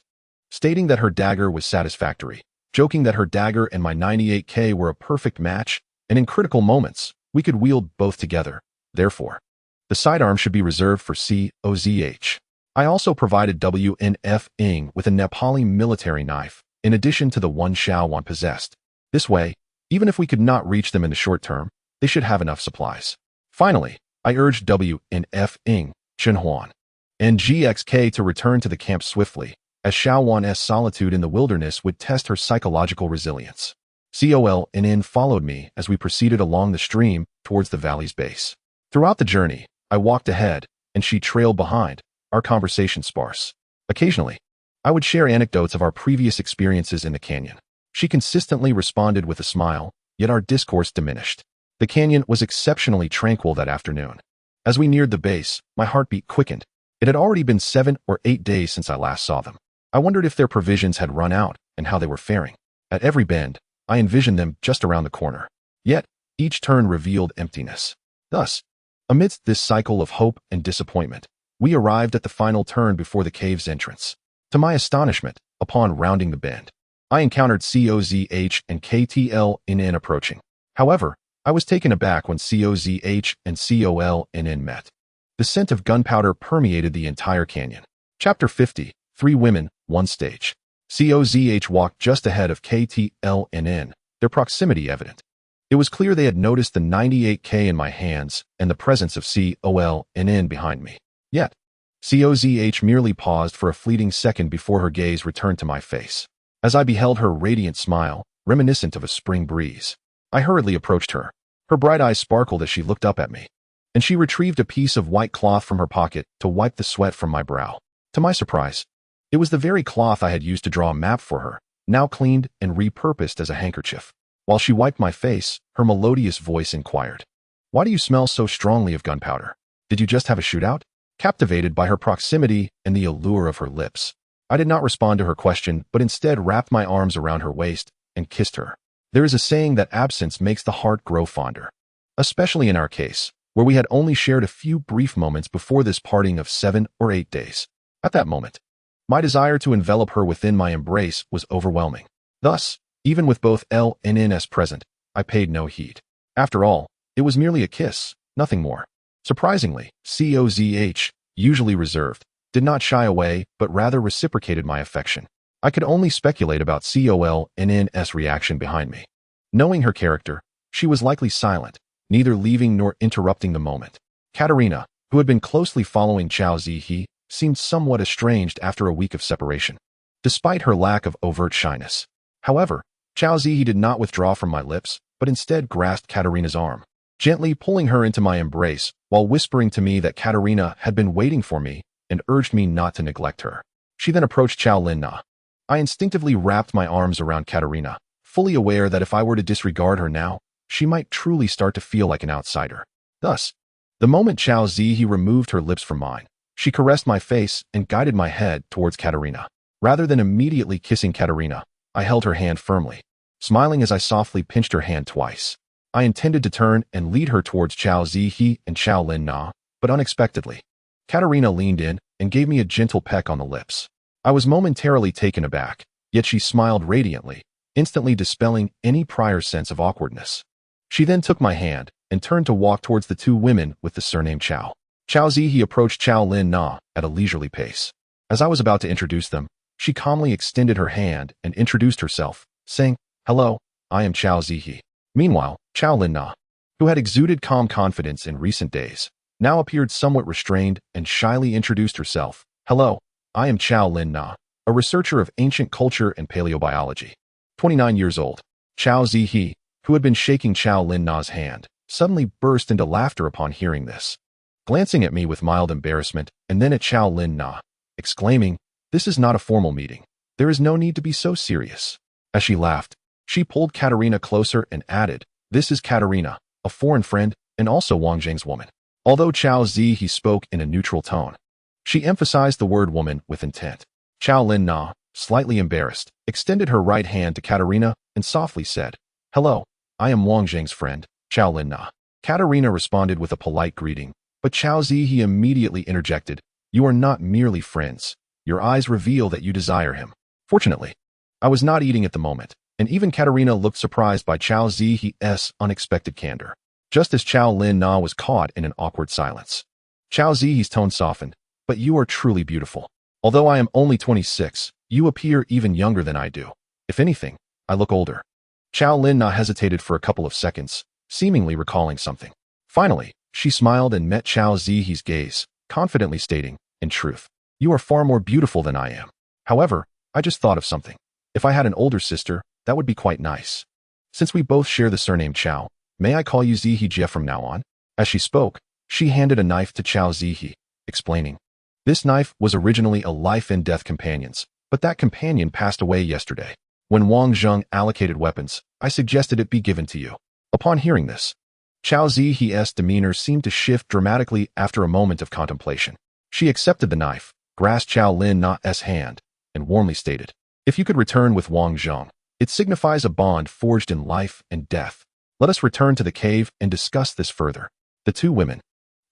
S1: stating that her dagger was satisfactory, joking that her dagger and my 98K were a perfect match, and in critical moments, we could wield both together. Therefore, the sidearm should be reserved for COZH. I also provided WNF Ing with a Nepali military knife, in addition to the one Xiaowan possessed. This way, even if we could not reach them in the short term, they should have enough supplies. Finally, I urged WNF Ing, Chenhuan, and GXK to return to the camp swiftly, as Xiaowan's solitude in the wilderness would test her psychological resilience. COL-N followed me as we proceeded along the stream towards the valley's base. Throughout the journey, I walked ahead, and she trailed behind, our conversation sparse. Occasionally, I would share anecdotes of our previous experiences in the canyon. She consistently responded with a smile, yet our discourse diminished. The canyon was exceptionally tranquil that afternoon. As we neared the base, my heartbeat quickened. It had already been 7 or 8 days since I last saw them. I wondered if their provisions had run out and how they were faring. At every bend, I envisioned them just around the corner. Yet, each turn revealed emptiness. Thus, amidst this cycle of hope and disappointment, we arrived at the final turn before the cave's entrance. To my astonishment, upon rounding the bend, I encountered COZH and KTL-NN approaching. However, I was taken aback when COZH and COL-NN met. The scent of gunpowder permeated the entire canyon. Chapter 50, 3 Women, 1 Stage. COZH walked just ahead of KTL-NN, their proximity evident. It was clear they had noticed the 98K in my hands and the presence of COL-NN behind me. Yet, COZH merely paused for a fleeting second before her gaze returned to my face. As I beheld her radiant smile, reminiscent of a spring breeze, I hurriedly approached her. Her bright eyes sparkled as she looked up at me, and she retrieved a piece of white cloth from her pocket to wipe the sweat from my brow. To my surprise, it was the very cloth I had used to draw a map for her, now cleaned and repurposed as a handkerchief. While she wiped my face, her melodious voice inquired, "Why do you smell so strongly of gunpowder? Did you just have a shootout?" Captivated by her proximity and the allure of her lips, I did not respond to her question, but instead wrapped my arms around her waist and kissed her. There is a saying that absence makes the heart grow fonder, especially in our case, where we had only shared a few brief moments before this parting of 7 or 8 days. At that moment, my desire to envelop her within my embrace was overwhelming. Thus, even with both L and NS present, I paid no heed. After all, it was merely a kiss, nothing more. Surprisingly, COZH, usually reserved, did not shy away, but rather reciprocated my affection. I could only speculate about COL-NN's reaction behind me. Knowing her character, she was likely silent, neither leaving nor interrupting the moment. Katerina, who had been closely following Chao Zihe, seemed somewhat estranged after a week of separation, despite her lack of overt shyness. However, Chao Zihe did not withdraw from my lips, but instead grasped Katerina's arm, gently pulling her into my embrace while whispering to me that Katerina had been waiting for me and urged me not to neglect her. She then approached Chao Lin-Na. I instinctively wrapped my arms around Katerina, fully aware that if I were to disregard her now, she might truly start to feel like an outsider. Thus, the moment Chao Zihe removed her lips from mine, she caressed my face and guided my head towards Katerina. Rather than immediately kissing Katerina, I held her hand firmly, smiling as I softly pinched her hand twice. I intended to turn and lead her towards Chao Zihe and Chao Lin Na, but unexpectedly, Katarina leaned in and gave me a gentle peck on the lips. I was momentarily taken aback, yet she smiled radiantly, instantly dispelling any prior sense of awkwardness. She then took my hand and turned to walk towards the two women with the surname Chao. Chao Zihe approached Chao Lin Na at a leisurely pace. As I was about to introduce them, she calmly extended her hand and introduced herself, saying, "Hello, I am Chao Zihe." Meanwhile, Chao Lin Na, who had exuded calm confidence in recent days, now appeared somewhat restrained and shyly introduced herself. "Hello, I am Chao Lin Na, a researcher of ancient culture and paleobiology." 29 years old, Chao Zihe, who had been shaking Chao Lin Na's hand, suddenly burst into laughter upon hearing this, glancing at me with mild embarrassment and then at Chao Lin Na, exclaiming, "This is not a formal meeting. There is no need to be so serious." As she laughed, she pulled Katarina closer and added, "This is Katarina, a foreign friend and also Wang Zheng's woman." Although Chao Zihe spoke in a neutral tone, she emphasized the word woman with intent. Chao Lin Na, slightly embarrassed, extended her right hand to Katarina and softly said, "Hello, I am Wang Zheng's friend, Chao Lin Na." Katarina responded with a polite greeting, but Chao Zihe immediately interjected, "You are not merely friends. Your eyes reveal that you desire him." Fortunately, I was not eating at the moment, and even Katarina looked surprised by Chao Zihe's unexpected candor. Just as Chao Lin Na was caught in an awkward silence, Chao Zihe's tone softened, "But you are truly beautiful. Although I am only 26, you appear even younger than I do. If anything, I look older." Chao Lin Na hesitated for a couple of seconds, seemingly recalling something. Finally, she smiled and met Chao Zihe's gaze, confidently stating, "In truth, you are far more beautiful than I am. However, I just thought of something. If I had an older sister, that would be quite nice. Since we both share the surname Chao, may I call you Zihe from now on?" As she spoke, she handed a knife to Chao Zihe, explaining, "This knife was originally a life and death companion's, but that companion passed away yesterday. When Wang Zheng allocated weapons, I suggested it be given to you." Upon hearing this, Chao Zihe's demeanor seemed to shift dramatically after a moment of contemplation. She accepted the knife, grasped Chao Lin Na's hand, and warmly stated, "If you could return with Wang Zheng, it signifies a bond forged in life and death. Let us return to the cave and discuss this further." The two women,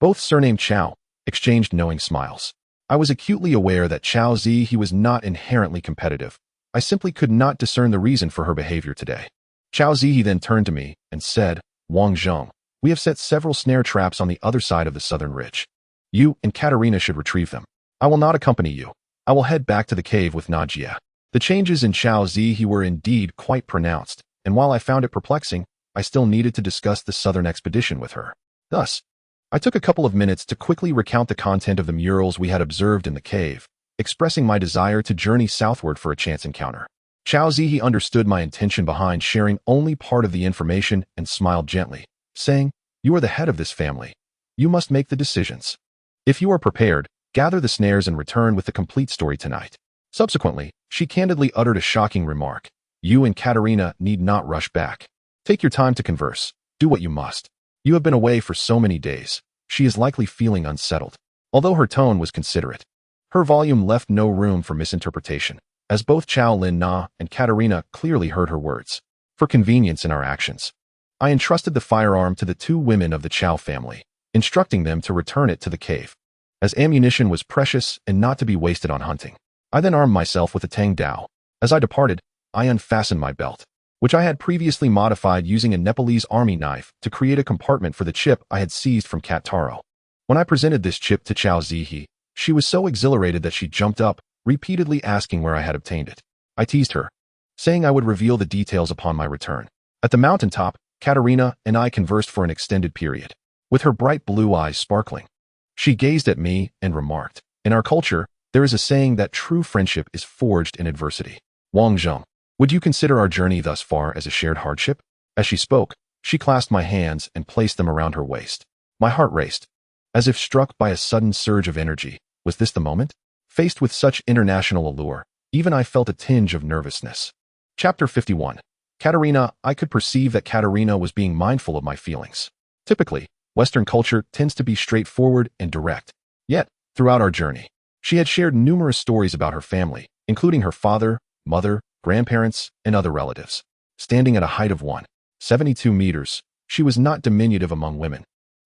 S1: both surnamed Chao, exchanged knowing smiles. I was acutely aware that Chao Zihe was not inherently competitive. I simply could not discern the reason for her behavior today. Chao Zihe then turned to me and said, "Wang Zheng, we have set several snare traps on the other side of the southern ridge. You and Katarina should retrieve them. I will not accompany you. I will head back to the cave with Najia." The changes in Chao Zihe were indeed quite pronounced, and while I found it perplexing, I still needed to discuss the southern expedition with her. Thus, I took a couple of minutes to quickly recount the content of the murals we had observed in the cave, expressing my desire to journey southward for a chance encounter. Chao Zihe understood my intention behind sharing only part of the information and smiled gently, saying, "You are the head of this family. You must make the decisions. If you are prepared, gather the snares and return with the complete story tonight." Subsequently, she candidly uttered a shocking remark, "You and Katarina need not rush back. Take your time to converse. Do what you must. You have been away for so many days. She is likely feeling unsettled." Although her tone was considerate, her volume left no room for misinterpretation, as both Chao Lin Na and Katarina clearly heard her words. For convenience in our actions, I entrusted the firearm to the two women of the Chao family, instructing them to return it to the cave, as ammunition was precious and not to be wasted on hunting. I then armed myself with a Tang Dao. As I departed, I unfastened my belt, which I had previously modified using a Nepalese army knife to create a compartment for the chip I had seized from Cat Taro. When I presented this chip to Chao Zihe, she was so exhilarated that she jumped up, repeatedly asking where I had obtained it. I teased her, saying I would reveal the details upon my return. At the mountaintop, Katarina and I conversed for an extended period, with her bright blue eyes sparkling. She gazed at me and remarked, "In our culture, there is a saying that true friendship is forged in adversity. Wang Zheng, would you consider our journey thus far as a shared hardship?" As she spoke, she clasped my hands and placed them around her waist. My heart raced, as if struck by a sudden surge of energy. Was this the moment? Faced with such international allure, even I felt a tinge of nervousness. Chapter 51. Katarina. I could perceive that Katarina was being mindful of my feelings. Typically, Western culture tends to be straightforward and direct. Yet, throughout our journey, she had shared numerous stories about her family, including her father, mother, grandparents, and other relatives. Standing at a height of 172 meters, She was not diminutive among women.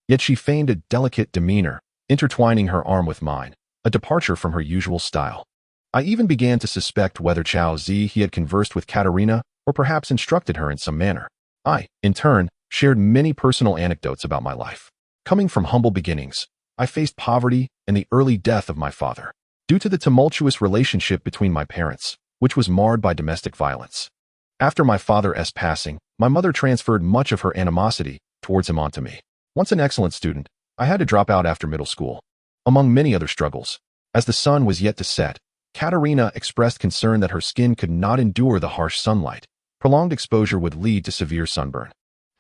S1: Yet she feigned a delicate demeanor, intertwining her arm with mine, a departure from her usual style. I even began to suspect whether He had conversed with Katerina or perhaps instructed her in some manner. I, in turn, shared many personal anecdotes about my life. Coming from humble beginnings, I faced poverty and the early death of my father, due to the tumultuous relationship between my parents, which was marred by domestic violence. After my father's passing, my mother transferred much of her animosity towards him onto me. Once an excellent student, I had to drop out after middle school. Among many other struggles, as the sun was yet to set, Katerina expressed concern that her skin could not endure the harsh sunlight. Prolonged exposure would lead to severe sunburn.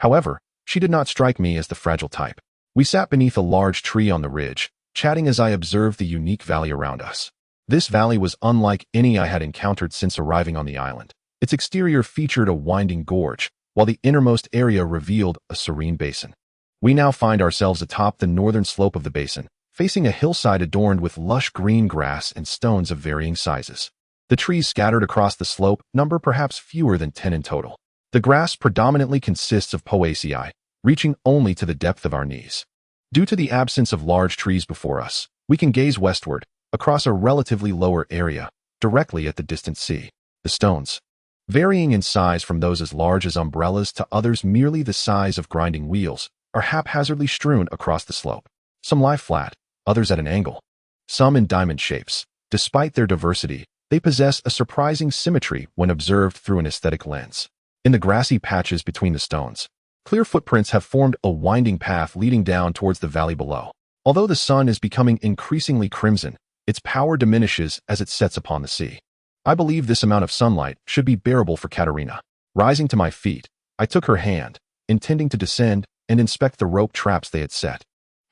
S1: However, she did not strike me as the fragile type. We sat beneath a large tree on the ridge, chatting as I observed the unique valley around us. This valley was unlike any I had encountered since arriving on the island. Its exterior featured a winding gorge, while the innermost area revealed a serene basin. We now find ourselves atop the northern slope of the basin, facing a hillside adorned with lush green grass and stones of varying sizes. The trees scattered across the slope number perhaps fewer than 10 in total. The grass predominantly consists of poaceae, reaching only to the depth of our knees. Due to the absence of large trees before us, we can gaze westward, across a relatively lower area, directly at the distant sea. The stones, varying in size from those as large as umbrellas to others merely the size of grinding wheels, are haphazardly strewn across the slope. Some lie flat, others at an angle, some in diamond shapes. Despite their diversity, they possess a surprising symmetry when observed through an aesthetic lens. In the grassy patches between the stones, clear footprints have formed a winding path leading down towards the valley below. Although the sun is becoming increasingly crimson, its power diminishes as it sets upon the sea. I believe this amount of sunlight should be bearable for Katerina. Rising to my feet, I took her hand, intending to descend and inspect the rope traps they had set.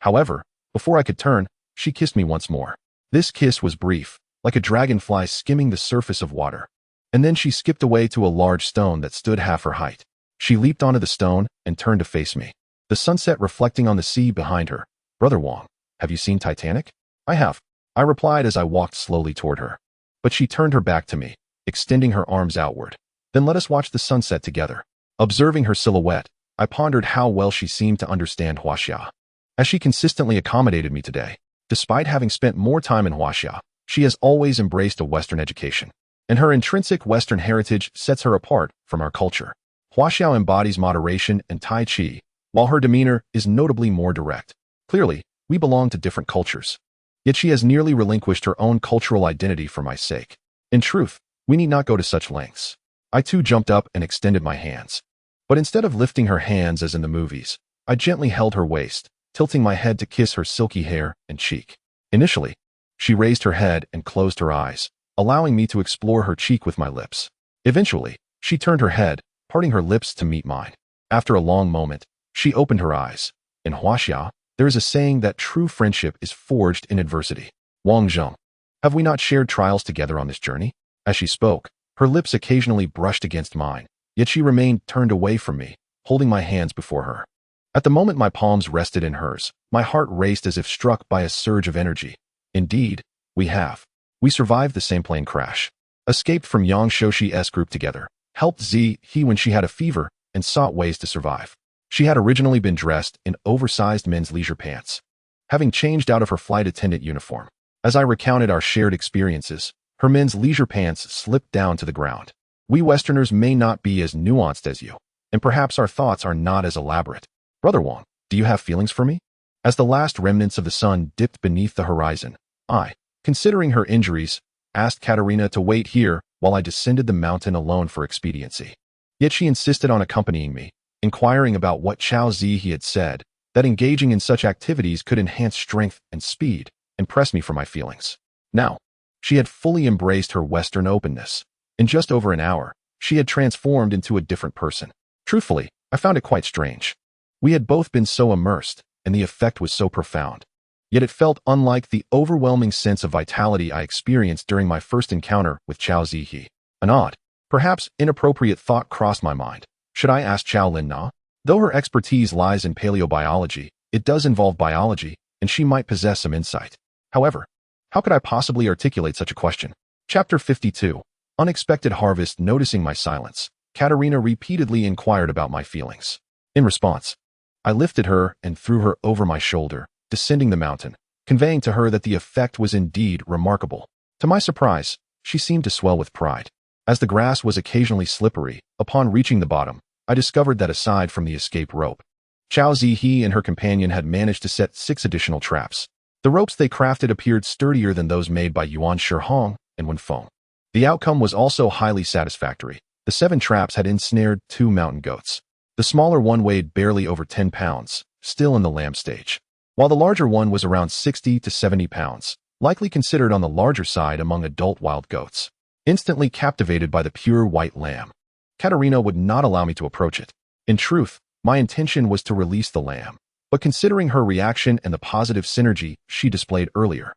S1: However, before I could turn, she kissed me once more. This kiss was brief, like a dragonfly skimming the surface of water. And then she skipped away to a large stone that stood half her height. She leaped onto the stone and turned to face me, the sunset reflecting on the sea behind her. "Brother Wong, have you seen Titanic?" "I have," I replied as I walked slowly toward her. But she turned her back to me, extending her arms outward. "Then let us watch the sunset together." Observing her silhouette, I pondered how well she seemed to understand Huaxia. As she consistently accommodated me today, despite having spent more time in Huaxia, she has always embraced a Western education, and her intrinsic Western heritage sets her apart from our culture. Huaxia embodies moderation and Tai Chi, while her demeanor is notably more direct. Clearly, we belong to different cultures. Yet she has nearly relinquished her own cultural identity for my sake. In truth, we need not go to such lengths. I too jumped up and extended my hands. But instead of lifting her hands as in the movies, I gently held her waist, tilting my head to kiss her silky hair and cheek. Initially, she raised her head and closed her eyes, allowing me to explore her cheek with my lips. Eventually, she turned her head, parting her lips to meet mine. After a long moment, she opened her eyes. In Huaxia, there is a saying that true friendship is forged in adversity. "Wang Zheng, have we not shared trials together on this journey?" As she spoke, her lips occasionally brushed against mine, yet she remained turned away from me, holding my hands before her. At the moment my palms rested in hers, my heart raced as if struck by a surge of energy. Indeed, we have. We survived the same plane crash, escaped from Yang Shoshi's group together, helped He when she had a fever, and sought ways to survive. She had originally been dressed in oversized men's leisure pants, having changed out of her flight attendant uniform. As I recounted our shared experiences, her men's leisure pants slipped down to the ground. We Westerners may not be as nuanced as you, and perhaps our thoughts are not as elaborate. "Brother Wong, do you have feelings for me?" As the last remnants of the sun dipped beneath the horizon, I, considering her injuries, asked Katerina to wait here while I descended the mountain alone for expediency. Yet she insisted on accompanying me, inquiring about what He had said, that engaging in such activities could enhance strength and speed, and press me for my feelings. Now, she had fully embraced her Western openness. In just over an hour, she had transformed into a different person. Truthfully, I found it quite strange. We had both been so immersed, and the effect was so profound. Yet it felt unlike the overwhelming sense of vitality I experienced during my first encounter with He. An odd, perhaps inappropriate thought crossed my mind. Should I ask Chao Lin Na? Though her expertise lies in paleobiology, it does involve biology, and she might possess some insight. However, how could I possibly articulate such a question? Chapter 52. Unexpected harvest. Noticing my silence, Katerina repeatedly inquired about my feelings. In response, I lifted her and threw her over my shoulder, descending the mountain, conveying to her that the effect was indeed remarkable. To my surprise, she seemed to swell with pride. As the grass was occasionally slippery, upon reaching the bottom, I discovered that aside from the escape rope, Soldier.She and her companion had managed to set 6 additional traps. The ropes they crafted appeared sturdier than those made by Yuan Shihong and Wenfeng. The outcome was also highly satisfactory. The 7 traps had ensnared 2 mountain goats. The smaller one weighed barely over 10 pounds, still in the lamb stage, while the larger one was around 60 to 70 pounds, likely considered on the larger side among adult wild goats. Instantly captivated by the pure white lamb, Katerina would not allow me to approach it. In truth, my intention was to release the lamb, but considering her reaction and the positive synergy she displayed earlier,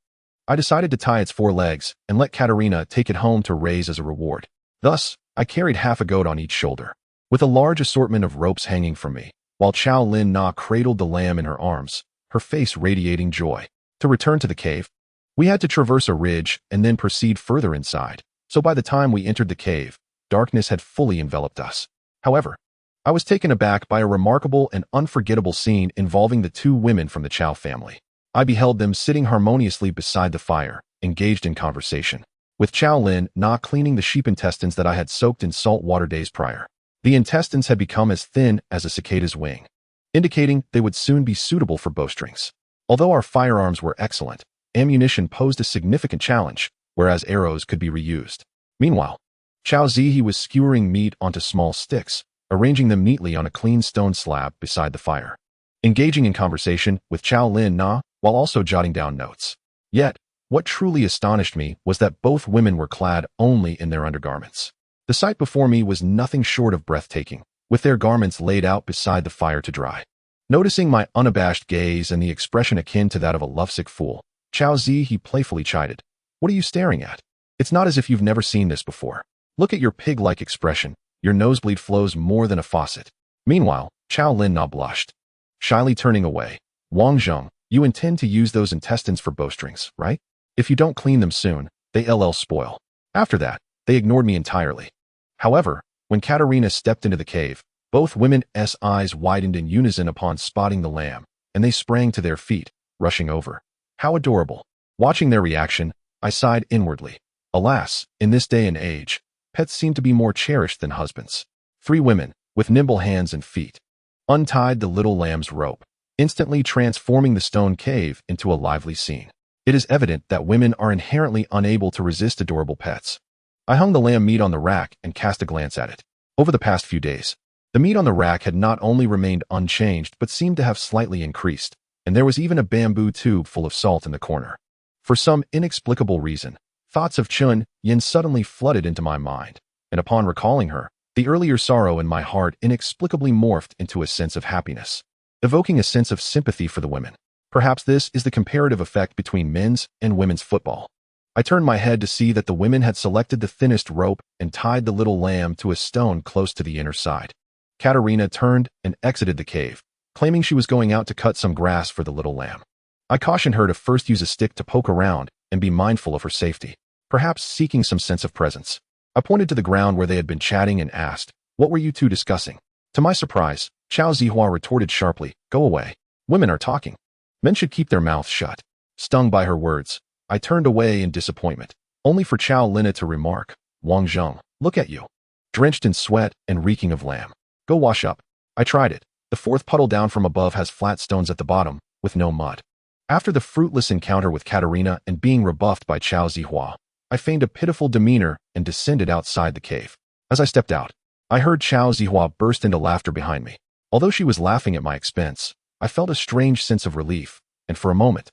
S1: I decided to tie its 4 legs and let Katerina take it home to raise as a reward. Thus, I carried half a goat on each shoulder, with a large assortment of ropes hanging from me, while Chow Lin Na cradled the lamb in her arms, her face radiating joy. To return to the cave, we had to traverse a ridge and then proceed further inside, so by the time we entered the cave, darkness had fully enveloped us. However, I was taken aback by a remarkable and unforgettable scene involving the 2 women from the Chow family. I beheld them sitting harmoniously beside the fire, engaged in conversation, with Chow Lin Na cleaning the sheep intestines that I had soaked in salt water days prior. The intestines had become as thin as a cicada's wing, indicating they would soon be suitable for bowstrings. Although our firearms were excellent, ammunition posed a significant challenge, whereas arrows could be reused. Meanwhile, Soldier.She was skewering meat onto small sticks, arranging them neatly on a clean stone slab beside the fire, engaging in conversation with Chow Lin Na while also jotting down notes. Yet, what truly astonished me was that both women were clad only in their undergarments. The sight before me was nothing short of breathtaking, with their garments laid out beside the fire to dry. Noticing my unabashed gaze and the expression akin to that of a lovesick fool, Soldier.She playfully chided, "What are you staring at? It's not as if you've never seen this before. Look at your pig-like expression. Your nosebleed flows more than a faucet." Meanwhile, Chow Lin Na blushed, shyly turning away. "Wang Zheng, you intend to use those intestines for bowstrings, right? If you don't clean them soon, they'll spoil." After that, they ignored me entirely. However, when Katerina stepped into the cave, both women's eyes widened in unison upon spotting the lamb, and they sprang to their feet, rushing over. How adorable. Watching their reaction, I sighed inwardly. Alas, in this day and age, pets seem to be more cherished than husbands. 3 women, with nimble hands and feet, untied the little lamb's rope, instantly transforming the stone cave into a lively scene. It is evident that women are inherently unable to resist adorable pets. I hung the lamb meat on the rack and cast a glance at it. Over the past few days, the meat on the rack had not only remained unchanged but seemed to have slightly increased, and there was even a bamboo tube full of salt in the corner. For some inexplicable reason, thoughts of Chun Yin suddenly flooded into my mind, and upon recalling her, the earlier sorrow in my heart inexplicably morphed into a sense of happiness, evoking a sense of sympathy for the women. Perhaps this is the comparative effect between men's and women's football. I turned my head to see that the women had selected the thinnest rope and tied the little lamb to a stone close to the inner side. Katerina turned and exited the cave, claiming she was going out to cut some grass for the little lamb. I cautioned her to first use a stick to poke around and be mindful of her safety, perhaps seeking some sense of presence. I pointed to the ground where they had been chatting and asked, "What were you 2 discussing?" To my surprise, Chow Zihua retorted sharply, "Go away. Women are talking. Men should keep their mouths shut." Stung by her words, I turned away in disappointment, only for Chow Lina to remark, "Wang Zheng, look at you. Drenched in sweat and reeking of lamb. Go wash up." I tried it. The 4th puddle down from above has flat stones at the bottom, with no mud. After the fruitless encounter with Katerina and being rebuffed by Chow Zihua, I feigned a pitiful demeanor and descended outside the cave. As I stepped out, I heard Chow Zihua burst into laughter behind me. Although she was laughing at my expense, I felt a strange sense of relief, and for a moment,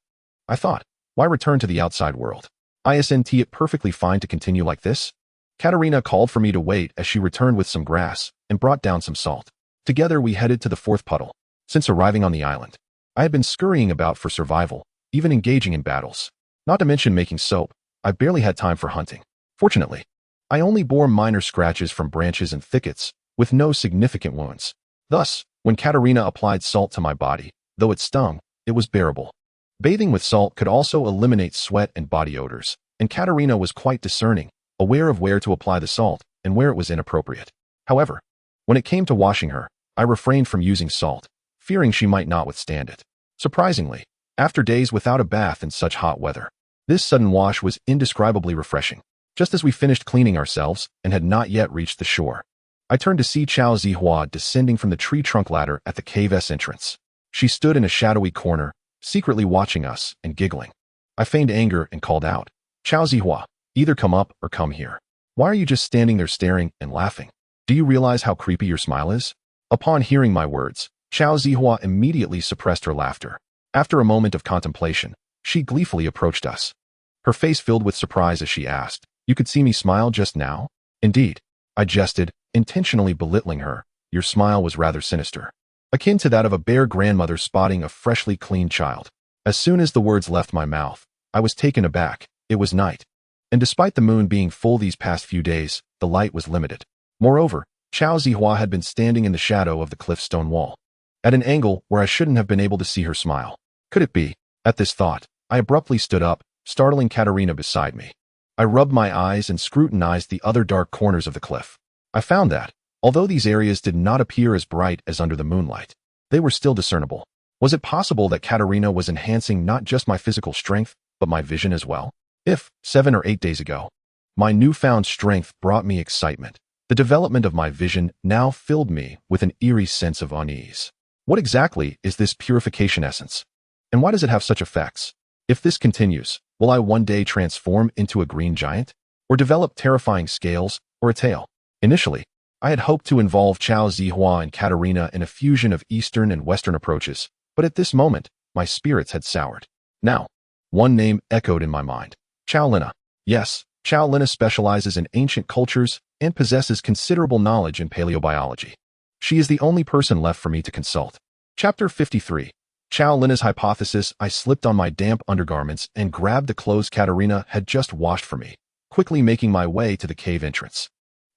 S1: I thought, why return to the outside world? Isn't it perfectly fine to continue like this? Katerina called for me to wait as she returned with some grass and brought down some salt. Together we headed to the 4th puddle. Since arriving on the island, I had been scurrying about for survival, even engaging in battles. Not to mention making soap, I barely had time for hunting. Fortunately, I only bore minor scratches from branches and thickets, with no significant wounds. Thus, when Katerina applied salt to my body, though it stung, it was bearable. Bathing with salt could also eliminate sweat and body odors, and Katerina was quite discerning, aware of where to apply the salt and where it was inappropriate. However, when it came to washing her, I refrained from using salt, fearing she might not withstand it. Surprisingly, after days without a bath in such hot weather, this sudden wash was indescribably refreshing. Just as we finished cleaning ourselves and had not yet reached the shore, I turned to see Chao Zihua descending from the tree trunk ladder at the cave's entrance. She stood in a shadowy corner, secretly watching us and giggling. I feigned anger and called out, "Chao Zihua, either come up or come here. Why are you just standing there staring and laughing? Do you realize how creepy your smile is?" Upon hearing my words, Chao Zihua immediately suppressed her laughter. After a moment of contemplation, she gleefully approached us. Her face filled with surprise as she asked, "You could see me smile just now?" "Indeed," I jested, intentionally belittling her. "Your smile was rather sinister, akin to that of a bare grandmother spotting a freshly cleaned child." As soon as the words left my mouth, I was taken aback. It was night, and despite the moon being full these past few days, the light was limited. Moreover, Chao Zihua had been standing in the shadow of the cliff stone wall, at an angle where I shouldn't have been able to see her smile. Could it be? At this thought, I abruptly stood up, startling Katerina beside me. I rubbed my eyes and scrutinized the other dark corners of the cliff. I found that, although these areas did not appear as bright as under the moonlight, they were still discernible. Was it possible that Katerina was enhancing not just my physical strength, but my vision as well? If, 7 or 8 days ago, my newfound strength brought me excitement, the development of my vision now filled me with an eerie sense of unease. What exactly is this purification essence? And why does it have such effects? If this continues, will I one day transform into a green giant? Or develop terrifying scales or a tail? Initially, I had hoped to involve Chao Zihua and Katerina in a fusion of Eastern and Western approaches, but at this moment, my spirits had soured. Now, one name echoed in my mind. Chao Lina. Yes, Chao Lina specializes in ancient cultures and possesses considerable knowledge in paleobiology. She is the only person left for me to consult. Chapter 53. Chao Lina's hypothesis. I slipped on my damp undergarments and grabbed the clothes Katerina had just washed for me, quickly making my way to the cave entrance.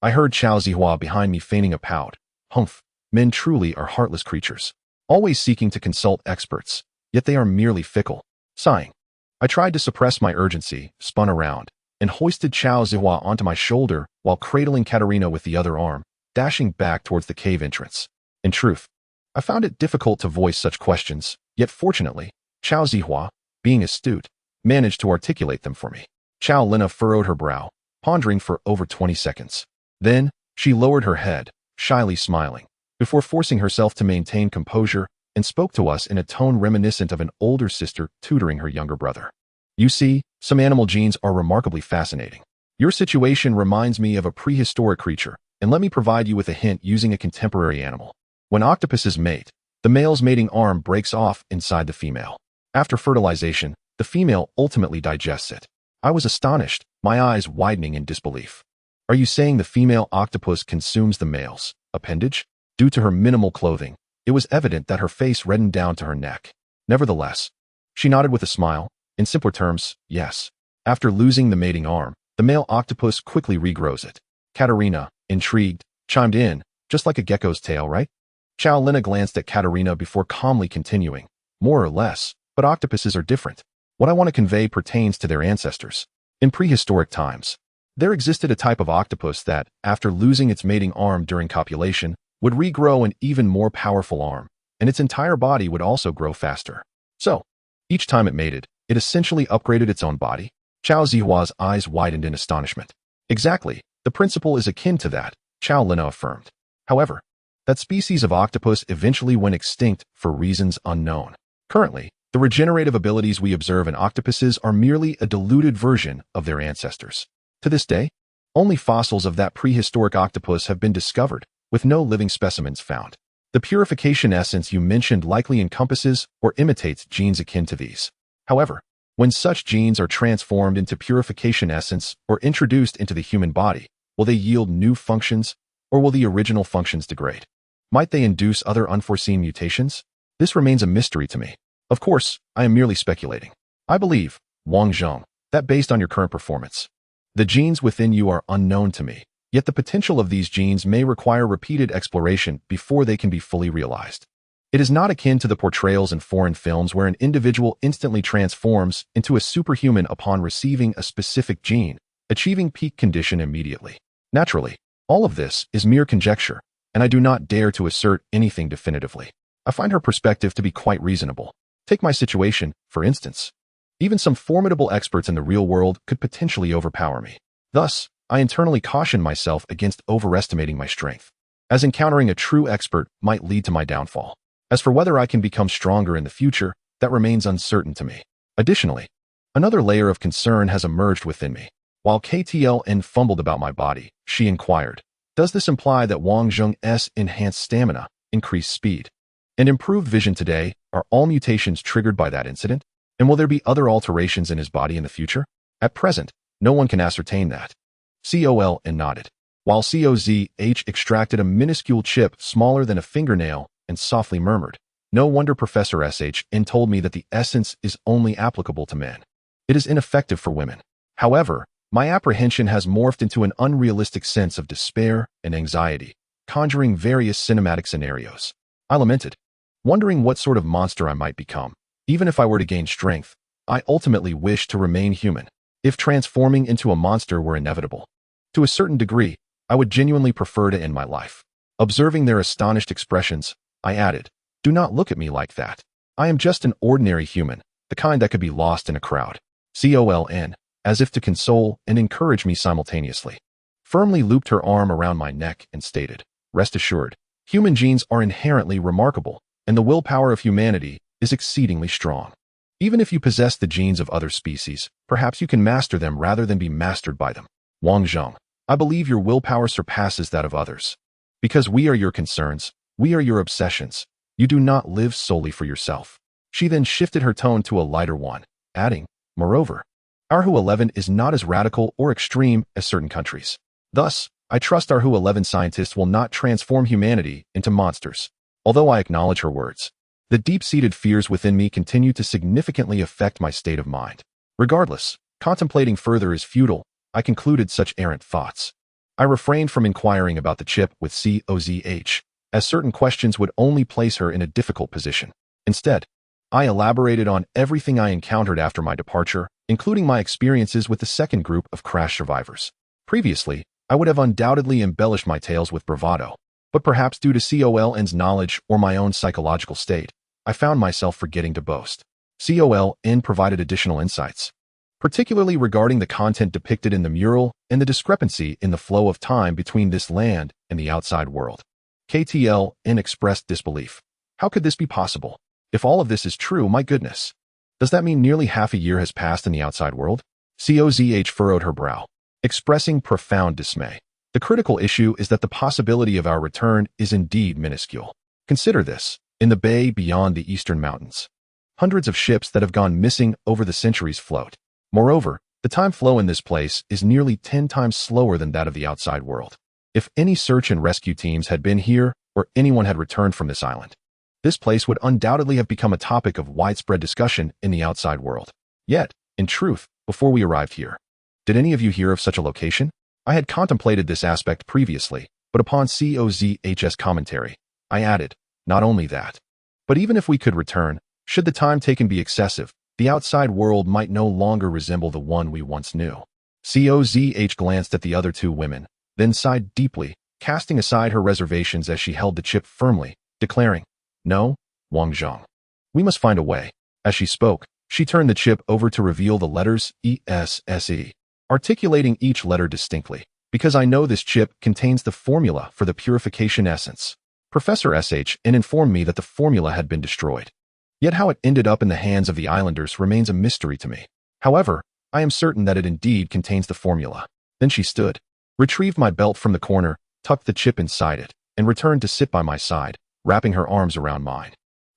S1: I heard Chao Zihua behind me feigning a pout. Humph, men truly are heartless creatures, always seeking to consult experts, yet they are merely fickle. Sighing, I tried to suppress my urgency, spun around, and hoisted Chao Zihua onto my shoulder while cradling Katerina with the other arm, dashing back towards the cave entrance. In truth, I found it difficult to voice such questions, yet fortunately, Chao Zihua, being astute, managed to articulate them for me. Chao Lina furrowed her brow, pondering for over 20 seconds. Then, she lowered her head, shyly smiling, before forcing herself to maintain composure, and spoke to us in a tone reminiscent of an older sister tutoring her younger brother. "You see, some animal genes are remarkably fascinating. Your situation reminds me of a prehistoric creature, and let me provide you with a hint using a contemporary animal. When octopuses mate, the male's mating arm breaks off inside the female. After fertilization, the female ultimately digests it." I was astonished, my eyes widening in disbelief. "Are you saying the female octopus consumes the male's appendage?" Due to her minimal clothing, it was evident that her face reddened down to her neck. Nevertheless, she nodded with a smile. In simpler terms, yes. After losing the mating arm, the male octopus quickly regrows it. Katerina, intrigued, chimed in, "Just like a gecko's tail, right?" Chao Lina glanced at Katerina before calmly continuing, "More or less, but octopuses are different. What I want to convey pertains to their ancestors. In prehistoric times, there existed a type of octopus that, after losing its mating arm during copulation, would regrow an even more powerful arm, and its entire body would also grow faster. So, each time it mated, it essentially upgraded its own body." Chao Zihua's eyes widened in astonishment. "Exactly, the principle is akin to that," Chao Lina affirmed. "However, that species of octopus eventually went extinct for reasons unknown. Currently, the regenerative abilities we observe in octopuses are merely a diluted version of their ancestors. To this day, only fossils of that prehistoric octopus have been discovered, with no living specimens found. The purification essence you mentioned likely encompasses or imitates genes akin to these. However, when such genes are transformed into purification essence or introduced into the human body, will they yield new functions, or will the original functions degrade? Might they induce other unforeseen mutations? This remains a mystery to me. Of course, I am merely speculating. I believe, Wang Zhong, that based on your current performance, the genes within you are unknown to me, yet the potential of these genes may require repeated exploration before they can be fully realized. It is not akin to the portrayals in foreign films where an individual instantly transforms into a superhuman upon receiving a specific gene, achieving peak condition immediately. Naturally, all of this is mere conjecture, and I do not dare to assert anything definitively. I find her perspective to be quite reasonable. Take my situation, for instance. Even some formidable experts in the real world could potentially overpower me. Thus, I internally caution myself against overestimating my strength, as encountering a true expert might lead to my downfall. As for whether I can become stronger in the future, that remains uncertain to me. Additionally, another layer of concern has emerged within me. While KTLN fumbled about my body, she inquired, does this imply that Wang Zheng's enhanced stamina, increased speed, and improved vision today are all mutations triggered by that incident? And will there be other alterations in his body in the future? At present, no one can ascertain that. COLN nodded, while COZH extracted a minuscule chip smaller than a fingernail and softly murmured, no wonder Professor SHN told me that the essence is only applicable to men. It is ineffective for women. However, my apprehension has morphed into an unrealistic sense of despair and anxiety, conjuring various cinematic scenarios. I lamented, wondering what sort of monster I might become. Even if I were to gain strength, I ultimately wish to remain human. If transforming into a monster were inevitable, to a certain degree, I would genuinely prefer to end my life. Observing their astonished expressions, I added, do not look at me like that. I am just an ordinary human, the kind that could be lost in a crowd. COLN, as if to console and encourage me simultaneously, firmly looped her arm around my neck and stated, rest assured, human genes are inherently remarkable, and the willpower of humanity is exceedingly strong. Even if you possess the genes of other species, perhaps you can master them rather than be mastered by them. Wang Zheng, I believe your willpower surpasses that of others. Because we are your concerns, we are your obsessions. You do not live solely for yourself. She then shifted her tone to a lighter one, adding, moreover, our WHO-11 is not as radical or extreme as certain countries. Thus, I trust our WHO-11 scientists will not transform humanity into monsters. Although I acknowledge her words, the deep-seated fears within me continue to significantly affect my state of mind. Regardless, contemplating further is futile. I concluded such errant thoughts. I refrained from inquiring about the chip with COZH, as certain questions would only place her in a difficult position. Instead, I elaborated on everything I encountered after my departure, including my experiences with the second group of crash survivors. Previously, I would have undoubtedly embellished my tales with bravado, but perhaps due to COLN's knowledge or my own psychological state, I found myself forgetting to boast. COLN provided additional insights, particularly regarding the content depicted in the mural and the discrepancy in the flow of time between this land and the outside world. KTLN expressed disbelief. How could this be possible? If all of this is true, my goodness. Does that mean nearly half a year has passed in the outside world? COZH furrowed her brow, expressing profound dismay. The critical issue is that the possibility of our return is indeed minuscule. Consider this, in the bay beyond the eastern mountains, hundreds of ships that have gone missing over the centuries float. Moreover, the time flow in this place is nearly 10 times slower than that of the outside world. If any search and rescue teams had been here or anyone had returned from this island, this place would undoubtedly have become a topic of widespread discussion in the outside world. Yet, in truth, before we arrived here, did any of you hear of such a location? I had contemplated this aspect previously, but upon COZH's commentary, I added, not only that, but even if we could return, should the time taken be excessive, the outside world might no longer resemble the one we once knew. COZH glanced at the other two women, then sighed deeply, casting aside her reservations as she held the chip firmly, declaring, no, Wang Zheng. We must find a way. As she spoke, she turned the chip over to reveal the letters ESSE, articulating each letter distinctly, because I know this chip contains the formula for the purification essence. Professor SHN informed me that the formula had been destroyed. Yet how it ended up in the hands of the islanders remains a mystery to me. However, I am certain that it indeed contains the formula. Then she stood, retrieved my belt from the corner, tucked the chip inside it, and returned to sit by my side, wrapping her arms around mine.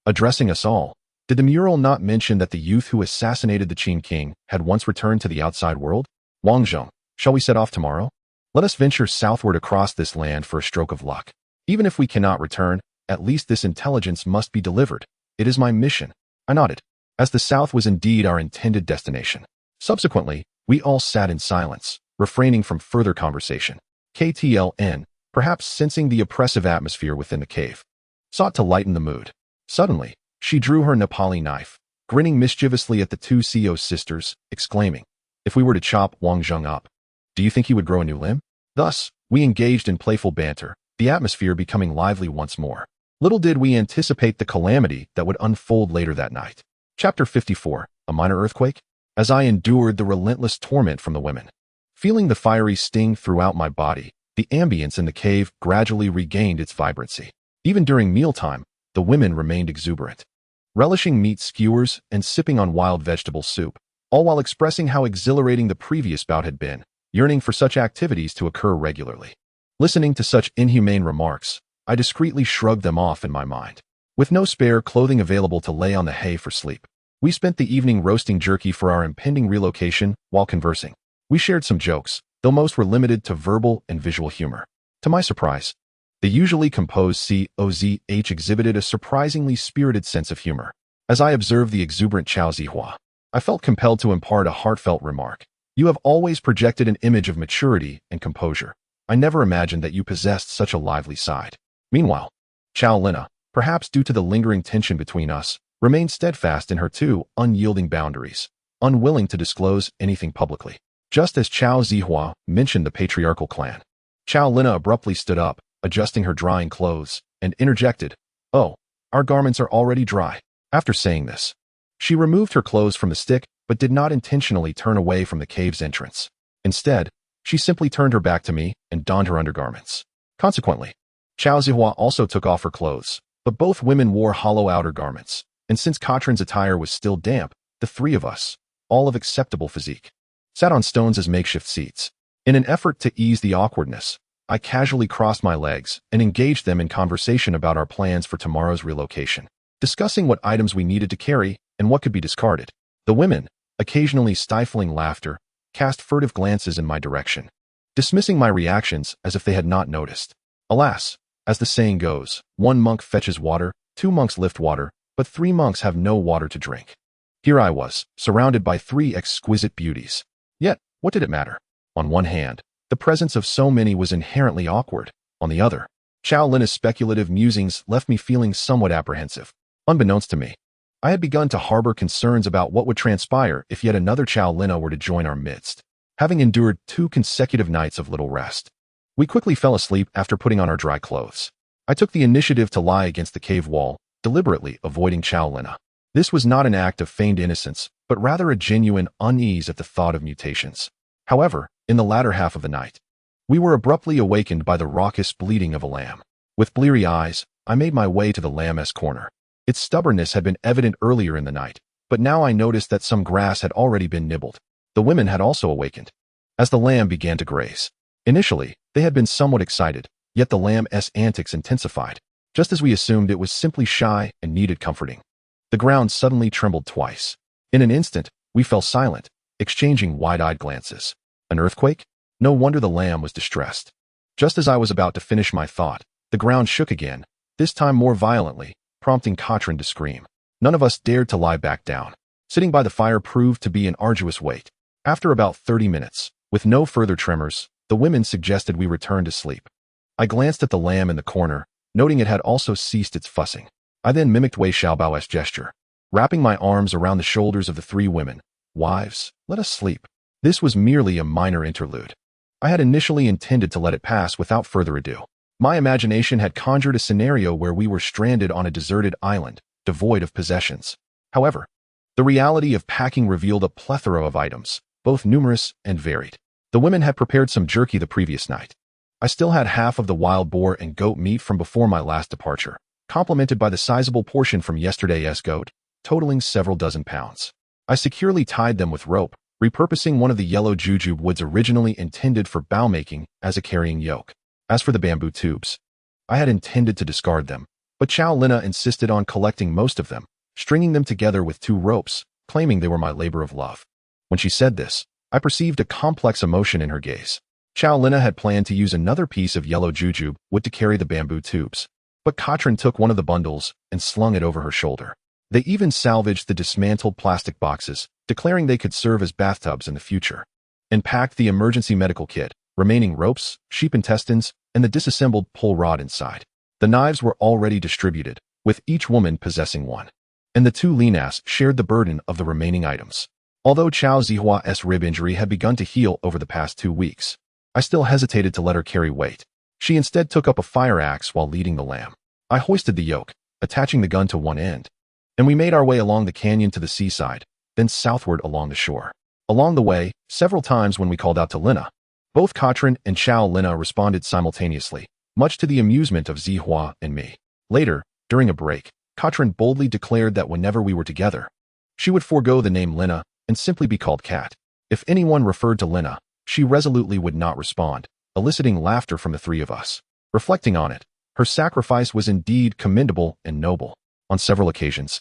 S1: Addressing us all, did the mural not mention that the youth who assassinated the Qin king had once returned to the outside world? Wang Zheng, shall we set off tomorrow? Let us venture southward across this land for a stroke of luck. Even if we cannot return, at least this intelligence must be delivered. It is my mission. I nodded, as the south was indeed our intended destination. Subsequently, we all sat in silence, refraining from further conversation. KTLN, perhaps sensing the oppressive atmosphere within the cave, sought to lighten the mood. Suddenly, she drew her Nepali knife, grinning mischievously at the two CO sisters, exclaiming, if we were to chop Wang Zheng up, do you think he would grow a new limb? Thus, we engaged in playful banter, the atmosphere becoming lively once more. Little did we anticipate the calamity that would unfold later that night. Chapter 54, A Minor Earthquake? As I endured the relentless torment from the women, feeling the fiery sting throughout my body, the ambience in the cave gradually regained its vibrancy. Even during mealtime, the women remained exuberant, relishing meat skewers and sipping on wild vegetable soup, all while expressing how exhilarating the previous bout had been, yearning for such activities to occur regularly. Listening to such inhumane remarks, I discreetly shrugged them off in my mind. With no spare clothing available to lay on the hay for sleep, we spent the evening roasting jerky for our impending relocation while conversing. We shared some jokes, though most were limited to verbal and visual humor. To my surprise, the usually composed Coozh exhibited a surprisingly spirited sense of humor. As I observed the exuberant Chao Zihua, I felt compelled to impart a heartfelt remark. You have always projected an image of maturity and composure. I never imagined that you possessed such a lively side. Meanwhile, Chao Lina, perhaps due to the lingering tension between us, remained steadfast in her two unyielding boundaries, unwilling to disclose anything publicly. Just as Chao Zihua mentioned the patriarchal clan, Chao Lina abruptly stood up, adjusting her drying clothes, and interjected, "Oh, our garments are already dry." After saying this, she removed her clothes from the stick but did not intentionally turn away from the cave's entrance. Instead, she simply turned her back to me and donned her undergarments. Consequently, Chao Zihua also took off her clothes, but both women wore hollow outer garments, and since Katrin's attire was still damp, the three of us, all of acceptable physique, sat on stones as makeshift seats. In an effort to ease the awkwardness, I casually crossed my legs and engaged them in conversation about our plans for tomorrow's relocation, discussing what items we needed to carry and what could be discarded. The women, occasionally stifling laughter, cast furtive glances in my direction, dismissing my reactions as if they had not noticed. Alas, as the saying goes, one monk fetches water, two monks lift water, but three monks have no water to drink. Here I was, surrounded by three exquisite beauties. Yet, what did it matter? On one hand, the presence of so many was inherently awkward. On the other, Chao Lina's speculative musings left me feeling somewhat apprehensive. Unbeknownst to me, I had begun to harbor concerns about what would transpire if yet another Chao Lina were to join our midst. Having endured 2 consecutive nights of little rest, we quickly fell asleep after putting on our dry clothes. I took the initiative to lie against the cave wall, deliberately avoiding Chao Lina. This was not an act of feigned innocence, but rather a genuine unease at the thought of mutations. However, in the latter half of the night, we were abruptly awakened by the raucous bleating of a lamb. With bleary eyes, I made my way to the lamb's corner. Its stubbornness had been evident earlier in the night, but now I noticed that some grass had already been nibbled. The women had also awakened, as the lamb began to graze. Initially, they had been somewhat excited, yet the lamb's antics intensified. Just as we assumed it was simply shy and needed comforting, the ground suddenly trembled twice. In an instant, we fell silent, exchanging wide-eyed glances. An earthquake? No wonder the lamb was distressed. Just as I was about to finish my thought, the ground shook again, this time more violently, prompting Katrin to scream. None of us dared to lie back down. Sitting by the fire proved to be an arduous wait. After about 30 minutes, with no further tremors, the women suggested we return to sleep. I glanced at the lamb in the corner, noting it had also ceased its fussing. I then mimicked Wei Xiaobao's gesture, wrapping my arms around the shoulders of the three women. Wives, let us sleep. This was merely a minor interlude. I had initially intended to let it pass without further ado. My imagination had conjured a scenario where we were stranded on a deserted island, devoid of possessions. However, the reality of packing revealed a plethora of items, both numerous and varied. The women had prepared some jerky the previous night. I still had half of the wild boar and goat meat from before my last departure, complemented by the sizable portion from yesterday's goat, totaling several dozen pounds. I securely tied them with rope, repurposing one of the yellow jujube woods originally intended for bow making as a carrying yoke. As for the bamboo tubes, I had intended to discard them, but Chao Lina insisted on collecting most of them, stringing them together with 2 ropes, claiming they were my labor of love. When she said this, I perceived a complex emotion in her gaze. Chao Lina had planned to use another piece of yellow jujube wood to carry the bamboo tubes, but Katrin took one of the bundles and slung it over her shoulder. They even salvaged the dismantled plastic boxes, declaring they could serve as bathtubs in the future, and packed the emergency medical kit, remaining ropes, sheep intestines, and the disassembled pull rod inside. The knives were already distributed, with each woman possessing one, and the 2 Linas shared the burden of the remaining items. Although Chao Zihua's rib injury had begun to heal over the past 2 weeks, I still hesitated to let her carry weight. She instead took up a fire axe while leading the lamb. I hoisted the yoke, attaching the gun to one end, and we made our way along the canyon to the seaside, then southward along the shore. Along the way, several times when we called out to Lena, both Katrin and Xiao Lena responded simultaneously, much to the amusement of Zihua and me. Later, during a break, Katrin boldly declared that whenever we were together, she would forego the name Lena and simply be called Kat. If anyone referred to Lena, she resolutely would not respond, eliciting laughter from the three of us. Reflecting on it, her sacrifice was indeed commendable and noble. On several occasions,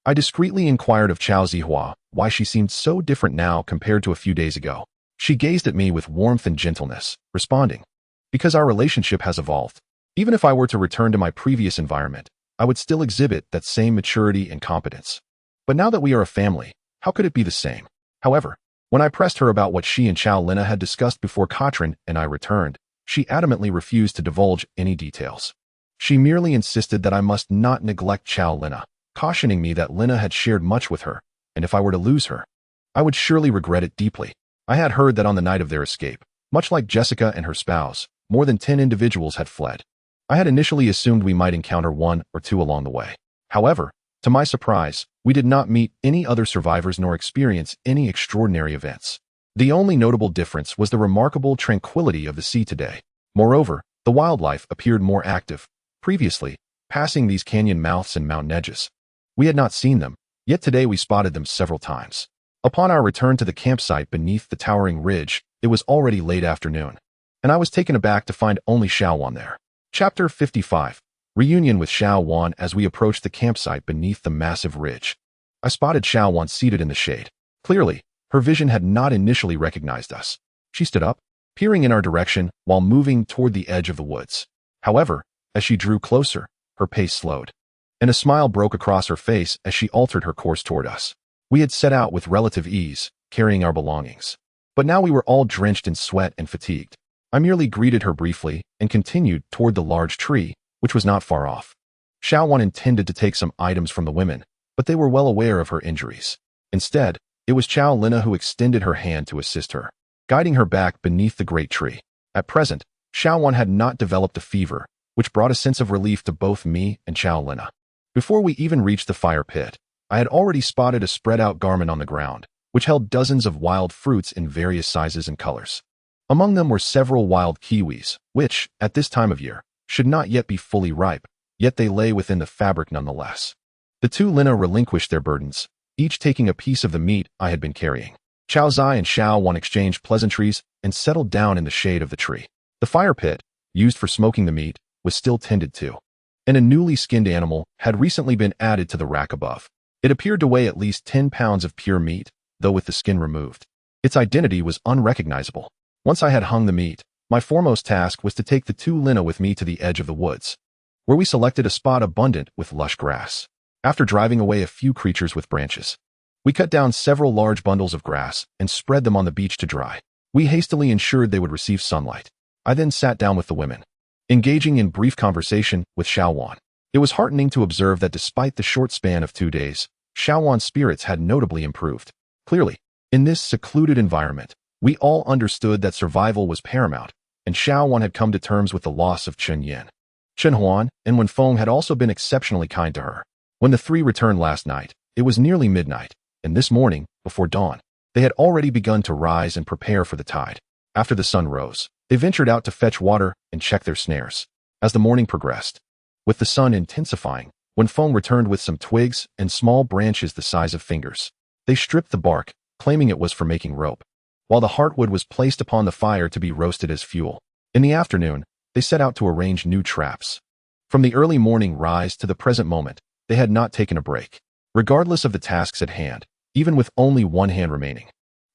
S1: I discreetly inquired of Xiao Zihua why she seemed so different now compared to a few days ago. She gazed at me with warmth and gentleness, responding, "Because our relationship has evolved. Even if I were to return to my previous environment, I would still exhibit that same maturity and competence. But now that we are a family, how could it be the same?" However, when I pressed her about what she and Xiao Lena had discussed before Katrin and I returned, she adamantly refused to divulge any details. She merely insisted that I must not neglect Xiao Lena, cautioning me that Lena had shared much with her, and if I were to lose her, I would surely regret it deeply. I had heard that on the night of their escape, much like Jessica and her spouse, more than 10 individuals had fled. I had initially assumed we might encounter 1 or 2 along the way. However, to my surprise, we did not meet any other survivors nor experience any extraordinary events. The only notable difference was the remarkable tranquility of the sea today. Moreover, the wildlife appeared more active. Previously, passing these canyon mouths and mountain edges, we had not seen them, yet today we spotted them several times. Upon our return to the campsite beneath the towering ridge, it was already late afternoon, and I was taken aback to find only Xiaowan there. Chapter 55. Reunion with Xiaowan. As we approached the campsite beneath the massive ridge, I spotted Xiaowan seated in the shade. Clearly, her vision had not initially recognized us. She stood up, peering in our direction while moving toward the edge of the woods. However, as she drew closer, her pace slowed, and a smile broke across her face as she altered her course toward us. We had set out with relative ease, carrying our belongings, but now we were all drenched in sweat and fatigued. I merely greeted her briefly and continued toward the large tree, which was not far off. Xiaowan intended to take some items from the women, but they were well aware of her injuries. Instead, it was Xiao Lena who extended her hand to assist her, guiding her back beneath the great tree. At present, Xiaowan had not developed a fever, which brought a sense of relief to both me and Xiao Lena. Before we even reached the fire pit, I had already spotted a spread-out garment on the ground, which held dozens of wild fruits in various sizes and colors. Among them were several wild kiwis, which, at this time of year, should not yet be fully ripe, yet they lay within the fabric nonetheless. The two Lena relinquished their burdens, each taking a piece of the meat I had been carrying. Xiao Zai and Xiao Wan exchanged pleasantries and settled down in the shade of the tree. The fire pit, used for smoking the meat, was still tended to, and a newly skinned animal had recently been added to the rack above. It appeared to weigh at least 10 pounds of pure meat, though with the skin removed. Its identity was unrecognizable. Once I had hung the meat, my foremost task was to take the two Lena with me to the edge of the woods, where we selected a spot abundant with lush grass. After driving away a few creatures with branches, we cut down several large bundles of grass and spread them on the beach to dry. We hastily ensured they would receive sunlight. I then sat down with the women, engaging in brief conversation with Xiaowan. It was heartening to observe that despite the short span of 2 days, Xiaowan's spirits had notably improved. Clearly, in this secluded environment, we all understood that survival was paramount, and Xiaowan had come to terms with the loss of Chen Yan. Chen Huan and Wen Feng had also been exceptionally kind to her. When the three returned last night, it was nearly midnight, and this morning, before dawn, they had already begun to rise and prepare for the tide. After the sun rose, they ventured out to fetch water and check their snares. As the morning progressed, with the sun intensifying, Wen Feng returned with some twigs and small branches the size of fingers. They stripped the bark, claiming it was for making rope, while the heartwood was placed upon the fire to be roasted as fuel. In the afternoon, they set out to arrange new traps. From the early morning rise to the present moment, they had not taken a break. Regardless of the tasks at hand, even with only one hand remaining,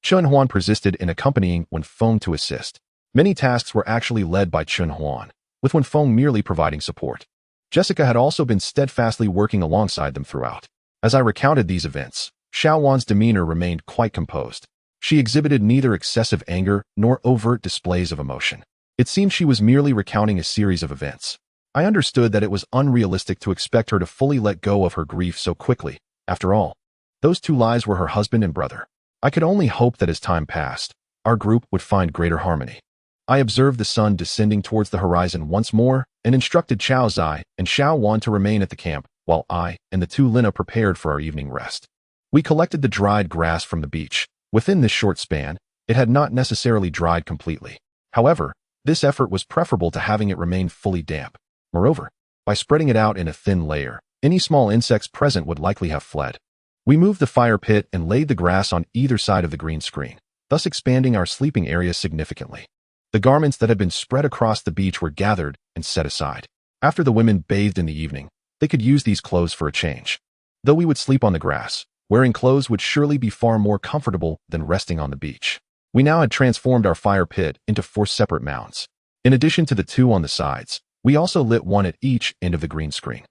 S1: Chen Huan persisted in accompanying Wen Feng to assist. Many tasks were actually led by Chen Huan, with Wen Feng merely providing support. Jessica had also been steadfastly working alongside them throughout. As I recounted these events, Xiaowan's demeanor remained quite composed. She exhibited neither excessive anger nor overt displays of emotion. It seemed she was merely recounting a series of events. I understood that it was unrealistic to expect her to fully let go of her grief so quickly. After all, those two lives were her husband and brother. I could only hope that as time passed, our group would find greater harmony. I observed the sun descending towards the horizon once more and instructed Chao Zai and Xiao Wan to remain at the camp while I and the two Lina prepared for our evening rest. We collected the dried grass from the beach. Within this short span, it had not necessarily dried completely. However, this effort was preferable to having it remain fully damp. Moreover, by spreading it out in a thin layer, any small insects present would likely have fled. We moved the fire pit and laid the grass on either side of the green screen, thus expanding our sleeping area significantly. The garments that had been spread across the beach were gathered and set aside. After the women bathed in the evening, they could use these clothes for a change. Though we would sleep on the grass, wearing clothes would surely be far more comfortable than resting on the beach. We now had transformed our fire pit into 4 separate mounds. In addition to the 2 on the sides, we also lit one at each end of the green screen.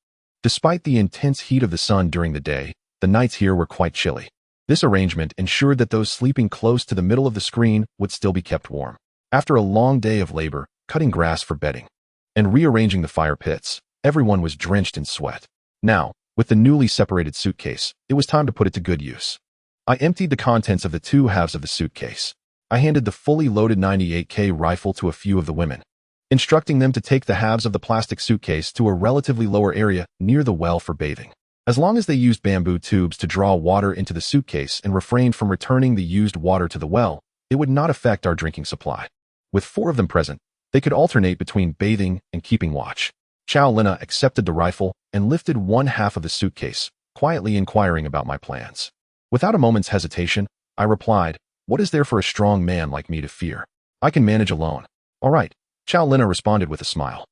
S1: Despite the intense heat of the sun during the day, the nights here were quite chilly. This arrangement ensured that those sleeping close to the middle of the screen would still be kept warm. After a long day of labor, cutting grass for bedding, and rearranging the fire pits, everyone was drenched in sweat. Now, with the newly separated suitcase, it was time to put it to good use. I emptied the contents of the 2 halves of the suitcase. I handed the fully loaded 98K rifle to a few of the women, instructing them to take the halves of the plastic suitcase to a relatively lower area near the well for bathing. As long as they used bamboo tubes to draw water into the suitcase and refrained from returning the used water to the well, it would not affect our drinking supply. With 4 of them present, they could alternate between bathing and keeping watch. Chao Lina accepted the rifle and lifted one half of the suitcase, quietly inquiring about my plans. Without a moment's hesitation, I replied, "What is there for a strong man like me to fear? I can manage alone." "All right," Chao Lina responded with a smile.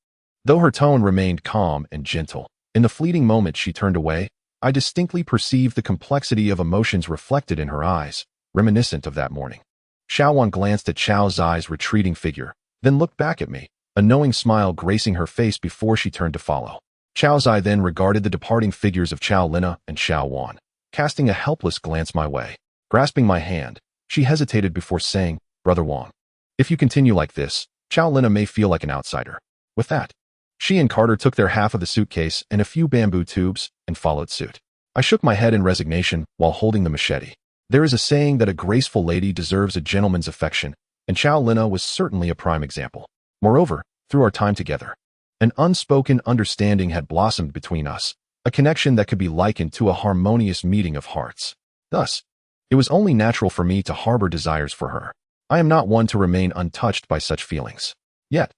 S1: Though her tone remained calm and gentle, in the fleeting moment she turned away, I distinctly perceived the complexity of emotions reflected in her eyes, reminiscent of that morning. Xiao Wan glanced at Chao Zai's retreating figure, then looked back at me, a knowing smile gracing her face before she turned to follow. Chao Zai then regarded the departing figures of Chao Lina and Xiao Wan, casting a helpless glance my way. Grasping my hand, she hesitated before saying, "Brother Wang, if you continue like this, Chao Lina may feel like an outsider." With that, she and Carter took their half of the suitcase and a few bamboo tubes and followed suit. I shook my head in resignation while holding the machete. There is a saying that a graceful lady deserves a gentleman's affection, and Chao Lina was certainly a prime example. Moreover, through our time together, an unspoken understanding had blossomed between us, a connection that could be likened to a harmonious meeting of hearts. Thus, it was only natural for me to harbor desires for her. I am not one to remain untouched by such feelings. Yet,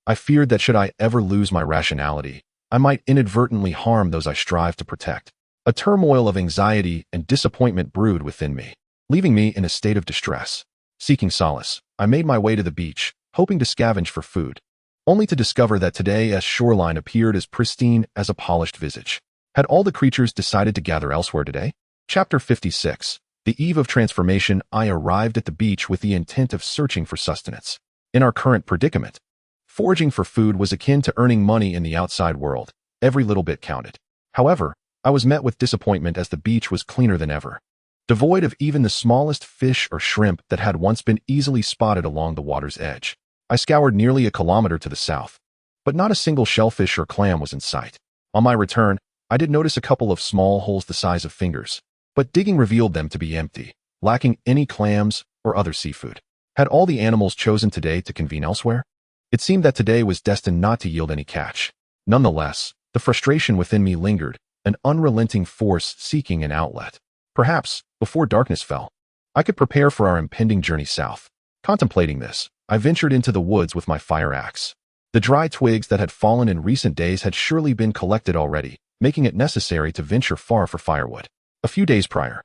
S1: I feared that should I ever lose my rationality, I might inadvertently harm those I strive to protect. A turmoil of anxiety and disappointment brewed within me, leaving me in a state of distress. Seeking solace, I made my way to the beach, hoping to scavenge for food, only to discover that today's shoreline appeared as pristine as a polished visage. Had all the creatures decided to gather elsewhere today? Chapter 56. The eve of transformation, I arrived at the beach with the intent of searching for sustenance. In our current predicament, foraging for food was akin to earning money in the outside world. Every little bit counted. However, I was met with disappointment as the beach was cleaner than ever, devoid of even the smallest fish or shrimp that had once been easily spotted along the water's edge. I scoured nearly a kilometer to the south, but not a single shellfish or clam was in sight. On my return, I did notice a couple of small holes the size of fingers, but digging revealed them to be empty, lacking any clams or other seafood. Had all the animals chosen today to convene elsewhere? It seemed that today was destined not to yield any catch. Nonetheless, the frustration within me lingered, an unrelenting force seeking an outlet. Perhaps, before darkness fell, I could prepare for our impending journey south. Contemplating this, I ventured into the woods with my fire axe. The dry twigs that had fallen in recent days had surely been collected already, making it necessary to venture far for firewood. A few days prior,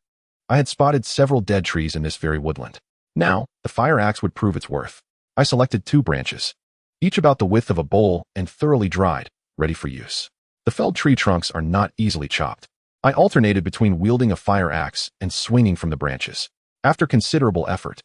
S1: I had spotted several dead trees in this very woodland. Now, the fire axe would prove its worth. I selected 2 branches, each about the width of a bowl and thoroughly dried, ready for use. The felled tree trunks are not easily chopped. I alternated between wielding a fire axe and swinging from the branches. After considerable effort,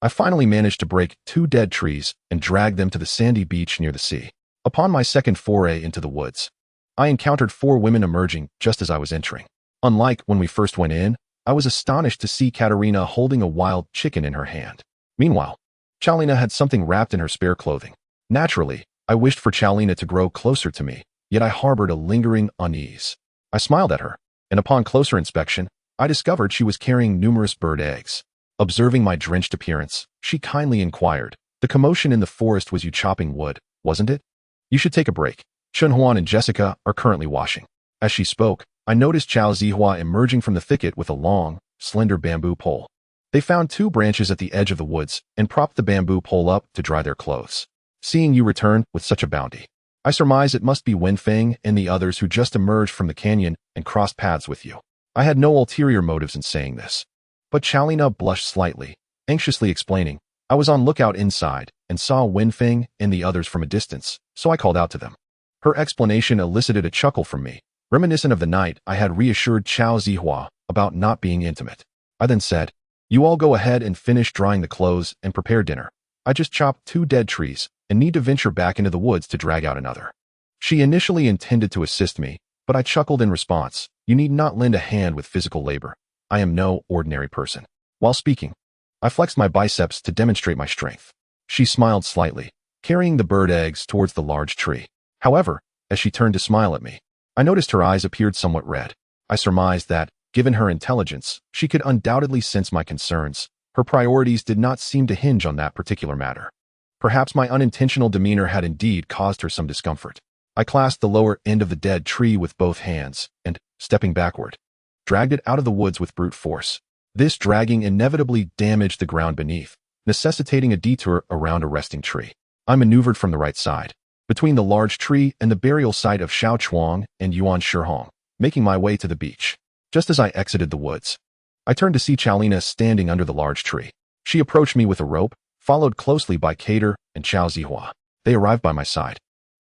S1: I finally managed to break 2 dead trees and drag them to the sandy beach near the sea. Upon my second foray into the woods, I encountered 4 women emerging just as I was entering. Unlike when we first went in, I was astonished to see Katerina holding a wild chicken in her hand. Meanwhile, Chalina had something wrapped in her spare clothing. Naturally, I wished for Chalina to grow closer to me, yet I harbored a lingering unease. I smiled at her, and upon closer inspection, I discovered she was carrying numerous bird eggs. Observing my drenched appearance, she kindly inquired, The commotion in the forest was you chopping wood, wasn't it? You should take a break. Chunhuan and Jessica are currently washing. As she spoke, I noticed Chao Zihua emerging from the thicket with a long, slender bamboo pole. They found 2 branches at the edge of the woods and propped the bamboo pole up to dry their clothes. Seeing you return with such a bounty, I surmise it must be Wenfeng and the others who just emerged from the canyon and crossed paths with you. I had no ulterior motives in saying this. But Chaolina blushed slightly, anxiously explaining, I was on lookout inside and saw Wenfeng and the others from a distance, so I called out to them. Her explanation elicited a chuckle from me, reminiscent of the night I had reassured Chao Zihua about not being intimate. I then said, you all go ahead and finish drying the clothes and prepare dinner. I just chopped 2 dead trees and need to venture back into the woods to drag out another. She initially intended to assist me, but I chuckled in response, you need not lend a hand with physical labor. I am no ordinary person. While speaking, I flexed my biceps to demonstrate my strength. She smiled slightly, carrying the bird eggs towards the large tree. However, as she turned to smile at me, I noticed her eyes appeared somewhat red. I surmised that, given her intelligence, she could undoubtedly sense my concerns. Her priorities did not seem to hinge on that particular matter. Perhaps my unintentional demeanor had indeed caused her some discomfort. I clasped the lower end of the dead tree with both hands and, stepping backward, dragged it out of the woods with brute force. This dragging inevitably damaged the ground beneath, necessitating a detour around a resting tree. I maneuvered from the right side, between the large tree and the burial site of Xiao Chuang and Yuan Shihong, making my way to the beach. Just as I exited the woods, I turned to see Chaolina standing under the large tree. She approached me with a rope, followed closely by Cater and Chao Zihua. They arrived by my side.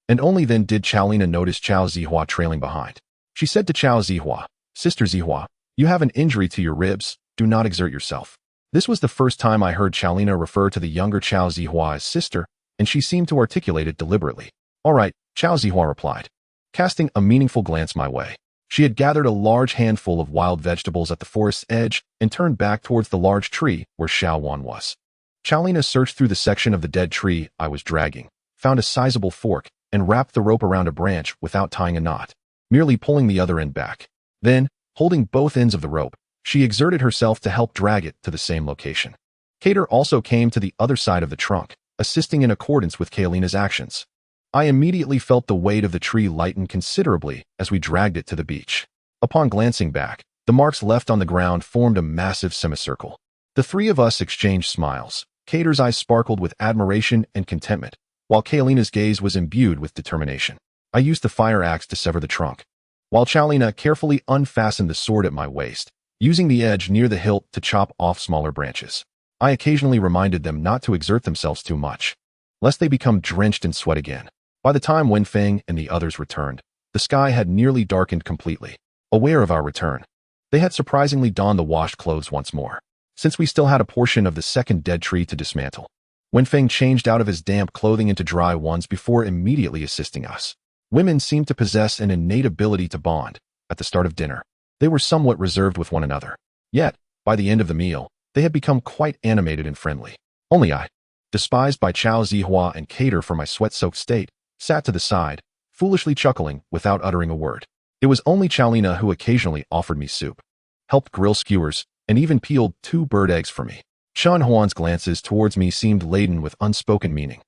S1: And only then did Chaolina notice Chao Zihua trailing behind. She said to Chao Zihua, Sister Zihua, you have an injury to your ribs, do not exert yourself. This was the first time I heard Chaolina refer to the younger Chao Zihua as sister, and she seemed to articulate it deliberately. All right, Chao Zihua replied, casting a meaningful glance my way. She had gathered a large handful of wild vegetables at the forest's edge and turned back towards the large tree where Xiao Wan was. Chaolina searched through the section of the dead tree I was dragging, found a sizable fork, and wrapped the rope around a branch without tying a knot, merely pulling the other end back. Then, holding both ends of the rope, she exerted herself to help drag it to the same location. Cater also came to the other side of the trunk, assisting in accordance with Chaolina's actions. I immediately felt the weight of the tree lighten considerably as we dragged it to the beach. Upon glancing back, the marks left on the ground formed a massive semicircle. The 3 of us exchanged smiles. Cater's eyes sparkled with admiration and contentment, while Chaolina's gaze was imbued with determination. I used the fire axe to sever the trunk, while Chaolina carefully unfastened the sword at my waist, using the edge near the hilt to chop off smaller branches. I occasionally reminded them not to exert themselves too much, lest they become drenched in sweat again. By the time Wenfeng and the others returned, the sky had nearly darkened completely. Aware of our return, they had surprisingly donned the washed clothes once more, since we still had a portion of the second dead tree to dismantle. Wenfeng changed out of his damp clothing into dry ones before immediately assisting us. Women seemed to possess an innate ability to bond. At the start of dinner, they were somewhat reserved with one another. Yet, by the end of the meal, they had become quite animated and friendly. Only I, despised by Chao Zihua and Cater for my sweat-soaked state, sat to the side, foolishly chuckling without uttering a word. It was only Chaolina who occasionally offered me soup, helped grill skewers, and even peeled 2 bird eggs for me. Shan Huan's glances towards me seemed laden with unspoken meaning.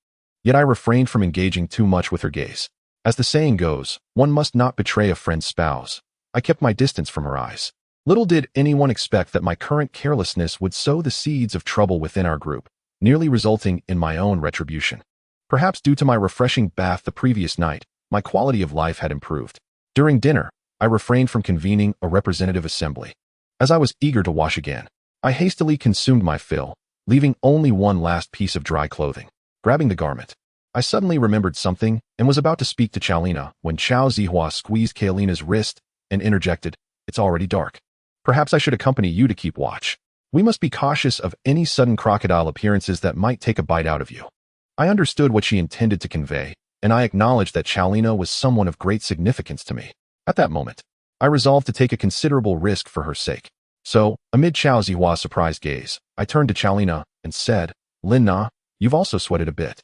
S1: Yet I refrained from engaging too much with her gaze. As the saying goes, one must not betray a friend's spouse. I kept my distance from her eyes. Little did anyone expect that my current carelessness would sow the seeds of trouble within our group, nearly resulting in my own retribution. Perhaps due to my refreshing bath the previous night, my quality of life had improved. During dinner, I refrained from convening a representative assembly. As I was eager to wash again, I hastily consumed my fill, leaving only one last piece of dry clothing. Grabbing the garment, I suddenly remembered something and was about to speak to Chaolina when Chao Zihua squeezed Chaolina's wrist and interjected, "It's already dark. Perhaps I should accompany you to keep watch. We must be cautious of any sudden crocodile appearances that might take a bite out of you." I understood what she intended to convey, and I acknowledged that Chaolina was someone of great significance to me. At that moment, I resolved to take a considerable risk for her sake. So, amid Chao Zihua's surprised gaze, I turned to Chaolina and said, "Lin Na, you've also sweated a bit.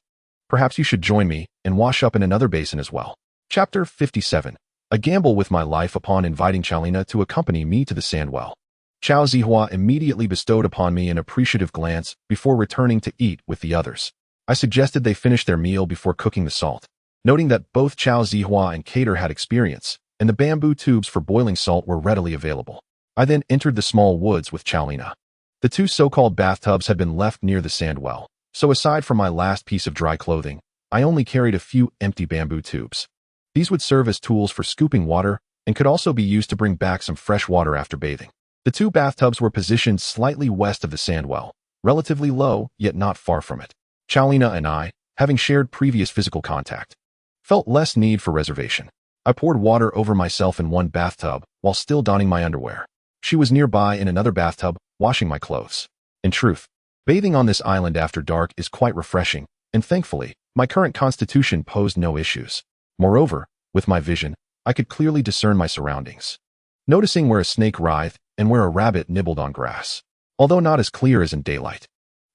S1: Perhaps you should join me and wash up in another basin as well." Chapter 57. A gamble with my life upon inviting Chaolina to accompany me to the sandwell. Chao Zihua immediately bestowed upon me an appreciative glance before returning to eat with the others. I suggested they finish their meal before cooking the salt. Noting that both Chao Zihua and Cater had experience, and the bamboo tubes for boiling salt were readily available, I then entered the small woods with Chaolina. The two so-called bathtubs had been left near the sand well, so aside from my last piece of dry clothing, I only carried a few empty bamboo tubes. These would serve as tools for scooping water and could also be used to bring back some fresh water after bathing. The two bathtubs were positioned slightly west of the sand well, relatively low, yet not far from it. Chaolina and I, having shared previous physical contact, felt less need for reservation. I poured water over myself in one bathtub while still donning my underwear. She was nearby in another bathtub, washing my clothes. In truth, bathing on this island after dark is quite refreshing, and thankfully, my current constitution posed no issues. Moreover, with my vision, I could clearly discern my surroundings, noticing where a snake writhed and where a rabbit nibbled on grass. Although not as clear as in daylight,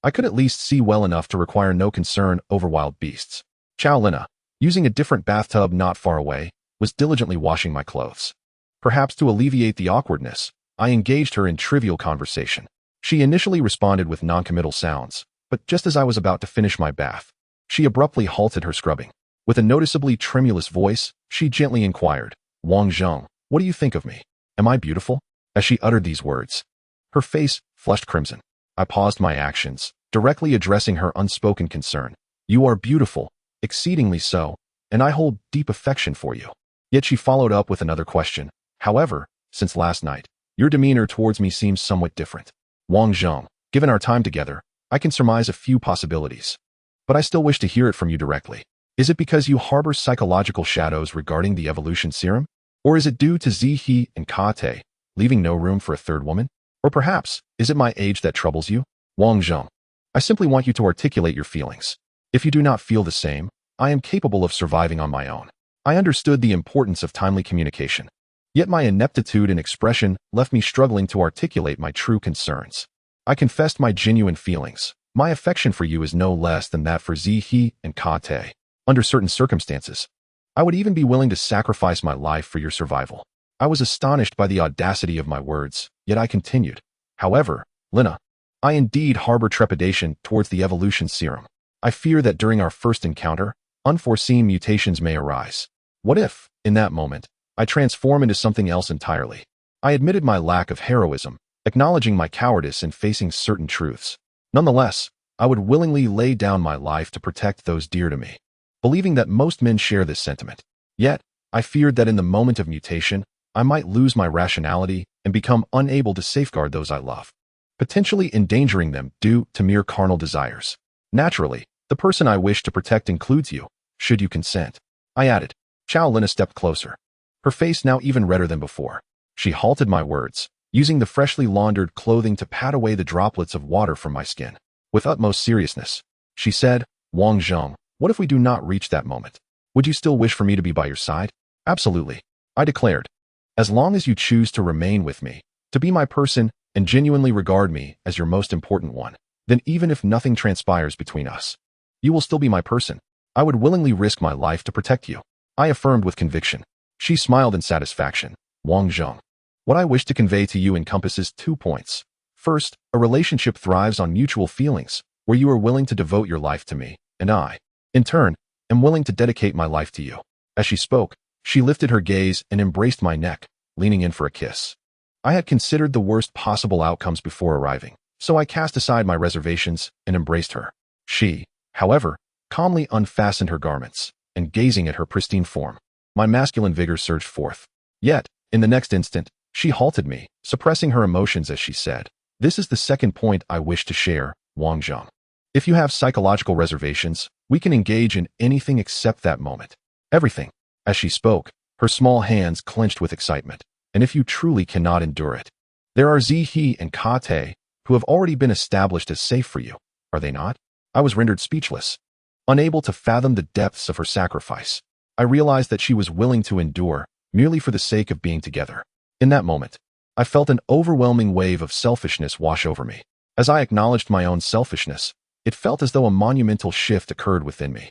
S1: I could at least see well enough to require no concern over wild beasts. Chaolina, using a different bathtub not far away, was diligently washing my clothes. Perhaps to alleviate the awkwardness, I engaged her in trivial conversation. She initially responded with non-committal sounds, but just as I was about to finish my bath, she abruptly halted her scrubbing. With a noticeably tremulous voice, she gently inquired, "Wang Zheng, what do you think of me? Am I beautiful?" As she uttered these words, her face flushed crimson. I paused my actions, directly addressing her unspoken concern. "You are beautiful, exceedingly so, and I hold deep affection for you." Yet she followed up with another question. "However, since last night, your demeanor towards me seems somewhat different. Wang Zheng, given our time together, I can surmise a few possibilities. But I still wish to hear it from you directly. Is it because you harbor psychological shadows regarding the evolution serum? Or is it due to Zihe and Kate, leaving no room for a third woman? Or perhaps, is it my age that troubles you? Wang Zheng, I simply want you to articulate your feelings. If you do not feel the same, I am capable of surviving on my own." I understood the importance of timely communication. Yet my ineptitude in expression left me struggling to articulate my true concerns. I confessed my genuine feelings. "My affection for you is no less than that for Zihe and Kate. Under certain circumstances, I would even be willing to sacrifice my life for your survival." I was astonished by the audacity of my words, yet I continued. "However, Lina, I indeed harbor trepidation towards the evolution serum. I fear that during our first encounter, unforeseen mutations may arise. What if, in that moment, I transform into something else entirely?" I admitted my lack of heroism, acknowledging my cowardice in facing certain truths. Nonetheless, I would willingly lay down my life to protect those dear to me, believing that most men share this sentiment. Yet, I feared that in the moment of mutation, I might lose my rationality and become unable to safeguard those I love, potentially endangering them due to mere carnal desires. Naturally, the person I wish to protect includes you, should you consent. I added. Chaolina stepped closer, her face now even redder than before. She halted my words, using the freshly laundered clothing to pat away the droplets of water from my skin. With utmost seriousness, she said, "Wang Zheng, what if we do not reach that moment? Would you still wish for me to be by your side?" "Absolutely," I declared. "As long as you choose to remain with me, to be my person, and genuinely regard me as your most important one, then even if nothing transpires between us, you will still be my person. I would willingly risk my life to protect you," I affirmed with conviction. She smiled in satisfaction. "Wang Zheng, what I wish to convey to you encompasses 2 points. First, a relationship thrives on mutual feelings, where you are willing to devote your life to me, and I, in turn, am willing to dedicate my life to you." As she spoke, she lifted her gaze and embraced my neck, leaning in for a kiss. I had considered the worst possible outcomes before arriving, so I cast aside my reservations and embraced her. She, however, calmly unfastened her garments, and gazing at her pristine form, my masculine vigor surged forth. Yet, in the next instant, she halted me, suppressing her emotions as she said, "This is the second point I wish to share, Wang Zheng. If you have psychological reservations, we can engage in anything except that moment. Everything." As she spoke, her small hands clenched with excitement. "And if you truly cannot endure it, there are Zihe and Kate, who have already been established as safe for you, are they not?" I was rendered speechless, unable to fathom the depths of her sacrifice. I realized that she was willing to endure, merely for the sake of being together. In that moment, I felt an overwhelming wave of selfishness wash over me. As I acknowledged my own selfishness, it felt as though a monumental shift occurred within me.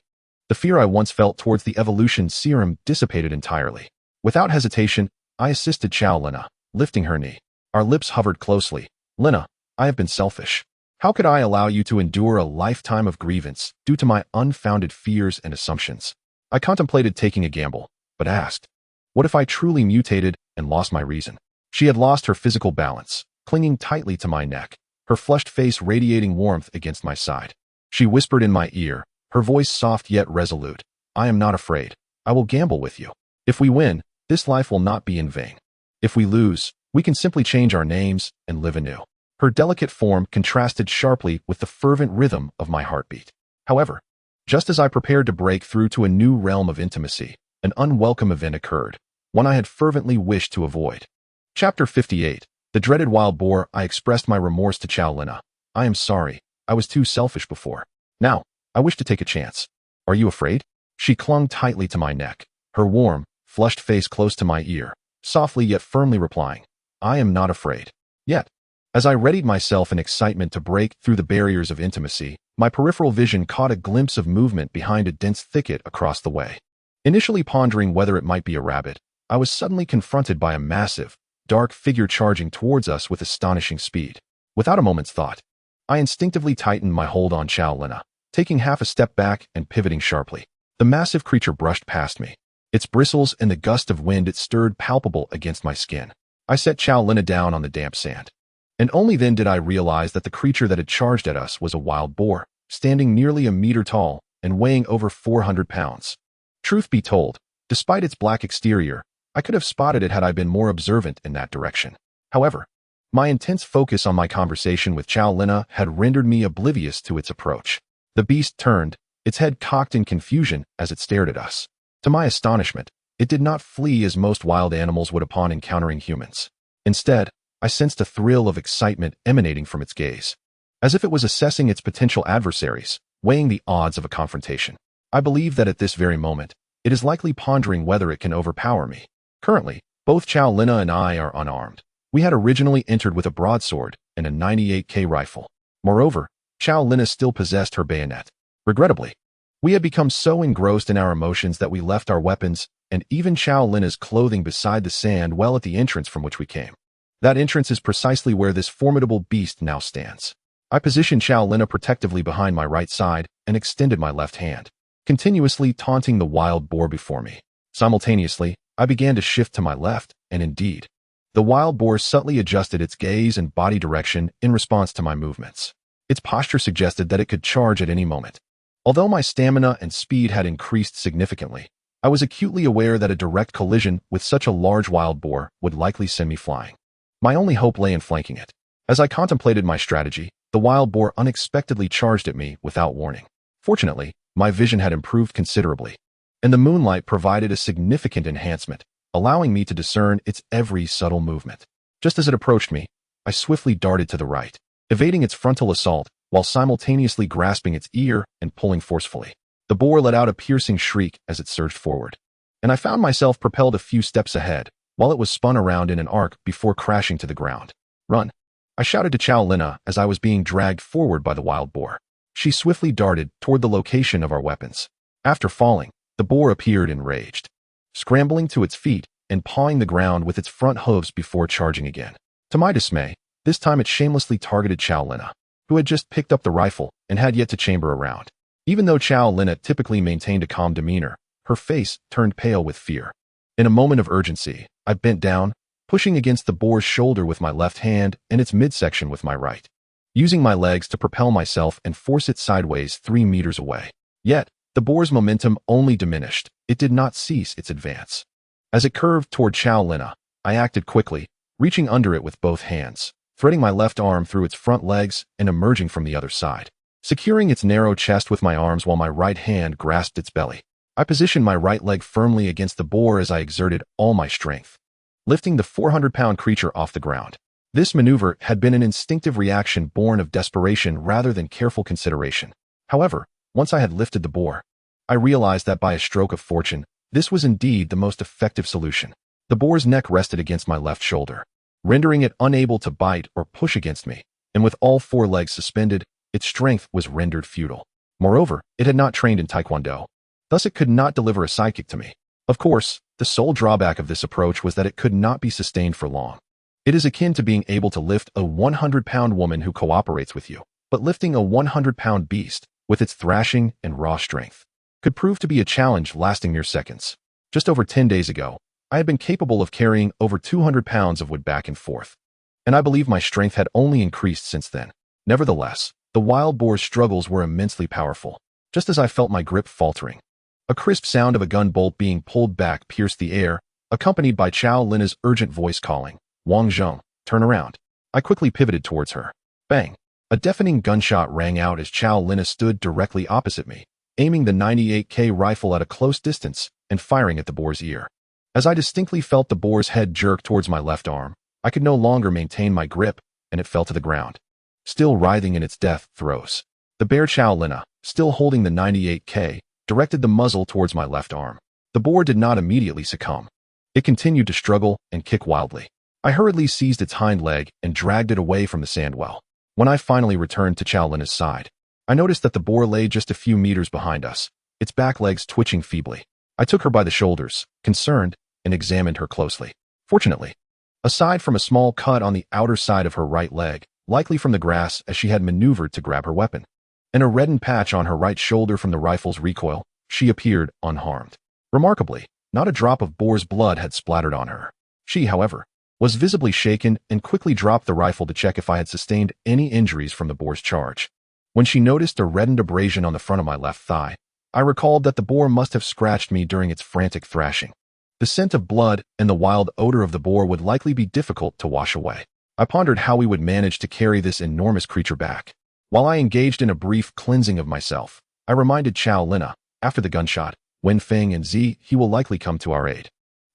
S1: The fear I once felt towards the evolution serum dissipated entirely. Without hesitation, I assisted Chaolina, lifting her knee. Our lips hovered closely. "Lina, I have been selfish. How could I allow you to endure a lifetime of grievance due to my unfounded fears and assumptions? I contemplated taking a gamble, but asked, what if I truly mutated and lost my reason? She had lost her physical balance, clinging tightly to my neck, her flushed face radiating warmth against my side. She whispered in my ear, her voice soft yet resolute, I am not afraid. I will gamble with you. If we win, this life will not be in vain. If we lose, we can simply change our names and live anew. Her delicate form contrasted sharply with the fervent rhythm of my heartbeat. However, just as I prepared to break through to a new realm of intimacy, an unwelcome event occurred, one I had fervently wished to avoid. Chapter 58. The dreaded wild boar. I expressed my remorse to Chow Lina. I am sorry. I was too selfish before. Now, I wish to take a chance. Are you afraid? She clung tightly to my neck, her warm, flushed face close to my ear, softly yet firmly replying, I am not afraid. Yet, as I readied myself in excitement to break through the barriers of intimacy, my peripheral vision caught a glimpse of movement behind a dense thicket across the way. Initially pondering whether it might be a rabbit, I was suddenly confronted by a massive, dark figure charging towards us with astonishing speed. Without a moment's thought, I instinctively tightened my hold on Chow Lina, taking half a step back and pivoting sharply. The massive creature brushed past me, its bristles and the gust of wind it stirred palpable against my skin. I set Chow Lina down on the damp sand. And only then did I realize that the creature that had charged at us was a wild boar, standing nearly a meter tall and weighing over 400 pounds. Truth be told, despite its black exterior, I could have spotted it had I been more observant in that direction. However, my intense focus on my conversation with Chow Lina had rendered me oblivious to its approach. The beast turned, its head cocked in confusion as it stared at us. To my astonishment, it did not flee as most wild animals would upon encountering humans. Instead, I sensed a thrill of excitement emanating from its gaze, as if it was assessing its potential adversaries, weighing the odds of a confrontation. I believe that at this very moment, it is likely pondering whether it can overpower me. Currently, both Chow Lina and I are unarmed. We had originally entered with a broadsword and a 98K rifle. Moreover, Chow Lina still possessed her bayonet. Regrettably, we had become so engrossed in our emotions that we left our weapons and even Chow Lina's clothing beside the sand well at the entrance from which we came. That entrance is precisely where this formidable beast now stands. I positioned Chow Lina protectively behind my right side and extended my left hand, continuously taunting the wild boar before me. Simultaneously, I began to shift to my left, and indeed, the wild boar subtly adjusted its gaze and body direction in response to my movements. Its posture suggested that it could charge at any moment. Although my stamina and speed had increased significantly, I was acutely aware that a direct collision with such a large wild boar would likely send me flying. My only hope lay in flanking it. As I contemplated my strategy, the wild boar unexpectedly charged at me without warning. Fortunately, my vision had improved considerably, and the moonlight provided a significant enhancement, allowing me to discern its every subtle movement. Just as it approached me, I swiftly darted to the right, evading its frontal assault while simultaneously grasping its ear and pulling forcefully. The boar let out a piercing shriek as it surged forward, and I found myself propelled a few steps ahead while it was spun around in an arc before crashing to the ground. Run! I shouted to Chow Lina as I was being dragged forward by the wild boar. She swiftly darted toward the location of our weapons. After falling, the boar appeared enraged, scrambling to its feet and pawing the ground with its front hooves before charging again. To my dismay, this time it shamelessly targeted Chow Lina, who had just picked up the rifle and had yet to chamber a round. Even though Chow Lina typically maintained a calm demeanor, her face turned pale with fear. In a moment of urgency, I bent down, pushing against the boar's shoulder with my left hand and its midsection with my right, using my legs to propel myself and force it sideways 3 meters away. Yet, the boar's momentum only diminished. It did not cease its advance. As it curved toward Chow Lina, I acted quickly, reaching under it with both hands, threading my left arm through its front legs and emerging from the other side, securing its narrow chest with my arms while my right hand grasped its belly. I positioned my right leg firmly against the boar as I exerted all my strength, lifting the 400-pound creature off the ground. This maneuver had been an instinctive reaction born of desperation rather than careful consideration. However, once I had lifted the boar, I realized that by a stroke of fortune, this was indeed the most effective solution. The boar's neck rested against my left shoulder, rendering it unable to bite or push against me, and with all 4 legs suspended, its strength was rendered futile. Moreover, it had not trained in Taekwondo. Thus it could not deliver a sidekick to me. Of course, the sole drawback of this approach was that it could not be sustained for long. It is akin to being able to lift a 100-pound woman who cooperates with you. but lifting a 100-pound beast, with its thrashing and raw strength, could prove to be a challenge lasting mere seconds. Just over 10 days ago, I had been capable of carrying over 200 pounds of wood back and forth, and I believe my strength had only increased since then. Nevertheless, the wild boar's struggles were immensely powerful. Just as I felt my grip faltering, a crisp sound of a gun bolt being pulled back pierced the air, accompanied by Chow Lina's urgent voice calling, "Wang Zheng, turn around." I quickly pivoted towards her. Bang! A deafening gunshot rang out as Chow Lina stood directly opposite me, aiming the 98K rifle at a close distance and firing at the boar's ear. As I distinctly felt the boar's head jerk towards my left arm, I could no longer maintain my grip, and it fell to the ground, still writhing in its death throes. The bear Chow Lina, still holding the 98K, directed the muzzle towards my left arm. The boar did not immediately succumb. It continued to struggle and kick wildly. I hurriedly seized its hind leg and dragged it away from the sandwell. When I finally returned to Chow Lina's side, I noticed that the boar lay just a few meters behind us, its back legs twitching feebly. I took her by the shoulders, concerned, and examined her closely. Fortunately, aside from a small cut on the outer side of her right leg, likely from the grass as she had maneuvered to grab her weapon, and a reddened patch on her right shoulder from the rifle's recoil, she appeared unharmed. Remarkably, not a drop of boar's blood had splattered on her. She, however, was visibly shaken and quickly dropped the rifle to check if I had sustained any injuries from the boar's charge. When she noticed a reddened abrasion on the front of my left thigh, I recalled that the boar must have scratched me during its frantic thrashing. The scent of blood and the wild odor of the boar would likely be difficult to wash away. I pondered how we would manage to carry this enormous creature back. While I engaged in a brief cleansing of myself, I reminded Chow Lina, after the gunshot, "Wen Feng and Z, he will likely come to our aid.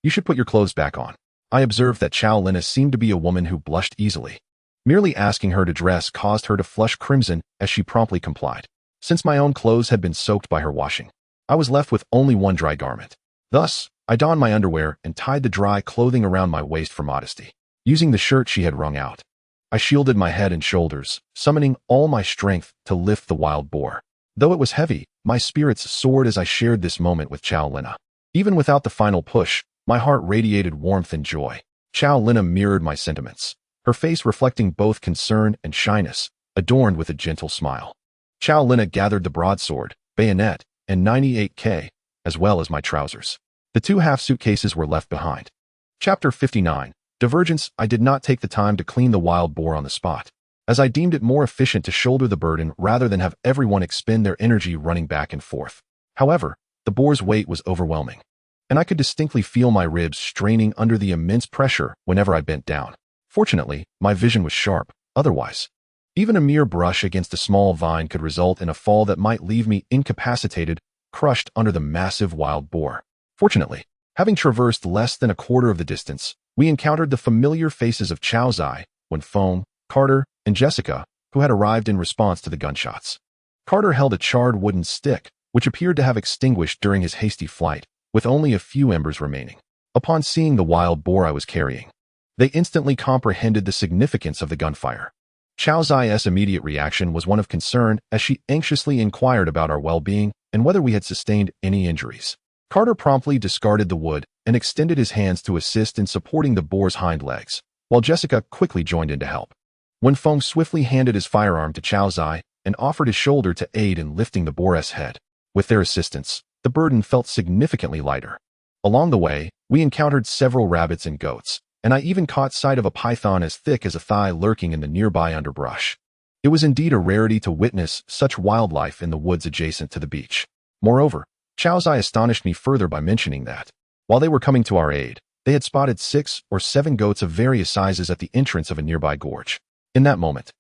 S1: You should put your clothes back on." I observed that Chow Lina seemed to be a woman who blushed easily. Merely asking her to dress caused her to flush crimson as she promptly complied. Since my own clothes had been soaked by her washing, I was left with only one dry garment. Thus, I donned my underwear and tied the dry clothing around my waist for modesty. Using the shirt she had wrung out, I shielded my head and shoulders, summoning all my strength to lift the wild boar. Though it was heavy, my spirits soared as I shared this moment with Chow Lina. Even without the final push, my heart radiated warmth and joy. Chow Lina mirrored my sentiments, her face reflecting both concern and shyness, adorned with a gentle smile. Chow Lina gathered the broadsword, bayonet, and 98K, as well as my trousers. The 2 half suitcases were left behind. Chapter 59. Divergence. I did not take the time to clean the wild boar on the spot, as I deemed it more efficient to shoulder the burden rather than have everyone expend their energy running back and forth. However, the boar's weight was overwhelming, and I could distinctly feel my ribs straining under the immense pressure whenever I bent down. Fortunately, my vision was sharp. Otherwise, even a mere brush against a small vine could result in a fall that might leave me incapacitated, crushed under the massive wild boar. Fortunately, having traversed less than a quarter of the distance, we encountered the familiar faces of Chow Zai, Wen Feng, Carter, and Jessica, who had arrived in response to the gunshots. Carter held a charred wooden stick, which appeared to have extinguished during his hasty flight, with only a few embers remaining. Upon seeing the wild boar I was carrying, they instantly comprehended the significance of the gunfire. Chow Zai's immediate reaction was one of concern as she anxiously inquired about our well-being and whether we had sustained any injuries. Carter promptly discarded the wood and extended his hands to assist in supporting the boar's hind legs, while Jessica quickly joined in to help. Wen Feng swiftly handed his firearm to Chow Zai and offered his shoulder to aid in lifting the boar's head. With their assistance, the burden felt significantly lighter. Along the way, we encountered several rabbits and goats, and I even caught sight of a python as thick as a thigh lurking in the nearby underbrush. It was indeed a rarity to witness such wildlife in the woods adjacent to the beach. Moreover, Chow Zai astonished me further by mentioning that, while they were coming to our aid, they had spotted 6 or 7 goats of various sizes at the entrance of a nearby gorge. In that moment,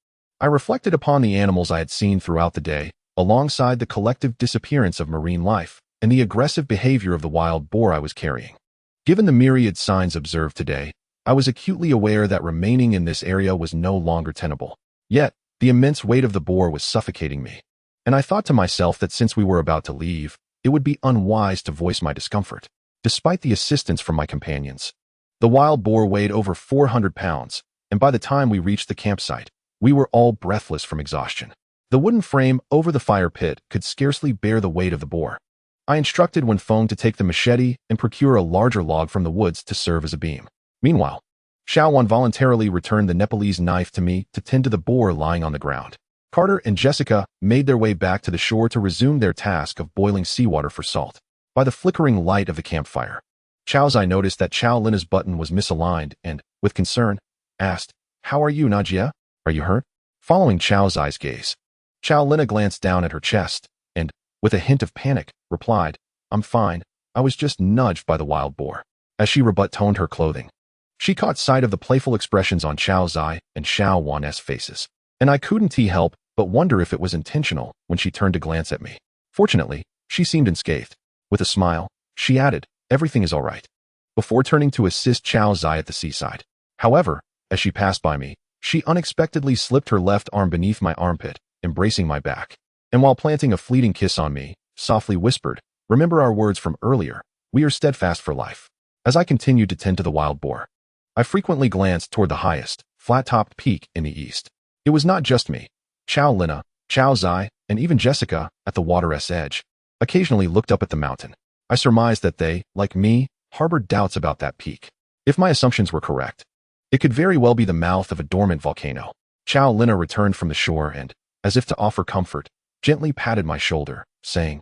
S1: I reflected upon the animals I had seen throughout the day, alongside the collective disappearance of marine life and the aggressive behavior of the wild boar I was carrying. Given the myriad signs observed today, I was acutely aware that remaining in this area was no longer tenable. Yet, the immense weight of the boar was suffocating me, and I thought to myself that since we were about to leave, it would be unwise to voice my discomfort. Despite the assistance from my companions, the wild boar weighed over 400 pounds, and by the time we reached the campsite, we were all breathless from exhaustion. The wooden frame over the fire pit could scarcely bear the weight of the boar. I instructed Wen Feng to take the machete and procure a larger log from the woods to serve as a beam. Meanwhile, Xiaowan voluntarily returned the Nepalese knife to me to tend to the boar lying on the ground. Carter and Jessica made their way back to the shore to resume their task of boiling seawater for salt. By the flickering light of the campfire, Chow's eye noticed that Chow Lina's button was misaligned and, with concern, asked, "How are you, Najia? Are you hurt?" Following Chow's eyes gaze, Chow Lina glanced down at her chest and, with a hint of panic, replied, "I'm fine. I was just nudged by the wild boar." As she rebut-toned her clothing, she caught sight of the playful expressions on Chow's eye and Xiao Wan's faces, and I couldn't help but wonder if it was intentional when she turned to glance at me. Fortunately, she seemed unscathed. With a smile, she added, "Everything is all right," before turning to assist Chow's eye at the seaside. However, as she passed by me, she unexpectedly slipped her left arm beneath my armpit, embracing my back, and while planting a fleeting kiss on me, softly whispered, "Remember our words from earlier, we are steadfast for life." As I continued to tend to the wild boar, I frequently glanced toward the highest, flat-topped peak in the east. It was not just me. Chow Lina, Chow's eye, and even Jessica, at the water's edge, occasionally looked up at the mountain. I surmised that they, like me, harbored doubts about that peak. If my assumptions were correct, it could very well be the mouth of a dormant volcano. Chow Lina returned from the shore and, as if to offer comfort, gently patted my shoulder, saying,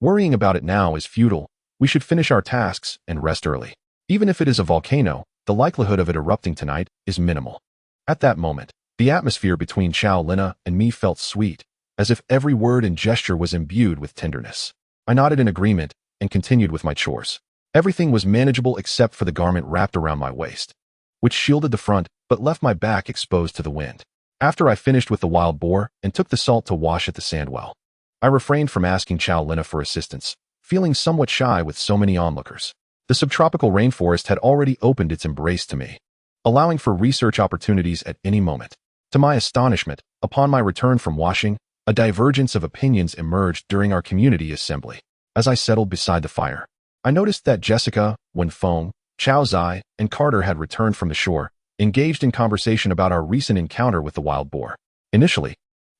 S1: "Worrying about it now is futile. We should finish our tasks and rest early. Even if it is a volcano, the likelihood of it erupting tonight is minimal." At that moment, the atmosphere between Chow Lina and me felt sweet, as if every word and gesture was imbued with tenderness. I nodded in agreement and continued with my chores. Everything was manageable except for the garment wrapped around my waist, which shielded the front but left my back exposed to the wind. After I finished with the wild boar and took the salt to wash at the sandwell, I refrained from asking Chow Lina for assistance, feeling somewhat shy with so many onlookers. The subtropical rainforest had already opened its embrace to me, allowing for research opportunities at any moment. To my astonishment, upon my return from washing, a divergence of opinions emerged during our community assembly. As I settled beside the fire, I noticed that Jessica, Wenfeng, Chow's eye, and Carter had returned from the shore, engaged in conversation about our recent encounter with the wild boar. Initially,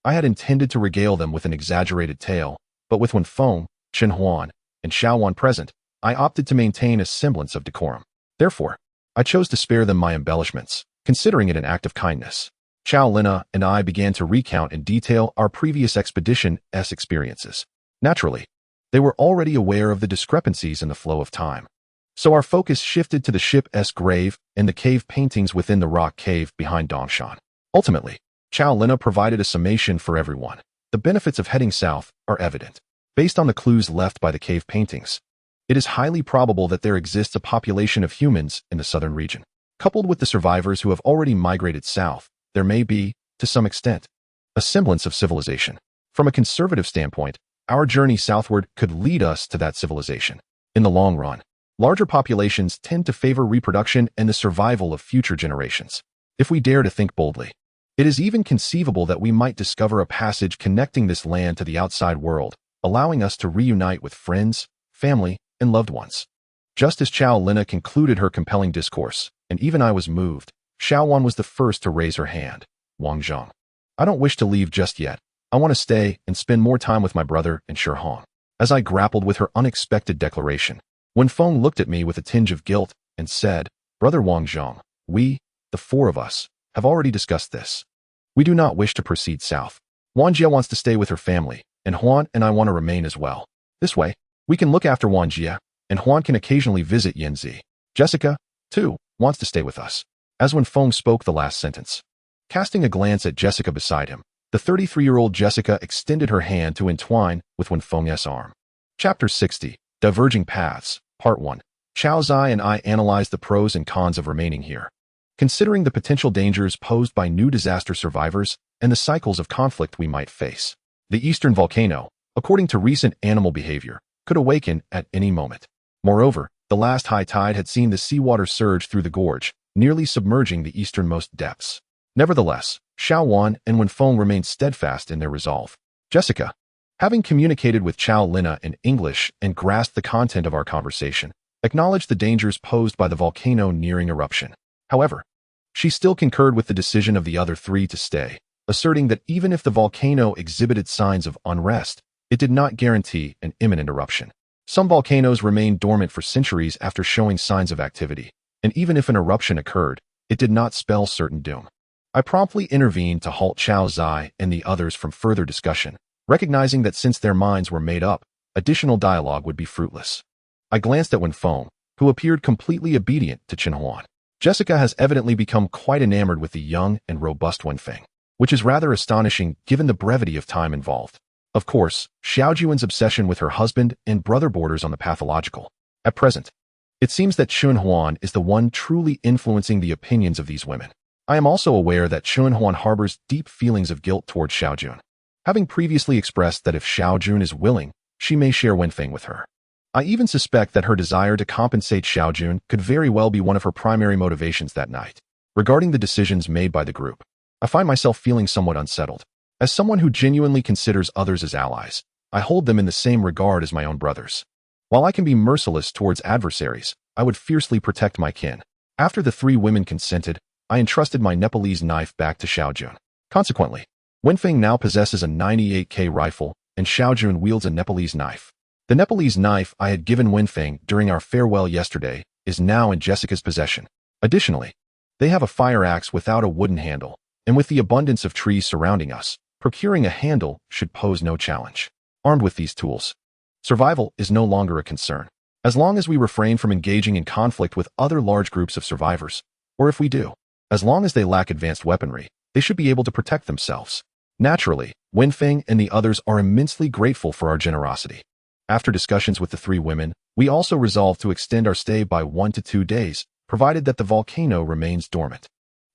S1: I had intended to regale them with an exaggerated tale, but with Wenfeng, Chen Huan, and Xiao Wan present, I opted to maintain a semblance of decorum. Therefore, I chose to spare them my embellishments, considering it an act of kindness. Chow Lina and I began to recount in detail our previous expedition's experiences. Naturally, they were already aware of the discrepancies in the flow of time, so our focus shifted to the ship's grave and the cave paintings within the rock cave behind Dongshan. Ultimately, Chow Lina provided a summation for everyone. The benefits of heading south are evident. Based on the clues left by the cave paintings, it is highly probable that there exists a population of humans in the southern region. Coupled with the survivors who have already migrated south, there may be, to some extent, a semblance of civilization. From a conservative standpoint, our journey southward could lead us to that civilization. In the long run, larger populations tend to favor reproduction and the survival of future generations. If we dare to think boldly, it is even conceivable that we might discover a passage connecting this land to the outside world, allowing us to reunite with friends, family, and loved ones. Just as Chow Lina concluded her compelling discourse, and even I was moved, Xiao Wan was the first to raise her hand. "Wang Zhang, I don't wish to leave just yet. I want to stay and spend more time with my brother and Shihong." As I grappled with her unexpected declaration, Wenfeng looked at me with a tinge of guilt and said, "Brother Wang Zhang, we, the four of us, have already discussed this. We do not wish to proceed south. Wan Jia wants to stay with her family, and Huan and I want to remain as well. This way, we can look after Wan Jia, and Huan can occasionally visit Yanzi. Jessica, too, wants to stay with us." As Wenfeng spoke the last sentence, casting a glance at Jessica beside him, the 33-year-old Jessica extended her hand to entwine with Wenfeng's arm. Chapter 60, Diverging Paths, Part 1. Chao Zai and I analyzed the pros and cons of remaining here. Considering the potential dangers posed by new disaster survivors and the cycles of conflict we might face, the eastern volcano, according to recent animal behavior, could awaken at any moment. Moreover, the last high tide had seen the seawater surge through the gorge, nearly submerging the easternmost depths. Nevertheless, Xiao Wan and Wenfeng remained steadfast in their resolve. Jessica, having communicated with Chow Lina in English and grasped the content of our conversation, acknowledged the dangers posed by the volcano nearing eruption. However, she still concurred with the decision of the other three to stay, asserting that even if the volcano exhibited signs of unrest, it did not guarantee an imminent eruption. Some volcanoes remained dormant for centuries after showing signs of activity, and even if an eruption occurred, it did not spell certain doom. I promptly intervened to halt Xiao Zai and the others from further discussion, recognizing that since their minds were made up, additional dialogue would be fruitless. I glanced at Wenfeng, who appeared completely obedient to Chen Huan. Jessica has evidently become quite enamored with the young and robust Wenfeng, which is rather astonishing given the brevity of time involved. Of course, Xiao Juan's obsession with her husband and brother borders on the pathological. At present, it seems that Chen Huan is the one truly influencing the opinions of these women. I am also aware that Chen Huan harbors deep feelings of guilt towards Xiao Jun, having previously expressed that if Xiao Jun is willing, she may share Wenfeng with her. I even suspect that her desire to compensate Xiao Jun could very well be one of her primary motivations that night. Regarding the decisions made by the group, I find myself feeling somewhat unsettled. As someone who genuinely considers others as allies, I hold them in the same regard as my own brothers. While I can be merciless towards adversaries, I would fiercely protect my kin. After the three women consented, I entrusted my Nepalese knife back to Xiao Jun. Consequently, Wenfeng now possesses a 98K rifle, and Xiao Jun wields a Nepalese knife. The Nepalese knife I had given Wenfeng during our farewell yesterday is now in Jessica's possession. Additionally, they have a fire axe without a wooden handle, and with the abundance of trees surrounding us, procuring a handle should pose no challenge. Armed with these tools, survival is no longer a concern. As long as we refrain from engaging in conflict with other large groups of survivors, or if we do, as long as they lack advanced weaponry, they should be able to protect themselves. Naturally, Wenfeng and the others are immensely grateful for our generosity. After discussions with the three women, we also resolved to extend our stay by 1 to 2 days, provided that the volcano remains dormant.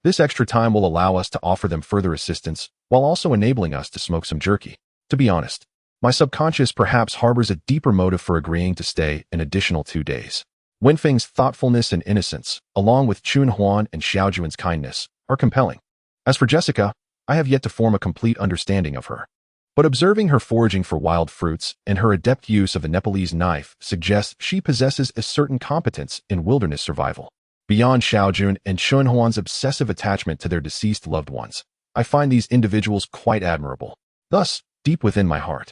S1: This extra time will allow us to offer them further assistance, while also enabling us to smoke some jerky. To be honest, my subconscious perhaps harbors a deeper motive for agreeing to stay an additional 2 days. Wenfeng's thoughtfulness and innocence, along with Chen Huan and Xiao Juan's kindness, are compelling. As for Jessica, I have yet to form a complete understanding of her. But observing her foraging for wild fruits and her adept use of the Nepalese knife suggests she possesses a certain competence in wilderness survival. Beyond Xiao Jun and Chen Huan's obsessive attachment to their deceased loved ones, I find these individuals quite admirable. Thus, deep within my heart,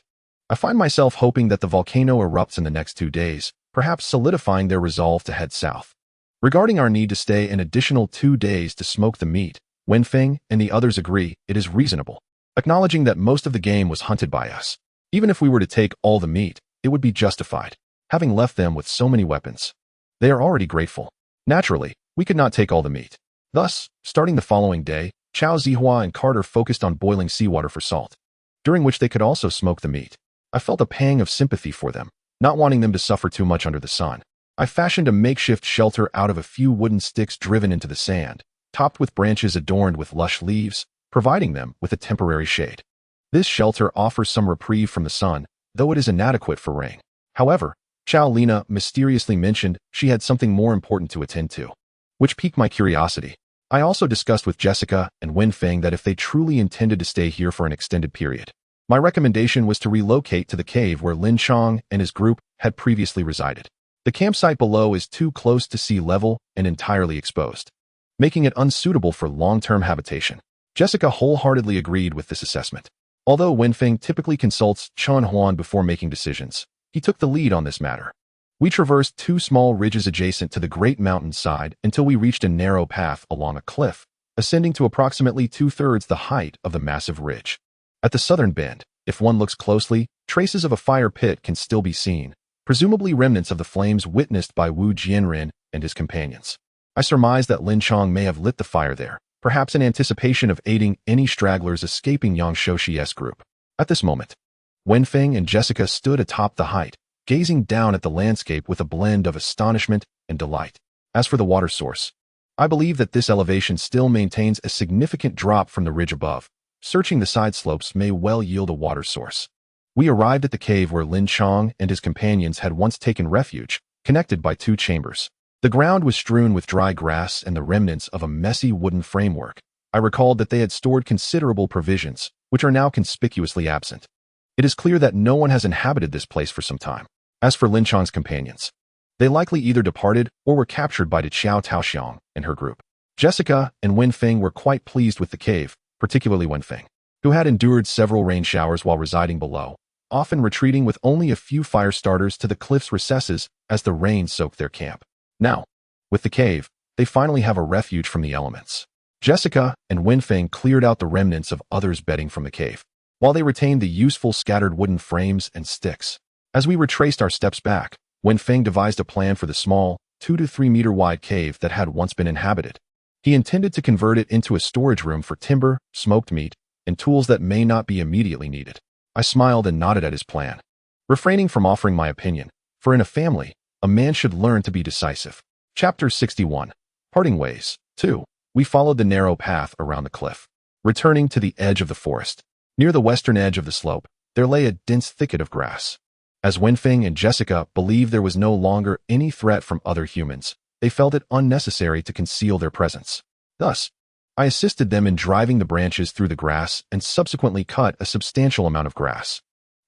S1: I find myself hoping that the volcano erupts in the next 2 days, perhaps solidifying their resolve to head south. Regarding our need to stay an additional 2 days to smoke the meat, Wenfeng and the others agree it is reasonable, acknowledging that most of the game was hunted by us. Even if we were to take all the meat, it would be justified, having left them with so many weapons. They are already grateful. Naturally, we could not take all the meat. Thus, starting the following day, Chao Zihua and Carter focused on boiling seawater for salt, during which they could also smoke the meat. I felt a pang of sympathy for them, not wanting them to suffer too much under the sun. I fashioned a makeshift shelter out of a few wooden sticks driven into the sand, topped with branches adorned with lush leaves, providing them with a temporary shade. This shelter offers some reprieve from the sun, though it is inadequate for rain. However, Chao Lina mysteriously mentioned she had something more important to attend to, which piqued my curiosity. I also discussed with Jessica and Wenfeng that if they truly intended to stay here for an extended period, my recommendation was to relocate to the cave where Lin Chong and his group had previously resided. The campsite below is too close to sea level and entirely exposed, making it unsuitable for long-term habitation. Jessica wholeheartedly agreed with this assessment. Although Wenfeng typically consults Chen Huan before making decisions, he took the lead on this matter. We traversed 2 small ridges adjacent to the great mountain side until we reached a narrow path along a cliff, ascending to approximately 2/3 the height of the massive ridge. At the southern bend, if one looks closely, traces of a fire pit can still be seen, presumably remnants of the flames witnessed by Wu Jianren and his companions. I surmise that Lin Chong may have lit the fire there, perhaps in anticipation of aiding any stragglers escaping Yang Shoshi's group. At this moment, Wenfeng and Jessica stood atop the height, gazing down at the landscape with a blend of astonishment and delight. As for the water source, I believe that this elevation still maintains a significant drop from the ridge above. Searching the side slopes may well yield a water source. We arrived at the cave where Lin Chong and his companions had once taken refuge, connected by 2 chambers. The ground was strewn with dry grass and the remnants of a messy wooden framework. I recalled that they had stored considerable provisions, which are now conspicuously absent. It is clear that no one has inhabited this place for some time. As for Lin Chong's companions, they likely either departed or were captured by Qiao Taoxiang and her group. Jessica and Wenfeng were quite pleased with the cave, particularly Wenfeng, who had endured several rain showers while residing below, often retreating with only a few fire starters to the cliff's recesses as the rain soaked their camp. Now, with the cave, they finally have a refuge from the elements. Jessica and Wenfeng cleared out the remnants of others' bedding from the cave, while they retained the useful scattered wooden frames and sticks. As we retraced our steps back, Wenfeng devised a plan for the small, 2 to 3 meter wide cave that had once been inhabited. He intended to convert it into a storage room for timber, smoked meat, and tools that may not be immediately needed. I smiled and nodded at his plan, refraining from offering my opinion, for in a family, a man should learn to be decisive. Chapter 61. Parting Ways. 2. We followed the narrow path around the cliff, returning to the edge of the forest. Near the western edge of the slope, there lay a dense thicket of grass. As Wenfeng and Jessica believed there was no longer any threat from other humans, they felt it unnecessary to conceal their presence. Thus, I assisted them in driving the branches through the grass and subsequently cut a substantial amount of grass.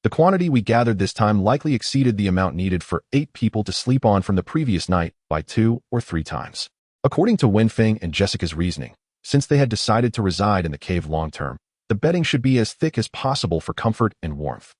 S1: The quantity we gathered this time likely exceeded the amount needed for 8 people to sleep on from the previous night by 2 or 3 times. According to Wenfeng and Jessica's reasoning, since they had decided to reside in the cave long-term, the bedding should be as thick as possible for comfort and warmth.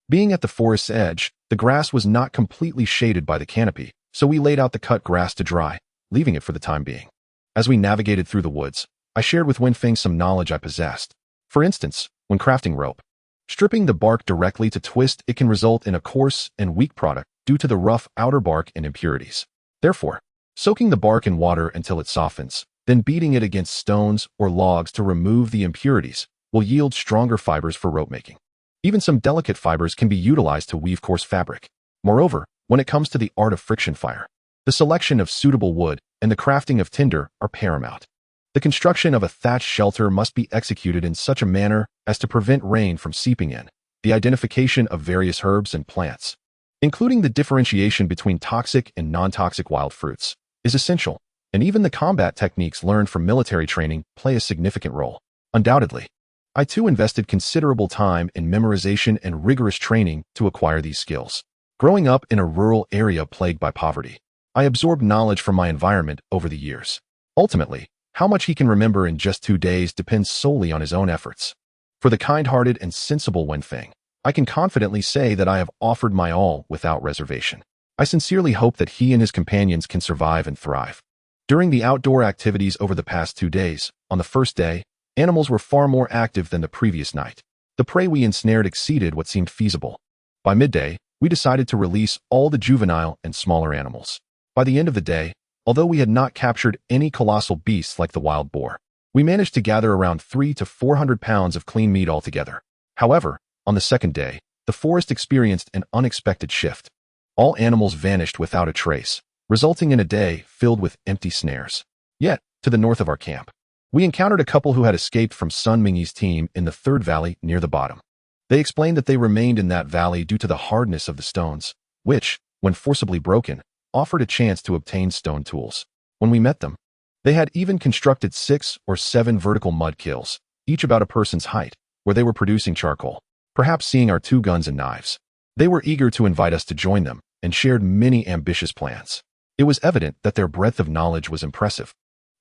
S1: Being at the forest's edge, the grass was not completely shaded by the canopy, so we laid out the cut grass to dry, leaving it for the time being. As we navigated through the woods, I shared with Wenfeng some knowledge I possessed. For instance, when crafting rope, stripping the bark directly to twist it can result in a coarse and weak product due to the rough outer bark and impurities. Therefore, soaking the bark in water until it softens, then beating it against stones or logs to remove the impurities, will yield stronger fibers for rope making. Even some delicate fibers can be utilized to weave coarse fabric. Moreover, when it comes to the art of friction fire, the selection of suitable wood and the crafting of tinder are paramount. The construction of a thatched shelter must be executed in such a manner as to prevent rain from seeping in. The identification of various herbs and plants, including the differentiation between toxic and non-toxic wild fruits, is essential, and even the combat techniques learned from military training play a significant role. Undoubtedly, I too invested considerable time in memorization and rigorous training to acquire these skills. Growing up in a rural area plagued by poverty, I absorbed knowledge from my environment over the years. Ultimately, how much he can remember in just 2 days depends solely on his own efforts. For the kind-hearted and sensible Wenfeng, I can confidently say that I have offered my all without reservation. I sincerely hope that he and his companions can survive and thrive. During the outdoor activities over the past 2 days, on the first day, animals were far more active than the previous night. The prey we ensnared exceeded what seemed feasible. By midday, we decided to release all the juvenile and smaller animals. By the end of the day, although we had not captured any colossal beasts like the wild boar, we managed to gather around 300 to 400 pounds of clean meat altogether. However, on the second day, the forest experienced an unexpected shift. All animals vanished without a trace, resulting in a day filled with empty snares. Yet, to the north of our camp, we encountered a couple who had escaped from Sun Mingyi's team in the third valley near the bottom. They explained that they remained in that valley due to the hardness of the stones, which, when forcibly broken, offered a chance to obtain stone tools. When we met them, they had even constructed 6 or 7 vertical mud kilns, each about a person's height, where they were producing charcoal, perhaps seeing our 2 guns and knives. They were eager to invite us to join them and shared many ambitious plans. It was evident that their breadth of knowledge was impressive.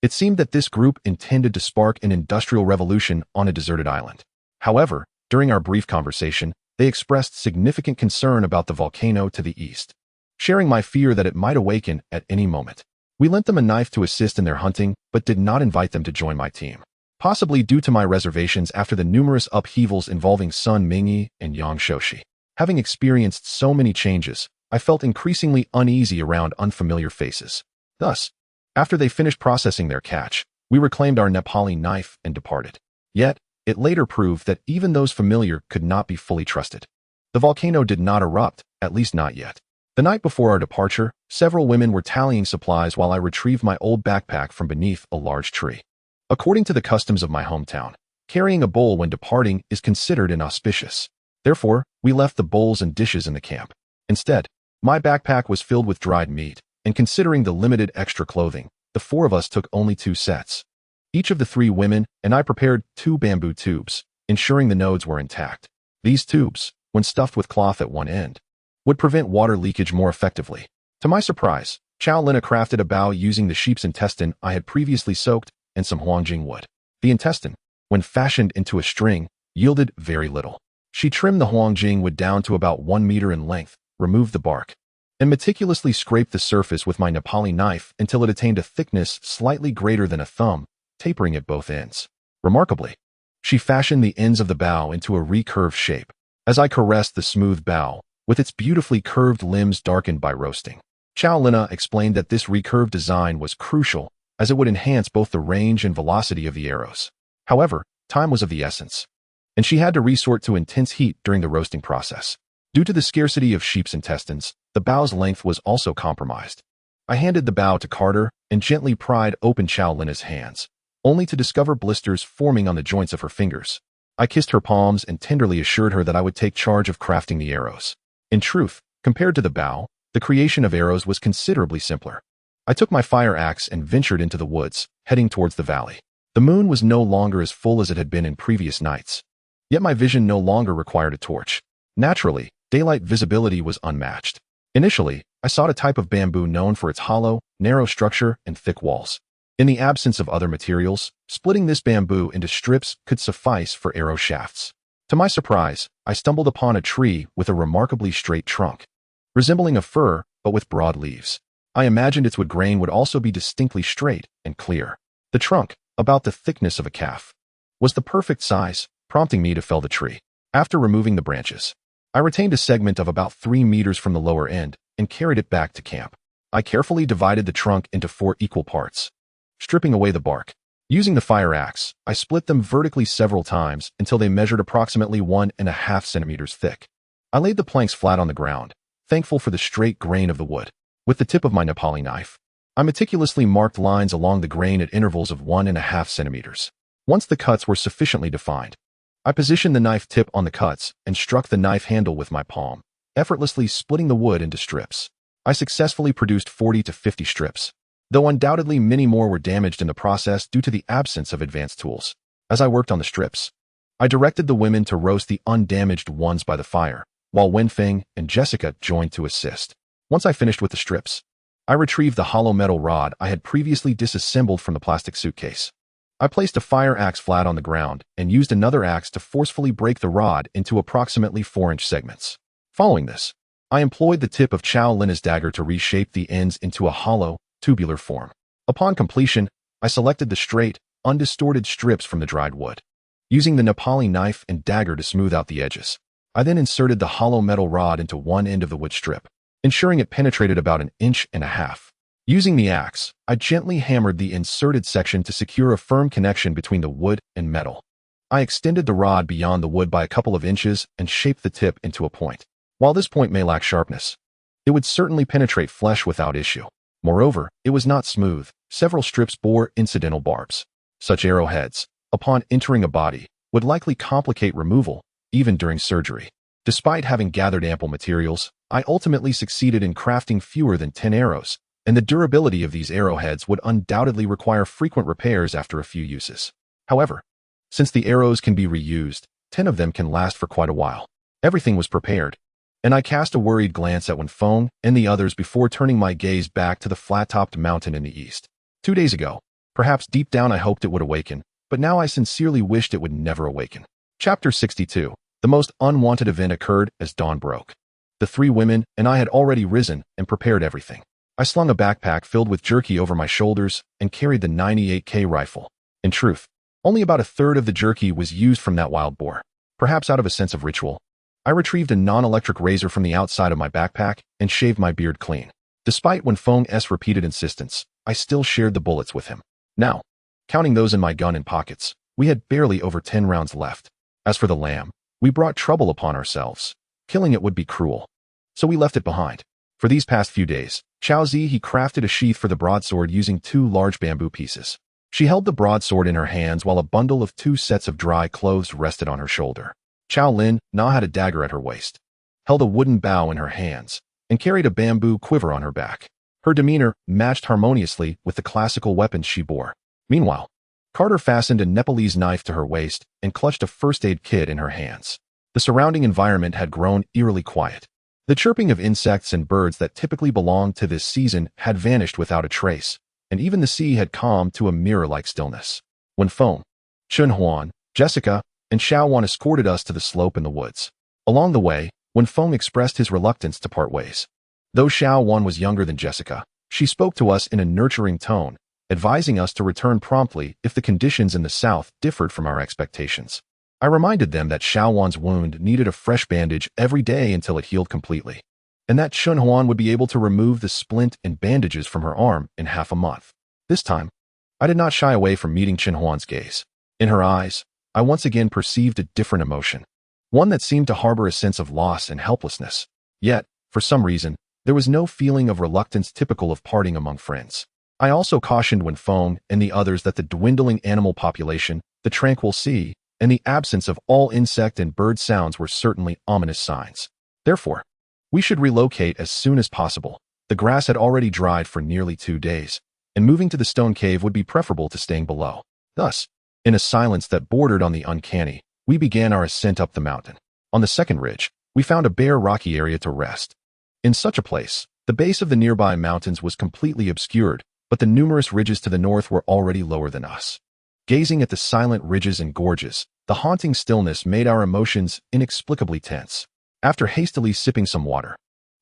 S1: It seemed that this group intended to spark an industrial revolution on a deserted island. However, during our brief conversation, they expressed significant concern about the volcano to the east, sharing my fear that it might awaken at any moment. We lent them a knife to assist in their hunting, but did not invite them to join my team, possibly due to my reservations after the numerous upheavals involving Sun Mingyi and Agent.She. Having experienced so many changes, I felt increasingly uneasy around unfamiliar faces. Thus, after they finished processing their catch, we reclaimed our Nepali knife and departed. Yet, it later proved that even those familiar could not be fully trusted. The volcano did not erupt, at least not yet. The night before our departure, several women were tallying supplies while I retrieved my old backpack from beneath a large tree. According to the customs of my hometown, carrying a bowl when departing is considered inauspicious. Therefore, we left the bowls and dishes in the camp. Instead, my backpack was filled with dried meat, and considering the limited extra clothing, the 4 of us took only 2 sets. Each of the 3 women and I prepared 2 bamboo tubes, ensuring the nodes were intact. These tubes, when stuffed with cloth at one end, would prevent water leakage more effectively. To my surprise, Chow Lina crafted a bow using the sheep's intestine I had previously soaked and some huangjing wood. The intestine, when fashioned into a string, yielded very little. She trimmed the huangjing wood down to about 1 meter in length, removed the bark, and meticulously scraped the surface with my Nepali knife until it attained a thickness slightly greater than a thumb, tapering at both ends. Remarkably, she fashioned the ends of the bow into a recurved shape. As I caressed the smooth bow, with its beautifully curved limbs darkened by roasting, Chow Lina explained that this recurved design was crucial as it would enhance both the range and velocity of the arrows. However, time was of the essence, and she had to resort to intense heat during the roasting process. Due to the scarcity of sheep's intestines, the bow's length was also compromised. I handed the bow to Carter and gently pried open Chow Lina's hands, only to discover blisters forming on the joints of her fingers. I kissed her palms and tenderly assured her that I would take charge of crafting the arrows. In truth, compared to the bow, the creation of arrows was considerably simpler. I took my fire axe and ventured into the woods, heading towards the valley. The moon was no longer as full as it had been in previous nights. Yet my vision no longer required a torch. Naturally, daylight visibility was unmatched. Initially, I sought a type of bamboo known for its hollow, narrow structure and thick walls. In the absence of other materials, splitting this bamboo into strips could suffice for arrow shafts. To my surprise, I stumbled upon a tree with a remarkably straight trunk, resembling a fir but with broad leaves. I imagined its wood grain would also be distinctly straight and clear. The trunk, about the thickness of a calf, was the perfect size, prompting me to fell the tree. After removing the branches, I retained a segment of about 3 meters from the lower end and carried it back to camp. I carefully divided the trunk into 4 equal parts, stripping away the bark. Using the fire axe, I split them vertically several times until they measured approximately 1.5 centimeters thick. I laid the planks flat on the ground, thankful for the straight grain of the wood. With the tip of my Nepali knife, I meticulously marked lines along the grain at intervals of 1.5 centimeters. Once the cuts were sufficiently defined, I positioned the knife tip on the cuts and struck the knife handle with my palm, effortlessly splitting the wood into strips. I successfully produced 40 to 50 strips, though undoubtedly many more were damaged in the process due to the absence of advanced tools. As I worked on the strips, I directed the women to roast the undamaged ones by the fire, while Wenfeng and Jessica joined to assist. Once I finished with the strips, I retrieved the hollow metal rod I had previously disassembled from the plastic suitcase. I placed a fire axe flat on the ground and used another axe to forcefully break the rod into approximately 4-inch segments. Following this, I employed the tip of Chow Lina's dagger to reshape the ends into a hollow, tubular form. Upon completion, I selected the straight, undistorted strips from the dried wood, using the Nepali knife and dagger to smooth out the edges. I then inserted the hollow metal rod into one end of the wood strip, ensuring it penetrated about 1.5 inches. Using the axe, I gently hammered the inserted section to secure a firm connection between the wood and metal. I extended the rod beyond the wood by a couple of inches and shaped the tip into a point. While this point may lack sharpness, it would certainly penetrate flesh without issue. Moreover, it was not smooth. Several strips bore incidental barbs. Such arrowheads, upon entering a body, would likely complicate removal, even during surgery. Despite having gathered ample materials, I ultimately succeeded in crafting fewer than 10 arrows, and the durability of these arrowheads would undoubtedly require frequent repairs after a few uses. However, since the arrows can be reused, 10 of them can last for quite a while. Everything was prepared, and I cast a worried glance at Wenfeng and the others before turning my gaze back to the flat-topped mountain in the east. 2 days ago, perhaps deep down I hoped it would awaken, but now I sincerely wished it would never awaken. Chapter 62. The most unwanted event occurred as dawn broke. The 3 women and I had already risen and prepared everything. I slung a backpack filled with jerky over my shoulders and carried the 98K rifle. In truth, only about 1/3 of the jerky was used from that wild boar. Perhaps out of a sense of ritual, I retrieved a non-electric razor from the outside of my backpack and shaved my beard clean. Despite Wenfeng's repeated insistence, I still shared the bullets with him. Now, counting those in my gun and pockets, we had barely over 10 rounds left. As for the lamb, we brought trouble upon ourselves. Killing it would be cruel, so we left it behind. For these past few days, Chao Zi he crafted a sheath for the broadsword using 2 large bamboo pieces. She held the broadsword in her hands while a bundle of 2 sets of dry clothes rested on her shoulder. Chao Lin now had a dagger at her waist, held a wooden bow in her hands, and carried a bamboo quiver on her back. Her demeanor matched harmoniously with the classical weapons she bore. Meanwhile, Carter fastened a Nepalese knife to her waist and clutched a first aid kit in her hands. The surrounding environment had grown eerily quiet. The chirping of insects and birds that typically belonged to this season had vanished without a trace, and even the sea had calmed to a mirror-like stillness. Wenfeng, Chunhuan, Jessica, and Xiaowan escorted us to the slope in the woods. Along the way, Wenfeng expressed his reluctance to part ways. Though Xiaowan was younger than Jessica, she spoke to us in a nurturing tone, advising us to return promptly if the conditions in the south differed from our expectations. I reminded them that Xiaowan's wound needed a fresh bandage every day until it healed completely, and that Chunhuan would be able to remove the splint and bandages from her arm in half a month. This time, I did not shy away from meeting Chunhuan's gaze. In her eyes, I once again perceived a different emotion, one that seemed to harbor a sense of loss and helplessness. Yet, for some reason, there was no feeling of reluctance typical of parting among friends. I also cautioned Wenfeng and the others that the dwindling animal population, the tranquil sea, and the absence of all insect and bird sounds were certainly ominous signs. Therefore, we should relocate as soon as possible. The grass had already dried for nearly 2 days, and moving to the stone cave would be preferable to staying below. Thus, in a silence that bordered on the uncanny, we began our ascent up the mountain. On the second ridge, we found a bare rocky area to rest. In such a place, the base of the nearby mountains was completely obscured, but the numerous ridges to the north were already lower than us. Gazing at the silent ridges and gorges, the haunting stillness made our emotions inexplicably tense. After hastily sipping some water,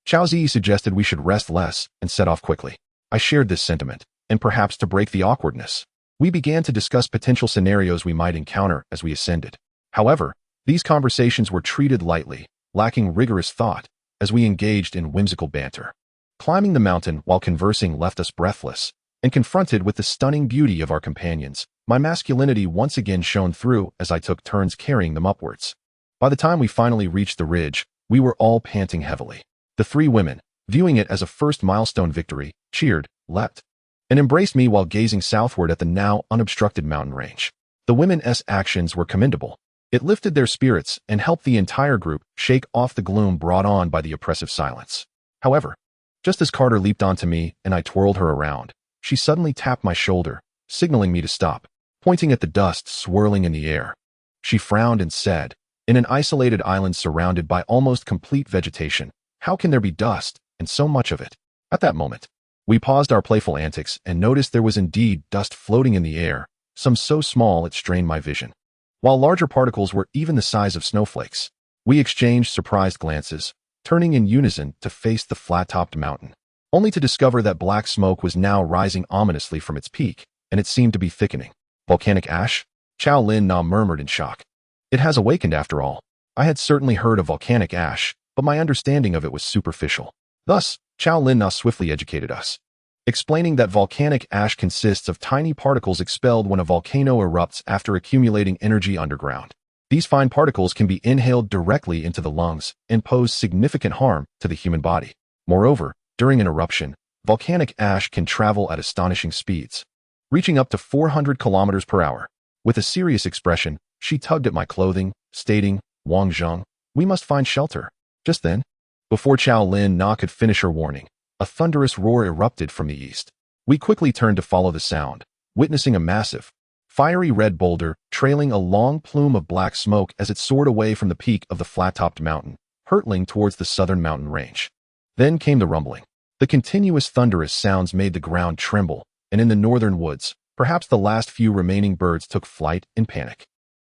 S1: Chaozi suggested we should rest less and set off quickly. I shared this sentiment, and perhaps to break the awkwardness, we began to discuss potential scenarios we might encounter as we ascended. However, these conversations were treated lightly, lacking rigorous thought, as we engaged in whimsical banter. Climbing the mountain while conversing left us breathless, and confronted with the stunning beauty of our companions, my masculinity once again shone through as I took turns carrying them upwards. By the time we finally reached the ridge, we were all panting heavily. The 3 women, viewing it as a first milestone victory, cheered, leapt, and embraced me while gazing southward at the now unobstructed mountain range. The women's actions were commendable. It lifted their spirits and helped the entire group shake off the gloom brought on by the oppressive silence. However, just as Carter leaped onto me and I twirled her around, she suddenly tapped my shoulder, signaling me to stop, pointing at the dust swirling in the air. She frowned and said, "In an isolated island surrounded by almost complete vegetation, how can there be dust, and so much of it?" At that moment, we paused our playful antics and noticed there was indeed dust floating in the air, some so small it strained my vision, while larger particles were even the size of snowflakes. We exchanged surprised glances, turning in unison to face the flat-topped mountain, only to discover that black smoke was now rising ominously from its peak, and it seemed to be thickening. Volcanic ash? Chao Lin Na murmured in shock. It has awakened after all. I had certainly heard of volcanic ash, but my understanding of it was superficial. Thus, Chao Lin Na swiftly educated us, explaining that volcanic ash consists of tiny particles expelled when a volcano erupts after accumulating energy underground. These fine particles can be inhaled directly into the lungs and pose significant harm to the human body. Moreover, during an eruption, volcanic ash can travel at astonishing speeds, reaching up to 400 kilometers per hour. With a serious expression, she tugged at my clothing, stating, "Wang Zheng, we must find shelter." Just then, before Chao Lin Na could finish her warning, a thunderous roar erupted from the east. We quickly turned to follow the sound, witnessing a massive, fiery red boulder trailing a long plume of black smoke as it soared away from the peak of the flat-topped mountain, hurtling towards the southern mountain range. Then came the rumbling. The continuous thunderous sounds made the ground tremble, and in the northern woods, perhaps the last few remaining birds took flight in panic.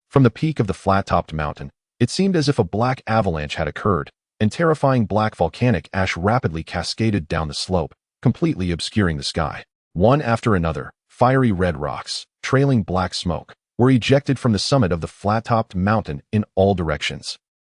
S1: From the peak of the flat-topped mountain, it seemed as if a black avalanche had occurred, and terrifying black volcanic ash rapidly cascaded down the slope, completely obscuring the sky. One after another, fiery red rocks, trailing black smoke, were ejected from the summit of the flat-topped mountain in all directions.